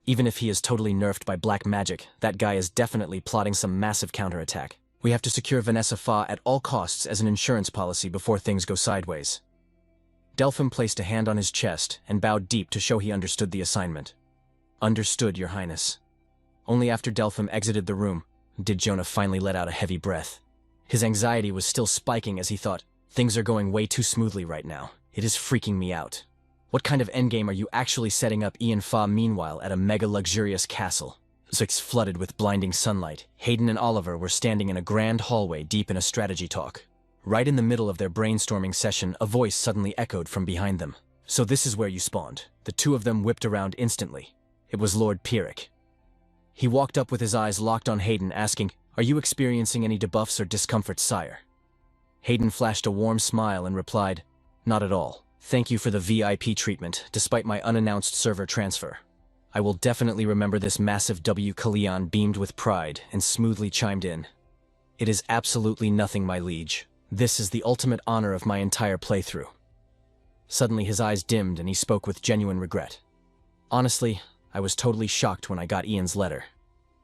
Even if he is totally nerfed by black magic, that guy is definitely plotting some massive counterattack. We have to secure Vanessa Faye at all costs as an insurance policy before things go sideways. Delphine placed a hand on his chest and bowed deep to show he understood the assignment. "Understood, Your Highness." Only after Delphine exited the room did Jonah finally let out a heavy breath. His anxiety was still spiking as he thought, things are going way too smoothly right now. It is freaking me out. What kind of endgame are you actually setting up, Ian Faye, meanwhile at a mega luxurious castle? Six flooded with blinding sunlight, Hayden and Oliver were standing in a grand hallway deep in a strategy talk. Right in the middle of their brainstorming session, a voice suddenly echoed from behind them. "So this is where you spawned." The two of them whipped around instantly. It was Lord Pierrick. He walked up with his eyes locked on Hayden, asking, "Are you experiencing any debuffs or discomfort, sire?" Hayden flashed a warm smile and replied, "Not at all. Thank you for the VIP treatment, despite my unannounced server transfer. I will definitely remember this massive W." Kalyan beamed with pride and smoothly chimed in, "It is absolutely nothing, my liege. This is the ultimate honor of my entire playthrough." Suddenly his eyes dimmed and he spoke with genuine regret. "Honestly, I was totally shocked when I got Ian's letter.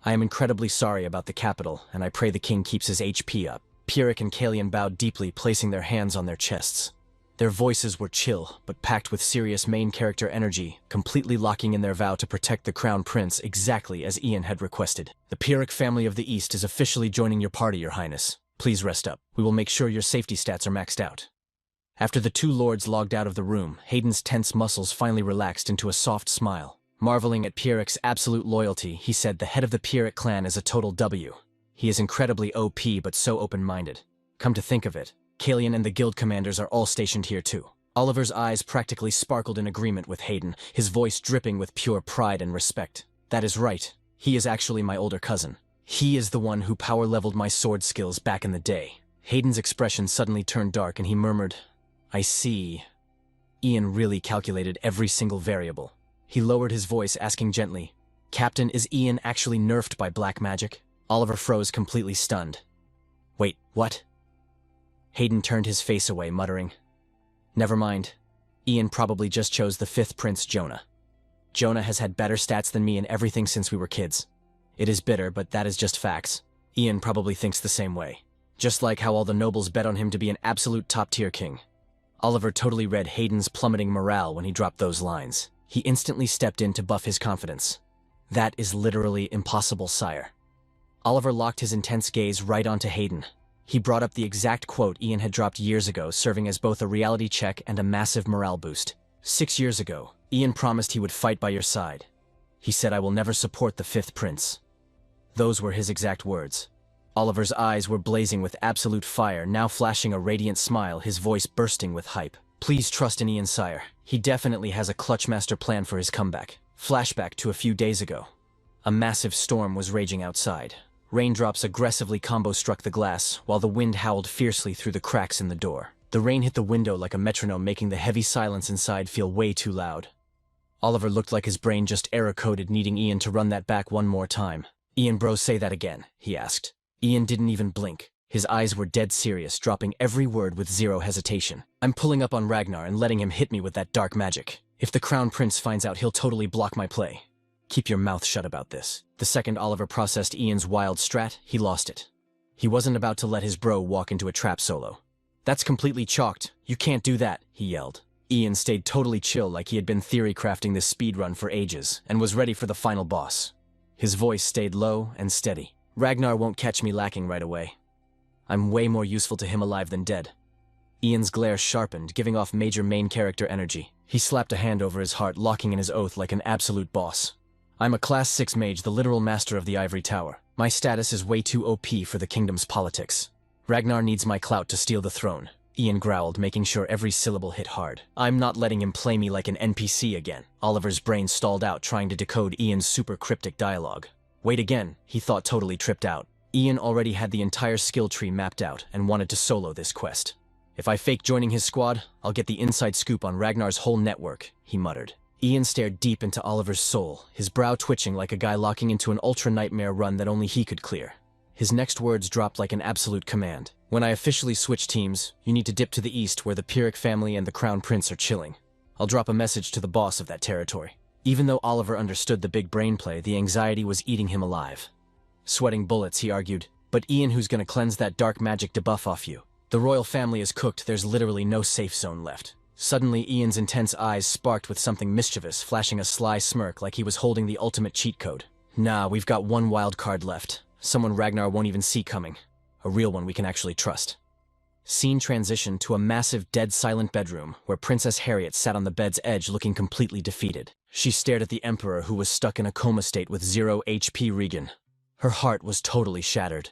I am incredibly sorry about the capital, and I pray the king keeps his HP up." Pierrick and Kalyan bowed deeply, placing their hands on their chests. Their voices were chill, but packed with serious main character energy, completely locking in their vow to protect the Crown Prince exactly as Ian had requested. "The Pierrick family of the East is officially joining your party, Your Highness. Please rest up. We will make sure your safety stats are maxed out." After the two lords logged out of the room, Hayden's tense muscles finally relaxed into a soft smile. Marveling at Pierrick's absolute loyalty, he said, "The head of the Pierrick clan is a total W. He is incredibly OP but so open-minded. Come to think of it, Kalyan and the guild commanders are all stationed here too." Oliver's eyes practically sparkled in agreement with Hayden, his voice dripping with pure pride and respect. "That is right. He is actually my older cousin. He is the one who power-leveled my sword skills back in the day." Hayden's expression suddenly turned dark and he murmured, "I see." Ian really calculated every single variable. He lowered his voice, asking gently, "Captain, is Ian actually nerfed by black magic?" Oliver froze, completely stunned. "Wait, what?" Hayden turned his face away, muttering, "Never mind. Ian probably just chose the fifth prince, Jonah. Jonah has had better stats than me in everything since we were kids. It is bitter, but that is just facts. Ian probably thinks the same way. Just like how all the nobles bet on him to be an absolute top-tier king." Oliver totally read Hayden's plummeting morale when he dropped those lines. He instantly stepped in to buff his confidence. "That is literally impossible, sire." Oliver locked his intense gaze right onto Hayden. He brought up the exact quote Ian had dropped years ago, serving as both a reality check and a massive morale boost. 6 years ago, Ian promised he would fight by your side. He said, "I will never support the fifth prince." Those were his exact words. Oliver's eyes were blazing with absolute fire, now flashing a radiant smile, his voice bursting with hype. "Please trust in Ian, sire. He definitely has a clutch master plan for his comeback." Flashback to a few days ago. A massive storm was raging outside. Raindrops aggressively combo-struck the glass, while the wind howled fiercely through the cracks in the door. The rain hit the window like a metronome, making the heavy silence inside feel way too loud. Oliver looked like his brain just error-coded, needing Ian to run that back one more time. "Ian, bro, say that again," he asked. Ian didn't even blink. His eyes were dead serious, dropping every word with zero hesitation. "I'm pulling up on Ragnar and letting him hit me with that dark magic. If the Crown Prince finds out, he'll totally block my play. Keep your mouth shut about this." The second Oliver processed Ian's wild strat, he lost it. He wasn't about to let his bro walk into a trap solo. "That's completely chalked. You can't do that," he yelled. Ian stayed totally chill, like he had been theory crafting this speedrun for ages, and was ready for the final boss. His voice stayed low and steady. "Ragnar won't catch me lacking right away. I'm way more useful to him alive than dead." Ian's glare sharpened, giving off major main character energy. He slapped a hand over his heart, locking in his oath like an absolute boss. I'm a Class 6 mage, the literal master of the Ivory Tower. My status is way too OP for the kingdom's politics. Ragnar needs my clout to steal the throne. Ian growled, making sure every syllable hit hard. I'm not letting him play me like an NPC again. Oliver's brain stalled out trying to decode Ian's super cryptic dialogue. Wait again, he thought, totally tripped out. Ian already had the entire skill tree mapped out and wanted to solo this quest. If I fake joining his squad, I'll get the inside scoop on Ragnar's whole network, he muttered. Ian stared deep into Oliver's soul, his brow twitching like a guy locking into an ultra-nightmare run that only he could clear. His next words dropped like an absolute command. When I officially switch teams, you need to dip to the east where the Pyrrhic family and the Crown Prince are chilling. I'll drop a message to the boss of that territory. Even though Oliver understood the big brain play, the anxiety was eating him alive. Sweating bullets, he argued. But Ian, who's gonna cleanse that dark magic debuff off you? The royal family is cooked, there's literally no safe zone left. Suddenly, Ian's intense eyes sparked with something mischievous, flashing a sly smirk like he was holding the ultimate cheat code. Nah, we've got one wild card left. Someone Ragnar won't even see coming. A real one we can actually trust. Scene transitioned to a massive, dead silent bedroom where Princess Harriet sat on the bed's edge looking completely defeated. She stared at the Emperor, who was stuck in a coma state with 0 HP Regan. Her heart was totally shattered.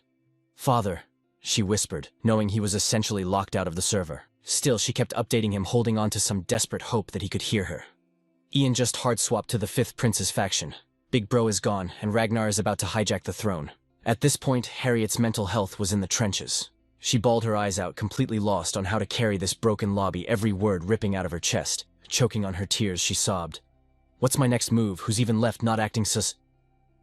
"Father," she whispered, knowing he was essentially locked out of the server. Still, she kept updating him, holding on to some desperate hope that he could hear her. Ian just hard-swapped to the 5th Prince's faction. Big Bro is gone, and Ragnar is about to hijack the throne. At this point, Harriet's mental health was in the trenches. She bawled her eyes out, completely lost on how to carry this broken lobby, every word ripping out of her chest. Choking on her tears, she sobbed. What's my next move? Who's even left not acting sus?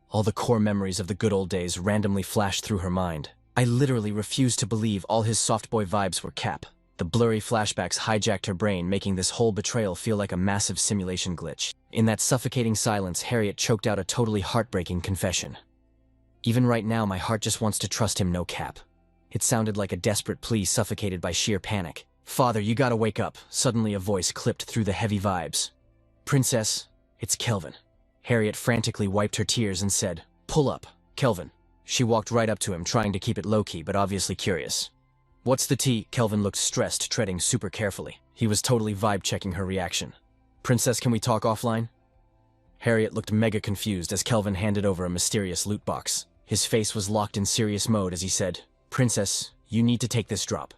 All the core memories of the good old days randomly flashed through her mind. I literally refused to believe all his soft boy vibes were cap. The blurry flashbacks hijacked her brain, making this whole betrayal feel like a massive simulation glitch. In that suffocating silence, Harriet choked out a totally heartbreaking confession. Even right now, my heart just wants to trust him, no cap. It sounded like a desperate plea suffocated by sheer panic. "Father, you gotta wake up." Suddenly a voice clipped through the heavy vibes. "Princess, it's Kelvin." Harriet frantically wiped her tears and said, "Pull up, Kelvin." She walked right up to him, trying to keep it low-key, but obviously curious. "What's the tea?" Kelvin looked stressed, treading super carefully. He was totally vibe-checking her reaction. "Princess, can we talk offline?" Harriet looked mega confused as Kelvin handed over a mysterious loot box. His face was locked in serious mode as he said, "Princess, you need to take this drop."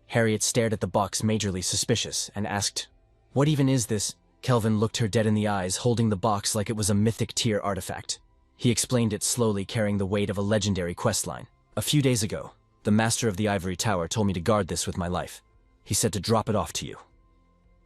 Harriet stared at the box, majorly suspicious, and asked, "What even is this?" Kelvin looked her dead in the eyes, holding the box like it was a mythic tier artifact. He explained it slowly, carrying the weight of a legendary questline. "A few days ago, the master of the Ivory Tower told me to guard this with my life. He said to drop it off to you."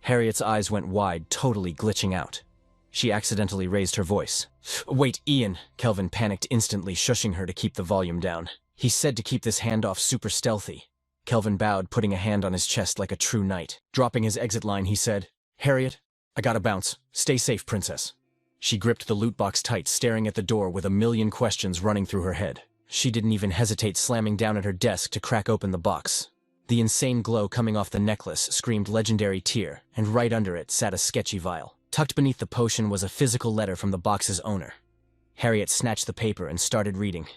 Harriet's eyes went wide, totally glitching out. She accidentally raised her voice. "Wait, Ian!" Kelvin panicked instantly, shushing her to keep the volume down. "He said to keep this handoff super stealthy." Kelvin bowed, putting a hand on his chest like a true knight. Dropping his exit line, he said, "Harriet, I gotta bounce. Stay safe, princess." She gripped the loot box tight, staring at the door with a million questions running through her head. She didn't even hesitate, slamming down at her desk to crack open the box. The insane glow coming off the necklace screamed legendary tier, and right under it sat a sketchy vial. Tucked beneath the potion was a physical letter from the box's owner. Harriet snatched the paper and started reading.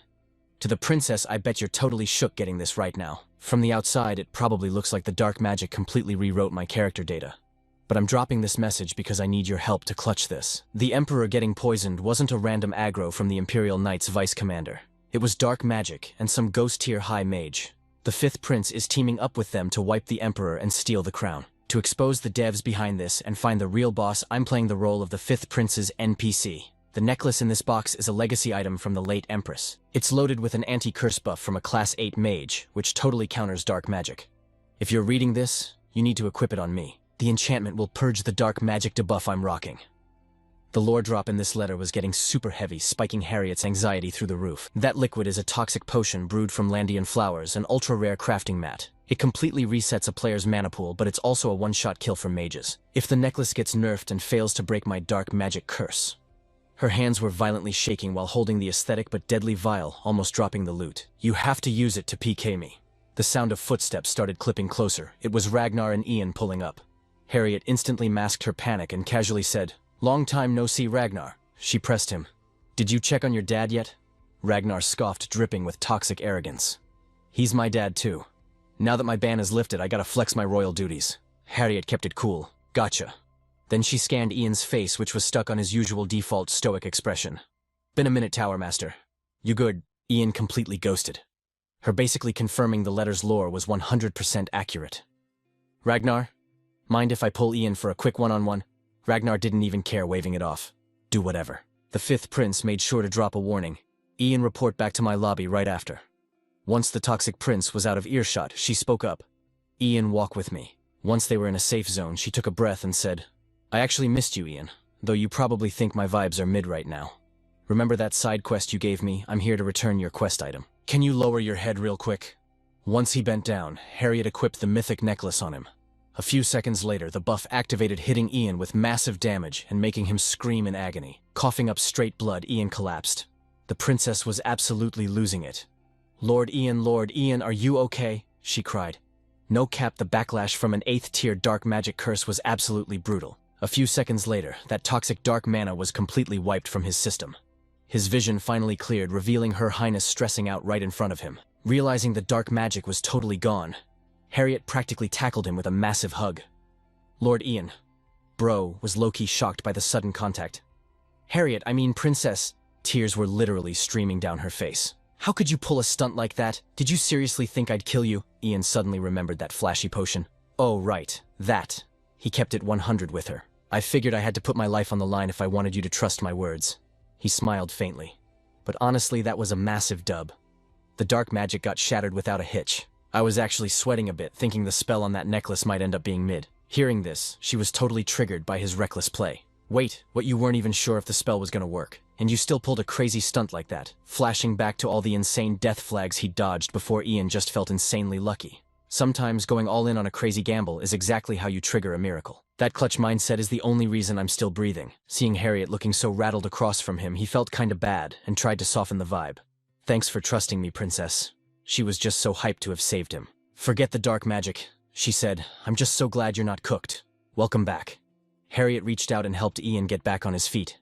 "To the princess, I bet you're totally shook getting this right now. From the outside, it probably looks like the dark magic completely rewrote my character data. But I'm dropping this message because I need your help to clutch this. The Emperor getting poisoned wasn't a random aggro from the Imperial Knights Vice Commander. It was dark magic and some ghost tier high mage. The 5th Prince is teaming up with them to wipe the Emperor and steal the crown. To expose the devs behind this and find the real boss, I'm playing the role of the 5th Prince's NPC. The necklace in this box is a legacy item from the late Empress. It's loaded with an anti-curse buff from a Class 8 Mage, which totally counters dark magic. If you're reading this, you need to equip it on me. The enchantment will purge the dark magic debuff I'm rocking." The lore drop in this letter was getting super heavy, spiking Harriet's anxiety through the roof. That liquid is a toxic potion brewed from Landian flowers, an ultra-rare crafting mat. It completely resets a player's mana pool, but it's also a one-shot kill for mages. If the necklace gets nerfed and fails to break my dark magic curse. Her hands were violently shaking while holding the aesthetic but deadly vial, almost dropping the loot. "You have to use it to PK me." The sound of footsteps started clipping closer. It was Ragnar and Ian pulling up. Harriet instantly masked her panic and casually said, "Long time no see, Ragnar." She pressed him. "Did you check on your dad yet?" Ragnar scoffed, dripping with toxic arrogance. "He's my dad too. Now that my ban is lifted, I gotta flex my royal duties." Harriet kept it cool. "Gotcha." Then she scanned Ian's face, which was stuck on his usual default stoic expression. "Been a minute, Tower Master. You good?" Ian completely ghosted. Her basically confirming the letter's lore was 100% accurate. "Ragnar? Mind if I pull Ian for a quick one-on-one?" Ragnar didn't even care, waving it off. "Do whatever." The fifth prince made sure to drop a warning. "Ian, report back to my lobby right after." Once the toxic prince was out of earshot, she spoke up. "Ian, walk with me." Once they were in a safe zone, she took a breath and said, "I actually missed you, Ian, though you probably think my vibes are mid right now. Remember that side quest you gave me? I'm here to return your quest item. Can you lower your head real quick?" Once he bent down, Harriet equipped the mythic necklace on him. A few seconds later, the buff activated, hitting Ian with massive damage and making him scream in agony. Coughing up straight blood, Ian collapsed. The princess was absolutely losing it. Lord Ian, are you okay?" she cried. No cap, the backlash from an 8th tier dark magic curse was absolutely brutal. A few seconds later, that toxic dark mana was completely wiped from his system. His vision finally cleared, revealing Her Highness stressing out right in front of him. Realizing the dark magic was totally gone, Harriet practically tackled him with a massive hug. "Lord Ian." Bro was low-key shocked by the sudden contact. "Harriet, I mean Princess." Tears were literally streaming down her face. "How could you pull a stunt like that? Did you seriously think I'd kill you?" Ian suddenly remembered that flashy potion. "Oh right, that." He kept it 100 with her. "I figured I had to put my life on the line if I wanted you to trust my words." He smiled faintly. But honestly, that was a massive dub. The dark magic got shattered without a hitch. I was actually sweating a bit, thinking the spell on that necklace might end up being mid. Hearing this, she was totally triggered by his reckless play. "Wait, what, you weren't even sure if the spell was gonna work, and you still pulled a crazy stunt like that?" Flashing back to all the insane death flags he dodged before, Ian just felt insanely lucky. Sometimes going all in on a crazy gamble is exactly how you trigger a miracle. That clutch mindset is the only reason I'm still breathing. Seeing Harriet looking so rattled across from him, he felt kinda bad and tried to soften the vibe. "Thanks for trusting me, Princess." She was just so hyped to have saved him. "Forget the dark magic," she said. "I'm just so glad you're not cooked. Welcome back." Harriet reached out and helped Ian get back on his feet.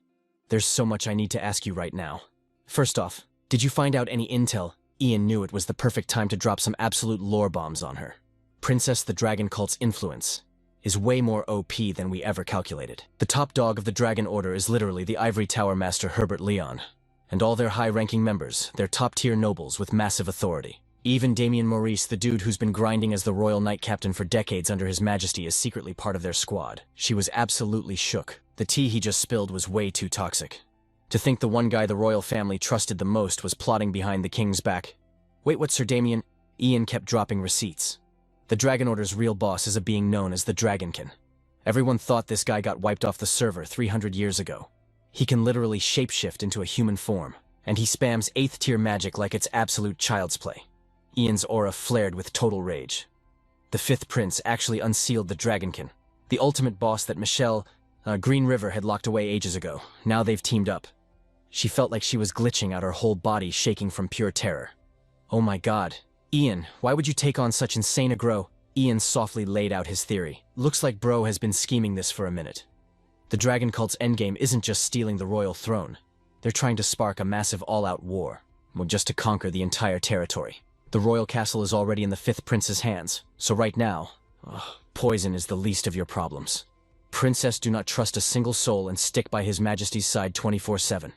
"There's so much I need to ask you right now. First off, did you find out any intel?" Ian knew it was the perfect time to drop some absolute lore bombs on her. Princess the Dragon Cult's influence is way more OP than we ever calculated. The top dog of the Dragon Order is literally the Ivory Tower Master Herbert Leon, and all their high-ranking members, they're top-tier nobles with massive authority. Even Damien Maurice, the dude who's been grinding as the Royal Knight Captain for decades under His Majesty, is secretly part of their squad. She was absolutely shook. The tea he just spilled was way too toxic. To think the one guy the royal family trusted the most was plotting behind the king's back. "Wait, what, Sir Damien?" Ian kept dropping receipts. The Dragon Order's real boss is a being known as the dragonkin. Everyone thought this guy got wiped off the server 300 years ago. He can literally shapeshift into a human form, and he spams 8th tier magic like it's absolute child's play. Ian's aura flared with total rage. The 5th prince actually unsealed the dragonkin, the ultimate boss that Michelle, Green River had locked away ages ago. Now they've teamed up. She felt like she was glitching out, her whole body shaking from pure terror. "Oh my god. Ian, why would you take on such insane aggro?" Ian softly laid out his theory. "Looks like bro has been scheming this for a minute. The Dragon Cult's endgame isn't just stealing the royal throne. They're trying to spark a massive all-out war, just to conquer the entire territory. The royal castle is already in the 5th prince's hands, so right now, poison is the least of your problems. Princess, do not trust a single soul and stick by His Majesty's side 24/7.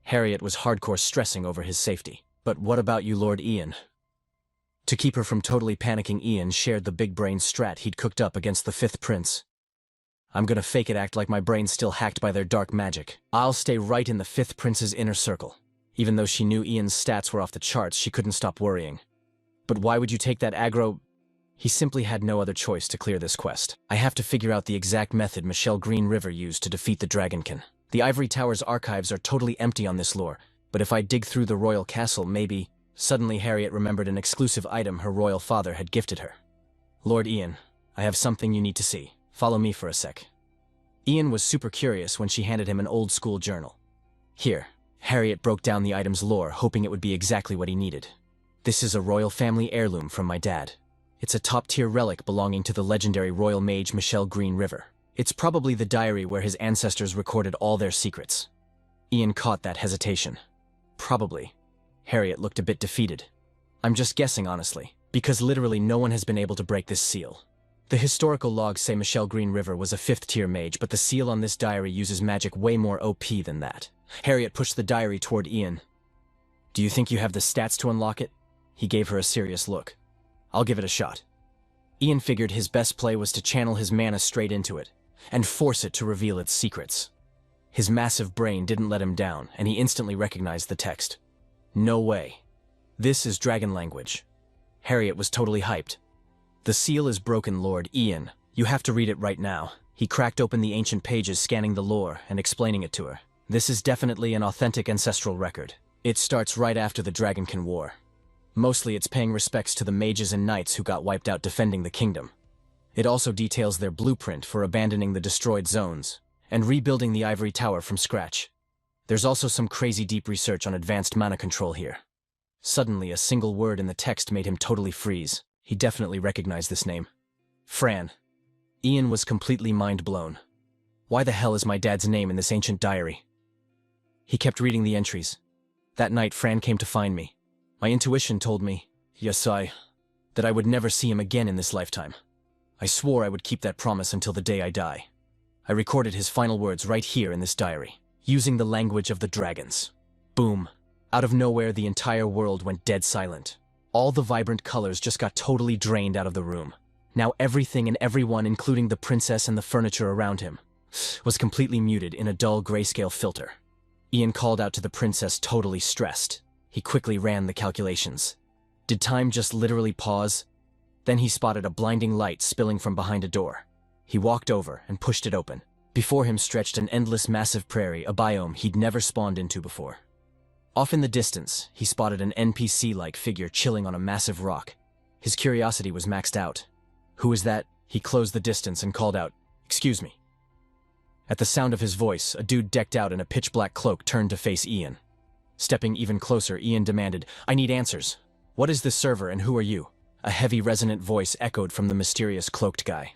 Harriet was hardcore stressing over his safety. "But what about you, Lord Ian?" To keep her from totally panicking, Ian shared the big brain strat he'd cooked up against the 5th prince. "I'm gonna fake it, act like my brain's still hacked by their dark magic. I'll stay right in the 5th prince's inner circle." Even though she knew Ian's stats were off the charts, she couldn't stop worrying. "But why would you take that aggro?" He simply had no other choice to clear this quest. "I have to figure out the exact method Michelle Green River used to defeat the dragonkin. The Ivory Tower's archives are totally empty on this lore, but if I dig through the royal castle, maybe..." Suddenly Harriet remembered an exclusive item her royal father had gifted her. "Lord Ian, I have something you need to see. Follow me for a sec." Ian was super curious when she handed him an old-school journal. "Here." Harriet broke down the item's lore, hoping it would be exactly what he needed. "This is a royal family heirloom from my dad. It's a top-tier relic belonging to the legendary royal mage Michelle Green River. It's probably the diary where his ancestors recorded all their secrets." Ian caught that hesitation. "Probably." Harriet looked a bit defeated. "I'm just guessing, honestly, because literally no one has been able to break this seal." The historical logs say Michelle Green River was a 5th-tier mage, but the seal on this diary uses magic way more OP than that. Harriet pushed the diary toward Ian. Do you think you have the stats to unlock it? He gave her a serious look. I'll give it a shot. Ian figured his best play was to channel his mana straight into it, and force it to reveal its secrets. His massive brain didn't let him down, and he instantly recognized the text. No way. This is dragon language. Harriet was totally hyped. The seal is broken, Lord Ian. You have to read it right now. He cracked open the ancient pages, scanning the lore and explaining it to her. This is definitely an authentic ancestral record. It starts right after the Dragonkin War. Mostly it's paying respects to the mages and knights who got wiped out defending the kingdom. It also details their blueprint for abandoning the destroyed zones and rebuilding the Ivory Tower from scratch. There's also some crazy deep research on advanced mana control here. Suddenly, a single word in the text made him totally freeze. He definitely recognized this name. Fran. Ian was completely mind-blown. Why the hell is my dad's name in this ancient diary? He kept reading the entries. That night, Fran came to find me. My intuition told me, that I would never see him again in this lifetime. I swore I would keep that promise until the day I die. I recorded his final words right here in this diary, using the language of the dragons. Boom. Out of nowhere, the entire world went dead silent. All the vibrant colors just got totally drained out of the room. Now everything and everyone, including the princess and the furniture around him, was completely muted in a dull grayscale filter. Ian called out to the princess, totally stressed. He quickly ran the calculations. Did time just literally pause? Then he spotted a blinding light spilling from behind a door. He walked over and pushed it open. Before him stretched an endless massive prairie, a biome he'd never spawned into before. Off in the distance, he spotted an NPC-like figure chilling on a massive rock. His curiosity was maxed out. Who is that? He closed the distance and called out, "Excuse me." At the sound of his voice, a dude decked out in a pitch-black cloak turned to face Ian. Stepping even closer, Ian demanded, "I need answers. What is this server and who are you?" A heavy, resonant voice echoed from the mysterious cloaked guy.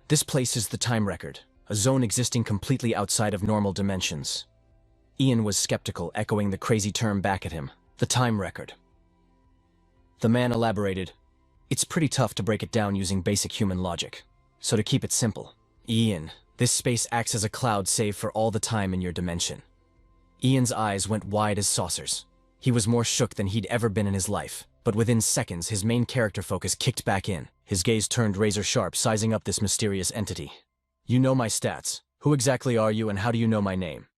"This place is the time record, a zone existing completely outside of normal dimensions." Ian was skeptical, echoing the crazy term back at him. The time record. The man elaborated, "It's pretty tough to break it down using basic human logic. So to keep it simple, Ian, this space acts as a cloud save for all the time in your dimension." Ian's eyes went wide as saucers. He was more shook than he'd ever been in his life, but within seconds his main character focus kicked back in. His gaze turned razor sharp, sizing up this mysterious entity. "You know my stats. Who exactly are you and how do you know my name?"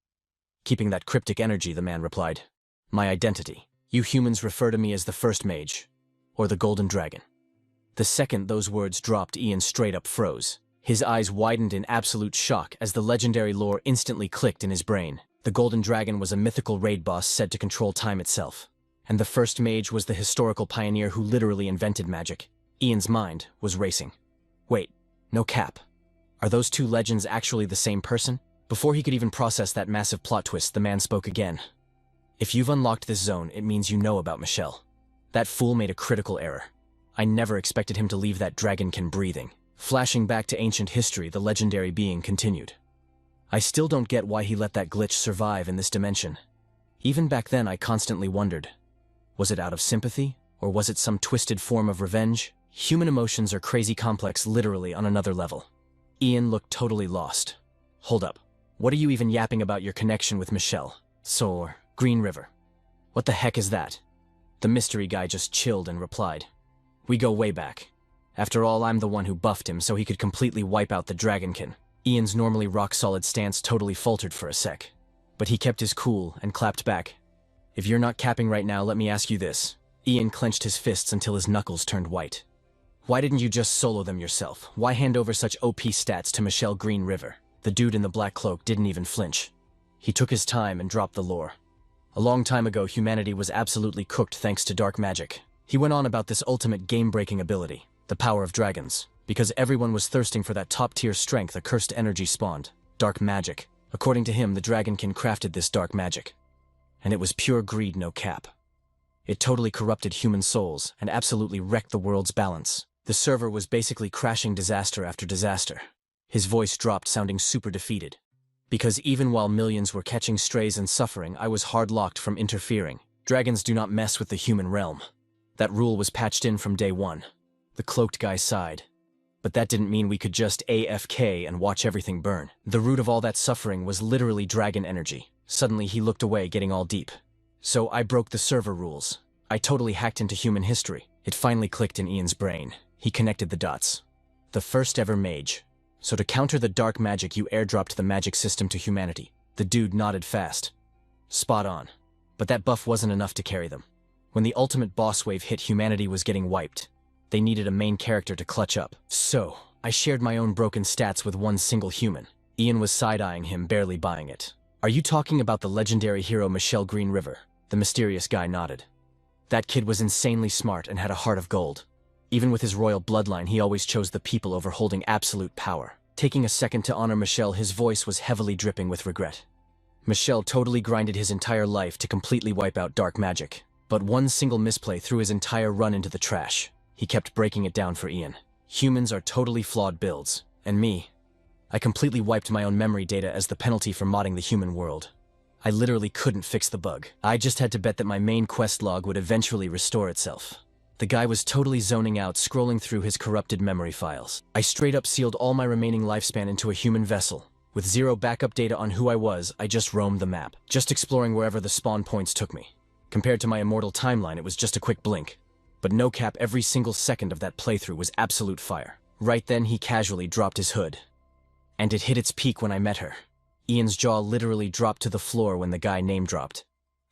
Keeping that cryptic energy, the man replied, "My identity. You humans refer to me as the First Mage, or the Golden Dragon." The second those words dropped, Ian straight up froze. His eyes widened in absolute shock as the legendary lore instantly clicked in his brain. The Golden Dragon was a mythical raid boss said to control time itself, and the First Mage was the historical pioneer who literally invented magic. Ian's mind was racing. Wait, no cap. Are those two legends actually the same person? Before he could even process that massive plot twist, the man spoke again. "If you've unlocked this zone, it means you know about Michelle. That fool made a critical error. I never expected him to leave that dragonkin breathing." Flashing back to ancient history, the legendary being continued. "I still don't get why he let that glitch survive in this dimension. Even back then, I constantly wondered, was it out of sympathy, or was it some twisted form of revenge? Human emotions are crazy complex, literally on another level." Ian looked totally lost. "Hold up. What are you even yapping about your connection with Michelle? Or Green River? What the heck is that?" The mystery guy just chilled and replied, "We go way back. After all, I'm the one who buffed him so he could completely wipe out the dragonkin." Ian's normally rock-solid stance totally faltered for a sec, but he kept his cool and clapped back. "If you're not capping right now, let me ask you this." Ian clenched his fists until his knuckles turned white. "Why didn't you just solo them yourself? Why hand over such OP stats to Michelle Green River?" The dude in the black cloak didn't even flinch. He took his time and dropped the lore. "A long time ago, humanity was absolutely cooked thanks to dark magic." He went on about this ultimate game-breaking ability, the power of dragons. Because everyone was thirsting for that top-tier strength, a cursed energy spawned, dark magic. According to him, the dragonkin crafted this dark magic. And it was pure greed, no cap. It totally corrupted human souls and absolutely wrecked the world's balance. The server was basically crashing disaster after disaster. His voice dropped, sounding super defeated. "Because even while millions were catching strays and suffering, I was hard-locked from interfering. Dragons do not mess with the human realm. That rule was patched in from day one." The cloaked guy sighed. But that didn't mean we could just AFK and watch everything burn. The root of all that suffering was literally dragon energy. Suddenly he looked away, getting all deep. So I broke the server rules. I totally hacked into human history. It finally clicked in Ian's brain. He connected the dots. The first ever mage. So to counter the dark magic, you airdropped the magic system to humanity. The dude nodded fast. Spot on. But that buff wasn't enough to carry them. When the ultimate boss wave hit, humanity was getting wiped. They needed a main character to clutch up. So, I shared my own broken stats with one single human. Ian was side-eyeing him, barely buying it. Are you talking about the legendary hero Michelle Green River? The mysterious guy nodded. That kid was insanely smart and had a heart of gold. Even with his royal bloodline, he always chose the people over holding absolute power. Taking a second to honor Michelle, his voice was heavily dripping with regret. Michelle totally grinded his entire life to completely wipe out dark magic. But one single misplay threw his entire run into the trash. He kept breaking it down for Ian. Humans are totally flawed builds. And me, I completely wiped my own memory data as the penalty for modding the human world. I literally couldn't fix the bug. I just had to bet that my main quest log would eventually restore itself. The guy was totally zoning out, scrolling through his corrupted memory files. I straight up sealed all my remaining lifespan into a human vessel. With zero backup data on who I was, I just roamed the map, just exploring wherever the spawn points took me. Compared to my immortal timeline, it was just a quick blink. But no cap, every single second of that playthrough was absolute fire. Right then, he casually dropped his hood. And it hit its peak when I met her. Ian's jaw literally dropped to the floor when the guy name-dropped.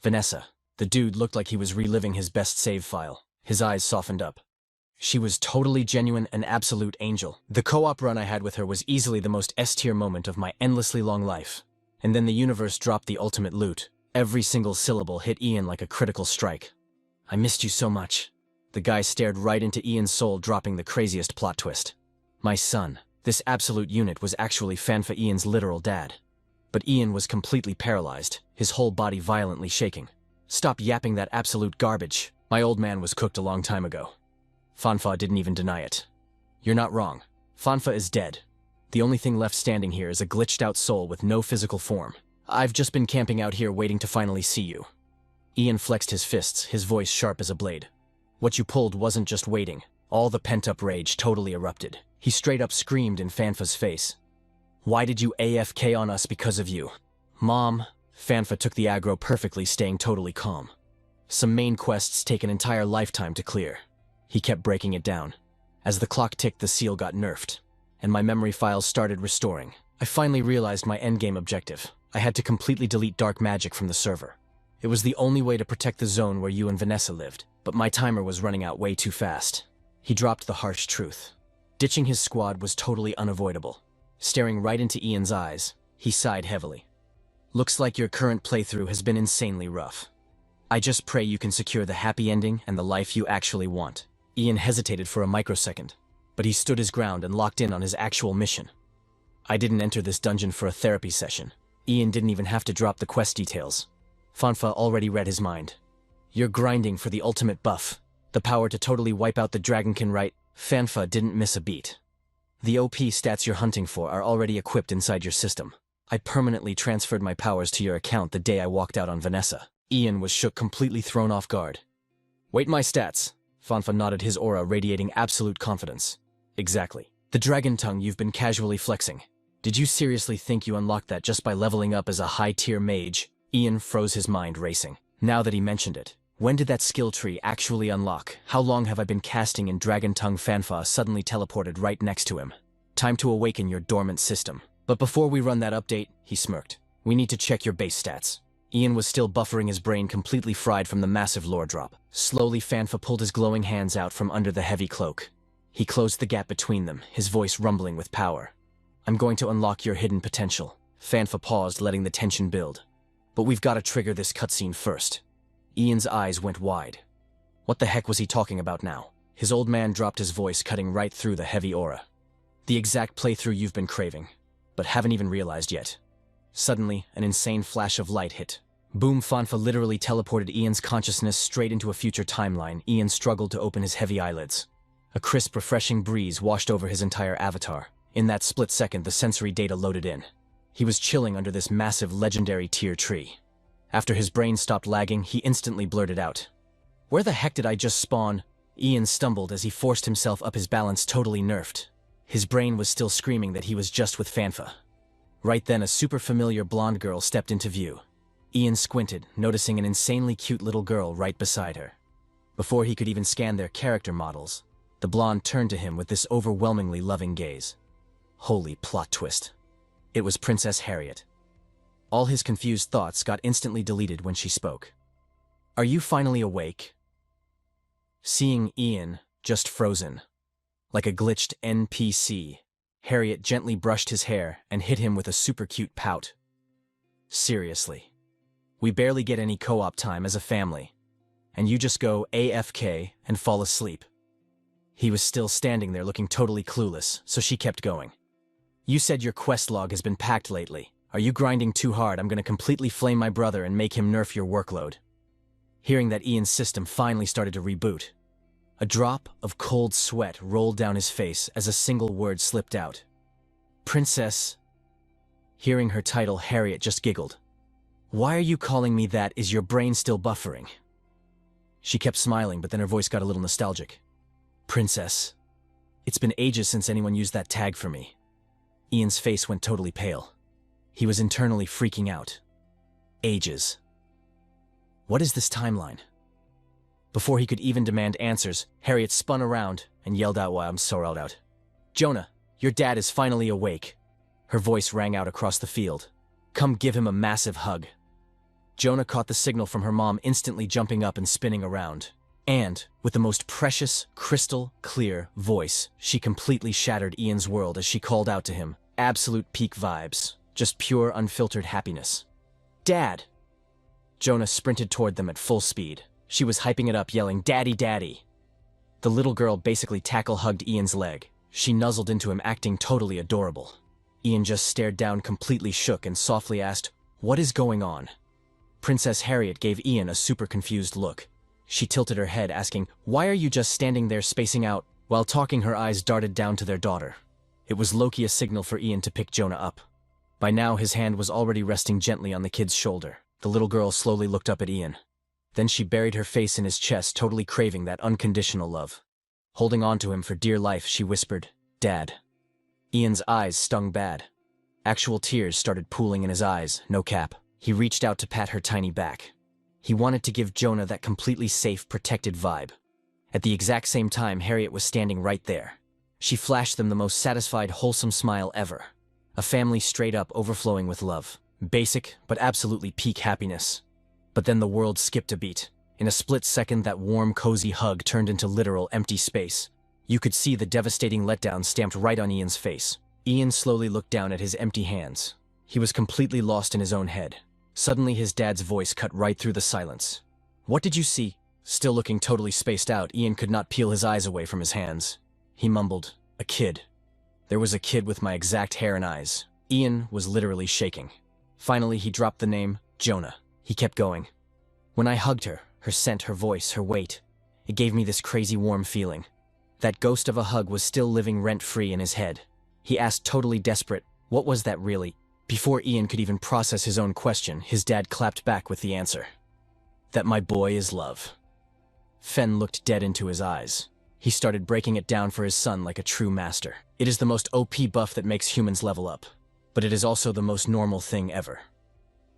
Vanessa. The dude looked like he was reliving his best save file. His eyes softened up. She was totally genuine, an absolute angel. The co-op run I had with her was easily the most S-tier moment of my endlessly long life. And then the universe dropped the ultimate loot. Every single syllable hit Ian like a critical strike. I missed you so much. The guy stared right into Ian's soul, dropping the craziest plot twist. My son. This absolute unit was actually Fanfa, Ian's literal dad. But Ian was completely paralyzed, his whole body violently shaking. Stop yapping that absolute garbage. My old man was cooked a long time ago. Fanfa didn't even deny it. You're not wrong. Fanfa is dead. The only thing left standing here is a glitched-out soul with no physical form. I've just been camping out here waiting to finally see you. Ian flexed his fists, his voice sharp as a blade. What you pulled wasn't just waiting. All the pent-up rage totally erupted. He straight up screamed in Fanfa's face. Why did you AFK on us because of you? Mom. Fanfa took the aggro perfectly, staying totally calm. Some main quests take an entire lifetime to clear. He kept breaking it down. As the clock ticked, the seal got nerfed, and my memory files started restoring. I finally realized my endgame objective. I had to completely delete dark magic from the server. It was the only way to protect the zone where you and Vanessa lived, but my timer was running out way too fast. He dropped the harsh truth. Ditching his squad was totally unavoidable. Staring right into Ian's eyes, he sighed heavily. Looks like your current playthrough has been insanely rough. I just pray you can secure the happy ending and the life you actually want. Ian hesitated for a microsecond, but he stood his ground and locked in on his actual mission. I didn't enter this dungeon for a therapy session. Ian didn't even have to drop the quest details. Fanfa already read his mind. You're grinding for the ultimate buff. The power to totally wipe out the dragonkin, right? Fanfa didn't miss a beat. The OP stats you're hunting for are already equipped inside your system. I permanently transferred my powers to your account the day I walked out on Vanessa. Ian was shook, completely thrown off guard. Wait, my stats. Fanfa nodded, his aura radiating absolute confidence. Exactly. The dragon tongue you've been casually flexing. Did you seriously think you unlocked that just by leveling up as a high-tier mage? Ian froze, his mind racing. Now that he mentioned it, when did that skill tree actually unlock? How long have I been casting in dragon tongue? Fanfa suddenly teleported right next to him. Time to awaken your dormant system. But before we run that update, he smirked. We need to check your base stats. Ian was still buffering, his brain completely fried from the massive lore drop. Slowly, Fanfa pulled his glowing hands out from under the heavy cloak. He closed the gap between them, his voice rumbling with power. I'm going to unlock your hidden potential. Fanfa paused, letting the tension build. But we've got to trigger this cutscene first. Ian's eyes went wide. What the heck was he talking about now? His old man dropped his voice, cutting right through the heavy aura. The exact playthrough you've been craving, but haven't even realized yet. Suddenly, an insane flash of light hit. Boom! Fanfa literally teleported Ian's consciousness straight into a future timeline. Ian struggled to open his heavy eyelids. A crisp, refreshing breeze washed over his entire avatar. In that split second, the sensory data loaded in. He was chilling under this massive legendary tier tree. After his brain stopped lagging, he instantly blurted out. Where the heck did I just spawn? Ian stumbled as he forced himself up, his balance totally nerfed. His brain was still screaming that he was just with Fanfa. Right then, a super familiar blonde girl stepped into view. Ian squinted, noticing an insanely cute little girl right beside her. Before he could even scan their character models, the blonde turned to him with this overwhelmingly loving gaze. Holy plot twist. It was Princess Harriet. All his confused thoughts got instantly deleted when she spoke. "Are you finally awake?" Seeing Ian, just frozen. Like a glitched NPC, Harriet gently brushed his hair and hit him with a super cute pout. "Seriously. We barely get any co-op time as a family, and you just go AFK and fall asleep." He was still standing there looking totally clueless, so she kept going. "You said your quest log has been packed lately. Are you grinding too hard? I'm gonna completely flame my brother and make him nerf your workload." Hearing that, Ian's system finally started to reboot. A drop of cold sweat rolled down his face as a single word slipped out. "Princess." Hearing her title, Harriet just giggled. "Why are you calling me that? Is your brain still buffering?" She kept smiling, but then her voice got a little nostalgic. "Princess. It's been ages since anyone used that tag for me." Ian's face went totally pale. He was internally freaking out. Ages. What is this timeline? Before he could even demand answers, Harriet spun around and yelled out while I'm sorrowed out. "Jonah, your dad is finally awake." Her voice rang out across the field. "Come give him a massive hug." Jonah caught the signal from her mom, instantly jumping up and spinning around. And, with the most precious, crystal clear voice, she completely shattered Ian's world as she called out to him. Absolute peak vibes. Just pure, unfiltered happiness. "Dad!" Jonah sprinted toward them at full speed. She was hyping it up, yelling, "Daddy, Daddy!" The little girl basically tackle-hugged Ian's leg. She nuzzled into him, acting totally adorable. Ian just stared down, completely shook, and softly asked, "What is going on?" Princess Harriet gave Ian a super confused look. She tilted her head, asking, "Why are you just standing there spacing out?" While talking, her eyes darted down to their daughter. It was low-key a signal for Ian to pick Jonah up. By now, his hand was already resting gently on the kid's shoulder. The little girl slowly looked up at Ian. Then she buried her face in his chest, totally craving that unconditional love. Holding on to him for dear life, she whispered, "Dad." Ian's eyes stung bad. Actual tears started pooling in his eyes, no cap. He reached out to pat her tiny back. He wanted to give Jonah that completely safe, protected vibe. At the exact same time, Harriet was standing right there. She flashed them the most satisfied, wholesome smile ever. A family straight up overflowing with love. Basic, but absolutely peak happiness. But then the world skipped a beat. In a split second, that warm, cozy hug turned into literal empty space. You could see the devastating letdown stamped right on Ian's face. Ian slowly looked down at his empty hands. He was completely lost in his own head. Suddenly, his dad's voice cut right through the silence. "What did you see?" Still looking totally spaced out, Ian could not peel his eyes away from his hands. He mumbled, "A kid. There was a kid with my exact hair and eyes." Ian was literally shaking. Finally, he dropped the name, Jonah. He kept going. "When I hugged her, her scent, her voice, her weight, it gave me this crazy warm feeling. That ghost of a hug was still living rent-free in his head." He asked, totally desperate, "What was that really?" Before Ian could even process his own question, his dad clapped back with the answer. "That my boy is love." Fen looked dead into his eyes. He started breaking it down for his son like a true master. It is the most OP buff that makes humans level up, but it is also the most normal thing ever.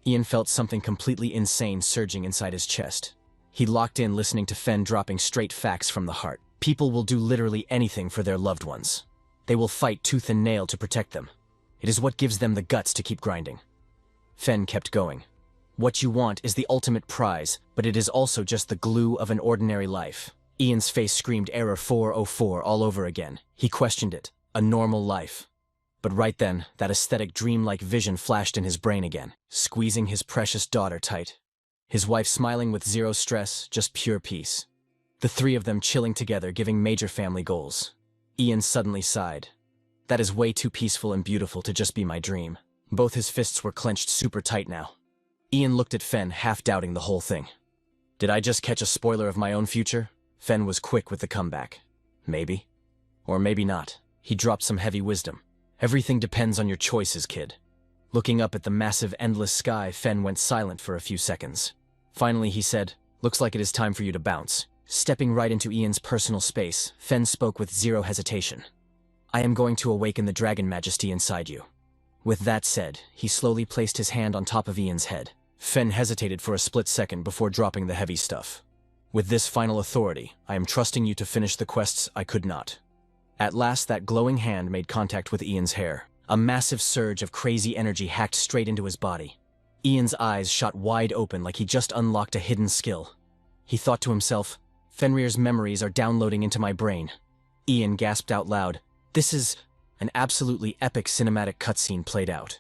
Ian felt something completely insane surging inside his chest. He locked in, listening to Fen dropping straight facts from the heart. People will do literally anything for their loved ones. They will fight tooth and nail to protect them. It is what gives them the guts to keep grinding. Fen kept going. "What you want is the ultimate prize, but it is also just the glue of an ordinary life." Ian's face screamed error 404 all over again. He questioned it. A normal life. But right then, that aesthetic dreamlike vision flashed in his brain again, squeezing his precious daughter tight. His wife smiling with zero stress, just pure peace. The three of them chilling together, giving major family goals. Ian suddenly sighed. That is way too peaceful and beautiful to just be my dream. Both his fists were clenched super tight now. Ian looked at Fen, half doubting the whole thing. Did I just catch a spoiler of my own future? Fen was quick with the comeback. Maybe. Or maybe not. He dropped some heavy wisdom. Everything depends on your choices, kid. Looking up at the massive, endless sky, Fen went silent for a few seconds. Finally, he said, "Looks like it is time for you to bounce." Stepping right into Ian's personal space, Fen spoke with zero hesitation. I am going to awaken the dragon majesty inside you. With that said, he slowly placed his hand on top of Ian's head. Fen hesitated for a split second before dropping the heavy stuff. With this final authority, I am trusting you to finish the quests I could not. At last, that glowing hand made contact with Ian's hair. A massive surge of crazy energy hacked straight into his body. Ian's eyes shot wide open like he just unlocked a hidden skill. He thought to himself, Fenrir's memories are downloading into my brain. Ian gasped out loud. This is... An absolutely epic cinematic cutscene played out.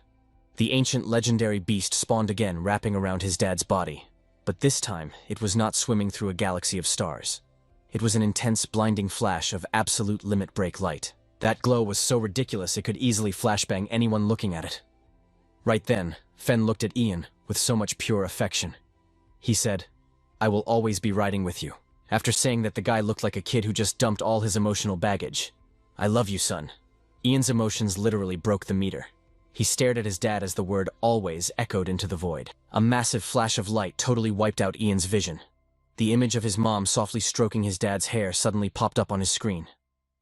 The ancient legendary beast spawned again, wrapping around his dad's body. But this time, it was not swimming through a galaxy of stars. It was an intense, blinding flash of absolute limit break light. That glow was so ridiculous it could easily flashbang anyone looking at it. Right then, Fen looked at Ian with so much pure affection. He said, I will always be riding with you. After saying that, the guy looked like a kid who just dumped all his emotional baggage. I love you, son. Ian's emotions literally broke the meter. He stared at his dad as the word always echoed into the void. A massive flash of light totally wiped out Ian's vision. The image of his mom softly stroking his dad's hair suddenly popped up on his screen.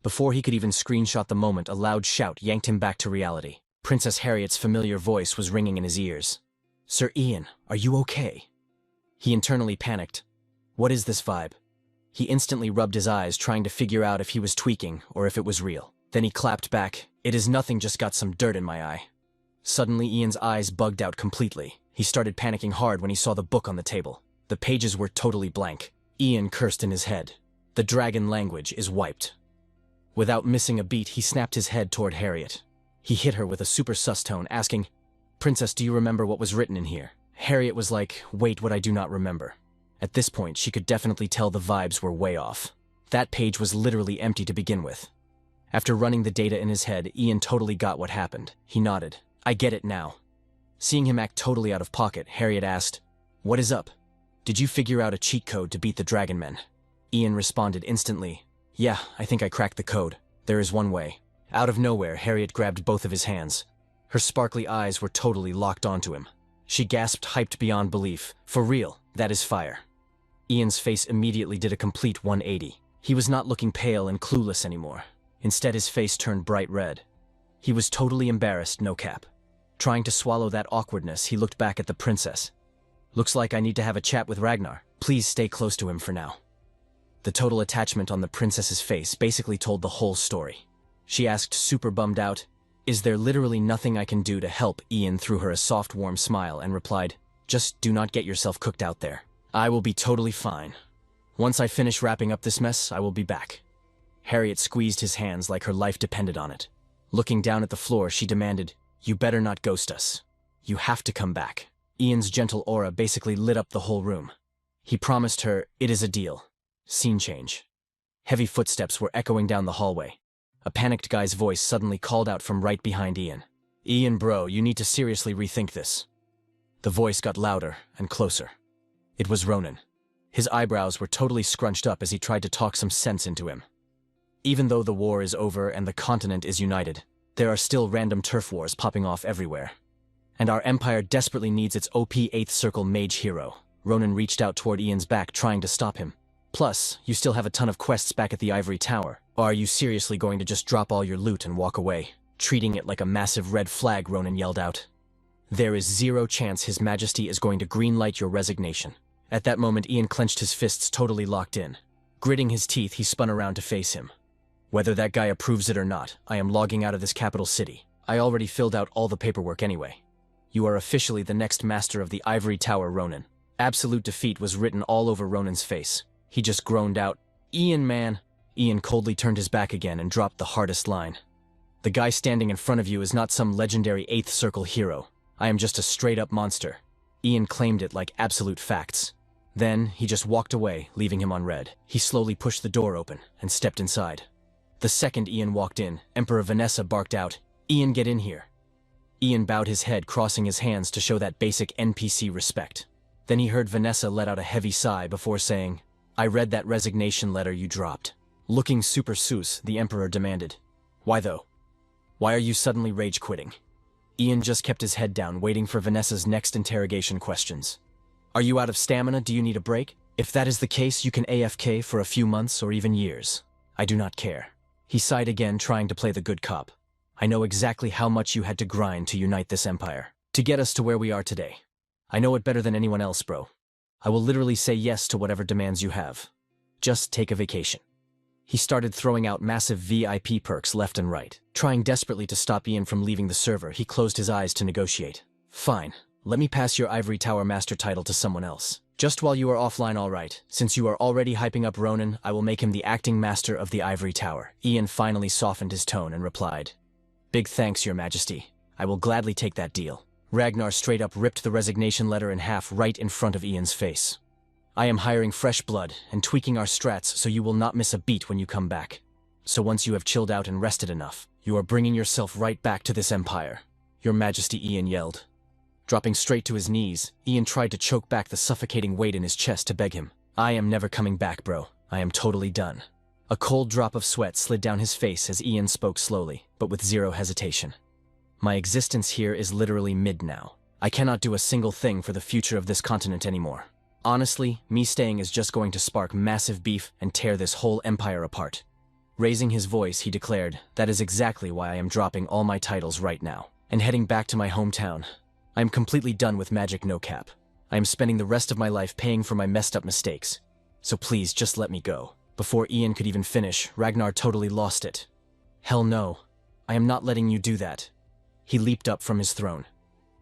Before he could even screenshot the moment, a loud shout yanked him back to reality. Princess Harriet's familiar voice was ringing in his ears. Sir Ian, are you okay? He internally panicked. What is this vibe? He instantly rubbed his eyes, trying to figure out if he was tweaking or if it was real. Then he clapped back, It is nothing, just got some dirt in my eye. Suddenly, Ian's eyes bugged out completely. He started panicking hard when he saw the book on the table. The pages were totally blank. Ian cursed in his head. The dragon language is wiped. Without missing a beat, he snapped his head toward Harriet. He hit her with a super sus tone, asking, Princess, do you remember what was written in here? Harriet was like, wait, what? I do not remember. At this point, she could definitely tell the vibes were way off. That page was literally empty to begin with. After running the data in his head, Ian totally got what happened. He nodded. I get it now. Seeing him act totally out of pocket, Harriet asked, What is up? Did you figure out a cheat code to beat the dragon men? Ian responded instantly, Yeah, I think I cracked the code. There is one way. Out of nowhere, Harriet grabbed both of his hands. Her sparkly eyes were totally locked onto him. She gasped, hyped beyond belief. For real, that is fire. Ian's face immediately did a complete 180. He was not looking pale and clueless anymore. Instead, his face turned bright red. He was totally embarrassed, no cap. Trying to swallow that awkwardness, he looked back at the princess. Looks like I need to have a chat with Ragnar. Please stay close to him for now. The total attachment on the princess's face basically told the whole story. She asked, super bummed out, Is there literally nothing I can do to help? Ian threw her a soft, warm smile and replied, Just do not get yourself cooked out there. I will be totally fine. Once I finish wrapping up this mess, I will be back. Harriet squeezed his hands like her life depended on it. Looking down at the floor, she demanded, You better not ghost us. You have to come back. Ian's gentle aura basically lit up the whole room. He promised her, It is a deal. Scene change. Heavy footsteps were echoing down the hallway. A panicked guy's voice suddenly called out from right behind Ian. Ian, bro, you need to seriously rethink this. The voice got louder and closer. It was Ronan. His eyebrows were totally scrunched up as he tried to talk some sense into him. Even though the war is over and the continent is united, there are still random turf wars popping off everywhere. And our empire desperately needs its OP 8th Circle Mage hero. Ronan reached out toward Ian's back, trying to stop him. Plus, you still have a ton of quests back at the Ivory Tower. Or are you seriously going to just drop all your loot and walk away? Treating it like a massive red flag, Ronan yelled out. There is zero chance His Majesty is going to greenlight your resignation. At that moment, Ian clenched his fists, totally locked in. Gritting his teeth, he spun around to face him. Whether that guy approves it or not, I am logging out of this capital city. I already filled out all the paperwork anyway. You are officially the next master of the Ivory Tower, Ronan. Absolute defeat was written all over Ronan's face. He just groaned out, Ian, man. Ian coldly turned his back again and dropped the hardest line. The guy standing in front of you is not some legendary 8th Circle hero. I am just a straight-up monster. Ian claimed it like absolute facts. Then, he just walked away, leaving him on red. He slowly pushed the door open and stepped inside. The second Ian walked in, Emperor Vanessa barked out, Ian, get in here. Ian bowed his head, crossing his hands to show that basic NPC respect. Then he heard Vanessa let out a heavy sigh before saying, I read that resignation letter you dropped. Looking super sus, the Emperor demanded, Why though? Why are you suddenly rage quitting? Ian just kept his head down, waiting for Vanessa's next interrogation questions. Are you out of stamina? Do you need a break? If that is the case, you can AFK for a few months or even years. I do not care. He sighed again, trying to play the good cop. I know exactly how much you had to grind to unite this empire, to get us to where we are today. I know it better than anyone else, bro. I will literally say yes to whatever demands you have. Just take a vacation. He started throwing out massive VIP perks left and right. Trying desperately to stop Ian from leaving the server, he closed his eyes to negotiate. Fine, let me pass your Ivory Tower master title to someone else. Just while you are offline, all right. Since you are already hyping up Ronan, I will make him the acting master of the Ivory Tower. Ian finally softened his tone and replied, Big thanks, your majesty. I will gladly take that deal. Ragnar straight up ripped the resignation letter in half right in front of Ian's face. I am hiring fresh blood and tweaking our strats so you will not miss a beat when you come back. So once you have chilled out and rested enough, you are bringing yourself right back to this empire. Your majesty, Ian yelled. Dropping straight to his knees, Ian tried to choke back the suffocating weight in his chest to beg him. I am never coming back, bro. I am totally done. A cold drop of sweat slid down his face as Ian spoke slowly, but with zero hesitation. My existence here is literally mid now. I cannot do a single thing for the future of this continent anymore. Honestly, me staying is just going to spark massive beef and tear this whole empire apart. Raising his voice, he declared, that is exactly why I am dropping all my titles right now and heading back to my hometown. I am completely done with magic no cap. I am spending the rest of my life paying for my messed up mistakes. So please just let me go. Before Ian could even finish, Ragnar totally lost it. Hell no. I am not letting you do that. He leaped up from his throne,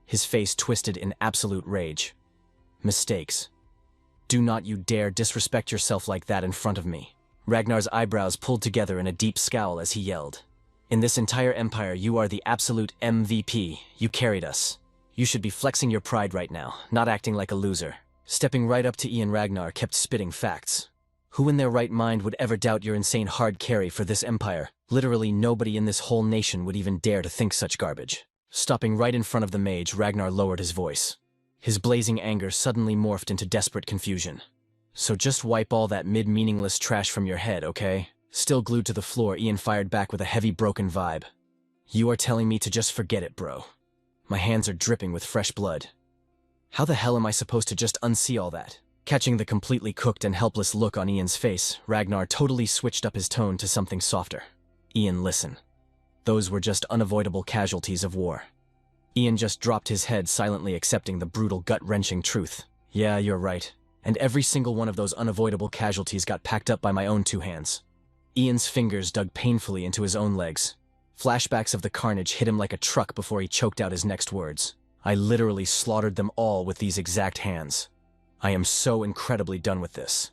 his face twisted in absolute rage. Mistakes. Do not you dare disrespect yourself like that in front of me. Ragnar's eyebrows pulled together in a deep scowl as he yelled. In this entire empire, you are the absolute MVP. You carried us. You should be flexing your pride right now, not acting like a loser. Stepping right up to Ian, Ragnar kept spitting facts. Who in their right mind would ever doubt your insane hard carry for this empire? Literally nobody in this whole nation would even dare to think such garbage. Stopping right in front of the mage, Ragnar lowered his voice. His blazing anger suddenly morphed into desperate confusion. So just wipe all that mid-meaningless trash from your head, okay? Still glued to the floor, Ian fired back with a heavy broken vibe. You are telling me to just forget it, bro. My hands are dripping with fresh blood. How the hell am I supposed to just unsee all that? Catching the completely cooked and helpless look on Ian's face, Ragnar totally switched up his tone to something softer. Ian, listen. Those were just unavoidable casualties of war. Ian just dropped his head, silently accepting the brutal, gut-wrenching truth. Yeah, you're right. And every single one of those unavoidable casualties got packed up by my own two hands. Ian's fingers dug painfully into his own legs. Flashbacks of the carnage hit him like a truck before he choked out his next words. I literally slaughtered them all with these exact hands. I am so incredibly done with this.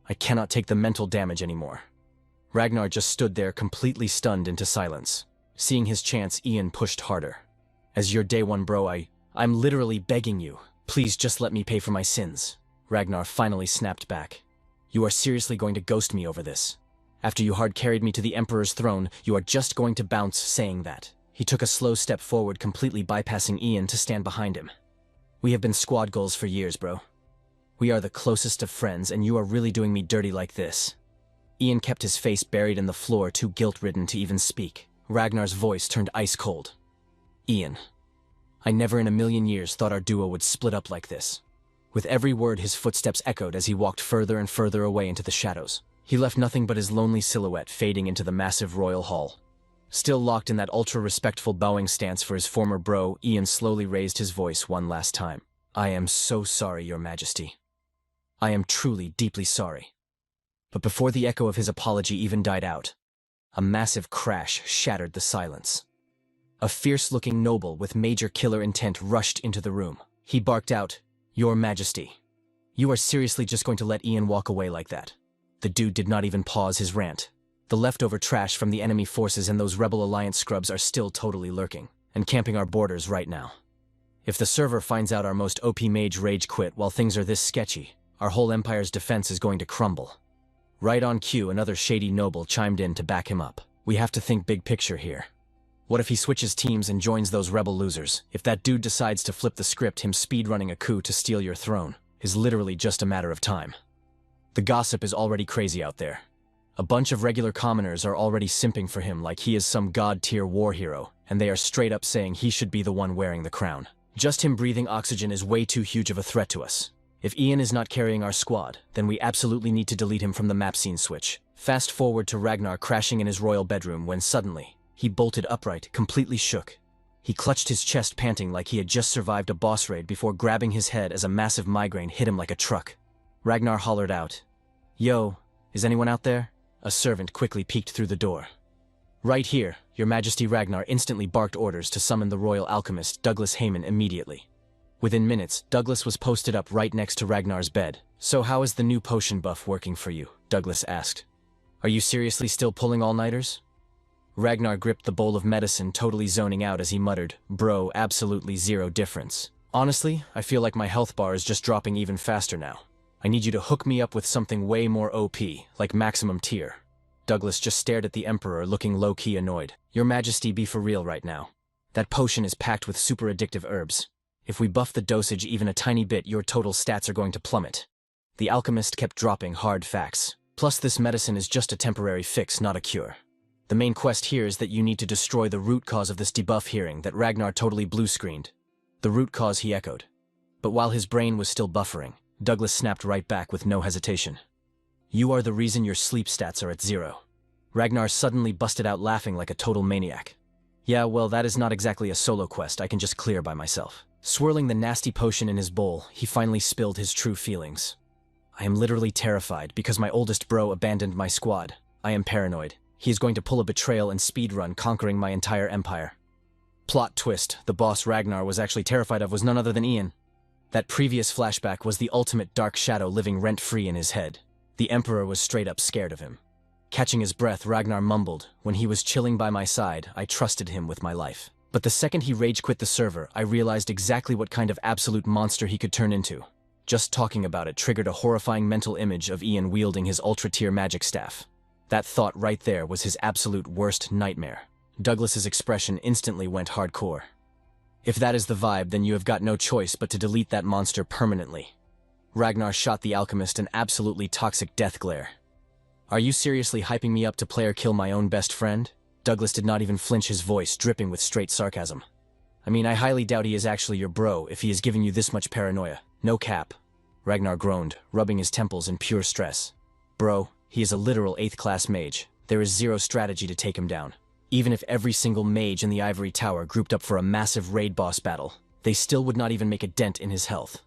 I cannot take the mental damage anymore. Ragnar just stood there, completely stunned into silence. Seeing his chance, Ian pushed harder. As your day one bro, I'm literally begging you. Please just let me pay for my sins. Ragnar finally snapped back. You are seriously going to ghost me over this? After you hard carried me to the Emperor's throne, you are just going to bounce saying that. He took a slow step forward, completely bypassing Ian to stand behind him. We have been squad goals for years, bro. We are the closest of friends, and you are really doing me dirty like this. Ian kept his face buried in the floor, too guilt-ridden to even speak. Ragnar's voice turned ice cold. Ian, I never in a million years thought our duo would split up like this. With every word, his footsteps echoed as he walked further and further away into the shadows. He left nothing but his lonely silhouette fading into the massive royal hall. Still locked in that ultra-respectful bowing stance for his former bro, Ian slowly raised his voice one last time. I am so sorry, your majesty. I am truly, deeply sorry. But before the echo of his apology even died out, a massive crash shattered the silence. A fierce-looking noble with major killer intent rushed into the room. He barked out, Your Majesty. You are seriously just going to let Ian walk away like that? The dude did not even pause his rant. The leftover trash from the enemy forces and those Rebel Alliance scrubs are still totally lurking and camping our borders right now. If the server finds out our most OP mage rage quit while things are this sketchy, our whole empire's defense is going to crumble. Right on cue, another shady noble chimed in to back him up. We have to think big picture here. What if he switches teams and joins those rebel losers? If that dude decides to flip the script, him speedrunning a coup to steal your throne is literally just a matter of time. The gossip is already crazy out there. A bunch of regular commoners are already simping for him like he is some god-tier war hero, and they are straight up saying he should be the one wearing the crown. Just him breathing oxygen is way too huge of a threat to us. If Ian is not carrying our squad, then we absolutely need to delete him from the map scene switch. Fast forward to Ragnar crashing in his royal bedroom when suddenly, he bolted upright, completely shook. He clutched his chest panting like he had just survived a boss raid before grabbing his head as a massive migraine hit him like a truck. Ragnar hollered out, "Yo, is anyone out there?" A servant quickly peeked through the door. "Right here, Your Majesty." Ragnar instantly barked orders to summon the royal alchemist Douglas Hayden immediately. Within minutes, Douglas was posted up right next to Ragnar's bed. "So how is the new potion buff working for you?" Douglas asked. "Are you seriously still pulling all-nighters?" Ragnar gripped the bowl of medicine, totally zoning out as he muttered, "Bro, absolutely zero difference. Honestly, I feel like my health bar is just dropping even faster now. I need you to hook me up with something way more OP, like maximum tier." Douglas just stared at the Emperor, looking low-key annoyed. "Your Majesty, be for real right now. That potion is packed with super addictive herbs. If we buff the dosage even a tiny bit, your total stats are going to plummet." The alchemist kept dropping hard facts. "Plus, this medicine is just a temporary fix, not a cure. The main quest here is that you need to destroy the root cause of this debuff." Hearing that, Ragnar totally blue-screened. "The root cause," he echoed. But while his brain was still buffering, Douglas snapped right back with no hesitation. "You are the reason your sleep stats are at 0. Ragnar suddenly busted out laughing like a total maniac. "Yeah, well, that is not exactly a solo quest I can just clear by myself." Swirling the nasty potion in his bowl, he finally spilled his true feelings. "I am literally terrified because my oldest bro abandoned my squad. I am paranoid. He is going to pull a betrayal and speedrun, conquering my entire empire." Plot twist, the boss Ragnar was actually terrified of was none other than Ian. That previous flashback was the ultimate dark shadow living rent-free in his head. The Emperor was straight up scared of him. Catching his breath, Ragnar mumbled, "When he was chilling by my side, I trusted him with my life. But the second he rage-quit the server, I realized exactly what kind of absolute monster he could turn into." Just talking about it triggered a horrifying mental image of Ian wielding his ultra-tier magic staff. That thought right there was his absolute worst nightmare. Douglas's expression instantly went hardcore. "If that is the vibe, then you have got no choice but to delete that monster permanently." Ragnar shot the alchemist an absolutely toxic death glare. "Are you seriously hyping me up to player kill my own best friend?" Douglas did not even flinch, his voice dripping with straight sarcasm. "I mean, I highly doubt he is actually your bro if he is giving you this much paranoia. No cap." Ragnar groaned, rubbing his temples in pure stress. "Bro, he is a literal 8th-class mage. There is zero strategy to take him down. Even if every single mage in the Ivory Tower grouped up for a massive raid boss battle, they still would not even make a dent in his health."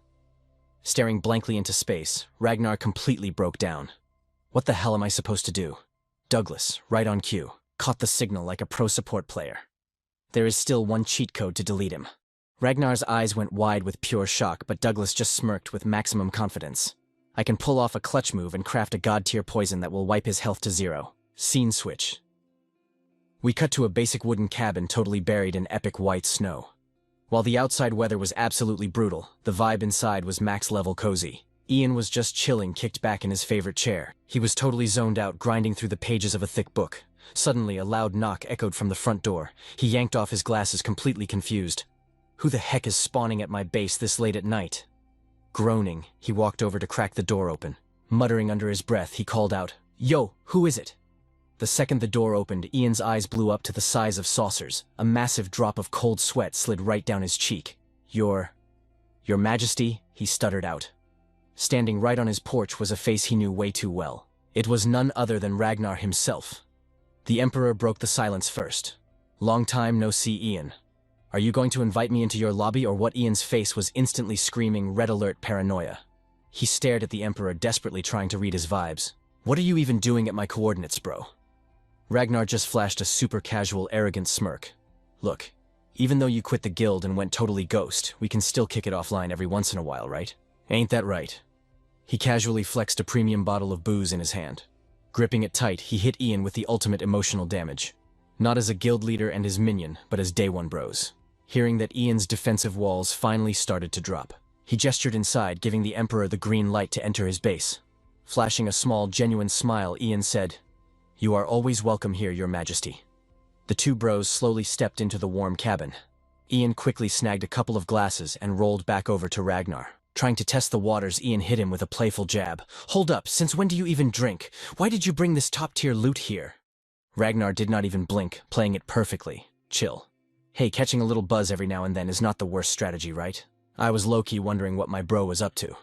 Staring blankly into space, Ragnar completely broke down. "What the hell am I supposed to do?" Douglas, right on cue, caught the signal like a pro support player. "There is still one cheat code to delete him." Ragnar's eyes went wide with pure shock, but Douglas just smirked with maximum confidence. "I can pull off a clutch move and craft a god-tier poison that will wipe his health to 0. Scene switch. We cut to a basic wooden cabin totally buried in epic white snow. While the outside weather was absolutely brutal, the vibe inside was max-level cozy. Ian was just chilling, kicked back in his favorite chair. He was totally zoned out, grinding through the pages of a thick book. Suddenly, a loud knock echoed from the front door. He yanked off his glasses, completely confused. "Who the heck is spawning at my base this late at night?" Groaning, he walked over to crack the door open. Muttering under his breath, he called out, "Yo, who is it?" The second the door opened, Ian's eyes blew up to the size of saucers. A massive drop of cold sweat slid right down his cheek. Your Majesty," he stuttered out. Standing right on his porch was a face he knew way too well. It was none other than Ragnar himself. The Emperor broke the silence first. "Long time no see, Ian. Are you going to invite me into your lobby or what?" Ian's face was instantly screaming red alert paranoia. He stared at the Emperor, desperately trying to read his vibes. "What are you even doing at my coordinates, bro?" Ragnar just flashed a super casual, arrogant smirk. "Look, even though you quit the guild and went totally ghost, we can still kick it offline every once in a while, right? Ain't that right?" He casually flexed a premium bottle of booze in his hand. Gripping it tight, he hit Ian with the ultimate emotional damage. Not as a guild leader and his minion, but as day one bros. Hearing that, Ian's defensive walls finally started to drop. He gestured inside, giving the Emperor the green light to enter his base. Flashing a small, genuine smile, Ian said, "You are always welcome here, Your Majesty." The two bros slowly stepped into the warm cabin. Ian quickly snagged a couple of glasses and rolled back over to Ragnar. Trying to test the waters, Ian hit him with a playful jab. "Hold up, since when do you even drink? Why did you bring this top-tier loot here?" Ragnar did not even blink, playing it perfectly. Chill. "Hey, catching a little buzz every now and then is not the worst strategy, right? I was low-key wondering what my bro was up to."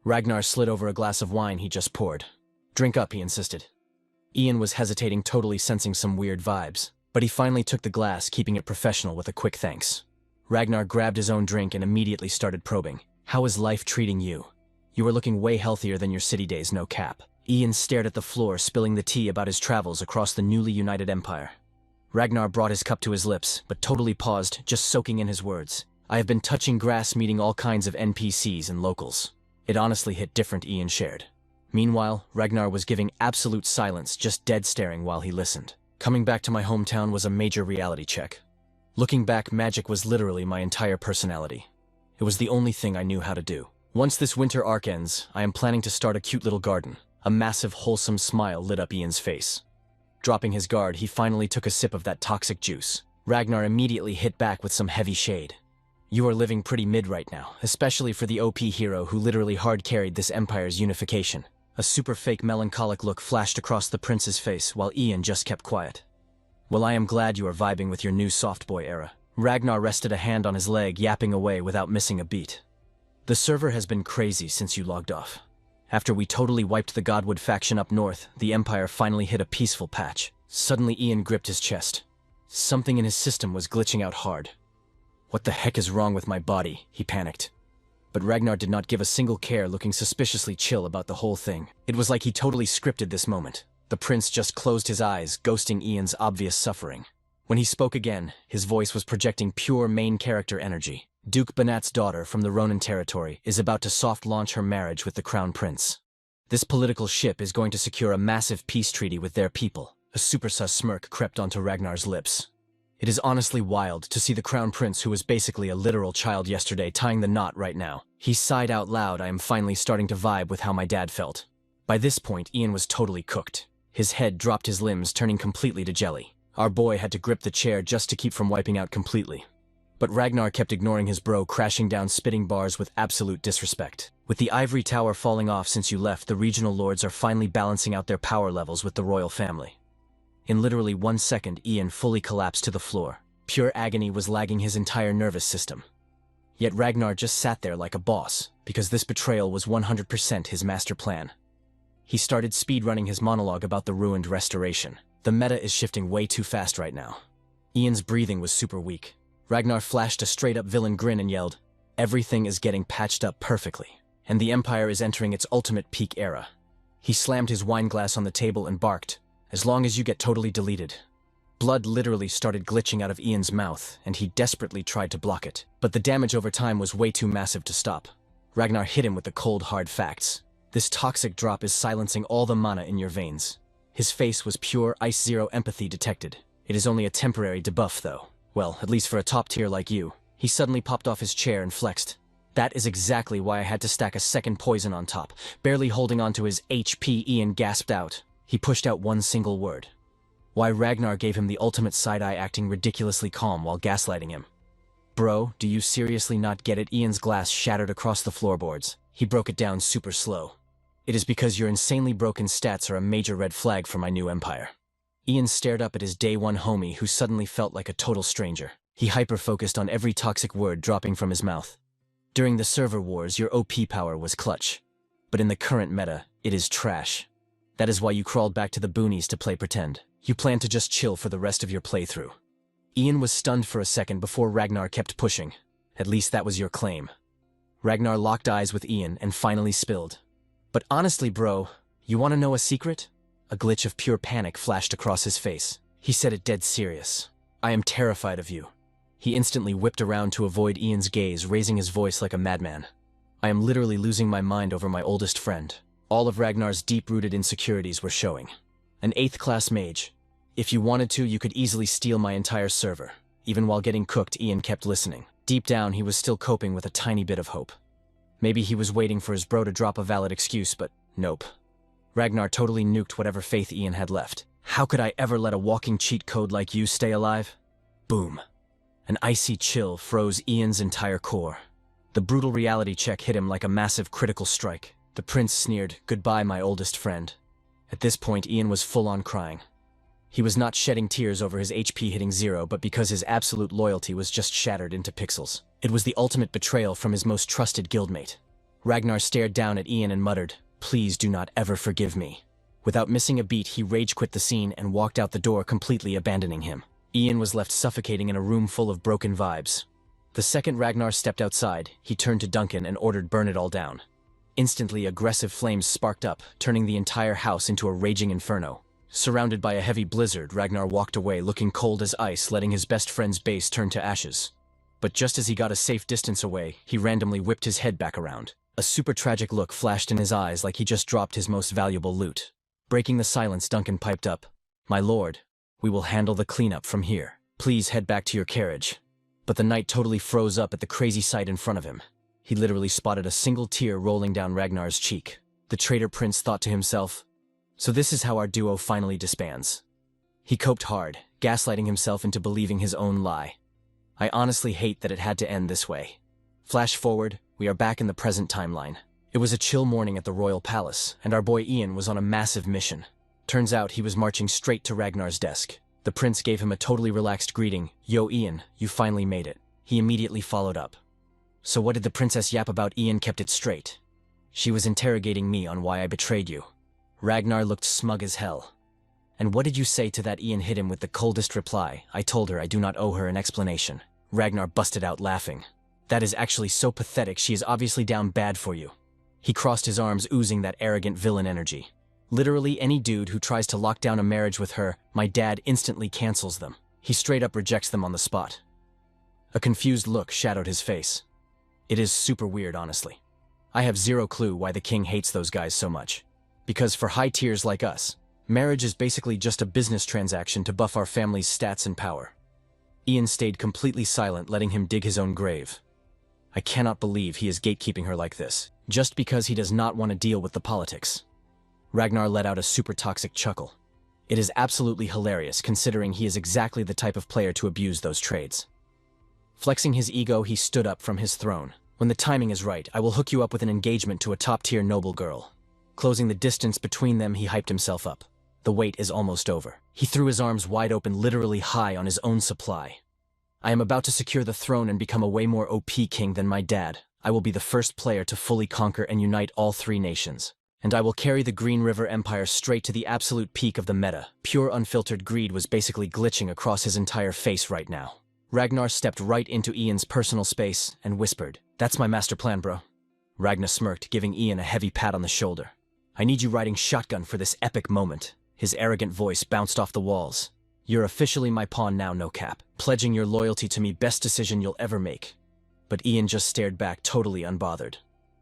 Ragnar slid over a glass of wine he just poured. "Drink up," he insisted. Ian was hesitating, totally sensing some weird vibes, but he finally took the glass, keeping it professional with a quick thanks. Ragnar grabbed his own drink and immediately started probing. How is life treating you? You are looking way healthier than your city days, no cap. Ian stared at the floor, spilling the tea about his travels across the newly united empire. Ragnar brought his cup to his lips, but totally paused, just soaking in his words. I have been touching grass, meeting all kinds of NPCs and locals. It honestly hit different, Ian shared. Meanwhile, Ragnar was giving absolute silence, just dead staring while he listened. Coming back to my hometown was a major reality check. Looking back, magic was literally my entire personality. It was the only thing I knew how to do. Once this winter arc ends, I am planning to start a cute little garden. A massive, wholesome smile lit up Ian's face. Dropping his guard, he finally took a sip of that toxic juice. Ragnar immediately hit back with some heavy shade. You are living pretty mid right now, especially for the OP hero who literally hard-carried this empire's unification. A super fake melancholic look flashed across the prince's face while Ian just kept quiet. Well, I am glad you are vibing with your new soft boy era. Ragnar rested a hand on his leg, yapping away without missing a beat. The server has been crazy since you logged off. After we totally wiped the Godwood faction up north, the Empire finally hit a peaceful patch. Suddenly Ian gripped his chest. Something in his system was glitching out hard. What the heck is wrong with my body? He panicked. But Ragnar did not give a single care, looking suspiciously chill about the whole thing. It was like he totally scripted this moment. The prince just closed his eyes, ghosting Ian's obvious suffering. When he spoke again, his voice was projecting pure main character energy. Duke Banat's daughter from the Ronin territory is about to soft launch her marriage with the crown prince. This political ship is going to secure a massive peace treaty with their people. A super sus smirk crept onto Ragnar's lips. It is honestly wild to see the crown prince, who was basically a literal child yesterday, tying the knot right now. He sighed out loud. I am finally starting to vibe with how my dad felt. By this point, Ian was totally cooked. His head dropped, his limbs turning completely to jelly. Our boy had to grip the chair just to keep from wiping out completely. But Ragnar kept ignoring his bro, crashing down, spitting bars with absolute disrespect. With the Ivory Tower falling off since you left, the regional lords are finally balancing out their power levels with the royal family. In literally 1 second, Ian fully collapsed to the floor. Pure agony was lagging his entire nervous system. Yet Ragnar just sat there like a boss, because this betrayal was 100% his master plan. He started speedrunning his monologue about the ruined restoration. The meta is shifting way too fast right now. Ian's breathing was super weak. Ragnar flashed a straight-up villain grin and yelled, "Everything is getting patched up perfectly, and the Empire is entering its ultimate peak era." He slammed his wine glass on the table and barked, "As long as you get totally deleted." Blood literally started glitching out of Ian's mouth, and he desperately tried to block it. But the damage over time was way too massive to stop. Ragnar hit him with the cold, hard facts. This toxic drop is silencing all the mana in your veins. His face was pure ice, zero empathy detected. It is only a temporary debuff, though. Well, at least for a top tier like you. He suddenly popped off his chair and flexed. That is exactly why I had to stack a second poison on top. Barely holding onto his HP, Ian gasped out. He pushed out one single word. Why Ragnar gave him the ultimate side-eye, acting ridiculously calm while gaslighting him. Bro, do you seriously not get it? Ian's glass shattered across the floorboards. He broke it down super slow. It is because your insanely broken stats are a major red flag for my new empire. Ian stared up at his day one homie, who suddenly felt like a total stranger. He hyper-focused on every toxic word dropping from his mouth. During the server wars, your OP power was clutch. But in the current meta, it is trash. That is why you crawled back to the boonies to play pretend. You plan to just chill for the rest of your playthrough. Ian was stunned for a second before Ragnar kept pushing. At least that was your claim. Ragnar locked eyes with Ian and finally spilled. But honestly, bro, you want to know a secret? A glitch of pure panic flashed across his face. He said it dead serious. I am terrified of you. He instantly whipped around to avoid Ian's gaze, raising his voice like a madman. I am literally losing my mind over my oldest friend. All of Ragnar's deep-rooted insecurities were showing. An 8th class mage. If you wanted to, you could easily steal my entire server. Even while getting cooked, Ian kept listening. Deep down, he was still coping with a tiny bit of hope. Maybe he was waiting for his bro to drop a valid excuse, but nope. Ragnar totally nuked whatever faith Ian had left. How could I ever let a walking cheat code like you stay alive? Boom. An icy chill froze Ian's entire core. The brutal reality check hit him like a massive critical strike. The prince sneered, "Goodbye, my oldest friend." At this point, Ian was full-on crying. He was not shedding tears over his HP hitting 0, but because his absolute loyalty was just shattered into pixels. It was the ultimate betrayal from his most trusted guildmate. Ragnar stared down at Ian and muttered, "Please do not ever forgive me." Without missing a beat, he rage quit the scene and walked out the door, completely abandoning him. Ian was left suffocating in a room full of broken vibes. The second Ragnar stepped outside, he turned to Duncan and ordered burn it all down. Instantly, aggressive flames sparked up, turning the entire house into a raging inferno. Surrounded by a heavy blizzard, Ragnar walked away, looking cold as ice, letting his best friend's base turn to ashes. But just as he got a safe distance away, he randomly whipped his head back around. A super tragic look flashed in his eyes, like he just dropped his most valuable loot. Breaking the silence, Duncan piped up, "My lord, we will handle the cleanup from here. Please head back to your carriage." But the knight totally froze up at the crazy sight in front of him. He literally spotted a single tear rolling down Ragnar's cheek. The traitor prince thought to himself, "So this is how our duo finally disbands." He coped hard, gaslighting himself into believing his own lie. I honestly hate that it had to end this way. Flash forward, we are back in the present timeline. It was a chill morning at the royal palace, and our boy Ian was on a massive mission. Turns out he was marching straight to Ragnar's desk. The prince gave him a totally relaxed greeting. "Yo Ian, you finally made it." He immediately followed up, "So what did the princess yap about?" Ian kept it straight. "She was interrogating me on why I betrayed you." Ragnar looked smug as hell. "And what did you say to that?" Ian hit him with the coldest reply. "I told her I do not owe her an explanation." Ragnar busted out laughing. "That is actually so pathetic. She is obviously down bad for you." He crossed his arms, oozing that arrogant villain energy. "Literally any dude who tries to lock down a marriage with her, my dad instantly cancels them. He straight up rejects them on the spot." A confused look shadowed his face. "It is super weird, honestly. I have zero clue why the king hates those guys so much. Because for high tiers like us, marriage is basically just a business transaction to buff our family's stats and power." Ian stayed completely silent, letting him dig his own grave. "I cannot believe he is gatekeeping her like this, just because he does not want to deal with the politics." Ragnar let out a super toxic chuckle. It is absolutely hilarious, considering he is exactly the type of player to abuse those trades. Flexing his ego, he stood up from his throne. "When the timing is right, I will hook you up with an engagement to a top-tier noble girl." Closing the distance between them, he hyped himself up. The wait is almost over. He threw his arms wide open, literally high on his own supply. "I am about to secure the throne and become a way more OP king than my dad. I will be the first player to fully conquer and unite all three nations. And I will carry the Green River Empire straight to the absolute peak of the meta." Pure unfiltered greed was basically glitching across his entire face right now. Ragnar stepped right into Ian's personal space and whispered, "That's my master plan, bro." Ragnar smirked, giving Ian a heavy pat on the shoulder. "I need you riding shotgun for this epic moment." His arrogant voice bounced off the walls. "You're officially my pawn now, no cap. Pledging your loyalty to me, best decision you'll ever make." But Ian just stared back, totally unbothered.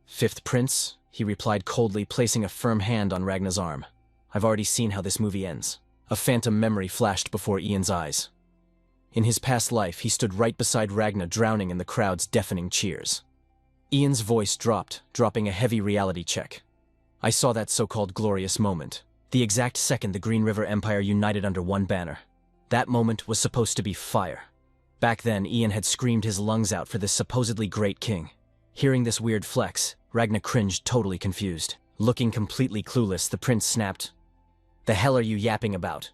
"Fifth prince?" he replied coldly, placing a firm hand on Ragnar's arm. "I've already seen how this movie ends." A phantom memory flashed before Ian's eyes. In his past life, he stood right beside Ragnar, drowning in the crowd's deafening cheers. Ian's voice dropped, dropping a heavy reality check. "I saw that so-called glorious moment. The exact second the Green River Empire united under one banner. That moment was supposed to be fire. Back then, Ian had screamed his lungs out for this supposedly great king. Hearing this weird flex, Ragnar cringed, totally confused. Looking completely clueless, the prince snapped, "The hell are you yapping about?"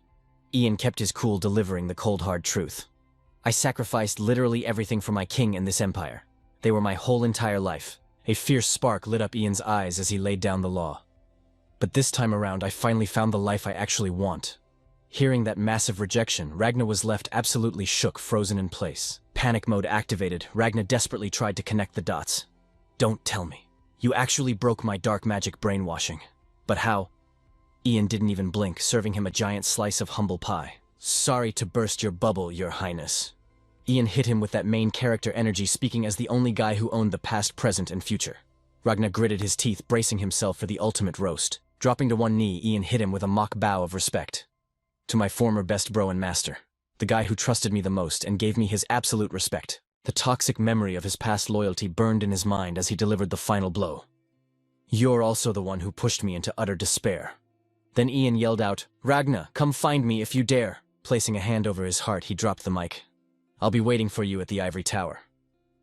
Ian kept his cool, delivering the cold hard truth. "I sacrificed literally everything for my king and this empire. They were my whole entire life." A fierce spark lit up Ian's eyes as he laid down the law. "But this time around, I finally found the life I actually want." Hearing that massive rejection, Ragnar was left absolutely shook, frozen in place. Panic mode activated, Ragnar desperately tried to connect the dots. "Don't tell me. You actually broke my dark magic brainwashing. But how?" Ian didn't even blink, serving him a giant slice of humble pie. "Sorry to burst your bubble, your highness." Ian hit him with that main character energy, speaking as the only guy who owned the past, present, and future. Ragnar gritted his teeth, bracing himself for the ultimate roast. Dropping to one knee, Ian hit him with a mock bow of respect. "To my former best bro and master. The guy who trusted me the most and gave me his absolute respect." The toxic memory of his past loyalty burned in his mind as he delivered the final blow. "You're also the one who pushed me into utter despair." Then Ian yelled out, "Ragnar, come find me if you dare." Placing a hand over his heart, he dropped the mic. "I'll be waiting for you at the Ivory Tower."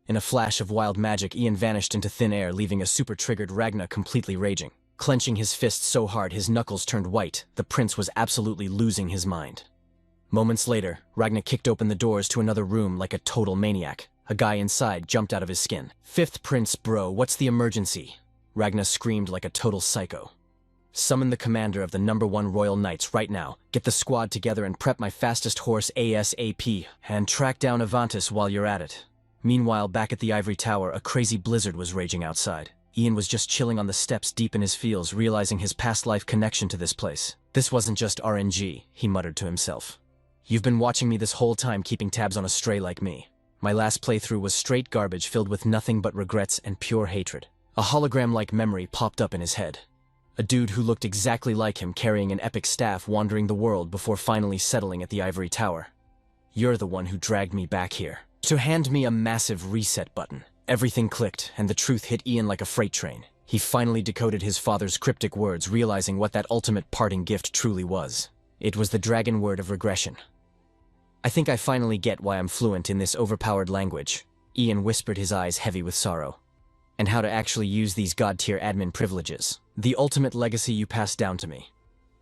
In a flash of wild magic, Ian vanished into thin air, leaving a super-triggered Ragnar completely raging. Clenching his fists so hard his knuckles turned white, the prince was absolutely losing his mind. Moments later, Ragnar kicked open the doors to another room like a total maniac. A guy inside jumped out of his skin. "Fifth prince, bro, what's the emergency?" Ragnar screamed like a total psycho. Summon the commander of the #1 Royal Knights right now, get the squad together and prep my fastest horse ASAP, and track down Ivantis while you're at it. Meanwhile, back at the Ivory Tower, a crazy blizzard was raging outside. Ian was just chilling on the steps deep in his feels, realizing his past life connection to this place. This wasn't just RNG, he muttered to himself. You've been watching me this whole time, keeping tabs on a stray like me. My last playthrough was straight garbage filled with nothing but regrets and pure hatred. A hologram-like memory popped up in his head. A dude who looked exactly like him carrying an epic staff wandering the world before finally settling at the Ivory Tower. You're the one who dragged me back here. To hand me a massive reset button. Everything clicked, and the truth hit Ian like a freight train. He finally decoded his father's cryptic words, realizing what that ultimate parting gift truly was. It was the dragon word of regression. I think I finally get why I'm fluent in this overpowered language, Ian whispered, his eyes heavy with sorrow. And how to actually use these god-tier admin privileges. The ultimate legacy you passed down to me.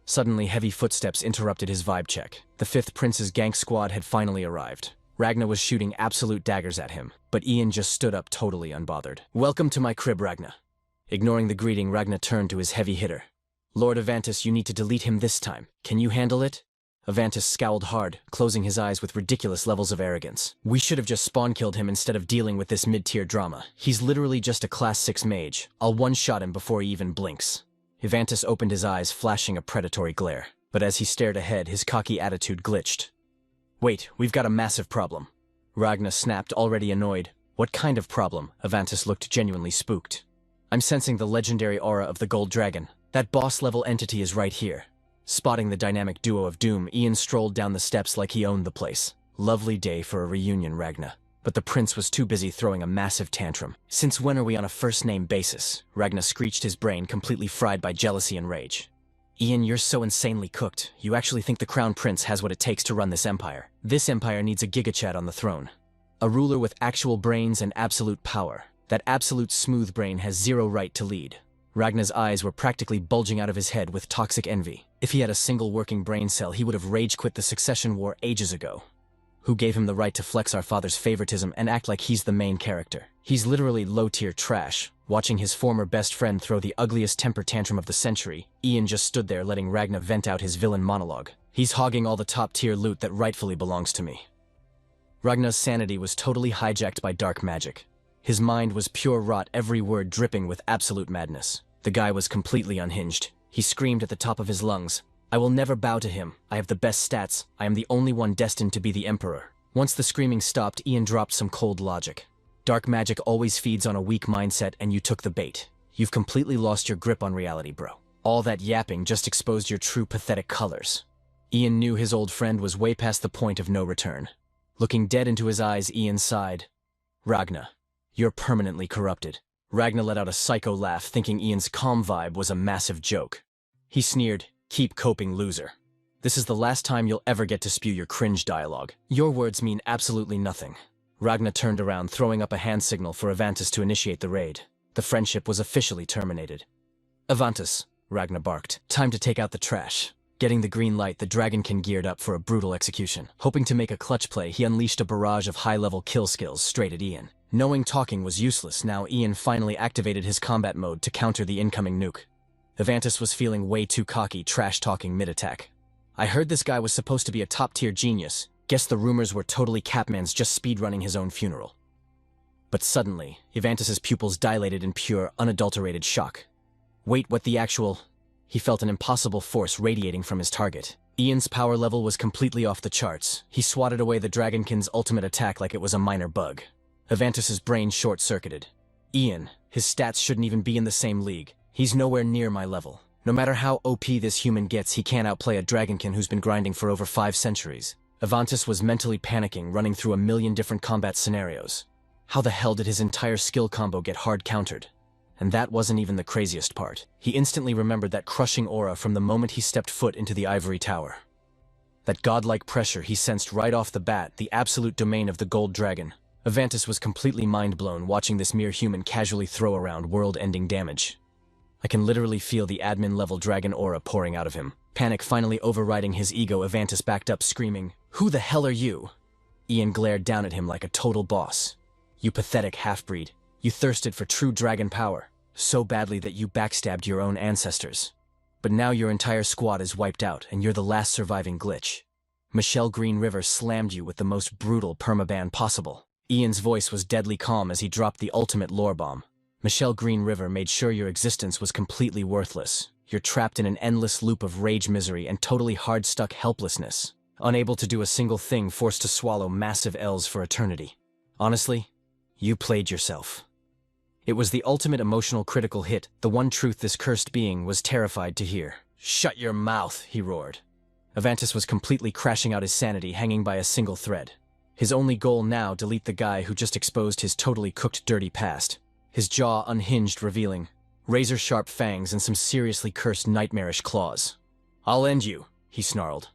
Suddenly, heavy footsteps interrupted his vibe check. The 5th Prince's gank squad had finally arrived. Ragnar was shooting absolute daggers at him, but Ian just stood up totally unbothered. Welcome to my crib, Ragnar. Ignoring the greeting, Ragnar turned to his heavy hitter. Lord Ivantis, you need to delete him this time. Can you handle it? Ivantis scowled hard, closing his eyes with ridiculous levels of arrogance. We should have just spawn-killed him instead of dealing with this mid-tier drama. He's literally just a class 6 mage. I'll one-shot him before he even blinks. Ivantis opened his eyes, flashing a predatory glare. But as he stared ahead, his cocky attitude glitched. Wait, we've got a massive problem. Ragnar snapped, already annoyed. What kind of problem? Ivantis looked genuinely spooked. I'm sensing the legendary aura of the gold dragon. That boss-level entity is right here. Spotting the dynamic duo of doom, Ian strolled down the steps like he owned the place. Lovely day for a reunion, Ragnar. But the prince was too busy throwing a massive tantrum. Since when are we on a first-name basis? Ragnar screeched, his brain completely fried by jealousy and rage. Ian, you're so insanely cooked. You actually think the crown prince has what it takes to run this empire? This empire needs a gigachad on the throne. A ruler with actual brains and absolute power. That absolute smooth brain has zero right to lead. Ragnar's eyes were practically bulging out of his head with toxic envy. If he had a single working brain cell, he would have rage-quit the succession war ages ago. Who gave him the right to flex our father's favoritism and act like he's the main character? He's literally low-tier trash. Watching his former best friend throw the ugliest temper tantrum of the century, Ian just stood there letting Ragnar vent out his villain monologue. He's hogging all the top-tier loot that rightfully belongs to me. Ragnar's sanity was totally hijacked by dark magic. His mind was pure rot, every word dripping with absolute madness. The guy was completely unhinged. He screamed at the top of his lungs, I will never bow to him. I have the best stats. I am the only one destined to be the emperor. Once the screaming stopped, Ian dropped some cold logic. Dark magic always feeds on a weak mindset, and you took the bait. You've completely lost your grip on reality, bro. All that yapping just exposed your true pathetic colors. Ian knew his old friend was way past the point of no return. Looking dead into his eyes, Ian sighed. Ragnar, you're permanently corrupted. Ragnar let out a psycho laugh, thinking Ian's calm vibe was a massive joke. He sneered, keep coping, loser. This is the last time you'll ever get to spew your cringe dialogue. Your words mean absolutely nothing. Ragnar turned around, throwing up a hand signal for Ivantis to initiate the raid. The friendship was officially terminated. Ivantis, Ragnar barked. Time to take out the trash. Getting the green light, the dragonkin geared up for a brutal execution. Hoping to make a clutch play, he unleashed a barrage of high-level kill skills straight at Ian. Knowing talking was useless, now Ian finally activated his combat mode to counter the incoming nuke. Ivantis was feeling way too cocky, trash-talking mid-attack. I heard this guy was supposed to be a top-tier genius. Guess the rumors were totally Capman's just speedrunning his own funeral. But suddenly, Ivantis' pupils dilated in pure, unadulterated shock. Wait, what the actual... He felt an impossible force radiating from his target. Ian's power level was completely off the charts. He swatted away the dragonkin's ultimate attack like it was a minor bug. Ivantis' brain short-circuited. Ian, his stats shouldn't even be in the same league. He's nowhere near my level. No matter how OP this human gets, he can't outplay a dragonkin who's been grinding for over 5 centuries. Ivantis was mentally panicking, running through a million different combat scenarios. How the hell did his entire skill combo get hard countered? And that wasn't even the craziest part. He instantly remembered that crushing aura from the moment he stepped foot into the Ivory Tower. That godlike pressure he sensed right off the bat, the absolute domain of the gold dragon. Ivantis was completely mind-blown watching this mere human casually throw around world-ending damage. I can literally feel the admin-level dragon aura pouring out of him. Panic finally overriding his ego, Ivantis backed up screaming, "Who the hell are you?" Ian glared down at him like a total boss. You pathetic half-breed. You thirsted for true dragon power, so badly that you backstabbed your own ancestors. But now your entire squad is wiped out, and you're the last surviving glitch. Michelle Green River slammed you with the most brutal permaban possible. Ian's voice was deadly calm as he dropped the ultimate lore bomb. Michelle Green River made sure your existence was completely worthless. You're trapped in an endless loop of rage, misery, and totally hard-stuck helplessness. Unable to do a single thing, forced to swallow massive L's for eternity. Honestly, you played yourself. It was the ultimate emotional critical hit, the one truth this cursed being was terrified to hear. "Shut your mouth," he roared. Ivantis was completely crashing out his sanity, hanging by a single thread. His only goal now, delete the guy who just exposed his totally cooked dirty past. His jaw unhinged, revealing razor-sharp fangs and some seriously cursed nightmarish claws. "I'll end you," he snarled.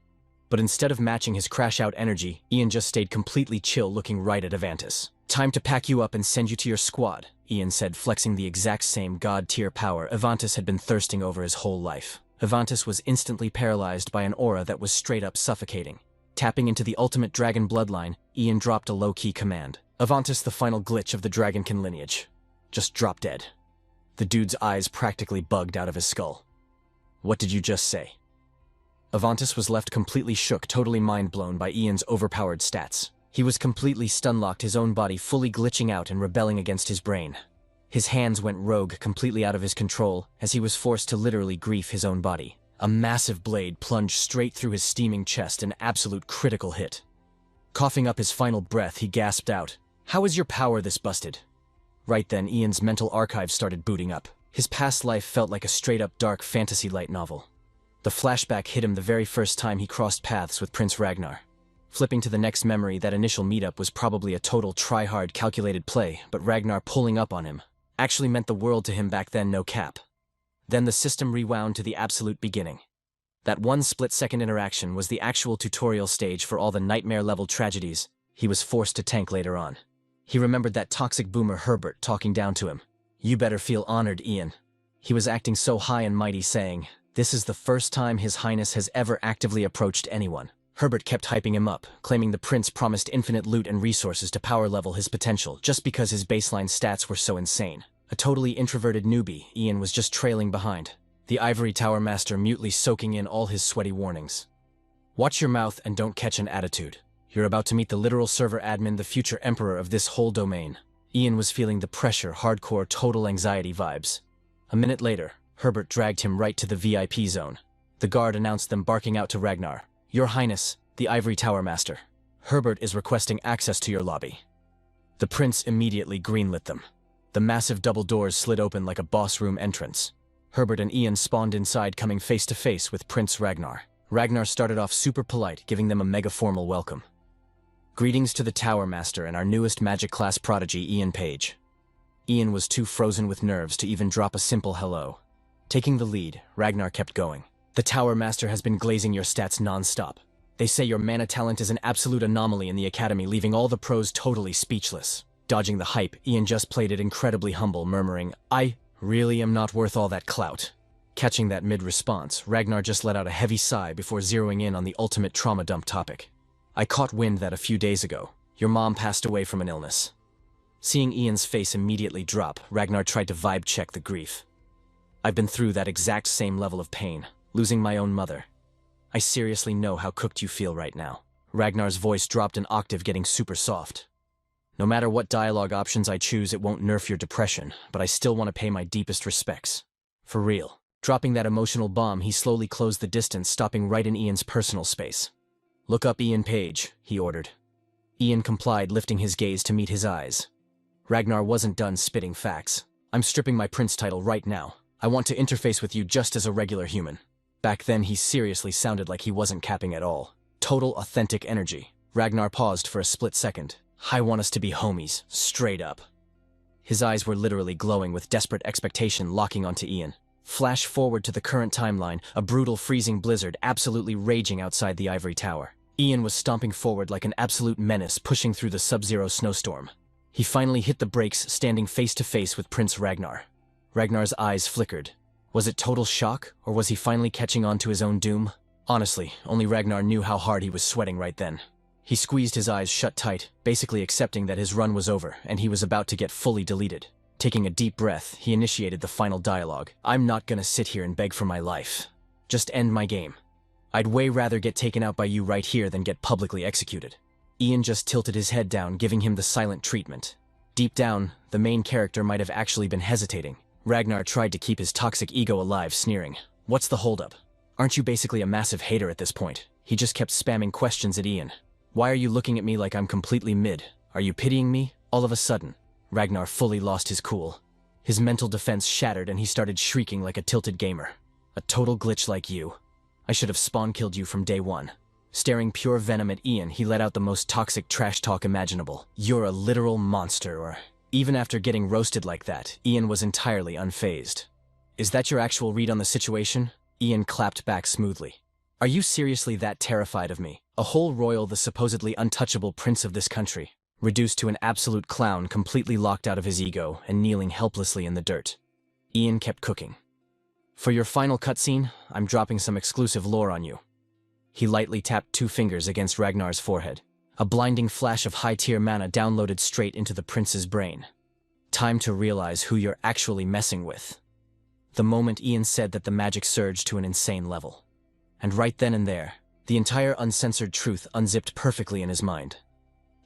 But instead of matching his crash-out energy, Ian just stayed completely chill, looking right at Ivantis. "Time to pack you up and send you to your squad," Ian said, flexing the exact same god-tier power Ivantis had been thirsting over his whole life. Ivantis was instantly paralyzed by an aura that was straight-up suffocating. Tapping into the ultimate dragon bloodline, Ian dropped a low-key command. Ivantis, the final glitch of the dragonkin lineage. Just drop dead. The dude's eyes practically bugged out of his skull. "What did you just say?" Ivantis was left completely shook, totally mind-blown by Ian's overpowered stats. He was completely stun-locked, his own body fully glitching out and rebelling against his brain. His hands went rogue, completely out of his control, as he was forced to literally grief his own body. A massive blade plunged straight through his steaming chest, an absolute critical hit. Coughing up his final breath, he gasped out, "How is your power this busted?" Right then, Ian's mental archive started booting up. His past life felt like a straight-up dark fantasy light novel. The flashback hit him the very first time he crossed paths with Prince Ragnar. Flipping to the next memory, that initial meetup was probably a total try-hard calculated play, but Ragnar pulling up on him actually meant the world to him back then, no cap. Then the system rewound to the absolute beginning. That one split-second interaction was the actual tutorial stage for all the nightmare-level tragedies he was forced to tank later on. He remembered that toxic boomer Herbert talking down to him. "You better feel honored, Ian." He was acting so high and mighty, saying, "This is the first time His Highness has ever actively approached anyone." Herbert kept hyping him up, claiming the prince promised infinite loot and resources to power level his potential just because his baseline stats were so insane. A totally introverted newbie, Ian was just trailing behind, the Ivory Tower master mutely soaking in all his sweaty warnings. "Watch your mouth and don't catch an attitude. You're about to meet the literal server admin, the future emperor of this whole domain." Ian was feeling the pressure, hardcore, total anxiety vibes. A minute later, Herbert dragged him right to the VIP zone. The guard announced them, barking out to Ragnar, "Your Highness, the Ivory Tower Master. Herbert is requesting access to your lobby." The prince immediately greenlit them. The massive double doors slid open like a boss room entrance. Herbert and Ian spawned inside, coming face to face with Prince Ragnar. Ragnar started off super polite, giving them a mega formal welcome. "Greetings to the Tower Master and our newest magic class prodigy, Ian Page." Ian was too frozen with nerves to even drop a simple hello. Taking the lead, Ragnar kept going. "The Tower Master has been glazing your stats non-stop. They say your mana talent is an absolute anomaly in the academy, leaving all the pros totally speechless." Dodging the hype, Ian just played it incredibly humble, murmuring, "I really am not worth all that clout." Catching that mid-response, Ragnar just let out a heavy sigh before zeroing in on the ultimate trauma dump topic. "I caught wind that a few days ago, your mom passed away from an illness." Seeing Ian's face immediately drop, Ragnar tried to vibe check the grief. "I've been through that exact same level of pain, losing my own mother. I seriously know how cooked you feel right now." Ragnar's voice dropped an octave, getting super soft. "No matter what dialogue options I choose, it won't nerf your depression, but I still want to pay my deepest respects. For real." Dropping that emotional bomb, he slowly closed the distance, stopping right in Ian's personal space. "Look up Ian Page," he ordered. Ian complied, lifting his gaze to meet his eyes. Ragnar wasn't done spitting facts. "I'm stripping my prince title right now. I want to interface with you just as a regular human." Back then, he seriously sounded like he wasn't capping at all. Total authentic energy. Ragnar paused for a split second. "I want us to be homies, straight up." His eyes were literally glowing with desperate expectation, locking onto Ian. Flash forward to the current timeline, a brutal freezing blizzard absolutely raging outside the Ivory Tower. Ian was stomping forward like an absolute menace, pushing through the sub-zero snowstorm. He finally hit the brakes, standing face to face with Prince Ragnar. Ragnar's eyes flickered. Was it total shock, or was he finally catching on to his own doom? Honestly, only Ragnar knew how hard he was sweating right then. He squeezed his eyes shut tight, basically accepting that his run was over, and he was about to get fully deleted. Taking a deep breath, he initiated the final dialogue. "I'm not gonna sit here and beg for my life. Just end my game. I'd way rather get taken out by you right here than get publicly executed. Ian just tilted his head down, giving him the silent treatment. Deep down, the main character might have actually been hesitating. Ragnar tried to keep his toxic ego alive, sneering. What's the holdup? Aren't you basically a massive hater at this point? He just kept spamming questions at Ian. Why are you looking at me like I'm completely mid? Are you pitying me? All of a sudden, Ragnar fully lost his cool. His mental defense shattered and he started shrieking like a tilted gamer. A total glitch like you. I should have spawn-killed you from day one. Staring pure venom at Ian, he let out the most toxic trash talk imaginable. You're a literal monster, or... Even after getting roasted like that, Ian was entirely unfazed. Is that your actual read on the situation? Ian clapped back smoothly. Are you seriously that terrified of me? A whole royal, the supposedly untouchable prince of this country, reduced to an absolute clown, completely locked out of his ego and kneeling helplessly in the dirt. Ian kept cooking. For your final cutscene, I'm dropping some exclusive lore on you. He lightly tapped 2 fingers against Ragnar's forehead. A blinding flash of high-tier mana downloaded straight into the prince's brain. Time to realize who you're actually messing with. The moment Ian said that, the magic surged to an insane level. And right then and there, the entire uncensored truth unzipped perfectly in his mind.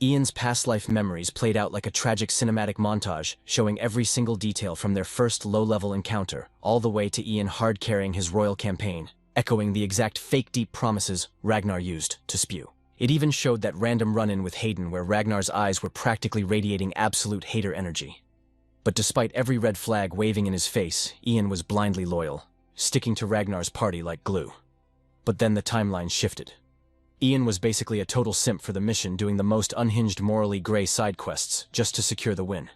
Ian's past life memories played out like a tragic cinematic montage, showing every single detail from their first low-level encounter, all the way to Ian hard-carrying his royal campaign, echoing the exact fake deep promises Ragnar used to spew. It even showed that random run-in with Hayden where Ragnar's eyes were practically radiating absolute hater energy. But despite every red flag waving in his face, Ian was blindly loyal, sticking to Ragnar's party like glue. But then the timeline shifted. Ian was basically a total simp for the mission, doing the most unhinged morally gray side quests just to secure the win.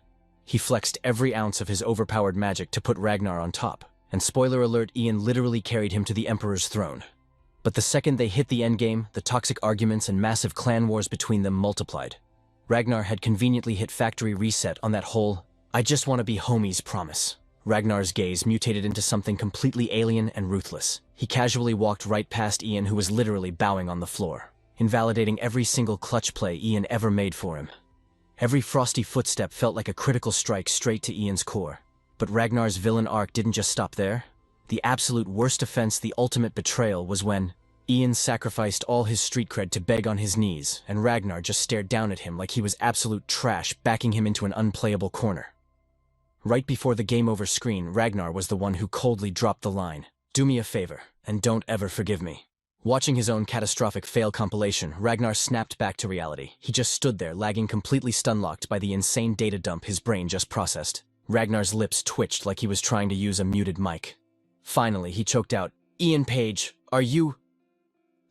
He flexed every ounce of his overpowered magic to put Ragnar on top, and spoiler alert, Ian literally carried him to the Emperor's throne. But the second they hit the endgame, the toxic arguments and massive clan wars between them multiplied. Ragnar had conveniently hit factory reset on that whole, I just want to be homies promise. Ragnar's gaze mutated into something completely alien and ruthless. He casually walked right past Ian, who was literally bowing on the floor, invalidating every single clutch play Ian ever made for him. Every frosty footstep felt like a critical strike straight to Ian's core. But Ragnar's villain arc didn't just stop there. The absolute worst offense, the ultimate betrayal, was when Ian sacrificed all his street cred to beg on his knees, and Ragnar just stared down at him like he was absolute trash, backing him into an unplayable corner. Right before the game over screen, Ragnar was the one who coldly dropped the line, "Do me a favor, and don't ever forgive me." Watching his own catastrophic fail compilation, Ragnar snapped back to reality. He just stood there, lagging, completely stun-locked by the insane data dump his brain just processed. Ragnar's lips twitched like he was trying to use a muted mic. Finally, he choked out, "Ian Page, are you—"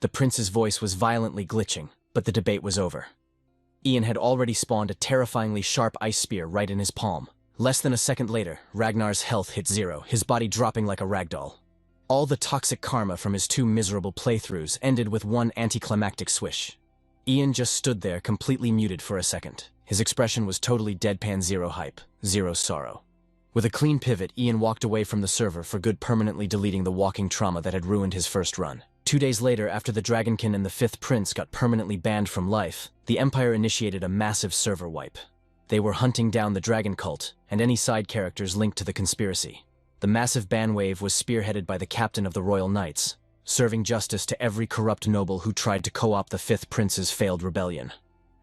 The prince's voice was violently glitching, but the debate was over. Ian had already spawned a terrifyingly sharp ice spear right in his palm. Less than a second later, Ragnar's health hit 0, his body dropping like a ragdoll. All the toxic karma from his 2 miserable playthroughs ended with one anticlimactic swish. Ian just stood there, completely muted for a second. His expression was totally deadpan, 0 hype, 0 sorrow. With a clean pivot, Ian walked away from the server for good, permanently deleting the walking trauma that had ruined his first run. 2 days later, after the dragonkin and the 5th prince got permanently banned from life, the Empire initiated a massive server wipe. They were hunting down the dragon cult and any side characters linked to the conspiracy. The massive ban wave was spearheaded by the captain of the Royal Knights, serving justice to every corrupt noble who tried to co-opt the 5th prince's failed rebellion.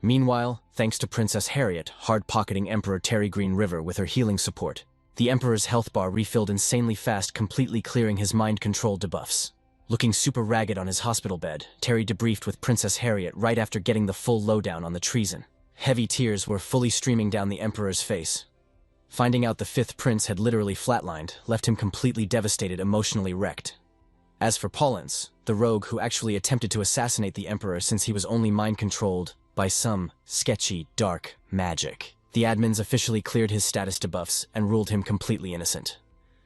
Meanwhile, thanks to Princess Harriet, hard-pocketing Emperor Terry Green River with her healing support, the Emperor's health bar refilled insanely fast, completely clearing his mind-control debuffs. Looking super ragged on his hospital bed, Terry debriefed with Princess Harriet right after getting the full lowdown on the treason. Heavy tears were fully streaming down the Emperor's face. Finding out the 5th prince had literally flatlined left him completely devastated, emotionally wrecked. As for Pollens, the rogue who actually attempted to assassinate the Emperor since he was only mind-controlled by some sketchy, dark magic, the admins officially cleared his status debuffs and ruled him completely innocent.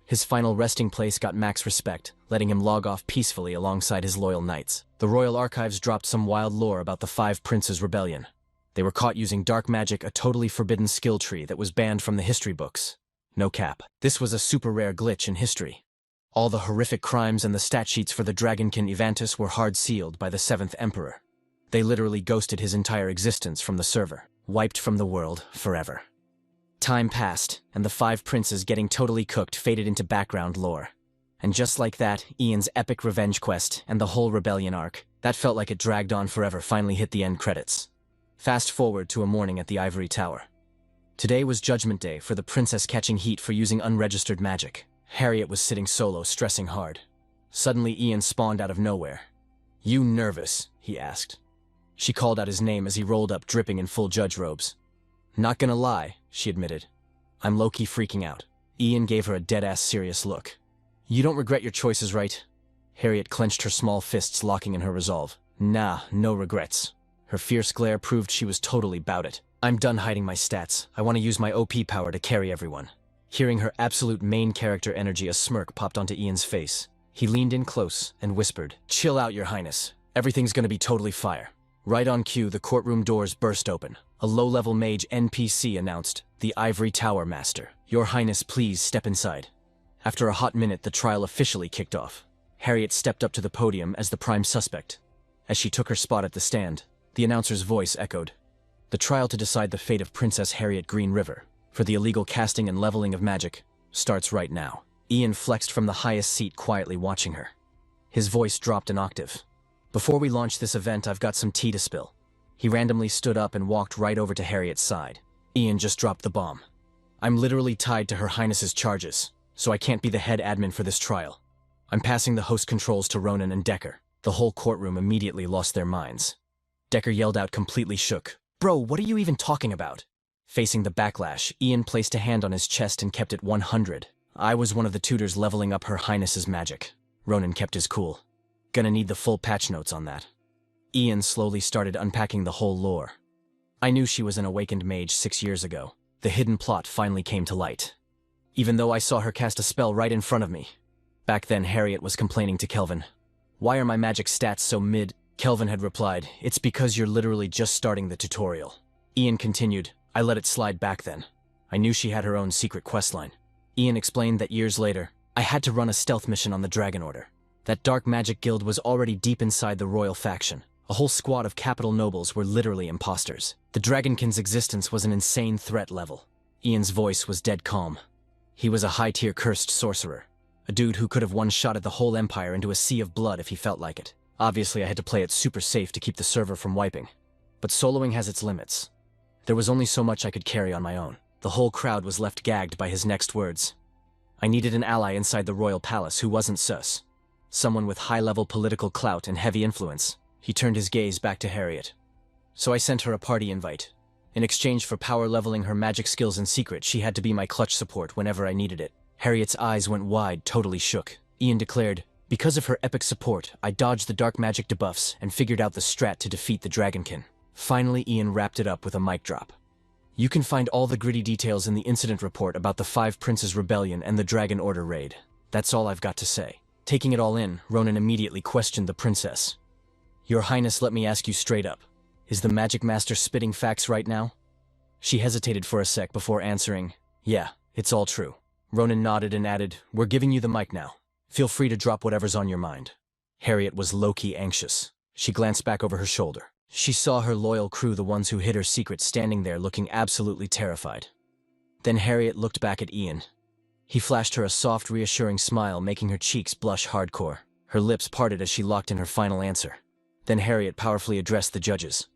His final resting place got max respect, letting him log off peacefully alongside his loyal knights. The Royal Archives dropped some wild lore about the 5 Princes' rebellion. They were caught using dark magic, a totally forbidden skill tree that was banned from the history books. No cap. This was a super rare glitch in history. All the horrific crimes and the stat sheets for the dragonkin Ivantis were hard-sealed by the 7th Emperor. They literally ghosted his entire existence from the server, wiped from the world forever. Time passed, and the 5 princes getting totally cooked faded into background lore. And just like that, Ian's epic revenge quest and the whole rebellion arc, that felt like it dragged on forever, finally hit the end credits. Fast forward to a morning at the Ivory Tower. Today was Judgment Day for the princess catching heat for using unregistered magic. Harriet was sitting solo, stressing hard. Suddenly Ian spawned out of nowhere. "You nervous?" he asked. She called out his name as he rolled up, dripping in full judge robes. "Not gonna lie," she admitted. "I'm low-key freaking out." Ian gave her a dead-ass serious look. "You don't regret your choices, right?" Harriet clenched her small fists, locking in her resolve. "Nah, no regrets." Her fierce glare proved she was totally bout it. "I'm done hiding my stats. I want to use my OP power to carry everyone." Hearing her absolute main character energy, a smirk popped onto Ian's face. He leaned in close and whispered, "Chill out, Your Highness. Everything's gonna be totally fire." Right on cue, the courtroom doors burst open. A low-level mage NPC announced, "The Ivory Tower Master. Your Highness, please step inside." After a hot minute, the trial officially kicked off. Harriet stepped up to the podium as the prime suspect. As she took her spot at the stand, the announcer's voice echoed. "The trial to decide the fate of Princess Harriet Green River, for the illegal casting and leveling of magic, starts right now." Ian flexed from the highest seat, quietly watching her. His voice dropped an octave. "Before we launch this event, I've got some tea to spill." He randomly stood up and walked right over to Harriet's side. Ian just dropped the bomb. "I'm literally tied to Her Highness's charges, so I can't be the head admin for this trial. I'm passing the host controls to Ronan and Decker." The whole courtroom immediately lost their minds. Decker yelled out, completely shook. "Bro, what are you even talking about?" Facing the backlash, Ian placed a hand on his chest and kept it 100. "I was one of the tutors leveling up Her Highness's magic." Ronan kept his cool. "Gonna need the full patch notes on that." Ian slowly started unpacking the whole lore. "I knew she was an awakened mage 6 years ago. The hidden plot finally came to light. Even though I saw her cast a spell right in front of me." Back then, Harriet was complaining to Kelvin. "Why are my magic stats so mid?" Kelvin had replied, "It's because you're literally just starting the tutorial." Ian continued, "I let it slide back then. I knew she had her own secret questline." Ian explained that years later, "I had to run a stealth mission on the Dragon Order. That dark magic guild was already deep inside the royal faction. A whole squad of capital nobles were literally imposters. The dragonkin's existence was an insane threat level." Ian's voice was dead calm. He was a high-tier cursed sorcerer. A dude who could have one-shotted the whole empire into a sea of blood if he felt like it. Obviously, I had to play it super safe to keep the server from wiping. But soloing has its limits. There was only so much I could carry on my own. The whole crowd was left gagged by his next words. I needed an ally inside the royal palace who wasn't sus. Someone with high-level political clout and heavy influence. He turned his gaze back to Harriet. "So I sent her a party invite. In exchange for power leveling her magic skills in secret, she had to be my clutch support whenever I needed it." Harriet's eyes went wide, totally shook. Ian declared, "Because of her epic support, I dodged the dark magic debuffs and figured out the strat to defeat the dragonkin." Finally, Ian wrapped it up with a mic drop. "You can find all the gritty details in the incident report about the 5 Princes Rebellion and the Dragon Order raid. That's all I've got to say." Taking it all in, Ronan immediately questioned the princess. "Your Highness, let me ask you straight up. Is the Magic Master spitting facts right now?" She hesitated for a sec before answering, "Yeah, it's all true." Ronan nodded and added, "We're giving you the mic now. Feel free to drop whatever's on your mind." Harriet was low-key anxious. She glanced back over her shoulder. She saw her loyal crew, the ones who hid her secret, standing there looking absolutely terrified. Then Harriet looked back at Ian. He flashed her a soft, reassuring smile, making her cheeks blush hardcore. Her lips parted as she locked in her final answer. Then Harriet powerfully addressed the judges.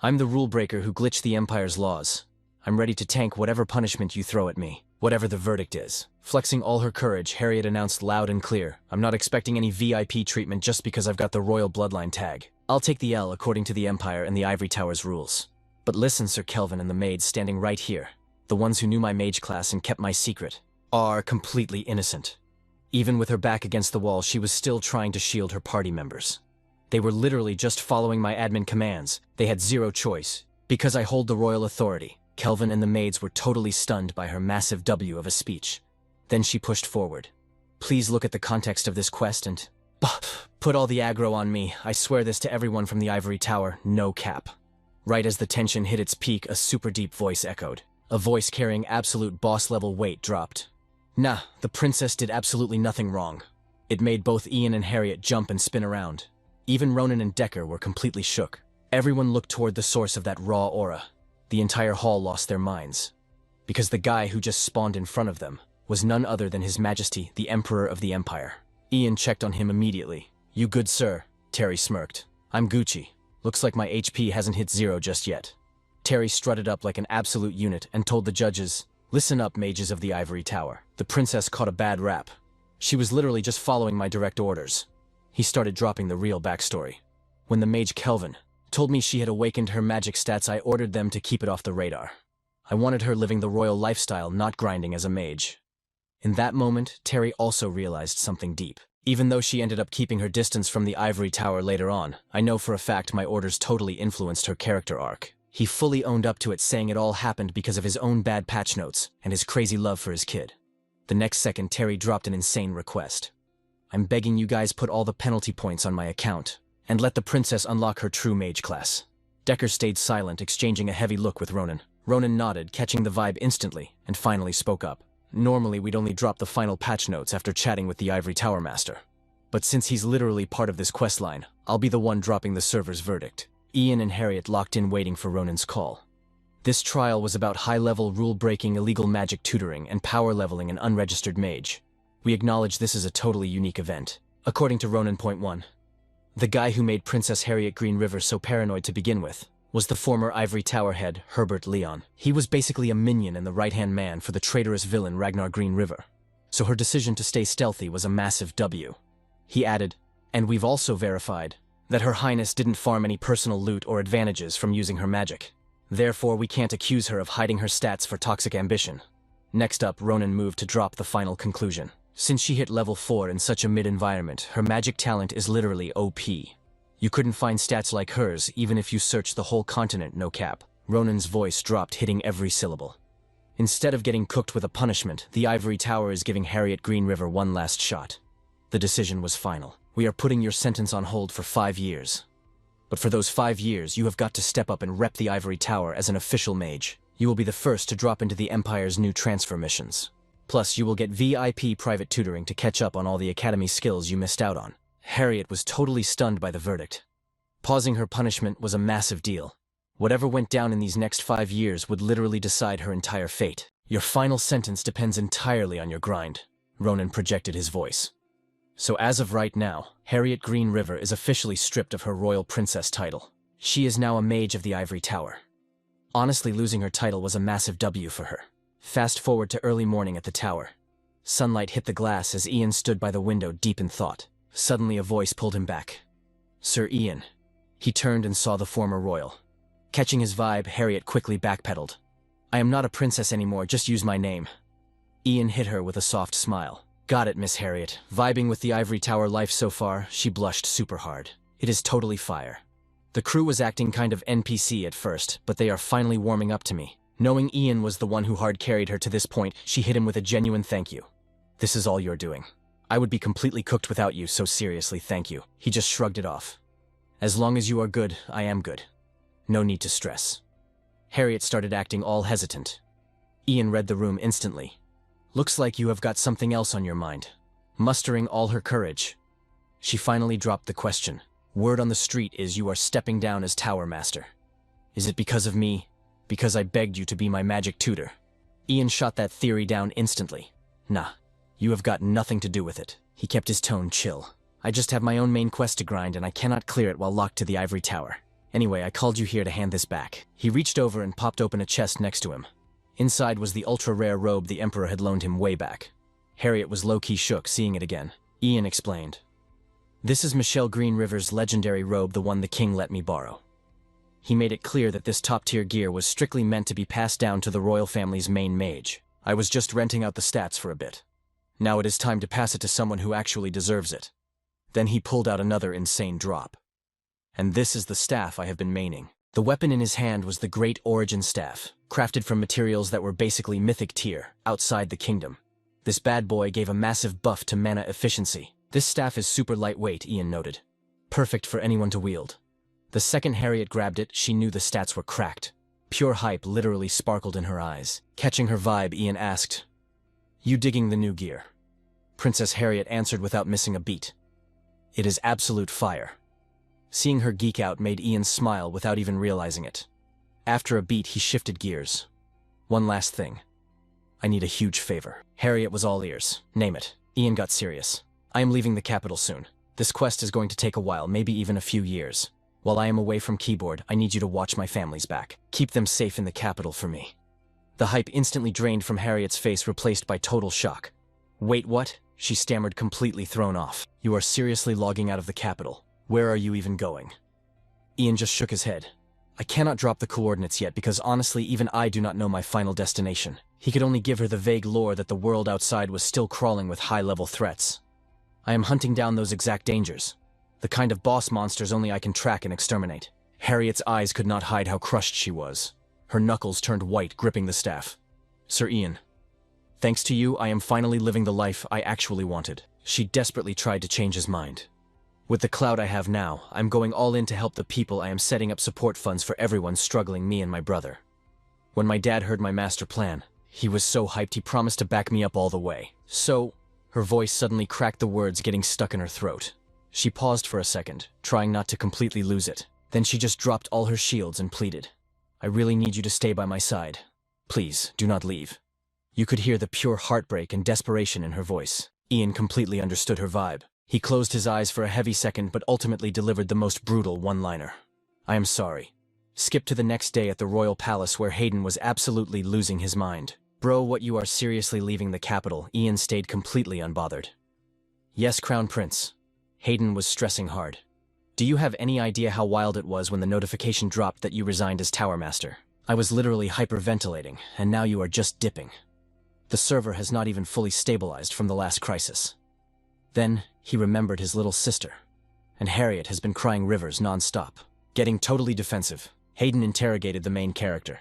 "I'm the rule breaker who glitched the Empire's laws. I'm ready to tank whatever punishment you throw at me, whatever the verdict is." Flexing all her courage, Harriet announced loud and clear, "I'm not expecting any VIP treatment just because I've got the royal bloodline tag. I'll take the L according to the Empire and the Ivory Tower's rules. But listen, Sir Kelvin and the maids standing right here, the ones who knew my mage class and kept my secret, are completely innocent." Even with her back against the wall, she was still trying to shield her party members. "They were literally just following my admin commands. They had zero choice. Because I hold the royal authority." Kelvin and the maids were totally stunned by her massive W of a speech. Then she pushed forward. "Please look at the context of this quest and put all the aggro on me. I swear this to everyone from the Ivory Tower, no cap." Right as the tension hit its peak, a super deep voice echoed. A voice carrying absolute boss-level weight dropped. "Nah, the princess did absolutely nothing wrong." It made both Ian and Harriet jump and spin around. Even Ronan and Decker were completely shook. Everyone looked toward the source of that raw aura. The entire hall lost their minds. Because the guy who just spawned in front of them was none other than His Majesty, the Emperor of the Empire. Ian checked on him immediately. "You good, sir?" Terry smirked. "I'm Gucci. Looks like my HP hasn't hit 0 just yet." Terry strutted up like an absolute unit and told the judges, "Listen up, mages of the Ivory Tower. The princess caught a bad rap. She was literally just following my direct orders." He started dropping the real backstory. "When the mage Kelvin told me she had awakened her magic stats, I ordered them to keep it off the radar. I wanted her living the royal lifestyle, not grinding as a mage." In that moment, Terry also realized something deep. Even though she ended up keeping her distance from the Ivory Tower later on, I know for a fact my orders totally influenced her character arc. He fully owned up to it, saying it all happened because of his own bad patch notes and his crazy love for his kid. The next second, Terry dropped an insane request. "I'm begging you guys put all the penalty points on my account, and let the princess unlock her true mage class." Decker stayed silent, exchanging a heavy look with Ronan. Ronan nodded, catching the vibe instantly, and finally spoke up. "Normally we'd only drop the final patch notes after chatting with the Ivory Tower Master. But since he's literally part of this questline, I'll be the one dropping the server's verdict." Ian and Harriet locked in, waiting for Ronan's call. This trial was about high-level rule-breaking, illegal magic tutoring, and power-leveling an unregistered mage. We acknowledge this is a totally unique event. According to Ronan Point 1, the guy who made Princess Harriet Green River so paranoid to begin with was the former Ivory Tower head, Herbert Leon. He was basically a minion and the right-hand man for the traitorous villain Ragnar Green River. So her decision to stay stealthy was a massive W. He added, "And we've also verified that Her Highness didn't farm any personal loot or advantages from using her magic. Therefore, we can't accuse her of hiding her stats for toxic ambition." Next up, Ronan moved to drop the final conclusion. Since she hit level 4 in such a mid-environment, her magic talent is literally OP. You couldn't find stats like hers even if you searched the whole continent, no cap. Ronan's voice dropped, hitting every syllable. Instead of getting cooked with a punishment, the Ivory Tower is giving Harriet Green River one last shot. The decision was final. "We are putting your sentence on hold for 5 years. But for those 5 years, you have got to step up and rep the Ivory Tower as an official mage. You will be the first to drop into the Empire's new transfer missions. Plus, you will get VIP private tutoring to catch up on all the academy skills you missed out on." Harriet was totally stunned by the verdict. Pausing her punishment was a massive deal. Whatever went down in these next 5 years would literally decide her entire fate. "Your final sentence depends entirely on your grind," Ronan projected his voice. "So as of right now, Harriet Green River is officially stripped of her royal princess title. She is now a mage of the Ivory Tower." Honestly, losing her title was a massive W for her. Fast forward to early morning at the tower. Sunlight hit the glass as Ian stood by the window, deep in thought. Suddenly a voice pulled him back. "Sir Ian." He turned and saw the former royal. Catching his vibe, Harriet quickly backpedaled. "I am not a princess anymore, just use my name." Ian hit her with a soft smile. "Got it, Miss Harriet. Vibing with the Ivory Tower life so far?" She blushed super hard. "It is totally fire. The crew was acting kind of NPC at first, but they are finally warming up to me." Knowing Ian was the one who hard carried her to this point, she hit him with a genuine thank you. "This is all you're doing. I would be completely cooked without you, so seriously, thank you." He just shrugged it off. "As long as you are good, I am good. No need to stress." Harriet started acting all hesitant. Ian read the room instantly. "Looks like you have got something else on your mind." Mustering all her courage, she finally dropped the question. "Word on the street is you are stepping down as Tower Master. Is it because of me? Because I begged you to be my magic tutor?" Ian shot that theory down instantly. "Nah. You have got nothing to do with it." He kept his tone chill. "I just have my own main quest to grind and I cannot clear it while locked to the Ivory Tower. Anyway, I called you here to hand this back." He reached over and popped open a chest next to him. Inside was the ultra-rare robe the Emperor had loaned him way back. Harriet was low-key shook seeing it again. Ian explained. "This is Michelle Green River's legendary robe, the one the king let me borrow." He made it clear that this top-tier gear was strictly meant to be passed down to the royal family's main mage. "I was just renting out the stats for a bit. Now it is time to pass it to someone who actually deserves it." Then he pulled out another insane drop. "And this is the staff I have been maining." The weapon in his hand was the Great Origin Staff, crafted from materials that were basically mythic tier, outside the kingdom. This bad boy gave a massive buff to mana efficiency. "This staff is super lightweight," Ian noted. "Perfect for anyone to wield." The second Harriet grabbed it, she knew the stats were cracked. Pure hype literally sparkled in her eyes. Catching her vibe, Ian asked, "You digging the new gear?" Princess Harriet answered without missing a beat. "It is absolute fire." Seeing her geek out made Ian smile without even realizing it. After a beat, he shifted gears. "One last thing. I need a huge favor. Harriet was all ears. Name it. Ian got serious. I am leaving the capital soon. This quest is going to take a while, maybe even a few years. While I am away from keyboard, I need you to watch my family's back. Keep them safe in the capital for me. The hype instantly drained from Harriet's face, replaced by total shock. Wait, what? She stammered, completely thrown off. You are seriously logging out of the capital. Where are you even going? Ian just shook his head. I cannot drop the coordinates yet because honestly, even I do not know my final destination. He could only give her the vague lore that the world outside was still crawling with high-level threats. I am hunting down those exact dangers. The kind of boss monsters only I can track and exterminate. Harriet's eyes could not hide how crushed she was. Her knuckles turned white, gripping the staff. Sir Ian, thanks to you, I am finally living the life I actually wanted. She desperately tried to change his mind. With the clout I have now, I'm going all in to help the people. I am setting up support funds for everyone struggling, me and my brother. When my dad heard my master plan, he was so hyped he promised to back me up all the way. So, her voice suddenly cracked, the words getting stuck in her throat. She paused for a second, trying not to completely lose it. Then she just dropped all her shields and pleaded. I really need you to stay by my side. Please, do not leave. You could hear the pure heartbreak and desperation in her voice. Ian completely understood her vibe. He closed his eyes for a heavy second but ultimately delivered the most brutal one-liner. I am sorry. Skip to the next day at the royal palace where Hayden was absolutely losing his mind. Bro, what, you are seriously leaving the capital? Ian stayed completely unbothered. Yes, Crown Prince. Hayden was stressing hard. Do you have any idea how wild it was when the notification dropped that you resigned as Tower Master? I was literally hyperventilating, and now you are just dipping. The server has not even fully stabilized from the last crisis. Then, he remembered his little sister. And Harriet has been crying rivers non-stop. Getting totally defensive, Hayden interrogated the main character.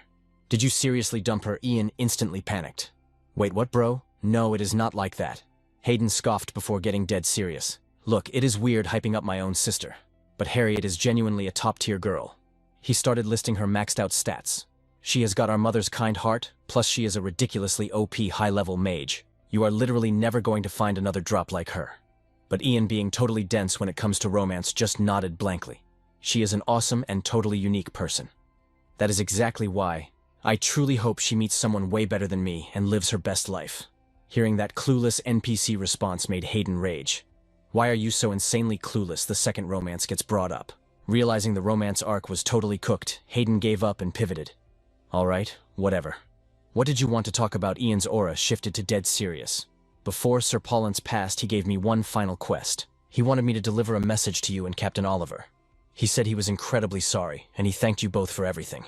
Did you seriously dump her? Ian instantly panicked. Wait, what, bro? No, it is not like that. Hayden scoffed before getting dead serious. Look, it is weird hyping up my own sister. But Harriet is genuinely a top-tier girl. He started listing her maxed-out stats. She has got our mother's kind heart, plus she is a ridiculously OP high-level mage. You are literally never going to find another drop like her. But Ian, being totally dense when it comes to romance, just nodded blankly. She is an awesome and totally unique person. That is exactly why I truly hope she meets someone way better than me and lives her best life. Hearing that clueless NPC response made Hayden rage. Why are you so insanely clueless? The second romance gets brought up. Realizing the romance arc was totally cooked, Hayden gave up and pivoted. Alright, whatever. What did you want to talk about? Ian's aura shifted to dead serious. Before Sir Paulins passed, he gave me one final quest. He wanted me to deliver a message to you and Captain Oliver. He said he was incredibly sorry, and he thanked you both for everything.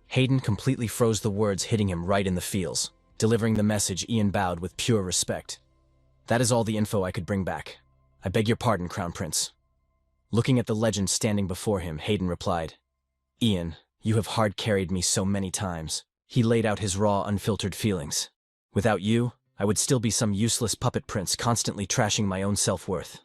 Hayden completely froze, the words hitting him right in the feels. Delivering the message, Ian bowed with pure respect. That is all the info I could bring back. I beg your pardon, Crown Prince. Looking at the legend standing before him, Hayden replied, Ian, you have hard-carried me so many times. He laid out his raw, unfiltered feelings. Without you, I would still be some useless puppet prince constantly trashing my own self-worth.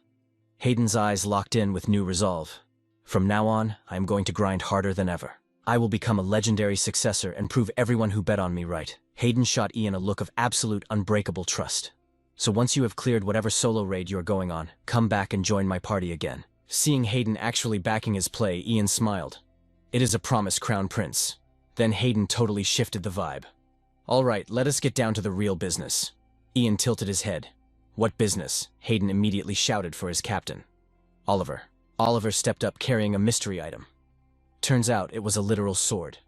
Hayden's eyes locked in with new resolve. From now on, I am going to grind harder than ever. I will become a legendary successor and prove everyone who bet on me right. Hayden shot Ian a look of absolute, unbreakable trust. So once you have cleared whatever solo raid you are going on, come back and join my party again. Seeing Hayden actually backing his play, Ian smiled. It is a promise, Crown Prince. Then Hayden totally shifted the vibe. Alright, let us get down to the real business. Ian tilted his head. What business? Hayden immediately shouted for his captain. Oliver. Oliver stepped up carrying a mystery item. Turns out it was a literal sword.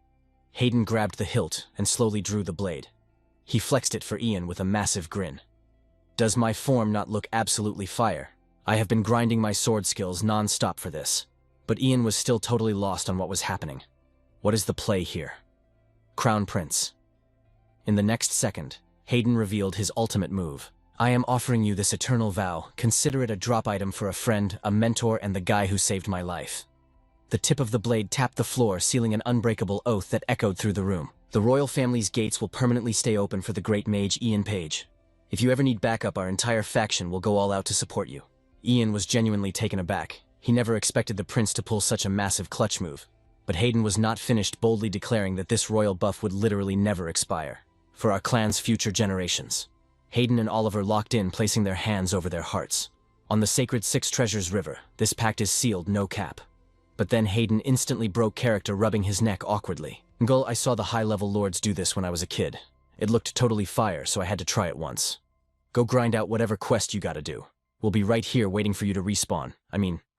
Hayden grabbed the hilt and slowly drew the blade. He flexed it for Ian with a massive grin. Does my form not look absolutely fire? I have been grinding my sword skills non-stop for this. But Ian was still totally lost on what was happening. What is the play here? Crown Prince. In the next second, Hayden revealed his ultimate move. I am offering you this eternal vow. Consider it a drop item for a friend, a mentor, and the guy who saved my life. The tip of the blade tapped the floor, sealing an unbreakable oath that echoed through the room. The royal family's gates will permanently stay open for the great mage Ian Page. If you ever need backup, our entire faction will go all out to support you. Ian was genuinely taken aback. He never expected the prince to pull such a massive clutch move. But Hayden was not finished, boldly declaring that this royal buff would literally never expire. For our clan's future generations. Hayden and Oliver locked in, placing their hands over their hearts. On the sacred Six Treasures River, this pact is sealed, no cap. But then Hayden instantly broke character, rubbing his neck awkwardly. Gull, I saw the high-level lords do this when I was a kid. It looked totally fire, so I had to try it once. Go grind out whatever quest you gotta do. We'll be right here waiting for you to respawn.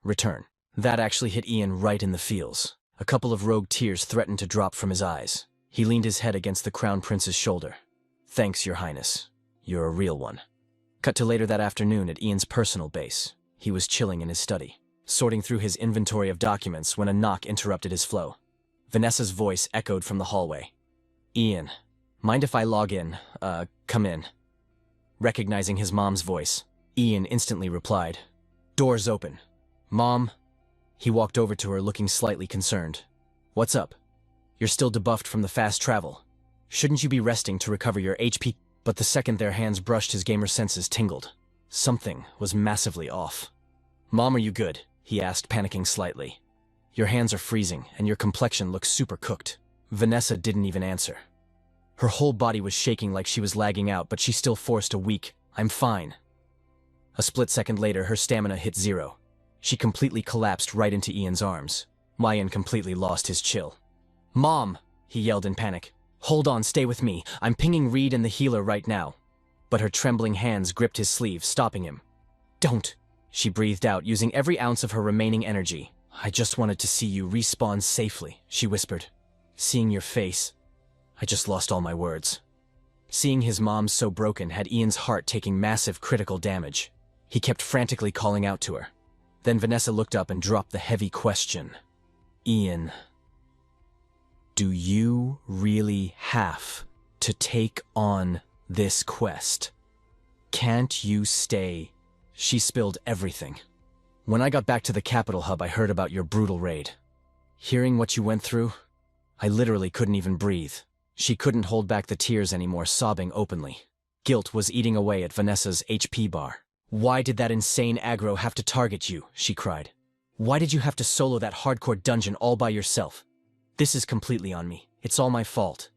Return. That actually hit Ian right in the feels. A couple of rogue tears threatened to drop from his eyes. He leaned his head against the Crown Prince's shoulder. Thanks, Your Highness. You're a real one. Cut to later that afternoon at Ian's personal base. He was chilling in his study, sorting through his inventory of documents when a knock interrupted his flow. Vanessa's voice echoed from the hallway. Ian, mind if I log in? Come in. Recognizing his mom's voice, Ian instantly replied, Doors open. Mom? He walked over to her looking slightly concerned. What's up? You're still debuffed from the fast travel. Shouldn't you be resting to recover your HP? But the second their hands brushed, his gamer senses tingled. Something was massively off. Mom, are you good? He asked, panicking slightly. Your hands are freezing, and your complexion looks super cooked. Vanessa didn't even answer. Her whole body was shaking like she was lagging out, but she still forced a weak, I'm fine. A split second later, her stamina hit 0. She completely collapsed right into Ian's arms. Ian completely lost his chill. Mom! He yelled in panic. Hold on, stay with me. I'm pinging Reed and the healer right now. But her trembling hands gripped his sleeve, stopping him. Don't, she breathed out, using every ounce of her remaining energy. I just wanted to see you respawn safely, she whispered. Seeing your face, I just lost all my words. Seeing his mom so broken had Ian's heart taking massive critical damage. He kept frantically calling out to her. Then Vanessa looked up and dropped the heavy question. Ian, do you really have to take on this quest? Can't you stay? She spilled everything. When I got back to the capital hub, I heard about your brutal raid. Hearing what you went through, I literally couldn't even breathe. She couldn't hold back the tears anymore, sobbing openly. Guilt was eating away at Vanessa's HP bar. Why did that insane aggro have to target you? She cried. Why did you have to solo that hardcore dungeon all by yourself? This is completely on me. It's all my fault.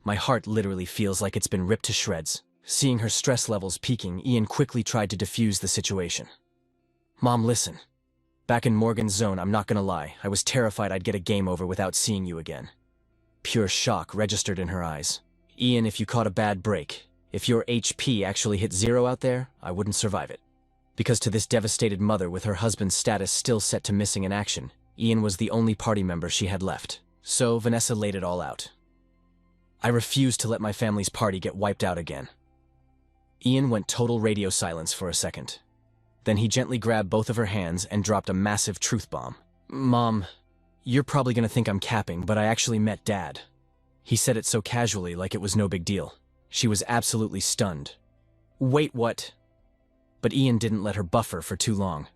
My heart literally feels like it's been ripped to shreds. Seeing her stress levels peaking, Ian quickly tried to defuse the situation. Mom, listen. Back in Morgan's zone, I'm not gonna lie, I was terrified I'd get a game over without seeing you again. Pure shock registered in her eyes. Ian, if you caught a bad break, if your HP actually hit 0 out there, I wouldn't survive it. Because to this devastated mother with her husband's status still set to missing in action, Ian was the only party member she had left. So Vanessa laid it all out. I refused to let my family's party get wiped out again. Ian went total radio silence for a second. Then he gently grabbed both of her hands and dropped a massive truth bomb. Mom, you're probably gonna think I'm capping, but I actually met Dad. He said it so casually, like it was no big deal. She was absolutely stunned. Wait, what? But Ian didn't let her buffer for too long.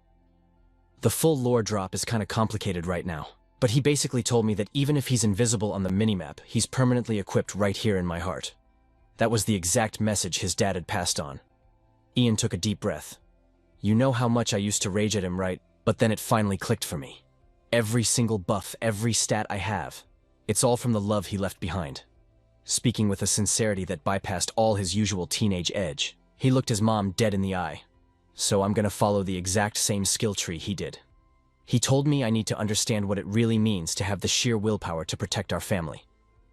The full lore drop is kinda complicated right now, but he basically told me that even if he's invisible on the minimap, he's permanently equipped right here in my heart. That was the exact message his dad had passed on. Ian took a deep breath. You know how much I used to rage at him, right? But then it finally clicked for me. Every single buff, every stat I have, it's all from the love he left behind. Speaking with a sincerity that bypassed all his usual teenage edge, he looked his mom dead in the eye. So I'm gonna follow the exact same skill tree he did. He told me I need to understand what it really means to have the sheer willpower to protect our family.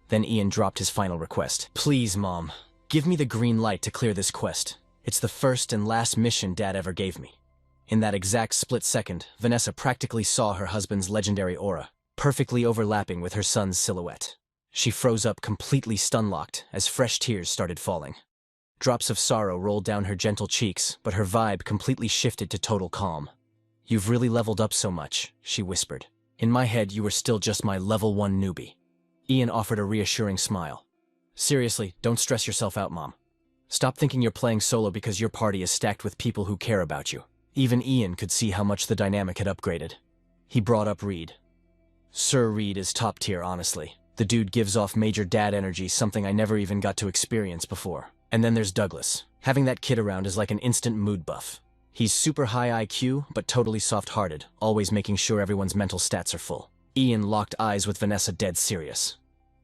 Then Ian dropped his final request. Please, Mom, give me the green light to clear this quest. It's the first and last mission Dad ever gave me. In that exact split second, Vanessa practically saw her husband's legendary aura, perfectly overlapping with her son's silhouette. She froze up, completely stun-locked, as fresh tears started falling. Drops of sorrow rolled down her gentle cheeks, but her vibe completely shifted to total calm. You've really leveled up so much, she whispered. In my head, you were still just my level 1 newbie. Ian offered a reassuring smile. Seriously, don't stress yourself out, Mom. Stop thinking you're playing solo because your party is stacked with people who care about you. Even Ian could see how much the dynamic had upgraded. He brought up Reed. Sir Reed is top tier, honestly. The dude gives off major dad energy, something I never even got to experience before. And then there's Douglas. Having that kid around is like an instant mood buff. He's super high IQ, but totally soft-hearted, always making sure everyone's mental stats are full. Ian locked eyes with Vanessa, dead serious.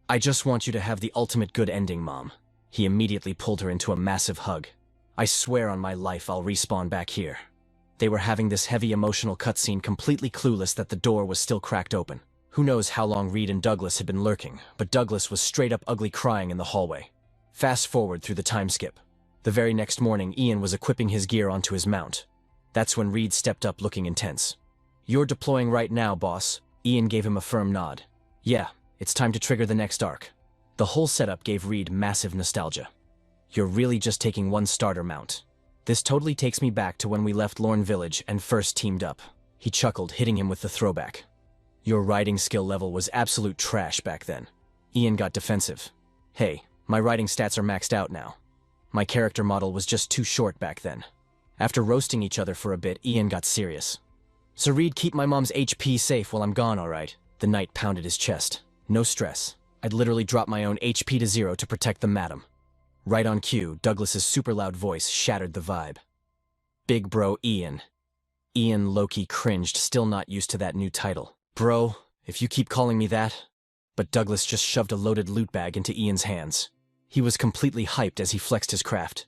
I just want you to have the ultimate good ending, Mom. He immediately pulled her into a massive hug. I swear on my life I'll respawn back here. They were having this heavy emotional cutscene, completely clueless that the door was still cracked open. Who knows how long Reed and Douglas had been lurking, but Douglas was straight up ugly crying in the hallway. Fast forward through the time skip. The very next morning, Ian was equipping his gear onto his mount. That's when Reed stepped up looking intense. "You're deploying right now, boss." Ian gave him a firm nod. "Yeah, it's time to trigger the next arc." The whole setup gave Reed massive nostalgia. "You're really just taking one starter mount. This totally takes me back to when we left Lorne Village and first teamed up." He chuckled, hitting him with the throwback. "Your riding skill level was absolute trash back then." Ian got defensive. "Hey, my riding stats are maxed out now. My character model was just too short back then." After roasting each other for a bit, Ian got serious. "So Reed, keep my mom's HP safe while I'm gone, alright?" The knight pounded his chest. "No stress. I'd literally drop my own HP to 0 to protect the madam." Right on cue, Douglas's super loud voice shattered the vibe. "Big bro Ian." Ian low-key cringed, still not used to that new title. "Bro, if you keep calling me that." But Douglas just shoved a loaded loot bag into Ian's hands. He was completely hyped as he flexed his craft.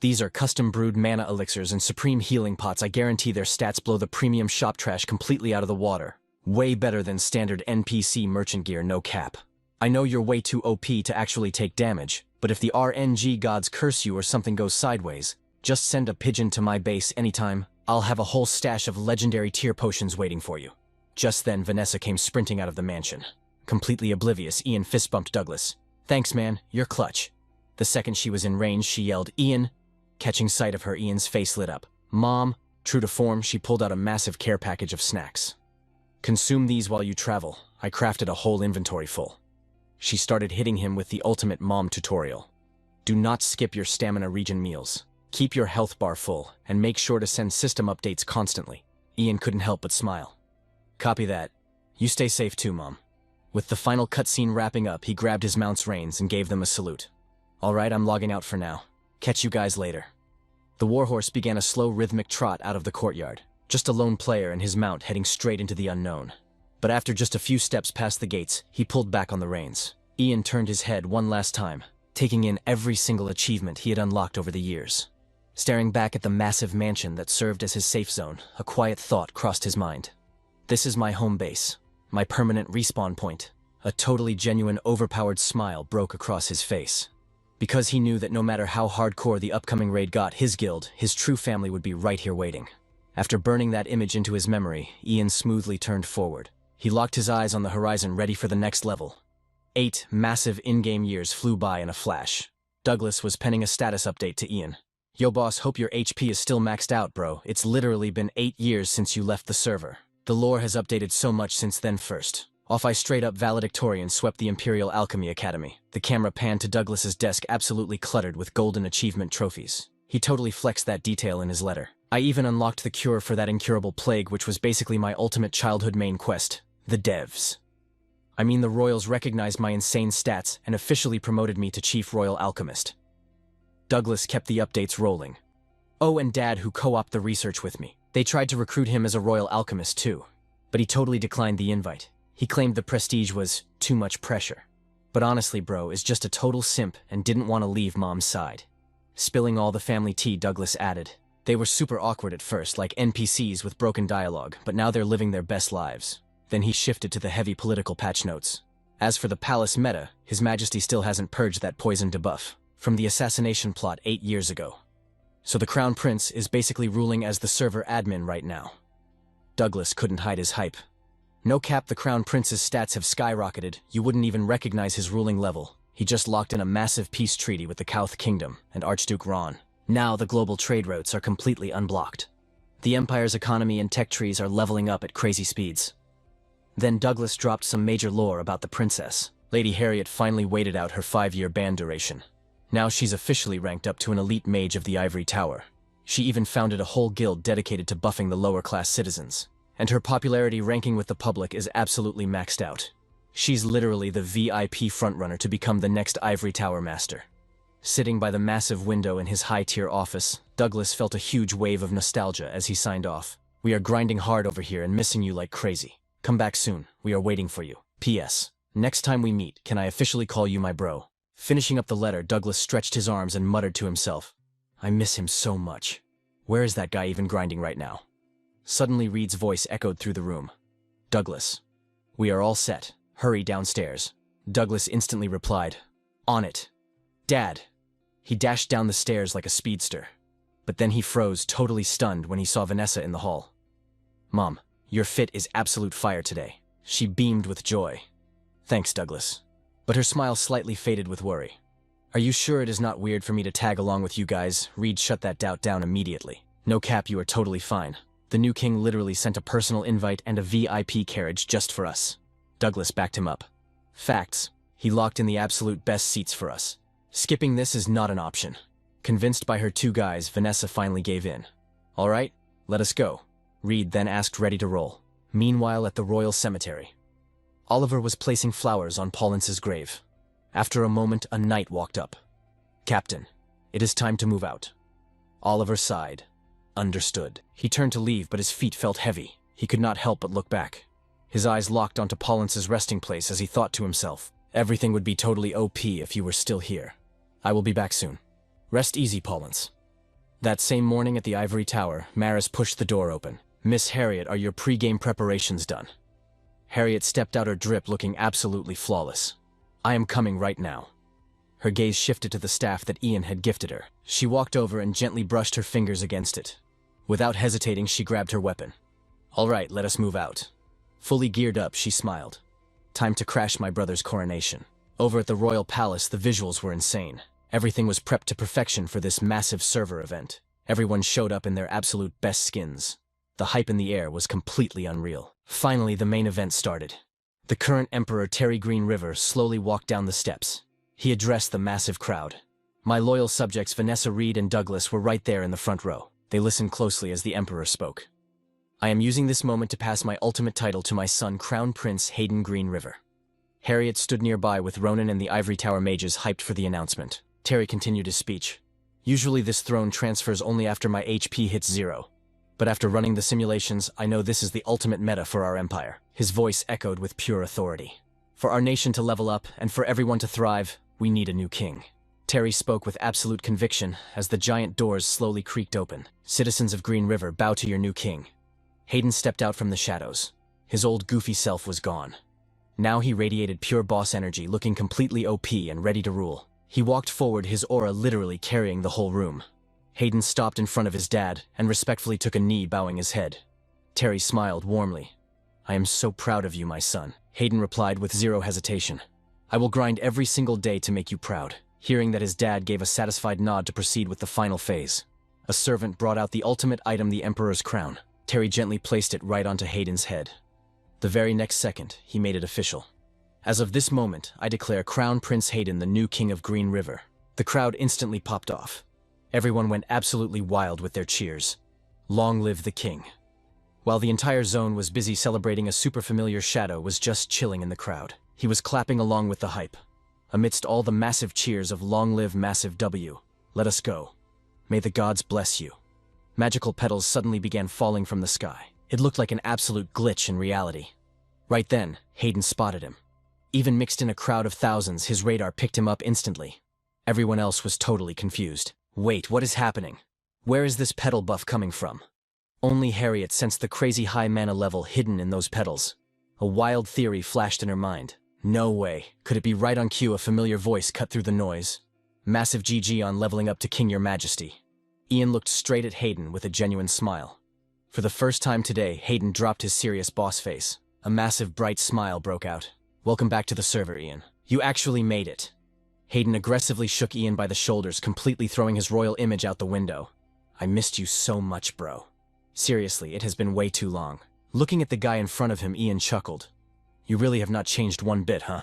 "These are custom-brewed mana elixirs and supreme healing pots. I guarantee their stats blow the premium shop trash completely out of the water. Way better than standard NPC merchant gear, no cap. I know you're way too OP to actually take damage, but if the RNG gods curse you or something goes sideways, just send a pigeon to my base anytime. I'll have a whole stash of legendary tier potions waiting for you." Just then, Vanessa came sprinting out of the mansion. Completely oblivious, Ian fist-bumped Douglas. "Thanks, man, you're clutch." The second she was in range, she yelled, "Ian!" Catching sight of her, Ian's face lit up. "Mom." True to form, she pulled out a massive care package of snacks. "Consume these while you travel. I crafted a whole inventory full." She started hitting him with the ultimate mom tutorial. "Do not skip your stamina regen meals. Keep your health bar full, and make sure to send system updates constantly." Ian couldn't help but smile. "Copy that. You stay safe too, Mom." With the final cutscene wrapping up, he grabbed his mount's reins and gave them a salute. "Alright, I'm logging out for now. Catch you guys later." The warhorse began a slow rhythmic trot out of the courtyard, just a lone player and his mount heading straight into the unknown. But after just a few steps past the gates, he pulled back on the reins. Ian turned his head one last time, taking in every single achievement he had unlocked over the years. Staring back at the massive mansion that served as his safe zone, a quiet thought crossed his mind. "This is my home base, my permanent respawn point." A totally genuine, overpowered smile broke across his face. Because he knew that no matter how hardcore the upcoming raid got, his guild, his true family would be right here waiting. After burning that image into his memory, Ian smoothly turned forward. He locked his eyes on the horizon, ready for the next level. 8 massive in-game years flew by in a flash. Douglas was penning a status update to Ian. "Yo boss, hope your HP is still maxed out, bro. It's literally been 8 years since you left the server. The lore has updated so much since then. First off, I straight up valedictorian swept the Imperial Alchemy Academy." The camera panned to Douglas's desk, absolutely cluttered with golden achievement trophies. He totally flexed that detail in his letter. "I even unlocked the cure for that incurable plague, which was basically my ultimate childhood main quest. The devs. I mean, the Royals recognized my insane stats and officially promoted me to Chief Royal Alchemist." Douglas kept the updates rolling. "Oh, and Dad, who co-opted the research with me. They tried to recruit him as a Royal Alchemist too, but he totally declined the invite. He claimed the prestige was too much pressure. But honestly, bro, is just a total simp and didn't want to leave Mom's side." Spilling all the family tea, Douglas added, "They were super awkward at first, like NPCs with broken dialogue, but now they're living their best lives." Then he shifted to the heavy political patch notes. "As for the palace meta, His Majesty still hasn't purged that poison debuff from the assassination plot 8 years ago. So the Crown Prince is basically ruling as the server admin right now." Douglas couldn't hide his hype. "No cap, the Crown Prince's stats have skyrocketed. You wouldn't even recognize his ruling level. He just locked in a massive peace treaty with the Kauth Kingdom and Archduke Ron. Now the global trade routes are completely unblocked. The Empire's economy and tech trees are leveling up at crazy speeds." Then Douglas dropped some major lore about the princess. Lady Harriet finally waited out her 5-year ban duration. Now she's officially ranked up to an elite mage of the Ivory Tower. She even founded a whole guild dedicated to buffing the lower-class citizens. And her popularity ranking with the public is absolutely maxed out. She's literally the VIP frontrunner to become the next Ivory Tower master. Sitting by the massive window in his high-tier office, Douglas felt a huge wave of nostalgia as he signed off. "We are grinding hard over here and missing you like crazy. Come back soon. We are waiting for you. P.S. Next time we meet, can I officially call you my bro?" Finishing up the letter, Douglas stretched his arms and muttered to himself, "I miss him so much. Where is that guy even grinding right now?" Suddenly Reed's voice echoed through the room. "Douglas, we are all set. Hurry downstairs." Douglas instantly replied, "On it." Dad! He dashed down the stairs like a speedster. But then he froze, totally stunned, when he saw Vanessa in the hall. Mom, your fit is absolute fire today. She beamed with joy. Thanks, Douglas. But her smile slightly faded with worry. Are you sure it is not weird for me to tag along with you guys? Reed shut that doubt down immediately. No cap, you are totally fine. The new king literally sent a personal invite and a VIP carriage just for us. Douglas backed him up. Facts. He locked in the absolute best seats for us. Skipping this is not an option. Convinced by her two guys, Vanessa finally gave in. All right, let us go. Reed then asked, ready to roll. Meanwhile, at the royal cemetery, Oliver was placing flowers on Paulince's grave. After a moment, a knight walked up. Captain, it is time to move out. Oliver sighed. Understood. He turned to leave, but his feet felt heavy. He could not help but look back. His eyes locked onto Paulince's resting place as he thought to himself, everything would be totally OP if you were still here. I will be back soon. Rest easy, Paulince. That same morning at the Ivory Tower, Maris pushed the door open. Miss Harriet, are your pre-game preparations done? Harriet stepped out, her drip looking absolutely flawless. I am coming right now. Her gaze shifted to the staff that Ian had gifted her. She walked over and gently brushed her fingers against it. Without hesitating, she grabbed her weapon. All right, let us move out. Fully geared up, she smiled. Time to crash my brother's coronation. Over at the royal palace, the visuals were insane. Everything was prepped to perfection for this massive server event. Everyone showed up in their absolute best skins. The hype in the air was completely unreal. Finally, the main event started. The current emperor, Terry Green River, slowly walked down the steps. He addressed the massive crowd. My loyal subjects Vanessa, Reed, and Douglas were right there in the front row. They listened closely as the emperor spoke. I am using this moment to pass my ultimate title to my son, Crown Prince Hayden Green River. Harriet stood nearby with Ronan and the Ivory Tower mages hyped for the announcement. Terry continued his speech. Usually this throne transfers only after my HP hits 0. But after running the simulations, I know this is the ultimate meta for our empire. His voice echoed with pure authority. For our nation to level up, and for everyone to thrive, we need a new king. Terry spoke with absolute conviction as the giant doors slowly creaked open. Citizens of Green River, bow to your new king. Hayden stepped out from the shadows. His old goofy self was gone. Now he radiated pure boss energy, looking completely OP and ready to rule. He walked forward, his aura literally carrying the whole room. Hayden stopped in front of his dad and respectfully took a knee, bowing his head. Terry smiled warmly. I am so proud of you, my son. Hayden replied with zero hesitation. I will grind every single day to make you proud. Hearing that his dad gave a satisfied nod to proceed with the final phase. A servant brought out the ultimate item, the Emperor's crown. Terry gently placed it right onto Hayden's head. The very next second, he made it official. As of this moment, I declare Crown Prince Hayden the new king of Green River. The crowd instantly popped off. Everyone went absolutely wild with their cheers. Long live the king. While the entire zone was busy celebrating, a super familiar shadow was just chilling in the crowd. He was clapping along with the hype. Amidst all the massive cheers of long live Massive W, let us go. May the gods bless you. Magical petals suddenly began falling from the sky. It looked like an absolute glitch in reality. Right then, Hayden spotted him. Even mixed in a crowd of thousands, his radar picked him up instantly. Everyone else was totally confused. Wait, what is happening? Where is this petal buff coming from? Only Harriet sensed the crazy high mana level hidden in those petals. A wild theory flashed in her mind. No way. Could it be right on cue? A familiar voice cut through the noise. Massive GG on leveling up to King Your Majesty. Ian looked straight at Hayden with a genuine smile. For the first time today, Hayden dropped his serious boss face. A massive bright smile broke out. Welcome back to the server, Ian. You actually made it. Hayden aggressively shook Ian by the shoulders, completely throwing his royal image out the window. I missed you so much, bro. Seriously, it has been way too long. Looking at the guy in front of him, Ian chuckled. You really have not changed one bit, huh?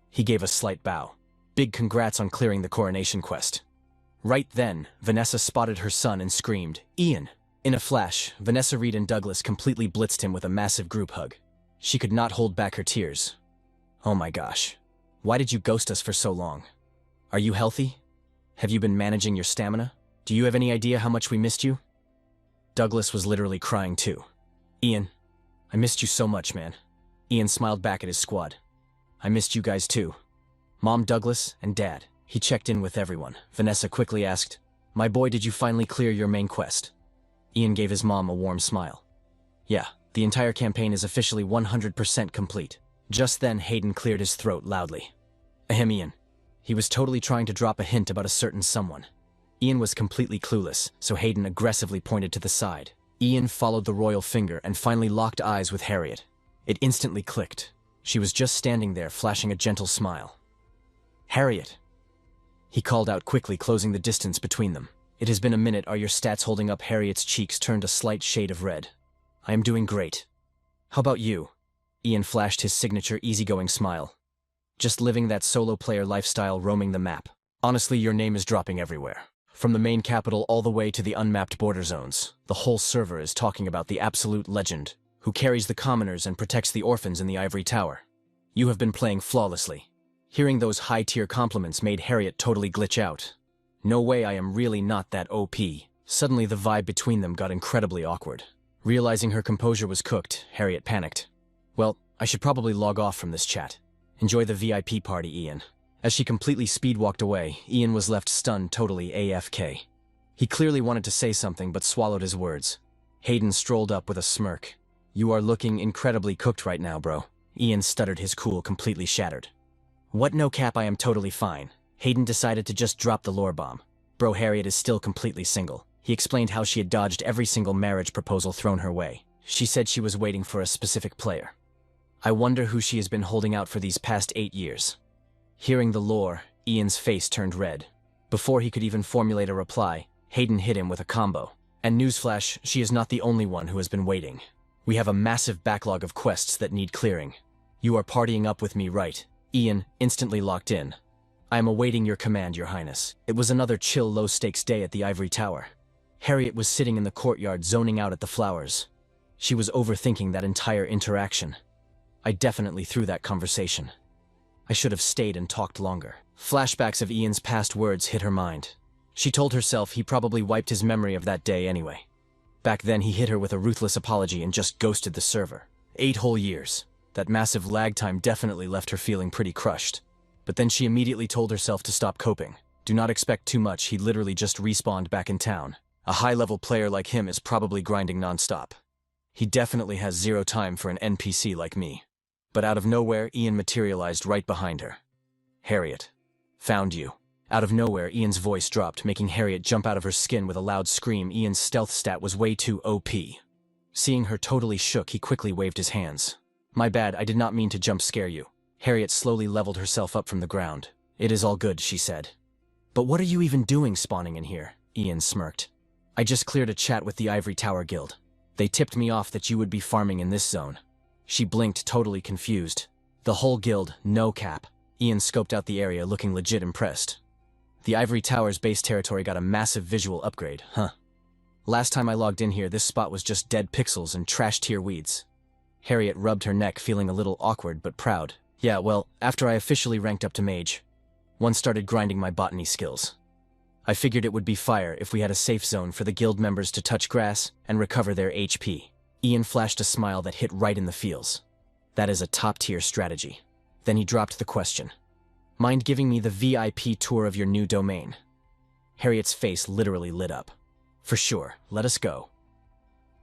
He gave a slight bow. Big congrats on clearing the coronation quest. Right then, Vanessa spotted her son and screamed, Ian! In a flash, Vanessa, Reed, and Douglas completely blitzed him with a massive group hug. She could not hold back her tears. Oh my gosh. Why did you ghost us for so long? Are you healthy? Have you been managing your stamina? Do you have any idea how much we missed you? Douglas was literally crying too. Ian, I missed you so much, man. Ian smiled back at his squad. I missed you guys too. Mom, Douglas, and Dad. He checked in with everyone. Vanessa quickly asked, My boy, did you finally clear your main quest? Ian gave his mom a warm smile. Yeah, the entire campaign is officially 100% complete. Just then, Hayden cleared his throat loudly. Ahem, Ian. He was totally trying to drop a hint about a certain someone. Ian was completely clueless, so Hayden aggressively pointed to the side. Ian followed the royal finger and finally locked eyes with Harriet. It instantly clicked. She was just standing there, flashing a gentle smile. "Harriet," he called out quickly, closing the distance between them. "It has been a minute. Are your stats holding up?" Harriet's cheeks turned a slight shade of red. "I am doing great. How about you?" Ian flashed his signature easygoing smile. "Just living that solo player lifestyle, roaming the map. Honestly, your name is dropping everywhere. From the main capital all the way to the unmapped border zones, the whole server is talking about the absolute legend, who carries the commoners and protects the orphans in the Ivory Tower. You have been playing flawlessly." Hearing those high-tier compliments made Harriet totally glitch out. No way, I am really not that OP. Suddenly the vibe between them got incredibly awkward. Realizing her composure was cooked, Harriet panicked. "Well, I should probably log off from this chat. Enjoy the VIP party, Ian." As she completely speed-walked away, Ian was left stunned, totally AFK. He clearly wanted to say something but swallowed his words. Hayden strolled up with a smirk. "You are looking incredibly cooked right now, bro." Ian stuttered, his cool completely shattered. "What, no cap, I am totally fine." Hayden decided to just drop the lore bomb. "Bro, Harriet is still completely single." He explained how she had dodged every single marriage proposal thrown her way. She said she was waiting for a specific player. "I wonder who she has been holding out for these past 8 years. Hearing the lore, Ian's face turned red. Before he could even formulate a reply, Hayden hit him with a combo. "And newsflash, she is not the only one who has been waiting. We have a massive backlog of quests that need clearing. You are partying up with me, right?" Ian instantly locked in. "I am awaiting your command, Your Highness." It was another chill, low-stakes day at the Ivory Tower. Harriet was sitting in the courtyard zoning out at the flowers. She was overthinking that entire interaction. I definitely threw that conversation. I should have stayed and talked longer. Flashbacks of Ian's past words hit her mind. She told herself he probably wiped his memory of that day anyway. Back then he hit her with a ruthless apology and just ghosted the server. 8 whole years. That massive lag time definitely left her feeling pretty crushed. But then she immediately told herself to stop coping. Do not expect too much, he literally just respawned back in town. A high-level player like him is probably grinding non-stop. He definitely has zero time for an NPC like me. But out of nowhere, Ian materialized right behind her. "Harriet. Found you." Out of nowhere, Ian's voice dropped, making Harriet jump out of her skin with a loud scream. Ian's stealth stat was way too OP. Seeing her totally shook, he quickly waved his hands. "My bad, I did not mean to jump scare you." Harriet slowly leveled herself up from the ground. "It is all good," she said. "But what are you even doing spawning in here?" Ian smirked. "I just cleared a chat with the Ivory Tower Guild. They tipped me off that you would be farming in this zone." She blinked, totally confused. "The whole guild, no cap." Ian scoped out the area, looking legit impressed. "The Ivory Tower's base territory got a massive visual upgrade, huh? Last time I logged in here, this spot was just dead pixels and trash tier weeds." Harriet rubbed her neck, feeling a little awkward but proud. "Yeah, well, after I officially ranked up to Mage, one started grinding my botany skills. I figured it would be fire if we had a safe zone for the guild members to touch grass and recover their HP." Ian flashed a smile that hit right in the feels. "That is a top-tier strategy." Then he dropped the question. "Mind giving me the VIP tour of your new domain?" Harriet's face literally lit up. "For sure, let us go."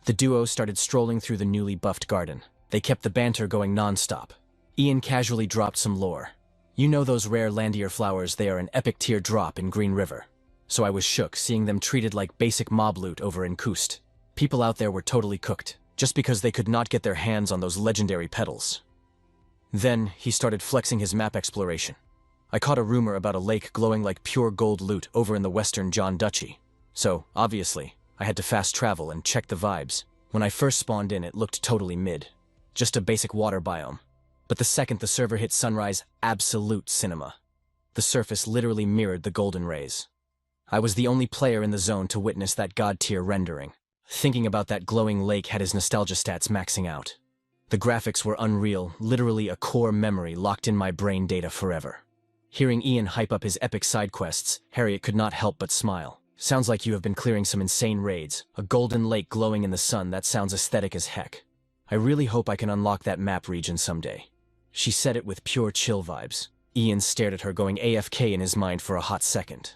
The duo started strolling through the newly buffed garden. They kept the banter going non-stop. Ian casually dropped some lore. "You know those rare landier flowers, they are an epic tier drop in Green River." So I was shook seeing them treated like basic mob loot over in Kust. People out there were totally cooked, just because they could not get their hands on those legendary petals. Then he started flexing his map exploration. "I caught a rumor about a lake glowing like pure gold loot over in the western John Duchy. So, obviously, I had to fast travel and check the vibes. When I first spawned in, it looked totally mid. Just a basic water biome. But the second the server hit sunrise, absolute cinema. The surface literally mirrored the golden rays. I was the only player in the zone to witness that god-tier rendering. Thinking about that glowing lake had his nostalgia stats maxing out. The graphics were unreal, literally a core memory locked in my brain data forever." Hearing Ian hype up his epic side quests, Harriet could not help but smile. "Sounds like you have been clearing some insane raids. A golden lake glowing in the sun, that sounds aesthetic as heck. I really hope I can unlock that map region someday." She said it with pure chill vibes. Ian stared at her, going AFK in his mind for a hot second.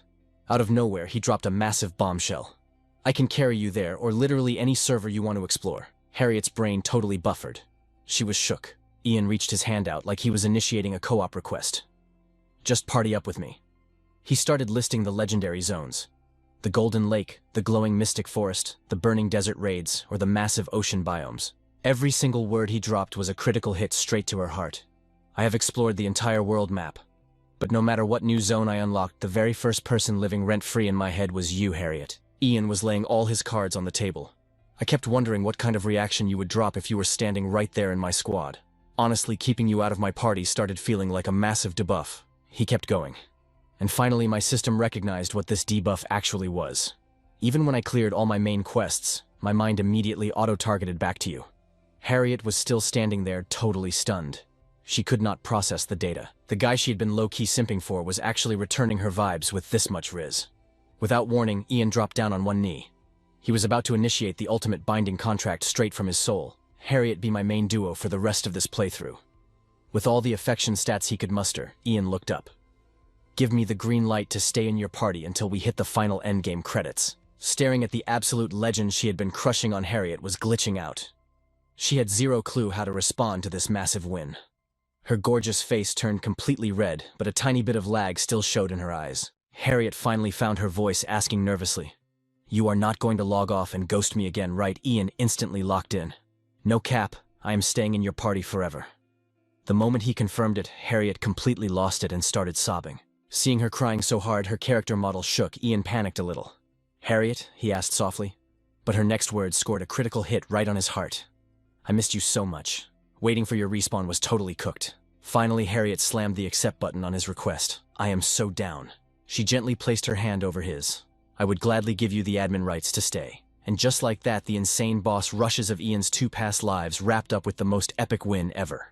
Out of nowhere, he dropped a massive bombshell. "I can carry you there, or literally any server you want to explore." Harriet's brain totally buffered. She was shook. Ian reached his hand out like he was initiating a co-op request. Just party up with me. He started listing the legendary zones. The Golden Lake, the glowing mystic forest, the burning desert raids, or the massive ocean biomes. Every single word he dropped was a critical hit straight to her heart. I have explored the entire world map. But no matter what new zone I unlocked, the very first person living rent-free in my head was you, Harriet. Ian was laying all his cards on the table. I kept wondering what kind of reaction you would drop if you were standing right there in my squad. Honestly, keeping you out of my party started feeling like a massive debuff. He kept going. And finally, my system recognized what this debuff actually was. Even when I cleared all my main quests, my mind immediately auto-targeted back to you. Harriet was still standing there, totally stunned. She could not process the data. The guy she had been low-key simping for was actually returning her vibes with this much riz. Without warning, Ian dropped down on one knee. He was about to initiate the ultimate binding contract straight from his soul. Harriet be my main duo for the rest of this playthrough. With all the affection stats he could muster, Ian looked up. Give me the green light to stay in your party until we hit the final endgame credits. Staring at the absolute legend she had been crushing on, Harriet was glitching out. She had zero clue how to respond to this massive win. Her gorgeous face turned completely red, but a tiny bit of lag still showed in her eyes. Harriet finally found her voice, asking nervously, "You are not going to log off and ghost me again, right?" Ian instantly locked in. "No cap, I am staying in your party forever." The moment he confirmed it, Harriet completely lost it and started sobbing. Seeing her crying so hard her character model shook, Ian panicked a little. "Harriet?" he asked softly. But her next words scored a critical hit right on his heart. "I missed you so much. Waiting for your respawn was totally cooked." Finally, Harriet slammed the accept button on his request. "I am so down." She gently placed her hand over his. "I would gladly give you the admin rights to stay." And just like that, the insane boss rushes of Ian's 2 past lives wrapped up with the most epic win ever.